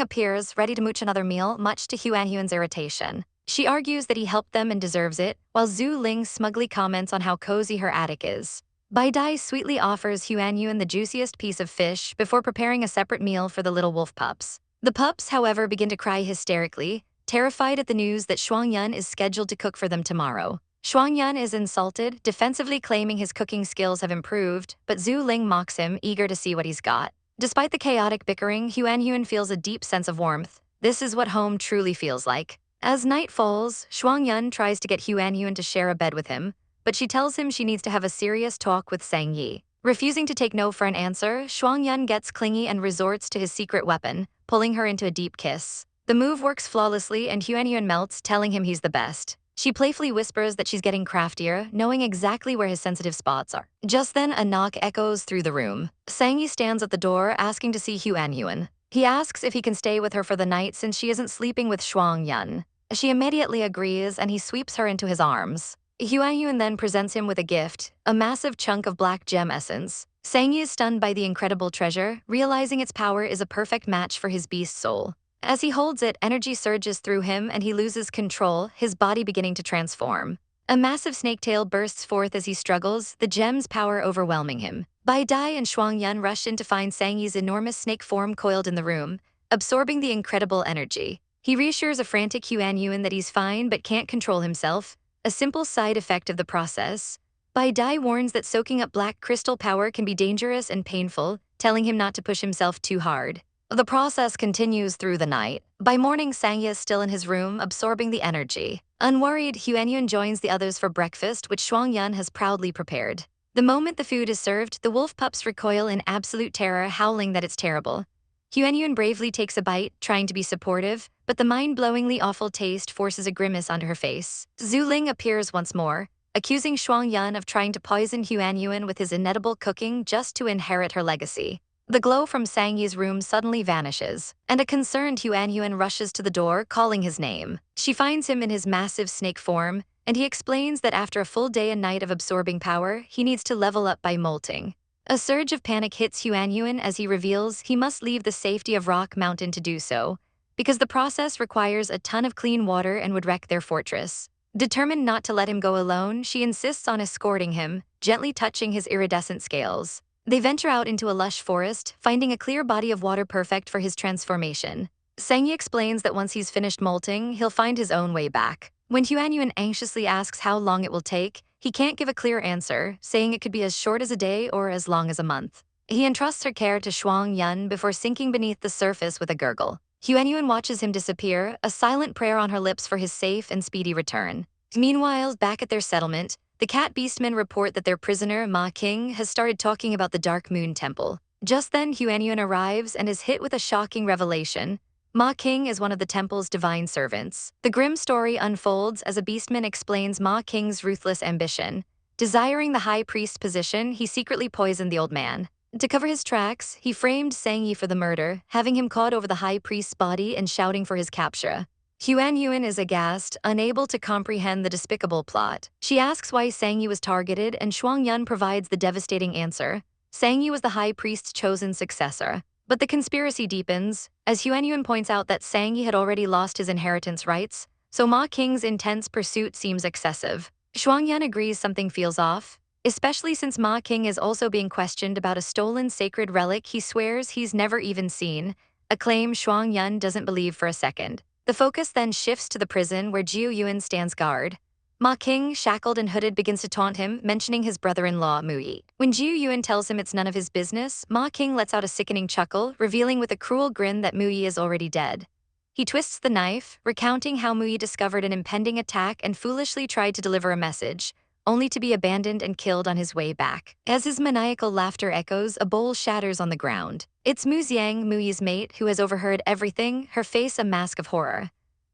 appears, ready to mooch another meal, much to Huan's irritation. She argues that he helped them and deserves it, while Zhu Ling smugly comments on how cozy her attic is. Bai Dai sweetly offers Huan the juiciest piece of fish before preparing a separate meal for the little wolf pups. The pups, however, begin to cry hysterically, terrified at the news that Shuangyan is scheduled to cook for them tomorrow. Shuangyan is insulted, defensively claiming his cooking skills have improved, but Zhu Ling mocks him, eager to see what he's got. Despite the chaotic bickering, Huan feels a deep sense of warmth. This is what home truly feels like. As night falls, Shuangyan tries to get Huan to share a bed with him, but she tells him she needs to have a serious talk with Sang Yi. Refusing to take no for an answer, Shuangyan gets clingy and resorts to his secret weapon, pulling her into a deep kiss. The move works flawlessly and Huan melts, telling him he's the best. She playfully whispers that she's getting craftier, knowing exactly where his sensitive spots are. Just then, a knock echoes through the room. Sang Yi stands at the door, asking to see Huan. He asks if he can stay with her for the night since she isn't sleeping with Shuangyan. She immediately agrees and he sweeps her into his arms. Huan then presents him with a gift, a massive chunk of black gem essence. Sang Yi is stunned by the incredible treasure, realizing its power is a perfect match for his beast soul. As he holds it, energy surges through him and he loses control, his body beginning to transform. A massive snake tail bursts forth as he struggles, the gem's power overwhelming him. Bai Dai and Shuang Yun rush in to find Sangyi's enormous snake form coiled in the room, absorbing the incredible energy. He reassures a frantic Huan that he's fine but can't control himself, a simple side effect of the process. Bai Dai warns that soaking up black crystal power can be dangerous and painful, telling him not to push himself too hard. The process continues through the night. By morning, Sangye is still in his room, absorbing the energy. Unworried, Huanyuan joins the others for breakfast, which Shuangyun has proudly prepared. The moment the food is served, the wolf pups recoil in absolute terror, howling that it's terrible. Huanyuan bravely takes a bite, trying to be supportive, but the mind-blowingly awful taste forces a grimace onto her face. Zhu Ling appears once more, accusing Shuangyun of trying to poison Huanyuan with his inedible cooking just to inherit her legacy. The glow from Sangyi's room suddenly vanishes, and a concerned Huanyuan rushes to the door, calling his name. She finds him in his massive snake form, and he explains that after a full day and night of absorbing power, he needs to level up by molting. A surge of panic hits Huanyuan as he reveals he must leave the safety of Rock Mountain to do so, because the process requires a ton of clean water and would wreck their fortress. Determined not to let him go alone, she insists on escorting him, gently touching his iridescent scales. They venture out into a lush forest, finding a clear body of water perfect for his transformation. Sangyi explains that once he's finished molting, he'll find his own way back. When Huanyuan anxiously asks how long it will take, he can't give a clear answer, saying it could be as short as a day or as long as a month. He entrusts her care to Shuang Yun before sinking beneath the surface with a gurgle. Huanyuan watches him disappear, a silent prayer on her lips for his safe and speedy return. Meanwhile, back at their settlement, the cat beastmen report that their prisoner, Ma King, has started talking about the Dark Moon Temple. Just then, Huanyuan arrives and is hit with a shocking revelation. Ma King is one of the temple's divine servants. The grim story unfolds as a beastman explains Ma King's ruthless ambition. Desiring the high priest position, he secretly poisoned the old man. To cover his tracks, he framed Sangyi for the murder, having him caught over the high priest's body and shouting for his capture. Huanyuan is aghast, unable to comprehend the despicable plot. She asks why Sangyi was targeted, and Shuangyun provides the devastating answer. Sangyi was the high priest's chosen successor. But the conspiracy deepens, as Huanyuan points out that Sangyi had already lost his inheritance rights, so Ma King's intense pursuit seems excessive. Shuangyun agrees something feels off, especially since Ma King is also being questioned about a stolen sacred relic he swears he's never even seen, a claim Shuangyun doesn't believe for a second. The focus then shifts to the prison where Jiu Yuan stands guard. Ma King, shackled and hooded, begins to taunt him, mentioning his brother-in-law, Mu Yi. When Jiu Yuan tells him it's none of his business, Ma King lets out a sickening chuckle, revealing with a cruel grin that Mu Yi is already dead. He twists the knife, recounting how Mu Yi discovered an impending attack and foolishly tried to deliver a message, only to be abandoned and killed on his way back. As his maniacal laughter echoes, a bowl shatters on the ground. It's Mu Xiang, Mu Yi's mate, who has overheard everything, her face a mask of horror.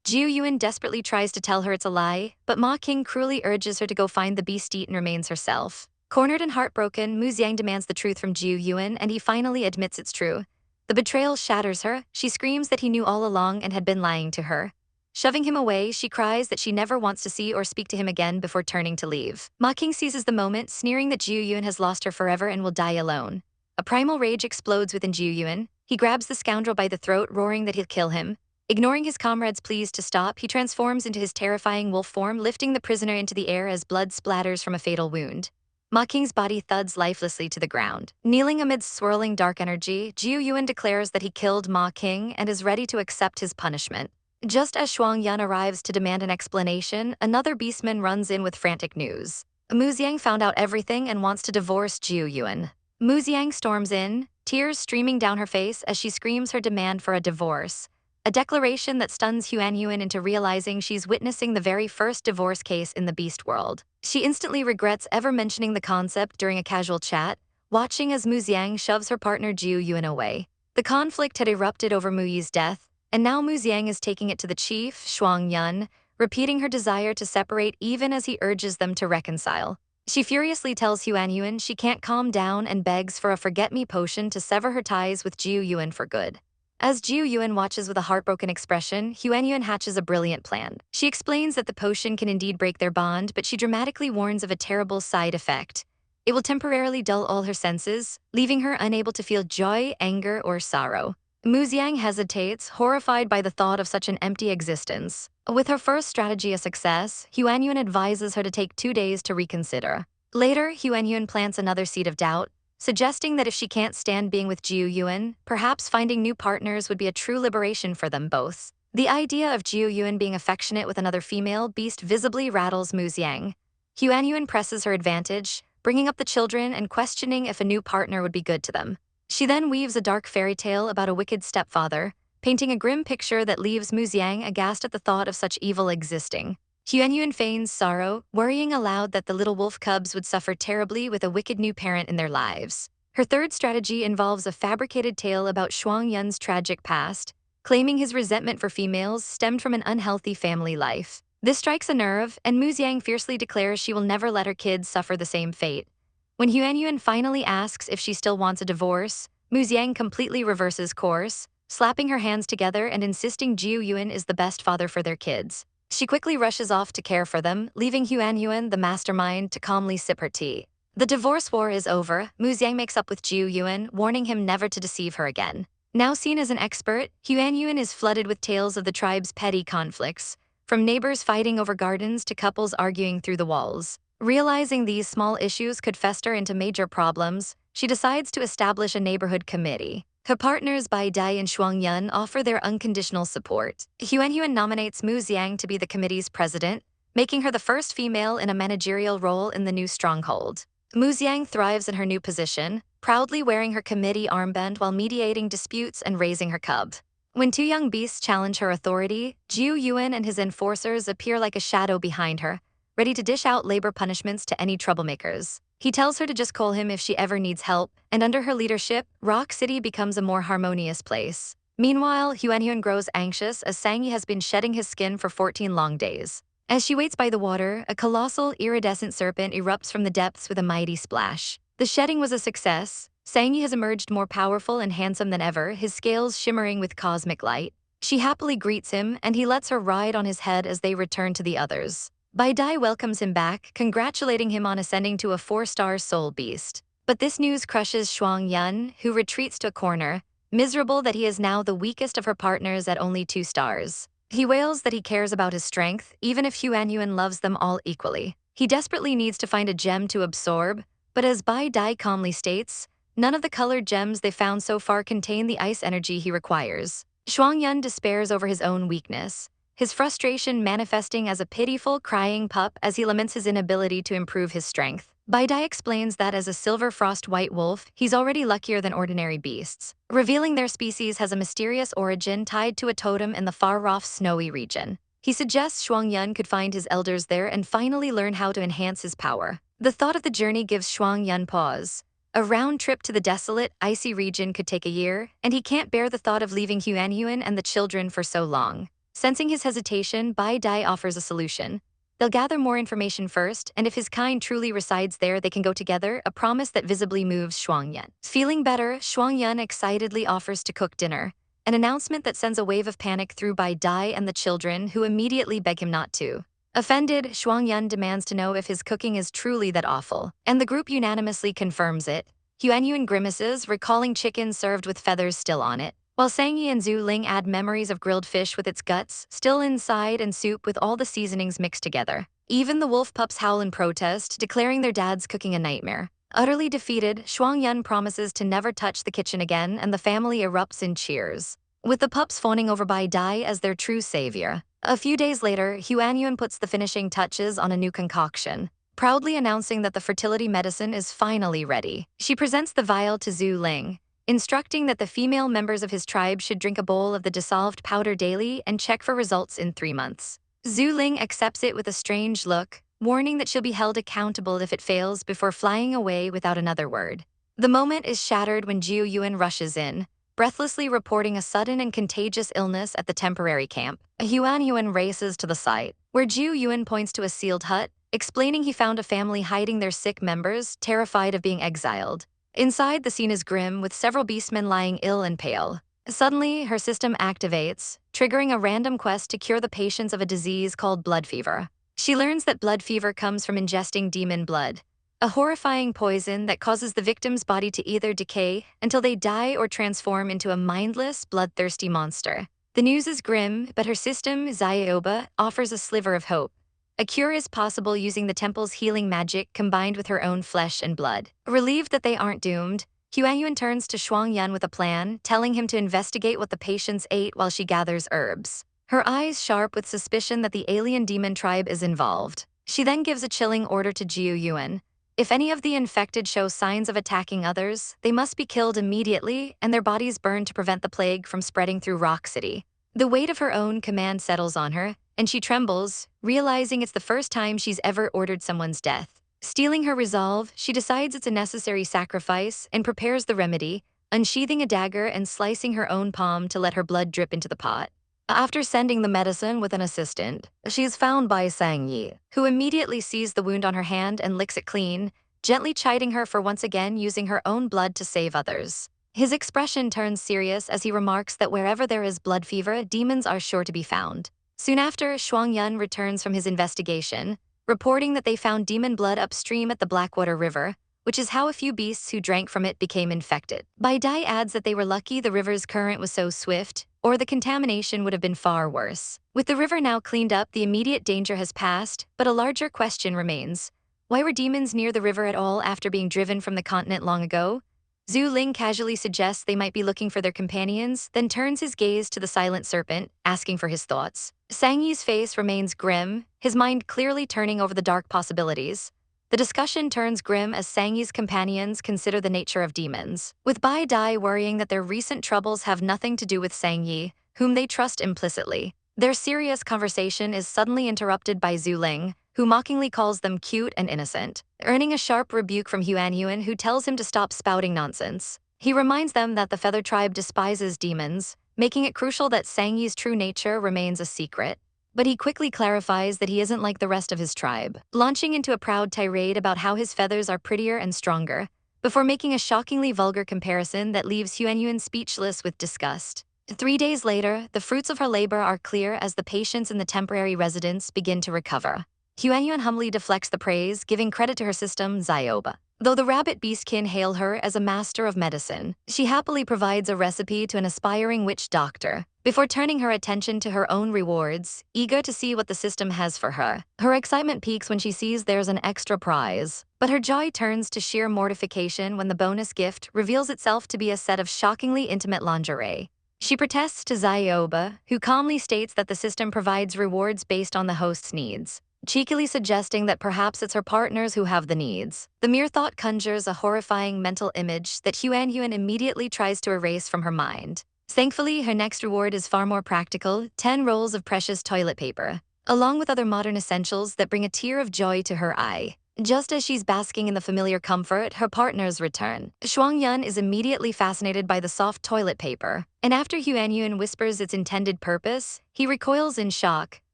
Jiu Yuan desperately tries to tell her it's a lie, but Ma King cruelly urges her to go find the beast eat and remains herself. Cornered and heartbroken, Mu Xiang demands the truth from Jiu Yuan, and he finally admits it's true. The betrayal shatters her. She screams that he knew all along and had been lying to her. Shoving him away, she cries that she never wants to see or speak to him again before turning to leave. Ma King seizes the moment, sneering that Jiu Yuan has lost her forever and will die alone. A primal rage explodes within Jiu Yuan. He grabs the scoundrel by the throat, roaring that he'll kill him. Ignoring his comrades' pleas to stop, he transforms into his terrifying wolf form, lifting the prisoner into the air as blood splatters from a fatal wound. Ma King's body thuds lifelessly to the ground. Kneeling amidst swirling dark energy, Jiu Yuan declares that he killed Ma King and is ready to accept his punishment. Just as Shuang Yun arrives to demand an explanation, another beastman runs in with frantic news. Mu Xiang found out everything and wants to divorce Jiu Yuan. Mu Xiang storms in, tears streaming down her face as she screams her demand for a divorce. A declaration that stuns Huanyuan into realizing she's witnessing the very first divorce case in the beast world. She instantly regrets ever mentioning the concept during a casual chat, watching as Mu Xiang shoves her partner Jiu Yuan away. The conflict had erupted over Mu Yi's death, and now Mu Xiang is taking it to the chief, Shuang Yun, repeating her desire to separate even as he urges them to reconcile. She furiously tells Huanyuan she can't calm down and begs for a forget-me potion to sever her ties with Jiu Yuan for good. As Jiu Yuan watches with a heartbroken expression, Huanyuan hatches a brilliant plan. She explains that the potion can indeed break their bond, but she dramatically warns of a terrible side effect. It will temporarily dull all her senses, leaving her unable to feel joy, anger, or sorrow. Mu Xiang hesitates, horrified by the thought of such an empty existence. With her first strategy a success, Huanyuan advises her to take 2 days to reconsider. Later, Huanyuan plants another seed of doubt, suggesting that if she can't stand being with Jiu Yuan, perhaps finding new partners would be a true liberation for them both. The idea of Jiu Yuan being affectionate with another female beast visibly rattles Mu Xiang. Huanyuan presses her advantage, bringing up the children and questioning if a new partner would be good to them. She then weaves a dark fairy tale about a wicked stepfather, painting a grim picture that leaves Mu Xiang aghast at the thought of such evil existing. Huanyuan feigns sorrow, worrying aloud that the little wolf cubs would suffer terribly with a wicked new parent in their lives. Her third strategy involves a fabricated tale about Shuang Yun's tragic past, claiming his resentment for females stemmed from an unhealthy family life. This strikes a nerve, and Mu Xiang fiercely declares she will never let her kids suffer the same fate. When Huanyuan finally asks if she still wants a divorce, Mu Xiang completely reverses course, slapping her hands together and insisting Jiu Yuan is the best father for their kids. She quickly rushes off to care for them, leaving Huanyuan, the mastermind, to calmly sip her tea. The divorce war is over. Mu Xiang makes up with Jiu Yuan, warning him never to deceive her again. Now seen as an expert, Huanyuan is flooded with tales of the tribe's petty conflicts, from neighbors fighting over gardens to couples arguing through the walls. Realizing these small issues could fester into major problems, she decides to establish a neighborhood committee. Her partners Bai Dai and Shuang Yun offer their unconditional support. Huanyuan nominates Mu Xiang to be the committee's president, making her the first female in a managerial role in the new stronghold. Mu Xiang thrives in her new position, proudly wearing her committee armband while mediating disputes and raising her cub. When two young beasts challenge her authority, Jiu Yuan and his enforcers appear like a shadow behind her, ready to dish out labor punishments to any troublemakers. He tells her to just call him if she ever needs help, and under her leadership, Rock City becomes a more harmonious place. Meanwhile, Huanyuan grows anxious as Sangyi has been shedding his skin for 14 long days. As she waits by the water, a colossal, iridescent serpent erupts from the depths with a mighty splash. The shedding was a success. Sangyi has emerged more powerful and handsome than ever, his scales shimmering with cosmic light. She happily greets him, and he lets her ride on his head as they return to the others. Bai Dai welcomes him back, congratulating him on ascending to a 4-star soul beast. But this news crushes Shuang Yun, who retreats to a corner, miserable that he is now the weakest of her partners at only 2 stars. He wails that he cares about his strength, even if Huanyuan loves them all equally. He desperately needs to find a gem to absorb, but as Bai Dai calmly states, none of the colored gems they found so far contain the ice energy he requires. Shuang Yun despairs over his own weakness, his frustration manifesting as a pitiful, crying pup as he laments his inability to improve his strength. Bai Dai explains that as a silver frost white wolf, he's already luckier than ordinary beasts, revealing their species has a mysterious origin tied to a totem in the far-off snowy region. He suggests Shuang Yun could find his elders there and finally learn how to enhance his power. The thought of the journey gives Shuang Yun pause. A round trip to the desolate, icy region could take a year, and he can't bear the thought of leaving Huanyuan and the children for so long. Sensing his hesitation, Bai Dai offers a solution. They'll gather more information first, and if his kind truly resides there, they can go together, a promise that visibly moves Shuang Yun. Feeling better, Shuang Yun excitedly offers to cook dinner, an announcement that sends a wave of panic through Bai Dai and the children, who immediately beg him not to. Offended, Shuang Yun demands to know if his cooking is truly that awful, and the group unanimously confirms it. Huanyuan grimaces, recalling chicken served with feathers still on it, while Sangyi and Zhu Ling add memories of grilled fish with its guts still inside and soup with all the seasonings mixed together. Even the wolf pups howl in protest, declaring their dad's cooking a nightmare. Utterly defeated, Shuang Yun promises to never touch the kitchen again, and the family erupts in cheers, with the pups fawning over Bai Dai as their true savior. A few days later, Huanyuan puts the finishing touches on a new concoction, proudly announcing that the fertility medicine is finally ready. She presents the vial to Zhu Ling, instructing that the female members of his tribe should drink a bowl of the dissolved powder daily and check for results in 3 months. Zhu Ling accepts it with a strange look, warning that she'll be held accountable if it fails before flying away without another word. The moment is shattered when Jiu Yuan rushes in, breathlessly reporting a sudden and contagious illness at the temporary camp. Huanyuan races to the site, where Jiu Yuan points to a sealed hut, explaining he found a family hiding their sick members, terrified of being exiled. Inside, the scene is grim, with several beastmen lying ill and pale. Suddenly, her system activates, triggering a random quest to cure the patients of a disease called blood fever. She learns that blood fever comes from ingesting demon blood, a horrifying poison that causes the victim's body to either decay until they die or transform into a mindless, bloodthirsty monster. The news is grim, but her system, Zayoba, offers a sliver of hope. A cure is possible using the temple's healing magic combined with her own flesh and blood. Relieved that they aren't doomed, Huanyuan turns to Shuangyan with a plan, telling him to investigate what the patients ate while she gathers herbs. Her eyes sharp with suspicion that the alien demon tribe is involved. She then gives a chilling order to Jiu Yuan. If any of the infected show signs of attacking others, they must be killed immediately and their bodies burned to prevent the plague from spreading through Rock City. The weight of her own command settles on her, and she trembles, realizing it's the first time she's ever ordered someone's death. Steeling her resolve, she decides it's a necessary sacrifice and prepares the remedy, unsheathing a dagger and slicing her own palm to let her blood drip into the pot. After sending the medicine with an assistant, she is found by Sang Yi, who immediately sees the wound on her hand and licks it clean, gently chiding her for once again using her own blood to save others. His expression turns serious as he remarks that wherever there is blood fever, demons are sure to be found. Soon after, Shuangyan returns from his investigation, reporting that they found demon blood upstream at the Blackwater River, which is how a few beasts who drank from it became infected. Bai Dai adds that they were lucky the river's current was so swift, or the contamination would have been far worse. With the river now cleaned up, the immediate danger has passed, but a larger question remains. Why were demons near the river at all after being driven from the continent long ago? Zhu Ling casually suggests they might be looking for their companions, then turns his gaze to the silent serpent, asking for his thoughts. Sang Yi's face remains grim, his mind clearly turning over the dark possibilities. The discussion turns grim as Sang Yi's companions consider the nature of demons, with Bai Dai worrying that their recent troubles have nothing to do with Sang Yi, whom they trust implicitly. Their serious conversation is suddenly interrupted by Zhu Ling, who mockingly calls them cute and innocent, earning a sharp rebuke from Huanyuan, who tells him to stop spouting nonsense. He reminds them that the Feather Tribe despises demons, making it crucial that Sang Yi's true nature remains a secret. But he quickly clarifies that he isn't like the rest of his tribe, launching into a proud tirade about how his feathers are prettier and stronger, before making a shockingly vulgar comparison that leaves Huanyuan speechless with disgust. 3 days later, the fruits of her labor are clear as the patients in the temporary residence begin to recover. Huanyuan humbly deflects the praise, giving credit to her system, Zayoba. Though the rabbit beastkin hail her as a master of medicine, she happily provides a recipe to an aspiring witch doctor, before turning her attention to her own rewards, eager to see what the system has for her. Her excitement peaks when she sees there's an extra prize, but her joy turns to sheer mortification when the bonus gift reveals itself to be a set of shockingly intimate lingerie. She protests to Zayoba, who calmly states that the system provides rewards based on the host's needs, cheekily suggesting that perhaps it's her partners who have the needs. The mere thought conjures a horrifying mental image that Huanyuan immediately tries to erase from her mind. Thankfully, her next reward is far more practical: 10 rolls of precious toilet paper, along with other modern essentials that bring a tear of joy to her eye. Just as she's basking in the familiar comfort, her partners return. Shuangyan is immediately fascinated by the soft toilet paper, and after Huanyuan whispers its intended purpose, he recoils in shock,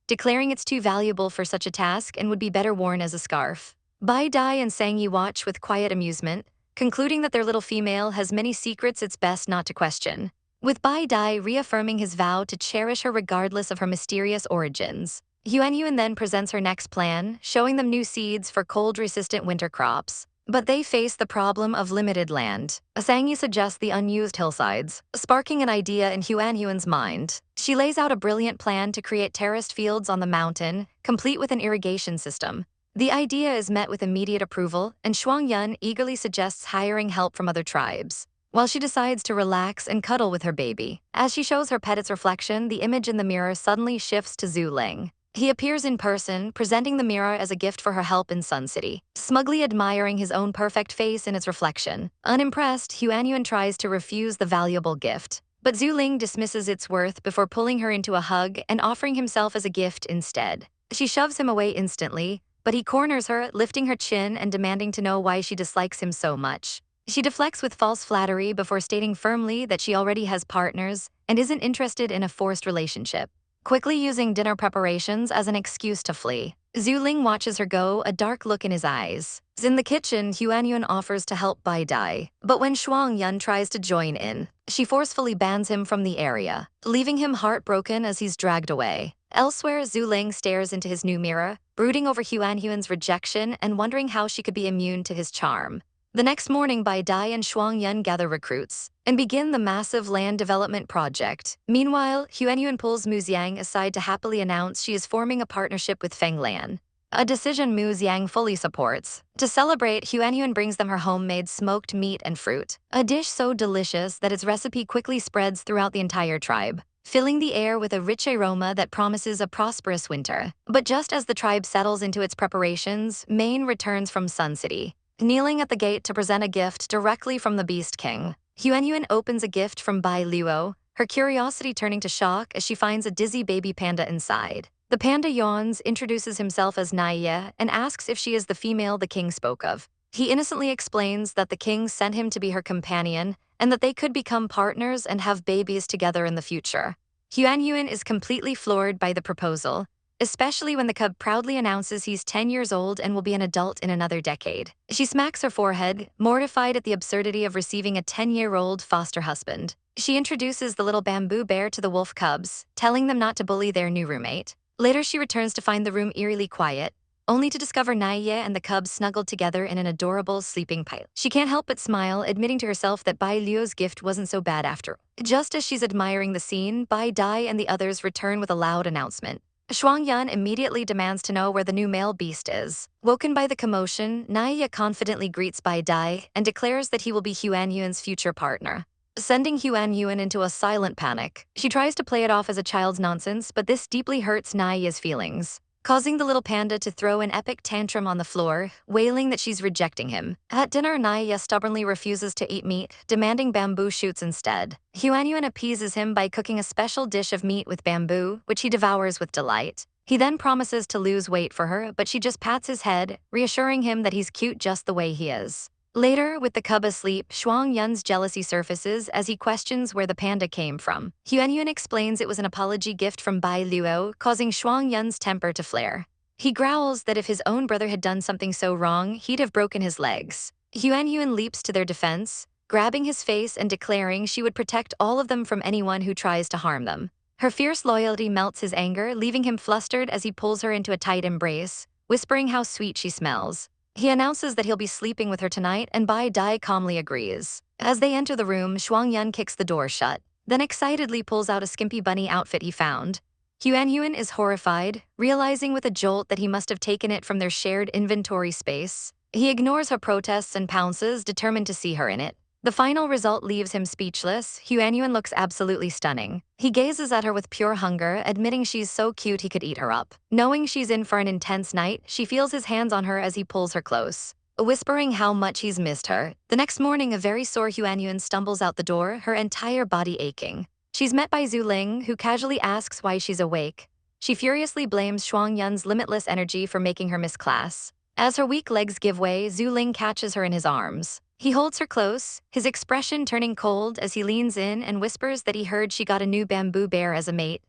declaring it's too valuable for such a task and would be better worn as a scarf. Bai Dai and Sang Yi watch with quiet amusement, concluding that their little female has many secrets it's best not to question, with Bai Dai reaffirming his vow to cherish her regardless of her mysterious origins. Huanyuan then presents her next plan, showing them new seeds for cold-resistant winter crops. But they face the problem of limited land. Sang Yi suggests the unused hillsides, sparking an idea in Huanyuan's mind. She lays out a brilliant plan to create terraced fields on the mountain, complete with an irrigation system. The idea is met with immediate approval, and Shuangyan eagerly suggests hiring help from other tribes, while she decides to relax and cuddle with her baby. As she shows her pet its reflection, the image in the mirror suddenly shifts to Zhu Ling. He appears in person, presenting the mirror as a gift for her help in Sun City, smugly admiring his own perfect face in its reflection. Unimpressed, Huanyuan tries to refuse the valuable gift, but Zhu Ling dismisses its worth before pulling her into a hug and offering himself as a gift instead. She shoves him away instantly, but he corners her, lifting her chin and demanding to know why she dislikes him so much. She deflects with false flattery before stating firmly that she already has partners and isn't interested in a forced relationship, quickly using dinner preparations as an excuse to flee. Zhu Ling watches her go, a dark look in his eyes. In the kitchen, Huanyuan offers to help Bai Dai, but when Shuangyan tries to join in, she forcefully bans him from the area, leaving him heartbroken as he's dragged away. Elsewhere, Zhu Ling stares into his new mirror, brooding over Huanhuan's rejection and wondering how she could be immune to his charm. The next morning, Bai Dai and Shuang Yun gather recruits and begin the massive land development project. Meanwhile, Huanhuan pulls Mu Xiang aside to happily announce she is forming a partnership with Feng Lan, a decision Mu Xiang fully supports. To celebrate, Huanhuan brings them her homemade smoked meat and fruit, a dish so delicious that its recipe quickly spreads throughout the entire tribe, filling the air with a rich aroma that promises a prosperous winter. But just as the tribe settles into its preparations, Maine returns from Sun City, kneeling at the gate to present a gift directly from the Beast King. Huanhuan opens a gift from Bai Luo, her curiosity turning to shock as she finds a dizzy baby panda inside. The panda yawns, introduces himself as Naiya, and asks if she is the female the king spoke of. He innocently explains that the king sent him to be her companion and that they could become partners and have babies together in the future. Huanhuan is completely floored by the proposal, especially when the cub proudly announces he's 10 years old and will be an adult in another decade. She smacks her forehead, mortified at the absurdity of receiving a 10-year-old foster husband. She introduces the little bamboo bear to the wolf cubs, telling them not to bully their new roommate. Later, she returns to find the room eerily quiet, only to discover Naiye and the cubs snuggled together in an adorable sleeping pile. She can't help but smile, admitting to herself that Bai Liu's gift wasn't so bad after all. Just as she's admiring the scene, Bai Dai and the others return with a loud announcement. Shuang Yan immediately demands to know where the new male beast is. Woken by the commotion, Naiya confidently greets Bai Dai and declares that he will be Huanhuan's future partner, sending Huanhuan into a silent panic. She tries to play it off as a child's nonsense, but this deeply hurts Naiya's feelings, causing the little panda to throw an epic tantrum on the floor, wailing that she's rejecting him. At dinner, Naiya stubbornly refuses to eat meat, demanding bamboo shoots instead. Huanhuan appeases him by cooking a special dish of meat with bamboo, which he devours with delight. He then promises to lose weight for her, but she just pats his head, reassuring him that he's cute just the way he is. Later, with the cub asleep, Shuang Yun's jealousy surfaces as he questions where the panda came from. Huanhuan explains it was an apology gift from Bai Luo, causing Shuang Yun's temper to flare. He growls that if his own brother had done something so wrong, he'd have broken his legs. Huanhuan leaps to their defense, grabbing his face and declaring she would protect all of them from anyone who tries to harm them. Her fierce loyalty melts his anger, leaving him flustered as he pulls her into a tight embrace, whispering how sweet she smells. He announces that he'll be sleeping with her tonight, and Bai Dai calmly agrees. As they enter the room, Shuang Yun kicks the door shut, then excitedly pulls out a skimpy bunny outfit he found. Huanhuan is horrified, realizing with a jolt that he must have taken it from their shared inventory space. He ignores her protests and pounces, determined to see her in it. The final result leaves him speechless. Huanhuan looks absolutely stunning. He gazes at her with pure hunger, admitting she's so cute he could eat her up. Knowing she's in for an intense night, she feels his hands on her as he pulls her close, whispering how much he's missed her. The next morning, a very sore Huanhuan stumbles out the door, her entire body aching. She's met by Zhu Ling, who casually asks why she's awake. She furiously blames Shuang Yun's limitless energy for making her miss class. As her weak legs give way, Zhu Ling catches her in his arms. He holds her close, his expression turning cold as he leans in and whispers that he heard she got a new bamboo bear as a mate,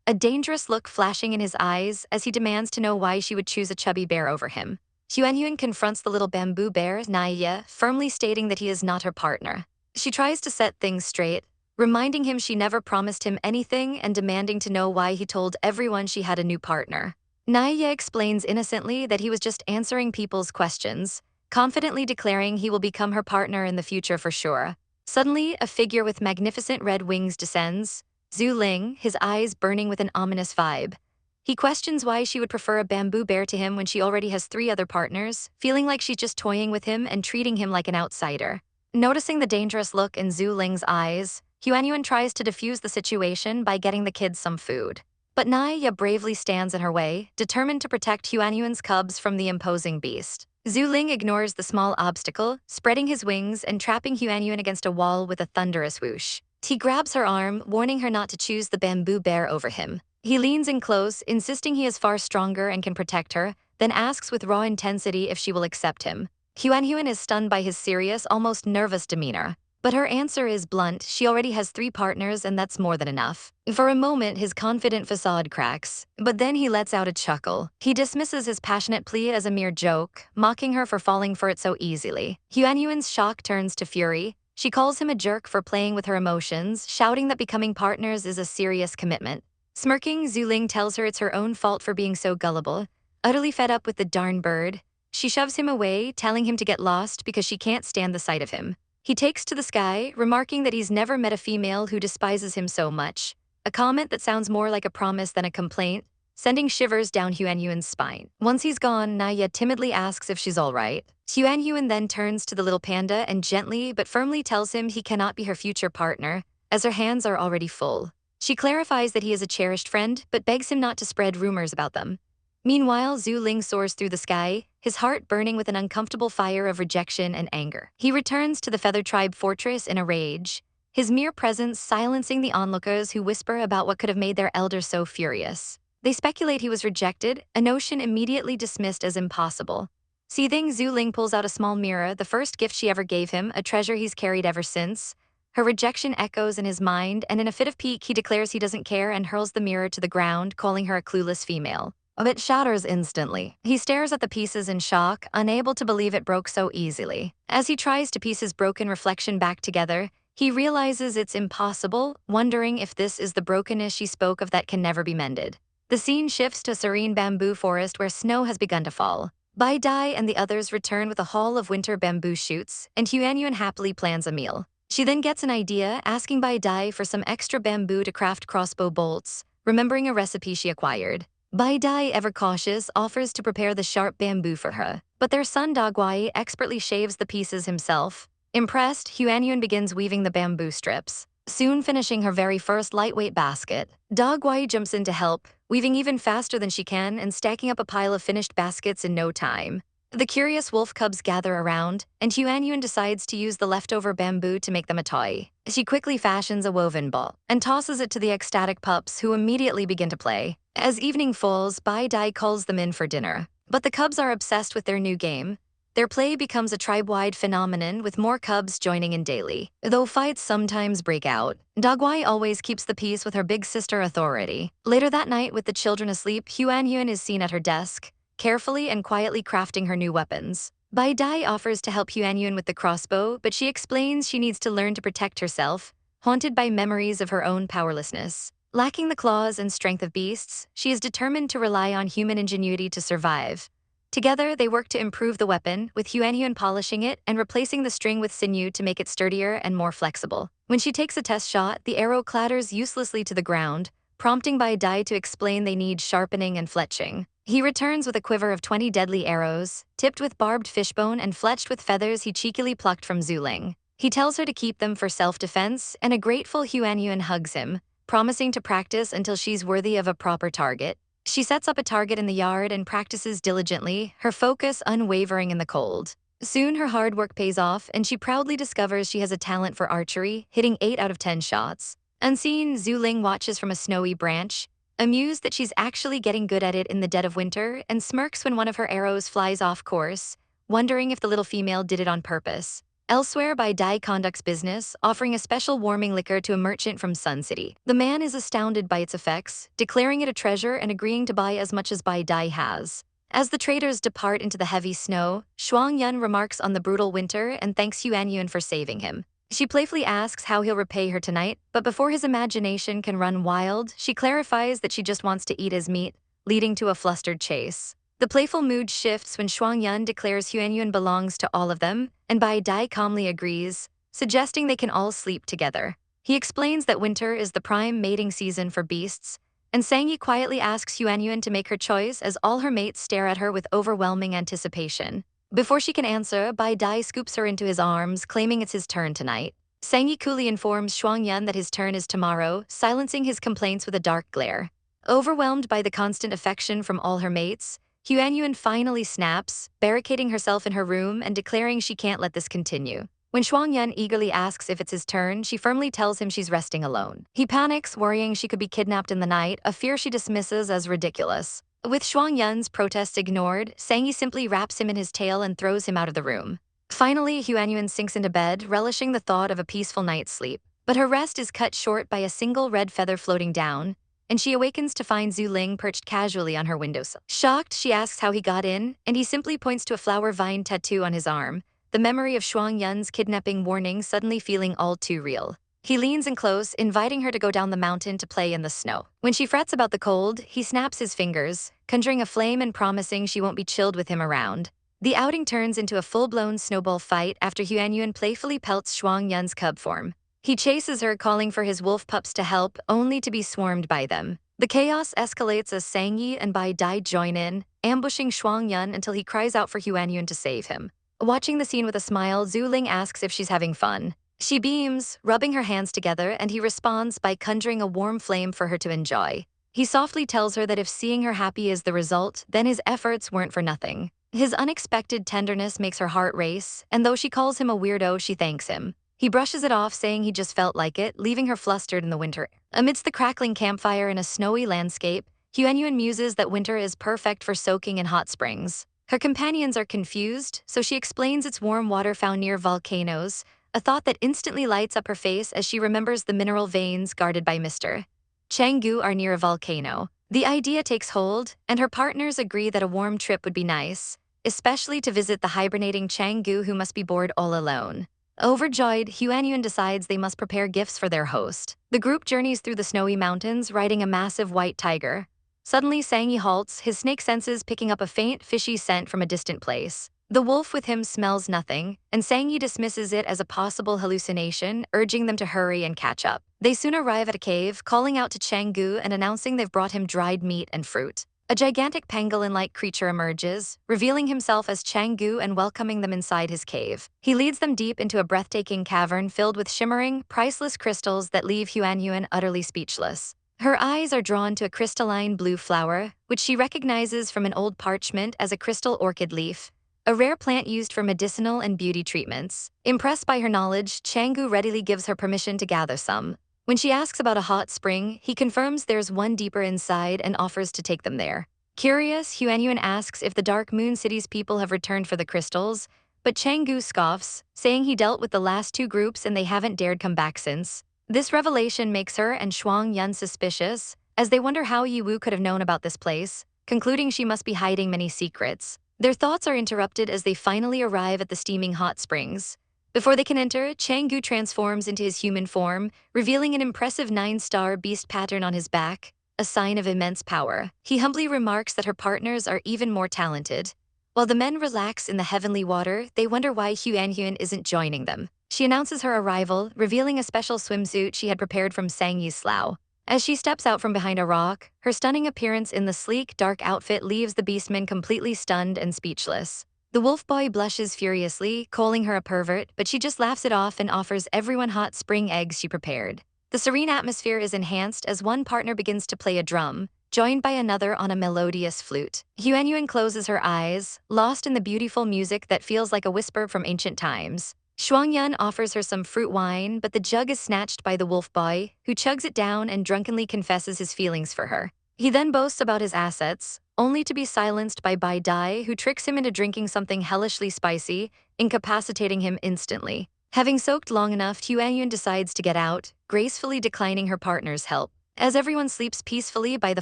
a dangerous look flashing in his eyes as he demands to know why she would choose a chubby bear over him. Huanhuan confronts the little bamboo bear, Naiya, firmly stating that he is not her partner. She tries to set things straight, reminding him she never promised him anything and demanding to know why he told everyone she had a new partner. Naiya explains innocently that he was just answering people's questions, confidently declaring he will become her partner in the future for sure. Suddenly, a figure with magnificent red wings descends, Zhu Ling, his eyes burning with an ominous vibe. He questions why she would prefer a bamboo bear to him when she already has 3 other partners, feeling like she's just toying with him and treating him like an outsider. Noticing the dangerous look in Zhu Ling's eyes, Huanhuan tries to defuse the situation by getting the kids some food. But Naiya bravely stands in her way, determined to protect Huanhuan's cubs from the imposing beast. Zhu Ling ignores the small obstacle, spreading his wings and trapping Huanhuan against a wall with a thunderous whoosh. He grabs her arm, warning her not to choose the bamboo bear over him. He leans in close, insisting he is far stronger and can protect her, then asks with raw intensity if she will accept him. Huanhuan is stunned by his serious, almost nervous demeanor. But her answer is blunt. She already has 3 partners and that's more than enough. For a moment, his confident facade cracks, but then he lets out a chuckle. He dismisses his passionate plea as a mere joke, mocking her for falling for it so easily. Huanhuan's shock turns to fury. She calls him a jerk for playing with her emotions, shouting that becoming partners is a serious commitment. Smirking, Zhu Ling tells her it's her own fault for being so gullible. Utterly fed up with the darn bird, she shoves him away, telling him to get lost because she can't stand the sight of him. He takes to the sky, remarking that he's never met a female who despises him so much, a comment that sounds more like a promise than a complaint, sending shivers down Huanyuan's spine. Once he's gone, Naya timidly asks if she's all right. Huanyuan then turns to the little panda and gently but firmly tells him he cannot be her future partner, as her hands are already full. She clarifies that he is a cherished friend, but begs him not to spread rumors about them. Meanwhile, Zhu Ling soars through the sky, his heart burning with an uncomfortable fire of rejection and anger. He returns to the Feather Tribe fortress in a rage, his mere presence silencing the onlookers who whisper about what could have made their elder so furious. They speculate he was rejected, a notion immediately dismissed as impossible. Seething, Zhu Ling pulls out a small mirror, the first gift she ever gave him, a treasure he's carried ever since. Her rejection echoes in his mind, and in a fit of pique, he declares he doesn't care and hurls the mirror to the ground, calling her a clueless female. It shatters instantly. He stares at the pieces in shock, unable to believe it broke so easily. As he tries to piece his broken reflection back together, he realizes it's impossible, wondering if this is the brokenness she spoke of that can never be mended. The scene shifts to a serene bamboo forest where snow has begun to fall. Bai Dai and the others return with a haul of winter bamboo shoots, and Huanyuan happily plans a meal. She then gets an idea, asking Bai Dai for some extra bamboo to craft crossbow bolts, remembering a recipe she acquired. Bai Dai, ever cautious, offers to prepare the sharp bamboo for her, but their son Daguai expertly shaves the pieces himself. Impressed, Huanyuan begins weaving the bamboo strips, soon finishing her very first lightweight basket. Daguai jumps in to help, weaving even faster than she can and stacking up a pile of finished baskets in no time. The curious wolf cubs gather around, and Huanyuan decides to use the leftover bamboo to make them a toy. She quickly fashions a woven ball and tosses it to the ecstatic pups, who immediately begin to play. As evening falls, Bai Dai calls them in for dinner. But the cubs are obsessed with their new game. Their play becomes a tribe-wide phenomenon, with more cubs joining in daily. Though fights sometimes break out, Daguai always keeps the peace with her big sister Authority. Later that night, with the children asleep, Huanyuan is seen at her desk, carefully and quietly crafting her new weapons. Bai Dai offers to help Huanyuan with the crossbow, but she explains she needs to learn to protect herself, haunted by memories of her own powerlessness. Lacking the claws and strength of beasts, she is determined to rely on human ingenuity to survive. Together, they work to improve the weapon, with Huanyuan polishing it and replacing the string with sinew to make it sturdier and more flexible. When she takes a test shot, the arrow clatters uselessly to the ground, prompting Bai Dai to explain they need sharpening and fletching. He returns with a quiver of 20 deadly arrows, tipped with barbed fishbone and fletched with feathers he cheekily plucked from Zhu Ling. He tells her to keep them for self-defense, and a grateful Huanyuan hugs him, promising to practice until she's worthy of a proper target. She sets up a target in the yard and practices diligently, her focus unwavering in the cold. Soon her hard work pays off, and she proudly discovers she has a talent for archery, hitting 8 out of 10 shots. Unseen, Zhu Ling watches from a snowy branch, amused that she's actually getting good at it in the dead of winter, and smirks when one of her arrows flies off course, wondering if the little female did it on purpose. Elsewhere, Bai Dai conducts business, offering a special warming liquor to a merchant from Sun City. The man is astounded by its effects, declaring it a treasure and agreeing to buy as much as Bai Dai has. As the traders depart into the heavy snow, Shuang Yun remarks on the brutal winter and thanks Huanyuan for saving him. She playfully asks how he'll repay her tonight, but before his imagination can run wild, she clarifies that she just wants to eat his meat, leading to a flustered chase. The playful mood shifts when Shuang Yun declares Huanyuan belongs to all of them, and Bai Dai calmly agrees, suggesting they can all sleep together. He explains that winter is the prime mating season for beasts, and Sangyi quietly asks Huanyuan to make her choice as all her mates stare at her with overwhelming anticipation. Before she can answer, Bai Dai scoops her into his arms, claiming it's his turn tonight. Sangyi coolly informs Shuang Yun that his turn is tomorrow, silencing his complaints with a dark glare. Overwhelmed by the constant affection from all her mates, Huanyuan finally snaps, barricading herself in her room and declaring she can't let this continue. When Shuang Yun eagerly asks if it's his turn, she firmly tells him she's resting alone. He panics, worrying she could be kidnapped in the night, a fear she dismisses as ridiculous. With Shuang Yun's protests ignored, Sangyi simply wraps him in his tail and throws him out of the room. Finally, Huanyuan sinks into bed, relishing the thought of a peaceful night's sleep. But her rest is cut short by a single red feather floating down, and she awakens to find Zhu Ling perched casually on her windowsill. Shocked, she asks how he got in, and he simply points to a flower vine tattoo on his arm, the memory of Shuang Yun's kidnapping warning suddenly feeling all too real. He leans in close, inviting her to go down the mountain to play in the snow. When she frets about the cold, he snaps his fingers, conjuring a flame and promising she won't be chilled with him around. The outing turns into a full-blown snowball fight after Huanyuan playfully pelts Shuangyun's cub form. He chases her, calling for his wolf pups to help, only to be swarmed by them. The chaos escalates as Sangyi and Bai Dai join in, ambushing Shuangyun until he cries out for Huanyuan to save him. Watching the scene with a smile, Zhu Ling asks if she's having fun. She beams, rubbing her hands together, and he responds by conjuring a warm flame for her to enjoy. He softly tells her that if seeing her happy is the result, then his efforts weren't for nothing. His unexpected tenderness makes her heart race, and though she calls him a weirdo, she thanks him. He brushes it off, saying he just felt like it, leaving her flustered in the winter. Amidst the crackling campfire in a snowy landscape, Huanyuan muses that winter is perfect for soaking in hot springs. Her companions are confused, so she explains it's warm water found near volcanoes, a thought that instantly lights up her face as she remembers the mineral veins guarded by Mr. Changgu are near a volcano. The idea takes hold, and her partners agree that a warm trip would be nice, especially to visit the hibernating Changgu, who must be bored all alone. Overjoyed, Huanyuan decides they must prepare gifts for their host. The group journeys through the snowy mountains, riding a massive white tiger. Suddenly, Sangyi halts, his snake senses picking up a faint, fishy scent from a distant place. The wolf with him smells nothing, and Sangyi dismisses it as a possible hallucination, urging them to hurry and catch up. They soon arrive at a cave, calling out to Changgu and announcing they've brought him dried meat and fruit. A gigantic pangolin-like creature emerges, revealing himself as Changgu and welcoming them inside his cave. He leads them deep into a breathtaking cavern filled with shimmering, priceless crystals that leave Huanyuan utterly speechless. Her eyes are drawn to a crystalline blue flower, which she recognizes from an old parchment as a crystal orchid leaf, a rare plant used for medicinal and beauty treatments. Impressed by her knowledge, Changgu readily gives her permission to gather some. When she asks about a hot spring, he confirms there's one deeper inside and offers to take them there. Curious, Huanyuan asks if the Dark Moon City's people have returned for the crystals, but Changgu scoffs, saying he dealt with the last two groups and they haven't dared come back since. This revelation makes her and Shuangyun suspicious, as they wonder how Yiwu could have known about this place, concluding she must be hiding many secrets. Their thoughts are interrupted as they finally arrive at the steaming hot springs. Before they can enter, Changgu transforms into his human form, revealing an impressive 9-star beast pattern on his back, a sign of immense power. He humbly remarks that her partners are even more talented. While the men relax in the heavenly water, they wonder why Huanyuan isn't joining them. She announces her arrival, revealing a special swimsuit she had prepared from Sangyi's slough. As she steps out from behind a rock, her stunning appearance in the sleek, dark outfit leaves the beastmen completely stunned and speechless. The wolf boy blushes furiously, calling her a pervert, but she just laughs it off and offers everyone hot spring eggs she prepared. The serene atmosphere is enhanced as one partner begins to play a drum, joined by another on a melodious flute. Huanyuan closes her eyes, lost in the beautiful music that feels like a whisper from ancient times. Shuangyun offers her some fruit wine, but the jug is snatched by the wolf boy, who chugs it down and drunkenly confesses his feelings for her. He then boasts about his assets, only to be silenced by Bai Dai, who tricks him into drinking something hellishly spicy, incapacitating him instantly. Having soaked long enough, Huanyuan decides to get out, gracefully declining her partner's help. As everyone sleeps peacefully by the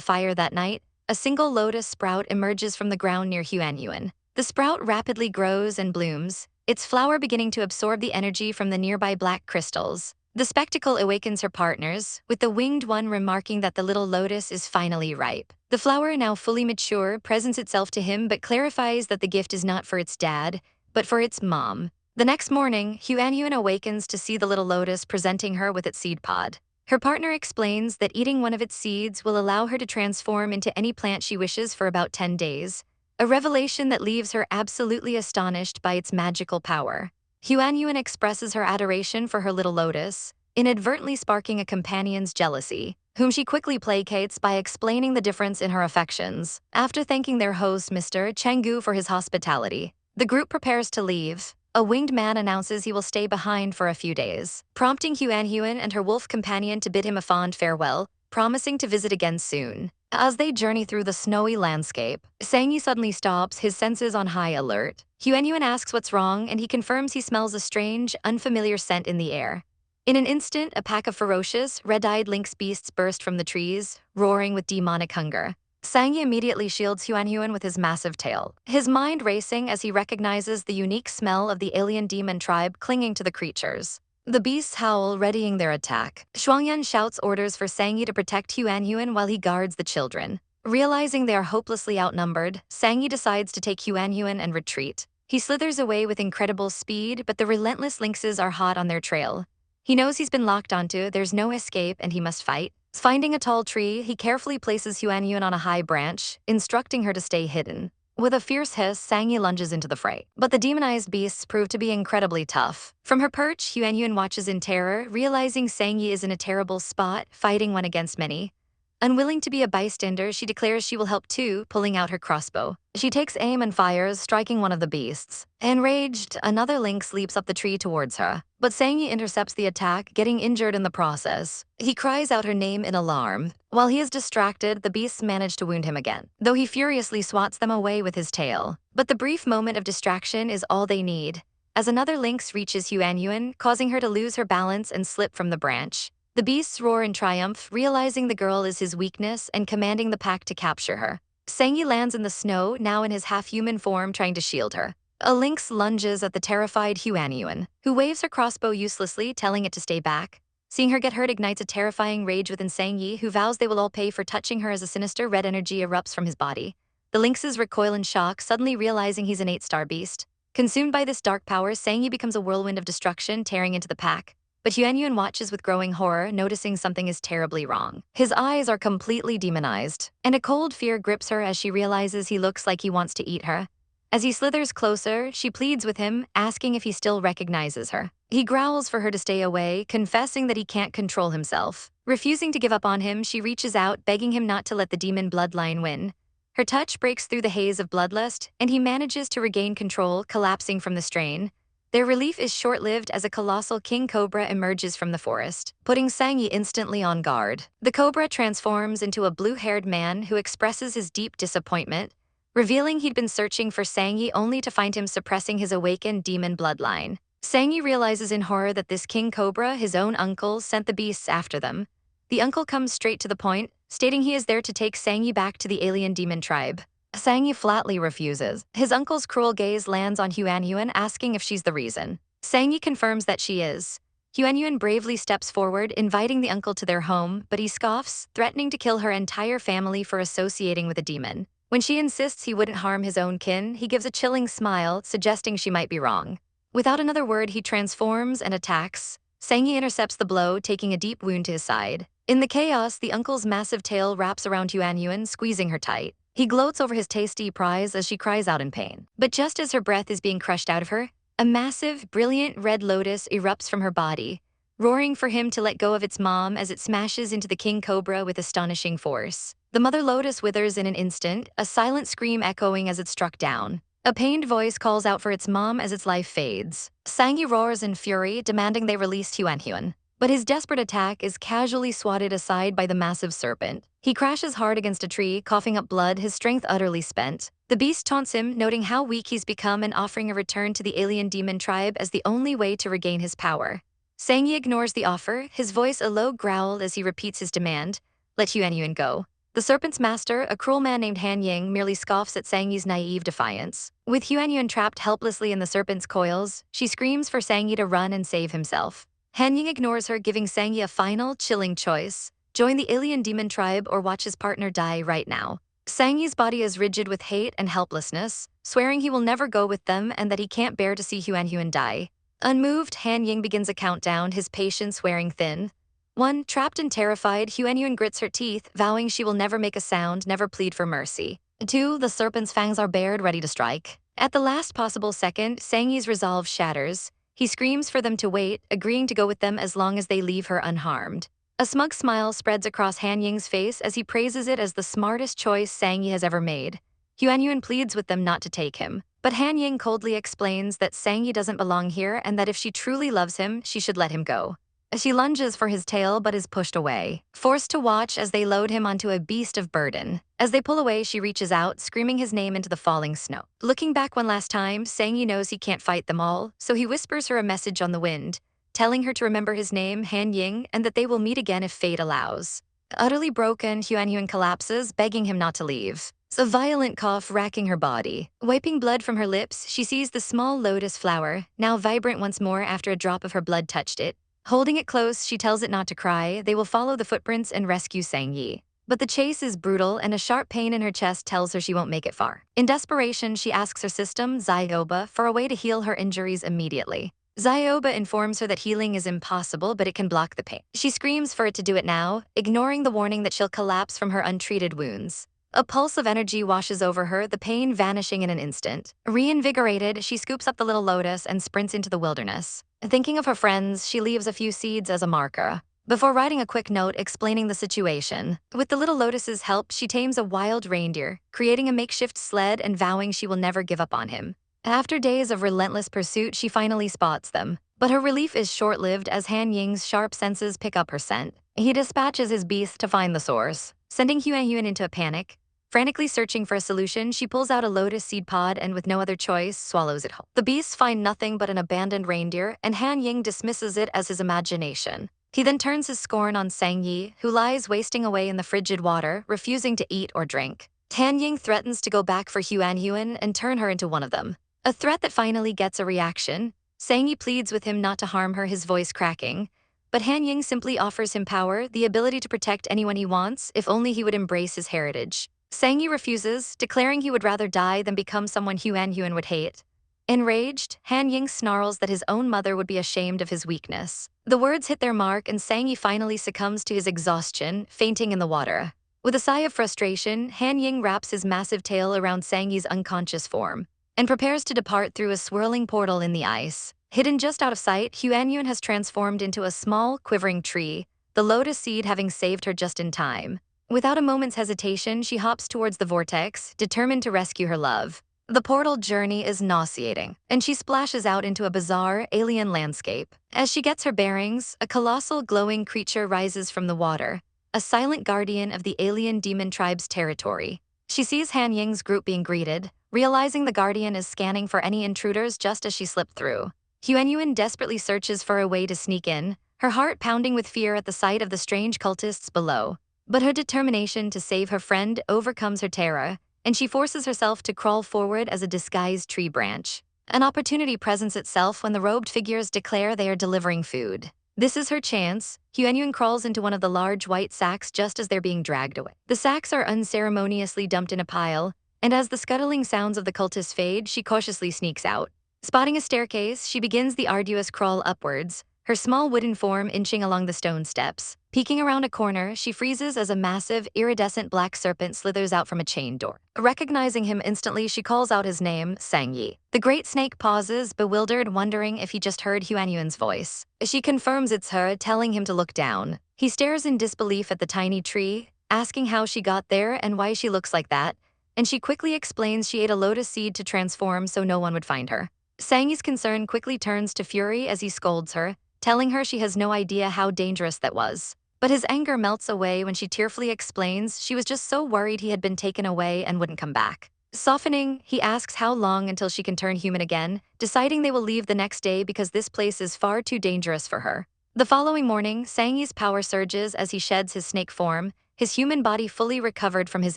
fire that night, a single lotus sprout emerges from the ground near Huanyuan. The sprout rapidly grows and blooms, its flower beginning to absorb the energy from the nearby black crystals. The spectacle awakens her partners, with the winged one remarking that the little lotus is finally ripe. The flower, now fully mature, presents itself to him but clarifies that the gift is not for its dad, but for its mom. The next morning, Huanyuan awakens to see the little lotus presenting her with its seed pod. Her partner explains that eating one of its seeds will allow her to transform into any plant she wishes for about 10 days, a revelation that leaves her absolutely astonished by its magical power. Huanyuan expresses her adoration for her little lotus, inadvertently sparking a companion's jealousy, whom she quickly placates by explaining the difference in her affections. After thanking their host, Mr. Changgu, for his hospitality, the group prepares to leave. A winged man announces he will stay behind for a few days, prompting Huanyuan and her wolf companion to bid him a fond farewell, promising to visit again soon. As they journey through the snowy landscape, Sangyi suddenly stops, his senses on high alert. Huanyuan asks what's wrong, and he confirms he smells a strange, unfamiliar scent in the air. In an instant, a pack of ferocious, red-eyed lynx beasts burst from the trees, roaring with demonic hunger. Sangyi immediately shields Huanyuan with his massive tail, his mind racing as he recognizes the unique smell of the alien demon tribe clinging to the creatures. The beasts howl, readying their attack. Shuangyan shouts orders for Sangyi to protect Huanhuan while he guards the children. Realizing they are hopelessly outnumbered, Sangyi decides to take Huanhuan and retreat. He slithers away with incredible speed, but the relentless lynxes are hot on their trail. He knows he's been locked onto, there's no escape, and he must fight. Finding a tall tree, he carefully places Huanhuan on a high branch, instructing her to stay hidden. With a fierce hiss, Sangyi lunges into the fray. But the demonized beasts prove to be incredibly tough. From her perch, Huanhuan watches in terror, realizing Sangyi is in a terrible spot, fighting one against many. Unwilling to be a bystander, she declares she will help too, pulling out her crossbow. She takes aim and fires, striking one of the beasts. Enraged, another lynx leaps up the tree towards her. But Sangyi intercepts the attack, getting injured in the process. He cries out her name in alarm. While he is distracted, the beasts manage to wound him again, though he furiously swats them away with his tail. But the brief moment of distraction is all they need, as another lynx reaches Huanhuan, causing her to lose her balance and slip from the branch. The beasts roar in triumph, realizing the girl is his weakness and commanding the pack to capture her. Sangyi lands in the snow, now in his half-human form, trying to shield her. A lynx lunges at the terrified Huanhuan, who waves her crossbow uselessly, telling it to stay back. Seeing her get hurt ignites a terrifying rage within Sangyi, who vows they will all pay for touching her as a sinister red energy erupts from his body. The lynxes recoil in shock, suddenly realizing he's an 8-star beast. Consumed by this dark power, Sangyi becomes a whirlwind of destruction, tearing into the pack. But Huanhuan watches with growing horror, noticing something is terribly wrong. His eyes are completely demonized, and a cold fear grips her as she realizes he looks like he wants to eat her. As he slithers closer, she pleads with him, asking if he still recognizes her. He growls for her to stay away, confessing that he can't control himself. Refusing to give up on him, she reaches out, begging him not to let the demon bloodline win. Her touch breaks through the haze of bloodlust, and he manages to regain control, collapsing from the strain. Their relief is short-lived as a colossal king cobra emerges from the forest, putting Sangyi instantly on guard. The cobra transforms into a blue-haired man who expresses his deep disappointment, revealing he'd been searching for Sangyi only to find him suppressing his awakened demon bloodline. Sangyi realizes in horror that this king cobra, his own uncle, sent the beasts after them. The uncle comes straight to the point, stating he is there to take Sangyi back to the alien demon tribe. Sangyi flatly refuses. His uncle's cruel gaze lands on Huanhuan, asking if she's the reason. Sangyi confirms that she is. Huanhuan bravely steps forward, inviting the uncle to their home, but he scoffs, threatening to kill her entire family for associating with a demon. When she insists he wouldn't harm his own kin, he gives a chilling smile, suggesting she might be wrong. Without another word, he transforms and attacks. Sangyi intercepts the blow, taking a deep wound to his side. In the chaos, the uncle's massive tail wraps around Huanhuan, squeezing her tight. He gloats over his tasty prize as she cries out in pain. But just as her breath is being crushed out of her, a massive, brilliant red lotus erupts from her body, roaring for him to let go of its mom as it smashes into the king cobra with astonishing force. The mother lotus withers in an instant, a silent scream echoing as it struck down. A pained voice calls out for its mom as its life fades. Sangyi roars in fury, demanding they release Huanhuan. But his desperate attack is casually swatted aside by the massive serpent. He crashes hard against a tree, coughing up blood, his strength utterly spent. The beast taunts him, noting how weak he's become and offering a return to the alien demon tribe as the only way to regain his power. Sangyi ignores the offer, his voice a low growl as he repeats his demand, "Let Huanhuan go." The serpent's master, a cruel man named Han Ying, merely scoffs at Sangyi's naive defiance. With Huanhuan trapped helplessly in the serpent's coils, she screams for Sangyi to run and save himself. Han Ying ignores her, giving Sangyi a final, chilling choice: join the alien demon tribe or watch his partner die right now. Sangyi's body is rigid with hate and helplessness, swearing he will never go with them and that he can't bear to see Huanhuan die. Unmoved, Han Ying begins a countdown, his patience wearing thin. 1. Trapped and terrified, Huanhuan grits her teeth, vowing she will never make a sound, never plead for mercy. 2. The serpent's fangs are bared, ready to strike. At the last possible second, Sangyi's resolve shatters. He screams for them to wait, agreeing to go with them as long as they leave her unharmed. A smug smile spreads across Han Ying's face as he praises it as the smartest choice Sangyi has ever made. Huanhuan pleads with them not to take him, but Han Ying coldly explains that Sangyi doesn't belong here and that if she truly loves him, she should let him go. She lunges for his tail but is pushed away, forced to watch as they load him onto a beast of burden. As they pull away, she reaches out, screaming his name into the falling snow. Looking back one last time, Sangyi knows he can't fight them all, so he whispers her a message on the wind, telling her to remember his name, Han Ying, and that they will meet again if fate allows. Utterly broken, Huanhuan collapses, begging him not to leave. a violent cough racking her body. Wiping blood from her lips, she sees the small lotus flower, now vibrant once more after a drop of her blood touched it. Holding it close, she tells it not to cry. They will follow the footprints and rescue Sangyi. But the chase is brutal, and a sharp pain in her chest tells her she won't make it far. In desperation, she asks her system, Zyoba, for a way to heal her injuries immediately. Zyoba informs her that healing is impossible, but it can block the pain. She screams for it to do it now, ignoring the warning that she'll collapse from her untreated wounds. A pulse of energy washes over her, the pain vanishing in an instant. Reinvigorated, she scoops up the little lotus and sprints into the wilderness. Thinking of her friends, she leaves a few seeds as a marker, before writing a quick note explaining the situation. With the little lotus's help, she tames a wild reindeer, creating a makeshift sled and vowing she will never give up on him. After days of relentless pursuit, she finally spots them. But her relief is short-lived as Han Ying's sharp senses pick up her scent. He dispatches his beast to find the source, sending Huan into a panic. Frantically searching for a solution, she pulls out a lotus seed pod and, with no other choice, swallows it whole. The beasts find nothing but an abandoned reindeer, and Han Ying dismisses it as his imagination. He then turns his scorn on Sangyi, who lies wasting away in the frigid water, refusing to eat or drink. Han Ying threatens to go back for Huan and turn her into one of them. A threat that finally gets a reaction. Sangyi pleads with him not to harm her, his voice cracking. But Han Ying simply offers him power, the ability to protect anyone he wants, if only he would embrace his heritage. Sangyi refuses, declaring he would rather die than become someone Huan would hate. Enraged, Han Ying snarls that his own mother would be ashamed of his weakness. The words hit their mark, and Sangyi finally succumbs to his exhaustion, fainting in the water. With a sigh of frustration, Han Ying wraps his massive tail around Sangyi's unconscious form and prepares to depart through a swirling portal in the ice. Hidden just out of sight, Huan has transformed into a small, quivering tree, the lotus seed having saved her just in time. Without a moment's hesitation, she hops towards the vortex, determined to rescue her love. The portal journey is nauseating, and she splashes out into a bizarre, alien landscape. As she gets her bearings, a colossal glowing creature rises from the water, a silent guardian of the alien demon tribe's territory. She sees Han Ying's group being greeted, realizing the guardian is scanning for any intruders just as she slipped through. Huan desperately searches for a way to sneak in, her heart pounding with fear at the sight of the strange cultists below. But her determination to save her friend overcomes her terror, and she forces herself to crawl forward as a disguised tree branch. An opportunity presents itself when the robed figures declare they are delivering food. This is her chance. Huan crawls into one of the large white sacks just as they're being dragged away. The sacks are unceremoniously dumped in a pile, and as the scuttling sounds of the cultists fade, she cautiously sneaks out. Spotting a staircase, she begins the arduous crawl upwards, her small wooden form inching along the stone steps. Peeking around a corner, she freezes as a massive, iridescent black serpent slithers out from a chain door. Recognizing him instantly, she calls out his name, Sangyi. The great snake pauses, bewildered, wondering if he just heard Huan voice. She confirms it's her, telling him to look down. He stares in disbelief at the tiny tree, asking how she got there and why she looks like that, and she quickly explains she ate a lotus seed to transform so no one would find her. Sangyi's concern quickly turns to fury as he scolds her, telling her she has no idea how dangerous that was. But his anger melts away when she tearfully explains she was just so worried he had been taken away and wouldn't come back. Softening, he asks how long until she can turn human again, deciding they will leave the next day because this place is far too dangerous for her. The following morning, Sangyi's power surges as he sheds his snake form, his human body fully recovered from his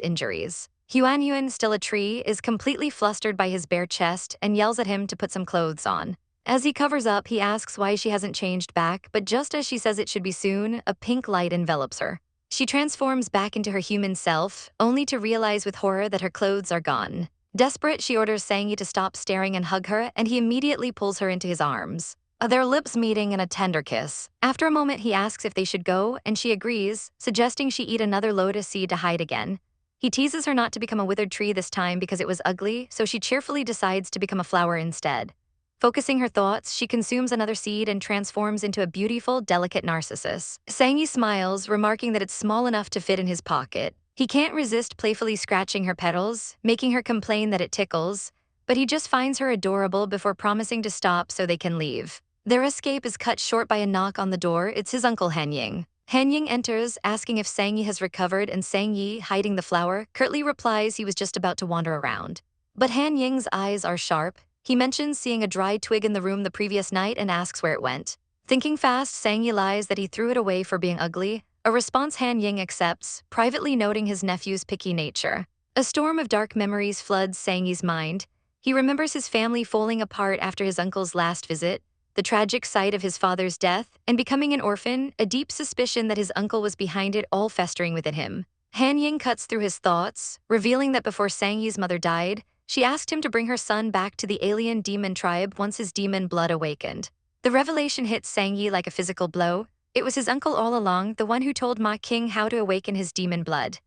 injuries. Huan, still a tree, is completely flustered by his bare chest and yells at him to put some clothes on. As he covers up, he asks why she hasn't changed back, but just as she says it should be soon, a pink light envelops her. She transforms back into her human self, only to realize with horror that her clothes are gone. Desperate, she orders Sangyi to stop staring and hug her, and he immediately pulls her into his arms. Their lips meeting in a tender kiss. After a moment, he asks if they should go, and she agrees, suggesting she eat another lotus seed to hide again. He teases her not to become a withered tree this time because it was ugly, so she cheerfully decides to become a flower instead. Focusing her thoughts, she consumes another seed and transforms into a beautiful, delicate narcissus. Sangyi smiles, remarking that it's small enough to fit in his pocket. He can't resist playfully scratching her petals, making her complain that it tickles, but he just finds her adorable before promising to stop so they can leave. Their escape is cut short by a knock on the door. It's his uncle Han Ying. Han Ying enters, asking if Sangyi has recovered, and Sangyi, hiding the flower, curtly replies he was just about to wander around. But Han Ying's eyes are sharp. He mentions seeing a dry twig in the room the previous night and asks where it went. Thinking fast, Sangyi lies that he threw it away for being ugly, a response Han Ying accepts, privately noting his nephew's picky nature. A storm of dark memories floods Sang-yi's mind. He remembers his family falling apart after his uncle's last visit, the tragic sight of his father's death, and becoming an orphan, a deep suspicion that his uncle was behind it all festering within him. Han Ying cuts through his thoughts, revealing that before Sang-yi's mother died, she asked him to bring her son back to the alien demon tribe once his demon blood awakened. The revelation hit Sang-yi like a physical blow. It was his uncle all along, the one who told Ma King how to awaken his demon blood.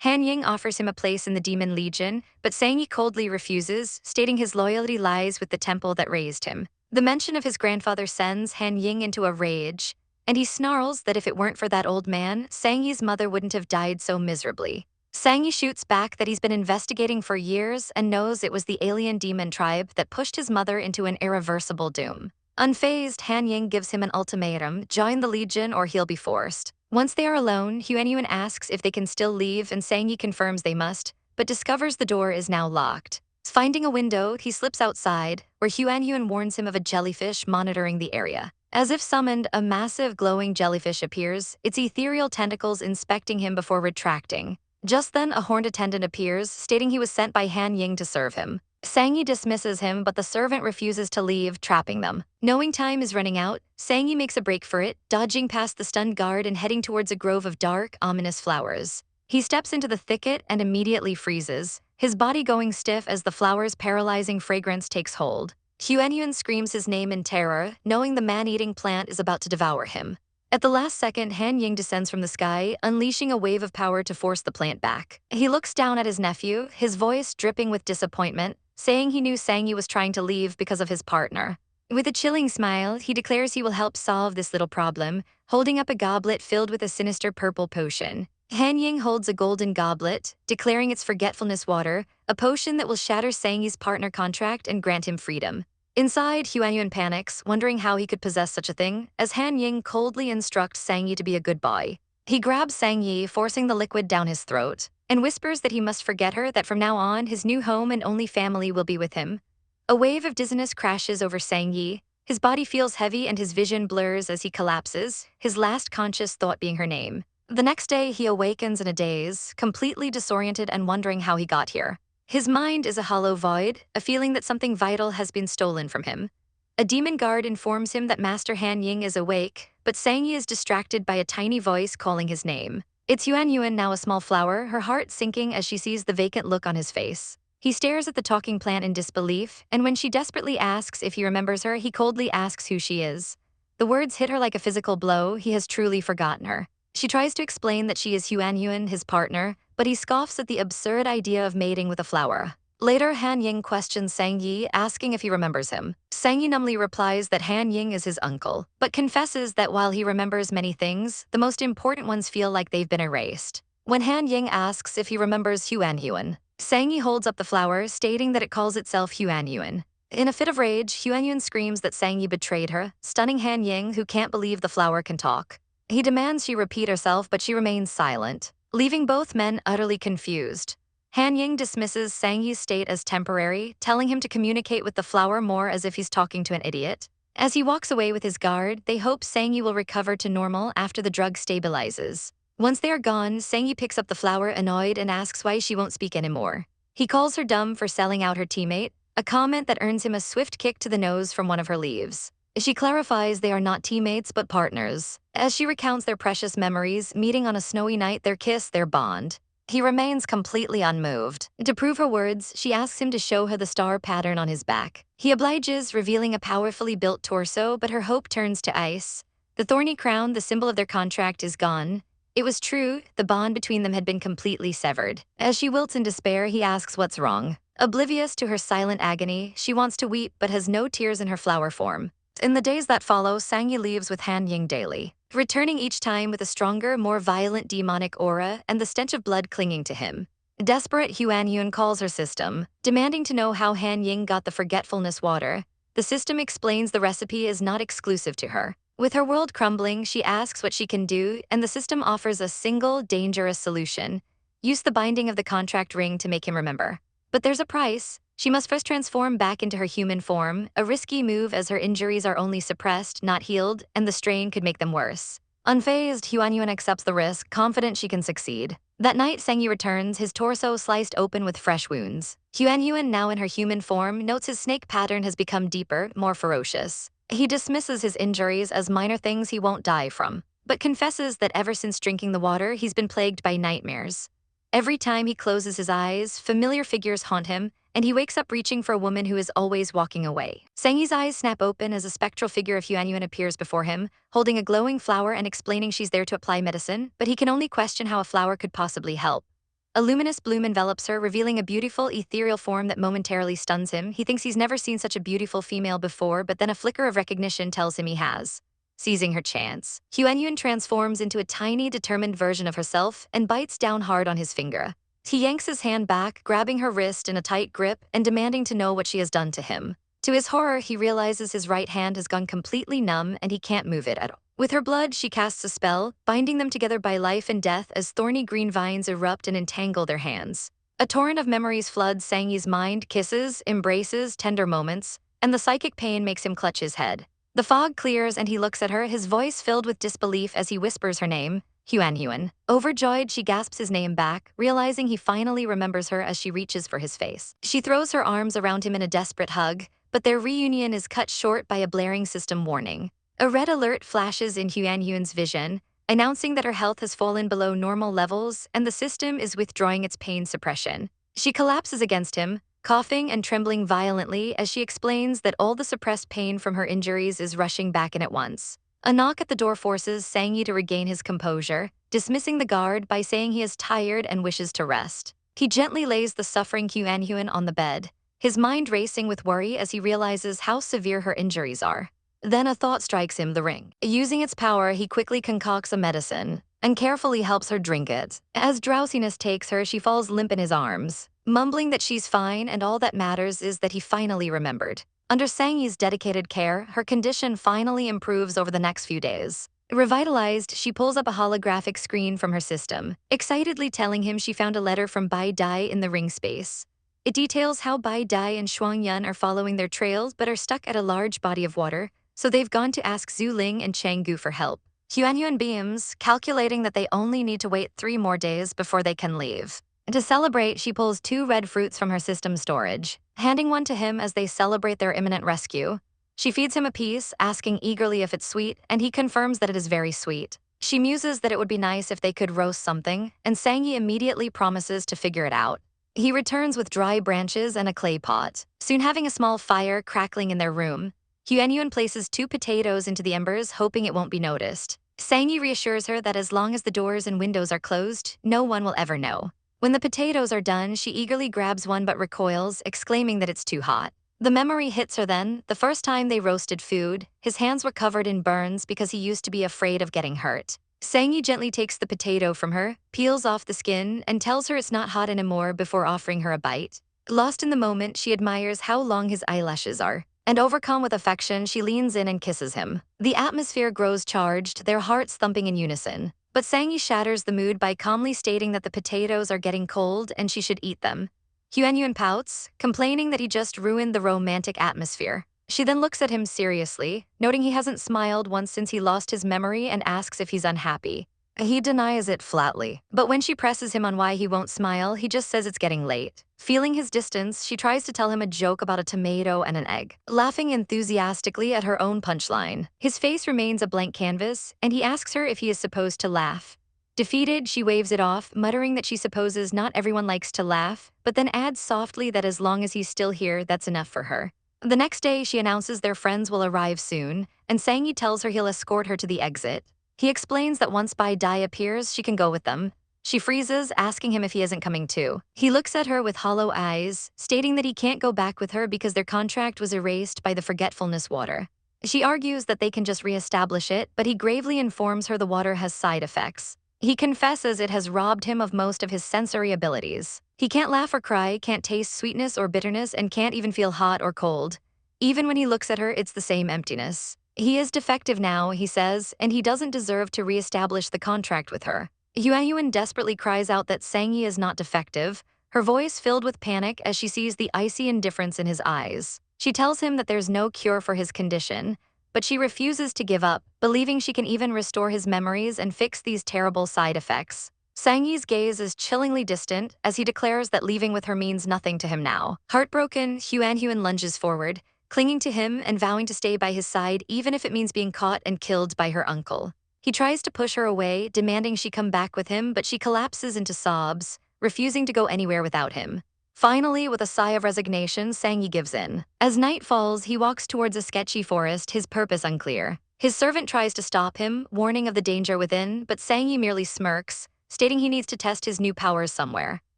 Han Ying offers him a place in the Demon Legion, but Sang-yi coldly refuses, stating his loyalty lies with the temple that raised him. The mention of his grandfather sends Han Ying into a rage, and he snarls that if it weren't for that old man, Sang-yi's mother wouldn't have died so miserably. Sang-yi shoots back that he's been investigating for years and knows it was the alien demon tribe that pushed his mother into an irreversible doom. Unfazed, Han Ying gives him an ultimatum: join the Legion or he'll be forced. Once they are alone, Huanyuan asks if they can still leave and Sang-yi confirms they must, but discovers the door is now locked. Finding a window, he slips outside, where Huanyuan warns him of a jellyfish monitoring the area. As if summoned, a massive glowing jellyfish appears, its ethereal tentacles inspecting him before retracting. Just then, a horned attendant appears, stating he was sent by Han Ying to serve him. Sang-yi dismisses him, but the servant refuses to leave, trapping them. Knowing time is running out, Sang-yi makes a break for it, dodging past the stunned guard and heading towards a grove of dark, ominous flowers. He steps into the thicket and immediately freezes, his body going stiff as the flower's paralyzing fragrance takes hold. Huanyuan screams his name in terror, knowing the man-eating plant is about to devour him. At the last second, Han Ying descends from the sky, unleashing a wave of power to force the plant back. He looks down at his nephew, his voice dripping with disappointment, saying he knew Sang-yi was trying to leave because of his partner. With a chilling smile, he declares he will help solve this little problem, holding up a goblet filled with a sinister purple potion. Han Ying holds a golden goblet, declaring it's forgetfulness water, a potion that will shatter Sang-yi's partner contract and grant him freedom. Inside, Huanyuan panics, wondering how he could possess such a thing, as Han Ying coldly instructs Sang-yi to be a good boy. He grabs Sang-yi, forcing the liquid down his throat, and whispers that he must forget her, that from now on, his new home and only family will be with him. A wave of dizziness crashes over Sang-yi. His body feels heavy and his vision blurs as he collapses, his last conscious thought being her name. The next day, he awakens in a daze, completely disoriented and wondering how he got here. His mind is a hollow void, a feeling that something vital has been stolen from him. A demon guard informs him that Master Han Ying is awake, but Sang-yi is distracted by a tiny voice calling his name. It's Huanyuan, now a small flower, her heart sinking as she sees the vacant look on his face. He stares at the talking plant in disbelief, and when she desperately asks if he remembers her, he coldly asks who she is. The words hit her like a physical blow. He has truly forgotten her. She tries to explain that she is Huanyuan, his partner, but he scoffs at the absurd idea of mating with a flower. Later, Han Ying questions Sang-yi, asking if he remembers him. Sang-yi numbly replies that Han Ying is his uncle, but confesses that while he remembers many things, the most important ones feel like they've been erased. When Han Ying asks if he remembers Huanyuan, Sang-yi holds up the flower, stating that it calls itself Huanyuan. In a fit of rage, Huanyuan screams that Sang-yi betrayed her, stunning Han Ying, who can't believe the flower can talk. He demands she repeat herself, but she remains silent, leaving both men utterly confused. Han Ying dismisses Sang-yi's state as temporary, telling him to communicate with the flower more as if he's talking to an idiot. As he walks away with his guard, they hope Sang-yi will recover to normal after the drug stabilizes. Once they are gone, Sang-yi picks up the flower annoyed and asks why she won't speak anymore. He calls her dumb for selling out her teammate, a comment that earns him a swift kick to the nose from one of her leaves. She clarifies they are not teammates but partners. As she recounts their precious memories, meeting on a snowy night, their kiss, their bond. He remains completely unmoved. To prove her words, she asks him to show her the star pattern on his back. He obliges, revealing a powerfully built torso, but her hope turns to ice. The thorny crown, the symbol of their contract, is gone. It was true, the bond between them had been completely severed. As she wilts in despair, he asks what's wrong. Oblivious to her silent agony, she wants to weep but has no tears in her flower form. In the days that follow, Sang-yi leaves with Han Ying daily, returning each time with a stronger, more violent demonic aura and the stench of blood clinging to him. Desperate, Huanyuan calls her system, demanding to know how Han Ying got the forgetfulness water. The system explains the recipe is not exclusive to her. With her world crumbling, she asks what she can do, and the system offers a single, dangerous solution. Use the binding of the contract ring to make him remember. But there's a price. She must first transform back into her human form, a risky move as her injuries are only suppressed, not healed, and the strain could make them worse. Unfazed, Huanyuan accepts the risk, confident she can succeed. That night, Sengyi returns, his torso sliced open with fresh wounds. Huan, now in her human form, notes his snake pattern has become deeper, more ferocious. He dismisses his injuries as minor things he won't die from, but confesses that ever since drinking the water, he's been plagued by nightmares. Every time he closes his eyes, familiar figures haunt him, and he wakes up reaching for a woman who is always walking away. Sengyi's eyes snap open as a spectral figure of Huan appears before him, holding a glowing flower and explaining she's there to apply medicine, but he can only question how a flower could possibly help. A luminous bloom envelops her, revealing a beautiful, ethereal form that momentarily stuns him. He thinks he's never seen such a beautiful female before, but then a flicker of recognition tells him he has. Seizing her chance, Huan transforms into a tiny, determined version of herself and bites down hard on his finger. He yanks his hand back, grabbing her wrist in a tight grip and demanding to know what she has done to him. To his horror, he realizes his right hand has gone completely numb and he can't move it at all. With her blood, she casts a spell, binding them together by life and death as thorny green vines erupt and entangle their hands. A torrent of memories floods Sengyi's mind, kisses, embraces, tender moments, and the psychic pain makes him clutch his head. The fog clears and he looks at her, his voice filled with disbelief as he whispers her name, Huan. Overjoyed, she gasps his name back, realizing he finally remembers her as she reaches for his face. She throws her arms around him in a desperate hug, but their reunion is cut short by a blaring system warning. A red alert flashes in Huan's vision, announcing that her health has fallen below normal levels and the system is withdrawing its pain suppression. She collapses against him, coughing and trembling violently as she explains that all the suppressed pain from her injuries is rushing back in at once. A knock at the door forces Sengyi to regain his composure, dismissing the guard by saying he is tired and wishes to rest. He gently lays the suffering Huan on the bed, his mind racing with worry as he realizes how severe her injuries are. Then a thought strikes him, the ring. Using its power, he quickly concocts a medicine and carefully helps her drink it. As drowsiness takes her, she falls limp in his arms, mumbling that she's fine and all that matters is that he finally remembered. Under Sengyi's dedicated care, her condition finally improves over the next few days. Revitalized, she pulls up a holographic screen from her system, excitedly telling him she found a letter from Bai Dai in the ring space. It details how Bai Dai and Shuang Yun are following their trails but are stuck at a large body of water, so they've gone to ask Zhu Ling and Chang Gu for help. Huan beams, calculating that they only need to wait 3 more days before they can leave. To celebrate, she pulls 2 red fruits from her system storage, handing one to him as they celebrate their imminent rescue. She feeds him a piece, asking eagerly if it's sweet, and he confirms that it is very sweet. She muses that it would be nice if they could roast something, and Sengyi immediately promises to figure it out. He returns with dry branches and a clay pot, soon having a small fire crackling in their room. Huan places 2 potatoes into the embers, hoping it won't be noticed. Sengyi reassures her that as long as the doors and windows are closed, no one will ever know. When the potatoes are done, she eagerly grabs one but recoils, exclaiming that it's too hot. The memory hits her then, the first time they roasted food, his hands were covered in burns because he used to be afraid of getting hurt. Sengyi gently takes the potato from her, peels off the skin, and tells her it's not hot anymore before offering her a bite. Lost in the moment, she admires how long his eyelashes are, and overcome with affection, she leans in and kisses him. The atmosphere grows charged, their hearts thumping in unison. But Sengyi shatters the mood by calmly stating that the potatoes are getting cold and she should eat them. Huan pouts, complaining that he just ruined the romantic atmosphere. She then looks at him seriously, noting he hasn't smiled once since he lost his memory and asks if he's unhappy. He denies it flatly, but when she presses him on why he won't smile, he just says it's getting late. Feeling his distance, she tries to tell him a joke about a tomato and an egg, laughing enthusiastically at her own punchline. His face remains a blank canvas, and he asks her if he is supposed to laugh. Defeated, she waves it off, muttering that she supposes not everyone likes to laugh, but then adds softly that as long as he's still here, that's enough for her. The next day, she announces their friends will arrive soon, and Sengyi tells her he'll escort her to the exit. He explains that once Bai Dai appears, she can go with them. She freezes, asking him if he isn't coming too. He looks at her with hollow eyes, stating that he can't go back with her because their contract was erased by the forgetfulness water. She argues that they can just re-establish it, but he gravely informs her the water has side effects. He confesses it has robbed him of most of his sensory abilities. He can't laugh or cry, can't taste sweetness or bitterness, and can't even feel hot or cold. Even when he looks at her, it's the same emptiness. He is defective now, he says, and he doesn't deserve to re-establish the contract with her. Huan desperately cries out that Sengyi is not defective, her voice filled with panic as she sees the icy indifference in his eyes. She tells him that there's no cure for his condition, but she refuses to give up, believing she can even restore his memories and fix these terrible side effects. Sang-yi's gaze is chillingly distant as he declares that leaving with her means nothing to him now. Heartbroken, Huan lunges forward, clinging to him and vowing to stay by his side even if it means being caught and killed by her uncle. He tries to push her away, demanding she come back with him, but she collapses into sobs, refusing to go anywhere without him. Finally, with a sigh of resignation, Sang-yi gives in. As night falls, he walks towards a sketchy forest, his purpose unclear. His servant tries to stop him, warning of the danger within, but Sang-yi merely smirks, stating he needs to test his new powers somewhere.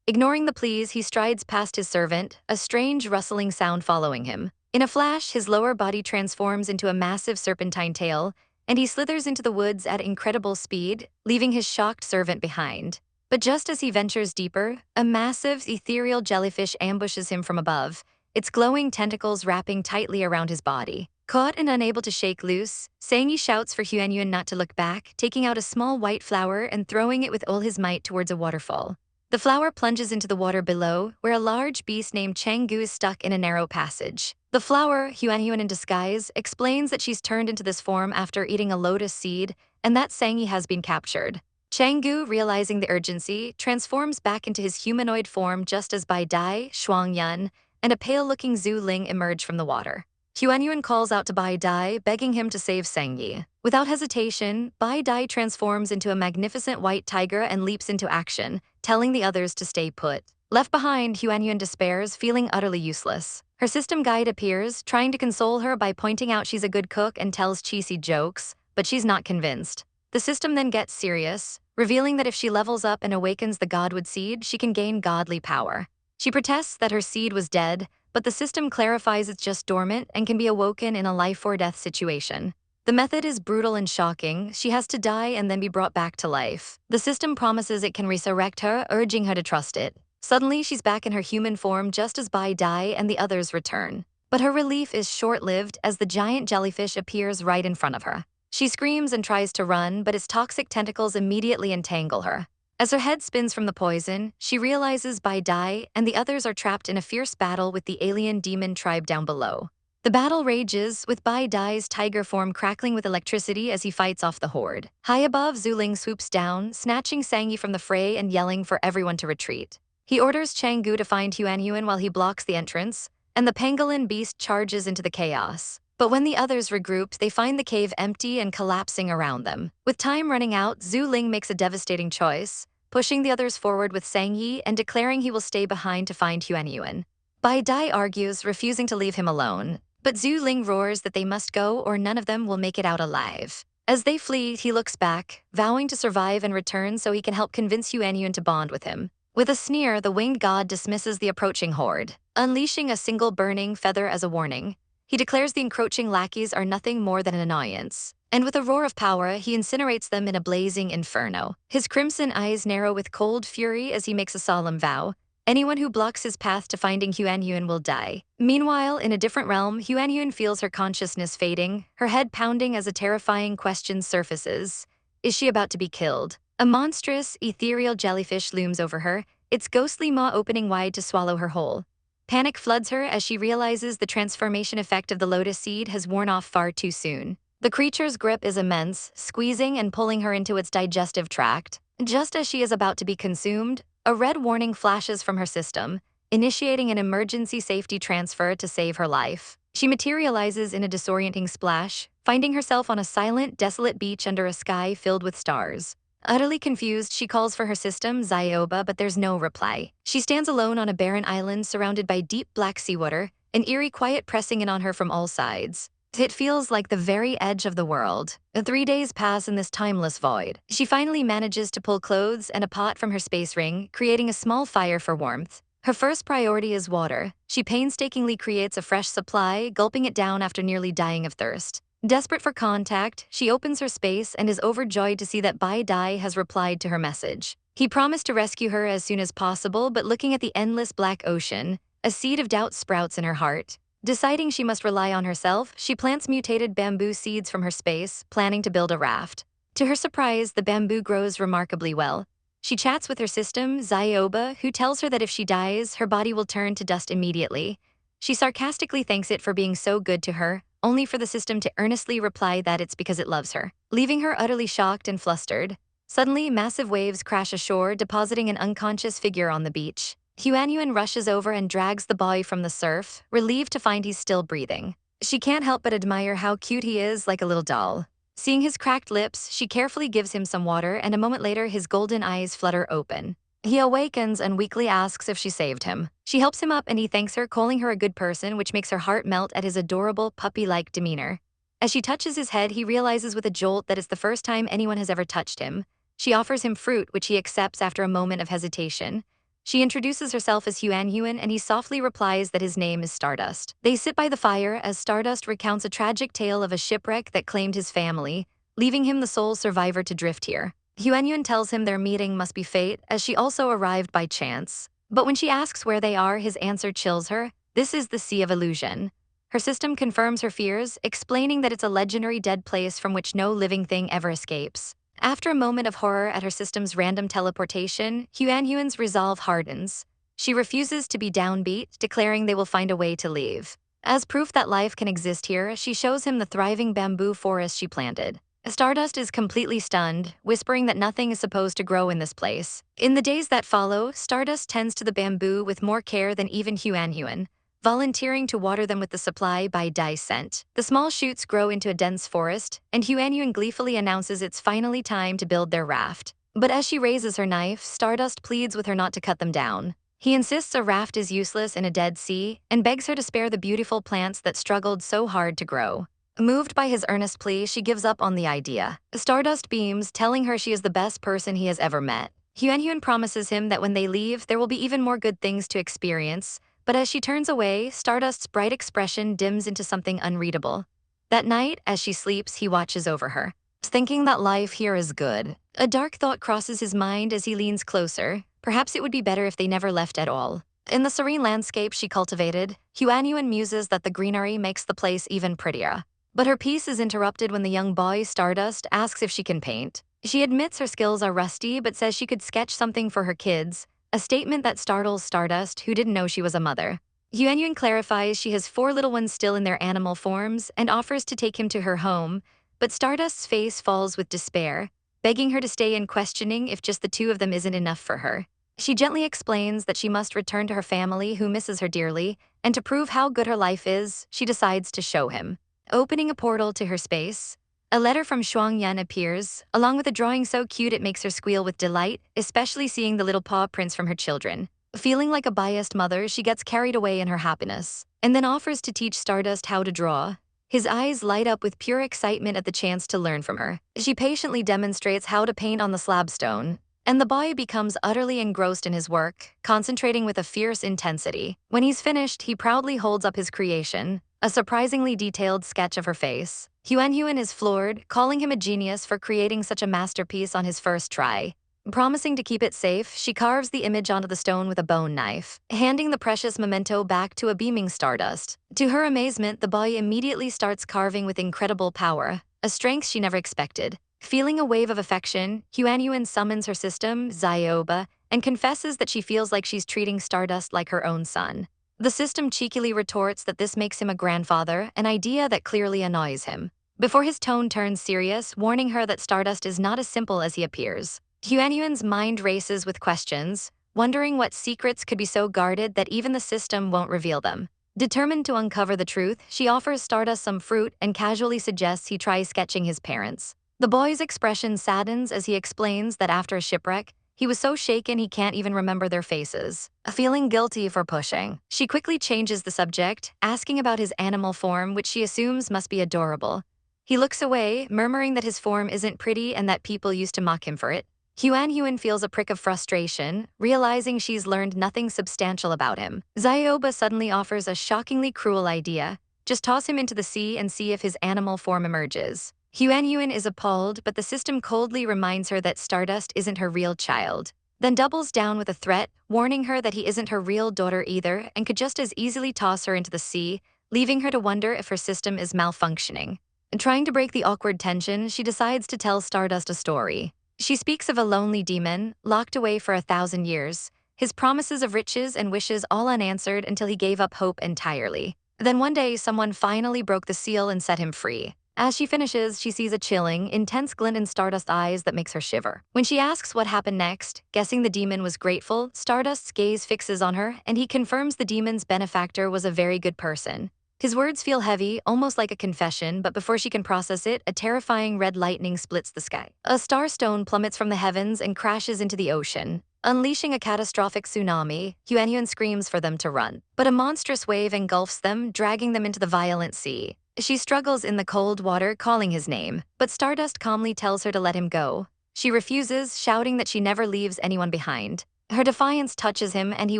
Ignoring the pleas, he strides past his servant, a strange rustling sound following him. In a flash, his lower body transforms into a massive serpentine tail, and he slithers into the woods at incredible speed, leaving his shocked servant behind. But just as he ventures deeper, a massive, ethereal jellyfish ambushes him from above, its glowing tentacles wrapping tightly around his body. Caught and unable to shake loose, Sang-yi shouts for Huan not to look back, taking out a small white flower and throwing it with all his might towards a waterfall. The flower plunges into the water below, where a large beast named Chang-gu is stuck in a narrow passage. The flower, Huan in disguise, explains that she's turned into this form after eating a lotus seed and that Sang-yi has been captured. Chang-gu, realizing the urgency, transforms back into his humanoid form just as Bai Dai, Shuang-yun, and a pale-looking Zhu Ling emerge from the water. Huan calls out to Bai Dai, begging him to save Sang-yi. Without hesitation, Bai Dai transforms into a magnificent white tiger and leaps into action, telling the others to stay put. Left behind, Huan despairs, feeling utterly useless. Her system guide appears, trying to console her by pointing out she's a good cook and tells cheesy jokes, but she's not convinced. The system then gets serious, revealing that if she levels up and awakens the godwood seed, she can gain godly power. She protests that her seed was dead, but the system clarifies it's just dormant and can be awoken in a life-or-death situation. The method is brutal and shocking. She has to die and then be brought back to life. The system promises it can resurrect her, urging her to trust it. Suddenly, she's back in her human form just as Bai Dai and the others return. But her relief is short-lived as the giant jellyfish appears right in front of her. She screams and tries to run, but its toxic tentacles immediately entangle her. As her head spins from the poison, she realizes Bai Dai and the others are trapped in a fierce battle with the alien demon tribe down below. The battle rages, with Bai Dai's tiger form crackling with electricity as he fights off the horde. High above, Zhu Ling swoops down, snatching Sang-yi from the fray and yelling for everyone to retreat. He orders Chang-gu to find Huan while he blocks the entrance, and the pangolin beast charges into the chaos. But when the others regroup, they find the cave empty and collapsing around them. With time running out, Zhu Ling makes a devastating choice, pushing the others forward with Sang-yi and declaring he will stay behind to find Huan. Bai Dai argues, refusing to leave him alone, but Zhu Ling roars that they must go or none of them will make it out alive. As they flee, he looks back, vowing to survive and return so he can help convince Huan to bond with him. With a sneer, the winged god dismisses the approaching horde, unleashing a single burning feather as a warning. He declares the encroaching lackeys are nothing more than an annoyance, and with a roar of power, he incinerates them in a blazing inferno. His crimson eyes narrow with cold fury as he makes a solemn vow. Anyone who blocks his path to finding Huan will die. Meanwhile, in a different realm, Huan feels her consciousness fading, her head pounding as a terrifying question surfaces. Is she about to be killed? A monstrous, ethereal jellyfish looms over her, its ghostly maw opening wide to swallow her whole. Panic floods her as she realizes the transformation effect of the lotus seed has worn off far too soon. The creature's grip is immense, squeezing and pulling her into its digestive tract. Just as she is about to be consumed, a red warning flashes from her system, initiating an emergency safety transfer to save her life. She materializes in a disorienting splash, finding herself on a silent, desolate beach under a sky filled with stars. Utterly confused, she calls for her system, Zioba, but there's no reply. She stands alone on a barren island surrounded by deep black seawater, an eerie quiet pressing in on her from all sides. It feels like the very edge of the world. 3 days pass in this timeless void. She finally manages to pull clothes and a pot from her space ring, creating a small fire for warmth. Her first priority is water. She painstakingly creates a fresh supply, gulping it down after nearly dying of thirst. Desperate for contact, she opens her space and is overjoyed to see that Bai Dai has replied to her message. He promised to rescue her as soon as possible, but looking at the endless black ocean, a seed of doubt sprouts in her heart. Deciding she must rely on herself, she plants mutated bamboo seeds from her space, planning to build a raft. To her surprise, the bamboo grows remarkably well. She chats with her system, Zioba, who tells her that if she dies, her body will turn to dust immediately. She sarcastically thanks it for being so good to her, only for the system to earnestly reply that it's because it loves her. Leaving her utterly shocked and flustered, Suddenly, massive waves crash ashore, depositing an unconscious figure on the beach. Huanyuan rushes over and drags the boy from the surf, relieved to find he's still breathing. She can't help but admire how cute he is, like a little doll. Seeing his cracked lips, she carefully gives him some water, and a moment later his golden eyes flutter open. He awakens and weakly asks if she saved him. She helps him up and he thanks her, calling her a good person, which makes her heart melt at his adorable, puppy-like demeanor. As she touches his head, he realizes with a jolt that it's the first time anyone has ever touched him. She offers him fruit, which he accepts after a moment of hesitation. She introduces herself as Huan, and he softly replies that his name is Stardust. They sit by the fire as Stardust recounts a tragic tale of a shipwreck that claimed his family, leaving him the sole survivor to drift here. Huan tells him their meeting must be fate, as she also arrived by chance. But when she asks where they are, his answer chills her. This is the Sea of Illusion. Her system confirms her fears, explaining that it's a legendary dead place from which no living thing ever escapes. After a moment of horror at her system's random teleportation, Huan's resolve hardens. She refuses to be downbeat, declaring they will find a way to leave. As proof that life can exist here, she shows him the thriving bamboo forest she planted. Stardust is completely stunned, whispering that nothing is supposed to grow in this place. In the days that follow, Stardust tends to the bamboo with more care than even Huan, volunteering to water them with the supply by dye scent. The small shoots grow into a dense forest, and Huan gleefully announces it's finally time to build their raft. But as she raises her knife, Stardust pleads with her not to cut them down. He insists a raft is useless in a dead sea, and begs her to spare the beautiful plants that struggled so hard to grow. Moved by his earnest plea, she gives up on the idea. Stardust beams, telling her she is the best person he has ever met. Huan promises him that when they leave, there will be even more good things to experience, but as she turns away, Stardust's bright expression dims into something unreadable. That night, as she sleeps, he watches over her, thinking that life here is good. A dark thought crosses his mind as he leans closer. Perhaps it would be better if they never left at all. In the serene landscape she cultivated, Huan muses that the greenery makes the place even prettier. But her peace is interrupted when the young boy, Stardust, asks if she can paint. She admits her skills are rusty, but says she could sketch something for her kids, a statement that startles Stardust, who didn't know she was a mother. Huan clarifies she has 4 little ones still in their animal forms and offers to take him to her home, but Stardust's face falls with despair, begging her to stay and questioning if just the 2 of them isn't enough for her. She gently explains that she must return to her family, who misses her dearly, and to prove how good her life is, she decides to show him. Opening a portal to her space, a letter from Shuangyan appears, along with a drawing so cute it makes her squeal with delight, especially seeing the little paw prints from her children. Feeling like a biased mother, she gets carried away in her happiness, and then offers to teach Stardust how to draw. His eyes light up with pure excitement at the chance to learn from her. She patiently demonstrates how to paint on the slabstone, and the boy becomes utterly engrossed in his work, concentrating with a fierce intensity. When he's finished, he proudly holds up his creation, a surprisingly detailed sketch of her face. Huan is floored, calling him a genius for creating such a masterpiece on his first try. Promising to keep it safe, she carves the image onto the stone with a bone knife, handing the precious memento back to a beaming Stardust. To her amazement, the boy immediately starts carving with incredible power, a strength she never expected. Feeling a wave of affection, Huan summons her system, Zioba, and confesses that she feels like she's treating Stardust like her own son. The system cheekily retorts that this makes him a grandfather, an idea that clearly annoys him. Before his tone turns serious, warning her that Stardust is not as simple as he appears. Huan's mind races with questions, wondering what secrets could be so guarded that even the system won't reveal them. Determined to uncover the truth, she offers Stardust some fruit and casually suggests he try sketching his parents. The boy's expression saddens as he explains that after a shipwreck, he was so shaken he can't even remember their faces. Feeling guilty for pushing, she quickly changes the subject, asking about his animal form, which she assumes must be adorable. He looks away, murmuring that his form isn't pretty and that people used to mock him for it. Huan feels a prick of frustration, realizing she's learned nothing substantial about him. Zioba suddenly offers a shockingly cruel idea. Just toss him into the sea and see if his animal form emerges. Huan is appalled, but the system coldly reminds her that Stardust isn't her real child, then doubles down with a threat, warning her that he isn't her real daughter either and could just as easily toss her into the sea, leaving her to wonder if her system is malfunctioning. Trying to break the awkward tension, she decides to tell Stardust a story. She speaks of a lonely demon, locked away for 1,000 years, his promises of riches and wishes all unanswered until he gave up hope entirely. Then one day, someone finally broke the seal and set him free. As she finishes, she sees a chilling, intense glint in Stardust's eyes that makes her shiver. When she asks what happened next, guessing the demon was grateful, Stardust's gaze fixes on her, and he confirms the demon's benefactor was a very good person. His words feel heavy, almost like a confession, but before she can process it, a terrifying red lightning splits the sky. A starstone plummets from the heavens and crashes into the ocean. Unleashing a catastrophic tsunami, Huanhuan screams for them to run. But a monstrous wave engulfs them, dragging them into the violent sea. She struggles in the cold water, calling his name, but Stardust calmly tells her to let him go. She refuses, shouting that she never leaves anyone behind. Her defiance touches him, and he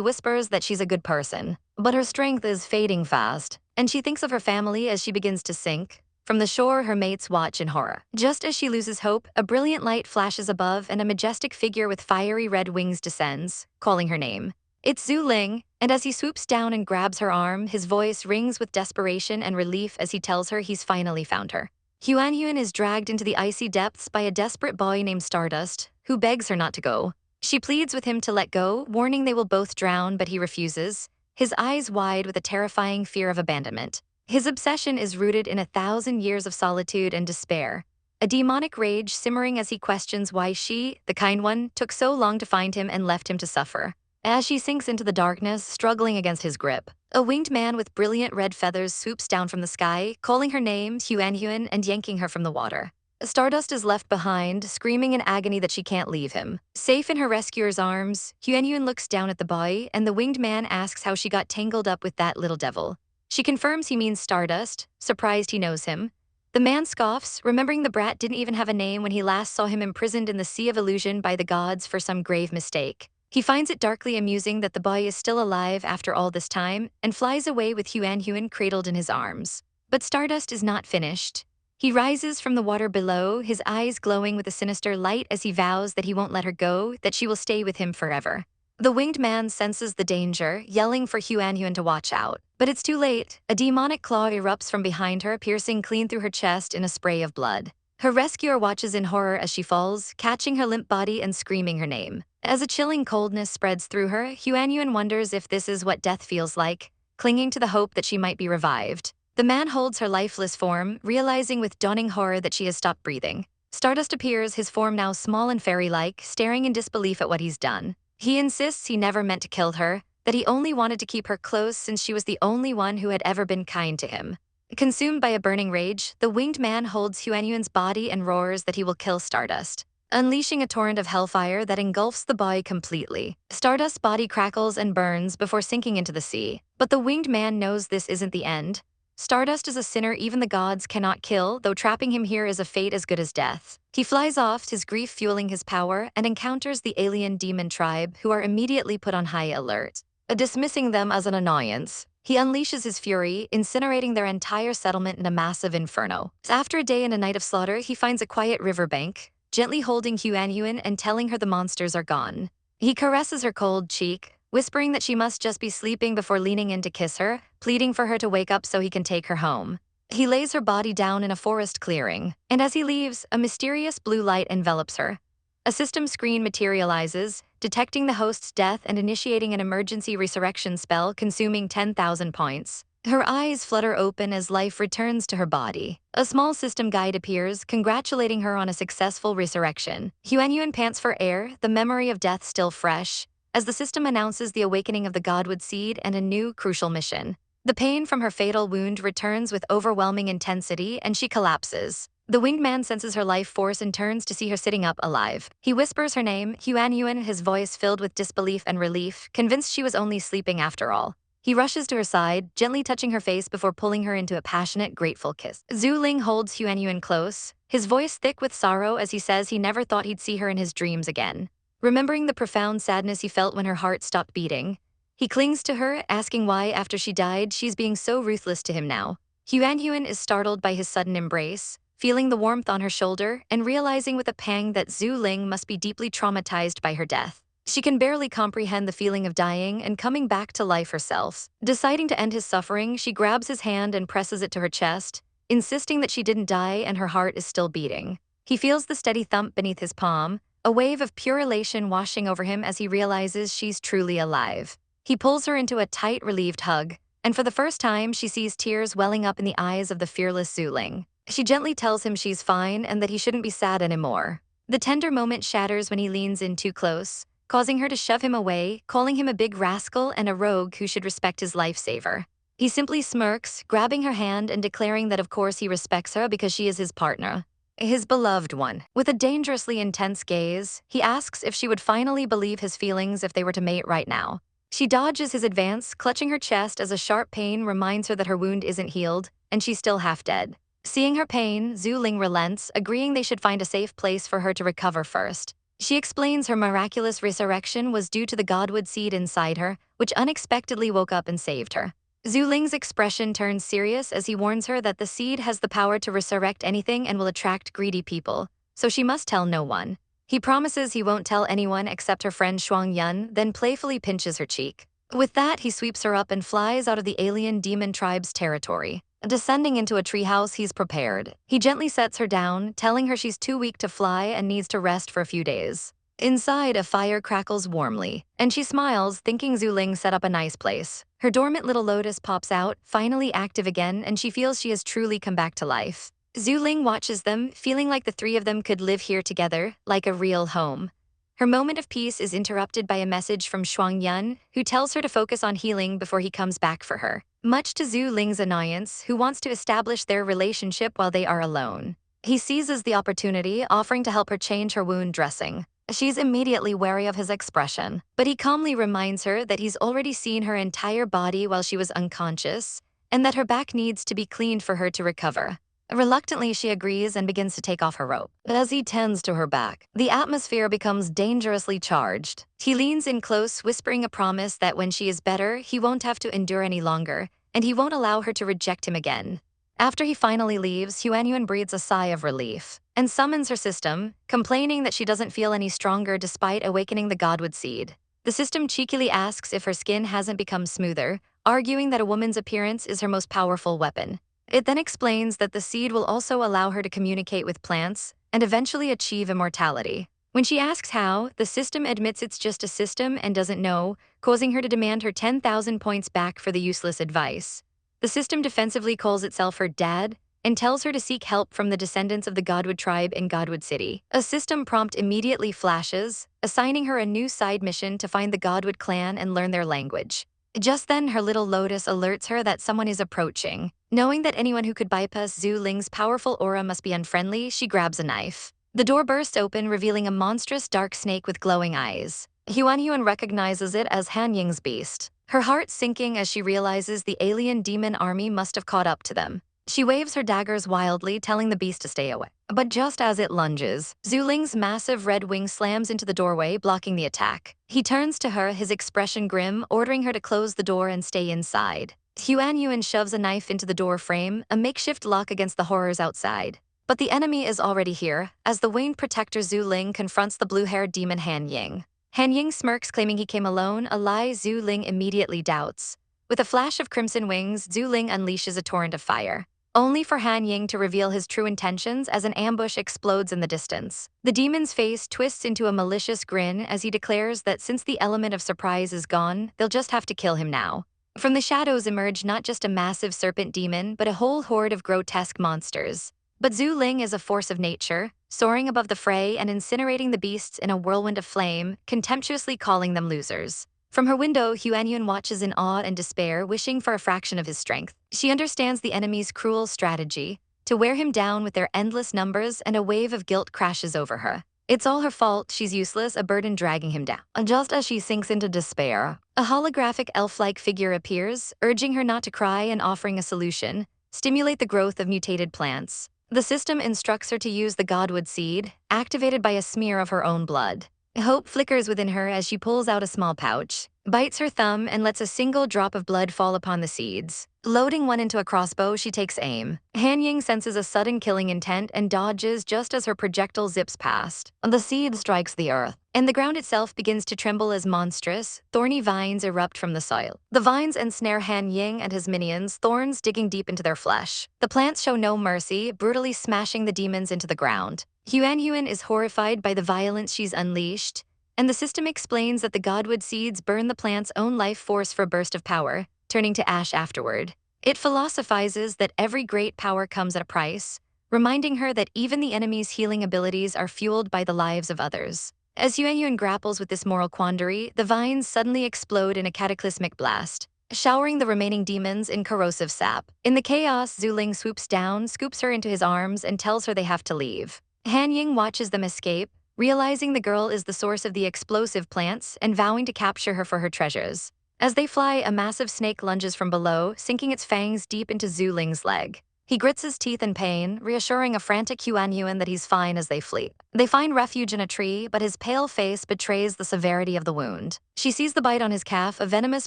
whispers that she's a good person. But her strength is fading fast, and she thinks of her family as she begins to sink. From the shore, her mates watch in horror. Just as she loses hope, a brilliant light flashes above, and a majestic figure with fiery red wings descends, calling her name. It's Zhu Ling, and as he swoops down and grabs her arm, his voice rings with desperation and relief as he tells her he's finally found her. Huanhuan is dragged into the icy depths by a desperate boy named Stardust, who begs her not to go. She pleads with him to let go, warning they will both drown, but he refuses, his eyes wide with a terrifying fear of abandonment. His obsession is rooted in 1,000 years of solitude and despair, a demonic rage simmering as he questions why she, the kind one, took so long to find him and left him to suffer. As she sinks into the darkness, struggling against his grip, a winged man with brilliant red feathers swoops down from the sky, calling her name, Huanhuan, and yanking her from the water. Stardust is left behind, screaming in agony that she can't leave him. Safe in her rescuer's arms, Huanhuan looks down at the boy, and the winged man asks how she got tangled up with that little devil. She confirms he means Stardust, surprised he knows him. The man scoffs, remembering the brat didn't even have a name when he last saw him imprisoned in the Sea of Illusion by the gods for some grave mistake. He finds it darkly amusing that the boy is still alive after all this time and flies away with Huanhuan cradled in his arms. But Stardust is not finished. He rises from the water below, his eyes glowing with a sinister light as he vows that he won't let her go, that she will stay with him forever. The winged man senses the danger, yelling for Huanhuan to watch out. But it's too late. A demonic claw erupts from behind her, piercing clean through her chest in a spray of blood. Her rescuer watches in horror as she falls, catching her limp body and screaming her name. As a chilling coldness spreads through her, Huanhuan wonders if this is what death feels like, clinging to the hope that she might be revived. The man holds her lifeless form, realizing with dawning horror that she has stopped breathing. Stardust appears, his form now small and fairy-like, staring in disbelief at what he's done. He insists he never meant to kill her, that he only wanted to keep her close since she was the only one who had ever been kind to him. Consumed by a burning rage, the winged man holds Huanhuan's body and roars that he will kill Stardust, unleashing a torrent of hellfire that engulfs the boy completely. Stardust's body crackles and burns before sinking into the sea. But the winged man knows this isn't the end. Stardust is a sinner even the gods cannot kill, though trapping him here is a fate as good as death. He flies off, his grief fueling his power, and encounters the alien demon tribe, who are immediately put on high alert. Dismissing them as an annoyance, he unleashes his fury, incinerating their entire settlement in a massive inferno. After a day and a night of slaughter, he finds a quiet riverbank, gently holding Huanhuan and telling her the monsters are gone. He caresses her cold cheek, whispering that she must just be sleeping before leaning in to kiss her, pleading for her to wake up so he can take her home. He lays her body down in a forest clearing, and as he leaves, a mysterious blue light envelops her. A system screen materializes, detecting the host's death and initiating an emergency resurrection spell consuming 10,000 points. Her eyes flutter open as life returns to her body. A small system guide appears, congratulating her on a successful resurrection. Huanhuan pants for air, the memory of death still fresh, as the system announces the awakening of the Godwood seed and a new, crucial mission. The pain from her fatal wound returns with overwhelming intensity, and she collapses. The winged man senses her life force and turns to see her sitting up alive. He whispers her name, Huanhuan, his voice filled with disbelief and relief, convinced she was only sleeping after all. He rushes to her side, gently touching her face before pulling her into a passionate, grateful kiss. Zhu Ling holds Huanhuan close, his voice thick with sorrow as he says he never thought he'd see her in his dreams again. Remembering the profound sadness he felt when her heart stopped beating, he clings to her, asking why, after she died, she's being so ruthless to him now. Huanhuan is startled by his sudden embrace, feeling the warmth on her shoulder and realizing with a pang that Zhu Ling must be deeply traumatized by her death. She can barely comprehend the feeling of dying and coming back to life herself. Deciding to end his suffering, she grabs his hand and presses it to her chest, insisting that she didn't die and her heart is still beating. He feels the steady thump beneath his palm, a wave of pure elation washing over him as he realizes she's truly alive. He pulls her into a tight, relieved hug, and for the first time, she sees tears welling up in the eyes of the fearless Zhu Ling. She gently tells him she's fine and that he shouldn't be sad anymore. The tender moment shatters when he leans in too close, causing her to shove him away, calling him a big rascal and a rogue who should respect his lifesaver. He simply smirks, grabbing her hand and declaring that of course he respects her because she is his partner. His beloved one. With a dangerously intense gaze, he asks if she would finally believe his feelings if they were to mate right now. She dodges his advance, clutching her chest as a sharp pain reminds her that her wound isn't healed, and she's still half dead. Seeing her pain, Zhu Ling relents, agreeing they should find a safe place for her to recover first. She explains her miraculous resurrection was due to the godwood seed inside her, which unexpectedly woke up and saved her. Zhu Ling's expression turns serious as he warns her that the seed has the power to resurrect anything and will attract greedy people, so she must tell no one. He promises he won't tell anyone except her friend Shuang Yun, then playfully pinches her cheek. With that, he sweeps her up and flies out of the alien demon tribe's territory. Descending into a treehouse he's prepared, he gently sets her down, telling her she's too weak to fly and needs to rest for a few days. Inside, a fire crackles warmly, and she smiles, thinking Zhu Ling set up a nice place. Her dormant little lotus pops out, finally active again, and she feels she has truly come back to life. Zhu Ling watches them, feeling like the three of them could live here together, like a real home. Her moment of peace is interrupted by a message from Shuang Yun, who tells her to focus on healing before he comes back for her. Much to Zhu Ling's annoyance, who wants to establish their relationship while they are alone. He seizes the opportunity, offering to help her change her wound dressing. She's immediately wary of his expression, but he calmly reminds her that he's already seen her entire body while she was unconscious, and that her back needs to be cleaned for her to recover. Reluctantly, she agrees and begins to take off her robe. As he tends to her back, the atmosphere becomes dangerously charged. He leans in close, whispering a promise that when she is better, he won't have to endure any longer, and he won't allow her to reject him again. After he finally leaves, Huanyuan breathes a sigh of relief and summons her system, complaining that she doesn't feel any stronger despite awakening the godwood seed. The system cheekily asks if her skin hasn't become smoother, arguing that a woman's appearance is her most powerful weapon. It then explains that the seed will also allow her to communicate with plants and eventually achieve immortality. When she asks how, the system admits it's just a system and doesn't know, causing her to demand her 10,000 points back for the useless advice. The system defensively calls itself her dad and tells her to seek help from the descendants of the Godwood tribe in Godwood City. A system prompt immediately flashes, assigning her a new side mission to find the Godwood clan and learn their language. Just then, her little lotus alerts her that someone is approaching. Knowing that anyone who could bypass Zhu Ling's powerful aura must be unfriendly, she grabs a knife. The door bursts open, revealing a monstrous dark snake with glowing eyes. Huanhuan recognizes it as Han Ying's beast, her heart sinking as she realizes the alien demon army must have caught up to them. She waves her daggers wildly, telling the beast to stay away. But just as it lunges, Zhu Ling's massive red wing slams into the doorway, blocking the attack. He turns to her, his expression grim, ordering her to close the door and stay inside. Huanyuan shoves a knife into the door frame, a makeshift lock against the horrors outside. But the enemy is already here, as the winged protector Zhu Ling confronts the blue-haired demon Han Ying. Han Ying smirks, claiming he came alone, a lie Zhu Ling immediately doubts. With a flash of crimson wings, Zhu Ling unleashes a torrent of fire, only for Han Ying to reveal his true intentions as an ambush explodes in the distance. The demon's face twists into a malicious grin as he declares that since the element of surprise is gone, they'll just have to kill him now. From the shadows emerge not just a massive serpent demon, but a whole horde of grotesque monsters. But Zhu Ling is a force of nature, soaring above the fray and incinerating the beasts in a whirlwind of flame, contemptuously calling them losers. From her window, Huanyuan watches in awe and despair, wishing for a fraction of his strength. She understands the enemy's cruel strategy, to wear him down with their endless numbers, and a wave of guilt crashes over her. It's all her fault, she's useless, a burden dragging him down. Just as she sinks into despair, a holographic elf-like figure appears, urging her not to cry and offering a solution: stimulate the growth of mutated plants. The system instructs her to use the godwood seed, activated by a smear of her own blood. Hope flickers within her as she pulls out a small pouch, bites her thumb, and lets a single drop of blood fall upon the seeds. Loading one into a crossbow, she takes aim. Han Ying senses a sudden killing intent and dodges just as her projectile zips past. The seed strikes the earth, and the ground itself begins to tremble as monstrous, thorny vines erupt from the soil. The vines ensnare Han Ying and his minions, thorns digging deep into their flesh. The plants show no mercy, brutally smashing the demons into the ground. Huanyuan is horrified by the violence she's unleashed, and the system explains that the godwood seeds burn the plant's own life force for a burst of power, turning to ash afterward. It philosophizes that every great power comes at a price, reminding her that even the enemy's healing abilities are fueled by the lives of others. As Huanyuan grapples with this moral quandary, the vines suddenly explode in a cataclysmic blast, showering the remaining demons in corrosive sap. In the chaos, Zuling swoops down, scoops her into his arms, and tells her they have to leave. Han Ying watches them escape, realizing the girl is the source of the explosive plants and vowing to capture her for her treasures. As they fly, a massive snake lunges from below, sinking its fangs deep into Zuling's leg. He grits his teeth in pain, reassuring a frantic Huanyuan that he's fine as they flee. They find refuge in a tree, but his pale face betrays the severity of the wound. She sees the bite on his calf, a venomous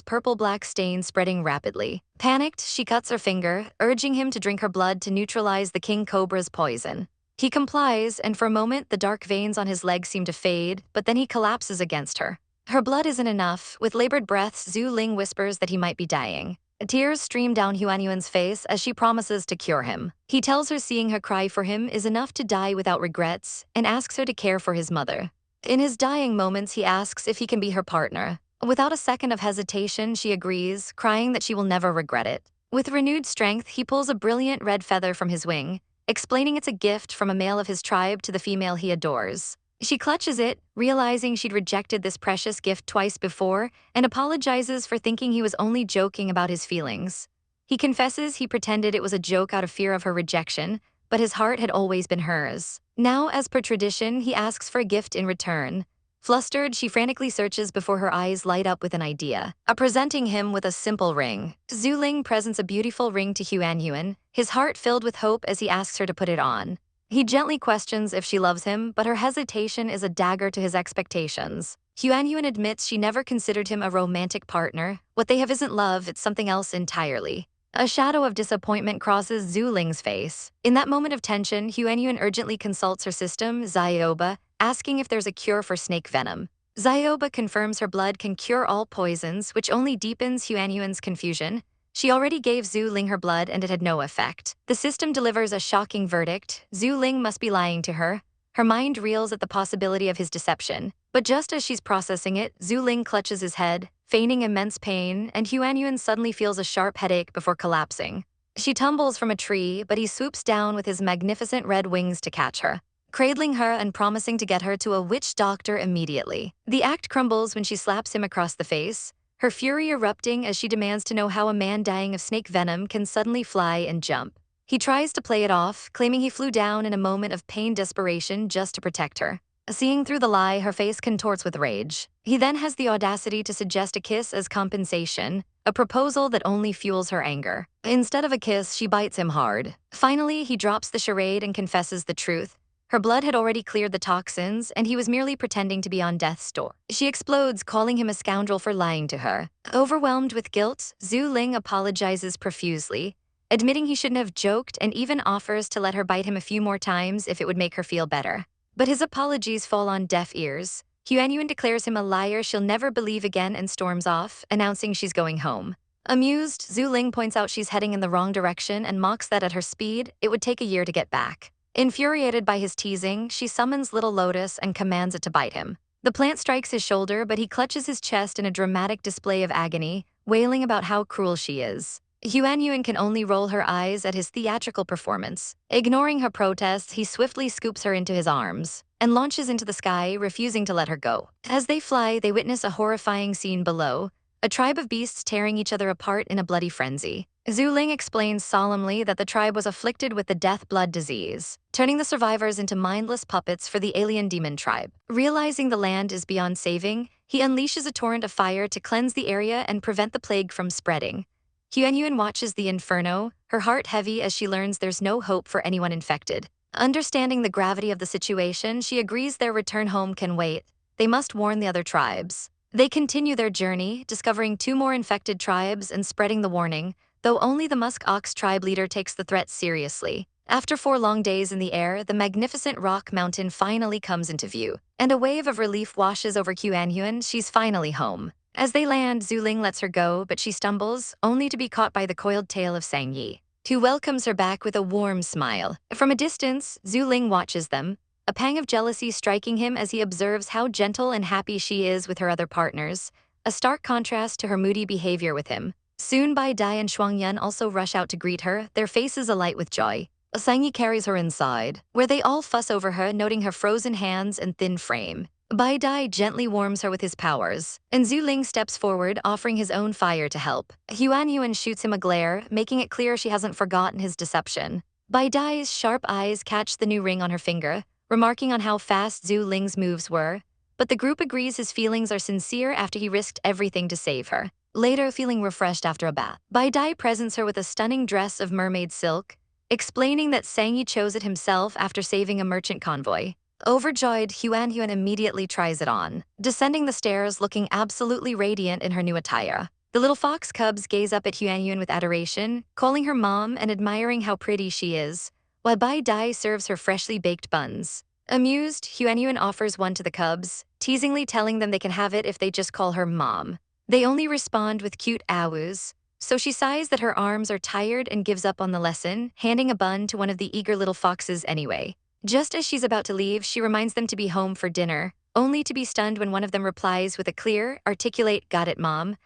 purple-black stain spreading rapidly. Panicked, she cuts her finger, urging him to drink her blood to neutralize the king cobra's poison. He complies, and for a moment the dark veins on his leg seem to fade, but then he collapses against her. Her blood isn't enough. With labored breaths, Zhu Ling whispers that he might be dying. Tears stream down Huanyuan's face as she promises to cure him. He tells her seeing her cry for him is enough to die without regrets and asks her to care for his mother. In his dying moments, he asks if he can be her partner. Without a second of hesitation, she agrees, crying that she will never regret it. With renewed strength, he pulls a brilliant red feather from his wing, explaining it's a gift from a male of his tribe to the female he adores. She clutches it, realizing she'd rejected this precious gift twice before, and apologizes for thinking he was only joking about his feelings. He confesses he pretended it was a joke out of fear of her rejection, but his heart had always been hers. Now, as per tradition, he asks for a gift in return. Flustered, she frantically searches before her eyes light up with an idea, presenting him with a simple ring. Zhu Ling presents a beautiful ring to Huanyuan, his heart filled with hope as he asks her to put it on. He gently questions if she loves him, but her hesitation is a dagger to his expectations. Huanyuan admits she never considered him a romantic partner. What they have isn't love, it's something else entirely. A shadow of disappointment crosses Zhu Ling's face. In that moment of tension, Huanyuan urgently consults her system, Zioba, asking if there's a cure for snake venom. Zioba confirms her blood can cure all poisons, which only deepens Huanyuan's confusion. She already gave Zhu Ling her blood and it had no effect. The system delivers a shocking verdict. Zhu Ling must be lying to her. Her mind reels at the possibility of his deception. But just as she's processing it, Zhu Ling clutches his head, feigning immense pain, and Huanyuan suddenly feels a sharp headache before collapsing. She tumbles from a tree, but he swoops down with his magnificent red wings to catch her, cradling her and promising to get her to a witch doctor immediately. The act crumbles when she slaps him across the face, her fury erupting as she demands to know how a man dying of snake venom can suddenly fly and jump. He tries to play it off, claiming he flew down in a moment of pain desperation just to protect her. Seeing through the lie, her face contorts with rage. He then has the audacity to suggest a kiss as compensation, a proposal that only fuels her anger. Instead of a kiss, she bites him hard. Finally, he drops the charade and confesses the truth. Her blood had already cleared the toxins, and he was merely pretending to be on death's door. She explodes, calling him a scoundrel for lying to her. Overwhelmed with guilt, Zhu Ling apologizes profusely, admitting he shouldn't have joked, and even offers to let her bite him a few more times if it would make her feel better. But his apologies fall on deaf ears. Huanyuan declares him a liar she'll never believe again and storms off, announcing she's going home. Amused, Zhu Ling points out she's heading in the wrong direction and mocks that at her speed, it would take a year to get back. Infuriated by his teasing, she summons Little Lotus and commands it to bite him. The plant strikes his shoulder, but he clutches his chest in a dramatic display of agony, wailing about how cruel she is. Huanyuan can only roll her eyes at his theatrical performance. Ignoring her protests, he swiftly scoops her into his arms and launches into the sky, refusing to let her go. As they fly, they witness a horrifying scene below, a tribe of beasts tearing each other apart in a bloody frenzy. Zhu Ling explains solemnly that the tribe was afflicted with the death blood disease, turning the survivors into mindless puppets for the alien demon tribe. Realizing the land is beyond saving, he unleashes a torrent of fire to cleanse the area and prevent the plague from spreading. Huanyuan watches the inferno, her heart heavy as she learns there's no hope for anyone infected. Understanding the gravity of the situation, she agrees their return home can wait. They must warn the other tribes. They continue their journey, discovering 2 more infected tribes and spreading the warning, though only the Musk Ox tribe leader takes the threat seriously. After 4 long days in the air, the magnificent rock mountain finally comes into view, and a wave of relief washes over Huanyuan. She's finally home. As they land, Zhu Ling lets her go, but she stumbles, only to be caught by the coiled tail of Sang Yi, who welcomes her back with a warm smile. From a distance, Zhu Ling watches them, a pang of jealousy striking him as he observes how gentle and happy she is with her other partners, a stark contrast to her moody behavior with him. Soon Bai Dai and Shuangyun also rush out to greet her, their faces alight with joy. Sang carries her inside, where they all fuss over her, noting her frozen hands and thin frame. Bai Dai gently warms her with his powers, and Zhu Ling steps forward, offering his own fire to help. Huan shoots him a glare, making it clear she hasn't forgotten his deception. Bai Dai's sharp eyes catch the new ring on her finger, remarking on how fast Zhu Ling's moves were. But the group agrees his feelings are sincere after he risked everything to save her. Later, feeling refreshed after a bath, Bai Dai presents her with a stunning dress of mermaid silk, explaining that Sang Yi chose it himself after saving a merchant convoy. Overjoyed, Huan immediately tries it on, descending the stairs looking absolutely radiant in her new attire. The little fox cubs gaze up at Huan with adoration, calling her mom and admiring how pretty she is, while Bai Dai serves her freshly baked buns. Amused, Huan offers one to the cubs, teasingly telling them they can have it if they just call her mom. They only respond with cute awoos, so she sighs that her arms are tired and gives up on the lesson, handing a bun to one of the eager little foxes anyway. Just as she's about to leave, she reminds them to be home for dinner, only to be stunned when one of them replies with a clear, articulate, "Got it, Mom."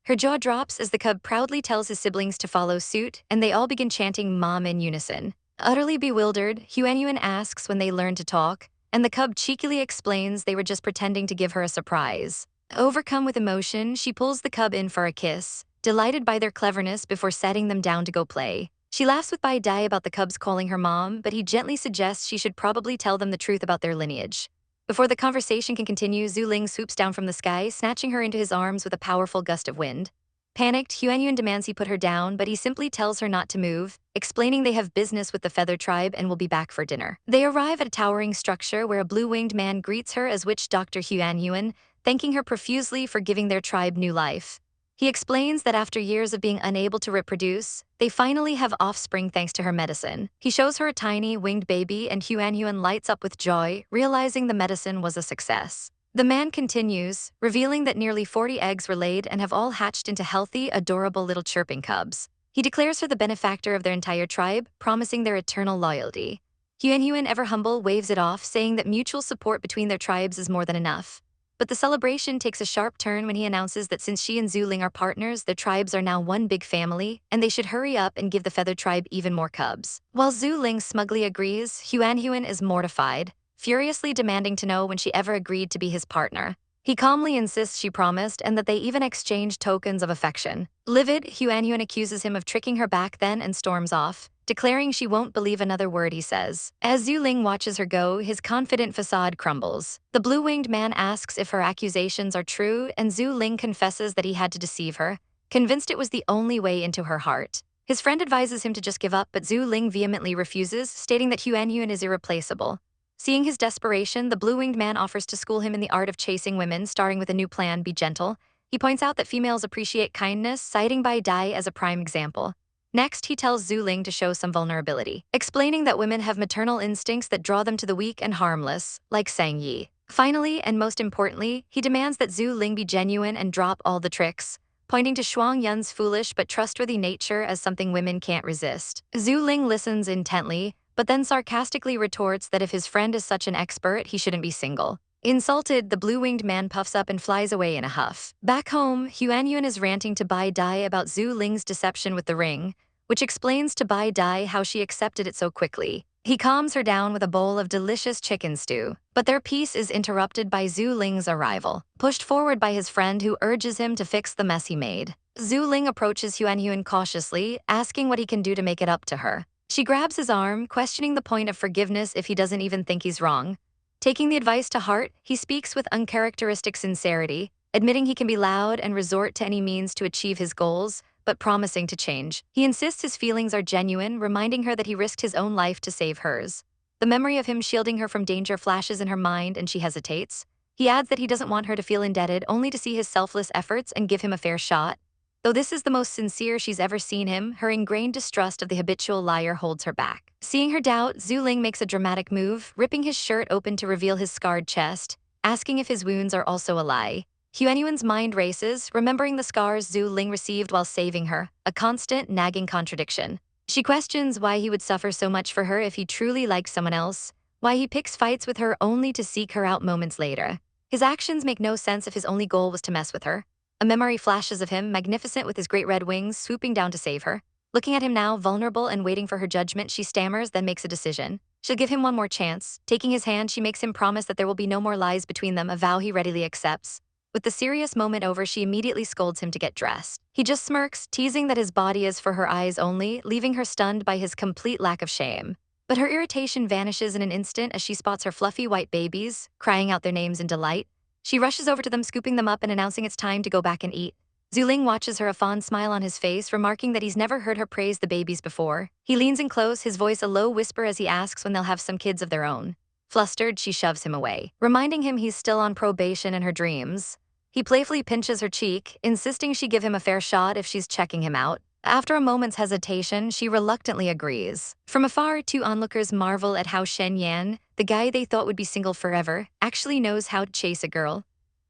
Her jaw drops as the cub proudly tells his siblings to follow suit, and they all begin chanting Mom in unison. Utterly bewildered, Huan asks when they learn to talk, and the cub cheekily explains they were just pretending to give her a surprise. Overcome with emotion, she pulls the cub in for a kiss, delighted by their cleverness before setting them down to go play. She laughs with Bai Dai about the cubs calling her mom, but he gently suggests she should probably tell them the truth about their lineage. Before the conversation can continue, Zhu Ling swoops down from the sky, snatching her into his arms with a powerful gust of wind. Panicked, Huan demands he put her down, but he simply tells her not to move, explaining they have business with the Feather Tribe and will be back for dinner. They arrive at a towering structure where a blue-winged man greets her as witch Dr. Huan, thanking her profusely for giving their tribe new life. He explains that after years of being unable to reproduce, they finally have offspring thanks to her medicine. He shows her a tiny, winged baby, and Huan lights up with joy, realizing the medicine was a success. The man continues, revealing that nearly 40 eggs were laid and have all hatched into healthy, adorable little chirping cubs. He declares her the benefactor of their entire tribe, promising their eternal loyalty. Huan, ever humble, waves it off, saying that mutual support between their tribes is more than enough. But the celebration takes a sharp turn when he announces that since she and Zhu Ling are partners, their tribes are now one big family, and they should hurry up and give the Feather Tribe even more cubs. While Zhu Ling smugly agrees, Huan is mortified, furiously demanding to know when she ever agreed to be his partner. He calmly insists she promised and that they even exchanged tokens of affection. Livid, Huan accuses him of tricking her back then and storms off, declaring she won't believe another word he says. As Zhu Ling watches her go, his confident facade crumbles. The blue-winged man asks if her accusations are true, and Zhu Ling confesses that he had to deceive her, convinced it was the only way into her heart. His friend advises him to just give up, but Zhu Ling vehemently refuses, stating that Huan is irreplaceable. Seeing his desperation, the blue-winged man offers to school him in the art of chasing women, starting with a new plan, Be Gentle. He points out that females appreciate kindness, citing Bai Dai as a prime example. Next, he tells Zhu Ling to show some vulnerability, explaining that women have maternal instincts that draw them to the weak and harmless, like Sang Yi. Finally, and most importantly, he demands that Zhu Ling be genuine and drop all the tricks, pointing to Shuang Yun's foolish but trustworthy nature as something women can't resist. Zhu Ling listens intently, but then sarcastically retorts that if his friend is such an expert, he shouldn't be single. Insulted, the blue-winged man puffs up and flies away in a huff. Back home, Huan is ranting to Bai Dai about Zhu Ling's deception with the ring, which explains to Bai Dai how she accepted it so quickly. He calms her down with a bowl of delicious chicken stew, but their peace is interrupted by Zhu Ling's arrival, pushed forward by his friend who urges him to fix the mess he made. Zhu Ling approaches Huan cautiously, asking what he can do to make it up to her. She grabs his arm, questioning the point of forgiveness if he doesn't even think he's wrong. Taking the advice to heart, he speaks with uncharacteristic sincerity, admitting he can be loud and resort to any means to achieve his goals, but promising to change. He insists his feelings are genuine, reminding her that he risked his own life to save hers. The memory of him shielding her from danger flashes in her mind and she hesitates. He adds that he doesn't want her to feel indebted, only to see his selfless efforts and give him a fair shot. Though this is the most sincere she's ever seen him, her ingrained distrust of the habitual liar holds her back. Seeing her doubt, Zhu Ling makes a dramatic move, ripping his shirt open to reveal his scarred chest, asking if his wounds are also a lie. Huan's mind races, remembering the scars Zhu Ling received while saving her, a constant, nagging contradiction. She questions why he would suffer so much for her if he truly liked someone else, why he picks fights with her only to seek her out moments later. His actions make no sense if his only goal was to mess with her. A memory flashes of him, magnificent with his great red wings, swooping down to save her. Looking at him now, vulnerable and waiting for her judgment, she stammers, then makes a decision. She'll give him one more chance. Taking his hand, she makes him promise that there will be no more lies between them, a vow he readily accepts. With the serious moment over, she immediately scolds him to get dressed. He just smirks, teasing that his body is for her eyes only, leaving her stunned by his complete lack of shame. But her irritation vanishes in an instant as she spots her fluffy white babies, crying out their names in delight. She rushes over to them, scooping them up and announcing it's time to go back and eat. Zuling watches her, a fond smile on his face, remarking that he's never heard her praise the babies before. He leans in close, his voice a low whisper as he asks when they'll have some kids of their own. Flustered, she shoves him away, reminding him he's still on probation in her dreams. He playfully pinches her cheek, insisting she give him a fair shot if she's checking him out. After a moment's hesitation, she reluctantly agrees. From afar, two onlookers marvel at how Shen Yan, the guy they thought would be single forever, actually knows how to chase a girl.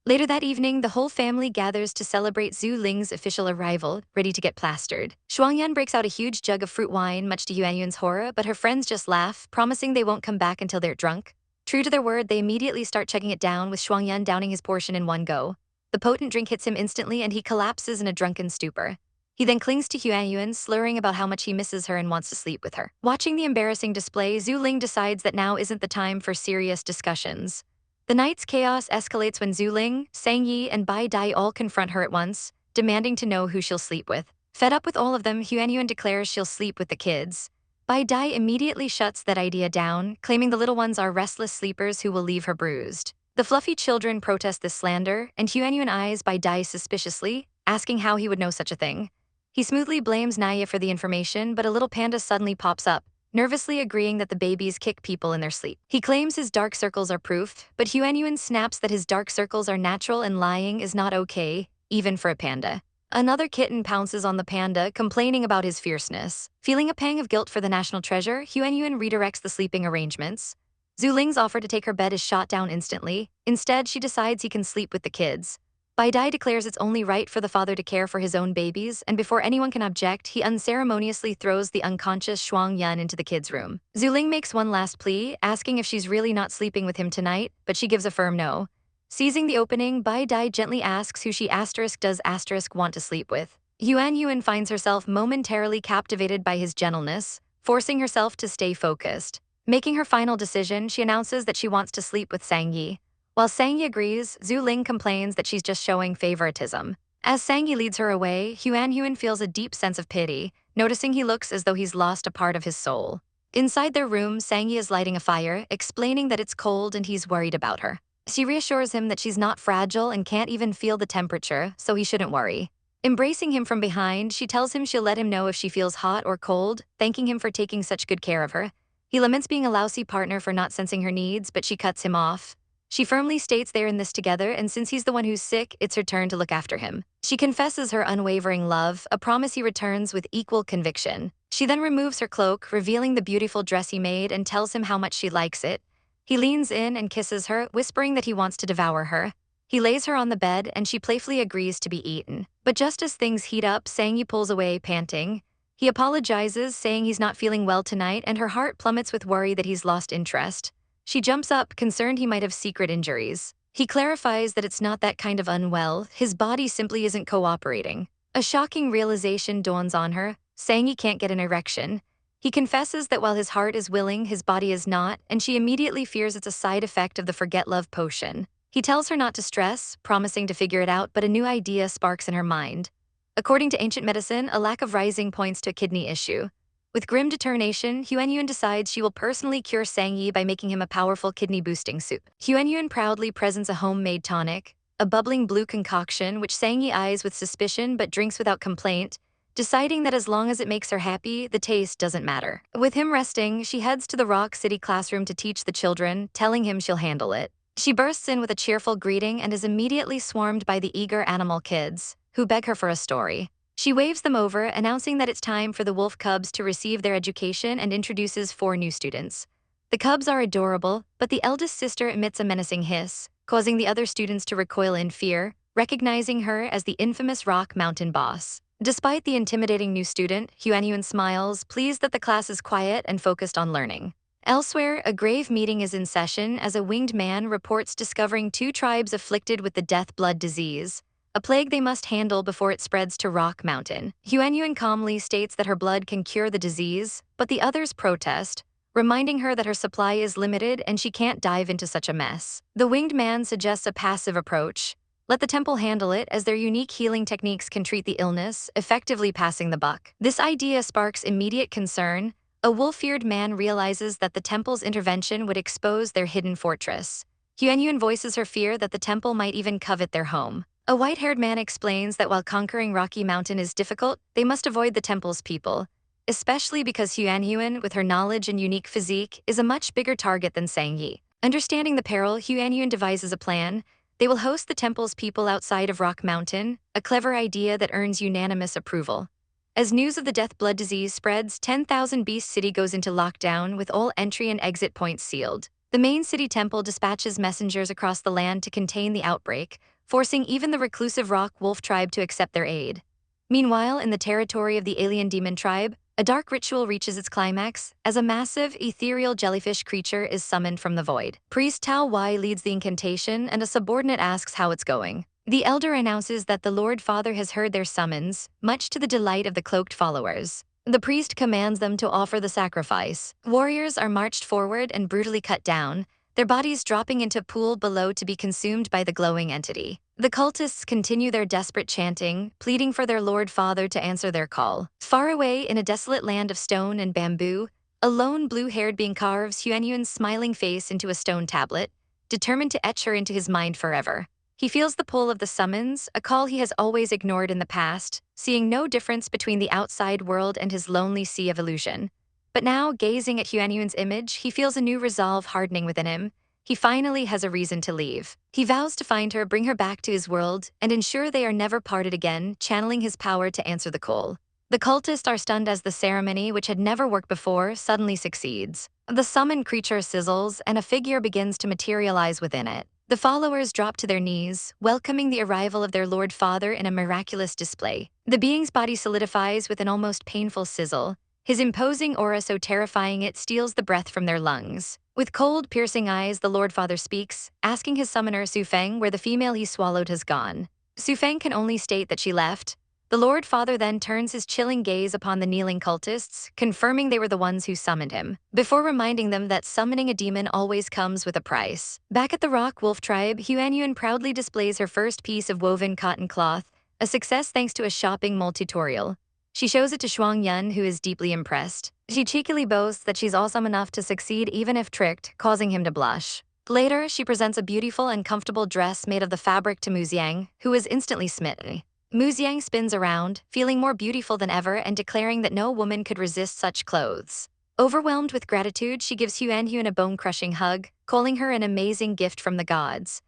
Later that evening, the whole family gathers to celebrate Zhu Ling's official arrival, ready to get plastered. Shuangyan breaks out a huge jug of fruit wine, much to Yuanyuan's horror, but her friends just laugh, promising they won't come back until they're drunk. True to their word, they immediately start checking it down, with Shuangyan downing his portion in one go. The potent drink hits him instantly and he collapses in a drunken stupor. He then clings to Yuanyuan, slurring about how much he misses her and wants to sleep with her. Watching the embarrassing display, Zhu Ling decides that now isn't the time for serious discussions. The night's chaos escalates when Zhu Ling, Sang Yi, and Bai Dai all confront her at once, demanding to know who she'll sleep with. Fed up with all of them, Yuanyuan declares she'll sleep with the kids. Bai Dai immediately shuts that idea down, claiming the little ones are restless sleepers who will leave her bruised. The fluffy children protest this slander, and Yuanyuan eyes Bai Dai suspiciously, asking how he would know such a thing. He smoothly blames Naya for the information, but a little panda suddenly pops up, nervously agreeing that the babies kick people in their sleep. He claims his dark circles are proof, but Yuanyuan snaps that his dark circles are natural and lying is not okay, even for a panda. Another kitten pounces on the panda, complaining about his fierceness. Feeling a pang of guilt for the national treasure, Yuanyuan redirects the sleeping arrangements. Zhu Ling's offer to take her bed is shot down instantly. Instead, she decides he can sleep with the kids. Bai Dai declares it's only right for the father to care for his own babies, and before anyone can object, he unceremoniously throws the unconscious Shuang Yan into the kids' room. Zhu Ling makes one last plea, asking if she's really not sleeping with him tonight, but she gives a firm no. Seizing the opening, Bai Dai gently asks who she does want to sleep with. Yuanyuan finds herself momentarily captivated by his gentleness, forcing herself to stay focused. Making her final decision, she announces that she wants to sleep with Sang Yi. While Sang Yi agrees, Zhu Ling complains that she's just showing favoritism. As Sang Yi leads her away, Yuanyuan feels a deep sense of pity, noticing he looks as though he's lost a part of his soul. Inside their room, Sang Yi is lighting a fire, explaining that it's cold and he's worried about her. She reassures him that she's not fragile and can't even feel the temperature, so he shouldn't worry. Embracing him from behind, she tells him she'll let him know if she feels hot or cold, thanking him for taking such good care of her. He laments being a lousy partner for not sensing her needs, but she cuts him off. She firmly states they're in this together, and since he's the one who's sick, it's her turn to look after him. She confesses her unwavering love, a promise he returns with equal conviction. She then removes her cloak, revealing the beautiful dress he made, and tells him how much she likes it. He leans in and kisses her, whispering that he wants to devour her. He lays her on the bed, and she playfully agrees to be eaten. But just as things heat up, Sang Yi pulls away, panting. He apologizes, saying he's not feeling well tonight, and her heart plummets with worry that he's lost interest. She jumps up, concerned he might have secret injuries. He clarifies that it's not that kind of unwell, his body simply isn't cooperating. A shocking realization dawns on her. Sang Yi can't get an erection. He confesses that while his heart is willing, his body is not, and she immediately fears it's a side effect of the Forget Love potion. He tells her not to stress, promising to figure it out, but a new idea sparks in her mind. According to ancient medicine, a lack of rising points to a kidney issue. With grim determination, Yuanyuan decides she will personally cure Sang Yi by making him a powerful kidney-boosting soup. Yuanyuan proudly presents a homemade tonic, a bubbling blue concoction which Sang Yi eyes with suspicion but drinks without complaint, deciding that as long as it makes her happy, the taste doesn't matter. With him resting, she heads to the Rock City classroom to teach the children, telling him she'll handle it. She bursts in with a cheerful greeting and is immediately swarmed by the eager animal kids, who beg her for a story. She waves them over, announcing that it's time for the wolf cubs to receive their education, and introduces 4 new students. The cubs are adorable, but the eldest sister emits a menacing hiss, causing the other students to recoil in fear, recognizing her as the infamous Rock Mountain boss. Despite the intimidating new student, Yuanyuan smiles, pleased that the class is quiet and focused on learning. Elsewhere, a grave meeting is in session as a winged man reports discovering 2 tribes afflicted with the death blood disease. a plague they must handle before it spreads to Rock Mountain. Huanyuan calmly states that her blood can cure the disease, but the others protest, reminding her that her supply is limited and she can't dive into such a mess. The winged man suggests a passive approach. Let the temple handle it, as their unique healing techniques can treat the illness, effectively passing the buck. This idea sparks immediate concern. A wolf-eared man realizes that the temple's intervention would expose their hidden fortress. Huanyuan voices her fear that the temple might even covet their home. A white-haired man explains that while conquering Rocky Mountain is difficult, they must avoid the temple's people, especially because Huanyuan, with her knowledge and unique physique, is a much bigger target than Sang Yi. Understanding the peril, Huanyuan devises a plan. They will host the temple's people outside of Rock Mountain, a clever idea that earns unanimous approval. As news of the death blood disease spreads, 10,000 Beast City goes into lockdown with all entry and exit points sealed. The main city temple dispatches messengers across the land to contain the outbreak, forcing even the reclusive Rock Wolf tribe to accept their aid. Meanwhile, in the territory of the alien demon tribe, a dark ritual reaches its climax as a massive, ethereal jellyfish creature is summoned from the void. Priest Tao Wai leads the incantation, and a subordinate asks how it's going. The elder announces that the Lord Father has heard their summons, much to the delight of the cloaked followers. The priest commands them to offer the sacrifice. Warriors are marched forward and brutally cut down, their bodies dropping into a pool below to be consumed by the glowing entity. The cultists continue their desperate chanting, pleading for their Lord Father to answer their call. Far away in a desolate land of stone and bamboo, a lone blue-haired being carves Huanyuan's smiling face into a stone tablet, determined to etch her into his mind forever. He feels the pull of the summons, a call he has always ignored in the past, seeing no difference between the outside world and his lonely sea of illusion. But now, gazing at Huanyuan's image, he feels a new resolve hardening within him. He finally has a reason to leave. He vows to find her, bring her back to his world, and ensure they are never parted again, channeling his power to answer the call. The cultists are stunned as the ceremony, which had never worked before, suddenly succeeds. The summoned creature sizzles, and a figure begins to materialize within it. The followers drop to their knees, welcoming the arrival of their Lord Father in a miraculous display. The being's body solidifies with an almost painful sizzle, his imposing aura so terrifying it steals the breath from their lungs. With cold, piercing eyes, the Lord Father speaks, asking his summoner Su Feng where the female he swallowed has gone. Su Feng can only state that she left. The Lord Father then turns his chilling gaze upon the kneeling cultists, confirming they were the ones who summoned him, before reminding them that summoning a demon always comes with a price. Back at the Rock Wolf tribe, Huanyuan proudly displays her first piece of woven cotton cloth, a success thanks to a shopping mall tutorial. She shows it to Shuangyun, who is deeply impressed. She cheekily boasts that she's awesome enough to succeed even if tricked, causing him to blush. Later, she presents a beautiful and comfortable dress made of the fabric to Muxiang, who is instantly smitten. Muxiang spins around, feeling more beautiful than ever and declaring that no woman could resist such clothes. Overwhelmed with gratitude, she gives Huanyuan a bone-crushing hug, calling her an amazing gift from the gods.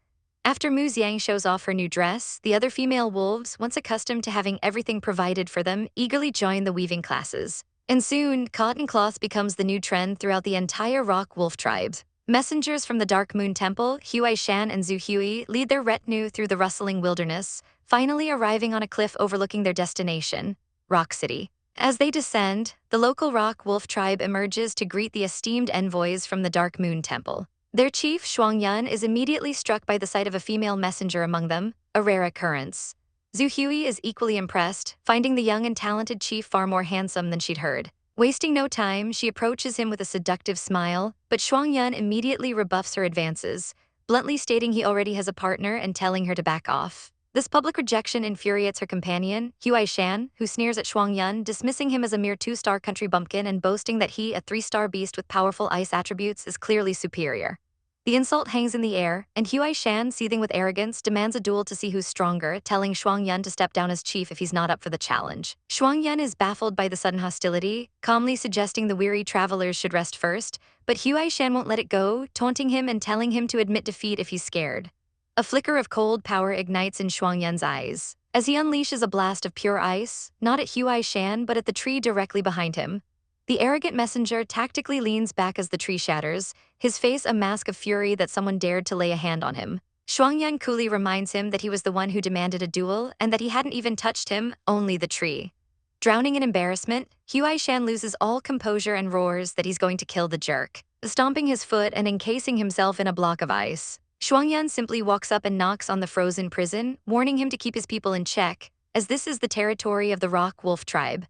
After Muxiang shows off her new dress, the other female wolves, once accustomed to having everything provided for them, eagerly join the weaving classes. And soon, cotton cloth becomes the new trend throughout the entire Rock Wolf tribe. Messengers from the Dark Moon Temple, Huai Shan and Zhu Hui, lead their retinue through the rustling wilderness, finally arriving on a cliff overlooking their destination, Rock City. As they descend, the local Rock Wolf tribe emerges to greet the esteemed envoys from the Dark Moon Temple. Their chief, Shuangyun, is immediately struck by the sight of a female messenger among them, a rare occurrence. Zhu Hui is equally impressed, finding the young and talented chief far more handsome than she'd heard. Wasting no time, she approaches him with a seductive smile, but Shuangyun immediately rebuffs her advances, bluntly stating he already has a partner and telling her to back off. This public rejection infuriates her companion, Huai Shan, who sneers at Shuangyun, dismissing him as a mere two-star country bumpkin and boasting that he, a three-star beast with powerful ice attributes, is clearly superior. The insult hangs in the air, and Huai Shan, seething with arrogance, demands a duel to see who's stronger, telling Shuangyun to step down as chief if he's not up for the challenge. Shuangyun is baffled by the sudden hostility, calmly suggesting the weary travelers should rest first, but Huai Shan won't let it go, taunting him and telling him to admit defeat if he's scared. A flicker of cold power ignites in Shuangyun's eyes, as he unleashes a blast of pure ice, not at Huai Shan but at the tree directly behind him. The arrogant messenger tactically leans back as the tree shatters, his face a mask of fury that someone dared to lay a hand on him. Shuangyun coolly reminds him that he was the one who demanded a duel and that he hadn't even touched him, only the tree. Drowning in embarrassment, Huai Shan loses all composure and roars that he's going to kill the jerk, stomping his foot and encasing himself in a block of ice. Shuangyan simply walks up and knocks on the frozen prison, warning him to keep his people in check, as this is the territory of the Rock Wolf tribe.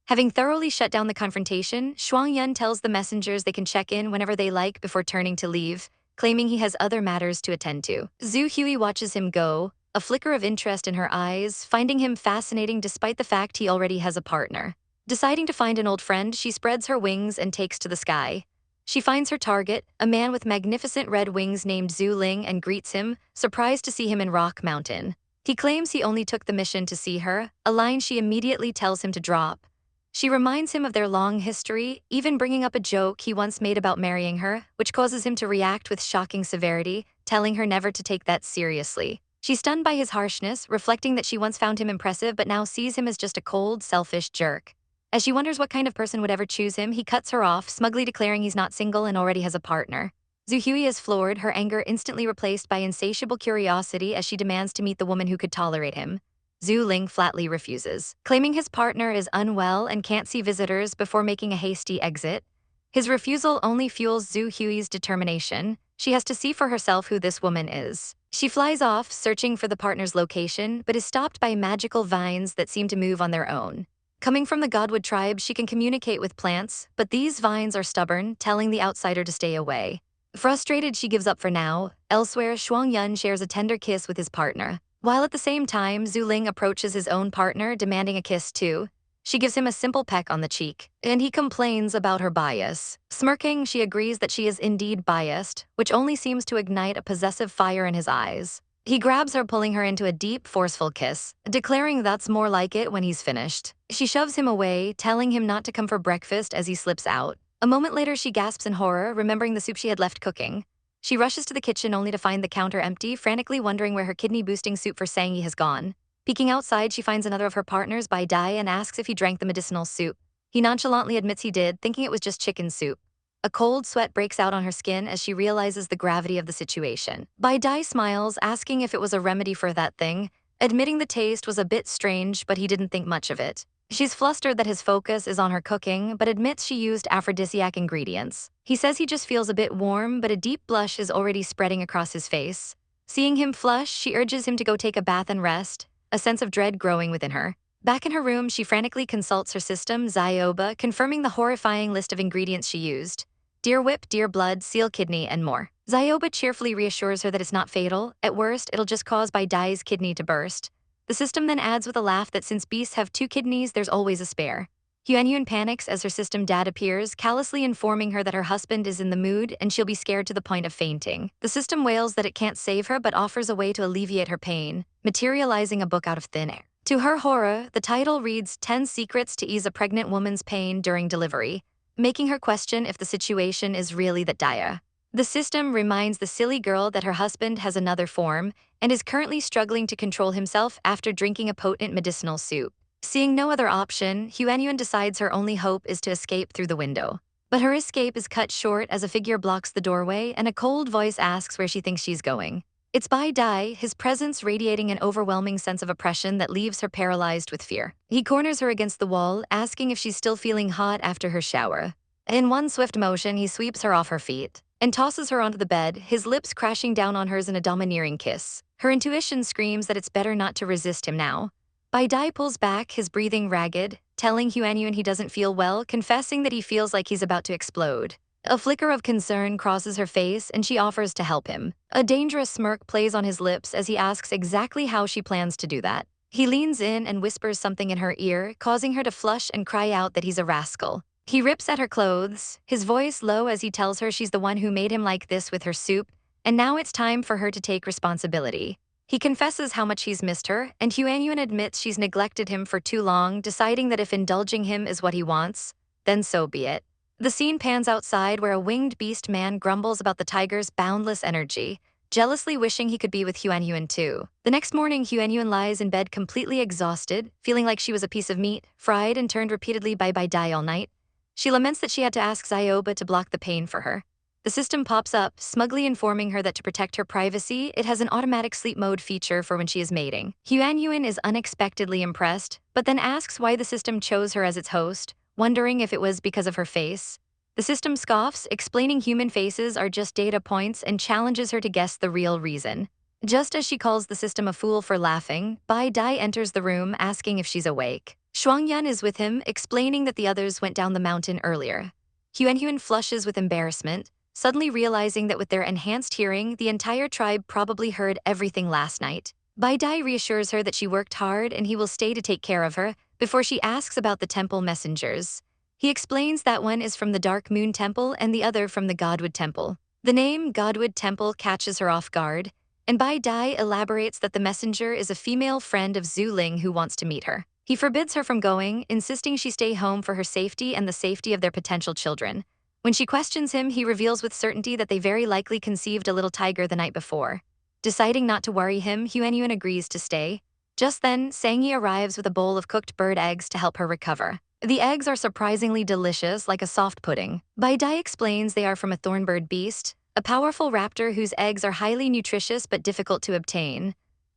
Having thoroughly shut down the confrontation, Shuangyan tells the messengers they can check in whenever they like before turning to leave, claiming he has other matters to attend to. Zhu Hui watches him go, a flicker of interest in her eyes, finding him fascinating despite the fact he already has a partner. Deciding to find an old friend, she spreads her wings and takes to the sky. She finds her target, a man with magnificent red wings named Zhu Ling, and greets him, surprised to see him in Rock Mountain. He claims he only took the mission to see her, a line she immediately tells him to drop. She reminds him of their long history, even bringing up a joke he once made about marrying her, which causes him to react with shocking severity, telling her never to take that seriously. She's stunned by his harshness, reflecting that she once found him impressive but now sees him as just a cold, selfish jerk. As she wonders what kind of person would ever choose him, he cuts her off, smugly declaring he's not single and already has a partner. Zhu Hui is floored, her anger instantly replaced by insatiable curiosity as she demands to meet the woman who could tolerate him. Zhu Ling flatly refuses, claiming his partner is unwell and can't see visitors before making a hasty exit. His refusal only fuels Zhu Hui's determination. She has to see for herself who this woman is. She flies off, searching for the partner's location, but is stopped by magical vines that seem to move on their own. Coming from the Godwood tribe, she can communicate with plants, but these vines are stubborn, telling the outsider to stay away. Frustrated, she gives up for now. Elsewhere, Shuangyan shares a tender kiss with his partner. While at the same time, Zhu Ling approaches his own partner, demanding a kiss too. She gives him a simple peck on the cheek, and he complains about her bias. Smirking, she agrees that she is indeed biased, which only seems to ignite a possessive fire in his eyes. He grabs her, pulling her into a deep, forceful kiss, declaring that's more like it when he's finished. She shoves him away, telling him not to come for breakfast as he slips out. A moment later, she gasps in horror, remembering the soup she had left cooking. She rushes to the kitchen only to find the counter empty, frantically wondering where her kidney-boosting soup for Sangi has gone. Peeking outside, she finds another of her partners, Bai Dai, and asks if he drank the medicinal soup. He nonchalantly admits he did, thinking it was just chicken soup. A cold sweat breaks out on her skin as she realizes the gravity of the situation. Bai Dai smiles, asking if it was a remedy for that thing, admitting the taste was a bit strange, but he didn't think much of it. She's flustered that his focus is on her cooking, but admits she used aphrodisiac ingredients. He says he just feels a bit warm, but a deep blush is already spreading across his face. Seeing him flush, she urges him to go take a bath and rest, a sense of dread growing within her. Back in her room, she frantically consults her system, Zioba, confirming the horrifying list of ingredients she used. Deer whip, deer blood, seal kidney, and more. Zioba cheerfully reassures her that it's not fatal. At worst, it'll just cause Bai Dai's kidney to burst. The system then adds with a laugh that since beasts have 2 kidneys, there's always a spare. Huanyuan panics as her system dad appears, callously informing her that her husband is in the mood and she'll be scared to the point of fainting. The system wails that it can't save her but offers a way to alleviate her pain, materializing a book out of thin air. To her horror, the title reads 10 Secrets to Ease a Pregnant Woman's Pain During Delivery, making her question if the situation is really that dire. The system reminds the silly girl that her husband has another form and is currently struggling to control himself after drinking a potent medicinal soup. Seeing no other option, Huanyuan decides her only hope is to escape through the window. But her escape is cut short as a figure blocks the doorway and a cold voice asks where she thinks she's going. It's Bai Dai, his presence radiating an overwhelming sense of oppression that leaves her paralyzed with fear. He corners her against the wall, asking if she's still feeling hot after her shower. In one swift motion, he sweeps her off her feet and tosses her onto the bed, his lips crashing down on hers in a domineering kiss. Her intuition screams that it's better not to resist him now. Bai Dai pulls back, his breathing ragged, telling Huanyuan he doesn't feel well, confessing that he feels like he's about to explode. A flicker of concern crosses her face and she offers to help him. A dangerous smirk plays on his lips as he asks exactly how she plans to do that. He leans in and whispers something in her ear, causing her to flush and cry out that he's a rascal. He rips at her clothes, his voice low as he tells her she's the one who made him like this with her soup, and now it's time for her to take responsibility. He confesses how much he's missed her, and Huanyuan admits she's neglected him for too long, deciding that if indulging him is what he wants, then so be it. The scene pans outside where a winged beast man grumbles about the tiger's boundless energy, jealously wishing he could be with Huanyuan too. The next morning, Huanyuan lies in bed completely exhausted, feeling like she was a piece of meat, fried and turned repeatedly by Bai Dai all night. She laments that she had to ask Zioba to block the pain for her. The system pops up, smugly informing her that to protect her privacy, it has an automatic sleep mode feature for when she is mating. Huanyuan is unexpectedly impressed, but then asks why the system chose her as its host, wondering if it was because of her face. The system scoffs, explaining human faces are just data points and challenges her to guess the real reason. Just as she calls the system a fool for laughing, Bai Dai enters the room asking if she's awake. Shuangyun is with him, explaining that the others went down the mountain earlier. Huanhuan flushes with embarrassment, suddenly realizing that with their enhanced hearing, the entire tribe probably heard everything last night. Bai Dai reassures her that she worked hard and he will stay to take care of her, before she asks about the temple messengers. He explains that one is from the Dark Moon Temple and the other from the Godwood Temple. The name Godwood Temple catches her off guard, and Bai Dai elaborates that the messenger is a female friend of Zhu Ling who wants to meet her. He forbids her from going, insisting she stay home for her safety and the safety of their potential children. When she questions him, he reveals with certainty that they very likely conceived a little tiger the night before. Deciding not to worry him, Huanyuan agrees to stay. Just then, Sangyi arrives with a bowl of cooked bird eggs to help her recover. The eggs are surprisingly delicious, like a soft pudding. Bai Dai explains they are from a thornbird beast, a powerful raptor whose eggs are highly nutritious but difficult to obtain.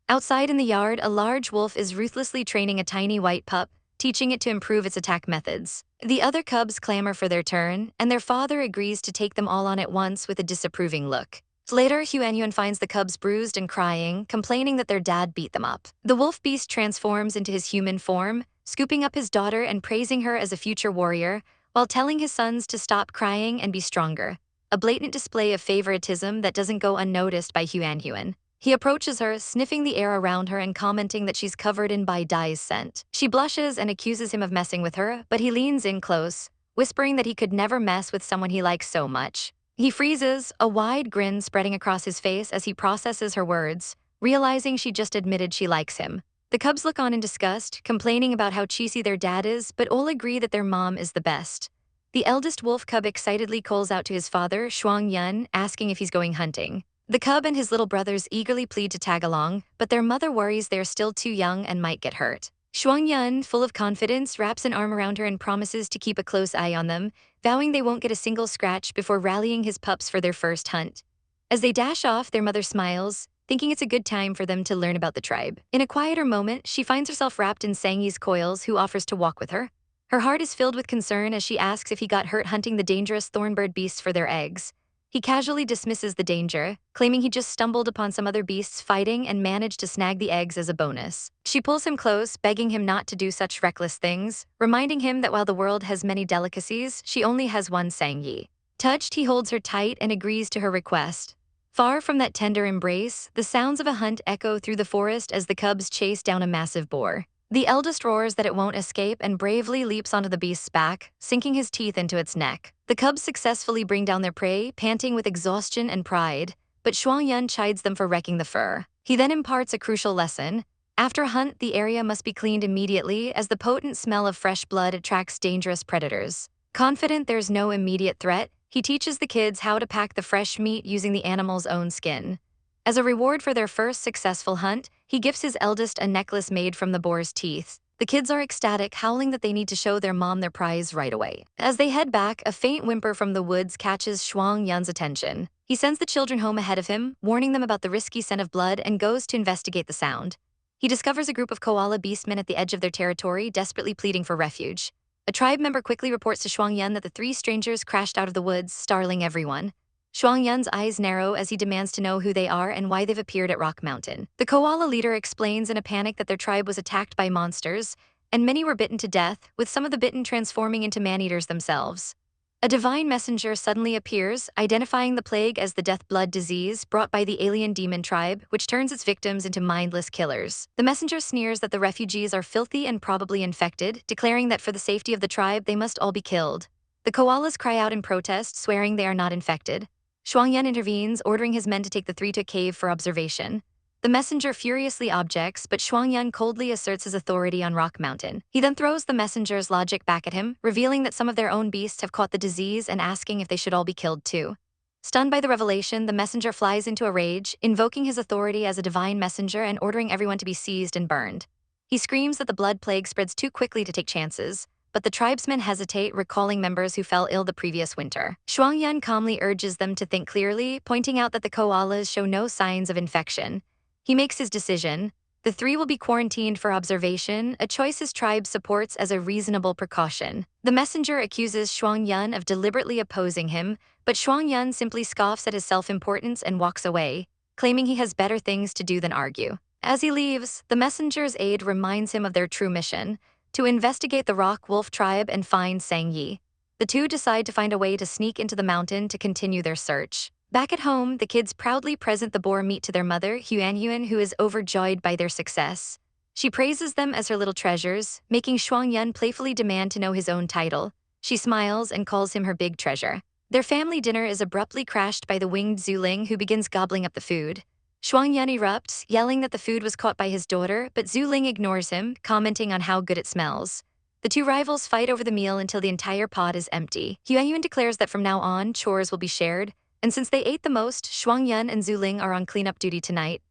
Outside in the yard, a large wolf is ruthlessly training a tiny white pup, teaching it to improve its attack methods. The other cubs clamor for their turn, and their father agrees to take them all on at once with a disapproving look. Later, Huanyuan finds the cubs bruised and crying, complaining that their dad beat them up. The wolf beast transforms into his human form, scooping up his daughter and praising her as a future warrior, while telling his sons to stop crying and be stronger. A blatant display of favoritism that doesn't go unnoticed by Huanyuan. He approaches her, sniffing the air around her and commenting that she's covered in Bai Dai's scent. She blushes and accuses him of messing with her, but he leans in close, whispering that he could never mess with someone he likes so much. He freezes, a wide grin spreading across his face as he processes her words, realizing she just admitted she likes him. The cubs look on in disgust, complaining about how cheesy their dad is, but all agree that their mom is the best. The eldest wolf cub excitedly calls out to his father, Shuangyun, asking if he's going hunting. The cub and his little brothers eagerly plead to tag along, but their mother worries they're still too young and might get hurt. Shuangyun, full of confidence, wraps an arm around her and promises to keep a close eye on them, vowing they won't get a single scratch before rallying his pups for their first hunt. As they dash off, their mother smiles, thinking it's a good time for them to learn about the tribe. In a quieter moment, she finds herself wrapped in Sangyi's coils, who offers to walk with her. Her heart is filled with concern as she asks if he got hurt hunting the dangerous thornbird beasts for their eggs. He casually dismisses the danger, claiming he just stumbled upon some other beasts fighting and managed to snag the eggs as a bonus. She pulls him close, begging him not to do such reckless things, reminding him that while the world has many delicacies, she only has one Sangyi. Touched, he holds her tight and agrees to her request. Far from that tender embrace, the sounds of a hunt echo through the forest as the cubs chase down a massive boar. The eldest roars that it won't escape and bravely leaps onto the beast's back, sinking his teeth into its neck. The cubs successfully bring down their prey, panting with exhaustion and pride, but Shuangyun chides them for wrecking the fur. He then imparts a crucial lesson. After a hunt, the area must be cleaned immediately as the potent smell of fresh blood attracts dangerous predators. Confident there's no immediate threat, he teaches the kids how to pack the fresh meat using the animal's own skin. As a reward for their first successful hunt, he gifts his eldest a necklace made from the boar's teeth. The kids are ecstatic, howling that they need to show their mom their prize right away. As they head back, a faint whimper from the woods catches Shuangyun's attention. He sends the children home ahead of him, warning them about the risky scent of blood, and goes to investigate the sound. He discovers a group of koala beastmen at the edge of their territory, desperately pleading for refuge. A tribe member quickly reports to Shuangyun that the three strangers crashed out of the woods, startling everyone. Shuangyun's eyes narrow as he demands to know who they are and why they've appeared at Rock Mountain. The koala leader explains in a panic that their tribe was attacked by monsters, and many were bitten to death, with some of the bitten transforming into man-eaters themselves. A divine messenger suddenly appears, identifying the plague as the death blood disease brought by the alien demon tribe, which turns its victims into mindless killers. The messenger sneers that the refugees are filthy and probably infected, declaring that for the safety of the tribe, they must all be killed. The koalas cry out in protest, swearing they are not infected. Shuangyun intervenes, ordering his men to take the three to a cave for observation. The messenger furiously objects, but Shuangyun coldly asserts his authority on Rock Mountain. He then throws the messenger's logic back at him, revealing that some of their own beasts have caught the disease and asking if they should all be killed too. Stunned by the revelation, the messenger flies into a rage, invoking his authority as a divine messenger and ordering everyone to be seized and burned. He screams that the blood plague spreads too quickly to take chances, but the tribesmen hesitate, recalling members who fell ill the previous winter. Shuangyun calmly urges them to think clearly, pointing out that the koalas show no signs of infection. He makes his decision. The three will be quarantined for observation, a choice his tribe supports as a reasonable precaution. The messenger accuses Shuang-yun of deliberately opposing him, but Shuang-yun simply scoffs at his self-importance and walks away, claiming he has better things to do than argue. As he leaves, the messenger's aide reminds him of their true mission, to investigate the Rock Wolf tribe and find Sang Yi. The two decide to find a way to sneak into the mountain to continue their search. Back at home, the kids proudly present the boar meat to their mother, Huanhuan, who is overjoyed by their success. She praises them as her little treasures, making Shuang-yun playfully demand to know his own title. She smiles and calls him her big treasure. Their family dinner is abruptly crashed by the winged Zuling, who begins gobbling up the food. Shuang-yun erupts, yelling that the food was caught by his daughter, but Zuling ignores him, commenting on how good it smells. The two rivals fight over the meal until the entire pot is empty. Huanhuan declares that from now on, chores will be shared, and since they ate the most, Shuang-yun and Zuling are on cleanup duty tonight.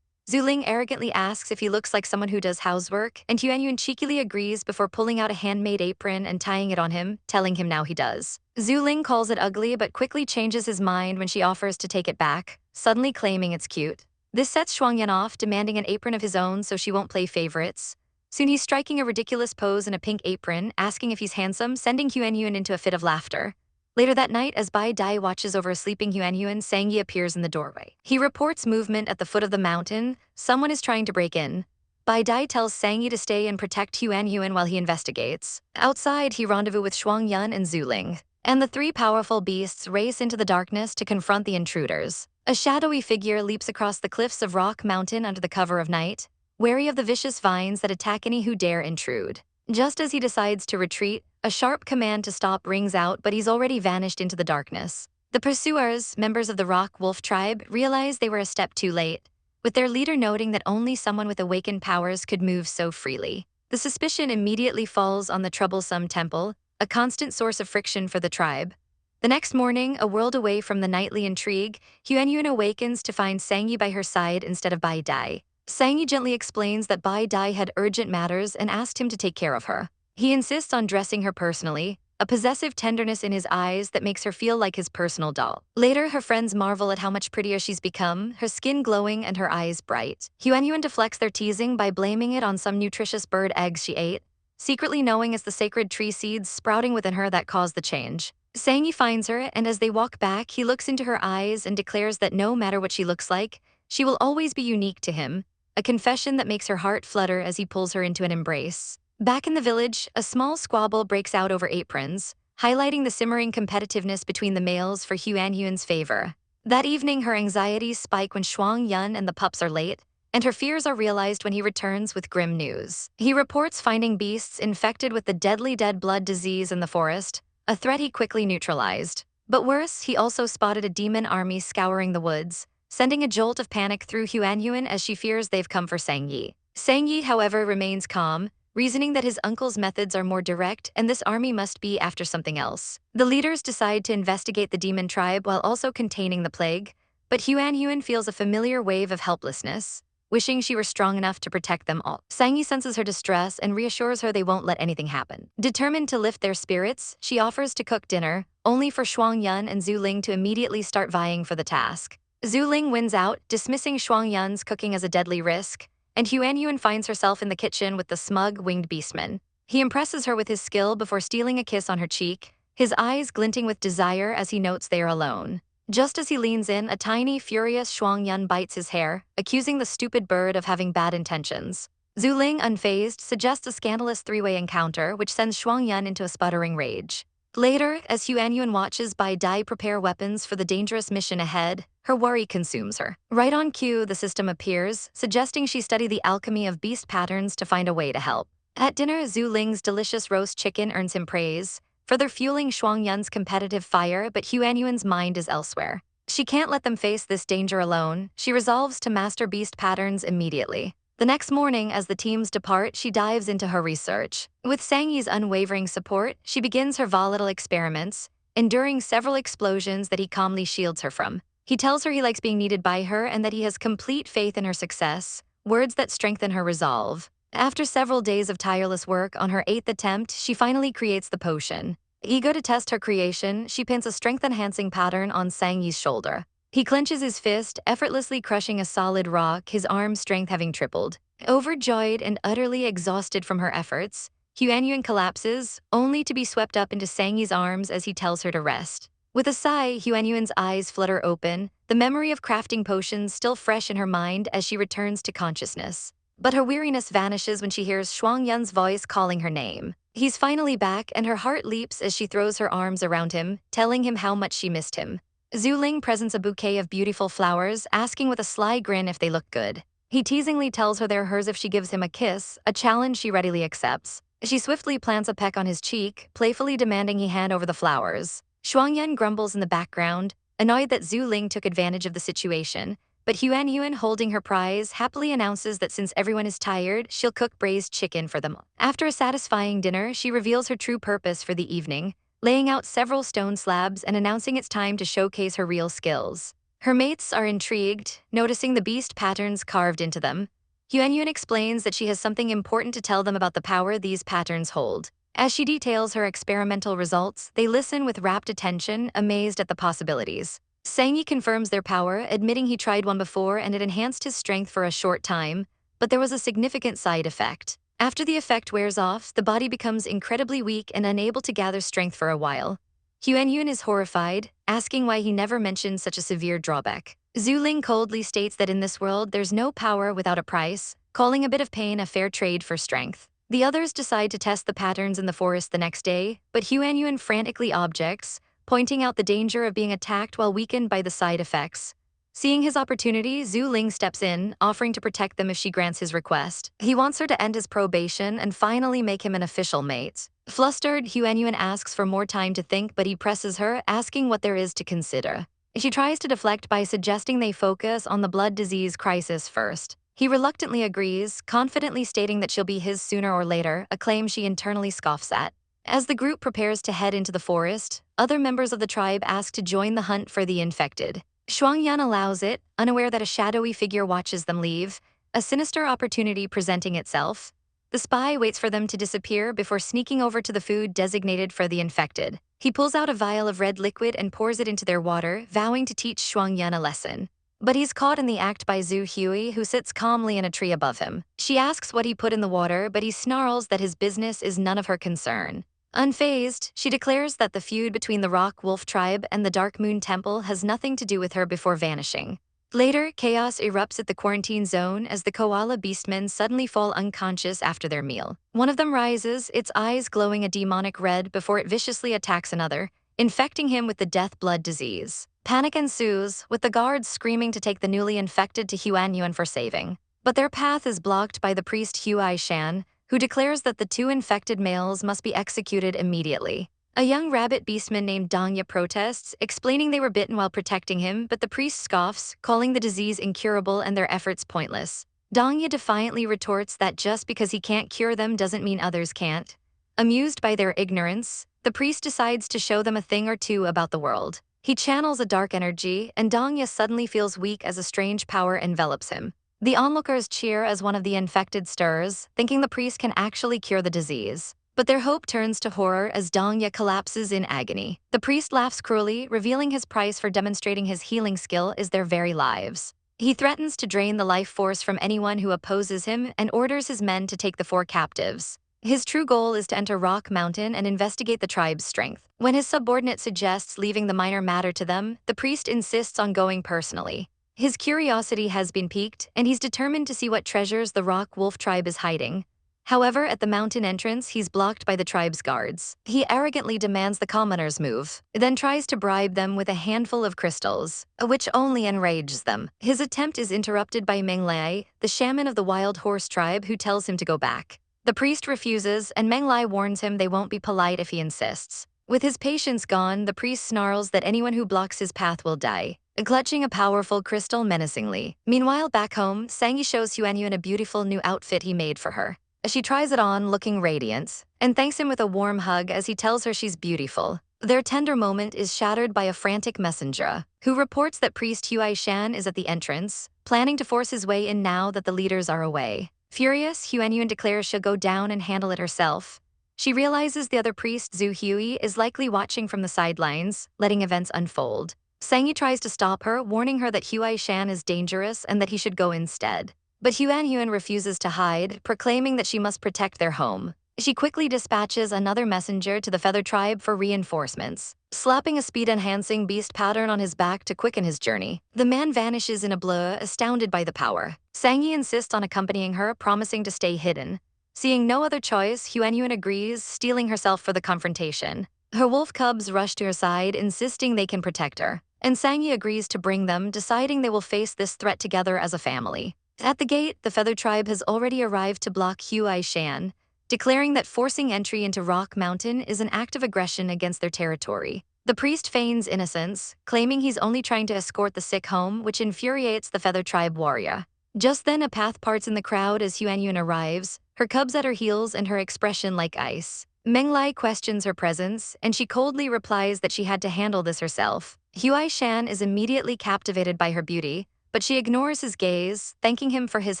Zuling arrogantly asks if he looks like someone who does housework, and Huanhuan cheekily agrees before pulling out a handmade apron and tying it on him, telling him now he does. Zuling calls it ugly but quickly changes his mind when she offers to take it back, suddenly claiming it's cute. This sets Shuang-yun off, demanding an apron of his own so she won't play favorites. Soon he's striking a ridiculous pose in a pink apron, asking if he's handsome, sending Huanhuan into a fit of laughter. Later that night, as Bai Dai watches over a sleeping Huanhuan, Sang Yi appears in the doorway. He reports movement at the foot of the mountain. Someone is trying to break in. Bai Dai tells Sang Yi to stay and protect Huanhuan while he investigates. Outside, he rendezvous with Shuang-yun and Zuling, and the three powerful beasts race into the darkness to confront the intruders. A shadowy figure leaps across the cliffs of Rock Mountain under the cover of night, wary of the vicious vines that attack any who dare intrude. Just as he decides to retreat, a sharp command to stop rings out, but he's already vanished into the darkness. The pursuers, members of the Rock Wolf tribe, realize they were a step too late, with their leader noting that only someone with awakened powers could move so freely. The suspicion immediately falls on the troublesome temple, a constant source of friction for the tribe. The next morning, a world away from the nightly intrigue, Huanhuan awakens to find Sang Yi by her side instead of Bai Dai. Sang Yi gently explains that Bai Dai had urgent matters and asked him to take care of her. He insists on dressing her personally, a possessive tenderness in his eyes that makes her feel like his personal doll. Later, her friends marvel at how much prettier she's become, her skin glowing and her eyes bright. Huanhuan deflects their teasing by blaming it on some nutritious bird eggs she ate, secretly knowing it's the sacred tree seeds sprouting within her that caused the change. Sang Yi finds her, and as they walk back, he looks into her eyes and declares that no matter what she looks like, she will always be unique to him, a confession that makes her heart flutter as he pulls her into an embrace. Back in the village, a small squabble breaks out over aprons, highlighting the simmering competitiveness between the males for Huanhuan's favor. That evening, her anxieties spike when Shuang-yun and the pups are late, and her fears are realized when he returns with grim news. He reports finding beasts infected with the deadly dead blood disease in the forest, a threat he quickly neutralized. But worse, he also spotted a demon army scouring the woods, sending a jolt of panic through Huanhuan as she fears they've come for Sang Yi. Sang Yi, however, remains calm, reasoning that his uncle's methods are more direct and this army must be after something else. The leaders decide to investigate the demon tribe while also containing the plague, but Huanhuan feels a familiar wave of helplessness, wishing she were strong enough to protect them all. Sang Yi senses her distress and reassures her they won't let anything happen. Determined to lift their spirits, she offers to cook dinner, only for Shuang-yun and Zuling to immediately start vying for the task. Zuling wins out, dismissing Shuang-yun's cooking as a deadly risk, and Huanhuan finds herself in the kitchen with the smug winged beastman. He impresses her with his skill before stealing a kiss on her cheek, his eyes glinting with desire as he notes they are alone. Just as he leans in, a tiny, furious Shuang-yun bites his hair, accusing the stupid bird of having bad intentions. Zuling, unfazed, suggests a scandalous three-way encounter, which sends Shuang-yun into a sputtering rage. Later, as Huanhuan watches Bai Dai prepare weapons for the dangerous mission ahead, her worry consumes her. Right on cue, the system appears, suggesting she study the alchemy of beast patterns to find a way to help. At dinner, Zuling's delicious roast chicken earns him praise, further fueling Shuang-yun's competitive fire, but Huanhuan's mind is elsewhere. She can't let them face this danger alone. She resolves to master beast patterns immediately. The next morning, as the teams depart, she dives into her research. With Sang Yi's unwavering support, she begins her volatile experiments, enduring several explosions that he calmly shields her from. He tells her he likes being needed by her and that he has complete faith in her success, words that strengthen her resolve. After several days of tireless work, on her 8th attempt, she finally creates the potion. Eager to test her creation, she pins a strength-enhancing pattern on Sang Yi's shoulder. He clenches his fist, effortlessly crushing a solid rock, his arm strength having tripled. Overjoyed and utterly exhausted from her efforts, Huanyuan collapses, only to be swept up into Sangyi's arms as he tells her to rest. With a sigh, Huanyuan's eyes flutter open, the memory of crafting potions still fresh in her mind as she returns to consciousness. But her weariness vanishes when she hears Shuangyun's voice calling her name. He's finally back, and her heart leaps as she throws her arms around him, telling him how much she missed him. Zhu Ling presents a bouquet of beautiful flowers, asking with a sly grin if they look good. He teasingly tells her they're hers if she gives him a kiss, a challenge she readily accepts. She swiftly plants a peck on his cheek, playfully demanding he hand over the flowers. Shuangyan grumbles in the background, annoyed that Zhu Ling took advantage of the situation, but Huanyuan, holding her prize, happily announces that since everyone is tired, she'll cook braised chicken for them. After a satisfying dinner, she reveals her true purpose for the evening, laying out several stone slabs and announcing it's time to showcase her real skills. Her mates are intrigued, noticing the beast patterns carved into them. Huanyuan explains that she has something important to tell them about the power these patterns hold. As she details her experimental results, they listen with rapt attention, amazed at the possibilities. Sangyi confirms their power, admitting he tried one before and it enhanced his strength for a short time, but there was a significant side effect. After the effect wears off, the body becomes incredibly weak and unable to gather strength for a while. Huanyuan is horrified, asking why he never mentioned such a severe drawback. Zhu Ling coldly states that in this world there's no power without a price, calling a bit of pain a fair trade for strength. The others decide to test the patterns in the forest the next day, but Huanyuan frantically objects, pointing out the danger of being attacked while weakened by the side effects. Seeing his opportunity, Zhu Ling steps in, offering to protect them if she grants his request. He wants her to end his probation and finally make him an official mate. Flustered, Huanyuan asks for more time to think, but he presses her, asking what there is to consider. She tries to deflect by suggesting they focus on the blood disease crisis first. He reluctantly agrees, confidently stating that she'll be his sooner or later, a claim she internally scoffs at. As the group prepares to head into the forest, other members of the tribe ask to join the hunt for the infected. Shuangyan allows it, unaware that a shadowy figure watches them leave, a sinister opportunity presenting itself. The spy waits for them to disappear before sneaking over to the food designated for the infected. He pulls out a vial of red liquid and pours it into their water, vowing to teach Shuangyan a lesson. But he's caught in the act by Zhu Hui, who sits calmly in a tree above him. She asks what he put in the water, but he snarls that his business is none of her concern. Unfazed, she declares that the feud between the Rock Wolf tribe and the Dark Moon Temple has nothing to do with her before vanishing. Later, chaos erupts at the quarantine zone as the koala beastmen suddenly fall unconscious after their meal. One of them rises, its eyes glowing a demonic red before it viciously attacks another, infecting him with the death blood disease. Panic ensues, with the guards screaming to take the newly infected to Huanyuan for saving. But their path is blocked by the priest Huai Shan, who declares that the two infected males must be executed immediately. A young rabbit beastman named Dongya protests, explaining they were bitten while protecting him, but the priest scoffs, calling the disease incurable and their efforts pointless. Dongya defiantly retorts that just because he can't cure them doesn't mean others can't. Amused by their ignorance, the priest decides to show them a thing or two about the world. He channels a dark energy, and Dongya suddenly feels weak as a strange power envelops him. The onlookers cheer as one of the infected stirs, thinking the priest can actually cure the disease. But their hope turns to horror as Dongya collapses in agony. The priest laughs cruelly, revealing his price for demonstrating his healing skill is their very lives. He threatens to drain the life force from anyone who opposes him and orders his men to take the 4 captives. His true goal is to enter Rock Mountain and investigate the tribe's strength. When his subordinate suggests leaving the minor matter to them, the priest insists on going personally. His curiosity has been piqued, and he's determined to see what treasures the Rock Wolf tribe is hiding. However, at the mountain entrance, he's blocked by the tribe's guards. He arrogantly demands the commoners move, then tries to bribe them with a handful of crystals, which only enrages them. His attempt is interrupted by Meng Lai, the shaman of the Wild Horse tribe, who tells him to go back. The priest refuses, and Meng Lai warns him they won't be polite if he insists. With his patience gone, the priest snarls that anyone who blocks his path will die, clutching a powerful crystal menacingly. Meanwhile, back home, Sangyi shows Huanyuan a beautiful new outfit he made for her. She tries it on, looking radiant, and thanks him with a warm hug as he tells her she's beautiful. Their tender moment is shattered by a frantic messenger, who reports that priest Huai Shan is at the entrance, planning to force his way in now that the leaders are away. Furious, Huanyuan declares she'll go down and handle it herself. She realizes the other priest, Zhu Hui, is likely watching from the sidelines, letting events unfold. Sangyi tries to stop her, warning her that Huai Shan is dangerous and that he should go instead. But Huanhuan refuses to hide, proclaiming that she must protect their home. She quickly dispatches another messenger to the Feather Tribe for reinforcements, slapping a speed-enhancing beast pattern on his back to quicken his journey. The man vanishes in a blur, astounded by the power. Sangyi insists on accompanying her, promising to stay hidden. Seeing no other choice, Huanhuan agrees, steeling herself for the confrontation. Her wolf cubs rush to her side, insisting they can protect her. And Sangyi agrees to bring them, deciding they will face this threat together as a family. At the gate, the Feather Tribe has already arrived to block Huaishan, declaring that forcing entry into Rock Mountain is an act of aggression against their territory. The priest feigns innocence, claiming he's only trying to escort the sick home, which infuriates the Feather Tribe warrior. Just then, a path parts in the crowd as Huanhuan arrives, her cubs at her heels and her expression like ice. Menglai questions her presence, and she coldly replies that she had to handle this herself. Huaishan is immediately captivated by her beauty, but she ignores his gaze, thanking him for his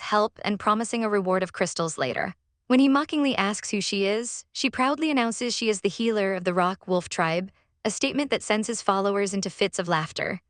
help and promising a reward of crystals later. When he mockingly asks who she is, she proudly announces she is the healer of the Rock Wolf tribe, a statement that sends his followers into fits of laughter.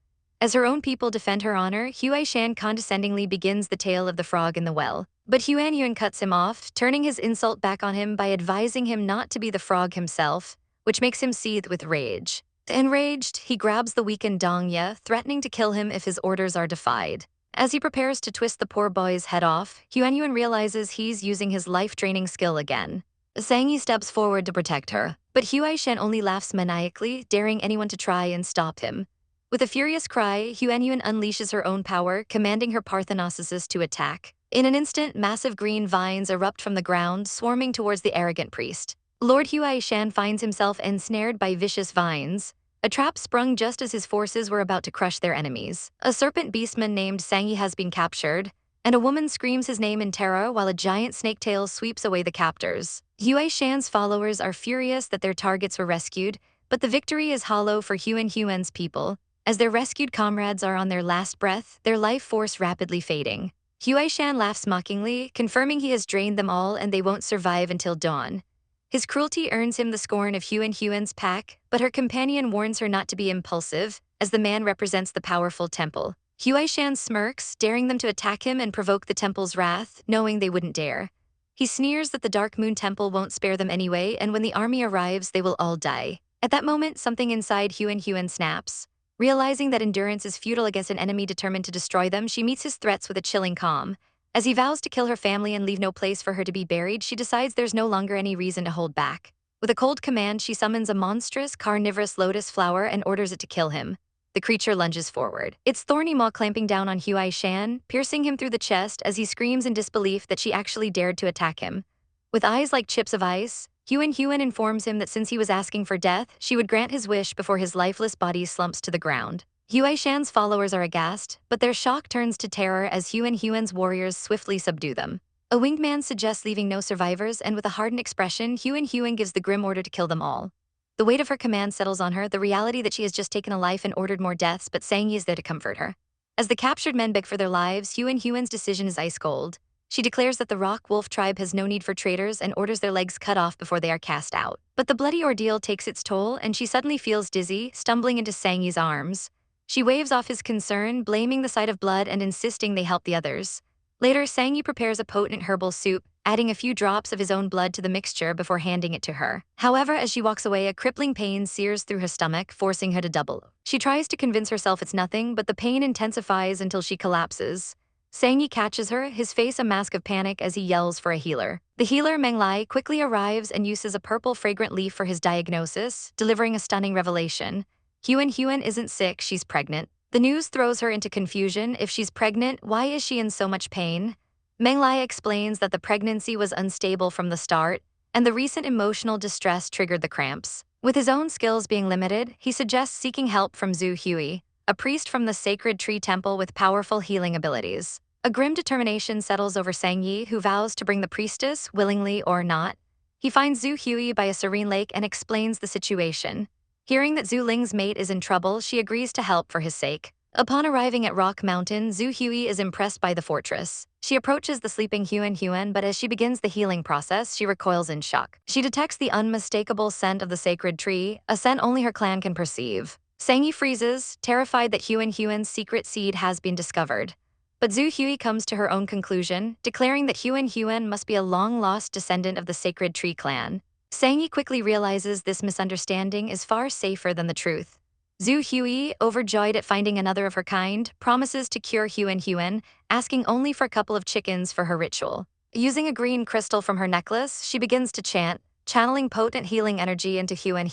As her own people defend her honor, Huaishan condescendingly begins the tale of the frog in the well. But Huanhuan cuts him off, turning his insult back on him by advising him not to be the frog himself, which makes him seethe with rage. Enraged, he grabs the weakened Dongya, threatening to kill him if his orders are defied. As he prepares to twist the poor boy's head off, Huanhuan realizes he's using his life-draining skill again. Sangyi steps forward to protect her, but Huaishan only laughs maniacally, daring anyone to try and stop him. With a furious cry, Huanhuan unleashes her own power, commanding her Parthenosis to attack. In an instant, massive green vines erupt from the ground, swarming towards the arrogant priest. Lord Huaishan finds himself ensnared by vicious vines, a trap sprung just as his forces were about to crush their enemies. A serpent beastman named Sangyi has been captured, and a woman screams his name in terror while a giant snaketail sweeps away the captors. Huaishan's followers are furious that their targets were rescued, but the victory is hollow for Huanhuan's people. As their rescued comrades are on their last breath, their life force rapidly fading. Huaishan laughs mockingly, confirming he has drained them all and they won't survive until dawn. His cruelty earns him the scorn of Huanhuan's pack, but her companion warns her not to be impulsive, as the man represents the powerful temple. Huaishan smirks, daring them to attack him and provoke the temple's wrath, knowing they wouldn't dare. He sneers that the Dark Moon Temple won't spare them anyway, and when the army arrives, they will all die. At that moment, something inside Huanhuan snaps. Realizing that endurance is futile against an enemy determined to destroy them, she meets his threats with a chilling calm. As he vows to kill her family and leave no place for her to be buried, she decides there's no longer any reason to hold back. With a cold command, she summons a monstrous, carnivorous lotus flower and orders it to kill him. The creature lunges forward, its thorny maw clamping down on Huaishan, piercing him through the chest as he screams in disbelief that she actually dared to attack him. With eyes like chips of ice, Huanhuan informs him that since he was asking for death, she would grant his wish before his lifeless body slumps to the ground. Huaishan's followers are aghast, but their shock turns to terror as Huanhuan's warriors swiftly subdue them. A winged man suggests leaving no survivors, and with a hardened expression, Huanhuan gives the grim order to kill them all. The weight of her command settles on her, the reality that she has just taken a life and ordered more deaths, but Sangyi is there to comfort her. As the captured men beg for their lives, Huanhuan's decision is ice cold. She declares that the Rock Wolf tribe has no need for traitors and orders their legs cut off before they are cast out. But the bloody ordeal takes its toll, and she suddenly feels dizzy, stumbling into Sangyi's arms. She waves off his concern, blaming the sight of blood and insisting they help the others. Later, Sangyi prepares a potent herbal soup, adding a few drops of his own blood to the mixture before handing it to her. However, as she walks away, a crippling pain sears through her stomach, forcing her to double. She tries to convince herself it's nothing, but the pain intensifies until she collapses. Sangyi catches her, his face a mask of panic as he yells for a healer. The healer, Menglai, quickly arrives and uses a purple fragrant leaf for his diagnosis, delivering a stunning revelation. Huanhuan isn't sick, she's pregnant. The news throws her into confusion. If she's pregnant, why is she in so much pain? Menglai explains that the pregnancy was unstable from the start, and the recent emotional distress triggered the cramps. With his own skills being limited, he suggests seeking help from Zhu Hui, a priest from the Sacred Tree Temple with powerful healing abilities. A grim determination settles over Sangyi, who vows to bring the priestess, willingly or not. He finds Zhu Hui by a serene lake and explains the situation. Hearing that Zhu Ling's mate is in trouble, she agrees to help for his sake. Upon arriving at Rock Mountain, Zhu Hui is impressed by the fortress. She approaches the sleeping Huanhuan, but as she begins the healing process, she recoils in shock. She detects the unmistakable scent of the sacred tree, a scent only her clan can perceive. Sangyi freezes, terrified that Huanhuan's secret seed has been discovered. But Zhu Hui comes to her own conclusion, declaring that Huan must be a long-lost descendant of the Sacred Tree clan. Sang Yi quickly realizes this misunderstanding is far safer than the truth. Zhu Hui, overjoyed at finding another of her kind, promises to cure Huan, asking only for a couple of chickens for her ritual. Using a green crystal from her necklace, she begins to chant, channeling potent healing energy into Huan.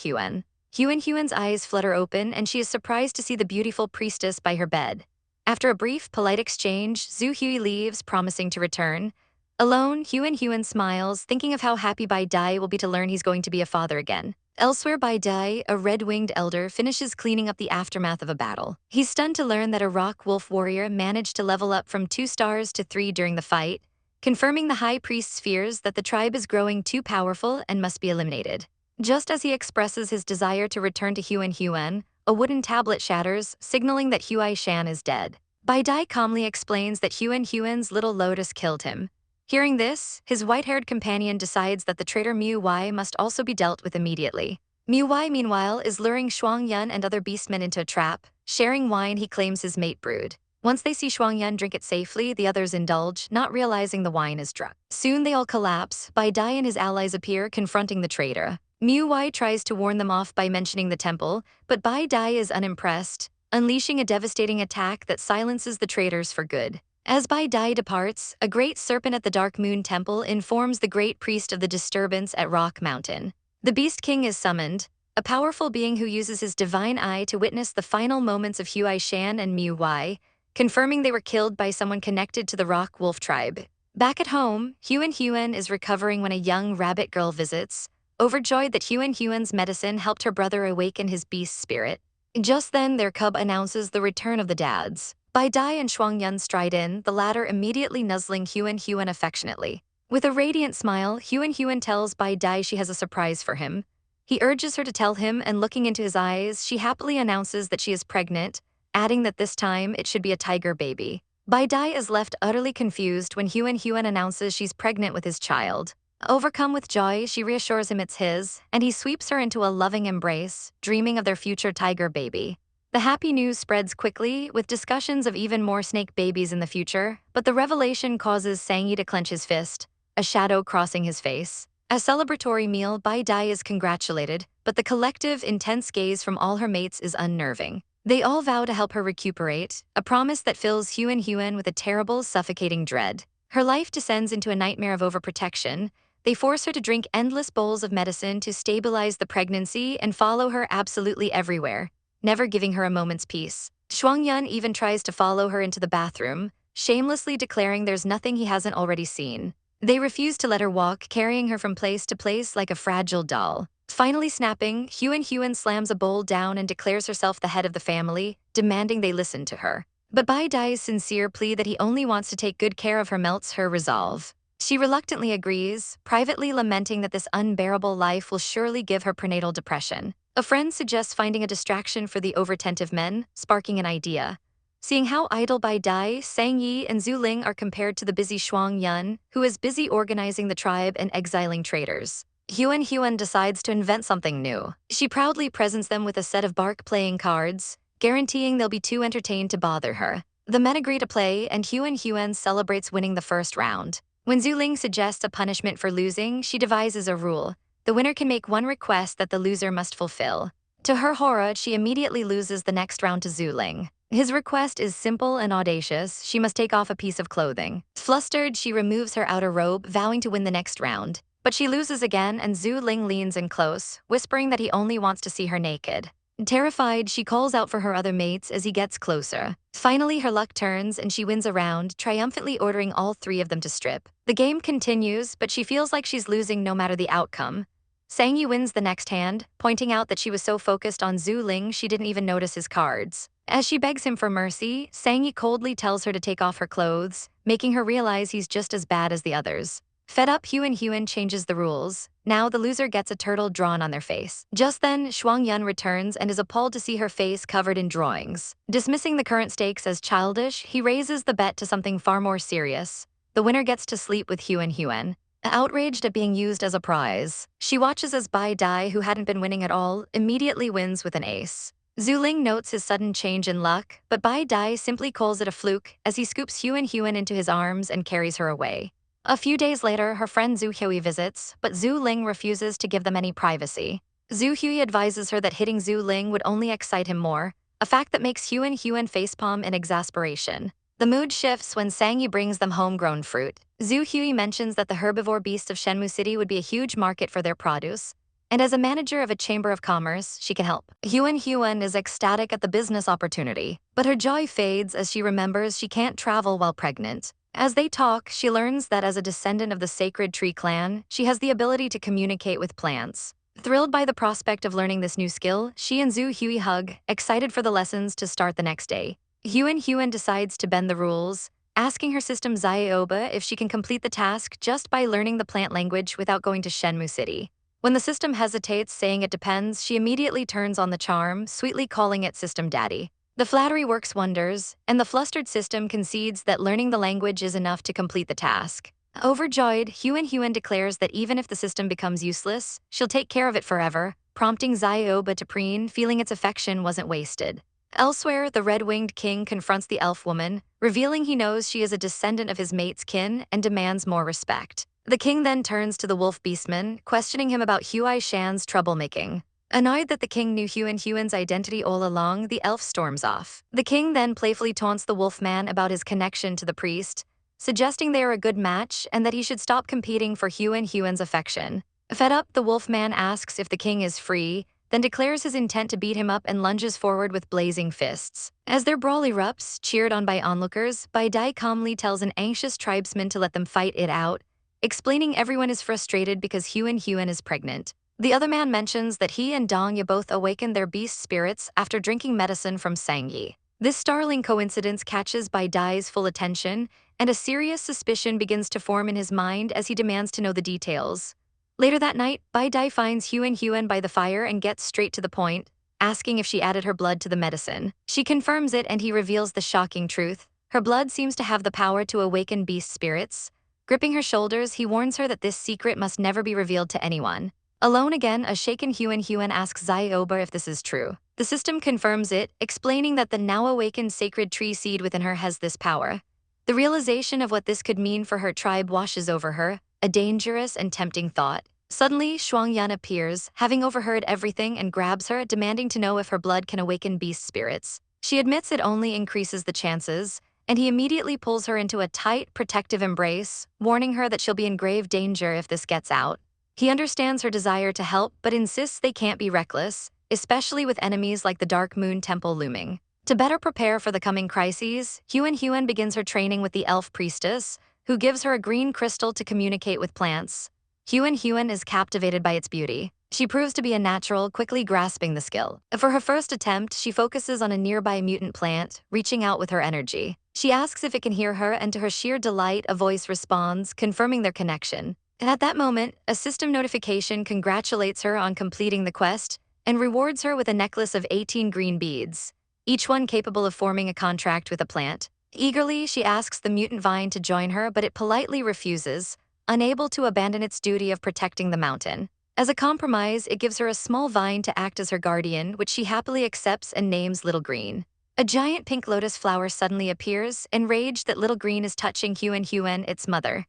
Huan's eyes flutter open, and she is surprised to see the beautiful priestess by her bed. After a brief, polite exchange, Zhu Hui leaves, promising to return. Alone, Huan smiles, thinking of how happy Bai Dai will be to learn he's going to be a father again. Elsewhere, Bai Dai, a red-winged elder, finishes cleaning up the aftermath of a battle. He's stunned to learn that a rock wolf warrior managed to level up from 2 stars to 3 during the fight, confirming the high priest's fears that the tribe is growing too powerful and must be eliminated. Just as he expresses his desire to return to Huan, a wooden tablet shatters, signaling that Huai Shan is dead. Bai Dai calmly explains that Huan's little lotus killed him. Hearing this, his white-haired companion decides that the traitor Mu Wai must also be dealt with immediately. Mu Wai, meanwhile, is luring Shuang-yun and other beastmen into a trap, sharing wine he claims his mate brewed. Once they see Shuang-yun drink it safely, the others indulge, not realizing the wine is drunk. Soon they all collapse. Bai Dai and his allies appear, confronting the traitor. Mu Wai tries to warn them off by mentioning the temple, but Bai Dai is unimpressed, unleashing a devastating attack that silences the traitors for good. As Bai Dai departs, a great serpent at the Dark Moon Temple informs the great priest of the disturbance at Rock Mountain. The Beast King is summoned, a powerful being who uses his divine eye to witness the final moments of Huai Shan and Mu Wai, confirming they were killed by someone connected to the Rock Wolf tribe. Back at home, Huan is recovering when a young rabbit girl visits, overjoyed that Huan's medicine helped her brother awaken his beast spirit. Just then, their cub announces the return of the dads. Bai Dai and Shuang-yun stride in, the latter immediately nuzzling Huan affectionately. With a radiant smile, Huan tells Bai Dai she has a surprise for him. He urges her to tell him, and looking into his eyes, she happily announces that she is pregnant, adding that this time it should be a tiger baby. Bai Dai is left utterly confused when Huan announces she's pregnant with his child. Overcome with joy, she reassures him it's his, and he sweeps her into a loving embrace, dreaming of their future tiger baby. The happy news spreads quickly, with discussions of even more snake babies in the future, but the revelation causes Sang Yi to clench his fist, a shadow crossing his face. A celebratory meal, Bai Dai is congratulated, but the collective, intense gaze from all her mates is unnerving. They all vow to help her recuperate, a promise that fills Huan with a terrible, suffocating dread. Her life descends into a nightmare of overprotection. They force her to drink endless bowls of medicine to stabilize the pregnancy and follow her absolutely everywhere, never giving her a moment's peace. Shuang-yun even tries to follow her into the bathroom, shamelessly declaring there's nothing he hasn't already seen. They refuse to let her walk, carrying her from place to place like a fragile doll. Finally snapping, Huan slams a bowl down and declares herself the head of the family, demanding they listen to her. But Bai Dai's sincere plea that he only wants to take good care of her melts her resolve. She reluctantly agrees, privately lamenting that this unbearable life will surely give her prenatal depression. A friend suggests finding a distraction for the overattentive men, sparking an idea. Seeing how idle Bai Dai, Sang Yi, and Zhu Ling are compared to the busy Shuang-yun, who is busy organizing the tribe and exiling traitors, Huan decides to invent something new. She proudly presents them with a set of bark playing cards, guaranteeing they'll be too entertained to bother her. The men agree to play, and Huan celebrates winning the first round. When Zhu Ling suggests a punishment for losing, she devises a rule. The winner can make one request that the loser must fulfill. To her horror, she immediately loses the next round to Zhu Ling. His request is simple and audacious. She must take off a piece of clothing. Flustered, she removes her outer robe, vowing to win the next round. But she loses again, and Zhu Ling leans in close, whispering that he only wants to see her naked. Terrified, she calls out for her other mates as he gets closer. Finally, her luck turns and she wins a round, triumphantly ordering all 3 of them to strip. The game continues, but she feels like she's losing no matter the outcome. Sang Yi wins the next hand, pointing out that she was so focused on Zhu Ling she didn't even notice his cards. As she begs him for mercy, Sang Yi coldly tells her to take off her clothes, making her realize he's just as bad as the others. Fed up, Huan changes the rules. Now the loser gets a turtle drawn on their face. Just then, Shuang-yun returns and is appalled to see her face covered in drawings. Dismissing the current stakes as childish, he raises the bet to something far more serious. The winner gets to sleep with Huan. Outraged at being used as a prize, she watches as Bai Dai, who hadn't been winning at all, immediately wins with an ace. Zhu Ling notes his sudden change in luck, but Bai Dai simply calls it a fluke as he scoops Huan into his arms and carries her away. A few days later, her friend Zhu Hui visits, but Zhu Ling refuses to give them any privacy. Zhu Hui advises her that hitting Zhu Ling would only excite him more, a fact that makes Huan facepalm in exasperation. The mood shifts when Sang Yi brings them homegrown fruit. Zhu Hui mentions that the herbivore beasts of Shenmue City would be a huge market for their produce, and as a manager of a chamber of commerce, she can help. Huan is ecstatic at the business opportunity, but her joy fades as she remembers she can't travel while pregnant. As they talk, she learns that as a descendant of the Sacred Tree clan, she has the ability to communicate with plants. Thrilled by the prospect of learning this new skill, she and Zhu Hui hug, excited for the lessons to start the next day. Huan decides to bend the rules, asking her system Zioba if she can complete the task just by learning the plant language without going to Shenmue City. When the system hesitates, saying it depends, she immediately turns on the charm, sweetly calling it System Daddy. The flattery works wonders, and the flustered system concedes that learning the language is enough to complete the task. Overjoyed, Huan declares that even if the system becomes useless, she'll take care of it forever, prompting Zioba to preen, feeling its affection wasn't wasted. Elsewhere, the red-winged king confronts the elf woman, revealing he knows she is a descendant of his mate's kin and demands more respect. The king then turns to the wolf beastman, questioning him about Huai Shan's troublemaking. Annoyed that the king knew Huan's identity all along, the elf storms off. The king then playfully taunts the wolfman about his connection to the priest, suggesting they are a good match and that he should stop competing for Huan's affection. Fed up, the wolfman asks if the king is free, then declares his intent to beat him up and lunges forward with blazing fists. As their brawl erupts, cheered on by onlookers, Bai Dai calmly tells an anxious tribesman to let them fight it out, explaining everyone is frustrated because Huan is pregnant. The other man mentions that he and Dong Ye both awakened their beast spirits after drinking medicine from Sang Yi. This startling coincidence catches Bai Dai's full attention, and a serious suspicion begins to form in his mind as he demands to know the details. Later that night, Bai Dai finds Huan by the fire and gets straight to the point, asking if she added her blood to the medicine. She confirms it and he reveals the shocking truth. Her blood seems to have the power to awaken beast spirits. Gripping her shoulders, he warns her that this secret must never be revealed to anyone. Alone again, a shaken Huan asks Zioba if this is true. The system confirms it, explaining that the now-awakened sacred tree seed within her has this power. The realization of what this could mean for her tribe washes over her, a dangerous and tempting thought. Suddenly, Shuangyan appears, having overheard everything, and grabs her, demanding to know if her blood can awaken beast spirits. She admits it only increases the chances, and he immediately pulls her into a tight, protective embrace, warning her that she'll be in grave danger if this gets out. He understands her desire to help, but insists they can't be reckless, especially with enemies like the Dark Moon Temple looming. To better prepare for the coming crises, Huan begins her training with the elf priestess, who gives her a green crystal to communicate with plants. Huan is captivated by its beauty. She proves to be a natural, quickly grasping the skill. For her first attempt, she focuses on a nearby mutant plant, reaching out with her energy. She asks if it can hear her, and to her sheer delight, a voice responds, confirming their connection. At that moment, a system notification congratulates her on completing the quest and rewards her with a necklace of 18 green beads, each one capable of forming a contract with a plant. Eagerly, she asks the mutant vine to join her, but it politely refuses, unable to abandon its duty of protecting the mountain. As a compromise, it gives her a small vine to act as her guardian, which she happily accepts and names Little Green. A giant pink lotus flower suddenly appears, enraged that Little Green is touching Huan, its mother.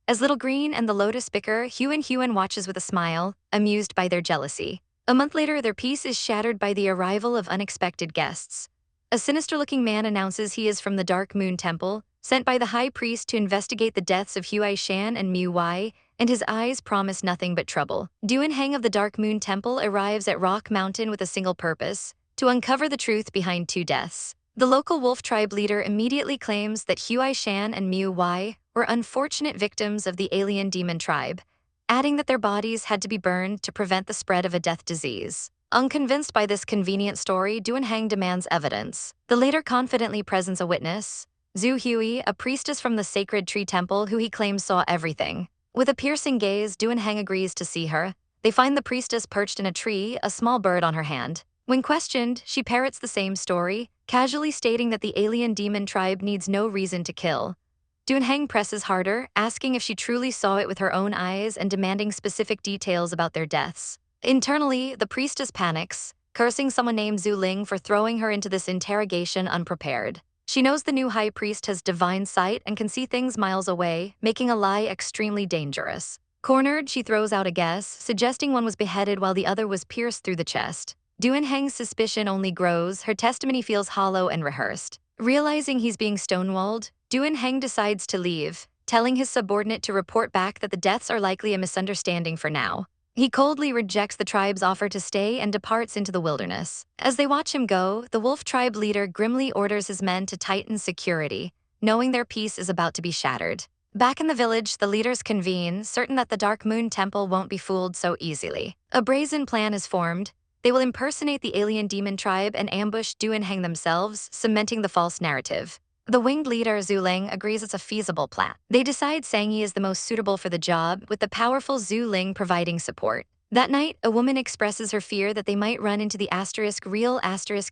As Little Green and the lotus bicker, Huan watches with a smile, amused by their jealousy. A month later, their peace is shattered by the arrival of unexpected guests. A sinister-looking man announces he is from the Dark Moon Temple, sent by the High Priest to investigate the deaths of Huai Shan and Mu Wai, and his eyes promise nothing but trouble. Duan Heng of the Dark Moon Temple arrives at Rock Mountain with a single purpose: to uncover the truth behind 2 deaths. The local wolf tribe leader immediately claims that Huai Shan and Mu Wai were unfortunate victims of the alien demon tribe, adding that their bodies had to be burned to prevent the spread of a death disease. Unconvinced by this convenient story, Duan Heng demands evidence. The later confidently presents a witness, Zhu Hui, a priestess from the Sacred Tree Temple who he claims saw everything. With a piercing gaze, Duan Heng agrees to see her. They find the priestess perched in a tree, a small bird on her hand. When questioned, she parrots the same story, casually stating that the alien demon tribe needs no reason to kill. Duan Heng presses harder, asking if she truly saw it with her own eyes and demanding specific details about their deaths. Internally, the priestess panics, cursing someone named Zhu Ling for throwing her into this interrogation unprepared. She knows the new high priest has divine sight and can see things miles away, making a lie extremely dangerous. Cornered, she throws out a guess, suggesting one was beheaded while the other was pierced through the chest. Duanheng's suspicion only grows, her testimony feels hollow and rehearsed. Realizing he's being stonewalled, Duanheng decides to leave, telling his subordinate to report back that the deaths are likely a misunderstanding for now. He coldly rejects the tribe's offer to stay and departs into the wilderness. As they watch him go, the wolf tribe leader grimly orders his men to tighten security, knowing their peace is about to be shattered. Back in the village, the leaders convene, certain that the Dark Moon Temple won't be fooled so easily. A brazen plan is formed. They will impersonate the alien demon tribe and ambush Duanheng themselves, cementing the false narrative. The winged leader, Zhu Ling, agrees it's a feasible plan. They decide Sangyi is the most suitable for the job, with the powerful Zhu Ling providing support. That night, a woman expresses her fear that they might run into the real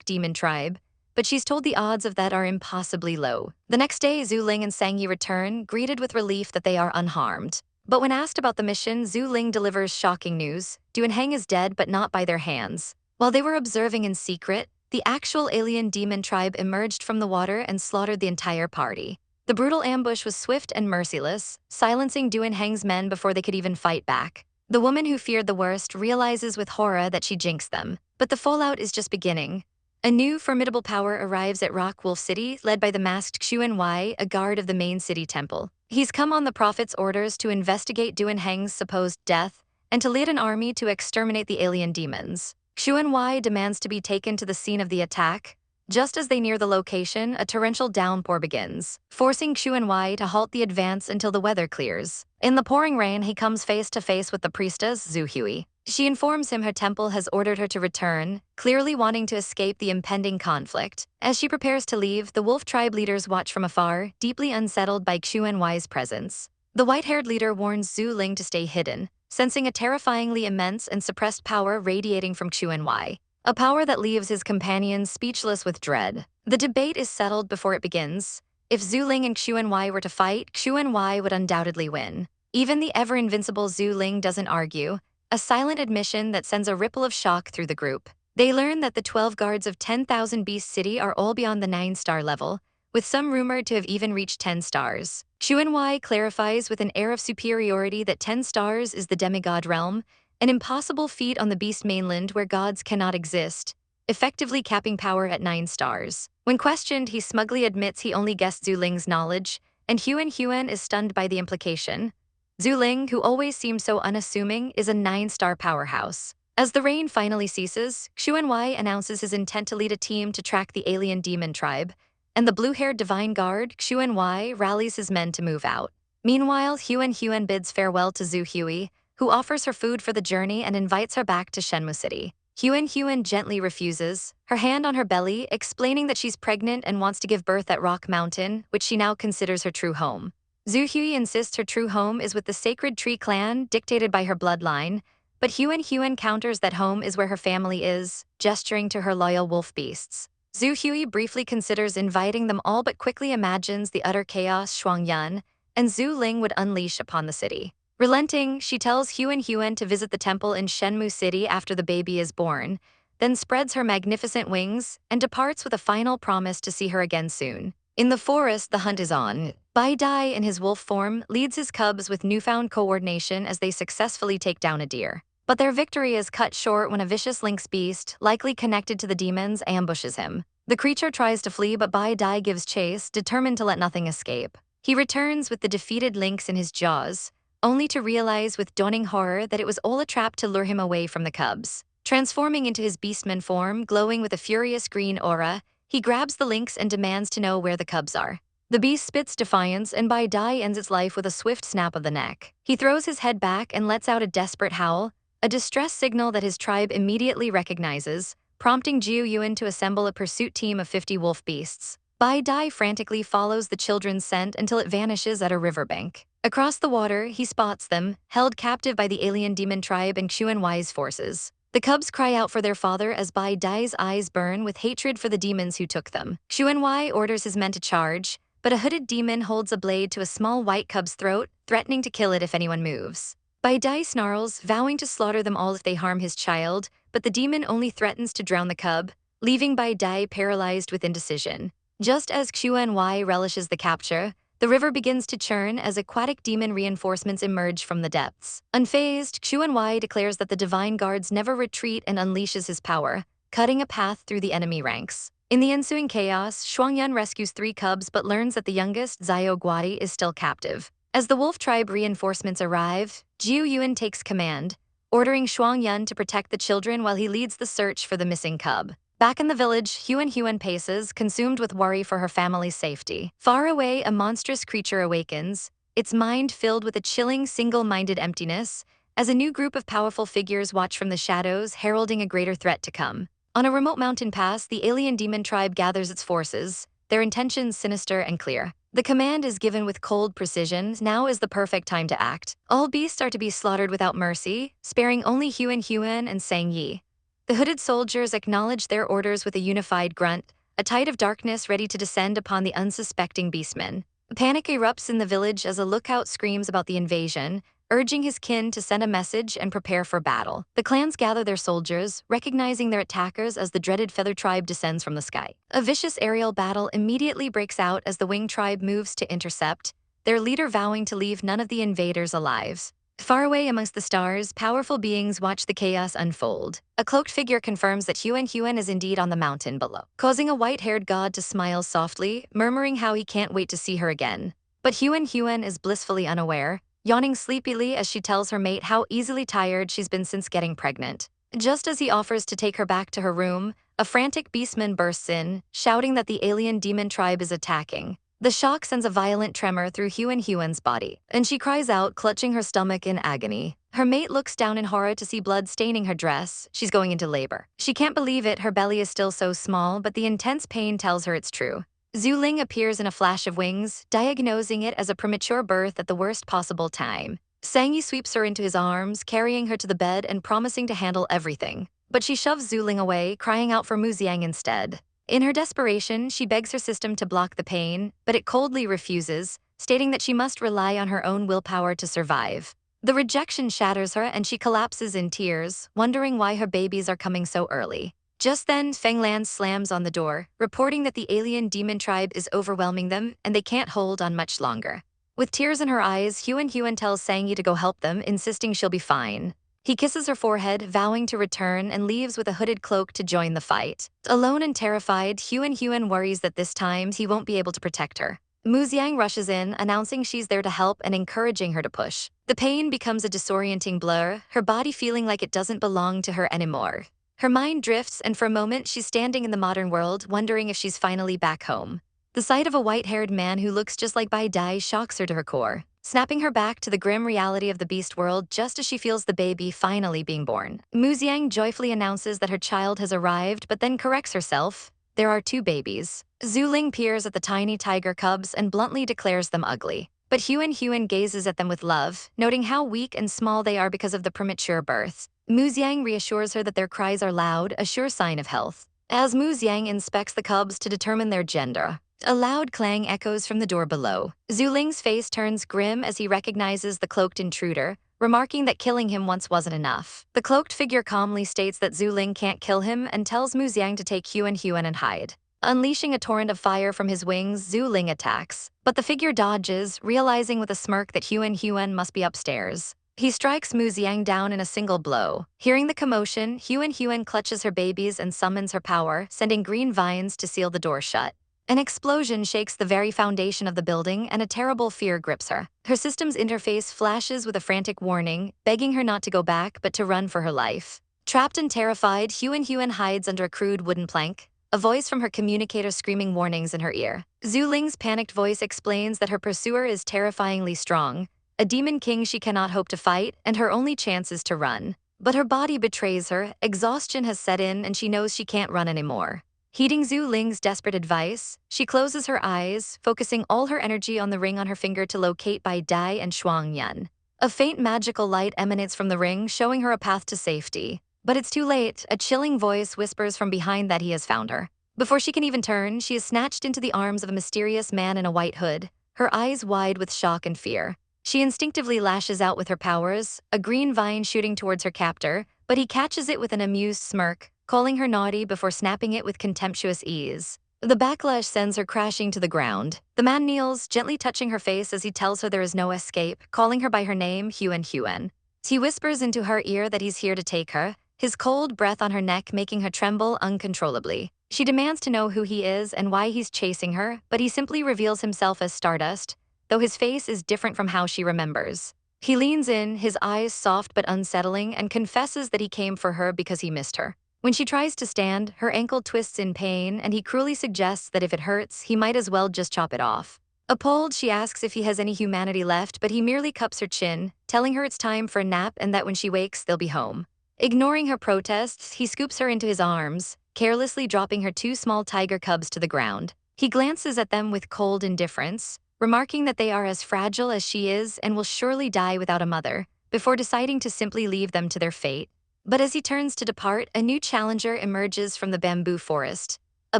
demon tribe, but she's told the odds of that are impossibly low. The next day, Zhu Ling and Sangyi return, greeted with relief that they are unharmed. But when asked about the mission, Zhu Ling delivers shocking news. Duanheng is dead, but not by their hands. While they were observing in secret, the actual alien demon tribe emerged from the water and slaughtered the entire party. The brutal ambush was swift and merciless, silencing Duanheng's men before they could even fight back. The woman who feared the worst realizes with horror that she jinxed them. But the fallout is just beginning. A new, formidable power arrives at Rock Wolf City, led by the masked Xuanhuai, a guard of the main city temple. He's come on the prophet's orders to investigate Duanheng's supposed death and to lead an army to exterminate the alien demons. Xuanhuai demands to be taken to the scene of the attack. Just as they near the location, a torrential downpour begins, forcing Xuanhuai to halt the advance until the weather clears. In the pouring rain, he comes face to face with the priestess, Zhu Hui. She informs him her temple has ordered her to return, clearly wanting to escape the impending conflict. As she prepares to leave, the wolf tribe leaders watch from afar, deeply unsettled by Xuanhuai's presence. The white-haired leader warns Zhu Ling to stay hidden, sensing a terrifyingly immense and suppressed power radiating from Xuanhuai, a power that leaves his companions speechless with dread. The debate is settled before it begins. If Zhu Ling and Xuanhuai were to fight, Xuanhuai would undoubtedly win. Even the ever-invincible Zhu Ling doesn't argue, a silent admission that sends a ripple of shock through the group. They learn that the 12 guards of 10,000 Beast City are all beyond the 9-star level, with some rumored to have even reached 10 stars. Xuanhuai clarifies with an air of superiority that 10 stars is the demigod realm, an impossible feat on the Beast mainland where gods cannot exist, effectively capping power at 9 stars. When questioned, he smugly admits he only guessed Zhu Ling's knowledge, and Huan is stunned by the implication. Zhu Ling, who always seemed so unassuming, is a 9-star powerhouse. As the rain finally ceases, Xuanhuai announces his intent to lead a team to track the alien demon tribe, and the blue-haired divine guard, Xuanhuai, rallies his men to move out. Meanwhile, Huan bids farewell to Zhu Hui, who offers her food for the journey and invites her back to Shenmue City. Huan gently refuses, her hand on her belly, explaining that she's pregnant and wants to give birth at Rock Mountain, which she now considers her true home. Zhu Hui insists her true home is with the Sacred Tree clan, dictated by her bloodline, but Huan counters that home is where her family is, gesturing to her loyal wolf beasts. Zhu Hui briefly considers inviting them all but quickly imagines the utter chaos Shuangyan and Zhu Ling would unleash upon the city. Relenting, she tells Huan to visit the temple in Shenmue City after the baby is born, then spreads her magnificent wings and departs with a final promise to see her again soon. In the forest, the hunt is on. Bai Dai, in his wolf form, leads his cubs with newfound coordination as they successfully take down a deer. But their victory is cut short when a vicious lynx beast, likely connected to the demons, ambushes him. The creature tries to flee, but Bai Dai gives chase, determined to let nothing escape. He returns with the defeated lynx in his jaws, only to realize with dawning horror that it was all a trap to lure him away from the cubs. Transforming into his beastman form, glowing with a furious green aura, he grabs the lynx and demands to know where the cubs are. The beast spits defiance, and Bai Dai ends its life with a swift snap of the neck. He throws his head back and lets out a desperate howl, a distress signal that his tribe immediately recognizes, prompting Jiu Yuan to assemble a pursuit team of 50 wolf beasts. Bai Dai frantically follows the children's scent until it vanishes at a riverbank. Across the water, he spots them, held captive by the alien demon tribe and Xuanhuai's forces. The cubs cry out for their father as Bai Dai's eyes burn with hatred for the demons who took them. Xuanhuai orders his men to charge, but a hooded demon holds a blade to a small white cub's throat, threatening to kill it if anyone moves. Bai Dai snarls, vowing to slaughter them all if they harm his child, but the demon only threatens to drown the cub, leaving Bai Dai paralyzed with indecision. Just as Xuanwei relishes the capture, the river begins to churn as aquatic demon reinforcements emerge from the depths. Unfazed, Xuanwei declares that the divine guards never retreat and unleashes his power, cutting a path through the enemy ranks. In the ensuing chaos, Shuangyan rescues 3 cubs but learns that the youngest, Zhao Guadi, is still captive. As the wolf tribe reinforcements arrive, Jiu Yuan takes command, ordering Shuangyan to protect the children while he leads the search for the missing cub. Back in the village, Huan paces, consumed with worry for her family's safety. Far away, a monstrous creature awakens, its mind filled with a chilling, single-minded emptiness, as a new group of powerful figures watch from the shadows, heralding a greater threat to come. On a remote mountain pass, the alien demon tribe gathers its forces, their intentions sinister and clear. The command is given with cold precision. Now is the perfect time to act. All beasts are to be slaughtered without mercy, sparing only Huan and Sang Yi. The hooded soldiers acknowledge their orders with a unified grunt, a tide of darkness ready to descend upon the unsuspecting beastmen. Panic erupts in the village as a lookout screams about the invasion, urging his kin to send a message and prepare for battle. The clans gather their soldiers, recognizing their attackers as the dreaded Feather Tribe descends from the sky. A vicious aerial battle immediately breaks out as the Wing Tribe moves to intercept, their leader vowing to leave none of the invaders alive. Far away amongst the stars, powerful beings watch the chaos unfold. A cloaked figure confirms that Huan is indeed on the mountain below, causing a white-haired god to smile softly, murmuring how he can't wait to see her again. But Huan is blissfully unaware, yawning sleepily as she tells her mate how easily tired she's been since getting pregnant. Just as he offers to take her back to her room, a frantic beastman bursts in, shouting that the alien demon tribe is attacking. The shock sends a violent tremor through Huan's body, and she cries out, clutching her stomach in agony. Her mate looks down in horror to see blood staining her dress. She's going into labor. She can't believe it, her belly is still so small, but the intense pain tells her it's true. Zuling appears in a flash of wings, diagnosing it as a premature birth at the worst possible time. Sangyi sweeps her into his arms, carrying her to the bed and promising to handle everything. But she shoves Zuling away, crying out for Muxiang instead. In her desperation, she begs her system to block the pain, but it coldly refuses, stating that she must rely on her own willpower to survive. The rejection shatters her and she collapses in tears, wondering why her babies are coming so early. Just then, Fenglan slams on the door, reporting that the alien demon tribe is overwhelming them and they can't hold on much longer. With tears in her eyes, Huan tells Sangyi to go help them, insisting she'll be fine. He kisses her forehead, vowing to return, and leaves with a hooded cloak to join the fight. Alone and terrified, Huan worries that this time he won't be able to protect her. Muxiang rushes in, announcing she's there to help and encouraging her to push. The pain becomes a disorienting blur, her body feeling like it doesn't belong to her anymore. Her mind drifts, and for a moment she's standing in the modern world, wondering if she's finally back home. The sight of a white-haired man who looks just like Bai Dai shocks her to her core, snapping her back to the grim reality of the beast world just as she feels the baby finally being born. Muxiang joyfully announces that her child has arrived, but then corrects herself. There are 2 babies. Zuling peers at the tiny tiger cubs and bluntly declares them ugly. But Huan gazes at them with love, noting how weak and small they are because of the premature birth. Muxiang reassures her that their cries are loud, a sure sign of health. As Muxiang inspects the cubs to determine their gender, a loud clang echoes from the door below. Zuling's face turns grim as he recognizes the cloaked intruder, remarking that killing him once wasn't enough. The cloaked figure calmly states that Zuling can't kill him and tells Muxiang to take Huan and hide. Unleashing a torrent of fire from his wings, Zuling attacks, but the figure dodges, realizing with a smirk that Huan must be upstairs. He strikes Muxiang down in a single blow. Hearing the commotion, Huan clutches her babies and summons her power, sending green vines to seal the door shut. An explosion shakes the very foundation of the building and a terrible fear grips her. Her system's interface flashes with a frantic warning, begging her not to go back but to run for her life. Trapped and terrified, Huan hides under a crude wooden plank, a voice from her communicator screaming warnings in her ear. Zuling's panicked voice explains that her pursuer is terrifyingly strong, a demon king she cannot hope to fight, and her only chance is to run. But her body betrays her, exhaustion has set in and she knows she can't run anymore. Heeding Zuling's desperate advice, she closes her eyes, focusing all her energy on the ring on her finger to locate Bai Dai and Shuangyan. A faint magical light emanates from the ring, showing her a path to safety. But it's too late, a chilling voice whispers from behind that he has found her. Before she can even turn, she is snatched into the arms of a mysterious man in a white hood, her eyes wide with shock and fear. She instinctively lashes out with her powers, a green vine shooting towards her captor, but he catches it with an amused smirk, calling her naughty before snapping it with contemptuous ease. The backlash sends her crashing to the ground. The man kneels, gently touching her face as he tells her there is no escape, calling her by her name, Huan. He whispers into her ear that he's here to take her, his cold breath on her neck making her tremble uncontrollably. She demands to know who he is and why he's chasing her, but he simply reveals himself as Stardust, though his face is different from how she remembers. He leans in, his eyes soft but unsettling, and confesses that he came for her because he missed her. When she tries to stand, her ankle twists in pain, and he cruelly suggests that if it hurts, he might as well just chop it off. Appalled, she asks if he has any humanity left, but he merely cups her chin, telling her it's time for a nap and that when she wakes, they'll be home. Ignoring her protests, he scoops her into his arms, carelessly dropping her two small tiger cubs to the ground. He glances at them with cold indifference, remarking that they are as fragile as she is and will surely die without a mother, before deciding to simply leave them to their fate. But as he turns to depart, a new challenger emerges from the bamboo forest. A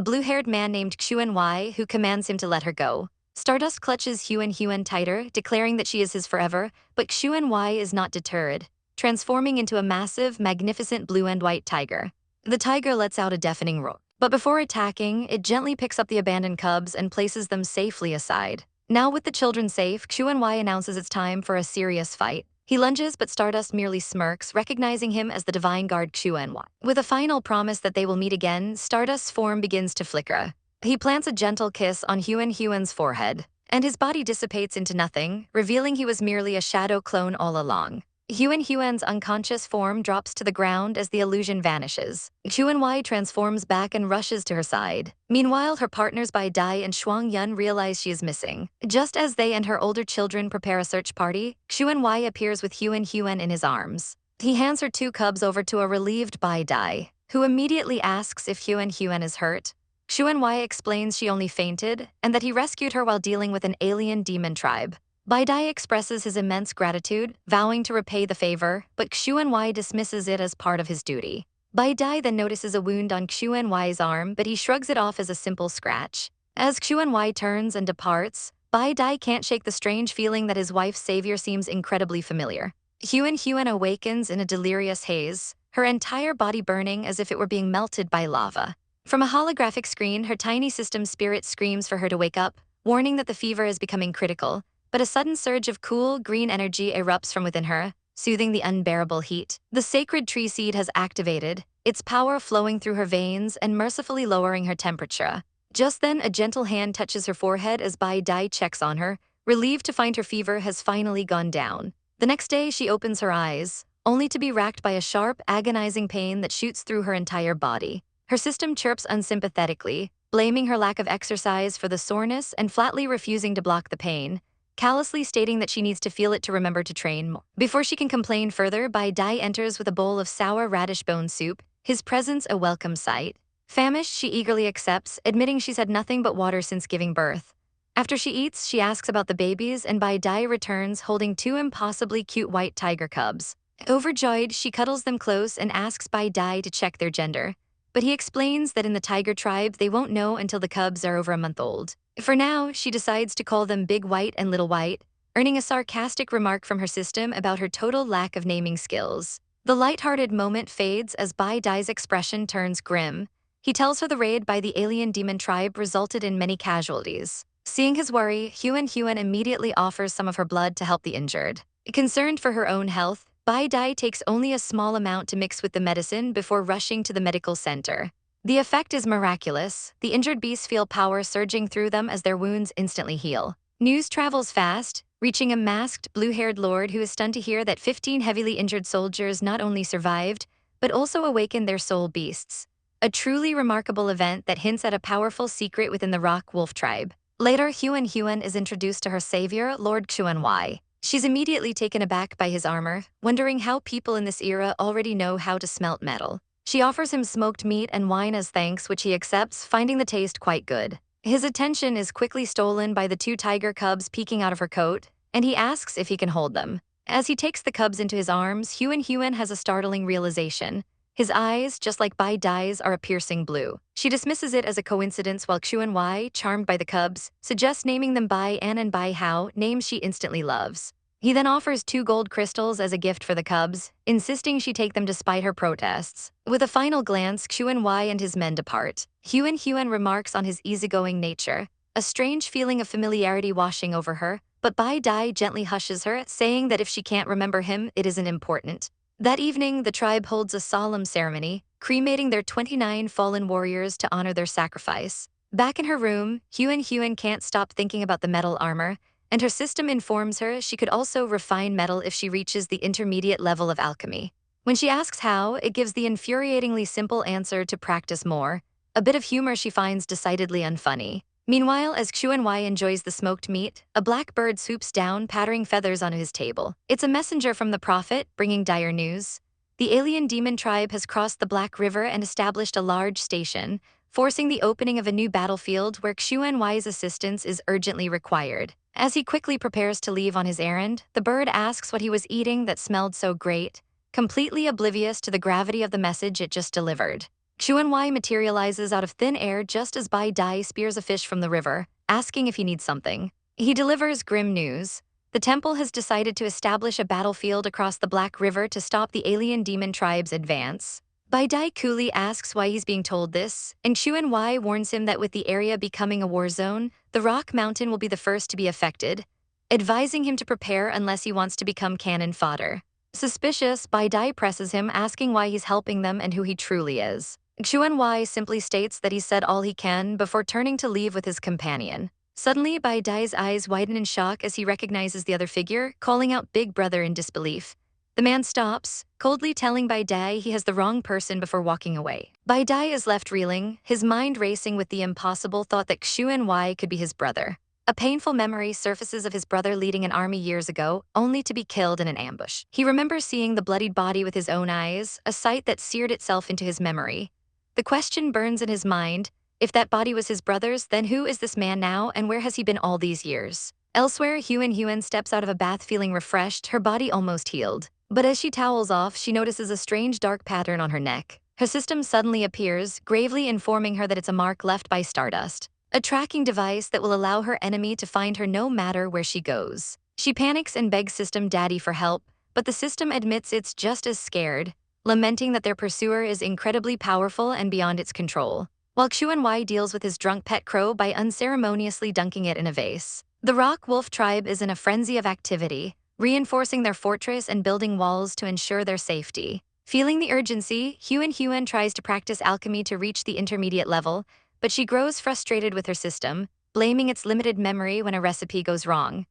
blue-haired man named Xuanhuan who commands him to let her go. Stardust clutches Huan tighter, declaring that she is his forever, but Xuanhuan is not deterred, transforming into a massive, magnificent blue and white tiger. The tiger lets out a deafening roar, but before attacking, it gently picks up the abandoned cubs and places them safely aside. Now with the children safe, Xuanhuan announces it's time for a serious fight. He lunges, but Stardust merely smirks, recognizing him as the divine guard Xuanhuan. With a final promise that they will meet again, Stardust's form begins to flicker. He plants a gentle kiss on Huan's forehead, and his body dissipates into nothing, revealing he was merely a shadow clone all along. Huan's unconscious form drops to the ground as the illusion vanishes. Xuanhuan transforms back and rushes to her side. Meanwhile, her partners Bai Dai and Shuang Yun realize she is missing. Just as they and her older children prepare a search party, Xuanhuan appears with Huan in his arms. He hands her two cubs over to a relieved Bai Dai, who immediately asks if Huan is hurt. Xuanhuan explains she only fainted, and that he rescued her while dealing with an alien demon tribe. Bai Dai expresses his immense gratitude, vowing to repay the favor, but Xuanhuan dismisses it as part of his duty. Bai Dai then notices a wound on Xuanhuan's arm, but he shrugs it off as a simple scratch. As Xuanhuan turns and departs, Bai Dai can't shake the strange feeling that his wife's savior seems incredibly familiar. Huan awakens in a delirious haze, her entire body burning as if it were being melted by lava. From a holographic screen, her tiny system spirit screams for her to wake up, warning that the fever is becoming critical. But a sudden surge of cool, green energy erupts from within her, soothing the unbearable heat. The sacred tree seed has activated, its power flowing through her veins and mercifully lowering her temperature. Just then, a gentle hand touches her forehead as Bai Dai checks on her, relieved to find her fever has finally gone down. The next day, she opens her eyes, only to be racked by a sharp, agonizing pain that shoots through her entire body. Her system chirps unsympathetically, blaming her lack of exercise for the soreness and flatly refusing to block the pain, callously stating that she needs to feel it to remember to train more. Before she can complain further, Bai Dai enters with a bowl of sour radish bone soup, his presence a welcome sight. Famished, she eagerly accepts, admitting she's had nothing but water since giving birth. After she eats, she asks about the babies, and Bai Dai returns holding two impossibly cute white tiger cubs. Overjoyed, she cuddles them close and asks Bai Dai to check their gender. But he explains that in the tiger tribe, they won't know until the cubs are over a month old. For now, she decides to call them Big White and Little White, earning a sarcastic remark from her system about her total lack of naming skills. The lighthearted moment fades as Bai Dai's expression turns grim. He tells her the raid by the alien demon tribe resulted in many casualties. Seeing his worry, Huan immediately offers some of her blood to help the injured. Concerned for her own health, Bai Dai takes only a small amount to mix with the medicine before rushing to the medical center. The effect is miraculous. The injured beasts feel power surging through them as their wounds instantly heal. News travels fast, reaching a masked, blue-haired lord who is stunned to hear that 15 heavily injured soldiers not only survived, but also awakened their soul beasts. A truly remarkable event that hints at a powerful secret within the Rock Wolf tribe. Later, Huan is introduced to her savior, Lord Xuanhuan. She's immediately taken aback by his armor, wondering how people in this era already know how to smelt metal. She offers him smoked meat and wine as thanks, which he accepts, finding the taste quite good. His attention is quickly stolen by the two tiger cubs peeking out of her coat, and he asks if he can hold them. As he takes the cubs into his arms, Huan has a startling realization. His eyes, just like Bai Dai's, are a piercing blue. She dismisses it as a coincidence while Xuanhuan, charmed by the cubs, suggests naming them Bai An and Bai Hao, names she instantly loves. He then offers 2 gold crystals as a gift for the cubs, insisting she take them despite her protests. With a final glance, Xuanwei and his men depart. Huan remarks on his easygoing nature, a strange feeling of familiarity washing over her, but Bai Dai gently hushes her, saying that if she can't remember him, it isn't important. That evening, the tribe holds a solemn ceremony, cremating their 29 fallen warriors to honor their sacrifice. Back in her room, Huan can't stop thinking about the metal armor, and her system informs her she could also refine metal if she reaches the intermediate level of alchemy. When she asks how, it gives the infuriatingly simple answer to practice more, a bit of humor she finds decidedly unfunny. Meanwhile, as Xuanwei enjoys the smoked meat, a black bird swoops down, pattering feathers onto his table. It's a messenger from the prophet, bringing dire news. The alien demon tribe has crossed the Black River and established a large station, forcing the opening of a new battlefield where Xuanwei's assistance is urgently required. As he quickly prepares to leave on his errand, the bird asks what he was eating that smelled so great, completely oblivious to the gravity of the message it just delivered. Xuanwei materializes out of thin air just as Bai Dai spears a fish from the river, asking if he needs something. He delivers grim news. The temple has decided to establish a battlefield across the Black River to stop the alien demon tribe's advance. Bai Dai coolly asks why he's being told this, and Xuanwei warns him that with the area becoming a war zone, the Rock Mountain will be the first to be affected, advising him to prepare unless he wants to become cannon fodder. Suspicious, Bai Dai presses him, asking why he's helping them and who he truly is. Xuanwei simply states that he's said all he can before turning to leave with his companion. Suddenly, Bai Dai's eyes widen in shock as he recognizes the other figure, calling out Big Brother in disbelief. The man stops, coldly telling Bai Dai he has the wrong person before walking away. Bai Dai is left reeling, his mind racing with the impossible thought that Xuanwei could be his brother. A painful memory surfaces of his brother leading an army years ago, only to be killed in an ambush. He remembers seeing the bloodied body with his own eyes, a sight that seared itself into his memory. The question burns in his mind, if that body was his brother's, then who is this man now and where has he been all these years? Elsewhere, Huan steps out of a bath feeling refreshed, her body almost healed. But as she towels off, she notices a strange dark pattern on her neck. Her system suddenly appears, gravely informing her that it's a mark left by Stardust, a tracking device that will allow her enemy to find her no matter where she goes. She panics and begs System Daddy for help, but the system admits it's just as scared, lamenting that their pursuer is incredibly powerful and beyond its control. While Xuanwei deals with his drunk pet crow by unceremoniously dunking it in a vase. The Rock Wolf tribe is in a frenzy of activity, reinforcing their fortress and building walls to ensure their safety. Feeling the urgency, Huan tries to practice alchemy to reach the intermediate level, but she grows frustrated with her system, blaming its limited memory when a recipe goes wrong.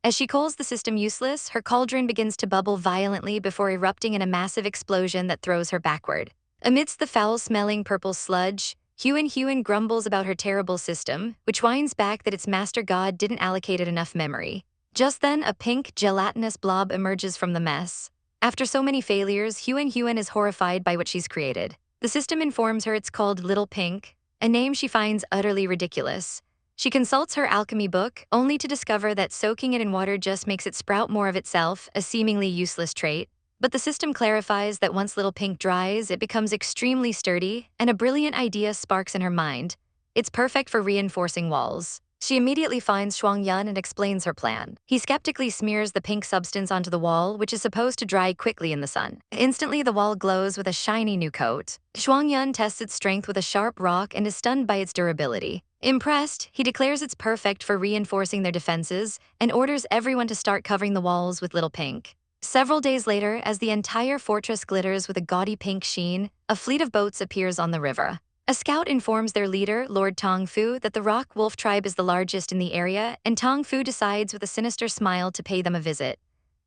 As she calls the system useless, her cauldron begins to bubble violently before erupting in a massive explosion that throws her backward. Amidst the foul-smelling purple sludge, Huan grumbles about her terrible system, which whines back that its master god didn't allocate it enough memory. Just then, a pink, gelatinous blob emerges from the mess. After so many failures, Huan is horrified by what she's created. The system informs her it's called Little Pink, a name she finds utterly ridiculous. She consults her alchemy book, only to discover that soaking it in water just makes it sprout more of itself, a seemingly useless trait. But the system clarifies that once Little Pink dries, it becomes extremely sturdy, and a brilliant idea sparks in her mind. It's perfect for reinforcing walls. She immediately finds Xuangyun and explains her plan. He skeptically smears the pink substance onto the wall, which is supposed to dry quickly in the sun. Instantly, the wall glows with a shiny new coat. Xuangyun tests its strength with a sharp rock and is stunned by its durability. Impressed, he declares it's perfect for reinforcing their defenses and orders everyone to start covering the walls with Little Pink. Several days later, as the entire fortress glitters with a gaudy pink sheen, a fleet of boats appears on the river. A scout informs their leader, Lord Tongfu, that the Rock Wolf tribe is the largest in the area, and Tongfu decides with a sinister smile to pay them a visit.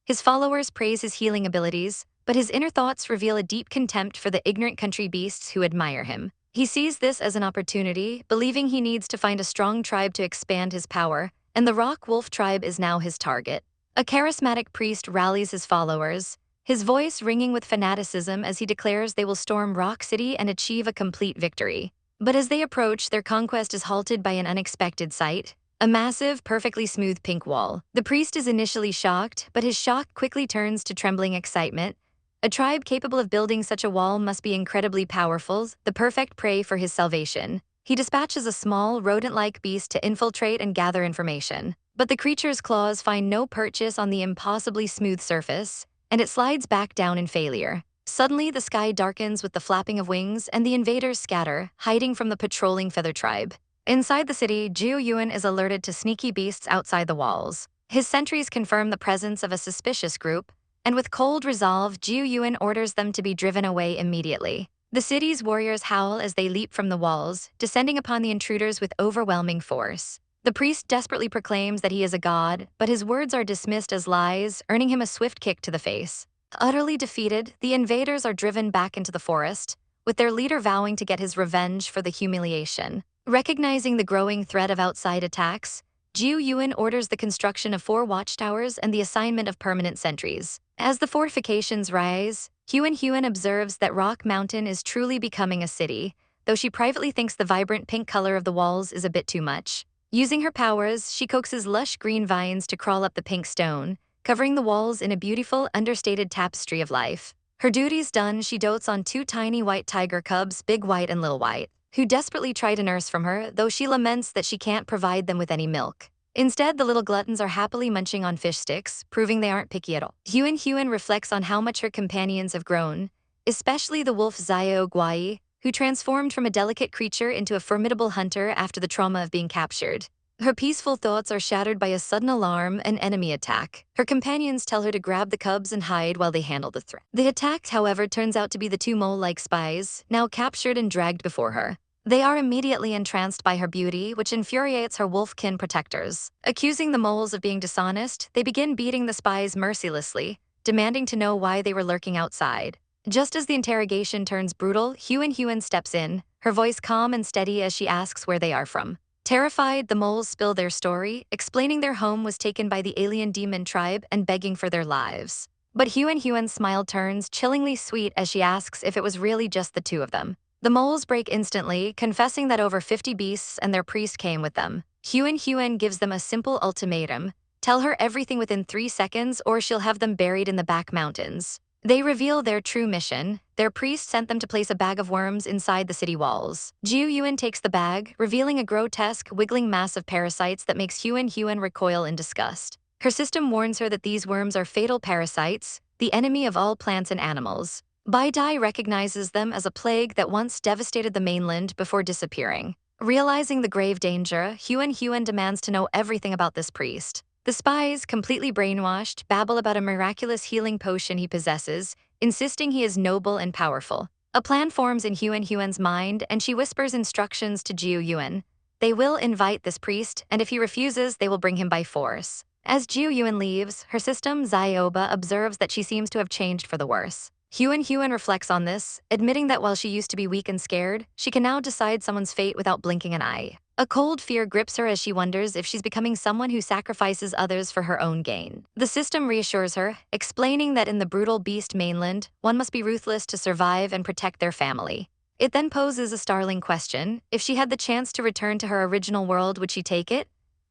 His followers praise his healing abilities, but his inner thoughts reveal a deep contempt for the ignorant country beasts who admire him. He sees this as an opportunity, believing he needs to find a strong tribe to expand his power, and the Rock Wolf tribe is now his target. A charismatic priest rallies his followers, his voice ringing with fanaticism as he declares they will storm Rock City and achieve a complete victory. But as they approach, their conquest is halted by an unexpected sight, a massive, perfectly smooth pink wall. The priest is initially shocked, but his shock quickly turns to trembling excitement. A tribe capable of building such a wall must be incredibly powerful, the perfect prey for his salvation. He dispatches a small, rodent-like beast to infiltrate and gather information. But the creature's claws find no purchase on the impossibly smooth surface, and it slides back down in failure. Suddenly, the sky darkens with the flapping of wings, and the invaders scatter, hiding from the patrolling feather tribe. Inside the city, Jiu Yuan is alerted to sneaky beasts outside the walls. His sentries confirm the presence of a suspicious group, and with cold resolve, Jiu Yuan orders them to be driven away immediately. The city's warriors howl as they leap from the walls, descending upon the intruders with overwhelming force. The priest desperately proclaims that he is a god, but his words are dismissed as lies, earning him a swift kick to the face. Utterly defeated, the invaders are driven back into the forest, with their leader vowing to get his revenge for the humiliation. Recognizing the growing threat of outside attacks, Jiu Yuan orders the construction of 4 watchtowers and the assignment of permanent sentries. As the fortifications rise, Huan observes that Rock Mountain is truly becoming a city, though she privately thinks the vibrant pink color of the walls is a bit too much. Using her powers, she coaxes lush green vines to crawl up the pink stone, covering the walls in a beautiful, understated tapestry of life. Her duties done, she dotes on 2 tiny white tiger cubs, Big White and Little White, who desperately try to nurse from her, though she laments that she can't provide them with any milk. Instead, the little gluttons are happily munching on fish sticks, proving they aren't picky at all. Huan reflects on how much her companions have grown, especially the wolf Xiao Guai, who transformed from a delicate creature into a formidable hunter after the trauma of being captured. Her peaceful thoughts are shattered by a sudden alarm, an enemy attack. Her companions tell her to grab the cubs and hide while they handle the threat. The attack, however, turns out to be the 2 mole-like spies, now captured and dragged before her. They are immediately entranced by her beauty, which infuriates her wolfkin protectors. Accusing the moles of being dishonest, they begin beating the spies mercilessly, demanding to know why they were lurking outside. Just as the interrogation turns brutal, Huan steps in, her voice calm and steady as she asks where they are from. Terrified, the moles spill their story, explaining their home was taken by the alien demon tribe and begging for their lives. But Huan's smile turns chillingly sweet as she asks if it was really just the 2 of them. The moles break instantly, confessing that over 50 beasts and their priest came with them. Huan gives them a simple ultimatum: tell her everything within 3 seconds or she'll have them buried in the back mountains. They reveal their true mission. Their priest sent them to place a bag of worms inside the city walls. Jiu Yuan takes the bag, revealing a grotesque, wiggling mass of parasites that makes Huan recoil in disgust. Her system warns her that these worms are fatal parasites, the enemy of all plants and animals. Bai Dai recognizes them as a plague that once devastated the mainland before disappearing. Realizing the grave danger, Huan demands to know everything about this priest. The spies, completely brainwashed, babble about a miraculous healing potion he possesses, insisting he is noble and powerful. A plan forms in Huan's mind, and she whispers instructions to Jiu Yuan. They will invite this priest, and if he refuses, they will bring him by force. As Jiu Yuan leaves, her system, Zioba, observes that she seems to have changed for the worse. Huan reflects on this, admitting that while she used to be weak and scared, she can now decide someone's fate without blinking an eye. A cold fear grips her as she wonders if she's becoming someone who sacrifices others for her own gain. The system reassures her, explaining that in the brutal beast mainland, one must be ruthless to survive and protect their family. It then poses a startling question: if she had the chance to return to her original world, would she take it?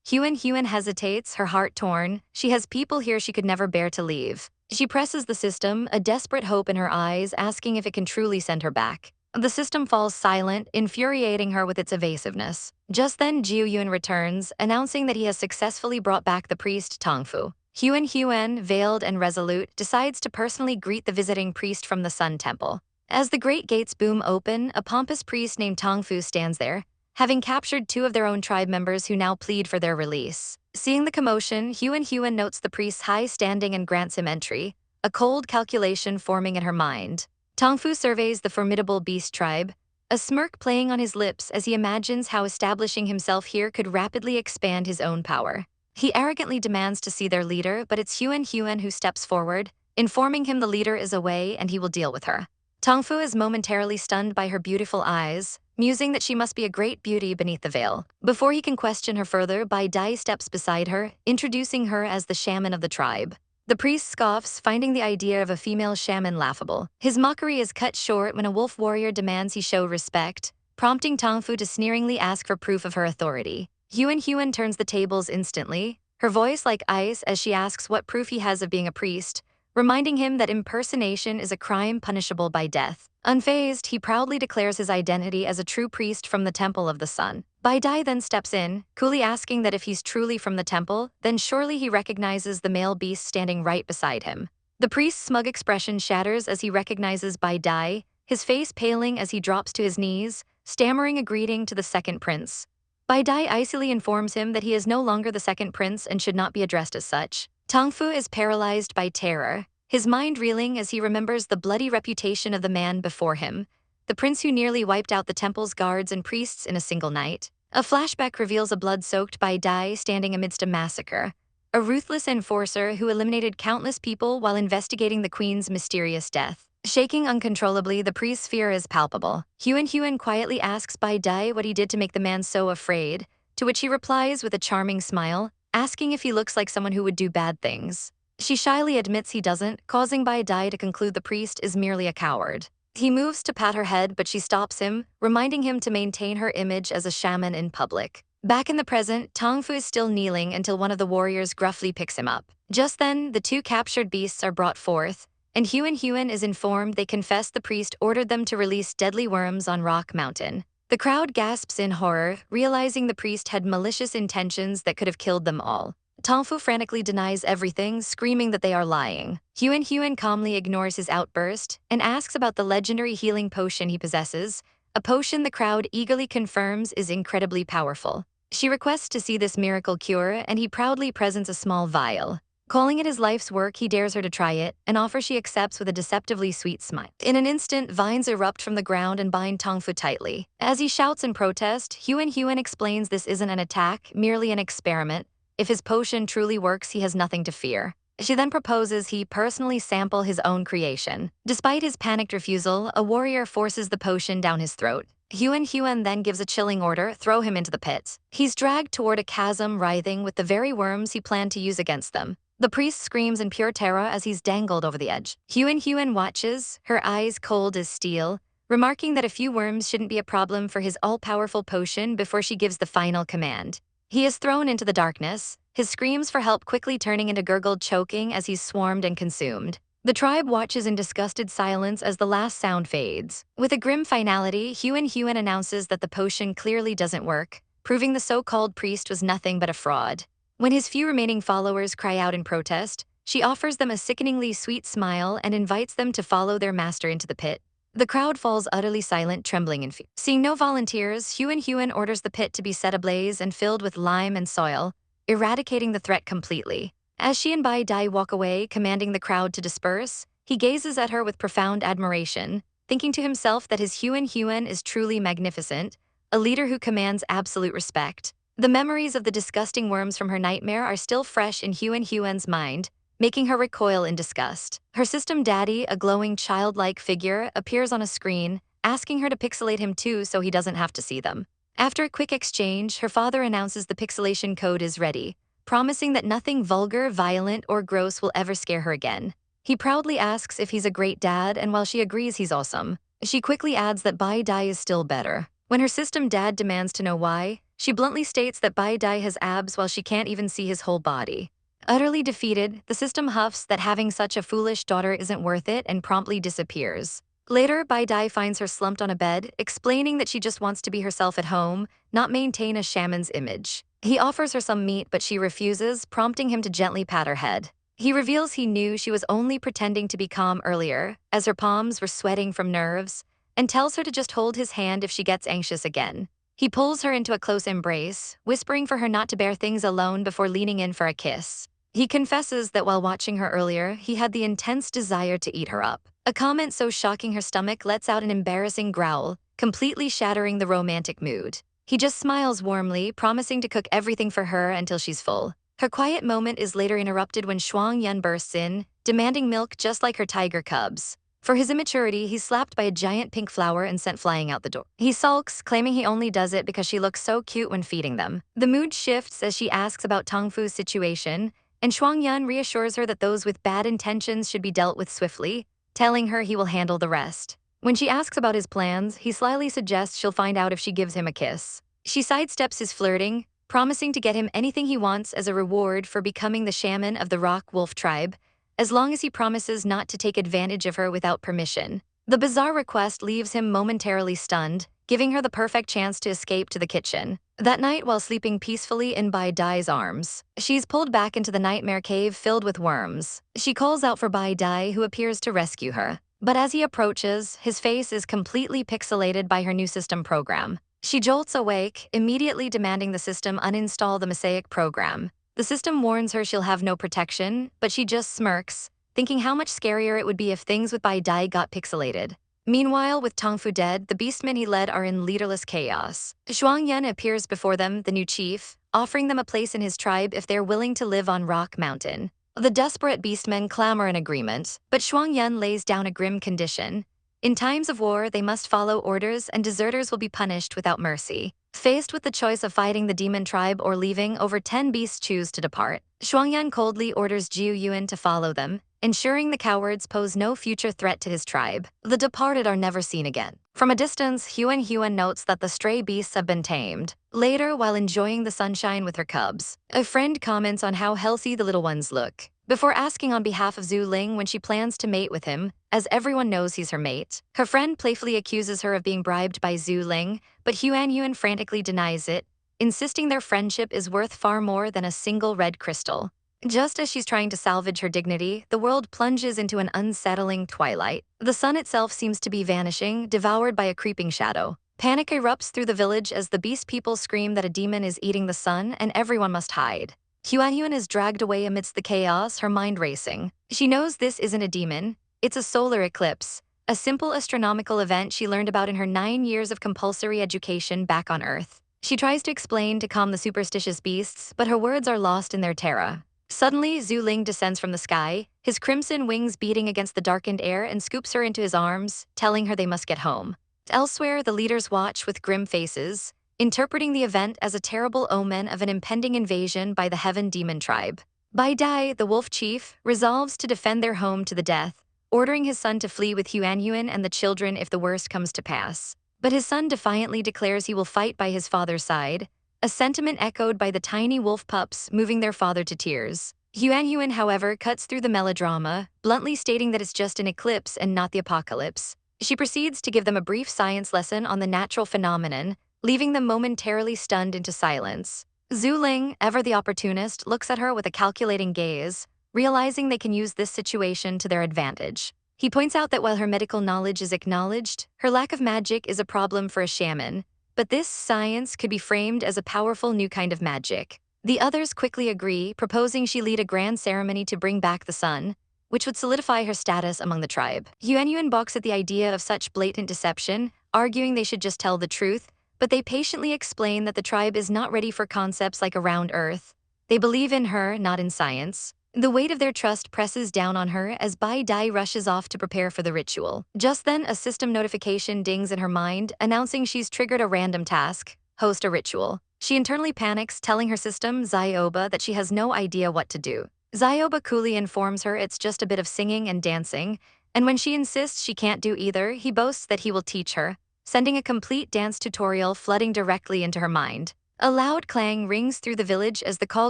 Huan hesitates, her heart torn. She has people here she could never bear to leave. She presses the system, a desperate hope in her eyes, asking if it can truly send her back. The system falls silent, infuriating her with its evasiveness. Just then, Jiu Yuan returns, announcing that he has successfully brought back the priest Tongfu. Huan, veiled and resolute, decides to personally greet the visiting priest from the Sun Temple. As the great gates boom open, a pompous priest named Tongfu stands there, having captured 2 of their own tribe members who now plead for their release. Seeing the commotion, Huan notes the priest's high standing and grants him entry, a cold calculation forming in her mind. Tongfu surveys the formidable beast tribe, a smirk playing on his lips as he imagines how establishing himself here could rapidly expand his own power. He arrogantly demands to see their leader, but it's Huan who steps forward, informing him the leader is away and he will deal with her. Tongfu is momentarily stunned by her beautiful eyes, musing that she must be a great beauty beneath the veil. Before he can question her further, Bai Dai steps beside her, introducing her as the shaman of the tribe. The priest scoffs, finding the idea of a female shaman laughable. His mockery is cut short when a wolf warrior demands he show respect, prompting Tongfu to sneeringly ask for proof of her authority. Huan turns the tables instantly, her voice like ice as she asks what proof he has of being a priest, reminding him that impersonation is a crime punishable by death. Unfazed, he proudly declares his identity as a true priest from the Temple of the Sun. Bai Dai then steps in, coolly asking that if he's truly from the temple, then surely he recognizes the male beast standing right beside him. The priest's smug expression shatters as he recognizes Bai Dai, his face paling as he drops to his knees, stammering a greeting to the second prince. Bai Dai icily informs him that he is no longer the second prince and should not be addressed as such. Tang Fu is paralyzed by terror, his mind reeling as he remembers the bloody reputation of the man before him, the prince who nearly wiped out the temple's guards and priests in a single night. A flashback reveals a blood-soaked Bai Dai standing amidst a massacre, a ruthless enforcer who eliminated countless people while investigating the queen's mysterious death. Shaking uncontrollably, the priest's fear is palpable. Huan quietly asks Bai Dai what he did to make the man so afraid, to which he replies with a charming smile, asking if he looks like someone who would do bad things. She shyly admits he doesn't, causing Bai Dai to conclude the priest is merely a coward. He moves to pat her head, but she stops him, reminding him to maintain her image as a shaman in public. Back in the present, Tang Fu is still kneeling until one of the warriors gruffly picks him up. Just then, the two captured beasts are brought forth, and Huan is informed they confess the priest ordered them to release deadly worms on Rock Mountain. The crowd gasps in horror, realizing the priest had malicious intentions that could have killed them all. Tang Fu frantically denies everything, screaming that they are lying. Huan calmly ignores his outburst and asks about the legendary healing potion he possesses, a potion the crowd eagerly confirms is incredibly powerful. She requests to see this miracle cure, and he proudly presents a small vial. Calling it his life's work, he dares her to try it, an offer she accepts with a deceptively sweet smile. In an instant, vines erupt from the ground and bind Tang Fu tightly. As he shouts in protest, Huan explains this isn't an attack, merely an experiment. If his potion truly works, he has nothing to fear. She then proposes he personally sample his own creation. Despite his panicked refusal, a warrior forces the potion down his throat. Huan then gives a chilling order, throw him into the pit. He's dragged toward a chasm, writhing with the very worms he planned to use against them. The priest screams in pure terror as he's dangled over the edge. Huan watches, her eyes cold as steel, remarking that a few worms shouldn't be a problem for his all-powerful potion before she gives the final command. He is thrown into the darkness, his screams for help quickly turning into gurgled choking as he's swarmed and consumed. The tribe watches in disgusted silence as the last sound fades. With a grim finality, Huan announces that the potion clearly doesn't work, proving the so-called priest was nothing but a fraud. When his few remaining followers cry out in protest, she offers them a sickeningly sweet smile and invites them to follow their master into the pit. The crowd falls utterly silent, trembling in fear. Seeing no volunteers, Huan orders the pit to be set ablaze and filled with lime and soil, eradicating the threat completely. As she and Bai Dai walk away, commanding the crowd to disperse, he gazes at her with profound admiration, thinking to himself that his Huan is truly magnificent, a leader who commands absolute respect. The memories of the disgusting worms from her nightmare are still fresh in Huan's mind, making her recoil in disgust. Her system daddy, a glowing childlike figure, appears on a screen, asking her to pixelate him too so he doesn't have to see them. After a quick exchange, her father announces the pixelation code is ready, promising that nothing vulgar, violent, or gross will ever scare her again. He proudly asks if he's a great dad, and while she agrees he's awesome, she quickly adds that Bai Dai is still better. When her system dad demands to know why, she bluntly states that Bai Dai has abs while she can't even see his whole body. Utterly defeated, the system huffs that having such a foolish daughter isn't worth it and promptly disappears. Later, Bai Dai finds her slumped on a bed, explaining that she just wants to be herself at home, not maintain a shaman's image. He offers her some meat, but she refuses, prompting him to gently pat her head. He reveals he knew she was only pretending to be calm earlier, as her palms were sweating from nerves, and tells her to just hold his hand if she gets anxious again. He pulls her into a close embrace, whispering for her not to bear things alone before leaning in for a kiss. He confesses that while watching her earlier, he had the intense desire to eat her up. A comment so shocking her stomach lets out an embarrassing growl, completely shattering the romantic mood. He just smiles warmly, promising to cook everything for her until she's full. Her quiet moment is later interrupted when Shuang bursts in, demanding milk just like her tiger cubs. For his immaturity, he's slapped by a giant pink flower and sent flying out the door. He sulks, claiming he only does it because she looks so cute when feeding them. The mood shifts as she asks about Tang Fu's situation, and Shuang reassures her that those with bad intentions should be dealt with swiftly, telling her he will handle the rest. When she asks about his plans, he slyly suggests she'll find out if she gives him a kiss. She sidesteps his flirting, promising to get him anything he wants as a reward for becoming the shaman of the Rock Wolf tribe. as long as he promises not to take advantage of her without permission. The bizarre request leaves him momentarily stunned, giving her the perfect chance to escape to the kitchen. That night, while sleeping peacefully in Bai Dai's arms, she's pulled back into the nightmare cave filled with worms. She calls out for Bai Dai, who appears to rescue her. But as he approaches, his face is completely pixelated by her new system program. She jolts awake, immediately demanding the system uninstall the Mosaic program. The system warns her she'll have no protection, but she just smirks, thinking how much scarier it would be if things with Bai Dai got pixelated. Meanwhile, with Tongfu dead, the beastmen he led are in leaderless chaos. Shuangyan appears before them, the new chief, offering them a place in his tribe if they're willing to live on Rock Mountain. The desperate beastmen clamor an agreement, but Shuangyan lays down a grim condition. In times of war, they must follow orders and deserters will be punished without mercy. Faced with the choice of fighting the demon tribe or leaving, over 10 beasts choose to depart. Shuangyan coldly orders Jiu Yuan to follow them, ensuring the cowards pose no future threat to his tribe. The departed are never seen again. From a distance, Huan notes that the stray beasts have been tamed. Later, while enjoying the sunshine with her cubs, a friend comments on how healthy the little ones look. Before asking on behalf of Zhu Ling when she plans to mate with him, as everyone knows he's her mate, her friend playfully accuses her of being bribed by Zhu Ling, but Huan frantically denies it, insisting their friendship is worth far more than a single red crystal. Just as she's trying to salvage her dignity, the world plunges into an unsettling twilight. The sun itself seems to be vanishing, devoured by a creeping shadow. Panic erupts through the village as the beast people scream that a demon is eating the sun and everyone must hide. Huan is dragged away amidst the chaos, her mind racing. She knows this isn't a demon, it's a solar eclipse, a simple astronomical event she learned about in her 9 years of compulsory education back on Earth. She tries to explain to calm the superstitious beasts, but her words are lost in their terror. Suddenly, Zhu Ling descends from the sky, his crimson wings beating against the darkened air, and scoops her into his arms, telling her they must get home. Elsewhere, the leaders watch with grim faces, interpreting the event as a terrible omen of an impending invasion by the Heaven Demon tribe. Bai Dai, the wolf chief, resolves to defend their home to the death, ordering his son to flee with Huan and the children if the worst comes to pass. But his son defiantly declares he will fight by his father's side, a sentiment echoed by the tiny wolf pups moving their father to tears. Huan, however, cuts through the melodrama, bluntly stating that it's just an eclipse and not the apocalypse. She proceeds to give them a brief science lesson on the natural phenomenon, leaving them momentarily stunned into silence. Zhu Ling, ever the opportunist, looks at her with a calculating gaze, realizing they can use this situation to their advantage. He points out that while her medical knowledge is acknowledged, her lack of magic is a problem for a shaman, but this science could be framed as a powerful new kind of magic. The others quickly agree, proposing she lead a grand ceremony to bring back the sun, which would solidify her status among the tribe. Huan balks at the idea of such blatant deception, arguing they should just tell the truth, but they patiently explain that the tribe is not ready for concepts like a round earth. They believe in her, not in science. The weight of their trust presses down on her as Bai Dai rushes off to prepare for the ritual. Just then, a system notification dings in her mind, announcing she's triggered a random task: host a ritual. She internally panics, telling her system, Zioba, that she has no idea what to do. Zioba coolly informs her it's just a bit of singing and dancing, and when she insists she can't do either, he boasts that he will teach her, sending a complete dance tutorial flooding directly into her mind. A loud clang rings through the village as the call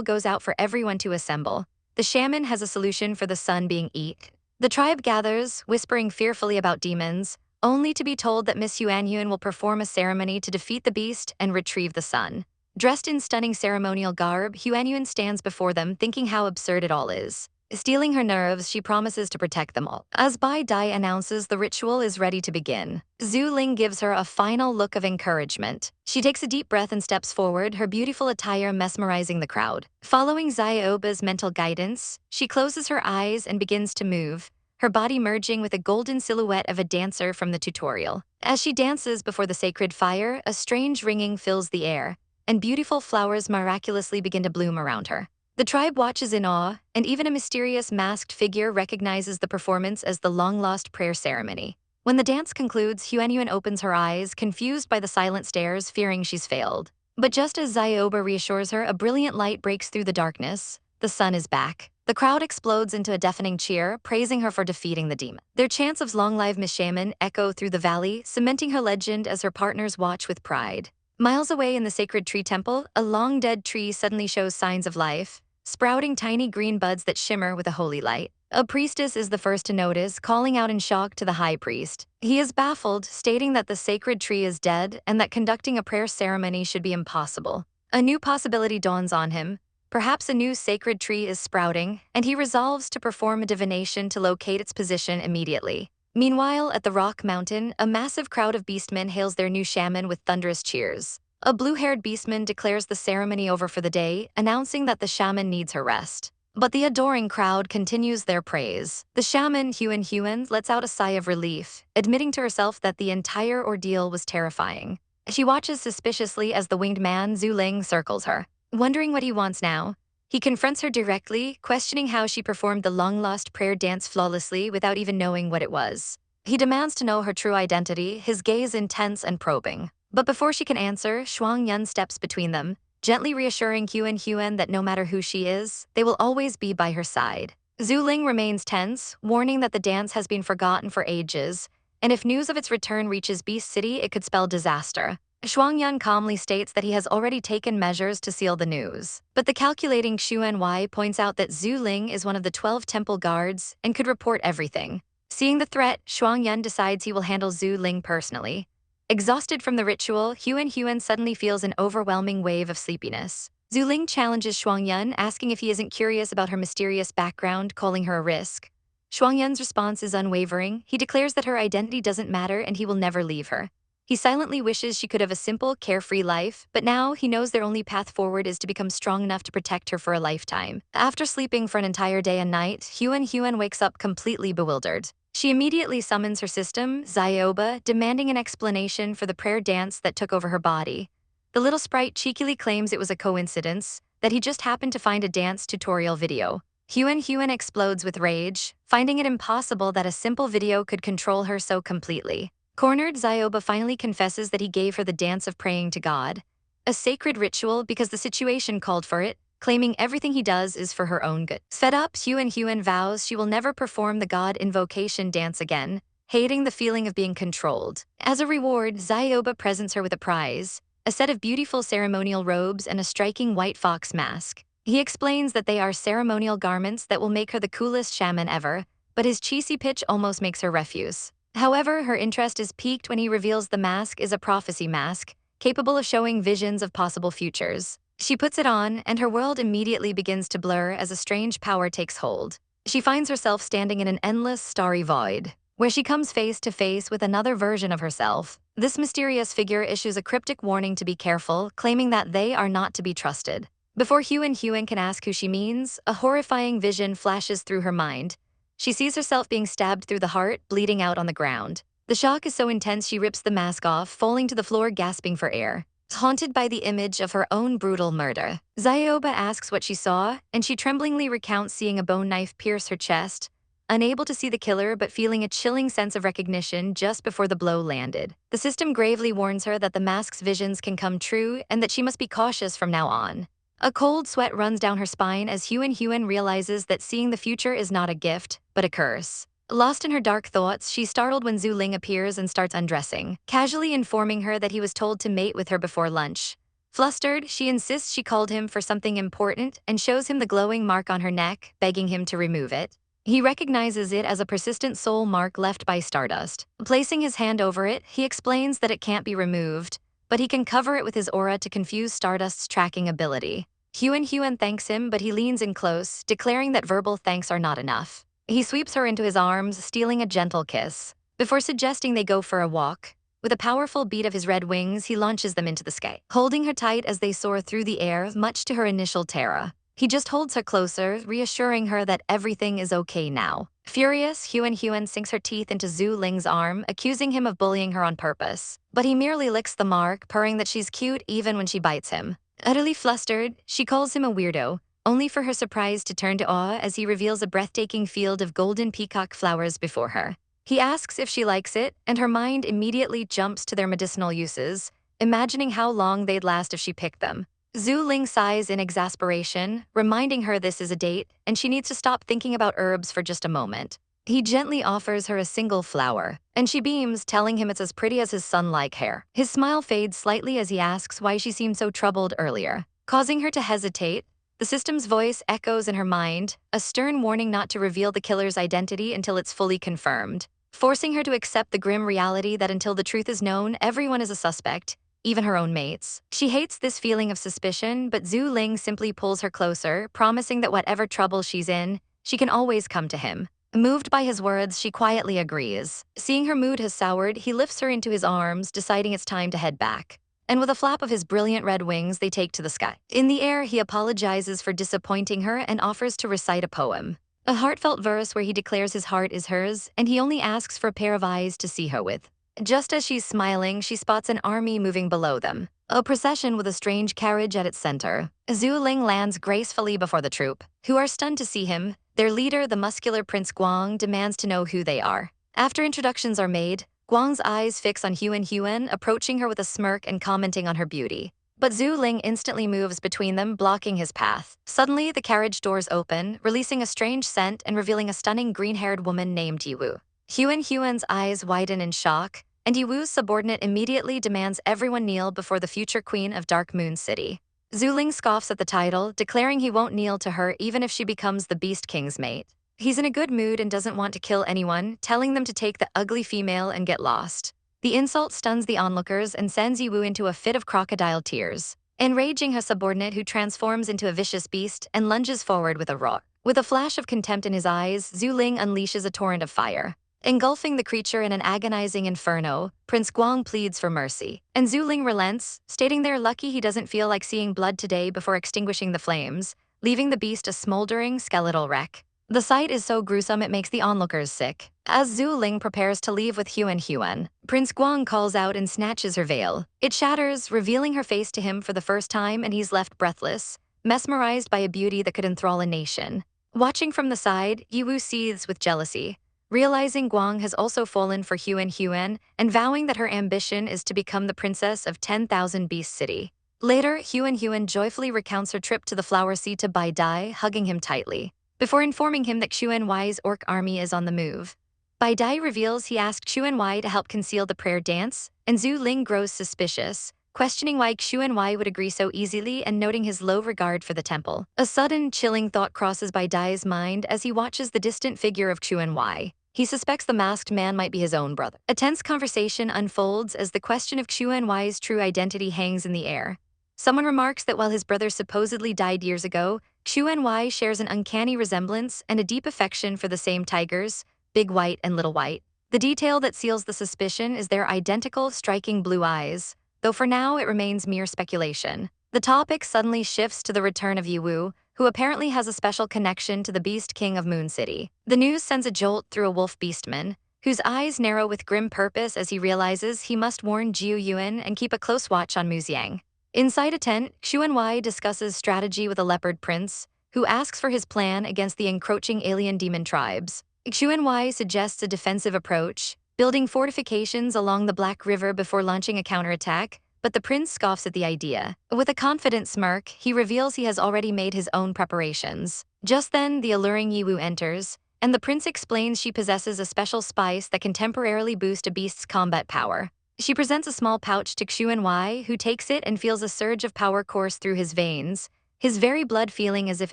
goes out for everyone to assemble. The shaman has a solution for the sun being eaten. The tribe gathers, whispering fearfully about demons, only to be told that Miss Huan will perform a ceremony to defeat the beast and retrieve the sun. Dressed in stunning ceremonial garb, Huan stands before them, thinking how absurd it all is. Stealing her nerves, she promises to protect them all. As Bai Dai announces the ritual is ready to begin, Zhu Ling gives her a final look of encouragement. She takes a deep breath and steps forward, her beautiful attire mesmerizing the crowd. Following Zioba's mental guidance, she closes her eyes and begins to move, her body merging with a golden silhouette of a dancer from the tutorial. As she dances before the sacred fire, a strange ringing fills the air, and beautiful flowers miraculously begin to bloom around her. The tribe watches in awe, and even a mysterious masked figure recognizes the performance as the long-lost prayer ceremony. When the dance concludes, Huan opens her eyes, confused by the silent stares, fearing she's failed. But just as Zioba reassures her, a brilliant light breaks through the darkness. The sun is back. The crowd explodes into a deafening cheer, praising her for defeating the demon. Their chants of "Long live Miss Shaman" echo through the valley, cementing her legend as her partners watch with pride. Miles away in the sacred tree temple, a long-dead tree suddenly shows signs of life, sprouting tiny green buds that shimmer with a holy light. A priestess is the first to notice, calling out in shock to the high priest. He is baffled, stating that the sacred tree is dead and that conducting a prayer ceremony should be impossible. A new possibility dawns on him. Perhaps a new sacred tree is sprouting, and he resolves to perform a divination to locate its position immediately. Meanwhile, at the Rock Mountain, a massive crowd of beastmen hails their new shaman with thunderous cheers. A blue-haired beastman declares the ceremony over for the day, announcing that the shaman needs her rest. But the adoring crowd continues their praise. The shaman, Lin Huanhuan, lets out a sigh of relief, admitting to herself that the entire ordeal was terrifying. She watches suspiciously as the winged man Zhu Ling circles her. Wondering what he wants now, he confronts her directly, questioning how she performed the long-lost prayer dance flawlessly without even knowing what it was. He demands to know her true identity, his gaze intense and probing. But before she can answer, Shuang Yun steps between them, gently reassuring Lin Huanhuan that no matter who she is, they will always be by her side. Zhu Ling remains tense, warning that the dance has been forgotten for ages, and if news of its return reaches Beast City, it could spell disaster. Shuang Yun calmly states that he has already taken measures to seal the news. But the calculating Xuan Wei points out that Zhu Ling is one of the 12 temple guards and could report everything. Seeing the threat, Shuang Yun decides he will handle Zhu Ling personally. Exhausted from the ritual, Lin Huanhuan suddenly feels an overwhelming wave of sleepiness. Zhu Ling challenges Shuang Yun, asking if he isn't curious about her mysterious background, calling her a risk. Shuang Yun's response is unwavering. He declares that her identity doesn't matter and he will never leave her. He silently wishes she could have a simple, carefree life, but now he knows their only path forward is to become strong enough to protect her for a lifetime. After sleeping for an entire day and night, Lin Huanhuan wakes up completely bewildered. She immediately summons her system, Zioba, demanding an explanation for the prayer dance that took over her body. The little sprite cheekily claims it was a coincidence, that he just happened to find a dance tutorial video. Lin Huanhuan explodes with rage, finding it impossible that a simple video could control her so completely. Cornered, Zioba finally confesses that he gave her the dance of praying to God, a sacred ritual because the situation called for it, claiming everything he does is for her own good. Fed up, Lin Huanhuan vows she will never perform the God invocation dance again, hating the feeling of being controlled. As a reward, Zioba presents her with a prize, a set of beautiful ceremonial robes and a striking white fox mask. He explains that they are ceremonial garments that will make her the coolest shaman ever, but his cheesy pitch almost makes her refuse. However, her interest is piqued when he reveals the mask is a prophecy mask, capable of showing visions of possible futures. She puts it on, and her world immediately begins to blur as a strange power takes hold. She finds herself standing in an endless, starry void, where she comes face to face with another version of herself. This mysterious figure issues a cryptic warning to be careful, claiming that they are not to be trusted. Before Lin Huanhuan can ask who she means, a horrifying vision flashes through her mind. She sees herself being stabbed through the heart, bleeding out on the ground. The shock is so intense she rips the mask off, falling to the floor gasping for air. Haunted by the image of her own brutal murder, Zioba asks what she saw, and she tremblingly recounts seeing a bone knife pierce her chest, unable to see the killer but feeling a chilling sense of recognition just before the blow landed. The system gravely warns her that the mask's visions can come true and that she must be cautious from now on. A cold sweat runs down her spine as Lin Huanhuan realizes that seeing the future is not a gift, but a curse. Lost in her dark thoughts, she's startled when Zhu Ling appears and starts undressing, casually informing her that he was told to mate with her before lunch. Flustered, she insists she called him for something important and shows him the glowing mark on her neck, begging him to remove it. He recognizes it as a persistent soul mark left by Stardust. Placing his hand over it, he explains that it can't be removed, but he can cover it with his aura to confuse Stardust's tracking ability. Lin Huanhuan thanks him, but he leans in close, declaring that verbal thanks are not enough. He sweeps her into his arms, stealing a gentle kiss, before suggesting they go for a walk. With a powerful beat of his red wings, he launches them into the sky, holding her tight as they soar through the air, much to her initial terror. He just holds her closer, reassuring her that everything is okay now. Furious, Lin Huanhuan sinks her teeth into Zhu Ling's arm, accusing him of bullying her on purpose. But he merely licks the mark, purring that she's cute even when she bites him. Utterly flustered, she calls him a weirdo, only for her surprise to turn to awe as he reveals a breathtaking field of golden peacock flowers before her. He asks if she likes it, and her mind immediately jumps to their medicinal uses, imagining how long they'd last if she picked them. Zhu Ling sighs in exasperation, reminding her this is a date, and she needs to stop thinking about herbs for just a moment. He gently offers her a single flower, and she beams, telling him it's as pretty as his sun-like hair. His smile fades slightly as he asks why she seemed so troubled earlier, causing her to hesitate. The system's voice echoes in her mind, a stern warning not to reveal the killer's identity until it's fully confirmed, forcing her to accept the grim reality that until the truth is known, everyone is a suspect, even her own mates. She hates this feeling of suspicion, but Zhu Ling simply pulls her closer, promising that whatever trouble she's in, she can always come to him. Moved by his words, she quietly agrees. Seeing her mood has soured, he lifts her into his arms, deciding it's time to head back. And with a flap of his brilliant red wings, they take to the sky. In the air, he apologizes for disappointing her and offers to recite a poem. A heartfelt verse where he declares his heart is hers, and he only asks for a pair of eyes to see her with. Just as she's smiling, she spots an army moving below them. A procession with a strange carriage at its center. Zhu Ling lands gracefully before the troop, who are stunned to see him. Their leader, the muscular Prince Guang, demands to know who they are. After introductions are made, Guang's eyes fix on Huan, approaching her with a smirk and commenting on her beauty. But Zhu Ling instantly moves between them, blocking his path. Suddenly, the carriage doors open, releasing a strange scent and revealing a stunning green-haired woman named Yiwu. Huan's eyes widen in shock, and Yiwu's subordinate immediately demands everyone kneel before the future queen of Dark Moon City. Zhu Ling scoffs at the title, declaring he won't kneel to her even if she becomes the Beast King's mate. He's in a good mood and doesn't want to kill anyone, telling them to take the ugly female and get lost. The insult stuns the onlookers and sends Yiwu into a fit of crocodile tears, enraging her subordinate, who transforms into a vicious beast and lunges forward with a roar. With a flash of contempt in his eyes, Zhu Ling unleashes a torrent of fire. Engulfing the creature in an agonizing inferno, Prince Guang pleads for mercy, and Zhu Ling relents, stating they're lucky he doesn't feel like seeing blood today before extinguishing the flames, leaving the beast a smoldering, skeletal wreck. The sight is so gruesome it makes the onlookers sick. As Zhu Ling prepares to leave with Huan, Prince Guang calls out and snatches her veil. It shatters, revealing her face to him for the first time, and he's left breathless, mesmerized by a beauty that could enthrall a nation. Watching from the side, Yiwu seethes with jealousy, realizing Guang has also fallen for Huan and vowing that her ambition is to become the princess of 10,000 Beast City. Later, Huan joyfully recounts her trip to the Flower Sea to Bai Dai, hugging him tightly, before informing him that Xuanwei's orc army is on the move. Bai Dai reveals he asked Xuanwei to help conceal the prayer dance, and Zhu Ling grows suspicious, questioning why Xuanwei would agree so easily and noting his low regard for the temple. A sudden, chilling thought crosses Bai Dai's mind as he watches the distant figure of Xuanwei. He suspects the masked man might be his own brother. A tense conversation unfolds as the question of Xuanwei's true identity hangs in the air. Someone remarks that while his brother supposedly died years ago, Xuanwei shares an uncanny resemblance and a deep affection for the same tigers, Big White and Little White. The detail that seals the suspicion is their identical, striking blue eyes, though for now it remains mere speculation. The topic suddenly shifts to the return of Yiwu, who apparently has a special connection to the Beast King of Moon City. The news sends a jolt through a wolf beastman, whose eyes narrow with grim purpose as he realizes he must warn Jiu Yuan and keep a close watch on Muxiang. Inside a tent, Xuanwei discusses strategy with a leopard prince, who asks for his plan against the encroaching alien demon tribes. Xuanwei suggests a defensive approach, building fortifications along the Black River before launching a counterattack, but the prince scoffs at the idea. With a confident smirk, he reveals he has already made his own preparations. Just then, the alluring Yiwu enters, and the prince explains she possesses a special spice that can temporarily boost a beast's combat power. She presents a small pouch to Xuanwei, who takes it and feels a surge of power course through his veins, his very blood feeling as if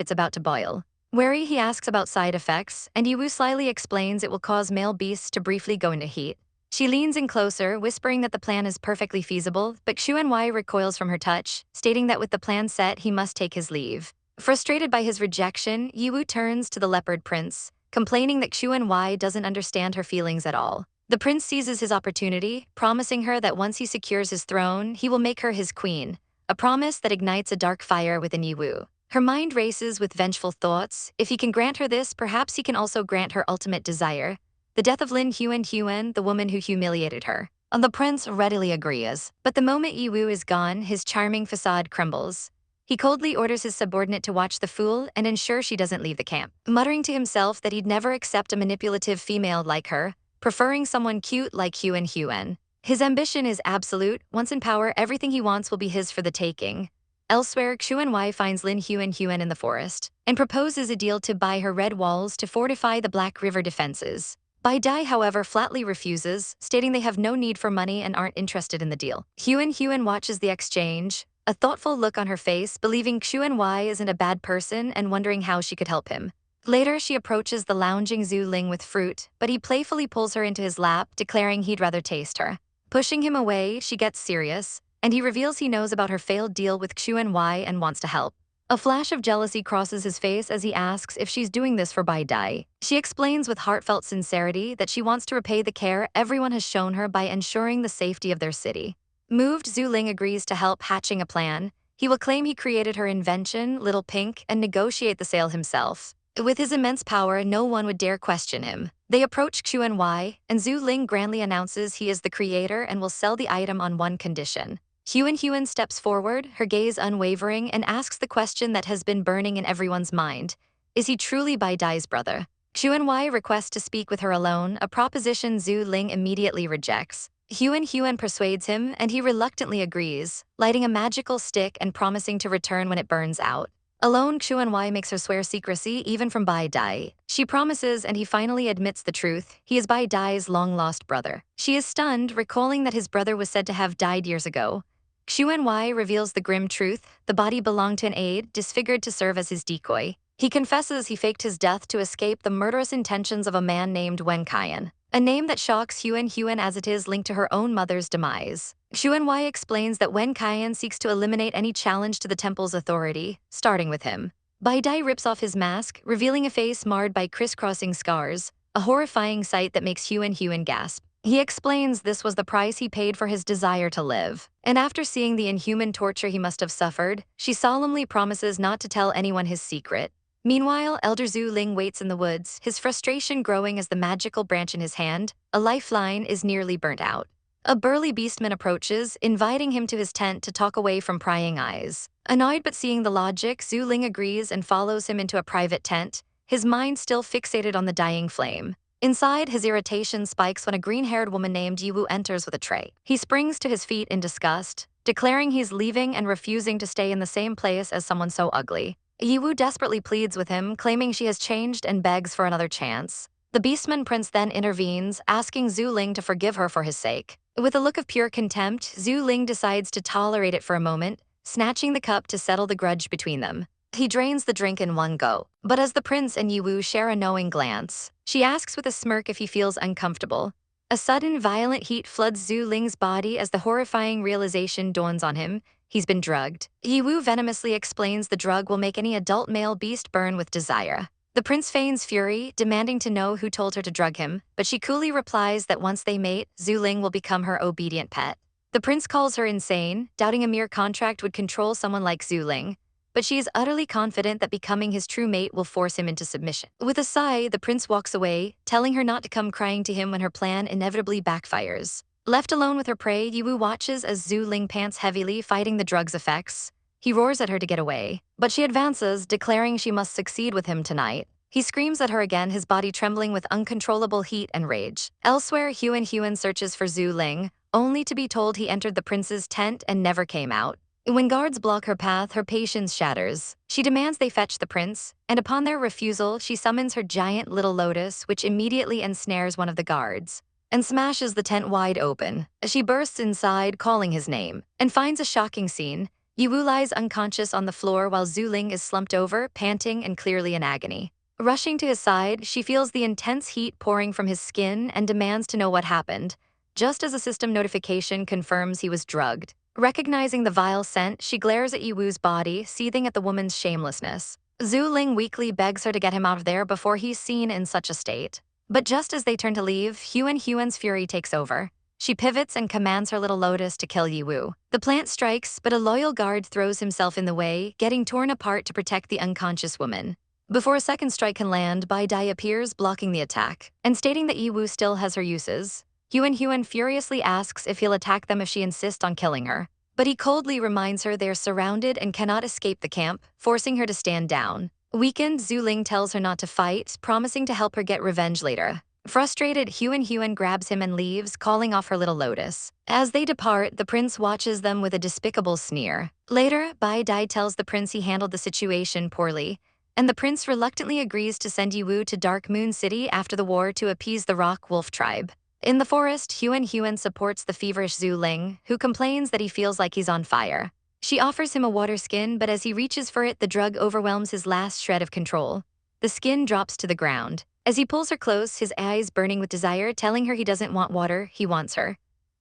it's about to boil. Wary, he asks about side effects, and Yiwu slyly explains it will cause male beasts to briefly go into heat. She leans in closer, whispering that the plan is perfectly feasible, but Xuanwei recoils from her touch, stating that with the plan set, he must take his leave. Frustrated by his rejection, Yiwu turns to the leopard prince, complaining that Xuanwei doesn't understand her feelings at all. The prince seizes his opportunity, promising her that once he secures his throne, he will make her his queen, a promise that ignites a dark fire within Yiwu. Her mind races with vengeful thoughts. If he can grant her this, perhaps he can also grant her ultimate desire, the death of Lin Huanhuan, the woman who humiliated her. The prince readily agrees, but the moment Yiwu is gone, his charming facade crumbles. He coldly orders his subordinate to watch the fool and ensure she doesn't leave the camp, muttering to himself that he'd never accept a manipulative female like her, preferring someone cute like Huan. His ambition is absolute. Once in power, everything he wants will be his for the taking. Elsewhere, Xuanwei finds Lin Huanhuan in the forest and proposes a deal to buy her red walls to fortify the Black River defenses. Bai Dai, however, flatly refuses, stating they have no need for money and aren't interested in the deal. Huan watches the exchange, a thoughtful look on her face, believing Xuanwei isn't a bad person and wondering how she could help him. Later, she approaches the lounging Zhu Ling with fruit, but he playfully pulls her into his lap, declaring he'd rather taste her. Pushing him away, she gets serious, and he reveals he knows about her failed deal with Xuanwei and wants to help. A flash of jealousy crosses his face as he asks if she's doing this for Bai Dai. She explains with heartfelt sincerity that she wants to repay the care everyone has shown her by ensuring the safety of their city. Moved, Zhu Ling agrees to help hatching a plan. He will claim he created her invention, Little Pink, and negotiate the sale himself. With his immense power, no one would dare question him. They approach Xuanwei, and Zhu Ling grandly announces he is the creator and will sell the item on one condition. Huan steps forward, her gaze unwavering, and asks the question that has been burning in everyone's mind. Is he truly Bai Dai's brother? Xuanwei requests to speak with her alone, a proposition Zhu Ling immediately rejects. Huan persuades him, and he reluctantly agrees, lighting a magical stick and promising to return when it burns out. Alone, Xuanwei makes her swear secrecy, even from Bai Dai. She promises, and he finally admits the truth. He is Bai Dai's long-lost brother. She is stunned, recalling that his brother was said to have died years ago. Xuanwei reveals the grim truth. The body belonged to an aide, disfigured to serve as his decoy. He confesses he faked his death to escape the murderous intentions of a man named Wen Qian, a name that shocks Huan as it is linked to her own mother's demise. Xuanwei explains that Wen Qian seeks to eliminate any challenge to the temple's authority, starting with him. Bai Dai rips off his mask, revealing a face marred by crisscrossing scars, a horrifying sight that makes Huan gasp. He explains this was the price he paid for his desire to live. And after seeing the inhuman torture he must have suffered, she solemnly promises not to tell anyone his secret. Meanwhile, Elder Zhu Ling waits in the woods, his frustration growing as the magical branch in his hand, a lifeline, is nearly burnt out. A burly beastman approaches, inviting him to his tent to talk away from prying eyes. Annoyed but seeing the logic, Zhu Ling agrees and follows him into a private tent, his mind still fixated on the dying flame. Inside, his irritation spikes when a green-haired woman named Yiwu enters with a tray. He springs to his feet in disgust, declaring he's leaving and refusing to stay in the same place as someone so ugly. Yiwu desperately pleads with him, claiming she has changed and begs for another chance. The Beastman Prince then intervenes, asking Zhu Ling to forgive her for his sake. With a look of pure contempt, Zhu Ling decides to tolerate it for a moment, snatching the cup to settle the grudge between them. He drains the drink in one go. But as the prince and Yiwu share a knowing glance, she asks with a smirk if he feels uncomfortable. A sudden, violent heat floods Zhu Ling's body as the horrifying realization dawns on him. He's been drugged. Yiwu venomously explains the drug will make any adult male beast burn with desire. The prince feigns fury, demanding to know who told her to drug him, but she coolly replies that once they mate, Zhu Ling will become her obedient pet. The prince calls her insane, doubting a mere contract would control someone like Zhu Ling, but she is utterly confident that becoming his true mate will force him into submission. With a sigh, the prince walks away, telling her not to come crying to him when her plan inevitably backfires. Left alone with her prey, Yiwu watches as Zhu Ling pants heavily, fighting the drug's effects. He roars at her to get away, but she advances, declaring she must succeed with him tonight. He screams at her again, his body trembling with uncontrollable heat and rage. Elsewhere, Huan searches for Zhu Ling, only to be told he entered the prince's tent and never came out. When guards block her path, her patience shatters. She demands they fetch the prince, and upon their refusal, she summons her giant little lotus, which immediately ensnares one of the guards and smashes the tent wide open. She bursts inside, calling his name, and finds a shocking scene. Yiwu lies unconscious on the floor while Zhu Ling is slumped over, panting and clearly in agony. Rushing to his side, she feels the intense heat pouring from his skin and demands to know what happened, just as a system notification confirms he was drugged. Recognizing the vile scent, she glares at Yiwu's body, seething at the woman's shamelessness. Zhu Ling weakly begs her to get him out of there before he's seen in such a state. But just as they turn to leave, Huan's fury takes over. She pivots and commands her little lotus to kill Yiwu. The plant strikes, but a loyal guard throws himself in the way, getting torn apart to protect the unconscious woman. Before a second strike can land, Bai Dai appears, blocking the attack, and stating that Yiwu still has her uses. Huan furiously asks if he'll attack them if she insists on killing her. But he coldly reminds her they are surrounded and cannot escape the camp, forcing her to stand down. Weakened, Zhu Ling tells her not to fight, promising to help her get revenge later. Frustrated, Huan grabs him and leaves, calling off her little lotus. As they depart, the prince watches them with a despicable sneer. Later, Bai Dai tells the prince he handled the situation poorly, and the prince reluctantly agrees to send Yiwu to Dark Moon City after the war to appease the Rock Wolf tribe. In the forest, Huan supports the feverish Zhu Ling, who complains that he feels like he's on fire. She offers him a water skin, but as he reaches for it, the drug overwhelms his last shred of control. The skin drops to the ground. As he pulls her close, his eyes burning with desire, telling her he doesn't want water, he wants her.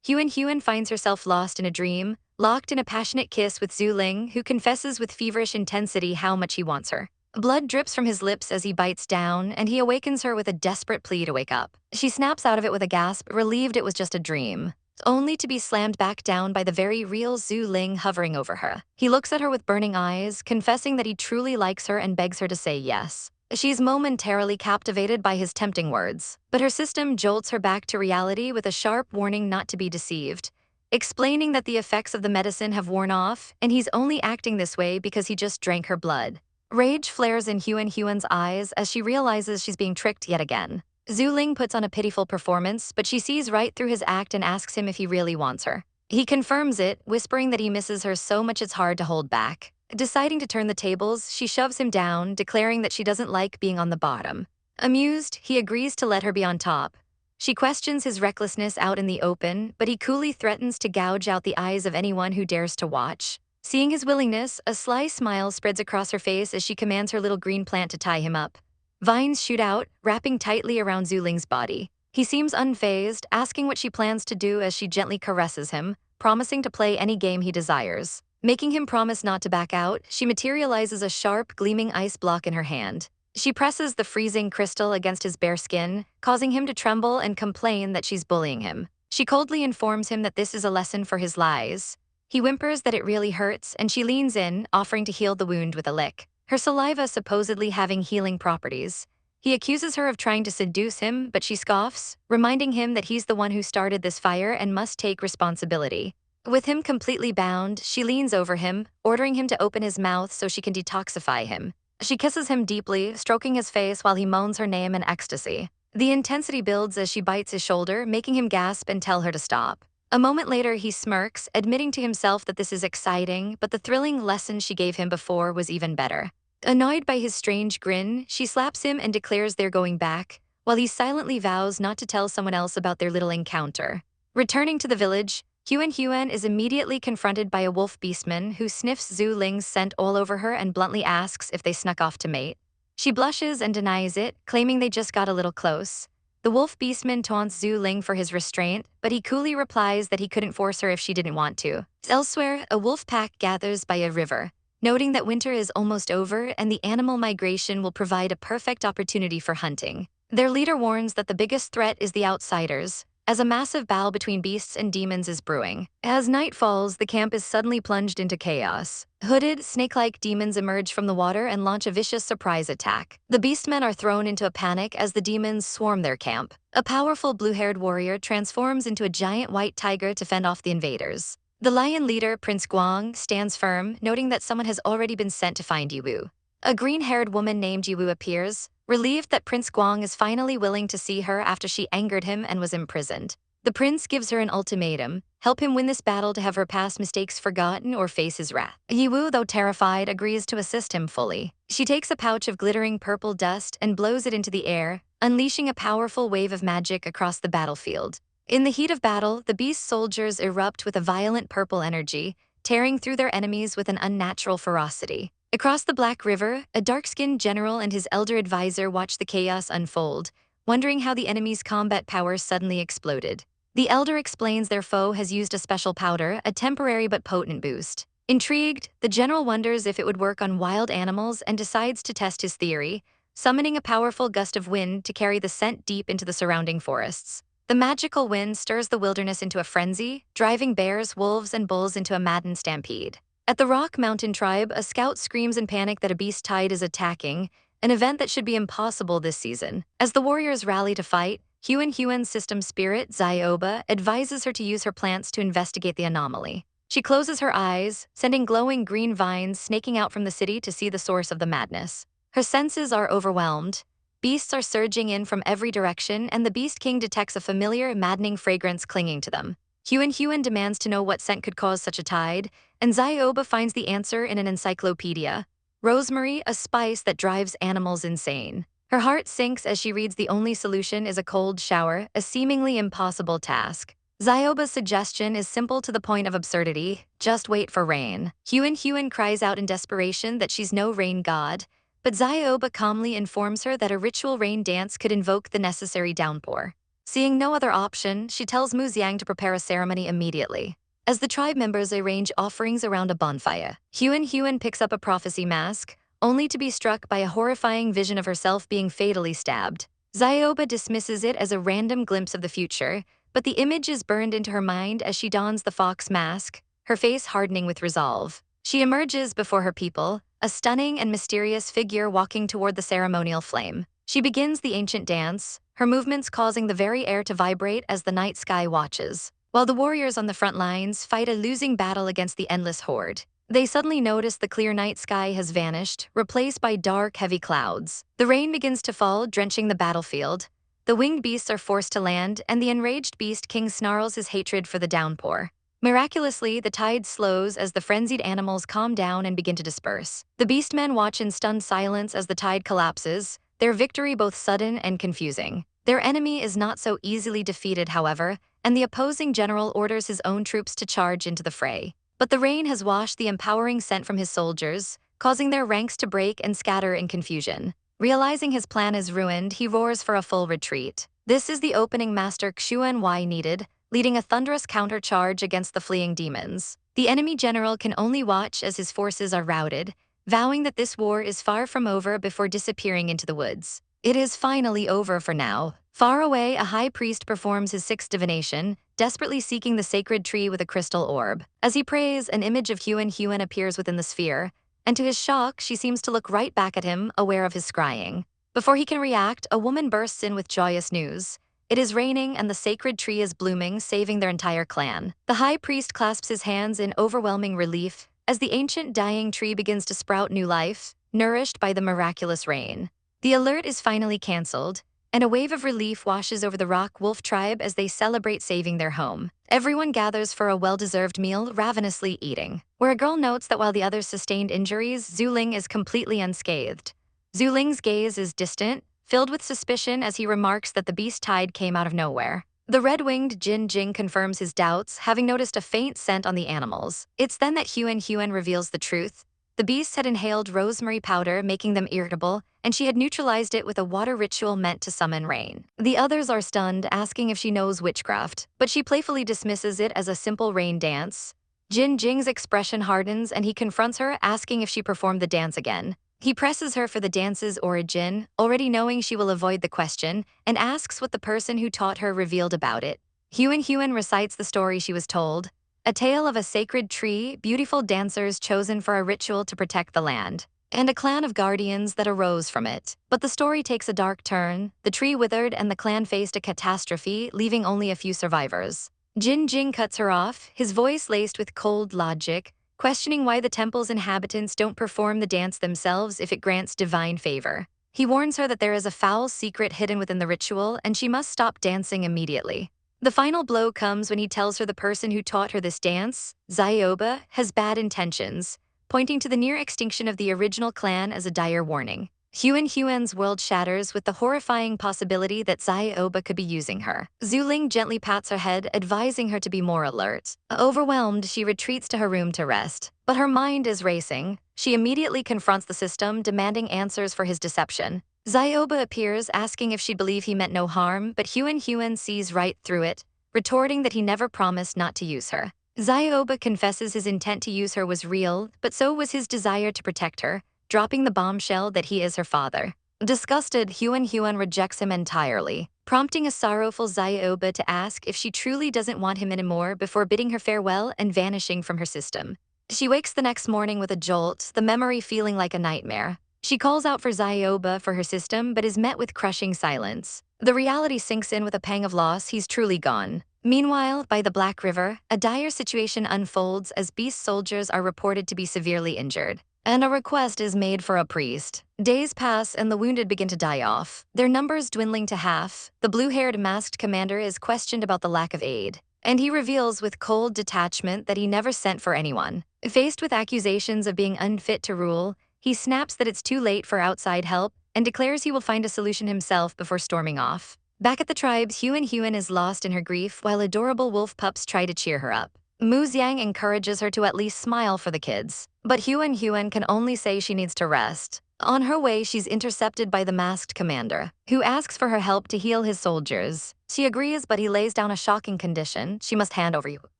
Huan finds herself lost in a dream, locked in a passionate kiss with Zhu Ling, who confesses with feverish intensity how much he wants her. Blood drips from his lips as he bites down, and he awakens her with a desperate plea to wake up. She snaps out of it with a gasp, relieved it was just a dream, only to be slammed back down by the very real Zhu Ling hovering over her. He looks at her with burning eyes, confessing that he truly likes her and begs her to say yes. She's momentarily captivated by his tempting words, but her system jolts her back to reality with a sharp warning not to be deceived, explaining that the effects of the medicine have worn off and he's only acting this way because he just drank her blood. Rage flares in Huan's eyes as she realizes she's being tricked yet again. Zhu Ling puts on a pitiful performance, but she sees right through his act and asks him if he really wants her. He confirms it, whispering that he misses her so much it's hard to hold back. Deciding to turn the tables, she shoves him down, declaring that she doesn't like being on the bottom. Amused, he agrees to let her be on top. She questions his recklessness out in the open, but he coolly threatens to gouge out the eyes of anyone who dares to watch. Seeing his willingness, a sly smile spreads across her face as she commands her little green plant to tie him up. Vines shoot out, wrapping tightly around Zhu Ling's body. He seems unfazed, asking what she plans to do as she gently caresses him, promising to play any game he desires. Making him promise not to back out, she materializes a sharp, gleaming ice block in her hand. She presses the freezing crystal against his bare skin, causing him to tremble and complain that she's bullying him. She coldly informs him that this is a lesson for his lies. He whimpers that it really hurts, and she leans in, offering to heal the wound with a lick, her saliva supposedly having healing properties. He accuses her of trying to seduce him, but she scoffs, reminding him that he's the one who started this fire and must take responsibility. With him completely bound, she leans over him, ordering him to open his mouth so she can detoxify him. She kisses him deeply, stroking his face while he moans her name in ecstasy. The intensity builds as she bites his shoulder, making him gasp and tell her to stop. A moment later, he smirks, admitting to himself that this is exciting, but the thrilling lesson she gave him before was even better. Annoyed by his strange grin, she slaps him and declares they're going back, while he silently vows not to tell someone else about their little encounter. Returning to the village, Huan is immediately confronted by a wolf beastman who sniffs Zhu Ling's scent all over her and bluntly asks if they snuck off to mate. She blushes and denies it, claiming they just got a little close. The wolf beastman taunts Zhu Ling for his restraint, but he coolly replies that he couldn't force her if she didn't want to. Elsewhere, a wolf pack gathers by a river, noting that winter is almost over and the animal migration will provide a perfect opportunity for hunting. Their leader warns that the biggest threat is the outsiders, as a massive battle between beasts and demons is brewing. As night falls, the camp is suddenly plunged into chaos. Hooded, snake-like demons emerge from the water and launch a vicious surprise attack. The beastmen are thrown into a panic as the demons swarm their camp. A powerful blue-haired warrior transforms into a giant white tiger to fend off the invaders. The lion leader, Prince Guang, stands firm, noting that someone has already been sent to find Yiwu. A green-haired woman named Yiwu appears, relieved that Prince Guang is finally willing to see her after she angered him and was imprisoned. The prince gives her an ultimatum: help him win this battle to have her past mistakes forgotten or face his wrath. Yiwu, though terrified, agrees to assist him fully. She takes a pouch of glittering purple dust and blows it into the air, unleashing a powerful wave of magic across the battlefield. In the heat of battle, the beast soldiers erupt with a violent purple energy, tearing through their enemies with an unnatural ferocity. Across the Black River, a dark-skinned general and his elder advisor watch the chaos unfold, wondering how the enemy's combat power suddenly exploded. The elder explains their foe has used a special powder, a temporary but potent boost. Intrigued, the general wonders if it would work on wild animals and decides to test his theory, summoning a powerful gust of wind to carry the scent deep into the surrounding forests. The magical wind stirs the wilderness into a frenzy, driving bears, wolves, and bulls into a maddened stampede. At the Rock Mountain tribe, a scout screams in panic that a beast tide is attacking, an event that should be impossible this season. As the warriors rally to fight, Huan's system spirit, Zioba, advises her to use her plants to investigate the anomaly. She closes her eyes, sending glowing green vines snaking out from the city to see the source of the madness. Her senses are overwhelmed. Beasts are surging in from every direction, and the Beast King detects a familiar, maddening fragrance clinging to them. Huan demands to know what scent could cause such a tide, and Zioba finds the answer in an encyclopedia: rosemary, a spice that drives animals insane. Her heart sinks as she reads the only solution is a cold shower, a seemingly impossible task. Zioba's suggestion is simple to the point of absurdity: just wait for rain. Huan cries out in desperation that she's no rain god, but Zioba calmly informs her that a ritual rain dance could invoke the necessary downpour. Seeing no other option, she tells Muxiang to prepare a ceremony immediately. As the tribe members arrange offerings around a bonfire, Huan picks up a prophecy mask, only to be struck by a horrifying vision of herself being fatally stabbed. Zioba dismisses it as a random glimpse of the future, but the image is burned into her mind as she dons the fox mask, her face hardening with resolve. She emerges before her people, a stunning and mysterious figure walking toward the ceremonial flame. She begins the ancient dance, her movements causing the very air to vibrate as the night sky watches. While the warriors on the front lines fight a losing battle against the endless horde, they suddenly notice the clear night sky has vanished, replaced by dark, heavy clouds. The rain begins to fall, drenching the battlefield. The winged beasts are forced to land, and the enraged beast king snarls his hatred for the downpour. Miraculously, the tide slows as the frenzied animals calm down and begin to disperse. The beastmen watch in stunned silence as the tide collapses, their victory both sudden and confusing. Their enemy is not so easily defeated, however, and the opposing general orders his own troops to charge into the fray. But the rain has washed the empowering scent from his soldiers, causing their ranks to break and scatter in confusion. Realizing his plan is ruined, he roars for a full retreat. This is the opening Master Xuanhuan needed, leading a thunderous countercharge against the fleeing demons. The enemy general can only watch as his forces are routed, vowing that this war is far from over before disappearing into the woods. It is finally over for now. Far away, a high priest performs his sixth divination, desperately seeking the sacred tree with a crystal orb. As he prays, an image of Huan appears within the sphere, and to his shock, she seems to look right back at him, aware of his scrying. Before he can react, a woman bursts in with joyous news. It is raining and the sacred tree is blooming, saving their entire clan. The high priest clasps his hands in overwhelming relief as the ancient dying tree begins to sprout new life, nourished by the miraculous rain. The alert is finally cancelled, and a wave of relief washes over the Rock Wolf tribe as they celebrate saving their home. Everyone gathers for a well-deserved meal, ravenously eating. Where a girl notes that while the others sustained injuries, Zuling is completely unscathed. Zuling's gaze is distant, filled with suspicion as he remarks that the beast tide came out of nowhere. The red-winged Jin Jing confirms his doubts, having noticed a faint scent on the animals. It's then that Huan reveals the truth. The beasts had inhaled rosemary powder, making them irritable, and she had neutralized it with a water ritual meant to summon rain. The others are stunned, asking if she knows witchcraft, but she playfully dismisses it as a simple rain dance. Jin Jing's expression hardens and he confronts her, asking if she performed the dance again. He presses her for the dance's origin, already knowing she will avoid the question, and asks what the person who taught her revealed about it. Huan recites the story she was told. A tale of a sacred tree, beautiful dancers chosen for a ritual to protect the land, and a clan of guardians that arose from it. But the story takes a dark turn. The tree withered and the clan faced a catastrophe, leaving only a few survivors. Jin Jing cuts her off, his voice laced with cold logic, questioning why the temple's inhabitants don't perform the dance themselves if it grants divine favor. He warns her that there is a foul secret hidden within the ritual and she must stop dancing immediately. The final blow comes when he tells her the person who taught her this dance, Zioba, has bad intentions, pointing to the near extinction of the original clan as a dire warning. Huan's world shatters with the horrifying possibility that Zioba could be using her. Zuling gently pats her head, advising her to be more alert. Overwhelmed, she retreats to her room to rest. But her mind is racing. She immediately confronts the system, demanding answers for his deception. Zioba appears, asking if she'd believe he meant no harm, but Huan sees right through it, retorting that he never promised not to use her. Zioba confesses his intent to use her was real, but so was his desire to protect her, dropping the bombshell that he is her father. Disgusted, Huan rejects him entirely, prompting a sorrowful Zioba to ask if she truly doesn't want him anymore before bidding her farewell and vanishing from her system. She wakes the next morning with a jolt, the memory feeling like a nightmare. She calls out for Zioba for her system, but is met with crushing silence. The reality sinks in with a pang of loss. He's truly gone. Meanwhile, by the Black River, a dire situation unfolds as beast soldiers are reported to be severely injured, and a request is made for a priest. Days pass and the wounded begin to die off, their numbers dwindling to half. The blue-haired masked commander is questioned about the lack of aid, and he reveals with cold detachment that he never sent for anyone. Faced with accusations of being unfit to rule, he snaps that it's too late for outside help and declares he will find a solution himself before storming off. Back at the tribes, Huan is lost in her grief while adorable wolf pups try to cheer her up. Mu Xiang encourages her to at least smile for the kids, but Huan can only say she needs to rest. On her way, she's intercepted by the masked commander, who asks for her help to heal his soldiers. She agrees, but he lays down a shocking condition: she must hand over Yu.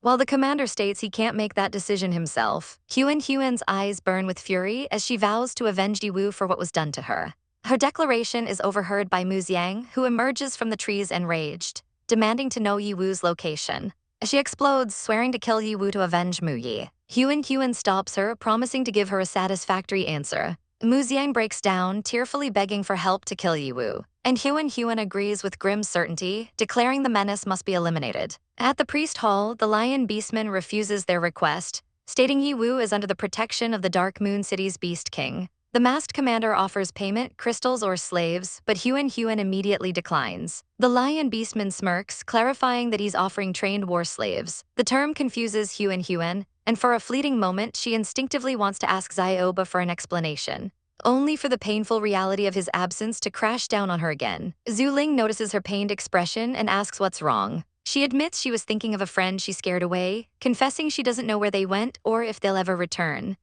While the commander states he can't make that decision himself, Huan's eyes burn with fury as she vows to avenge Yu for what was done to her. Her declaration is overheard by Mu Xiang, who emerges from the trees enraged, demanding to know Yiwu's location. She explodes, swearing to kill Yiwu to avenge Mu Yi. Huan stops her, promising to give her a satisfactory answer. Mu Xiang breaks down, tearfully begging for help to kill Yiwu, and Huan agrees with grim certainty, declaring the menace must be eliminated. At the priest hall, the lion beastman refuses their request, stating Yiwu is under the protection of the Dark Moon City's Beast King. The masked commander offers payment, crystals, or slaves, but Huan immediately declines. The lion beastman smirks, clarifying that he's offering trained war slaves. The term confuses Huan, and for a fleeting moment, she instinctively wants to ask Zioba for an explanation, only for the painful reality of his absence to crash down on her again. Zuling notices her pained expression and asks what's wrong. She admits she was thinking of a friend she scared away, confessing she doesn't know where they went or if they'll ever return.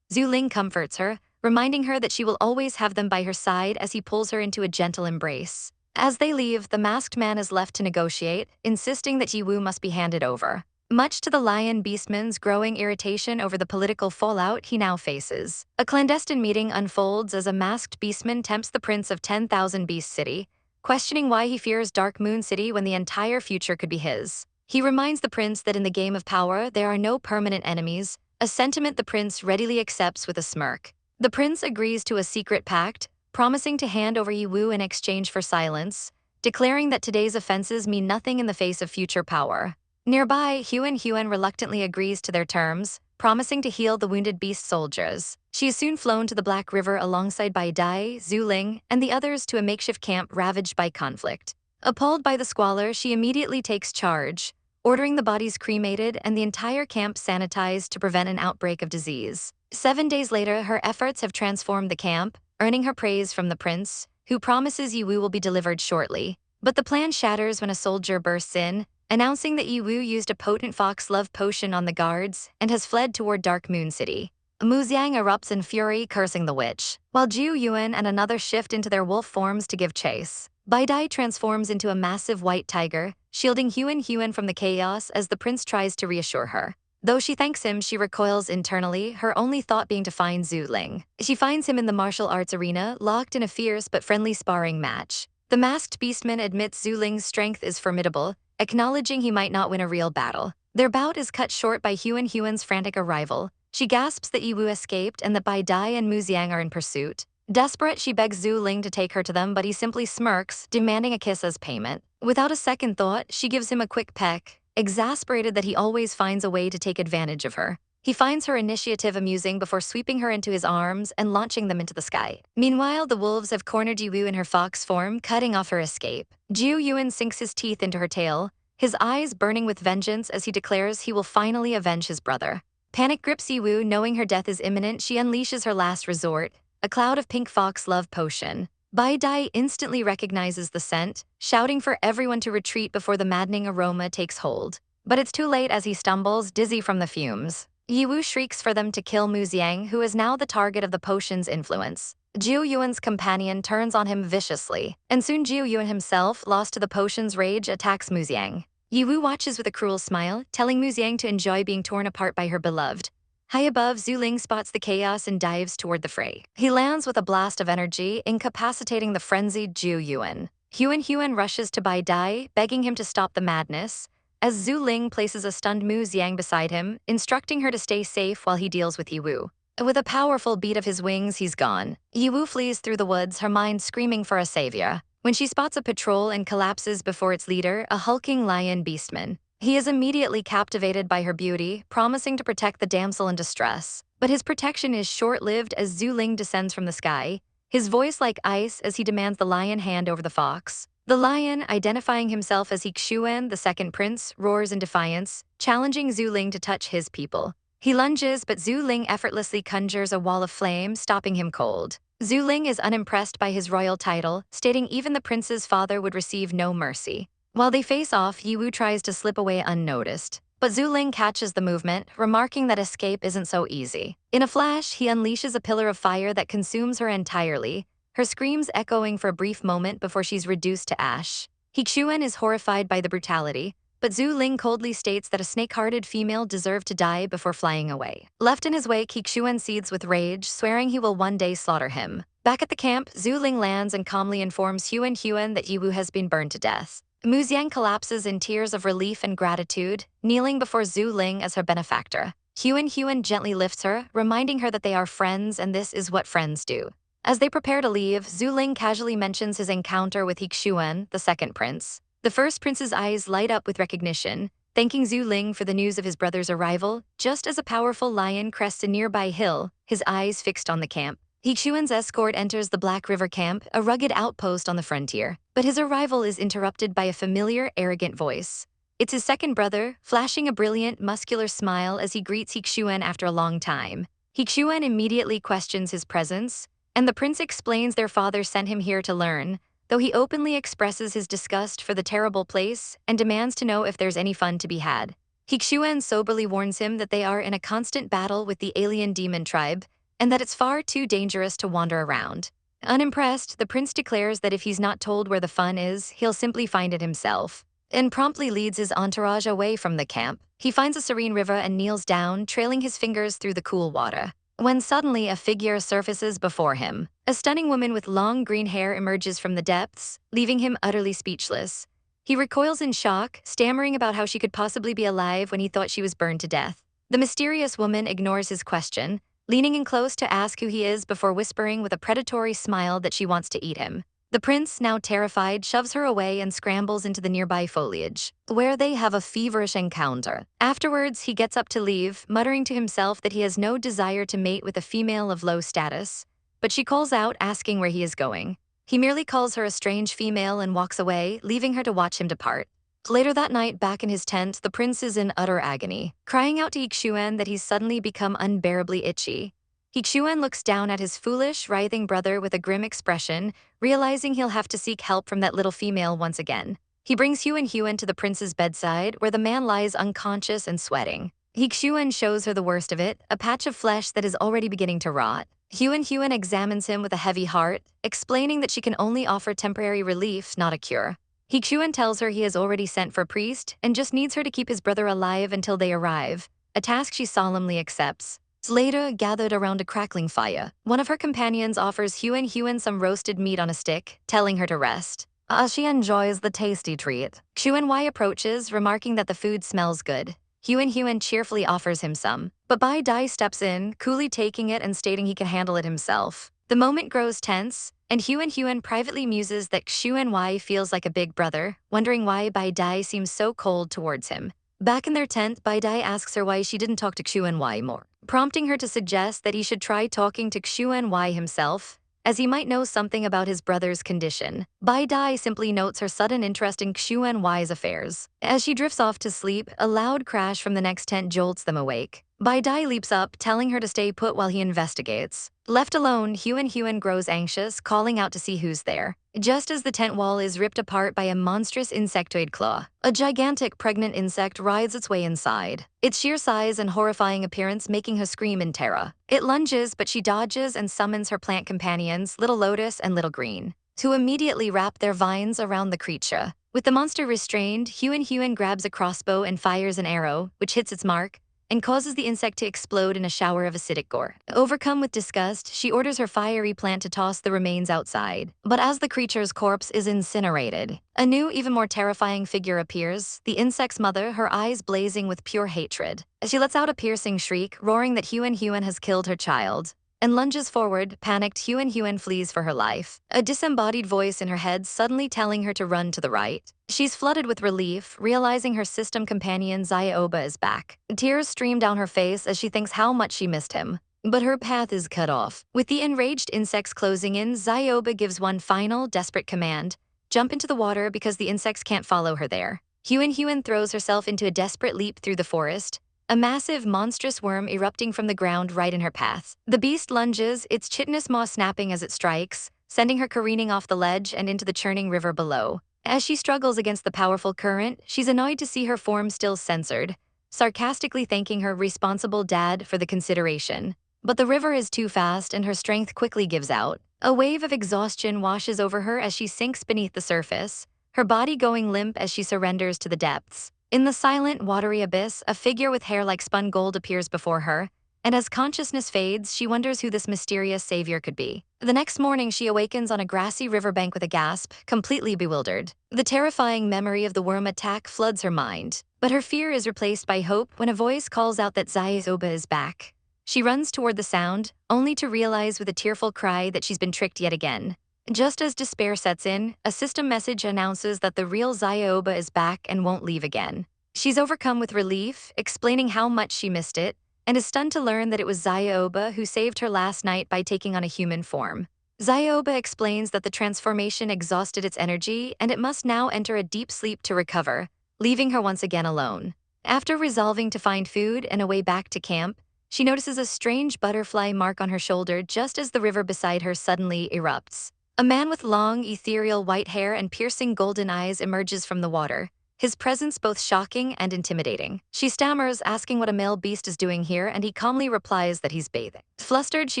Zuling comforts her, reminding her that she will always have them by her side as he pulls her into a gentle embrace. As they leave, the masked man is left to negotiate, insisting that Yiwu must be handed over, much to the lion beastman's growing irritation over the political fallout he now faces. A clandestine meeting unfolds as a masked beastman tempts the prince of 10,000 Beast City, questioning why he fears Dark Moon City when the entire future could be his. He reminds the prince that in the game of power, there are no permanent enemies, a sentiment the prince readily accepts with a smirk. The prince agrees to a secret pact, promising to hand over Yiwu in exchange for silence, declaring that today's offenses mean nothing in the face of future power. Nearby, Huan reluctantly agrees to their terms, promising to heal the wounded beast soldiers. She is soon flown to the Black River alongside Bai Dai, Zuling, and the others to a makeshift camp ravaged by conflict. Appalled by the squalor, she immediately takes charge, ordering the bodies cremated and the entire camp sanitized to prevent an outbreak of disease. 7 days later, her efforts have transformed the camp, earning her praise from the prince, who promises Yiwu will be delivered shortly. But the plan shatters when a soldier bursts in, announcing that Yiwu used a potent fox love potion on the guards and has fled toward Dark Moon City. Mu Xiang erupts in fury, cursing the witch, while Jiu Yuan and another shift into their wolf forms to give chase. Bai Dai transforms into a massive white tiger, shielding Huan from the chaos as the prince tries to reassure her. Though she thanks him, she recoils internally, her only thought being to find Zhu Ling. She finds him in the martial arts arena, locked in a fierce but friendly sparring match. The masked beastman admits Zhu Ling's strength is formidable, acknowledging he might not win a real battle. Their bout is cut short by Huan's frantic arrival. She gasps that Yiwu escaped and that Bai Dai and Mu Xiang are in pursuit. Desperate, she begs Zhu Ling to take her to them, but he simply smirks, demanding a kiss as payment. Without a second thought, she gives him a quick peck, exasperated that he always finds a way to take advantage of her. He finds her initiative amusing before sweeping her into his arms and launching them into the sky. Meanwhile, the wolves have cornered Yiwu in her fox form, cutting off her escape. Jiu Yuan sinks his teeth into her tail, his eyes burning with vengeance as he declares he will finally avenge his brother. Panic grips Yiwu, knowing her death is imminent. She unleashes her last resort, a cloud of pink fox love potion. Bai Dai instantly recognizes the scent, shouting for everyone to retreat before the maddening aroma takes hold. But it's too late as he stumbles, dizzy from the fumes. Yiwu shrieks for them to kill Mu Xiang, who is now the target of the potion's influence. Jiu Yuan's companion turns on him viciously, and soon Jiu Yuan himself, lost to the potion's rage, attacks Mu Xiang. Yiwu watches with a cruel smile, telling Mu Xiang to enjoy being torn apart by her beloved. High above, Zhu Ling spots the chaos and dives toward the fray. He lands with a blast of energy, incapacitating the frenzied Jiu Yuan. Huan rushes to Bai Dai, begging him to stop the madness, as Zhu Ling places a stunned Mu Xiang beside him, instructing her to stay safe while he deals with Yiwu. With a powerful beat of his wings, he's gone. Yiwu flees through the woods, her mind screaming for a savior, when she spots a patrol and collapses before its leader, a hulking lion beastman. He is immediately captivated by her beauty, promising to protect the damsel in distress. But his protection is short-lived as Zhu Ling descends from the sky, his voice like ice as he demands the lion hand over the fox. The lion, identifying himself as Xuan, the second prince, roars in defiance, challenging Zhu Ling to touch his people. He lunges, but Zhu Ling effortlessly conjures a wall of flame, stopping him cold. Zhu Ling is unimpressed by his royal title, stating even the prince's father would receive no mercy. While they face off, Yiwu tries to slip away unnoticed. But Zhu Ling catches the movement, remarking that escape isn't so easy. In a flash, he unleashes a pillar of fire that consumes her entirely, her screams echoing for a brief moment before she's reduced to ash. Hixuan is horrified by the brutality, but Zhu Ling coldly states that a snake-hearted female deserved to die before flying away. Left in his wake, Hixuan seethes with rage, swearing he will one day slaughter him. Back at the camp, Zhu Ling lands and calmly informs Huan that Yiwu has been burned to death. Mu Xiang collapses in tears of relief and gratitude, kneeling before Zhu Ling as her benefactor. Huan gently lifts her, reminding her that they are friends and this is what friends do. As they prepare to leave, Zhu Ling casually mentions his encounter with Hixuan, the second prince. The first prince's eyes light up with recognition, thanking Zhu Ling for the news of his brother's arrival, just as a powerful lion crests a nearby hill, his eyes fixed on the camp. Hixuan's escort enters the Black River camp, a rugged outpost on the frontier. But his arrival is interrupted by a familiar, arrogant voice. It's his second brother, flashing a brilliant, muscular smile as he greets Hixuan after a long time. Hixuan immediately questions his presence, and the prince explains their father sent him here to learn, though he openly expresses his disgust for the terrible place and demands to know if there's any fun to be had. Hixuan soberly warns him that they are in a constant battle with the alien demon tribe, and that it's far too dangerous to wander around. Unimpressed, the prince declares that if he's not told where the fun is, he'll simply find it himself, and promptly leads his entourage away from the camp. He finds a serene river and kneels down, trailing his fingers through the cool water. When suddenly a figure surfaces before him. A stunning woman with long green hair emerges from the depths, leaving him utterly speechless. He recoils in shock, stammering about how she could possibly be alive when he thought she was burned to death. The mysterious woman ignores his question, leaning in close to ask who he is before whispering with a predatory smile that she wants to eat him. The prince, now terrified, shoves her away and scrambles into the nearby foliage, where they have a feverish encounter. Afterwards, he gets up to leave, muttering to himself that he has no desire to mate with a female of low status, but she calls out, asking where he is going. He merely calls her a strange female and walks away, leaving her to watch him depart. Later that night, back in his tent, the prince is in utter agony, crying out to Hixuan that he's suddenly become unbearably itchy. Hixuan looks down at his foolish, writhing brother with a grim expression, realizing he'll have to seek help from that little female once again. He brings Huan to the prince's bedside, where the man lies unconscious and sweating. Hixuan shows her the worst of it, a patch of flesh that is already beginning to rot. Huan examines him with a heavy heart, explaining that she can only offer temporary relief, not a cure. Hixuan tells her he has already sent for a priest and just needs her to keep his brother alive until they arrive, a task she solemnly accepts. Later, gathered around a crackling fire, one of her companions offers Huan some roasted meat on a stick, telling her to rest. As she enjoys the tasty treat, Huan approaches, remarking that the food smells good. Huan cheerfully offers him some, but Bai Dai steps in, coolly taking it and stating he can handle it himself. The moment grows tense, and Huan privately muses that Xuan feels like a big brother, wondering why Bai Dai seems so cold towards him. Back in their tent, Bai Dai asks her why she didn't talk to Xuan more, prompting her to suggest that he should try talking to Xuan himself, as he might know something about his brother's condition. Bai Dai simply notes her sudden interest in Xuan's affairs. As she drifts off to sleep, a loud crash from the next tent jolts them awake. Bai Dai leaps up, telling her to stay put while he investigates. Left alone, Huan grows anxious, calling out to see who's there. Just as the tent wall is ripped apart by a monstrous insectoid claw, a gigantic pregnant insect writhes its way inside, its sheer size and horrifying appearance making her scream in terror. It lunges, but she dodges and summons her plant companions, Little Lotus and Little Green, to immediately wrap their vines around the creature. With the monster restrained, Huan grabs a crossbow and fires an arrow, which hits its mark, and causes the insect to explode in a shower of acidic gore. Overcome with disgust, she orders her fiery plant to toss the remains outside. But as the creature's corpse is incinerated, a new, even more terrifying figure appears, the insect's mother, her eyes blazing with pure hatred. She lets out a piercing shriek, roaring that Huan has killed her child, and lunges forward. Panicked, Huan flees for her life, a disembodied voice in her head suddenly telling her to run to the right. She's flooded with relief, realizing her system companion Zioba is back. Tears stream down her face as she thinks how much she missed him. But her path is cut off. With the enraged insects closing in, Zioba gives one final, desperate command: jump into the water because the insects can't follow her there. Huan throws herself into a desperate leap through the forest, a massive, monstrous worm erupting from the ground right in her path. The beast lunges, its chitinous maw snapping as it strikes, sending her careening off the ledge and into the churning river below. As she struggles against the powerful current, she's annoyed to see her form still censored, sarcastically thanking her responsible dad for the consideration. But the river is too fast and her strength quickly gives out. A wave of exhaustion washes over her as she sinks beneath the surface, her body going limp as she surrenders to the depths. In the silent, watery abyss, a figure with hair like spun gold appears before her, and as consciousness fades, she wonders who this mysterious savior could be. The next morning, she awakens on a grassy riverbank with a gasp, completely bewildered. The terrifying memory of the worm attack floods her mind, but her fear is replaced by hope when a voice calls out that Zaizoba is back. She runs toward the sound, only to realize with a tearful cry that she's been tricked yet again. Just as despair sets in, a system message announces that the real Zaizoba is back and won't leave again. She's overcome with relief, explaining how much she missed it, and is stunned to learn that it was Zaizoba who saved her last night by taking on a human form. Zaizoba explains that the transformation exhausted its energy and it must now enter a deep sleep to recover, leaving her once again alone. After resolving to find food and a way back to camp, she notices a strange butterfly mark on her shoulder just as the river beside her suddenly erupts. A man with long, ethereal white hair and piercing golden eyes emerges from the water, his presence both shocking and intimidating. She stammers, asking what a male beast is doing here, and he calmly replies that he's bathing. Flustered, she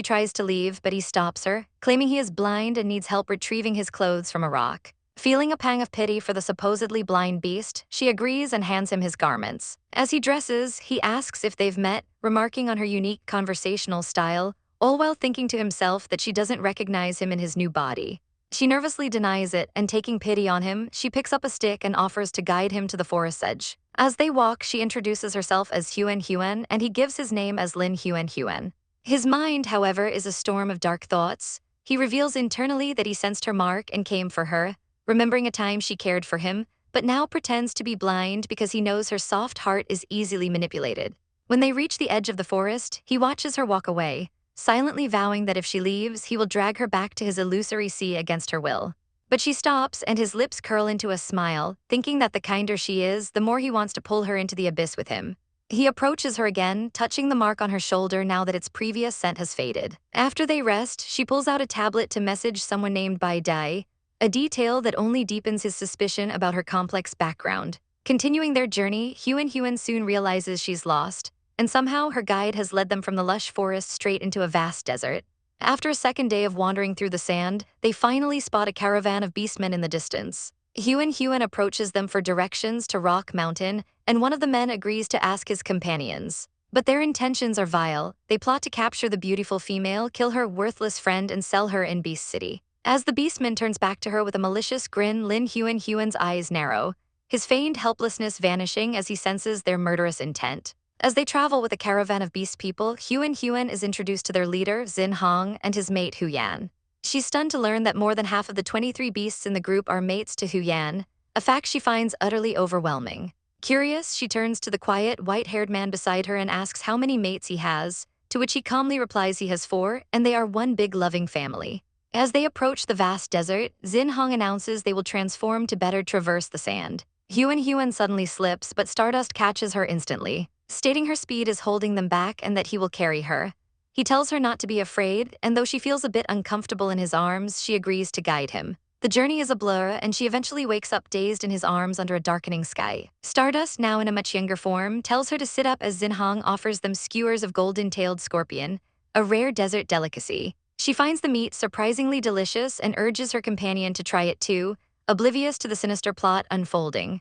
tries to leave, but he stops her, claiming he is blind and needs help retrieving his clothes from a rock. Feeling a pang of pity for the supposedly blind beast, she agrees and hands him his garments. As he dresses, he asks if they've met, remarking on her unique conversational style, all while thinking to himself that she doesn't recognize him in his new body. She nervously denies it, and taking pity on him, she picks up a stick and offers to guide him to the forest's edge. As they walk, she introduces herself as Huan, and he gives his name as Lin Huanhuan. His mind, however, is a storm of dark thoughts. He reveals internally that he sensed her mark and came for her, remembering a time she cared for him, but now pretends to be blind because he knows her soft heart is easily manipulated. When they reach the edge of the forest, he watches her walk away, silently vowing that if she leaves, he will drag her back to his illusory sea against her will. But she stops, and his lips curl into a smile, thinking that the kinder she is, the more he wants to pull her into the abyss with him. He approaches her again, touching the mark on her shoulder now that its previous scent has faded. After they rest, she pulls out a tablet to message someone named Bai Dai, a detail that only deepens his suspicion about her complex background. Continuing their journey, Huan soon realizes she's lost, and somehow her guide has led them from the lush forest straight into a vast desert. After a second day of wandering through the sand, they finally spot a caravan of beastmen in the distance. Huan approaches them for directions to Rock Mountain, and one of the men agrees to ask his companions. But their intentions are vile. They plot to capture the beautiful female, kill her worthless friend, and sell her in Beast City. As the beastman turns back to her with a malicious grin, Lin Huan's eyes narrow, his feigned helplessness vanishing as he senses their murderous intent. As they travel with a caravan of beast people, Huan is introduced to their leader, Xinhong, and his mate, Huyan. She's stunned to learn that more than half of the 23 beasts in the group are mates to Huyan, a fact she finds utterly overwhelming. Curious, she turns to the quiet, white-haired man beside her and asks how many mates he has, to which he calmly replies he has 4, and they are one big loving family. As they approach the vast desert, Xinhong announces they will transform to better traverse the sand. Huan suddenly slips, but Stardust catches her instantly, stating her speed is holding them back and that he will carry her. He tells her not to be afraid, and though she feels a bit uncomfortable in his arms, she agrees to guide him. The journey is a blur, and she eventually wakes up dazed in his arms under a darkening sky. Stardust, now in a much younger form, tells her to sit up as Xinhong offers them skewers of golden-tailed scorpion, a rare desert delicacy. She finds the meat surprisingly delicious and urges her companion to try it too, oblivious to the sinister plot unfolding.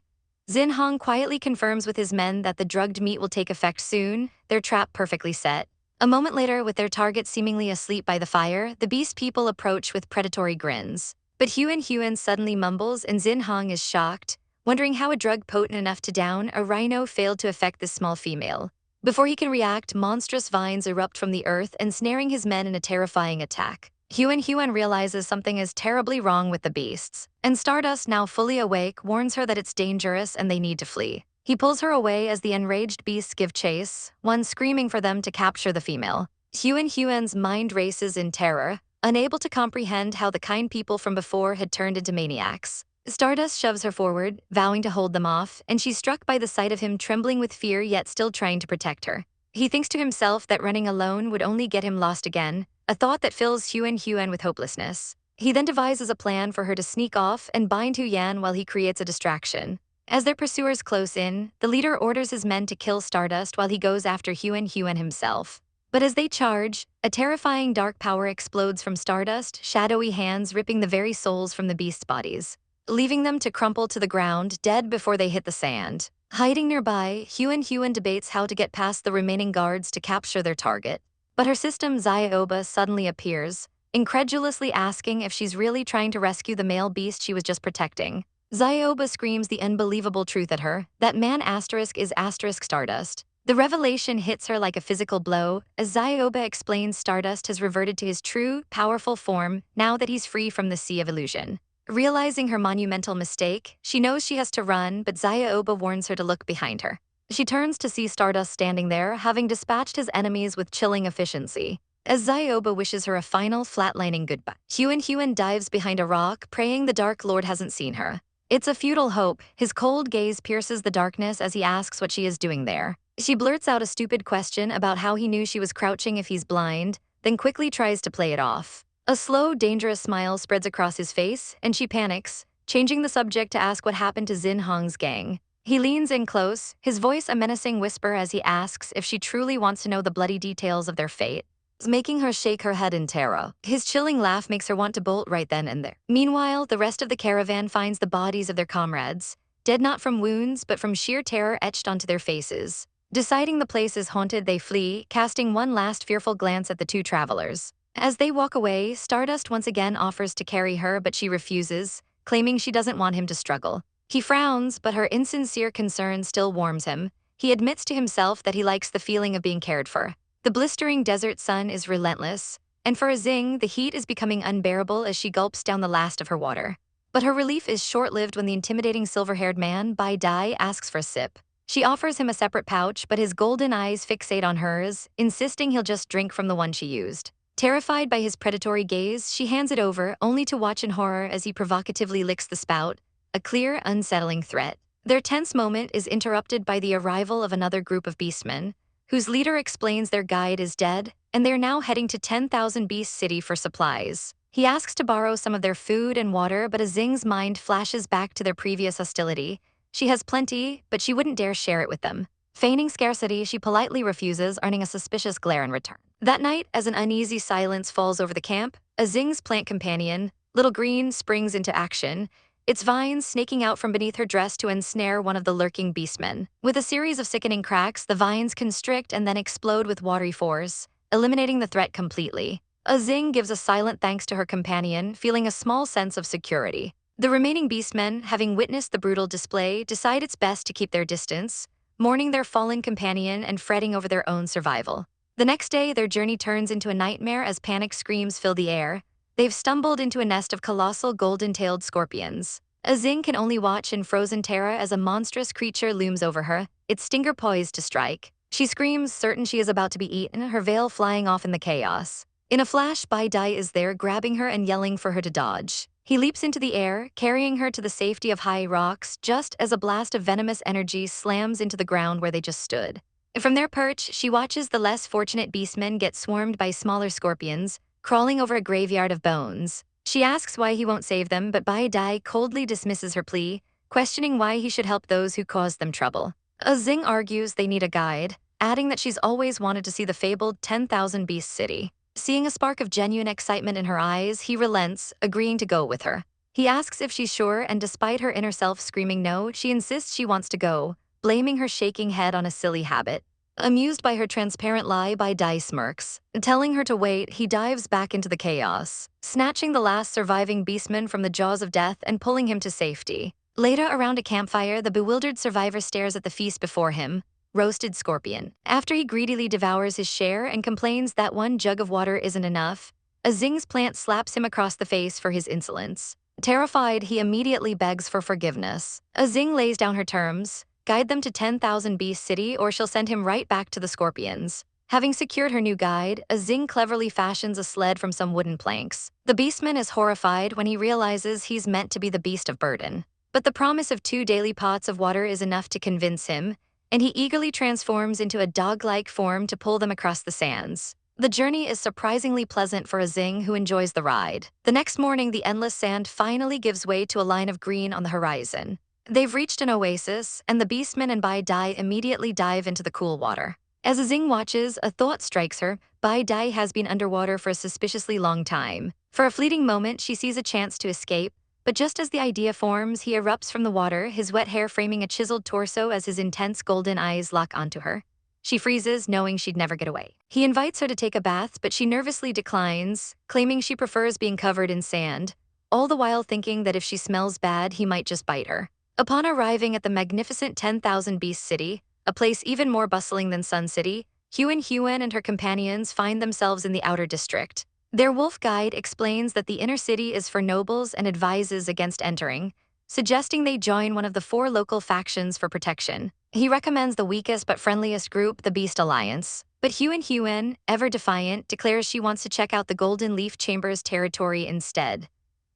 Xinhong quietly confirms with his men that the drugged meat will take effect soon, their trap perfectly set. A moment later, with their target seemingly asleep by the fire, the beast people approach with predatory grins. But Huan suddenly mumbles and Xinhong is shocked, wondering how a drug potent enough to down a rhino failed to affect this small female. Before he can react, monstrous vines erupt from the earth, ensnaring his men in a terrifying attack. Huan realizes something is terribly wrong with the beasts, and Stardust, now fully awake, warns her that it's dangerous and they need to flee. He pulls her away as the enraged beasts give chase, one screaming for them to capture the female. Huan's mind races in terror, unable to comprehend how the kind people from before had turned into maniacs. Stardust shoves her forward, vowing to hold them off, and she's struck by the sight of him trembling with fear yet still trying to protect her. He thinks to himself that running alone would only get him lost again, a thought that fills Huan with hopelessness. He then devises a plan for her to sneak off and bind Yan while he creates a distraction. As their pursuers close in, the leader orders his men to kill Stardust while he goes after Huan himself. But as they charge, a terrifying dark power explodes from Stardust, shadowy hands ripping the very souls from the beast's bodies, leaving them to crumple to the ground, dead before they hit the sand. Hiding nearby, Huan debates how to get past the remaining guards to capture their target. But her system Zyaoba suddenly appears, incredulously asking if she's really trying to rescue the male beast she was just protecting. Zyaoba screams the unbelievable truth at her, that man is Stardust. The revelation hits her like a physical blow, as Zyaoba explains Stardust has reverted to his true, powerful form now that he's free from the sea of illusion. Realizing her monumental mistake, she knows she has to run, but Zyaoba warns her to look behind her. She turns to see Stardust standing there, having dispatched his enemies with chilling efficiency. As Zyaoba wishes her a final, flatlining goodbye, Huan dives behind a rock, praying the Dark Lord hasn't seen her. It's a futile hope. His cold gaze pierces the darkness as he asks what she is doing there. She blurts out a stupid question about how he knew she was crouching if he's blind, then quickly tries to play it off. A slow, dangerous smile spreads across his face, and she panics, changing the subject to ask what happened to Xin Hong's gang. He leans in close, his voice a menacing whisper as he asks if she truly wants to know the bloody details of their fate, making her shake her head in terror. His chilling laugh makes her want to bolt right then and there. Meanwhile, the rest of the caravan finds the bodies of their comrades, dead not from wounds but from sheer terror etched onto their faces. Deciding the place is haunted, they flee, casting one last fearful glance at the two travelers. As they walk away, Stardust once again offers to carry her, but she refuses, claiming she doesn't want him to struggle. He frowns, but her insincere concern still warms him. He admits to himself that he likes the feeling of being cared for. The blistering desert sun is relentless, and for Xing, the heat is becoming unbearable as she gulps down the last of her water. But her relief is short-lived when the intimidating silver-haired man, Bai Dai, asks for a sip. She offers him a separate pouch, but his golden eyes fixate on hers, insisting he'll just drink from the one she used. Terrified by his predatory gaze, she hands it over, only to watch in horror as he provocatively licks the spout, a clear, unsettling threat. Their tense moment is interrupted by the arrival of another group of beastmen, whose leader explains their guide is dead, and they're now heading to 10,000 Beast City for supplies. He asks to borrow some of their food and water, but Xing's mind flashes back to their previous hostility. She has plenty, but she wouldn't dare share it with them. Feigning scarcity, she politely refuses, earning a suspicious glare in return. That night, as an uneasy silence falls over the camp, Xing's plant companion, Little Green, springs into action, its vines snaking out from beneath her dress to ensnare one of the lurking beastmen. With a series of sickening cracks, the vines constrict and then explode with watery force, eliminating the threat completely. Xing gives a silent thanks to her companion, feeling a small sense of security. The remaining beastmen, having witnessed the brutal display, decide it's best to keep their distance, mourning their fallen companion and fretting over their own survival. The next day, their journey turns into a nightmare as panic screams fill the air. They've stumbled into a nest of colossal golden-tailed scorpions. Xing can only watch in frozen terror as a monstrous creature looms over her, its stinger poised to strike. She screams, certain she is about to be eaten, her veil flying off in the chaos. In a flash, Bai Dai is there, grabbing her and yelling for her to dodge. He leaps into the air, carrying her to the safety of high rocks, just as a blast of venomous energy slams into the ground where they just stood. From their perch, she watches the less fortunate beastmen get swarmed by smaller scorpions, crawling over a graveyard of bones. She asks why he won't save them, but Bai Dai coldly dismisses her plea, questioning why he should help those who caused them trouble. Xing argues they need a guide, adding that she's always wanted to see the fabled 10,000 Beast City. Seeing a spark of genuine excitement in her eyes, he relents, agreeing to go with her. He asks if she's sure, and despite her inner self screaming no, she insists she wants to go, blaming her shaking head on a silly habit. Amused by her transparent lie, Bai Dai smirks. Telling her to wait, he dives back into the chaos, snatching the last surviving beastman from the jaws of death and pulling him to safety. Later, around a campfire, the bewildered survivor stares at the feast before him, roasted scorpion. After he greedily devours his share and complains that one jug of water isn't enough, Xing's plant slaps him across the face for his insolence. Terrified, he immediately begs for forgiveness. Xing lays down her terms: guide them to 10,000 Beast City or she'll send him right back to the scorpions. Having secured her new guide, Zing cleverly fashions a sled from some wooden planks. The beastman is horrified when he realizes he's meant to be the beast of burden. But the promise of 2 daily pots of water is enough to convince him, and he eagerly transforms into a dog-like form to pull them across the sands. The journey is surprisingly pleasant for Zing, who enjoys the ride. The next morning, the endless sand finally gives way to a line of green on the horizon. They've reached an oasis, and the beastman and Bai Dai immediately dive into the cool water. As Zing watches, a thought strikes her. Bai Dai has been underwater for a suspiciously long time. For a fleeting moment, she sees a chance to escape, but just as the idea forms, he erupts from the water, his wet hair framing a chiseled torso as his intense golden eyes lock onto her. She freezes, knowing she'd never get away. He invites her to take a bath, but she nervously declines, claiming she prefers being covered in sand, all the while thinking that if she smells bad, he might just bite her. Upon arriving at the magnificent 10,000 Beast City, a place even more bustling than Sun City, Huan and her companions find themselves in the outer district. Their wolf guide explains that the inner city is for nobles and advises against entering, suggesting they join one of the 4 local factions for protection. He recommends the weakest but friendliest group, the Beast Alliance. But Huan, ever defiant, declares she wants to check out the Golden Leaf Chamber's territory instead.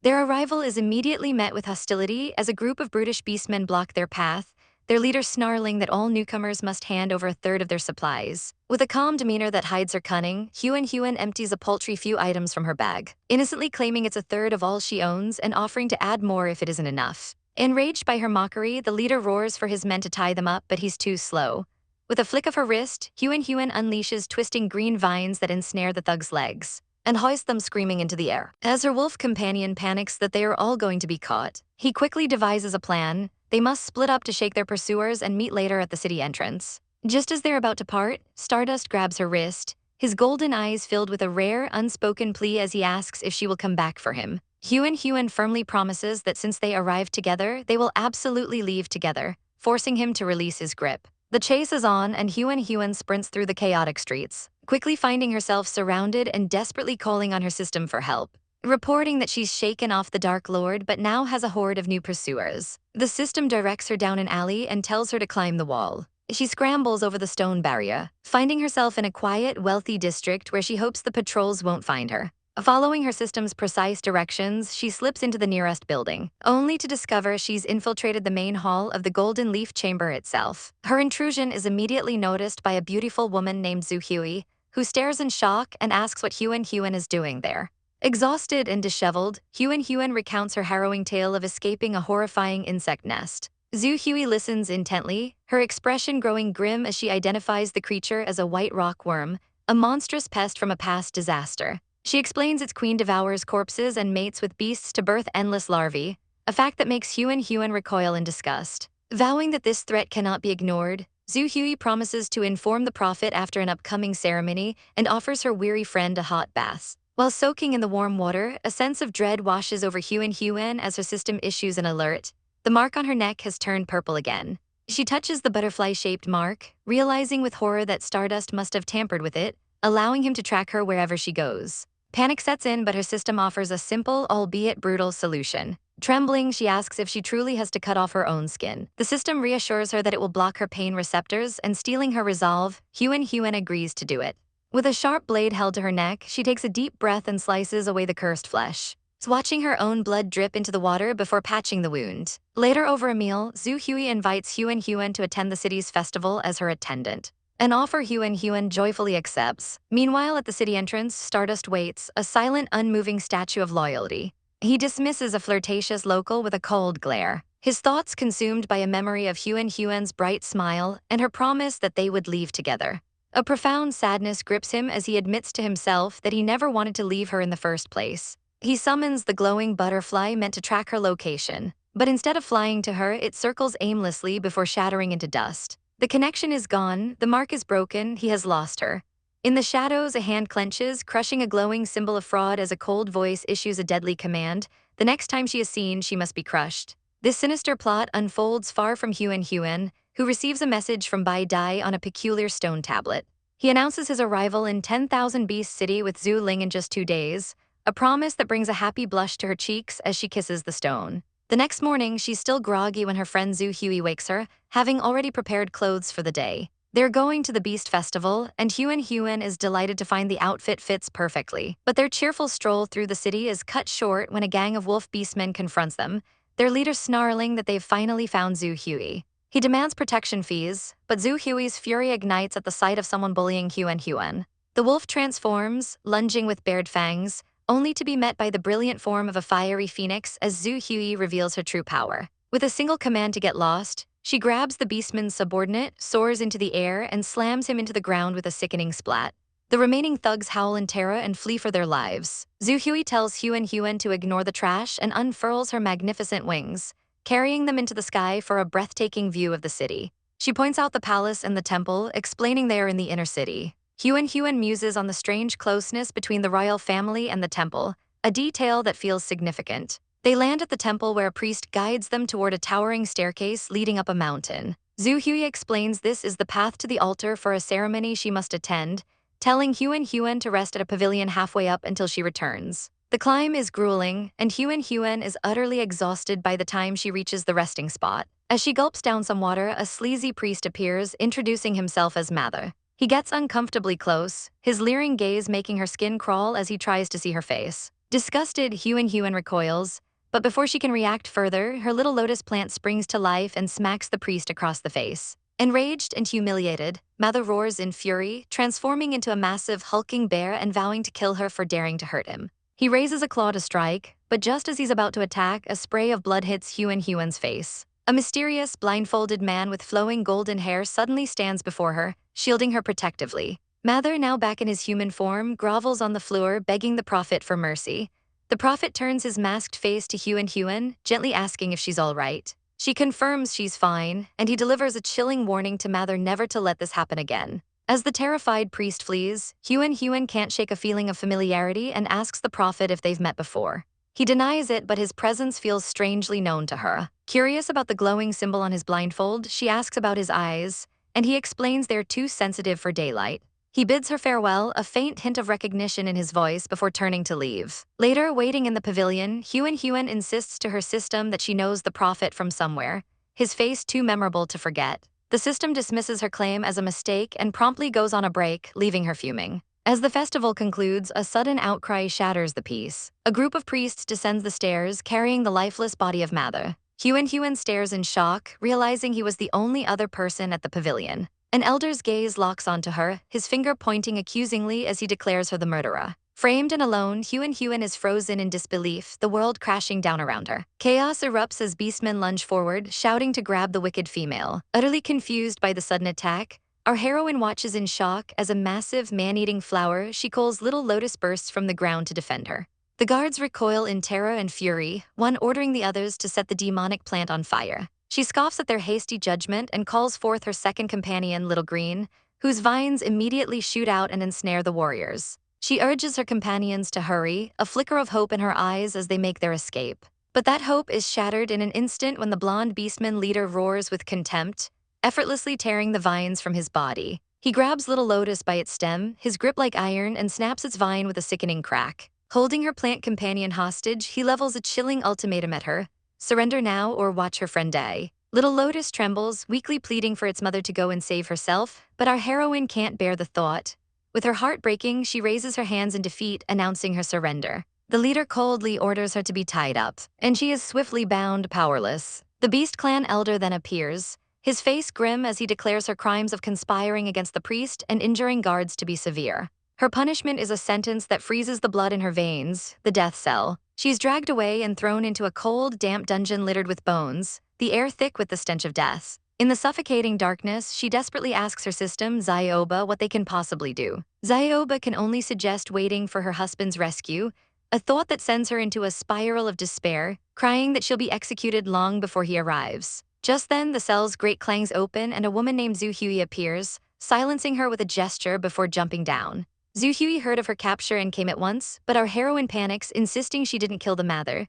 Their arrival is immediately met with hostility as a group of brutish beastmen block their path, their leader snarling that all newcomers must hand over a third of their supplies. With a calm demeanor that hides her cunning, Huan empties a paltry few items from her bag, innocently claiming it's a third of all she owns and offering to add more if it isn't enough. Enraged by her mockery, the leader roars for his men to tie them up, but he's too slow. With a flick of her wrist, Huan unleashes twisting green vines that ensnare the thug's legs and hoist them screaming into the air. As her wolf companion panics that they are all going to be caught, he quickly devises a plan. They must split up to shake their pursuers and meet later at the city entrance. Just as they're about to part, Stardust grabs her wrist, his golden eyes filled with a rare, unspoken plea as he asks if she will come back for him. Huan firmly promises that since they arrived together, they will absolutely leave together, forcing him to release his grip. The chase is on, and Huan sprints through the chaotic streets, quickly finding herself surrounded and desperately calling on her system for help, reporting that she's shaken off the Dark Lord but now has a horde of new pursuers. The system directs her down an alley and tells her to climb the wall. She scrambles over the stone barrier, finding herself in a quiet, wealthy district where she hopes the patrols won't find her. Following her system's precise directions, she slips into the nearest building, only to discover she's infiltrated the main hall of the Golden Leaf Chamber itself. Her intrusion is immediately noticed by a beautiful woman named Zhu Hui, who stares in shock and asks what Huan is doing there. Exhausted and disheveled, Huan recounts her harrowing tale of escaping a horrifying insect nest. Zhu Hui listens intently, her expression growing grim as she identifies the creature as a white rock worm, a monstrous pest from a past disaster. She explains its queen devours corpses and mates with beasts to birth endless larvae, a fact that makes Huan recoil in disgust. Vowing that this threat cannot be ignored, Zhu Hui promises to inform the prophet after an upcoming ceremony and offers her weary friend a hot bath. While soaking in the warm water, a sense of dread washes over Huan as her system issues an alert. The mark on her neck has turned purple again. She touches the butterfly-shaped mark, realizing with horror that Stardust must have tampered with it, allowing him to track her wherever she goes. Panic sets in, but her system offers a simple, albeit brutal, solution. Trembling, she asks if she truly has to cut off her own skin. The system reassures her that it will block her pain receptors, and stealing her resolve, Huan agrees to do it. With a sharp blade held to her neck, she takes a deep breath and slices away the cursed flesh, watching her own blood drip into the water before patching the wound. Later over a meal, Zhu Hui invites Huan to attend the city's festival as her attendant, an offer Huan joyfully accepts. Meanwhile, at the city entrance, Stardust waits, a silent, unmoving statue of loyalty. He dismisses a flirtatious local with a cold glare, his thoughts consumed by a memory of Huan's bright smile and her promise that they would leave together. A profound sadness grips him as he admits to himself that he never wanted to leave her in the first place. He summons the glowing butterfly meant to track her location, but instead of flying to her, it circles aimlessly before shattering into dust. The connection is gone, the mark is broken, he has lost her. In the shadows, a hand clenches, crushing a glowing symbol of fraud as a cold voice issues a deadly command. The next time she is seen, she must be crushed. This sinister plot unfolds far from Huan, who receives a message from Bai Dai on a peculiar stone tablet. He announces his arrival in 10,000 Beast City with Zhu Ling in just 2 days, a promise that brings a happy blush to her cheeks as she kisses the stone. The next morning, she's still groggy when her friend Zhu Hui wakes her, having already prepared clothes for the day. They're going to the Beast Festival, and Huan is delighted to find the outfit fits perfectly. But their cheerful stroll through the city is cut short when a gang of wolf beastmen confronts them, their leader snarling that they've finally found Zhu Hui. He demands protection fees, but Zhu Hui's fury ignites at the sight of someone bullying Huan. The wolf transforms, lunging with bared fangs, only to be met by the brilliant form of a fiery phoenix as Zhu Hui reveals her true power. With a single command to get lost, she grabs the beastman's subordinate, soars into the air, and slams him into the ground with a sickening splat. The remaining thugs howl in terror and flee for their lives. Zhu Hui tells Huan to ignore the trash and unfurls her magnificent wings, carrying them into the sky for a breathtaking view of the city. She points out the palace and the temple, explaining they are in the inner city. Huan muses on the strange closeness between the royal family and the temple, a detail that feels significant. They land at the temple where a priest guides them toward a towering staircase leading up a mountain. Zhu Hui explains this is the path to the altar for a ceremony she must attend, telling Huan to rest at a pavilion halfway up until she returns. The climb is grueling, and Huan is utterly exhausted by the time she reaches the resting spot. As she gulps down some water, a sleazy priest appears, introducing himself as Mother. He gets uncomfortably close, his leering gaze making her skin crawl as he tries to see her face. Disgusted, Huan recoils, but before she can react further, her little lotus plant springs to life and smacks the priest across the face. Enraged and humiliated, Mother roars in fury, transforming into a massive, hulking bear and vowing to kill her for daring to hurt him. He raises a claw to strike, but just as he's about to attack, a spray of blood hits Huan's face. A mysterious, blindfolded man with flowing golden hair suddenly stands before her, shielding her protectively. Mother, now back in his human form, grovels on the floor, begging the prophet for mercy. The prophet turns his masked face to Huan, gently asking if she's all right. She confirms she's fine, and he delivers a chilling warning to Mother never to let this happen again. As the terrified priest flees, Huan can't shake a feeling of familiarity and asks the prophet if they've met before. He denies it, but his presence feels strangely known to her. Curious about the glowing symbol on his blindfold, she asks about his eyes, and he explains they're too sensitive for daylight. He bids her farewell, a faint hint of recognition in his voice before turning to leave. Later, waiting in the pavilion, Huan insists to her system that she knows the prophet from somewhere, his face too memorable to forget. The system dismisses her claim as a mistake and promptly goes on a break, leaving her fuming. As the festival concludes, a sudden outcry shatters the peace. A group of priests descends the stairs, carrying the lifeless body of Mother. Huan stares in shock, realizing he was the only other person at the pavilion. An elder's gaze locks onto her, his finger pointing accusingly as he declares her the murderer. Framed and alone, Huan is frozen in disbelief, the world crashing down around her. Chaos erupts as beastmen lunge forward, shouting to grab the wicked female. Utterly confused by the sudden attack, our heroine watches in shock as a massive man-eating flower she culls little lotus bursts from the ground to defend her. The guards recoil in terror and fury, one ordering the others to set the demonic plant on fire. She scoffs at their hasty judgment and calls forth her second companion, Little Green, whose vines immediately shoot out and ensnare the warriors. She urges her companions to hurry, a flicker of hope in her eyes as they make their escape. But that hope is shattered in an instant when the blonde beastman leader roars with contempt, effortlessly tearing the vines from his body. He grabs Little Lotus by its stem, his grip like iron, and snaps its vine with a sickening crack. Holding her plant companion hostage, he levels a chilling ultimatum at her: surrender now or watch her friend die. Little Lotus trembles, weakly pleading for its mother to go and save herself, but our heroine can't bear the thought. With her heart breaking, she raises her hands in defeat, announcing her surrender. The leader coldly orders her to be tied up, and she is swiftly bound, powerless. The Beast Clan elder then appears, his face grim as he declares her crimes of conspiring against the priest and injuring guards to be severe. Her punishment is a sentence that freezes the blood in her veins, the death cell. She's dragged away and thrown into a cold, damp dungeon littered with bones, the air thick with the stench of death. In the suffocating darkness, she desperately asks her system, Zioba, what they can possibly do. Zioba can only suggest waiting for her husband's rescue, a thought that sends her into a spiral of despair, crying that she'll be executed long before he arrives. Just then, the cell's grate clangs open and a woman named Zhu Hui appears, silencing her with a gesture before jumping down. Zhu Hui heard of her capture and came at once, but our heroine panics, insisting she didn't kill the mother.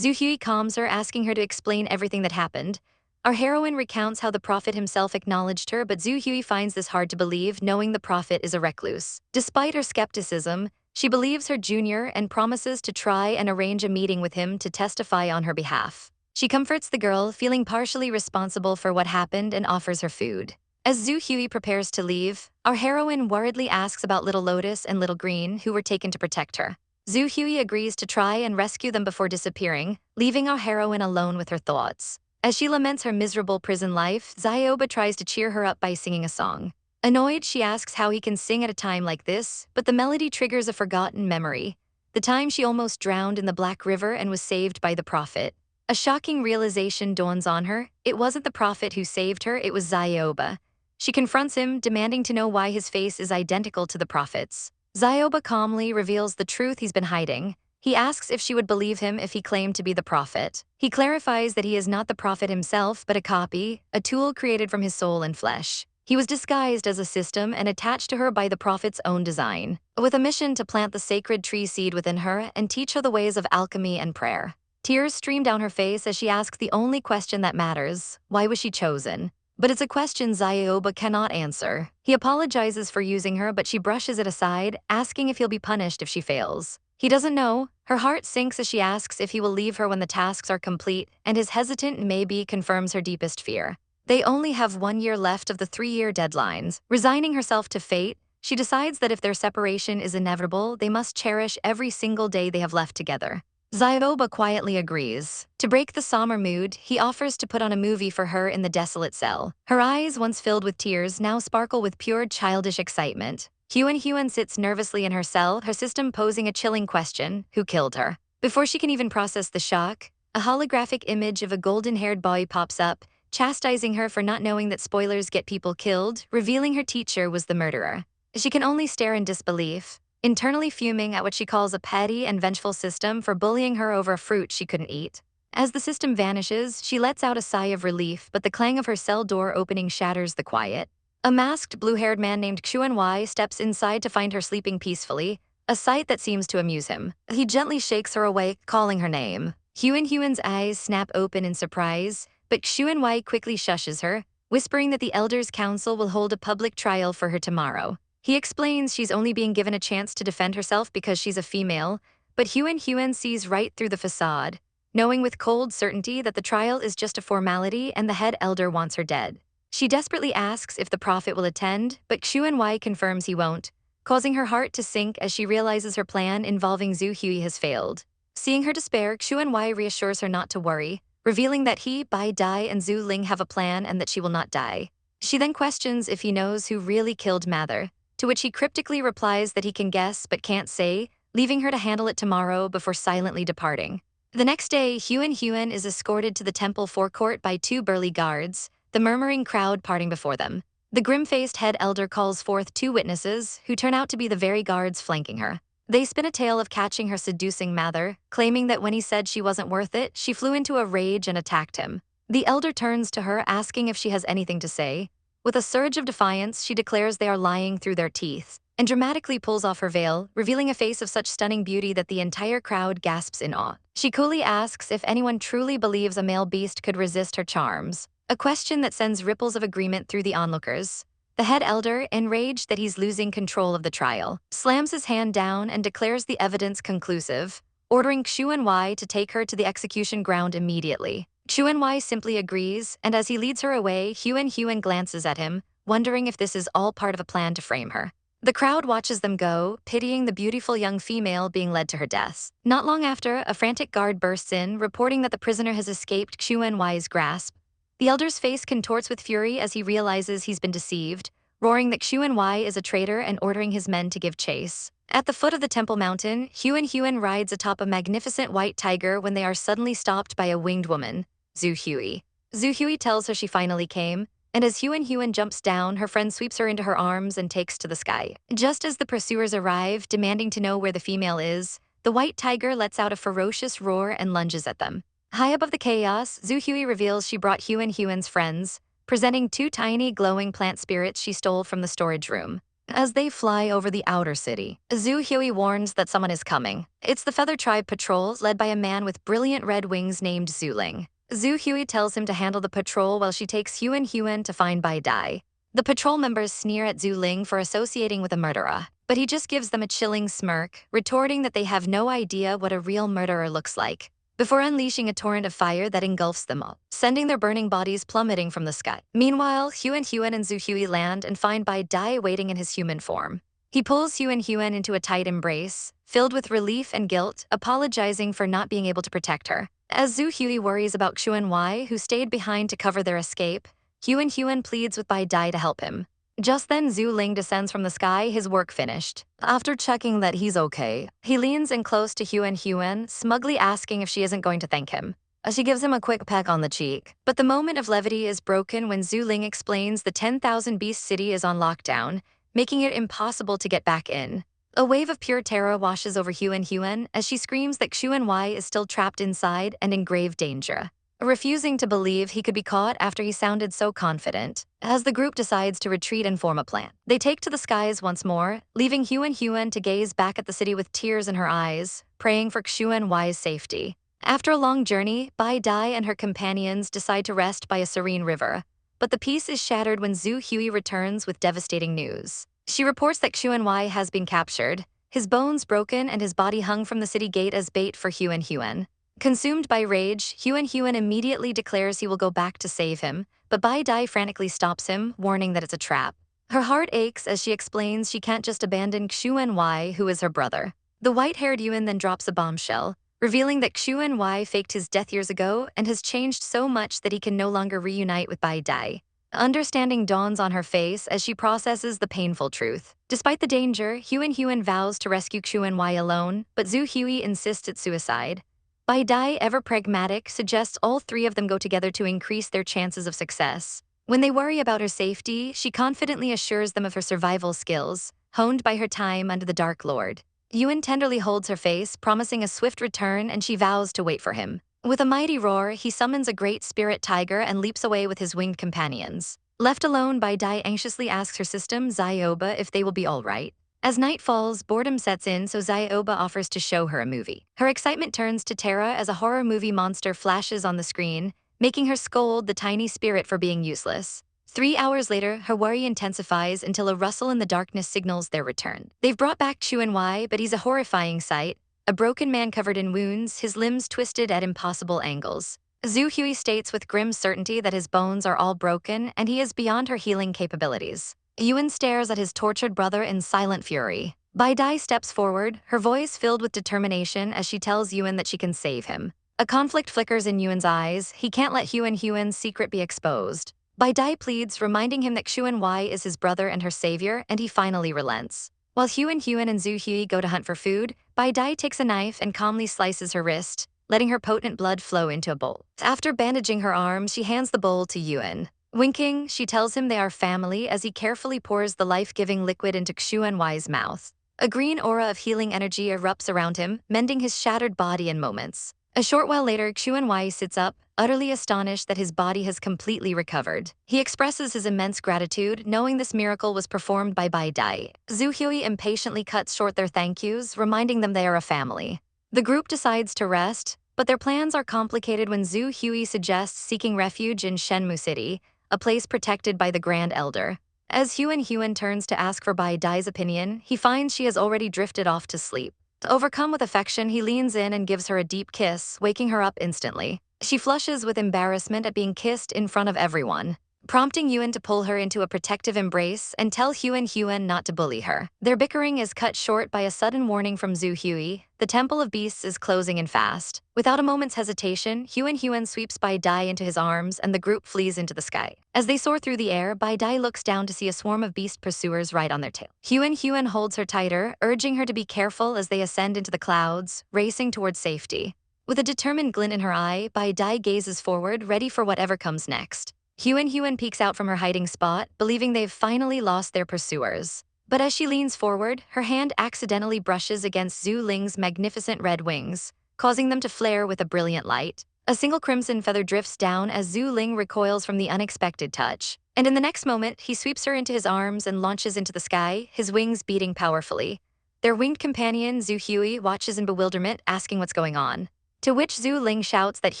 Zhu Hui calms her, asking her to explain everything that happened. Our heroine recounts how the prophet himself acknowledged her, but Zhu Hui finds this hard to believe, knowing the prophet is a recluse. Despite her skepticism, she believes her junior and promises to try and arrange a meeting with him to testify on her behalf. She comforts the girl, feeling partially responsible for what happened, and offers her food. As Zhu Hui prepares to leave, our heroine worriedly asks about Little Lotus and Little Green, who were taken to protect her. Zhu Hui agrees to try and rescue them before disappearing, leaving our heroine alone with her thoughts. As she laments her miserable prison life, Zioba tries to cheer her up by singing a song. Annoyed, she asks how he can sing at a time like this, but the melody triggers a forgotten memory. The time she almost drowned in the Black River and was saved by the Prophet. A shocking realization dawns on her. It wasn't the Prophet who saved her, it was Zioba. She confronts him, demanding to know why his face is identical to the Prophet's. Zioba calmly reveals the truth he's been hiding. He asks if she would believe him if he claimed to be the Prophet. He clarifies that he is not the Prophet himself, but a copy, a tool created from his soul and flesh. He was disguised as a system and attached to her by the Prophet's own design, with a mission to plant the sacred tree seed within her and teach her the ways of alchemy and prayer. Tears stream down her face as she asks the only question that matters: why was she chosen? But it's a question Zioba cannot answer. He apologizes for using her, but she brushes it aside, asking if he'll be punished if she fails. He doesn't know. Her heart sinks as she asks if he will leave her when the tasks are complete, and his hesitant maybe confirms her deepest fear. They only have 1 year left of the 3-year deadlines. Resigning herself to fate, she decides that if their separation is inevitable, they must cherish every single day they have left together. Zioba quietly agrees. To break the somber mood, he offers to put on a movie for her in the desolate cell. Her eyes, once filled with tears, now sparkle with pure childish excitement. Huan sits nervously in her cell, her system posing a chilling question: who killed her? Before she can even process the shock, a holographic image of a golden-haired boy pops up, chastising her for not knowing that spoilers get people killed, revealing her teacher was the murderer. She can only stare in disbelief, internally fuming at what she calls a petty and vengeful system for bullying her over a fruit she couldn't eat. As the system vanishes, she lets out a sigh of relief, but the clang of her cell door opening shatters the quiet. A masked, blue-haired man named Xuanwei steps inside to find her sleeping peacefully, a sight that seems to amuse him. He gently shakes her awake, calling her name. Huan's eyes snap open in surprise, but Xuanwei quickly shushes her, whispering that the Elders' Council will hold a public trial for her tomorrow. He explains she's only being given a chance to defend herself because she's a female, but Huan sees right through the facade, knowing with cold certainty that the trial is just a formality and the head elder wants her dead. She desperately asks if the Prophet will attend, but Xuanwei confirms he won't, causing her heart to sink as she realizes her plan involving Zhu Hui has failed. Seeing her despair, Xuanwei reassures her not to worry, revealing that he, Bai Dai, and Zhu Ling have a plan and that she will not die. She then questions if he knows who really killed Mather, to which he cryptically replies that he can guess but can't say, leaving her to handle it tomorrow before silently departing. The next day, Huan is escorted to the temple forecourt by 2 burly guards, the murmuring crowd parting before them. The grim-faced head elder calls forth 2 witnesses, who turn out to be the very guards flanking her. They spin a tale of catching her seducing Mather, claiming that when he said she wasn't worth it, she flew into a rage and attacked him. The elder turns to her, asking if she has anything to say. With a surge of defiance, she declares they are lying through their teeth, and dramatically pulls off her veil, revealing a face of such stunning beauty that the entire crowd gasps in awe. She coolly asks if anyone truly believes a male beast could resist her charms, a question that sends ripples of agreement through the onlookers. The head elder, enraged that he's losing control of the trial, slams his hand down and declares the evidence conclusive, ordering Xuanwei to take her to the execution ground immediately. Xuanwei simply agrees, and as he leads her away, Huan glances at him, wondering if this is all part of a plan to frame her. The crowd watches them go, pitying the beautiful young female being led to her death. Not long after, a frantic guard bursts in, reporting that the prisoner has escaped Xuanwei's grasp. The elder's face contorts with fury as he realizes he's been deceived, roaring that Xuanwei is a traitor and ordering his men to give chase. At the foot of the temple mountain, Huan rides atop a magnificent white tiger when they are suddenly stopped by a winged woman, Zhu Hui. Zhu Hui tells her she finally came, and as Huan jumps down, her friend sweeps her into her arms and takes to the sky. Just as the pursuers arrive, demanding to know where the female is, the white tiger lets out a ferocious roar and lunges at them. High above the chaos, Zhu Hui reveals she brought Huan's friends, presenting 2 tiny glowing plant spirits she stole from the storage room. As they fly over the outer city, Zhu Hui warns that someone is coming. It's the Feather Tribe patrol, led by a man with brilliant red wings named Zhu Ling. Zhu Hui tells him to handle the patrol while she takes Huan to find Bai Dai. The patrol members sneer at Zhu Ling for associating with a murderer, but he just gives them a chilling smirk, retorting that they have no idea what a real murderer looks like. before unleashing a torrent of fire that engulfs them all, sending their burning bodies plummeting from the sky. Meanwhile, Huan and Zhu Hui land and find Bai Dai waiting in his human form. He pulls Huan into a tight embrace, filled with relief and guilt, apologizing for not being able to protect her. As Zhu Hui worries about Xuan, who stayed behind to cover their escape, Huan pleads with Bai Dai to help him. Just then, Zhu Ling descends from the sky, his work finished. After checking that he's okay, he leans in close to Huan, smugly asking if she isn't going to thank him. She gives him a quick peck on the cheek. But the moment of levity is broken when Zhu Ling explains the 10,000 Beast City is on lockdown, making it impossible to get back in. A wave of pure terror washes over Huan as she screams that Xuan is still trapped inside and in grave danger. Refusing to believe he could be caught after he sounded so confident, as the group decides to retreat and form a plan. They take to the skies once more, leaving Huan to gaze back at the city with tears in her eyes, praying for Xuan safety. After a long journey, Bai Dai and her companions decide to rest by a serene river, but the peace is shattered when Zhu Hui returns with devastating news. She reports that Xuan has been captured, his bones broken and his body hung from the city gate as bait for Huan. Consumed by rage, Huan immediately declares he will go back to save him, but Bai Dai frantically stops him, warning that it's a trap. Her heart aches as she explains she can't just abandon Xuan, who is her brother. The white-haired Yuan then drops a bombshell, revealing that Xuan faked his death years ago and has changed so much that he can no longer reunite with Bai Dai. Understanding dawns on her face as she processes the painful truth. Despite the danger, Huan vows to rescue Xuan alone, but Zhu Hui insists it's suicide. Bai Dai, ever pragmatic, suggests all three of them go together to increase their chances of success. When they worry about her safety, she confidently assures them of her survival skills, honed by her time under the Dark Lord. Yuan tenderly holds her face, promising a swift return, and she vows to wait for him. With a mighty roar, he summons a great spirit tiger and leaps away with his winged companions. Left alone, Bai Dai anxiously asks her system, Zioba, if they will be all right. As night falls, boredom sets in, so Zioba offers to show her a movie. Her excitement turns to terror as a horror movie monster flashes on the screen, making her scold the tiny spirit for being useless. 3 hours later, her worry intensifies until a rustle in the darkness signals their return. They've brought back Xuan, but he's a horrifying sight, a broken man covered in wounds, his limbs twisted at impossible angles. Zhu Hui states with grim certainty that his bones are all broken and he is beyond her healing capabilities. Yuan stares at his tortured brother in silent fury. Bai Dai steps forward, her voice filled with determination as she tells Yuan that she can save him. A conflict flickers in Yuan's eyes. He can't let Huan's secret be exposed. Bai Dai pleads, reminding him that Xuan is his brother and her savior, and he finally relents. While Huan and Zhu Hui go to hunt for food, Bai Dai takes a knife and calmly slices her wrist, letting her potent blood flow into a bowl. After bandaging her arm, she hands the bowl to Yuan. Winking, she tells him they are family as he carefully pours the life-giving liquid into Xuan's mouth. A green aura of healing energy erupts around him, mending his shattered body in moments. A short while later, Xuan sits up, utterly astonished that his body has completely recovered. He expresses his immense gratitude, knowing this miracle was performed by Bai Dai. Zhu Hui impatiently cuts short their thank yous, reminding them they are a family. The group decides to rest, but their plans are complicated when Zhu Hui suggests seeking refuge in Shenmu City, a place protected by the Grand Elder. As Huan turns to ask for Bai Dai's opinion, he finds she has already drifted off to sleep. Overcome with affection, he leans in and gives her a deep kiss, waking her up instantly. She flushes with embarrassment at being kissed in front of everyone, prompting Yuan to pull her into a protective embrace and tell Huan not to bully her. Their bickering is cut short by a sudden warning from Zhu Hui. The Temple of Beasts is closing in fast. Without a moment's hesitation, Huan sweeps Bai Dai into his arms and the group flees into the sky. As they soar through the air, Bai Dai looks down to see a swarm of beast pursuers right on their tail. Huan holds her tighter, urging her to be careful as they ascend into the clouds, racing towards safety. With a determined glint in her eye, Bai Dai gazes forward, ready for whatever comes next. Huan peeks out from her hiding spot, believing they've finally lost their pursuers. But as she leans forward, her hand accidentally brushes against Zhu Ling's magnificent red wings, causing them to flare with a brilliant light. A single crimson feather drifts down as Zhu Ling recoils from the unexpected touch. And in the next moment, he sweeps her into his arms and launches into the sky, his wings beating powerfully. Their winged companion, Zhu Hui, watches in bewilderment, asking what's going on. To which Zhu Ling shouts that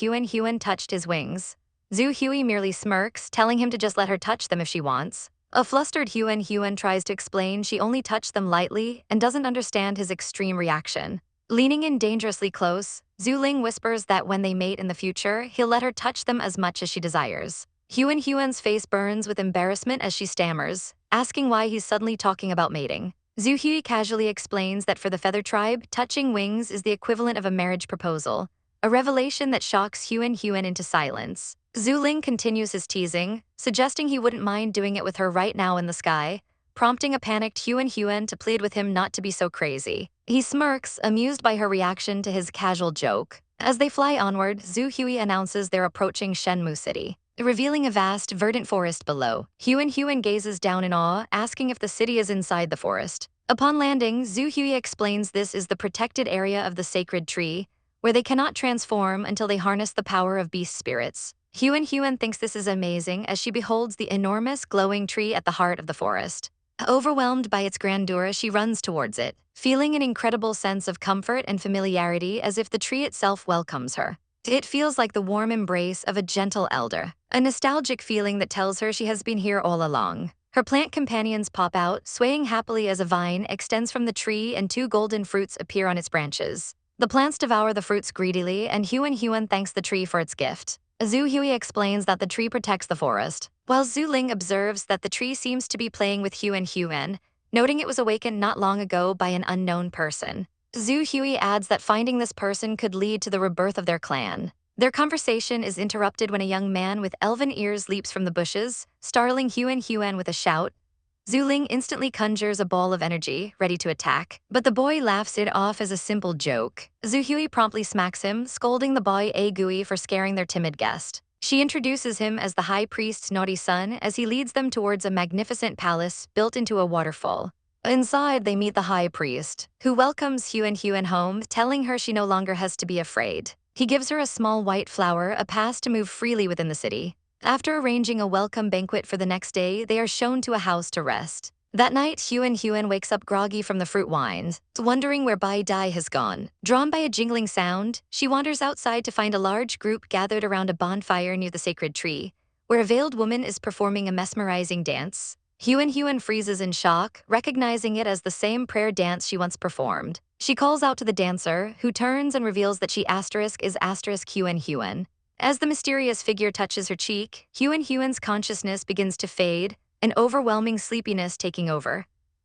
Huan touched his wings. Zhu Hui merely smirks, telling him to just let her touch them if she wants. A flustered Huan tries to explain she only touched them lightly and doesn't understand his extreme reaction. Leaning in dangerously close, Zhu Ling whispers that when they mate in the future, he'll let her touch them as much as she desires. Huan's face burns with embarrassment as she stammers, asking why he's suddenly talking about mating. Zhu Hui casually explains that for the Feather Tribe, touching wings is the equivalent of a marriage proposal, a revelation that shocks Huan into silence. Zhu Ling continues his teasing, suggesting he wouldn't mind doing it with her right now in the sky, prompting a panicked Huan to plead with him not to be so crazy. He smirks, amused by her reaction to his casual joke. As they fly onward, Zhu Hui announces they're approaching Shenmue City, revealing a vast, verdant forest below. Huan gazes down in awe, asking if the city is inside the forest. Upon landing, Zhu Hui explains this is the protected area of the sacred tree, where they cannot transform until they harness the power of beast spirits. Huan thinks this is amazing as she beholds the enormous, glowing tree at the heart of the forest. Overwhelmed by its grandeur, she runs towards it, feeling an incredible sense of comfort and familiarity as if the tree itself welcomes her. It feels like the warm embrace of a gentle elder, a nostalgic feeling that tells her she has been here all along. Her plant companions pop out, swaying happily as a vine extends from the tree and 2 golden fruits appear on its branches. The plants devour the fruits greedily, and Huan thanks the tree for its gift. Zhu Hui explains that the tree protects the forest, while Zhu Ling observes that the tree seems to be playing with Huan, noting it was awakened not long ago by an unknown person. Zhu Hui adds that finding this person could lead to the rebirth of their clan. Their conversation is interrupted when a young man with elven ears leaps from the bushes, startling Huan with a shout. Zhu Ling instantly conjures a ball of energy, ready to attack, but the boy laughs it off as a simple joke. Zhu Hui promptly smacks him, scolding the boy Gui for scaring their timid guest. She introduces him as the high priest's naughty son as he leads them towards a magnificent palace built into a waterfall. Inside, they meet the high priest, who welcomes Huan home, telling her she no longer has to be afraid. He gives her a small white flower, a pass to move freely within the city. After arranging a welcome banquet for the next day, they are shown to a house to rest. That night, Huan wakes up groggy from the fruit wines, wondering where Bai Dai has gone. Drawn by a jingling sound, she wanders outside to find a large group gathered around a bonfire near the sacred tree, where a veiled woman is performing a mesmerizing dance. Huan freezes in shock, recognizing it as the same prayer dance she once performed. She calls out to the dancer, who turns and reveals that she is Huan. As the mysterious figure touches her cheek, Huan's consciousness begins to fade, an overwhelming sleepiness taking over.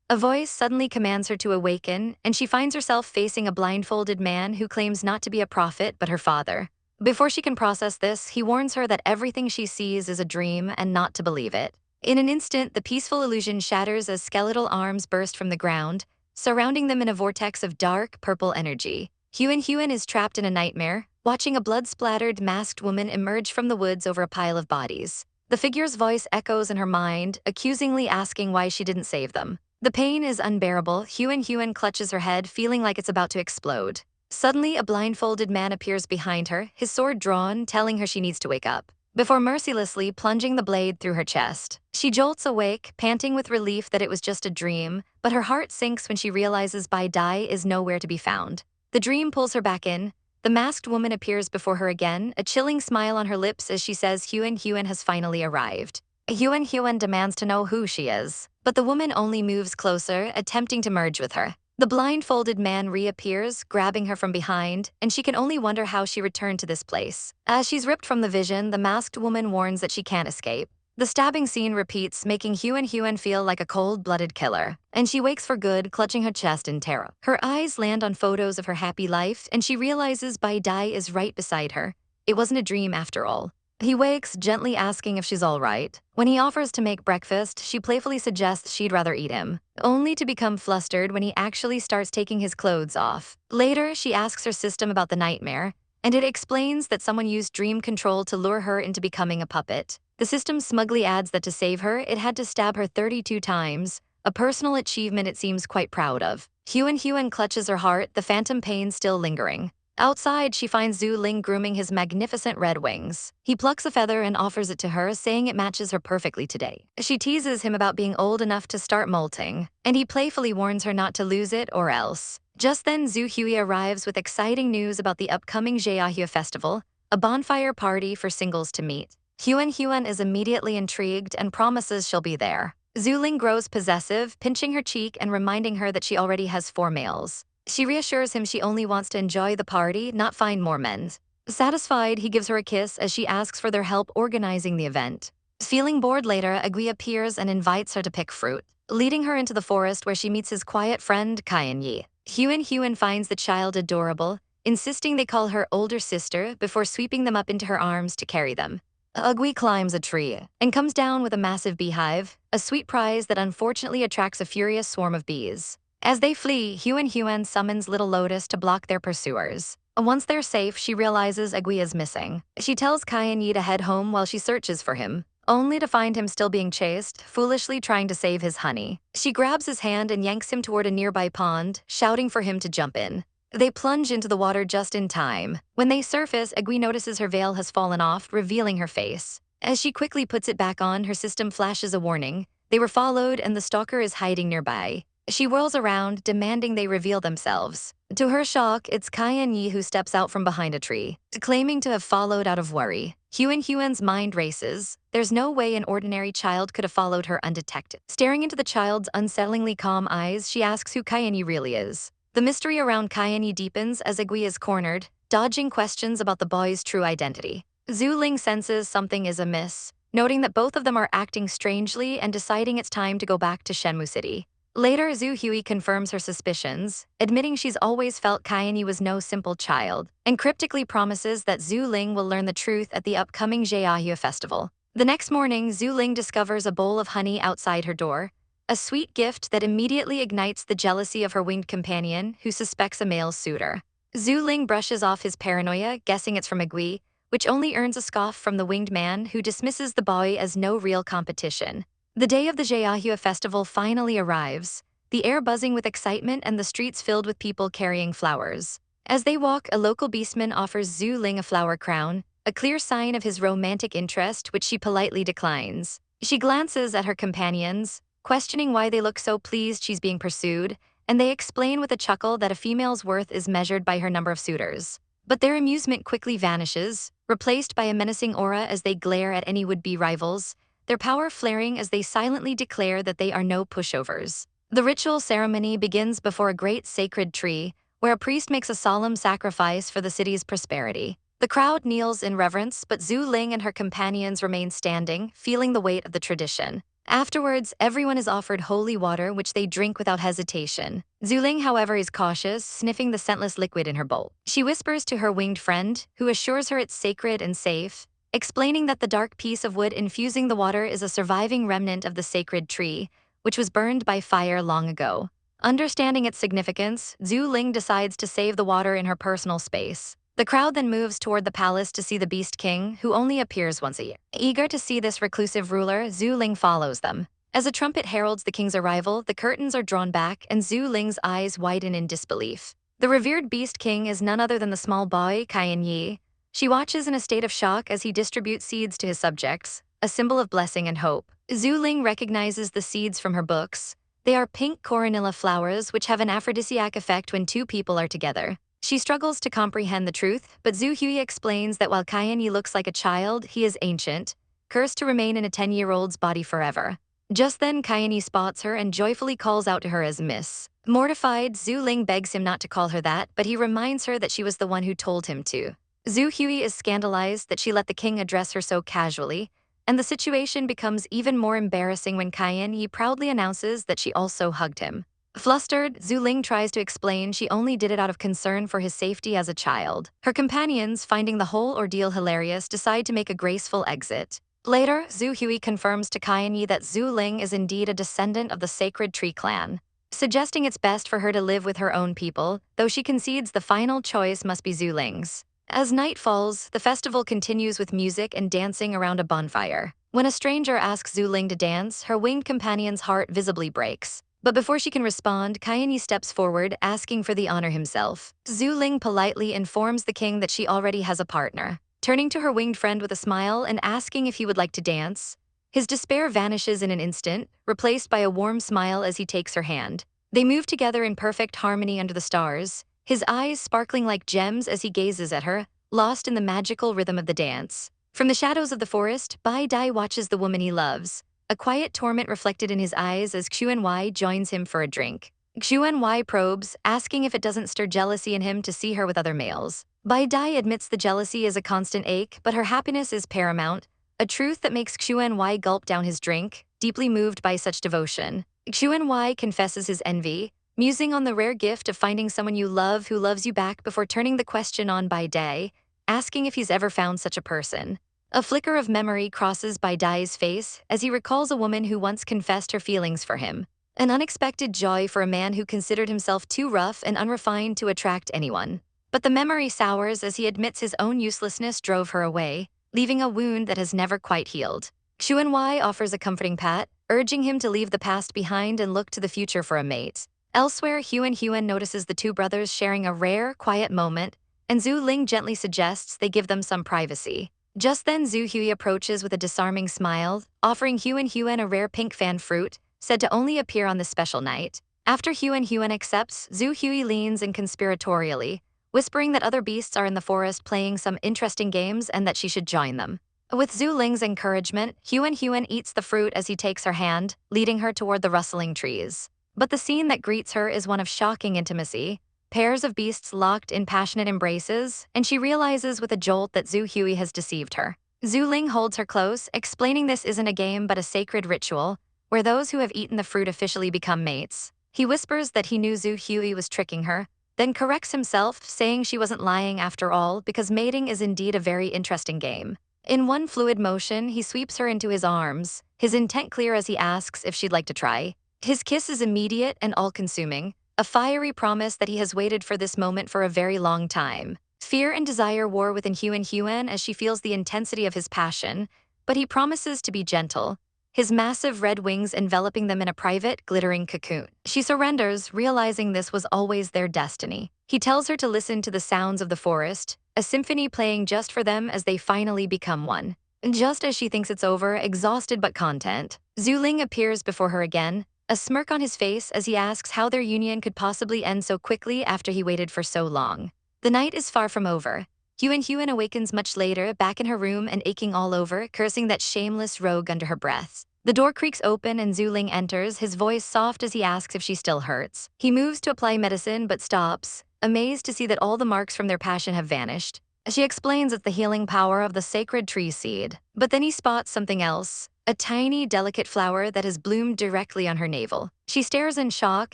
A voice suddenly commands her to awaken, and she finds herself facing a blindfolded man who claims not to be a prophet but her father. Before she can process this, he warns her that everything she sees is a dream and not to believe it. In an instant, the peaceful illusion shatters as skeletal arms burst from the ground, surrounding them in a vortex of dark, purple energy. Huan is trapped in a nightmare, watching a blood-splattered, masked woman emerge from the woods over a pile of bodies. The figure's voice echoes in her mind, accusingly asking why she didn't save them. The pain is unbearable. Huan clutches her head, feeling like it's about to explode. Suddenly, a blindfolded man appears behind her, his sword drawn, telling her she needs to wake up, before mercilessly plunging the blade through her chest. She jolts awake, panting with relief that it was just a dream, but her heart sinks when she realizes Bai Dai is nowhere to be found. The dream pulls her back in. The masked woman appears before her again, a chilling smile on her lips as she says Huan has finally arrived. Huan demands to know who she is, but the woman only moves closer, attempting to merge with her. The blindfolded man reappears, grabbing her from behind, and she can only wonder how she returned to this place. As she's ripped from the vision, the masked woman warns that she can't escape. The stabbing scene repeats, making Huan feel like a cold-blooded killer, and she wakes for good, clutching her chest in terror. Her eyes land on photos of her happy life, and she realizes Bai Dai is right beside her. It wasn't a dream after all. He wakes, gently asking if she's all right. When he offers to make breakfast, she playfully suggests she'd rather eat him, only to become flustered when he actually starts taking his clothes off. Later, she asks her system about the nightmare, and it explains that someone used dream control to lure her into becoming a puppet. The system smugly adds that to save her, it had to stab her 32 times, a personal achievement it seems quite proud of. Huan clutches her heart, the phantom pain still lingering. Outside, she finds Zhu Ling grooming his magnificent red wings. He plucks a feather and offers it to her, saying it matches her perfectly today. She teases him about being old enough to start molting, and he playfully warns her not to lose it or else. Just then, Zhu Hui arrives with exciting news about the upcoming Jiahua festival, a bonfire party for singles to meet. Huan is immediately intrigued and promises she'll be there. Zhu Ling grows possessive, pinching her cheek and reminding her that she already has 4 males. She reassures him she only wants to enjoy the party, not find more men. Satisfied, he gives her a kiss as she asks for their help organizing the event. Feeling bored later, Agui appears and invites her to pick fruit, leading her into the forest where she meets his quiet friend, Kyan Yi. Huan finds the child adorable, insisting they call her older sister before sweeping them up into her arms to carry them. Agui climbs a tree and comes down with a massive beehive, a sweet prize that unfortunately attracts a furious swarm of bees. As they flee, Huan summons Little Lotus to block their pursuers. Once they're safe, she realizes Agui is missing. She tells Kyan Yi to head home while she searches for him, only to find him still being chased, foolishly trying to save his honey. She grabs his hand and yanks him toward a nearby pond, shouting for him to jump in. They plunge into the water just in time. When they surface, Agui notices her veil has fallen off, revealing her face. As she quickly puts it back on, her system flashes a warning. They were followed and the stalker is hiding nearby. She whirls around, demanding they reveal themselves. To her shock, it's Kyan Yi who steps out from behind a tree, claiming to have followed out of worry. Huan's mind races. There's no way an ordinary child could have followed her undetected. Staring into the child's unsettlingly calm eyes, she asks who Kyan Yi really is. The mystery around Kyan Yi deepens as Agui is cornered, dodging questions about the boy's true identity. Zhu Ling senses something is amiss, noting that both of them are acting strangely and deciding it's time to go back to Shenmue City. Later, Zhu Hui confirms her suspicions, admitting she's always felt Kyan Yi was no simple child, and cryptically promises that Zhu Ling will learn the truth at the upcoming Jiahua festival. The next morning, Zhu Ling discovers a bowl of honey outside her door, a sweet gift that immediately ignites the jealousy of her winged companion, who suspects a male suitor. Zhu Ling brushes off his paranoia, guessing it's from Agui, which only earns a scoff from the winged man, who dismisses the boy as no real competition. The day of the Jiahua festival finally arrives, the air buzzing with excitement and the streets filled with people carrying flowers. As they walk, a local beastman offers Zhu Ling a flower crown, a clear sign of his romantic interest, which she politely declines. She glances at her companions, questioning why they look so pleased she's being pursued, and they explain with a chuckle that a female's worth is measured by her number of suitors. But their amusement quickly vanishes, replaced by a menacing aura as they glare at any would-be rivals, their power flaring as they silently declare that they are no pushovers. The ritual ceremony begins before a great sacred tree, where a priest makes a solemn sacrifice for the city's prosperity. The crowd kneels in reverence, but Zhu Ling and her companions remain standing, feeling the weight of the tradition. Afterwards, everyone is offered holy water, which they drink without hesitation. Zhu Ling, however, is cautious, sniffing the scentless liquid in her bowl. She whispers to her winged friend, who assures her it's sacred and safe, explaining that the dark piece of wood infusing the water is a surviving remnant of the sacred tree, which was burned by fire long ago. Understanding its significance, Zhu Ling decides to save the water in her personal space. The crowd then moves toward the palace to see the Beast King, who only appears once a year. Eager to see this reclusive ruler, Zhu Ling follows them. As a trumpet heralds the king's arrival, the curtains are drawn back and Zhu Ling's eyes widen in disbelief. The revered Beast King is none other than the small boy, Kyan Yi. She watches in a state of shock as he distributes seeds to his subjects, a symbol of blessing and hope. Zhu Ling recognizes the seeds from her books. They are pink coronilla flowers, which have an aphrodisiac effect when two people are together. She struggles to comprehend the truth, but Zhu Hui explains that while Kyan Yi looks like a child, he is ancient, cursed to remain in a 10-year-old's body forever. Just then, Kyan Yi spots her and joyfully calls out to her as Miss. Mortified, Zhu Ling begs him not to call her that, but he reminds her that she was the one who told him to. Zhu Hui is scandalized that she let the king address her so casually, and the situation becomes even more embarrassing when Kyan Yi proudly announces that she also hugged him. Flustered, Zhu Ling tries to explain she only did it out of concern for his safety as a child. Her companions, finding the whole ordeal hilarious, decide to make a graceful exit. Later, Zhu Hui confirms to Kyan Yi that Zhu Ling is indeed a descendant of the Sacred Tree clan, suggesting it's best for her to live with her own people, though she concedes the final choice must be Zhu Ling's. As night falls, the festival continues with music and dancing around a bonfire. When a stranger asks Zhu Ling to dance, her winged companion's heart visibly breaks. But before she can respond, Kyan Yi steps forward, asking for the honor himself. Zhu Ling politely informs the king that she already has a partner. Turning to her winged friend with a smile and asking if he would like to dance, his despair vanishes in an instant, replaced by a warm smile as he takes her hand. They move together in perfect harmony under the stars, his eyes sparkling like gems as he gazes at her, lost in the magical rhythm of the dance. From the shadows of the forest, Bai Dai watches the woman he loves, a quiet torment reflected in his eyes as Xuanwei joins him for a drink. Xuan probes, asking if it doesn't stir jealousy in him to see her with other males. Bai Dai admits the jealousy is a constant ache, but her happiness is paramount, a truth that makes Xuan gulp down his drink, deeply moved by such devotion. Xuan confesses his envy, musing on the rare gift of finding someone you love who loves you back before turning the question on Bai Dai, asking if he's ever found such a person. A flicker of memory crosses Bai Dai's face as he recalls a woman who once confessed her feelings for him. An unexpected joy for a man who considered himself too rough and unrefined to attract anyone. But the memory sours as he admits his own uselessness drove her away, leaving a wound that has never quite healed. Xuan offers a comforting pat, urging him to leave the past behind and look to the future for a mate. Elsewhere, Huan notices the two brothers sharing a rare, quiet moment, and Zhu Ling gently suggests they give them some privacy. Just then, Zhu Hui approaches with a disarming smile, offering Huan a rare pink fan fruit, said to only appear on this special night. After Huan accepts, Zhu Hui leans in conspiratorially, whispering that other beasts are in the forest playing some interesting games and that she should join them. With Zhu Ling's encouragement, Huan eats the fruit as he takes her hand, leading her toward the rustling trees. But the scene that greets her is one of shocking intimacy, pairs of beasts locked in passionate embraces, and she realizes with a jolt that Zhu Hui has deceived her. Zhu Ling holds her close, explaining this isn't a game but a sacred ritual, where those who have eaten the fruit officially become mates. He whispers that he knew Zhu Hui was tricking her, then corrects himself, saying she wasn't lying after all because mating is indeed a very interesting game. In one fluid motion, he sweeps her into his arms, his intent clear as he asks if she'd like to try. His kiss is immediate and all-consuming, a fiery promise that he has waited for this moment for a very long time. Fear and desire war within Huan as she feels the intensity of his passion, but he promises to be gentle, his massive red wings enveloping them in a private, glittering cocoon. She surrenders, realizing this was always their destiny. He tells her to listen to the sounds of the forest, a symphony playing just for them as they finally become one. Just as she thinks it's over, exhausted but content, Zhu Ling appears before her again, a smirk on his face as he asks how their union could possibly end so quickly after he waited for so long. The night is far from over. Huan awakens much later, back in her room and aching all over, cursing that shameless rogue under her breath. The door creaks open and Zhu Ling enters, his voice soft as he asks if she still hurts. He moves to apply medicine but stops, amazed to see that all the marks from their passion have vanished. She explains it's the healing power of the sacred tree seed. But then he spots something else, a tiny, delicate flower that has bloomed directly on her navel. She stares in shock,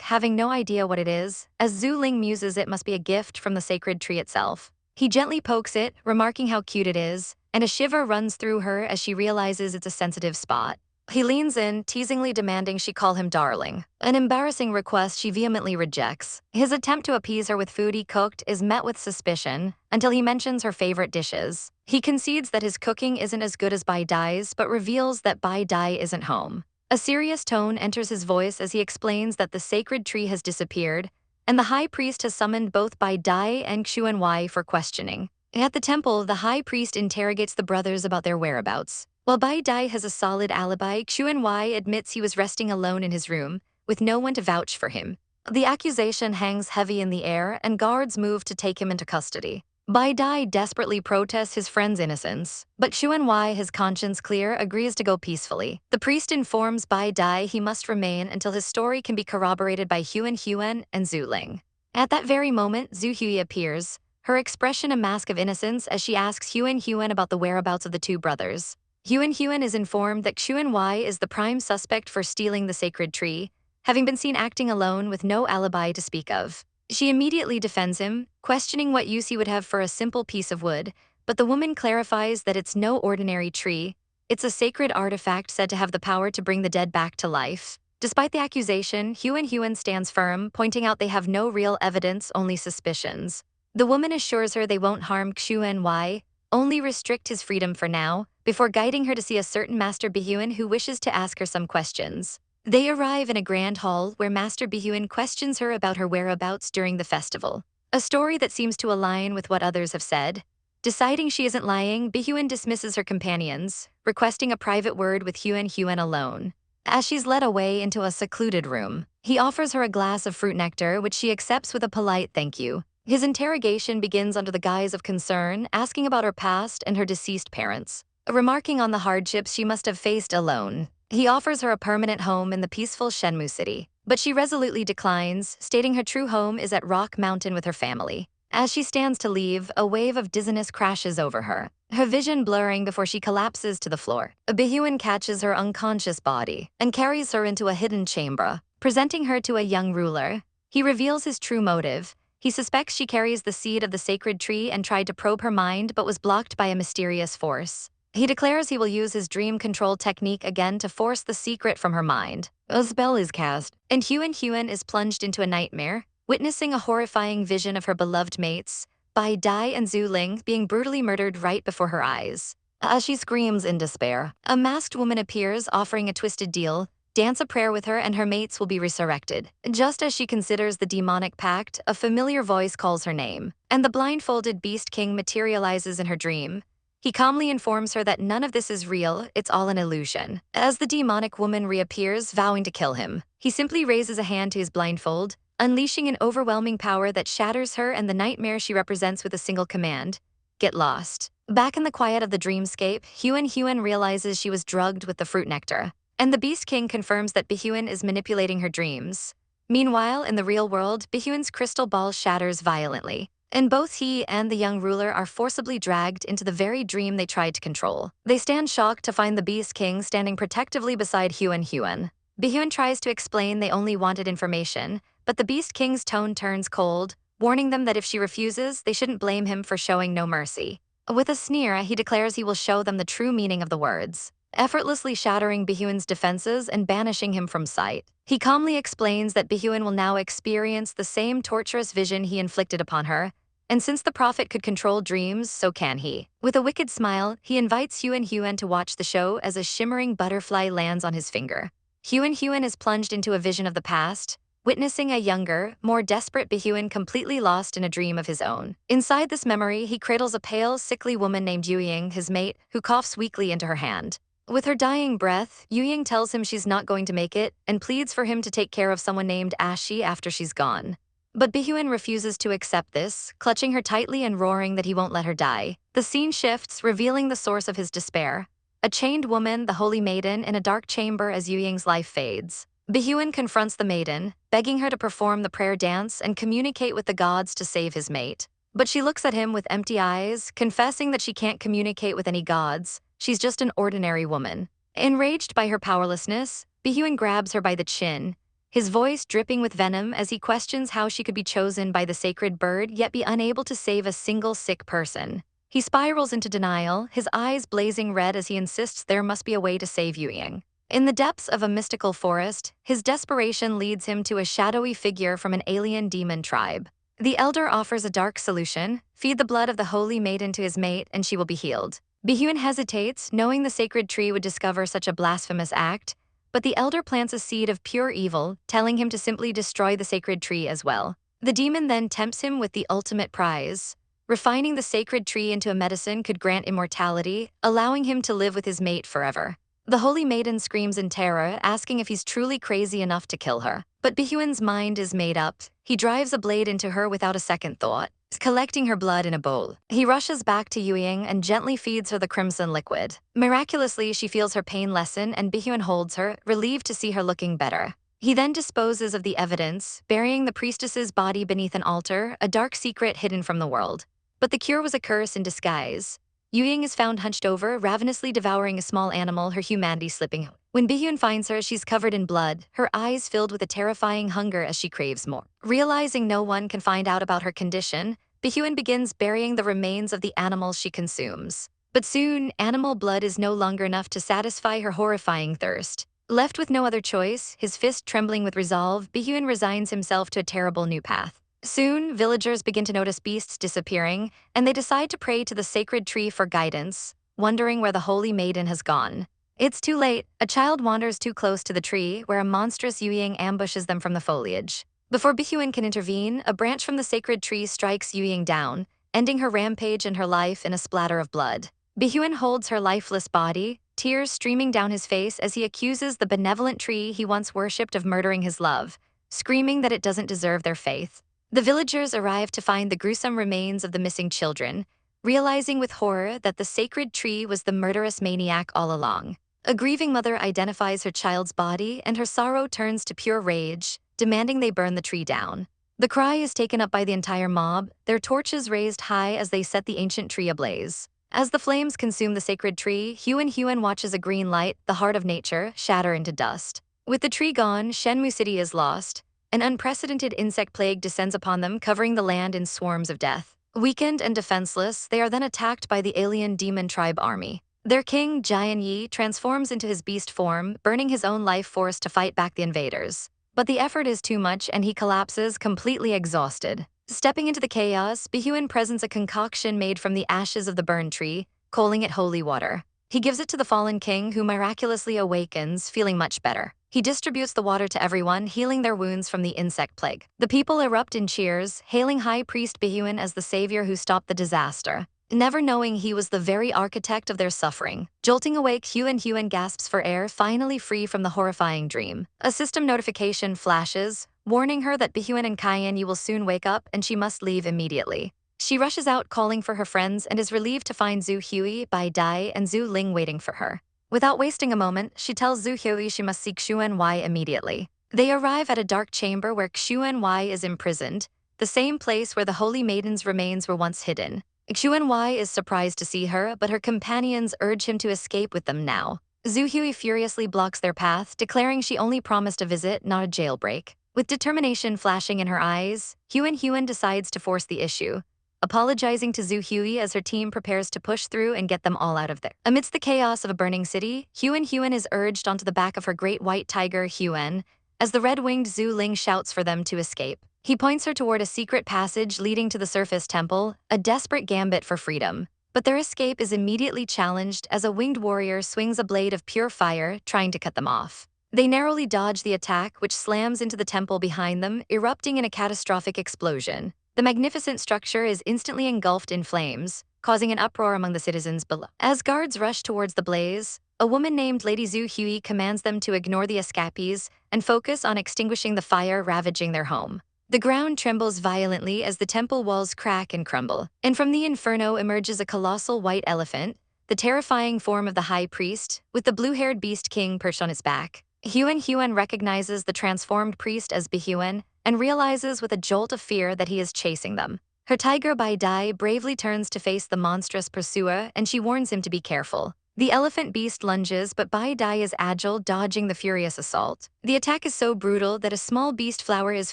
having no idea what it is, as Zhu Ling muses it must be a gift from the sacred tree itself. He gently pokes it, remarking how cute it is, and a shiver runs through her as she realizes it's a sensitive spot. He leans in, teasingly demanding she call him darling, an embarrassing request she vehemently rejects. His attempt to appease her with food he cooked is met with suspicion until he mentions her favorite dishes. He concedes that his cooking isn't as good as Bai Dai's, but reveals that Bai Dai isn't home. A serious tone enters his voice as he explains that the sacred tree has disappeared, and the high priest has summoned both Bai Dai and Xuan for questioning. At the temple, the high priest interrogates the brothers about their whereabouts. While Bai Dai has a solid alibi, Xuan admits he was resting alone in his room, with no one to vouch for him. The accusation hangs heavy in the air, and guards move to take him into custody. Bai Dai desperately protests his friend's innocence, but Xuan, his conscience clear, agrees to go peacefully. The priest informs Bai Dai he must remain until his story can be corroborated by Huan and Zhu Ling. At that very moment, Zhu Hui appears, her expression a mask of innocence as she asks Huan about the whereabouts of the two brothers. Huan is informed that Xuan is the prime suspect for stealing the sacred tree, having been seen acting alone with no alibi to speak of. She immediately defends him, questioning what use he would have for a simple piece of wood, but the woman clarifies that it's no ordinary tree, it's a sacred artifact said to have the power to bring the dead back to life. Despite the accusation, Huan stands firm, pointing out they have no real evidence, only suspicions. The woman assures her they won't harm Xuan, only restrict his freedom for now, before guiding her to see a certain Master Bihuan who wishes to ask her some questions. They arrive in a grand hall where Master Bihuan questions her about her whereabouts during the festival, a story that seems to align with what others have said. Deciding she isn't lying, Bihuan dismisses her companions, requesting a private word with Huan alone. As she's led away into a secluded room, he offers her a glass of fruit nectar, which she accepts with a polite thank you. His interrogation begins under the guise of concern, asking about her past and her deceased parents, remarking on the hardships she must have faced alone. He offers her a permanent home in the peaceful Shenmue city. But she resolutely declines, stating her true home is at Rock Mountain with her family. As she stands to leave, a wave of dizziness crashes over her vision blurring before she collapses to the floor. Bihyun catches her unconscious body and carries her into a hidden chamber, presenting her to a young ruler. He reveals his true motive. He suspects she carries the seed of the sacred tree and tried to probe her mind but was blocked by a mysterious force. He declares he will use his dream control technique again to force the secret from her mind. A spell is cast, and Huan is plunged into a nightmare, witnessing a horrifying vision of her beloved mates, Bai Dai and Zhu Ling, being brutally murdered right before her eyes. As she screams in despair, a masked woman appears offering a twisted deal: dance a prayer with her and her mates will be resurrected. Just as she considers the demonic pact, a familiar voice calls her name, and the blindfolded Beast King materializes in her dream. He calmly informs her that none of this is real, it's all an illusion. As the demonic woman reappears, vowing to kill him, he simply raises a hand to his blindfold, unleashing an overwhelming power that shatters her and the nightmare she represents with a single command: get lost. Back in the quiet of the dreamscape, Huan realizes she was drugged with the fruit nectar, and the Beast King confirms that Bihyun is manipulating her dreams. Meanwhile, in the real world, Bihyun's crystal ball shatters violently, and both he and the young ruler are forcibly dragged into the very dream they tried to control. They stand shocked to find the Beast King standing protectively beside Huan. Bihyun tries to explain they only wanted information, but the Beast King's tone turns cold, warning them that if she refuses, they shouldn't blame him for showing no mercy. With a sneer, he declares he will show them the true meaning of the words, effortlessly shattering Bihyun's defenses and banishing him from sight. He calmly explains that Bihyun will now experience the same torturous vision he inflicted upon her, and since the prophet could control dreams, so can he. With a wicked smile, he invites Huan to watch the show as a shimmering butterfly lands on his finger. Huan is plunged into a vision of the past, witnessing a younger, more desperate Bihyun completely lost in a dream of his own. Inside this memory, he cradles a pale, sickly woman named Yuying, his mate, who coughs weakly into her hand. With her dying breath, Yuying tells him she's not going to make it and pleads for him to take care of someone named Ashi after she's gone. But Bihyun refuses to accept this, clutching her tightly and roaring that he won't let her die. The scene shifts, revealing the source of his despair: a chained woman, the holy maiden, in a dark chamber as Yuying's life fades. Bihyun confronts the maiden, begging her to perform the prayer dance and communicate with the gods to save his mate. But she looks at him with empty eyes, confessing that she can't communicate with any gods. She's just an ordinary woman. Enraged by her powerlessness, Bihyun grabs her by the chin, his voice dripping with venom as he questions how she could be chosen by the sacred bird yet be unable to save a single sick person. He spirals into denial, his eyes blazing red as he insists there must be a way to save Yuying. In the depths of a mystical forest, his desperation leads him to a shadowy figure from an alien demon tribe. The elder offers a dark solution: feed the blood of the holy maiden to his mate and she will be healed. Bihyun hesitates, knowing the sacred tree would discover such a blasphemous act, but the elder plants a seed of pure evil, telling him to simply destroy the sacred tree as well. The demon then tempts him with the ultimate prize. Refining the sacred tree into a medicine could grant immortality, allowing him to live with his mate forever. The holy maiden screams in terror, asking if he's truly crazy enough to kill her. But Bihyun's mind is made up. He drives a blade into her without a second thought, collecting her blood in a bowl. He rushes back to Yuying and gently feeds her the crimson liquid. Miraculously, she feels her pain lessen and Bihyun holds her, relieved to see her looking better. He then disposes of the evidence, burying the priestess's body beneath an altar, a dark secret hidden from the world. But the cure was a curse in disguise. Yuying is found hunched over, ravenously devouring a small animal, her humanity slipping. When Bihyun finds her, she's covered in blood, her eyes filled with a terrifying hunger as she craves more. Realizing no one can find out about her condition, Bihyun begins burying the remains of the animals she consumes. But soon, animal blood is no longer enough to satisfy her horrifying thirst. Left with no other choice, his fist trembling with resolve, Bihyun resigns himself to a terrible new path. Soon, villagers begin to notice beasts disappearing, and they decide to pray to the sacred tree for guidance, wondering where the holy maiden has gone. It's too late. A child wanders too close to the tree, where a monstrous Yuying ambushes them from the foliage. Before Bihyun can intervene, a branch from the sacred tree strikes Yuying down, ending her rampage and her life in a splatter of blood. Bihyun holds her lifeless body, tears streaming down his face as he accuses the benevolent tree he once worshipped of murdering his love, screaming that it doesn't deserve their faith. The villagers arrive to find the gruesome remains of the missing children, realizing with horror that the sacred tree was the murderous maniac all along. A grieving mother identifies her child's body, and her sorrow turns to pure rage, demanding they burn the tree down. The cry is taken up by the entire mob, their torches raised high as they set the ancient tree ablaze. As the flames consume the sacred tree, Huan watches a green light, the heart of nature, shatter into dust. With the tree gone, Shenmue City is lost. An unprecedented insect plague descends upon them, covering the land in swarms of death. Weakened and defenseless, they are then attacked by the alien demon tribe army. Their king, Jian Yi, transforms into his beast form, burning his own life force to fight back the invaders. But the effort is too much and he collapses, completely exhausted. Stepping into the chaos, Bihuan presents a concoction made from the ashes of the burned tree, calling it holy water. He gives it to the fallen king, who miraculously awakens, feeling much better. He distributes the water to everyone, healing their wounds from the insect plague. The people erupt in cheers, hailing High Priest Bihuan as the savior who stopped the disaster, never knowing he was the very architect of their suffering. Jolting awake, Huan gasps for air, finally free from the horrifying dream. A system notification flashes, warning her that Bihuan and Cayenne will soon wake up and she must leave immediately. She rushes out calling for her friends and is relieved to find Zhu Hui, Bai Dai, and Zhu Ling waiting for her. Without wasting a moment, she tells Zhu Hui she must seek Xuan Wai immediately. They arrive at a dark chamber where Xuan Wai is imprisoned, the same place where the Holy Maiden's remains were once hidden. Xuan Wai is surprised to see her, but her companions urge him to escape with them now. Zhu Hui furiously blocks their path, declaring she only promised a visit, not a jailbreak. With determination flashing in her eyes, Huan decides to force the issue, apologizing to Zhu Hui as her team prepares to push through and get them all out of there. Amidst the chaos of a burning city, Huan is urged onto the back of her great white tiger, Huan, as the red-winged Zhu Ling shouts for them to escape. He points her toward a secret passage leading to the surface temple, a desperate gambit for freedom. But their escape is immediately challenged as a winged warrior swings a blade of pure fire, trying to cut them off. They narrowly dodge the attack, which slams into the temple behind them, erupting in a catastrophic explosion. The magnificent structure is instantly engulfed in flames, causing an uproar among the citizens below. As guards rush towards the blaze, a woman named Lady Zhu Hui commands them to ignore the escapees and focus on extinguishing the fire ravaging their home. The ground trembles violently as the temple walls crack and crumble, and from the inferno emerges a colossal white elephant, the terrifying form of the high priest, with the blue-haired beast king perched on its back. Huan recognizes the transformed priest as Bihuan and realizes with a jolt of fear that he is chasing them. Her tiger Bai Dai bravely turns to face the monstrous pursuer, and she warns him to be careful. The elephant beast lunges, but Bai Dai is agile, dodging the furious assault. The attack is so brutal that a small beast flower is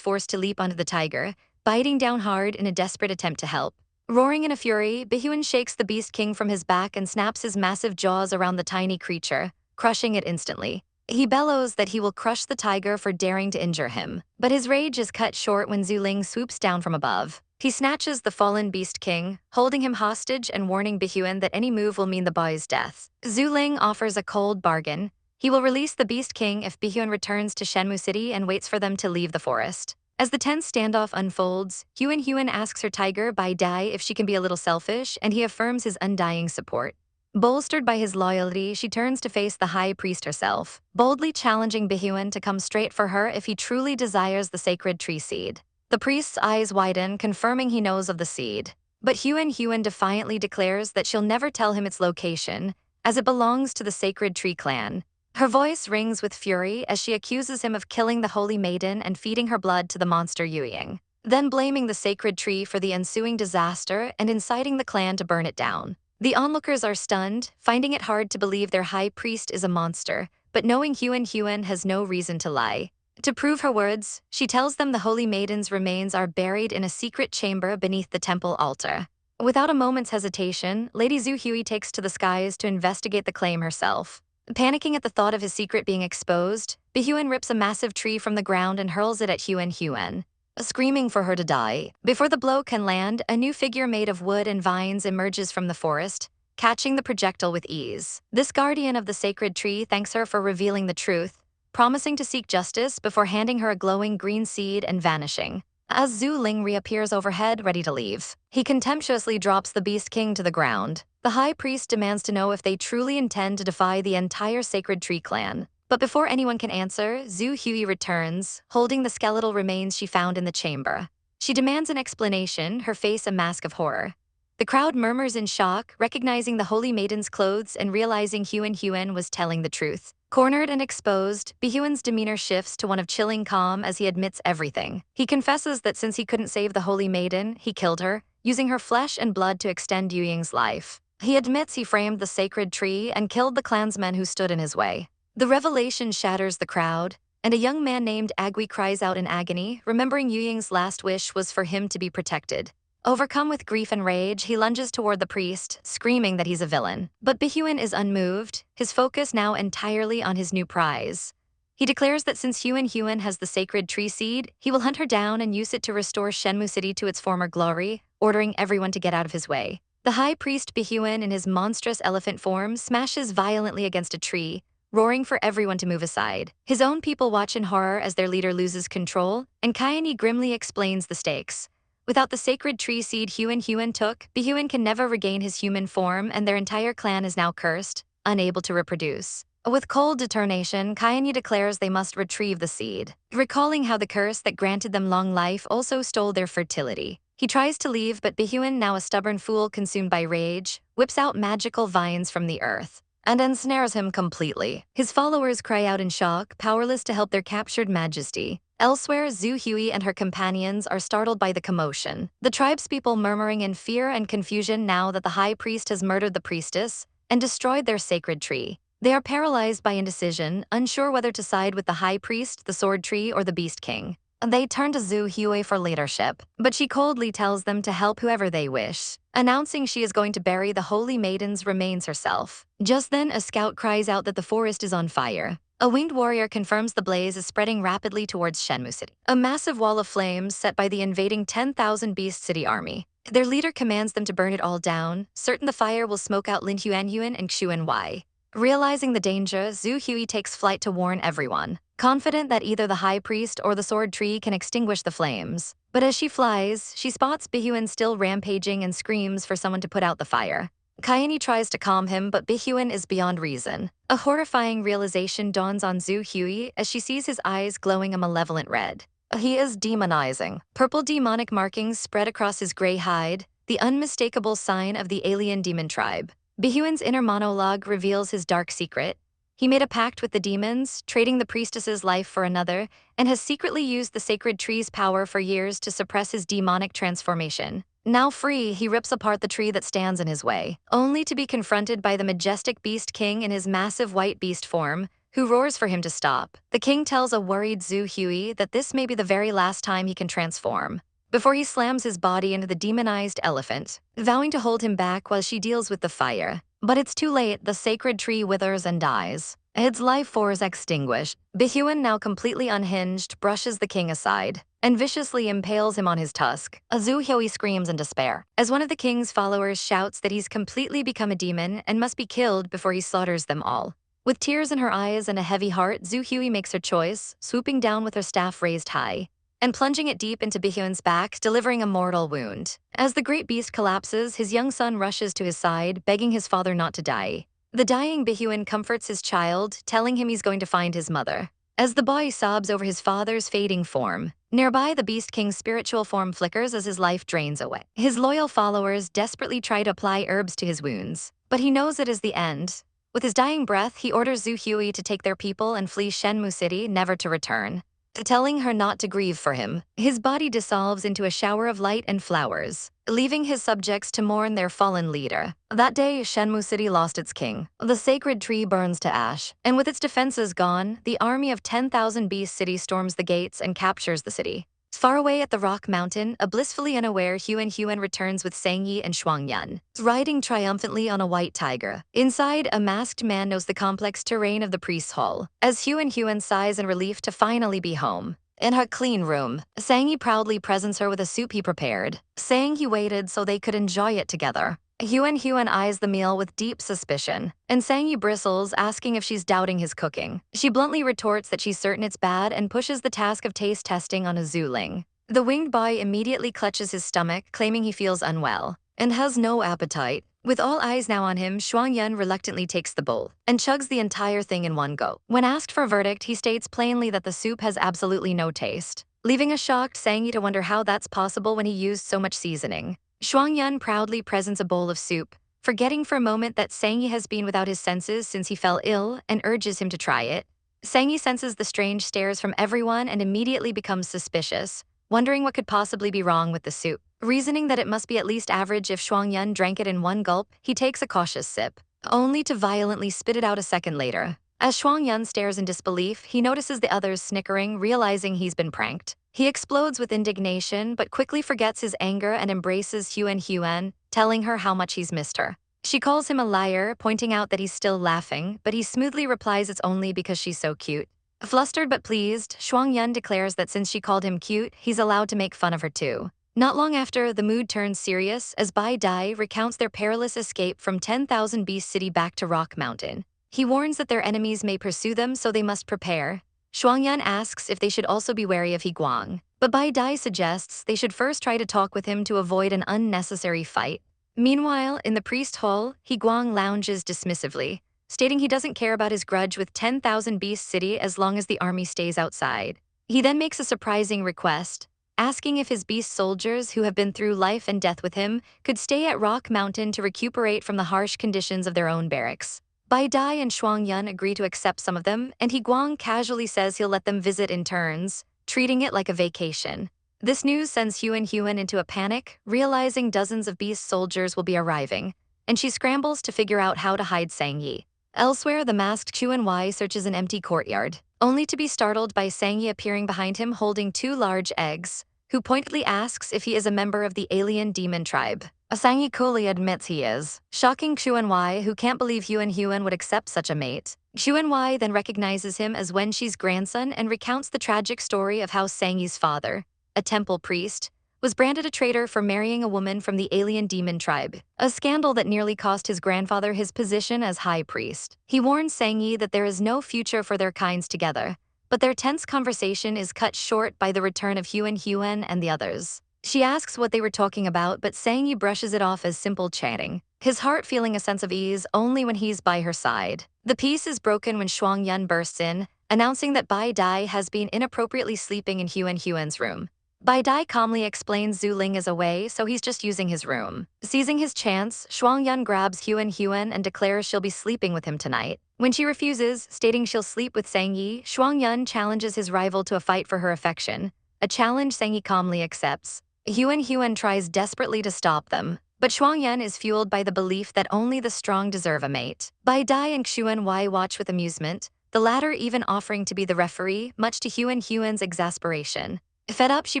forced to leap onto the tiger, biting down hard in a desperate attempt to help. Roaring in a fury, Bihuan shakes the beast king from his back and snaps his massive jaws around the tiny creature, crushing it instantly. He bellows that he will crush the tiger for daring to injure him, but his rage is cut short when Zhu Ling swoops down from above. He snatches the fallen beast king, holding him hostage and warning Bihuan that any move will mean the boy's death. Zhu Ling offers a cold bargain. He will release the beast king if Bihuan returns to Shenmue City and waits for them to leave the forest. As the tense standoff unfolds, Huan asks her tiger Bai Dai if she can be a little selfish, and he affirms his undying support. Bolstered by his loyalty, she turns to face the high priest herself, boldly challenging Bihuan to come straight for her if he truly desires the sacred tree seed. The priest's eyes widen, confirming he knows of the seed. But Huan defiantly declares that she'll never tell him its location, as it belongs to the sacred tree clan. Her voice rings with fury as she accuses him of killing the holy maiden and feeding her blood to the monster Yuying, then blaming the sacred tree for the ensuing disaster and inciting the clan to burn it down. The onlookers are stunned, finding it hard to believe their high priest is a monster, but knowing Huan has no reason to lie. To prove her words, she tells them the Holy Maiden's remains are buried in a secret chamber beneath the temple altar. Without a moment's hesitation, Lady Zhu Hui takes to the skies to investigate the claim herself. Panicking at the thought of his secret being exposed, Bihuan rips a massive tree from the ground and hurls it at Huan, screaming for her to die. Before the blow can land, a new figure made of wood and vines emerges from the forest, catching the projectile with ease. This guardian of the sacred tree thanks her for revealing the truth, promising to seek justice before handing her a glowing green seed and vanishing. As Zhu Ling reappears overhead, ready to leave, he contemptuously drops the Beast King to the ground. The High Priest demands to know if they truly intend to defy the entire Sacred Tree clan. But before anyone can answer, Zhu Hui returns, holding the skeletal remains she found in the chamber. She demands an explanation, her face a mask of horror. The crowd murmurs in shock, recognizing the holy maiden's clothes and realizing Huan was telling the truth. Cornered and exposed, Bihuan's demeanor shifts to one of chilling calm as he admits everything. He confesses that since he couldn't save the holy maiden, he killed her, using her flesh and blood to extend Yuying's life. He admits he framed the sacred tree and killed the clansmen who stood in his way. The revelation shatters the crowd, and a young man named Agui cries out in agony, remembering Yuying's last wish was for him to be protected. Overcome with grief and rage, he lunges toward the priest, screaming that he's a villain. But Bihuan is unmoved, his focus now entirely on his new prize. He declares that since Huan has the sacred tree seed, he will hunt her down and use it to restore Shenmu City to its former glory, ordering everyone to get out of his way. The high priest Bihuan in his monstrous elephant form smashes violently against a tree, roaring for everyone to move aside. His own people watch in horror as their leader loses control, and Kaini grimly explains the stakes. Without the sacred tree seed Huan took, Bihuan can never regain his human form and their entire clan is now cursed, unable to reproduce. With cold determination, Kaini declares they must retrieve the seed, recalling how the curse that granted them long life also stole their fertility. He tries to leave, but Bihuan, now a stubborn fool consumed by rage, whips out magical vines from the earth and ensnares him completely. His followers cry out in shock, powerless to help their captured majesty. Elsewhere, Zhu Hui and her companions are startled by the commotion, the tribespeople murmuring in fear and confusion now that the high priest has murdered the priestess and destroyed their sacred tree. They are paralyzed by indecision, unsure whether to side with the high priest, the sword tree, or the beast king. They turn to Zhu Hui for leadership, but she coldly tells them to help whoever they wish, announcing she is going to bury the holy maiden's remains herself. Just then, a scout cries out that the forest is on fire. A winged warrior confirms the blaze is spreading rapidly towards Shenmu City, a massive wall of flames set by the invading 10,000 Beast City army. Their leader commands them to burn it all down, certain the fire will smoke out Lin Huanhuan and Xuanwei. Realizing the danger, Zhu Hui takes flight to warn everyone, confident that either the high priest or the sword tree can extinguish the flames. But as she flies, she spots Bihuan still rampaging and screams for someone to put out the fire. Kaini tries to calm him, but Bihuan is beyond reason. A horrifying realization dawns on Zhu Hui as she sees his eyes glowing a malevolent red. He is demonizing. Purple demonic markings spread across his gray hide, the unmistakable sign of the alien demon tribe. Bihuan's inner monologue reveals his dark secret. He made a pact with the demons, trading the priestess's life for another, and has secretly used the sacred tree's power for years to suppress his demonic transformation. Now free, he rips apart the tree that stands in his way, only to be confronted by the majestic beast king in his massive white beast form, who roars for him to stop. The king tells a worried Zhu Hui that this may be the very last time he can transform, before he slams his body into the demonized elephant, vowing to hold him back while she deals with the fire. But it's too late, the sacred tree withers and dies. Its life force extinguished. Bihuan, now completely unhinged, brushes the king aside and viciously impales him on his tusk. Zhu Hui screams in despair as one of the king's followers shouts that he's completely become a demon and must be killed before he slaughters them all. With tears in her eyes and a heavy heart, Zhu Hui makes her choice, swooping down with her staff raised high and plunging it deep into Bihuan's back, delivering a mortal wound. As the great beast collapses, his young son rushes to his side, begging his father not to die. The dying Bihuan comforts his child, telling him he's going to find his mother. As the boy sobs over his father's fading form, nearby the Beast King's spiritual form flickers as his life drains away. His loyal followers desperately try to apply herbs to his wounds, but he knows it is the end. With his dying breath, he orders Zhu Hui to take their people and flee Shenmu City, never to return. Telling her not to grieve for him, his body dissolves into a shower of light and flowers, leaving his subjects to mourn their fallen leader. That day, Shenmu City lost its king. The sacred tree burns to ash, and with its defenses gone, the army of 10,000 Beast City storms the gates and captures the city. Far away at the Rock Mountain, a blissfully unaware Huan returns with Sangyi and Shuangyan, riding triumphantly on a white tiger. Inside, a masked man knows the complex terrain of the priest's hall, as Huan sighs in relief to finally be home. In her clean room, Sangyi proudly presents her with a soup he prepared, saying he waited so they could enjoy it together. Huan eyes the meal with deep suspicion, and Sangyi bristles, asking if she's doubting his cooking. She bluntly retorts that she's certain it's bad and pushes the task of taste testing on a Zuling. The winged boy immediately clutches his stomach, claiming he feels unwell and has no appetite. With all eyes now on him, Shuangyan reluctantly takes the bowl and chugs the entire thing in one go. When asked for a verdict, he states plainly that the soup has absolutely no taste, leaving a shocked Sangyi to wonder how that's possible when he used so much seasoning. Shuangyun proudly presents a bowl of soup, forgetting for a moment that Sangyi has been without his senses since he fell ill and urges him to try it. Sangyi senses the strange stares from everyone and immediately becomes suspicious, wondering what could possibly be wrong with the soup. Reasoning that it must be at least average if Shuangyun drank it in one gulp, he takes a cautious sip, only to violently spit it out a second later. As Shuangyun stares in disbelief, he notices the others snickering, realizing he's been pranked. He explodes with indignation, but quickly forgets his anger and embraces Huan, telling her how much he's missed her. She calls him a liar, pointing out that he's still laughing, but he smoothly replies it's only because she's so cute. Flustered but pleased, Shuangyun declares that since she called him cute, he's allowed to make fun of her too. Not long after, the mood turns serious as Bai Dai recounts their perilous escape from 10,000 Beast City back to Rock Mountain. He warns that their enemies may pursue them, so they must prepare. Shuangyun asks if they should also be wary of Higuang, but Bai Dai suggests they should first try to talk with him to avoid an unnecessary fight. Meanwhile, in the priest hall, Higuang lounges dismissively, stating he doesn't care about his grudge with 10,000 Beast City as long as the army stays outside. He then makes a surprising request, asking if his beast soldiers who have been through life and death with him could stay at Rock Mountain to recuperate from the harsh conditions of their own barracks. Bai Dai and Shuangyun agree to accept some of them, and Higuang casually says he'll let them visit in turns, treating it like a vacation. This news sends Huan into a panic, realizing dozens of beast soldiers will be arriving, and she scrambles to figure out how to hide Sangyi. Elsewhere, the masked Huan searches an empty courtyard, only to be startled by Sangyi appearing behind him holding two large eggs, who pointedly asks if he is a member of the alien demon tribe. Sangyi coolly admits he is, shocking Xuanwei, who can't believe Huan would accept such a mate. Xuanwei then recognizes him as Wenxi's grandson and recounts the tragic story of how Sangyi's father, a temple priest, was branded a traitor for marrying a woman from the alien demon tribe, a scandal that nearly cost his grandfather his position as high priest. He warns Sangyi that there is no future for their kinds together, but their tense conversation is cut short by the return of Huan and the others. She asks what they were talking about, but Sangyi brushes it off as simple chatting, his heart feeling a sense of ease only when he's by her side. The peace is broken when Shuangyun bursts in, announcing that Bai Dai has been inappropriately sleeping in Huan's room. Bai Dai calmly explains Zhu Ling is away, so he's just using his room. Seizing his chance, Shuangyun grabs Huan and declares she'll be sleeping with him tonight. When she refuses, stating she'll sleep with Sangyi, Shuangyun challenges his rival to a fight for her affection, a challenge Sangyi calmly accepts. Huan tries desperately to stop them, but Shuangyun is fueled by the belief that only the strong deserve a mate. Bai Dai and Xuanwei watch with amusement, the latter even offering to be the referee, much to Huan's exasperation. Fed up, she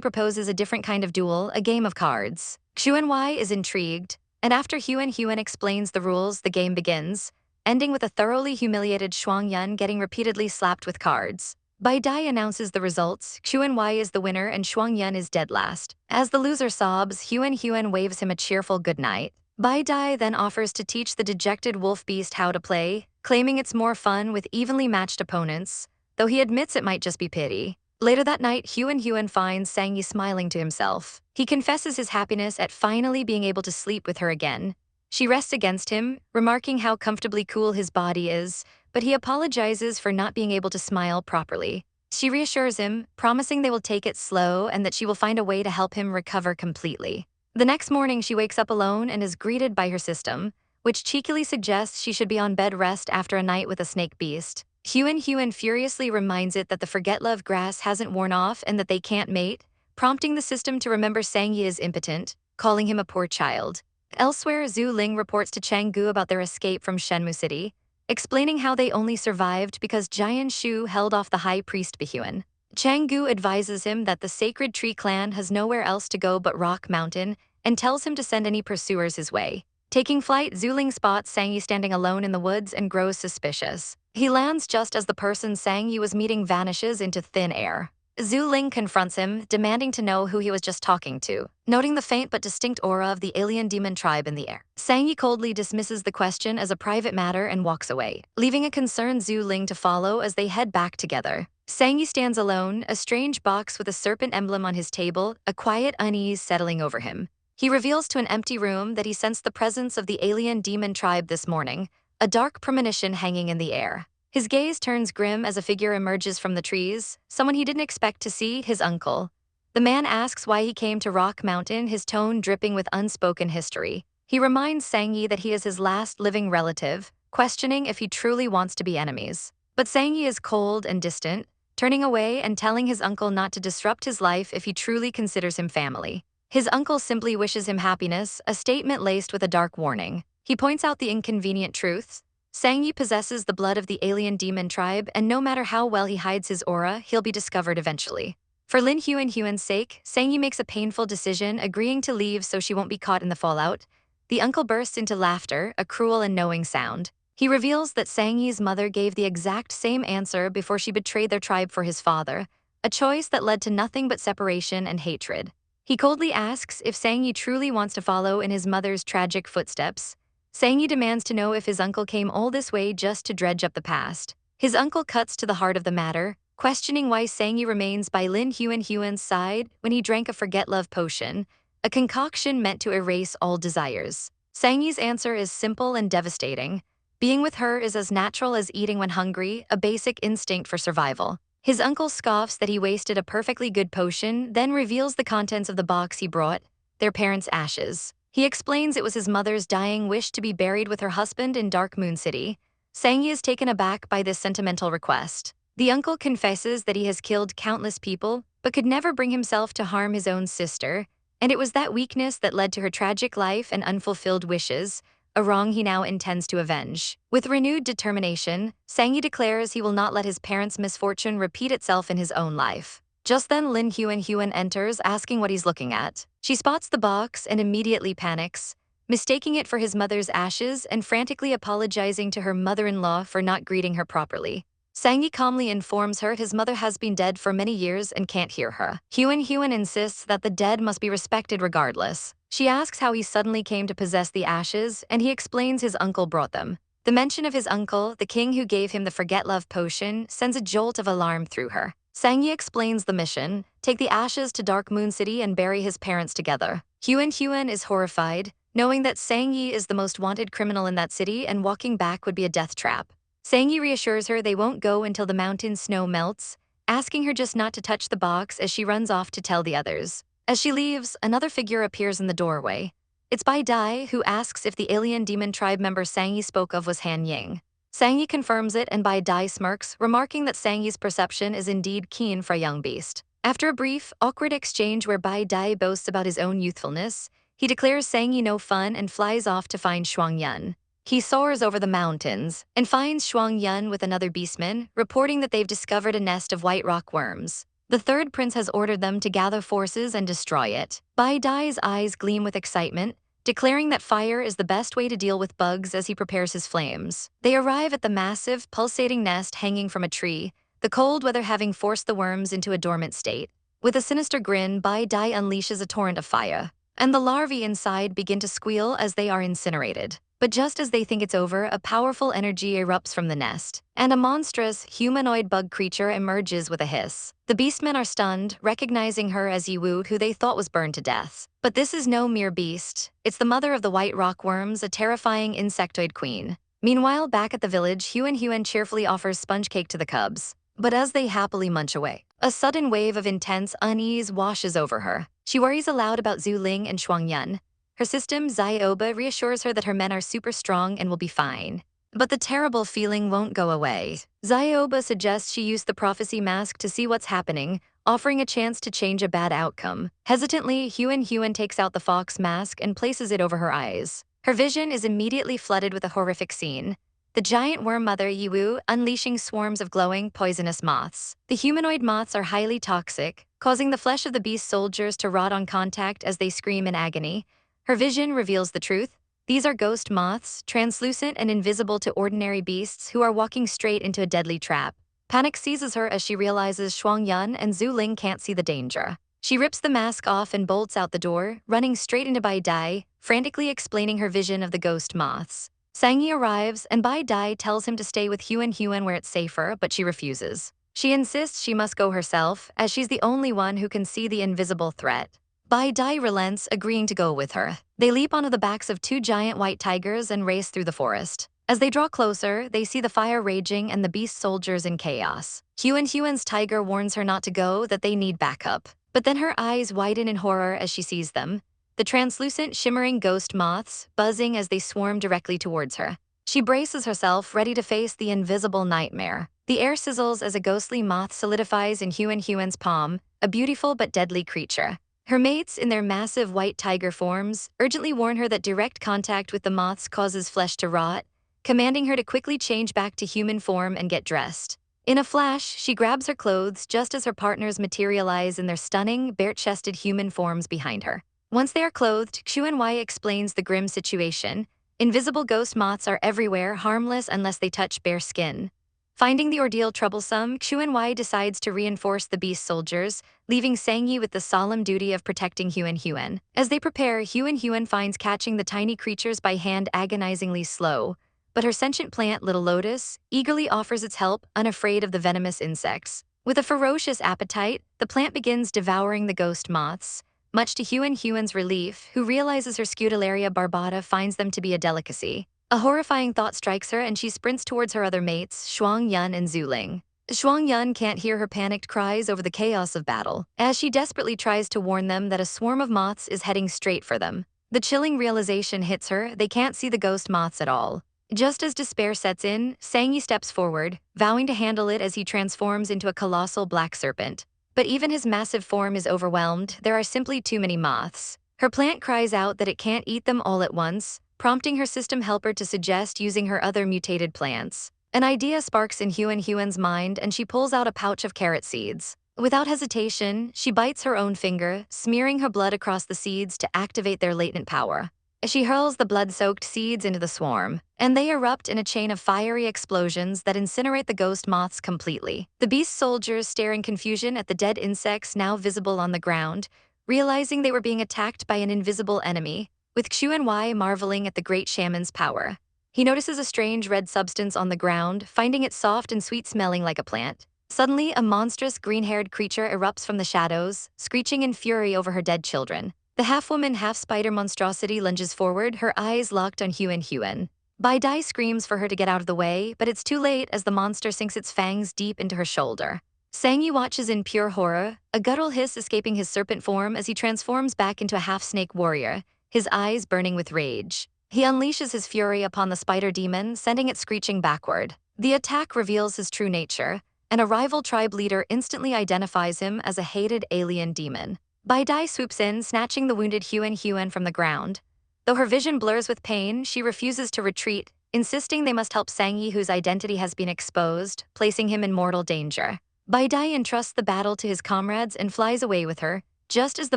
proposes a different kind of duel, a game of cards. Xuanwei is intrigued, and after Huan explains the rules, the game begins, ending with a thoroughly humiliated Shuangyun getting repeatedly slapped with cards. Bai Dai announces the results, Xuanwei is the winner and Shuangyun is dead last. As the loser sobs, Huan waves him a cheerful goodnight. Bai Dai then offers to teach the dejected wolf beast how to play, claiming it's more fun with evenly matched opponents, though he admits it might just be pity. Later that night, Huan finds Sangyi smiling to himself. He confesses his happiness at finally being able to sleep with her again. She rests against him, remarking how comfortably cool his body is, but he apologizes for not being able to smile properly. She reassures him, promising they will take it slow and that she will find a way to help him recover completely. The next morning, she wakes up alone and is greeted by her system, which cheekily suggests she should be on bed rest after a night with a snake beast. Huan furiously reminds it that the forget love grass hasn't worn off and that they can't mate, prompting the system to remember Sangyi is impotent, calling him a poor child. Elsewhere, Zhu Ling reports to Changgu about their escape from Shenmu City, explaining how they only survived because Jian Shu held off the high priest Bihuan. Changgu advises him that the Sacred Tree clan has nowhere else to go but Rock Mountain and tells him to send any pursuers his way. Taking flight, Zhu Ling spots Sangyi standing alone in the woods and grows suspicious. He lands just as the person Sangyi was meeting vanishes into thin air. Zhu Ling confronts him, demanding to know who he was just talking to, noting the faint but distinct aura of the alien demon tribe in the air. Sangyi coldly dismisses the question as a private matter and walks away, leaving a concerned Zhu Ling to follow as they head back together. Sangyi stands alone, a strange box with a serpent emblem on his table, a quiet unease settling over him. He reveals to an empty room that he sensed the presence of the alien demon tribe this morning, a dark premonition hanging in the air. His gaze turns grim as a figure emerges from the trees, someone he didn't expect to see, his uncle. The man asks why he came to Rock Mountain, his tone dripping with unspoken history. He reminds Sangyi that he is his last living relative, questioning if he truly wants to be enemies. But Sangyi is cold and distant, turning away and telling his uncle not to disrupt his life if he truly considers him family. His uncle simply wishes him happiness, a statement laced with a dark warning. He points out the inconvenient truths. Sangyi possesses the blood of the alien demon tribe, and no matter how well he hides his aura, he'll be discovered eventually. For Lin Huanhuan's sake, Sangyi makes a painful decision, agreeing to leave so she won't be caught in the fallout. The uncle bursts into laughter, a cruel and knowing sound. He reveals that Sangyi's mother gave the exact same answer before she betrayed their tribe for his father, a choice that led to nothing but separation and hatred. He coldly asks if Sangyi truly wants to follow in his mother's tragic footsteps. Sangyi demands to know if his uncle came all this way just to dredge up the past. His uncle cuts to the heart of the matter, questioning why Sangyi remains by Lin Huanhuan's side when he drank a forget-love potion, a concoction meant to erase all desires. Sangyi's answer is simple and devastating. Being with her is as natural as eating when hungry, a basic instinct for survival. His uncle scoffs that he wasted a perfectly good potion, then reveals the contents of the box he brought, their parents' ashes. He explains it was his mother's dying wish to be buried with her husband in Dark Moon City. Sangyi is taken aback by this sentimental request. The uncle confesses that he has killed countless people, but could never bring himself to harm his own sister, and it was that weakness that led to her tragic life and unfulfilled wishes, a wrong he now intends to avenge. With renewed determination, Sangyi declares he will not let his parents' misfortune repeat itself in his own life. Just then Lin Huanhuan enters, asking what he's looking at. She spots the box and immediately panics, mistaking it for his mother's ashes and frantically apologizing to her mother-in-law for not greeting her properly. Sangyi calmly informs her his mother has been dead for many years and can't hear her. Huanhuan insists that the dead must be respected regardless. She asks how he suddenly came to possess the ashes, and he explains his uncle brought them. The mention of his uncle, the king who gave him the forget-love potion, sends a jolt of alarm through her. Sangyi explains the mission: take the ashes to Dark Moon City and bury his parents together. Huanhuan is horrified, knowing that Sangyi is the most wanted criminal in that city and walking back would be a death trap. Sangyi reassures her they won't go until the mountain snow melts, asking her just not to touch the box as she runs off to tell the others. As she leaves, another figure appears in the doorway. It's Bai Dai, who asks if the alien demon tribe member Sangyi spoke of was Han Ying. Sangyi confirms it, and Bai Dai smirks, remarking that Sangyi's perception is indeed keen for a young beast. After a brief, awkward exchange where Bai Dai boasts about his own youthfulness, he declares Sangyi no fun and flies off to find Shuang Yun. He soars over the mountains and finds Shuang Yun with another beastman, reporting that they've discovered a nest of white rock worms. The third prince has ordered them to gather forces and destroy it. Bai Dai's eyes gleam with excitement, declaring that fire is the best way to deal with bugs as he prepares his flames. They arrive at the massive, pulsating nest hanging from a tree, the cold weather having forced the worms into a dormant state. With a sinister grin, Bai Dai unleashes a torrent of fire, and the larvae inside begin to squeal as they are incinerated. But just as they think it's over, a powerful energy erupts from the nest, and a monstrous, humanoid bug creature emerges with a hiss. The beastmen are stunned, recognizing her as Yiwu, who they thought was burned to death. But this is no mere beast. It's the mother of the white rockworms, a terrifying insectoid queen. Meanwhile, back at the village, Huanhuan cheerfully offers sponge cake to the cubs. But as they happily munch away, a sudden wave of intense unease washes over her. She worries aloud about Zhu Ling and Shuang Yun. Her system, Zioba, reassures her that her men are super strong and will be fine. But the terrible feeling won't go away. Zioba suggests she use the prophecy mask to see what's happening, offering a chance to change a bad outcome. Hesitantly, Huanhuan takes out the fox mask and places it over her eyes. Her vision is immediately flooded with a horrific scene: the giant worm mother Yiwu unleashing swarms of glowing, poisonous moths. The humanoid moths are highly toxic, causing the flesh of the beast soldiers to rot on contact as they scream in agony. Her vision reveals the truth. These are ghost moths, translucent and invisible to ordinary beasts who are walking straight into a deadly trap. Panic seizes her as she realizes Shuang Yun and Zhu Ling can't see the danger. She rips the mask off and bolts out the door, running straight into Bai Dai, frantically explaining her vision of the ghost moths. Sangyi arrives, and Bai Dai tells him to stay with Huanhuan where it's safer, but she refuses. She insists she must go herself, as she's the only one who can see the invisible threat. Bai Dai relents, agreeing to go with her. They leap onto the backs of two giant white tigers and race through the forest. As they draw closer, they see the fire raging and the beast soldiers in chaos. Huanhuan's tiger warns her not to go, that they need backup. But then her eyes widen in horror as she sees them, the translucent, shimmering ghost moths buzzing as they swarm directly towards her. She braces herself, ready to face the invisible nightmare. The air sizzles as a ghostly moth solidifies in Huan's palm, a beautiful but deadly creature. Her mates, in their massive white tiger forms, urgently warn her that direct contact with the moths causes flesh to rot, commanding her to quickly change back to human form and get dressed. In a flash, she grabs her clothes just as her partners materialize in their stunning, bare-chested human forms behind her. Once they are clothed, Xuanwei explains the grim situation. Invisible ghost moths are everywhere, harmless unless they touch bare skin. Finding the ordeal troublesome, Xuanwei decides to reinforce the beast soldiers, leaving Sangyi with the solemn duty of protecting Huan. As they prepare, Huan finds catching the tiny creatures by hand agonizingly slow, but her sentient plant, Little Lotus, eagerly offers its help, unafraid of the venomous insects. With a ferocious appetite, the plant begins devouring the ghost moths, much to Huan's relief, who realizes her Scutularia barbata finds them to be a delicacy. A horrifying thought strikes her and she sprints towards her other mates, Shuang-yun and Zuling. Shuang-yun can't hear her panicked cries over the chaos of battle, as she desperately tries to warn them that a swarm of moths is heading straight for them. The chilling realization hits her, they can't see the ghost moths at all. Just as despair sets in, Sangyi steps forward, vowing to handle it as he transforms into a colossal black serpent. But even his massive form is overwhelmed, there are simply too many moths. Her plant cries out that it can't eat them all at once, prompting her system helper to suggest using her other mutated plants. An idea sparks in Huan's mind and she pulls out a pouch of carrot seeds. Without hesitation, she bites her own finger, smearing her blood across the seeds to activate their latent power. She hurls the blood-soaked seeds into the swarm, and they erupt in a chain of fiery explosions that incinerate the ghost moths completely. The beast soldiers stare in confusion at the dead insects now visible on the ground, realizing they were being attacked by an invisible enemy, with Xuanwei marveling at the great shaman's power. He notices a strange red substance on the ground, finding it soft and sweet-smelling like a plant. Suddenly, a monstrous green-haired creature erupts from the shadows, screeching in fury over her dead children. The half-woman, half-spider monstrosity lunges forward, her eyes locked on Huan. Bai Dai screams for her to get out of the way, but it's too late as the monster sinks its fangs deep into her shoulder. Sangyi watches in pure horror, a guttural hiss escaping his serpent form as he transforms back into a half-snake warrior, his eyes burning with rage. He unleashes his fury upon the spider demon, sending it screeching backward. The attack reveals his true nature, and a rival tribe leader instantly identifies him as a hated alien demon. Bai Dai swoops in, snatching the wounded Huan from the ground. Though her vision blurs with pain, she refuses to retreat, insisting they must help Sangyi, whose identity has been exposed, placing him in mortal danger. Bai Dai entrusts the battle to his comrades and flies away with her, just as the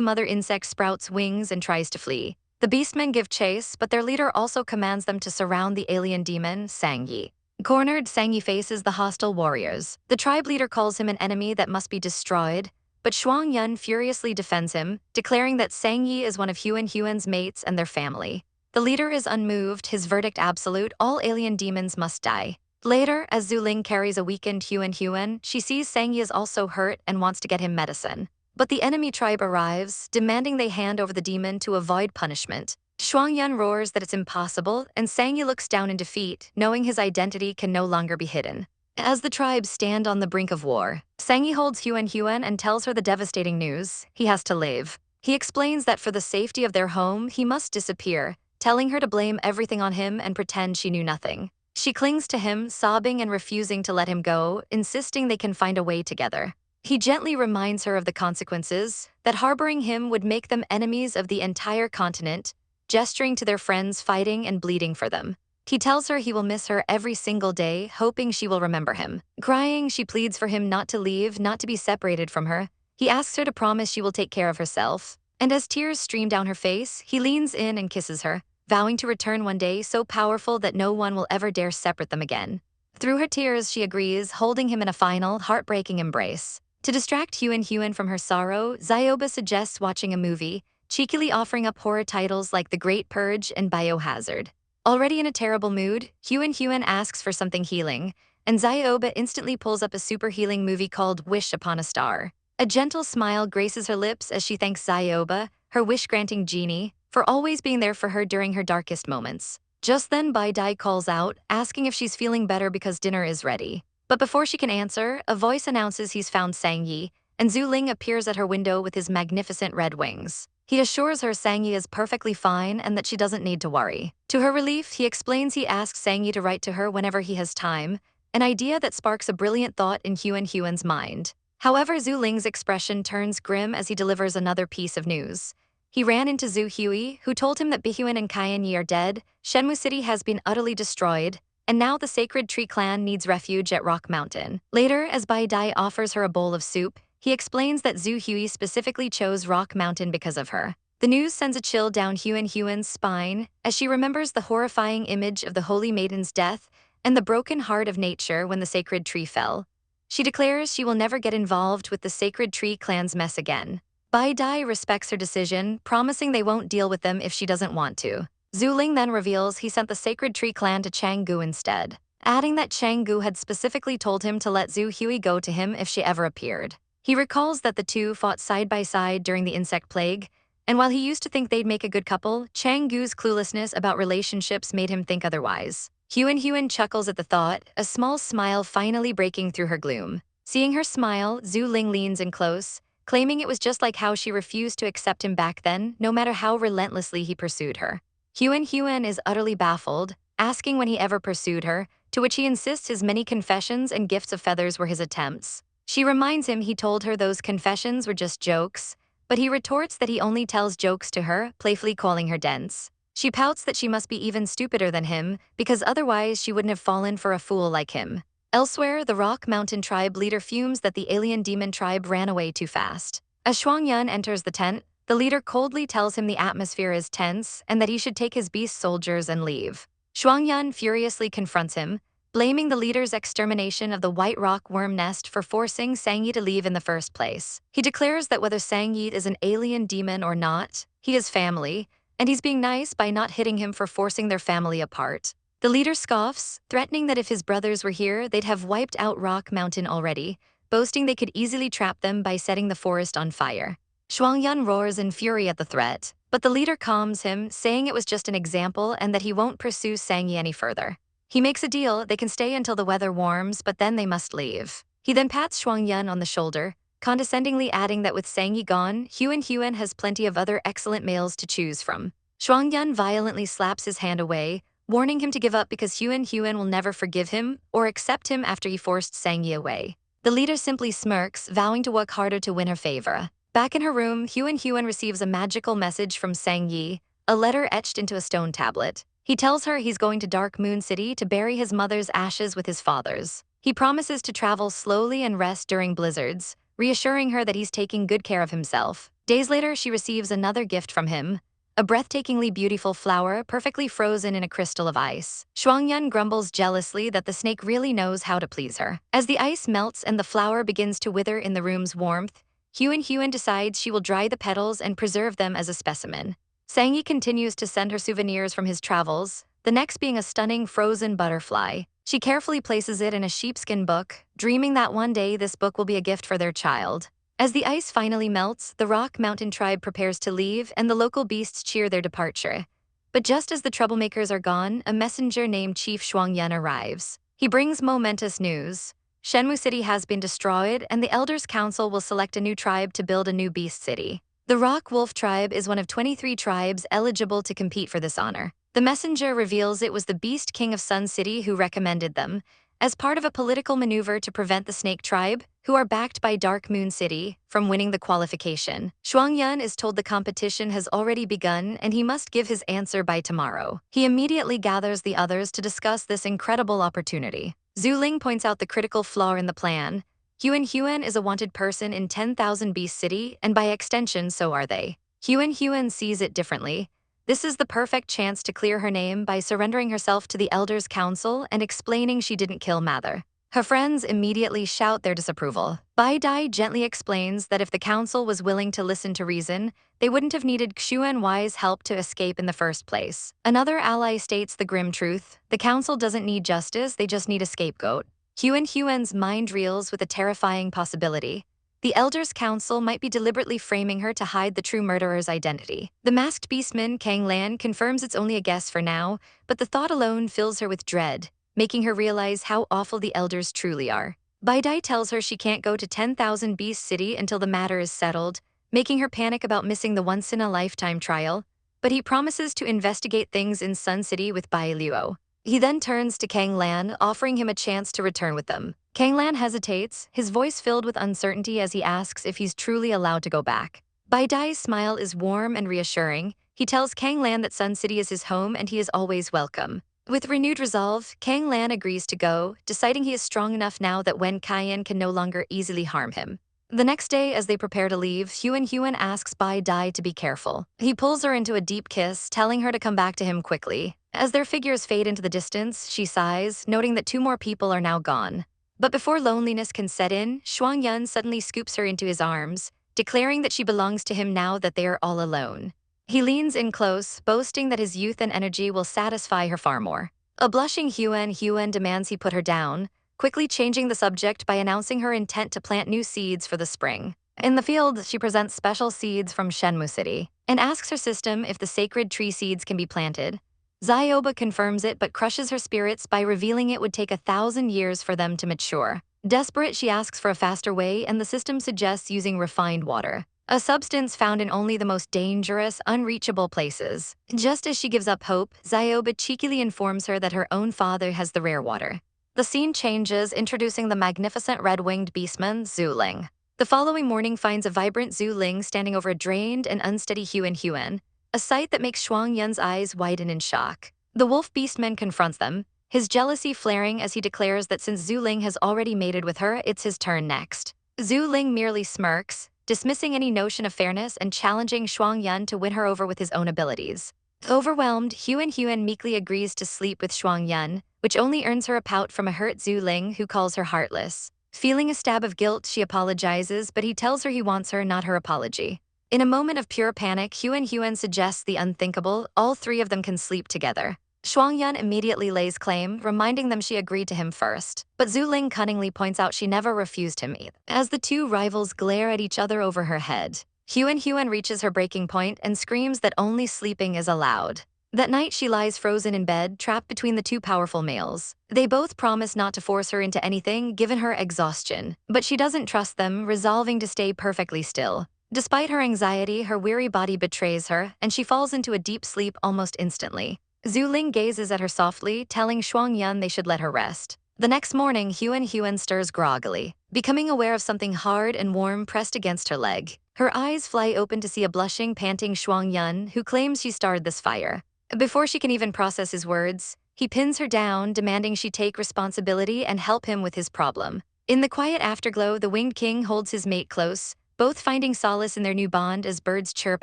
mother insect sprouts wings and tries to flee. The beastmen give chase, but their leader also commands them to surround the alien demon, Sangyi. Cornered, Sangyi faces the hostile warriors. The tribe leader calls him an enemy that must be destroyed, but Shuang-yun furiously defends him, declaring that Sangyi is one of Huan's mates and their family. The leader is unmoved, his verdict absolute, all alien demons must die. Later, as Zuling carries a weakened Huan, she sees Sangyi is also hurt and wants to get him medicine. But the enemy tribe arrives, demanding they hand over the demon to avoid punishment. Shuang-yun roars that it's impossible, and Sangyi looks down in defeat, knowing his identity can no longer be hidden. As the tribes stand on the brink of war, Sangyi holds Huan and tells her the devastating news: he has to leave. He explains that for the safety of their home, he must disappear, telling her to blame everything on him and pretend she knew nothing. She clings to him, sobbing and refusing to let him go, insisting they can find a way together. He gently reminds her of the consequences, that harboring him would make them enemies of the entire continent, gesturing to their friends fighting and bleeding for them. He tells her he will miss her every single day, hoping she will remember him. Crying, she pleads for him not to leave, not to be separated from her. He asks her to promise she will take care of herself. And as tears stream down her face, he leans in and kisses her, vowing to return one day so powerful that no one will ever dare separate them again. Through her tears, she agrees, holding him in a final, heartbreaking embrace. To distract Huan from her sorrow, Zioba suggests watching a movie, cheekily offering up horror titles like The Great Purge and Biohazard. Already in a terrible mood, Huan asks for something healing, and Zioba instantly pulls up a super healing movie called Wish Upon a Star. A gentle smile graces her lips as she thanks Zioba, her wish-granting genie, for always being there for her during her darkest moments. Just then, Bai Dai calls out, asking if she's feeling better because dinner is ready. But before she can answer, a voice announces he's found Sangyi, and Zhu Ling appears at her window with his magnificent red wings. He assures her Sang Yi is perfectly fine and that she doesn't need to worry. To her relief, he explains he asks Sang Yi to write to her whenever he has time, an idea that sparks a brilliant thought in Huan's mind. However, Zhu Ling's expression turns grim as he delivers another piece of news. He ran into Zhu Hui, who told him that Bihuan and Kaian Yi are dead, Shenmue City has been utterly destroyed, and now the Sacred Tree clan needs refuge at Rock Mountain. Later, as Bai Dai offers her a bowl of soup, he explains that Zhu Hui specifically chose Rock Mountain because of her. The news sends a chill down Huan's spine as she remembers the horrifying image of the Holy Maiden's death and the broken heart of nature when the Sacred Tree fell. She declares she will never get involved with the Sacred Tree clan's mess again. Bai Dai respects her decision, promising they won't deal with them if she doesn't want to. Zhu Ling then reveals he sent the Sacred Tree clan to Changgu instead, adding that Changgu had specifically told him to let Zhu Hui go to him if she ever appeared. He recalls that the two fought side by side during the insect plague, and while he used to think they'd make a good couple, Changgu's cluelessness about relationships made him think otherwise. Huan chuckles at the thought, a small smile finally breaking through her gloom. Seeing her smile, Zhu Ling leans in close, claiming it was just like how she refused to accept him back then, no matter how relentlessly he pursued her. Huan is utterly baffled, asking when he ever pursued her, to which he insists his many confessions and gifts of feathers were his attempts. She reminds him he told her those confessions were just jokes, but he retorts that he only tells jokes to her, playfully calling her dense. She pouts that she must be even stupider than him, because otherwise she wouldn't have fallen for a fool like him. Elsewhere, the Rock Mountain tribe leader fumes that the alien demon tribe ran away too fast. As Shuangyan enters the tent, the leader coldly tells him the atmosphere is tense and that he should take his beast soldiers and leave. Shuangyan furiously confronts him, blaming the leader's extermination of the White Rock worm nest for forcing Sang Yi to leave in the first place. He declares that whether Sang Yi is an alien demon or not, he is family, and he's being nice by not hitting him for forcing their family apart. The leader scoffs, threatening that if his brothers were here, they'd have wiped out Rock Mountain already, boasting they could easily trap them by setting the forest on fire. Shuangyan roars in fury at the threat, but the leader calms him, saying it was just an example and that he won't pursue Sang Yi any further. He makes a deal, they can stay until the weather warms, but then they must leave. He then pats Shuangyan on the shoulder, condescendingly adding that with Sang Yi gone, Huan has plenty of other excellent males to choose from. Shuangyan violently slaps his hand away, warning him to give up because Huan will never forgive him or accept him after he forced Sang Yi away. The leader simply smirks, vowing to work harder to win her favor. Back in her room, Huan receives a magical message from Sang Yi, a letter etched into a stone tablet. He tells her he's going to Dark Moon City to bury his mother's ashes with his father's. He promises to travel slowly and rest during blizzards, reassuring her that he's taking good care of himself. Days later, she receives another gift from him, a breathtakingly beautiful flower perfectly frozen in a crystal of ice. Shuangyan grumbles jealously that the snake really knows how to please her. As the ice melts and the flower begins to wither in the room's warmth, Huan decides she will dry the petals and preserve them as a specimen. Sang Yi continues to send her souvenirs from his travels, the next being a stunning frozen butterfly. She carefully places it in a sheepskin book, dreaming that one day this book will be a gift for their child. As the ice finally melts, the Rock Mountain tribe prepares to leave and the local beasts cheer their departure. But just as the troublemakers are gone, a messenger named Chief Shuangyan arrives. He brings momentous news. Shenmue City has been destroyed and the Elders' Council will select a new tribe to build a new beast city. The Rock Wolf tribe is one of 23 tribes eligible to compete for this honor. The messenger reveals it was the Beast King of Sun City who recommended them, as part of a political maneuver to prevent the Snake tribe, who are backed by Dark Moon City, from winning the qualification. Shuangyan is told the competition has already begun and he must give his answer by tomorrow. He immediately gathers the others to discuss this incredible opportunity. Zhu Ling points out the critical flaw in the plan. Huan is a wanted person in 10,000 Beast City, and by extension, so are they. Huan sees it differently. This is the perfect chance to clear her name by surrendering herself to the Elders' Council and explaining she didn't kill Mather. Her friends immediately shout their disapproval. Bai Dai gently explains that if the council was willing to listen to reason, they wouldn't have needed Xuanhuai's help to escape in the first place. Another ally states the grim truth: the council doesn't need justice, they just need a scapegoat. Huan's mind reels with a terrifying possibility. The Elders' Council might be deliberately framing her to hide the true murderer's identity. The masked beastman Kang Lan confirms it's only a guess for now, but the thought alone fills her with dread, making her realize how awful the Elders truly are. Bai Dai tells her she can't go to 10,000 Beast City until the matter is settled, making her panic about missing the once-in-a-lifetime trial, but he promises to investigate things in Sun City with Bai Luo. He then turns to Kang Lan, offering him a chance to return with them. Kang Lan hesitates, his voice filled with uncertainty as he asks if he's truly allowed to go back. Bai Dai's smile is warm and reassuring. He tells Kang Lan that Sun City is his home and he is always welcome. With renewed resolve, Kang Lan agrees to go, deciding he is strong enough now that Wen Kaiyan can no longer easily harm him. The next day, as they prepare to leave, Huan asks Bai Dai to be careful. He pulls her into a deep kiss, telling her to come back to him quickly. As their figures fade into the distance, she sighs, noting that 2 more people are now gone. But before loneliness can set in, Shuang-yun suddenly scoops her into his arms, declaring that she belongs to him now that they are all alone. He leans in close, boasting that his youth and energy will satisfy her far more. A blushing Huan demands he put her down, quickly changing the subject by announcing her intent to plant new seeds for the spring. In the field, she presents special seeds from Shenmue City and asks her system if the sacred tree seeds can be planted. Zioba confirms it but crushes her spirits by revealing it would take 1,000 years for them to mature. Desperate, she asks for a faster way, and the system suggests using refined water, a substance found in only the most dangerous, unreachable places. Just as she gives up hope, Zioba cheekily informs her that her own father has the rare water. The scene changes, introducing the magnificent red-winged beastman, Zhu Ling. The following morning finds a vibrant Zhu Ling standing over a drained and unsteady Huan, a sight that makes Shuang-yun's eyes widen in shock. The wolf beastman confronts them, his jealousy flaring as he declares that since Zhu Ling has already mated with her, it's his turn next. Zhu Ling merely smirks, dismissing any notion of fairness and challenging Shuang-yun to win her over with his own abilities. Overwhelmed, Huan meekly agrees to sleep with Shuang-yun, which only earns her a pout from a hurt Zhu Ling who calls her heartless. Feeling a stab of guilt, she apologizes, but he tells her he wants her, not her apology. In a moment of pure panic, Huan suggests the unthinkable: all 3 of them can sleep together. Shuang-yun immediately lays claim, reminding them she agreed to him first. But Zhu Ling cunningly points out she never refused him either. As the 2 rivals glare at each other over her head, Huan reaches her breaking point and screams that only sleeping is allowed. That night, she lies frozen in bed, trapped between the 2 powerful males. They both promise not to force her into anything, given her exhaustion. But she doesn't trust them, resolving to stay perfectly still. Despite her anxiety, her weary body betrays her, and she falls into a deep sleep almost instantly. Zhu Ling gazes at her softly, telling Shuang-yun they should let her rest. The next morning, Huan stirs groggily, becoming aware of something hard and warm pressed against her leg. Her eyes fly open to see a blushing, panting Shuang-yun, who claims she started this fire. Before she can even process his words, he pins her down, demanding she take responsibility and help him with his problem. In the quiet afterglow, the winged king holds his mate close, both finding solace in their new bond as birds chirp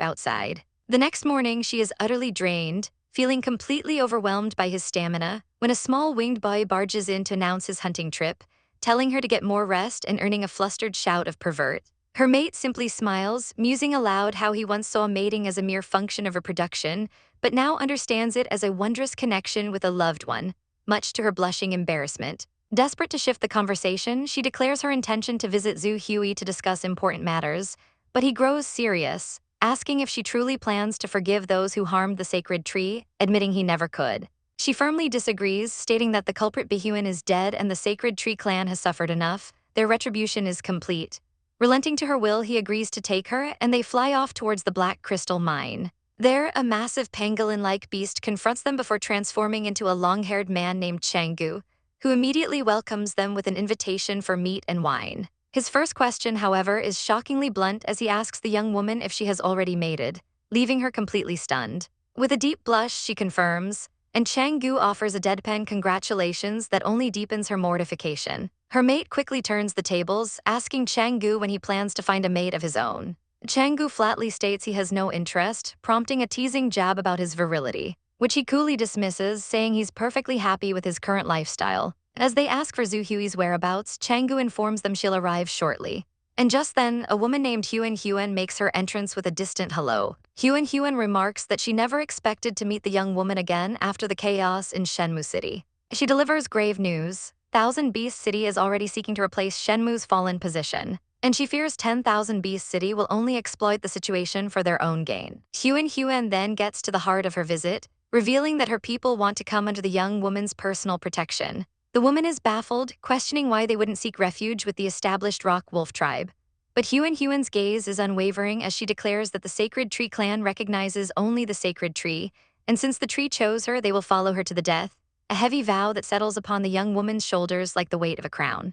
outside. The next morning, she is utterly drained, feeling completely overwhelmed by his stamina, when a small winged boy barges in to announce his hunting trip, telling her to get more rest and earning a flustered shout of pervert. Her mate simply smiles, musing aloud how he once saw mating as a mere function of reproduction, but now understands it as a wondrous connection with a loved one, much to her blushing embarrassment. Desperate to shift the conversation, she declares her intention to visit Zhu Hui to discuss important matters, but he grows serious, asking if she truly plans to forgive those who harmed the sacred tree, admitting he never could. She firmly disagrees, stating that the culprit Bihuan is dead and the sacred tree clan has suffered enough. Their retribution is complete. Relenting to her will, he agrees to take her, and they fly off towards the Black Crystal Mine. There, a massive pangolin-like beast confronts them before transforming into a long-haired man named Changgu, who immediately welcomes them with an invitation for meat and wine. His first question, however, is shockingly blunt as he asks the young woman if she has already mated, leaving her completely stunned. With a deep blush, she confirms, and Changgu offers a deadpan congratulations that only deepens her mortification. Her mate quickly turns the tables, asking Changgu when he plans to find a mate of his own. Changgu flatly states he has no interest, prompting a teasing jab about his virility, which he coolly dismisses, saying he's perfectly happy with his current lifestyle. As they ask for Zhu Hui's whereabouts, Changgu informs them she'll arrive shortly. And just then, a woman named Huan makes her entrance with a distant hello. Huan remarks that she never expected to meet the young woman again after the chaos in Shenmue City. She delivers grave news. Thousand Beast City is already seeking to replace Shenmue's fallen position, and she fears 10,000 Beast City will only exploit the situation for their own gain. Huan then gets to the heart of her visit, revealing that her people want to come under the young woman's personal protection. The woman is baffled, questioning why they wouldn't seek refuge with the established rock wolf tribe. But Huan's gaze is unwavering as she declares that the Sacred Tree clan recognizes only the sacred tree, and since the tree chose her, they will follow her to the death, a heavy vow that settles upon the young woman's shoulders like the weight of a crown.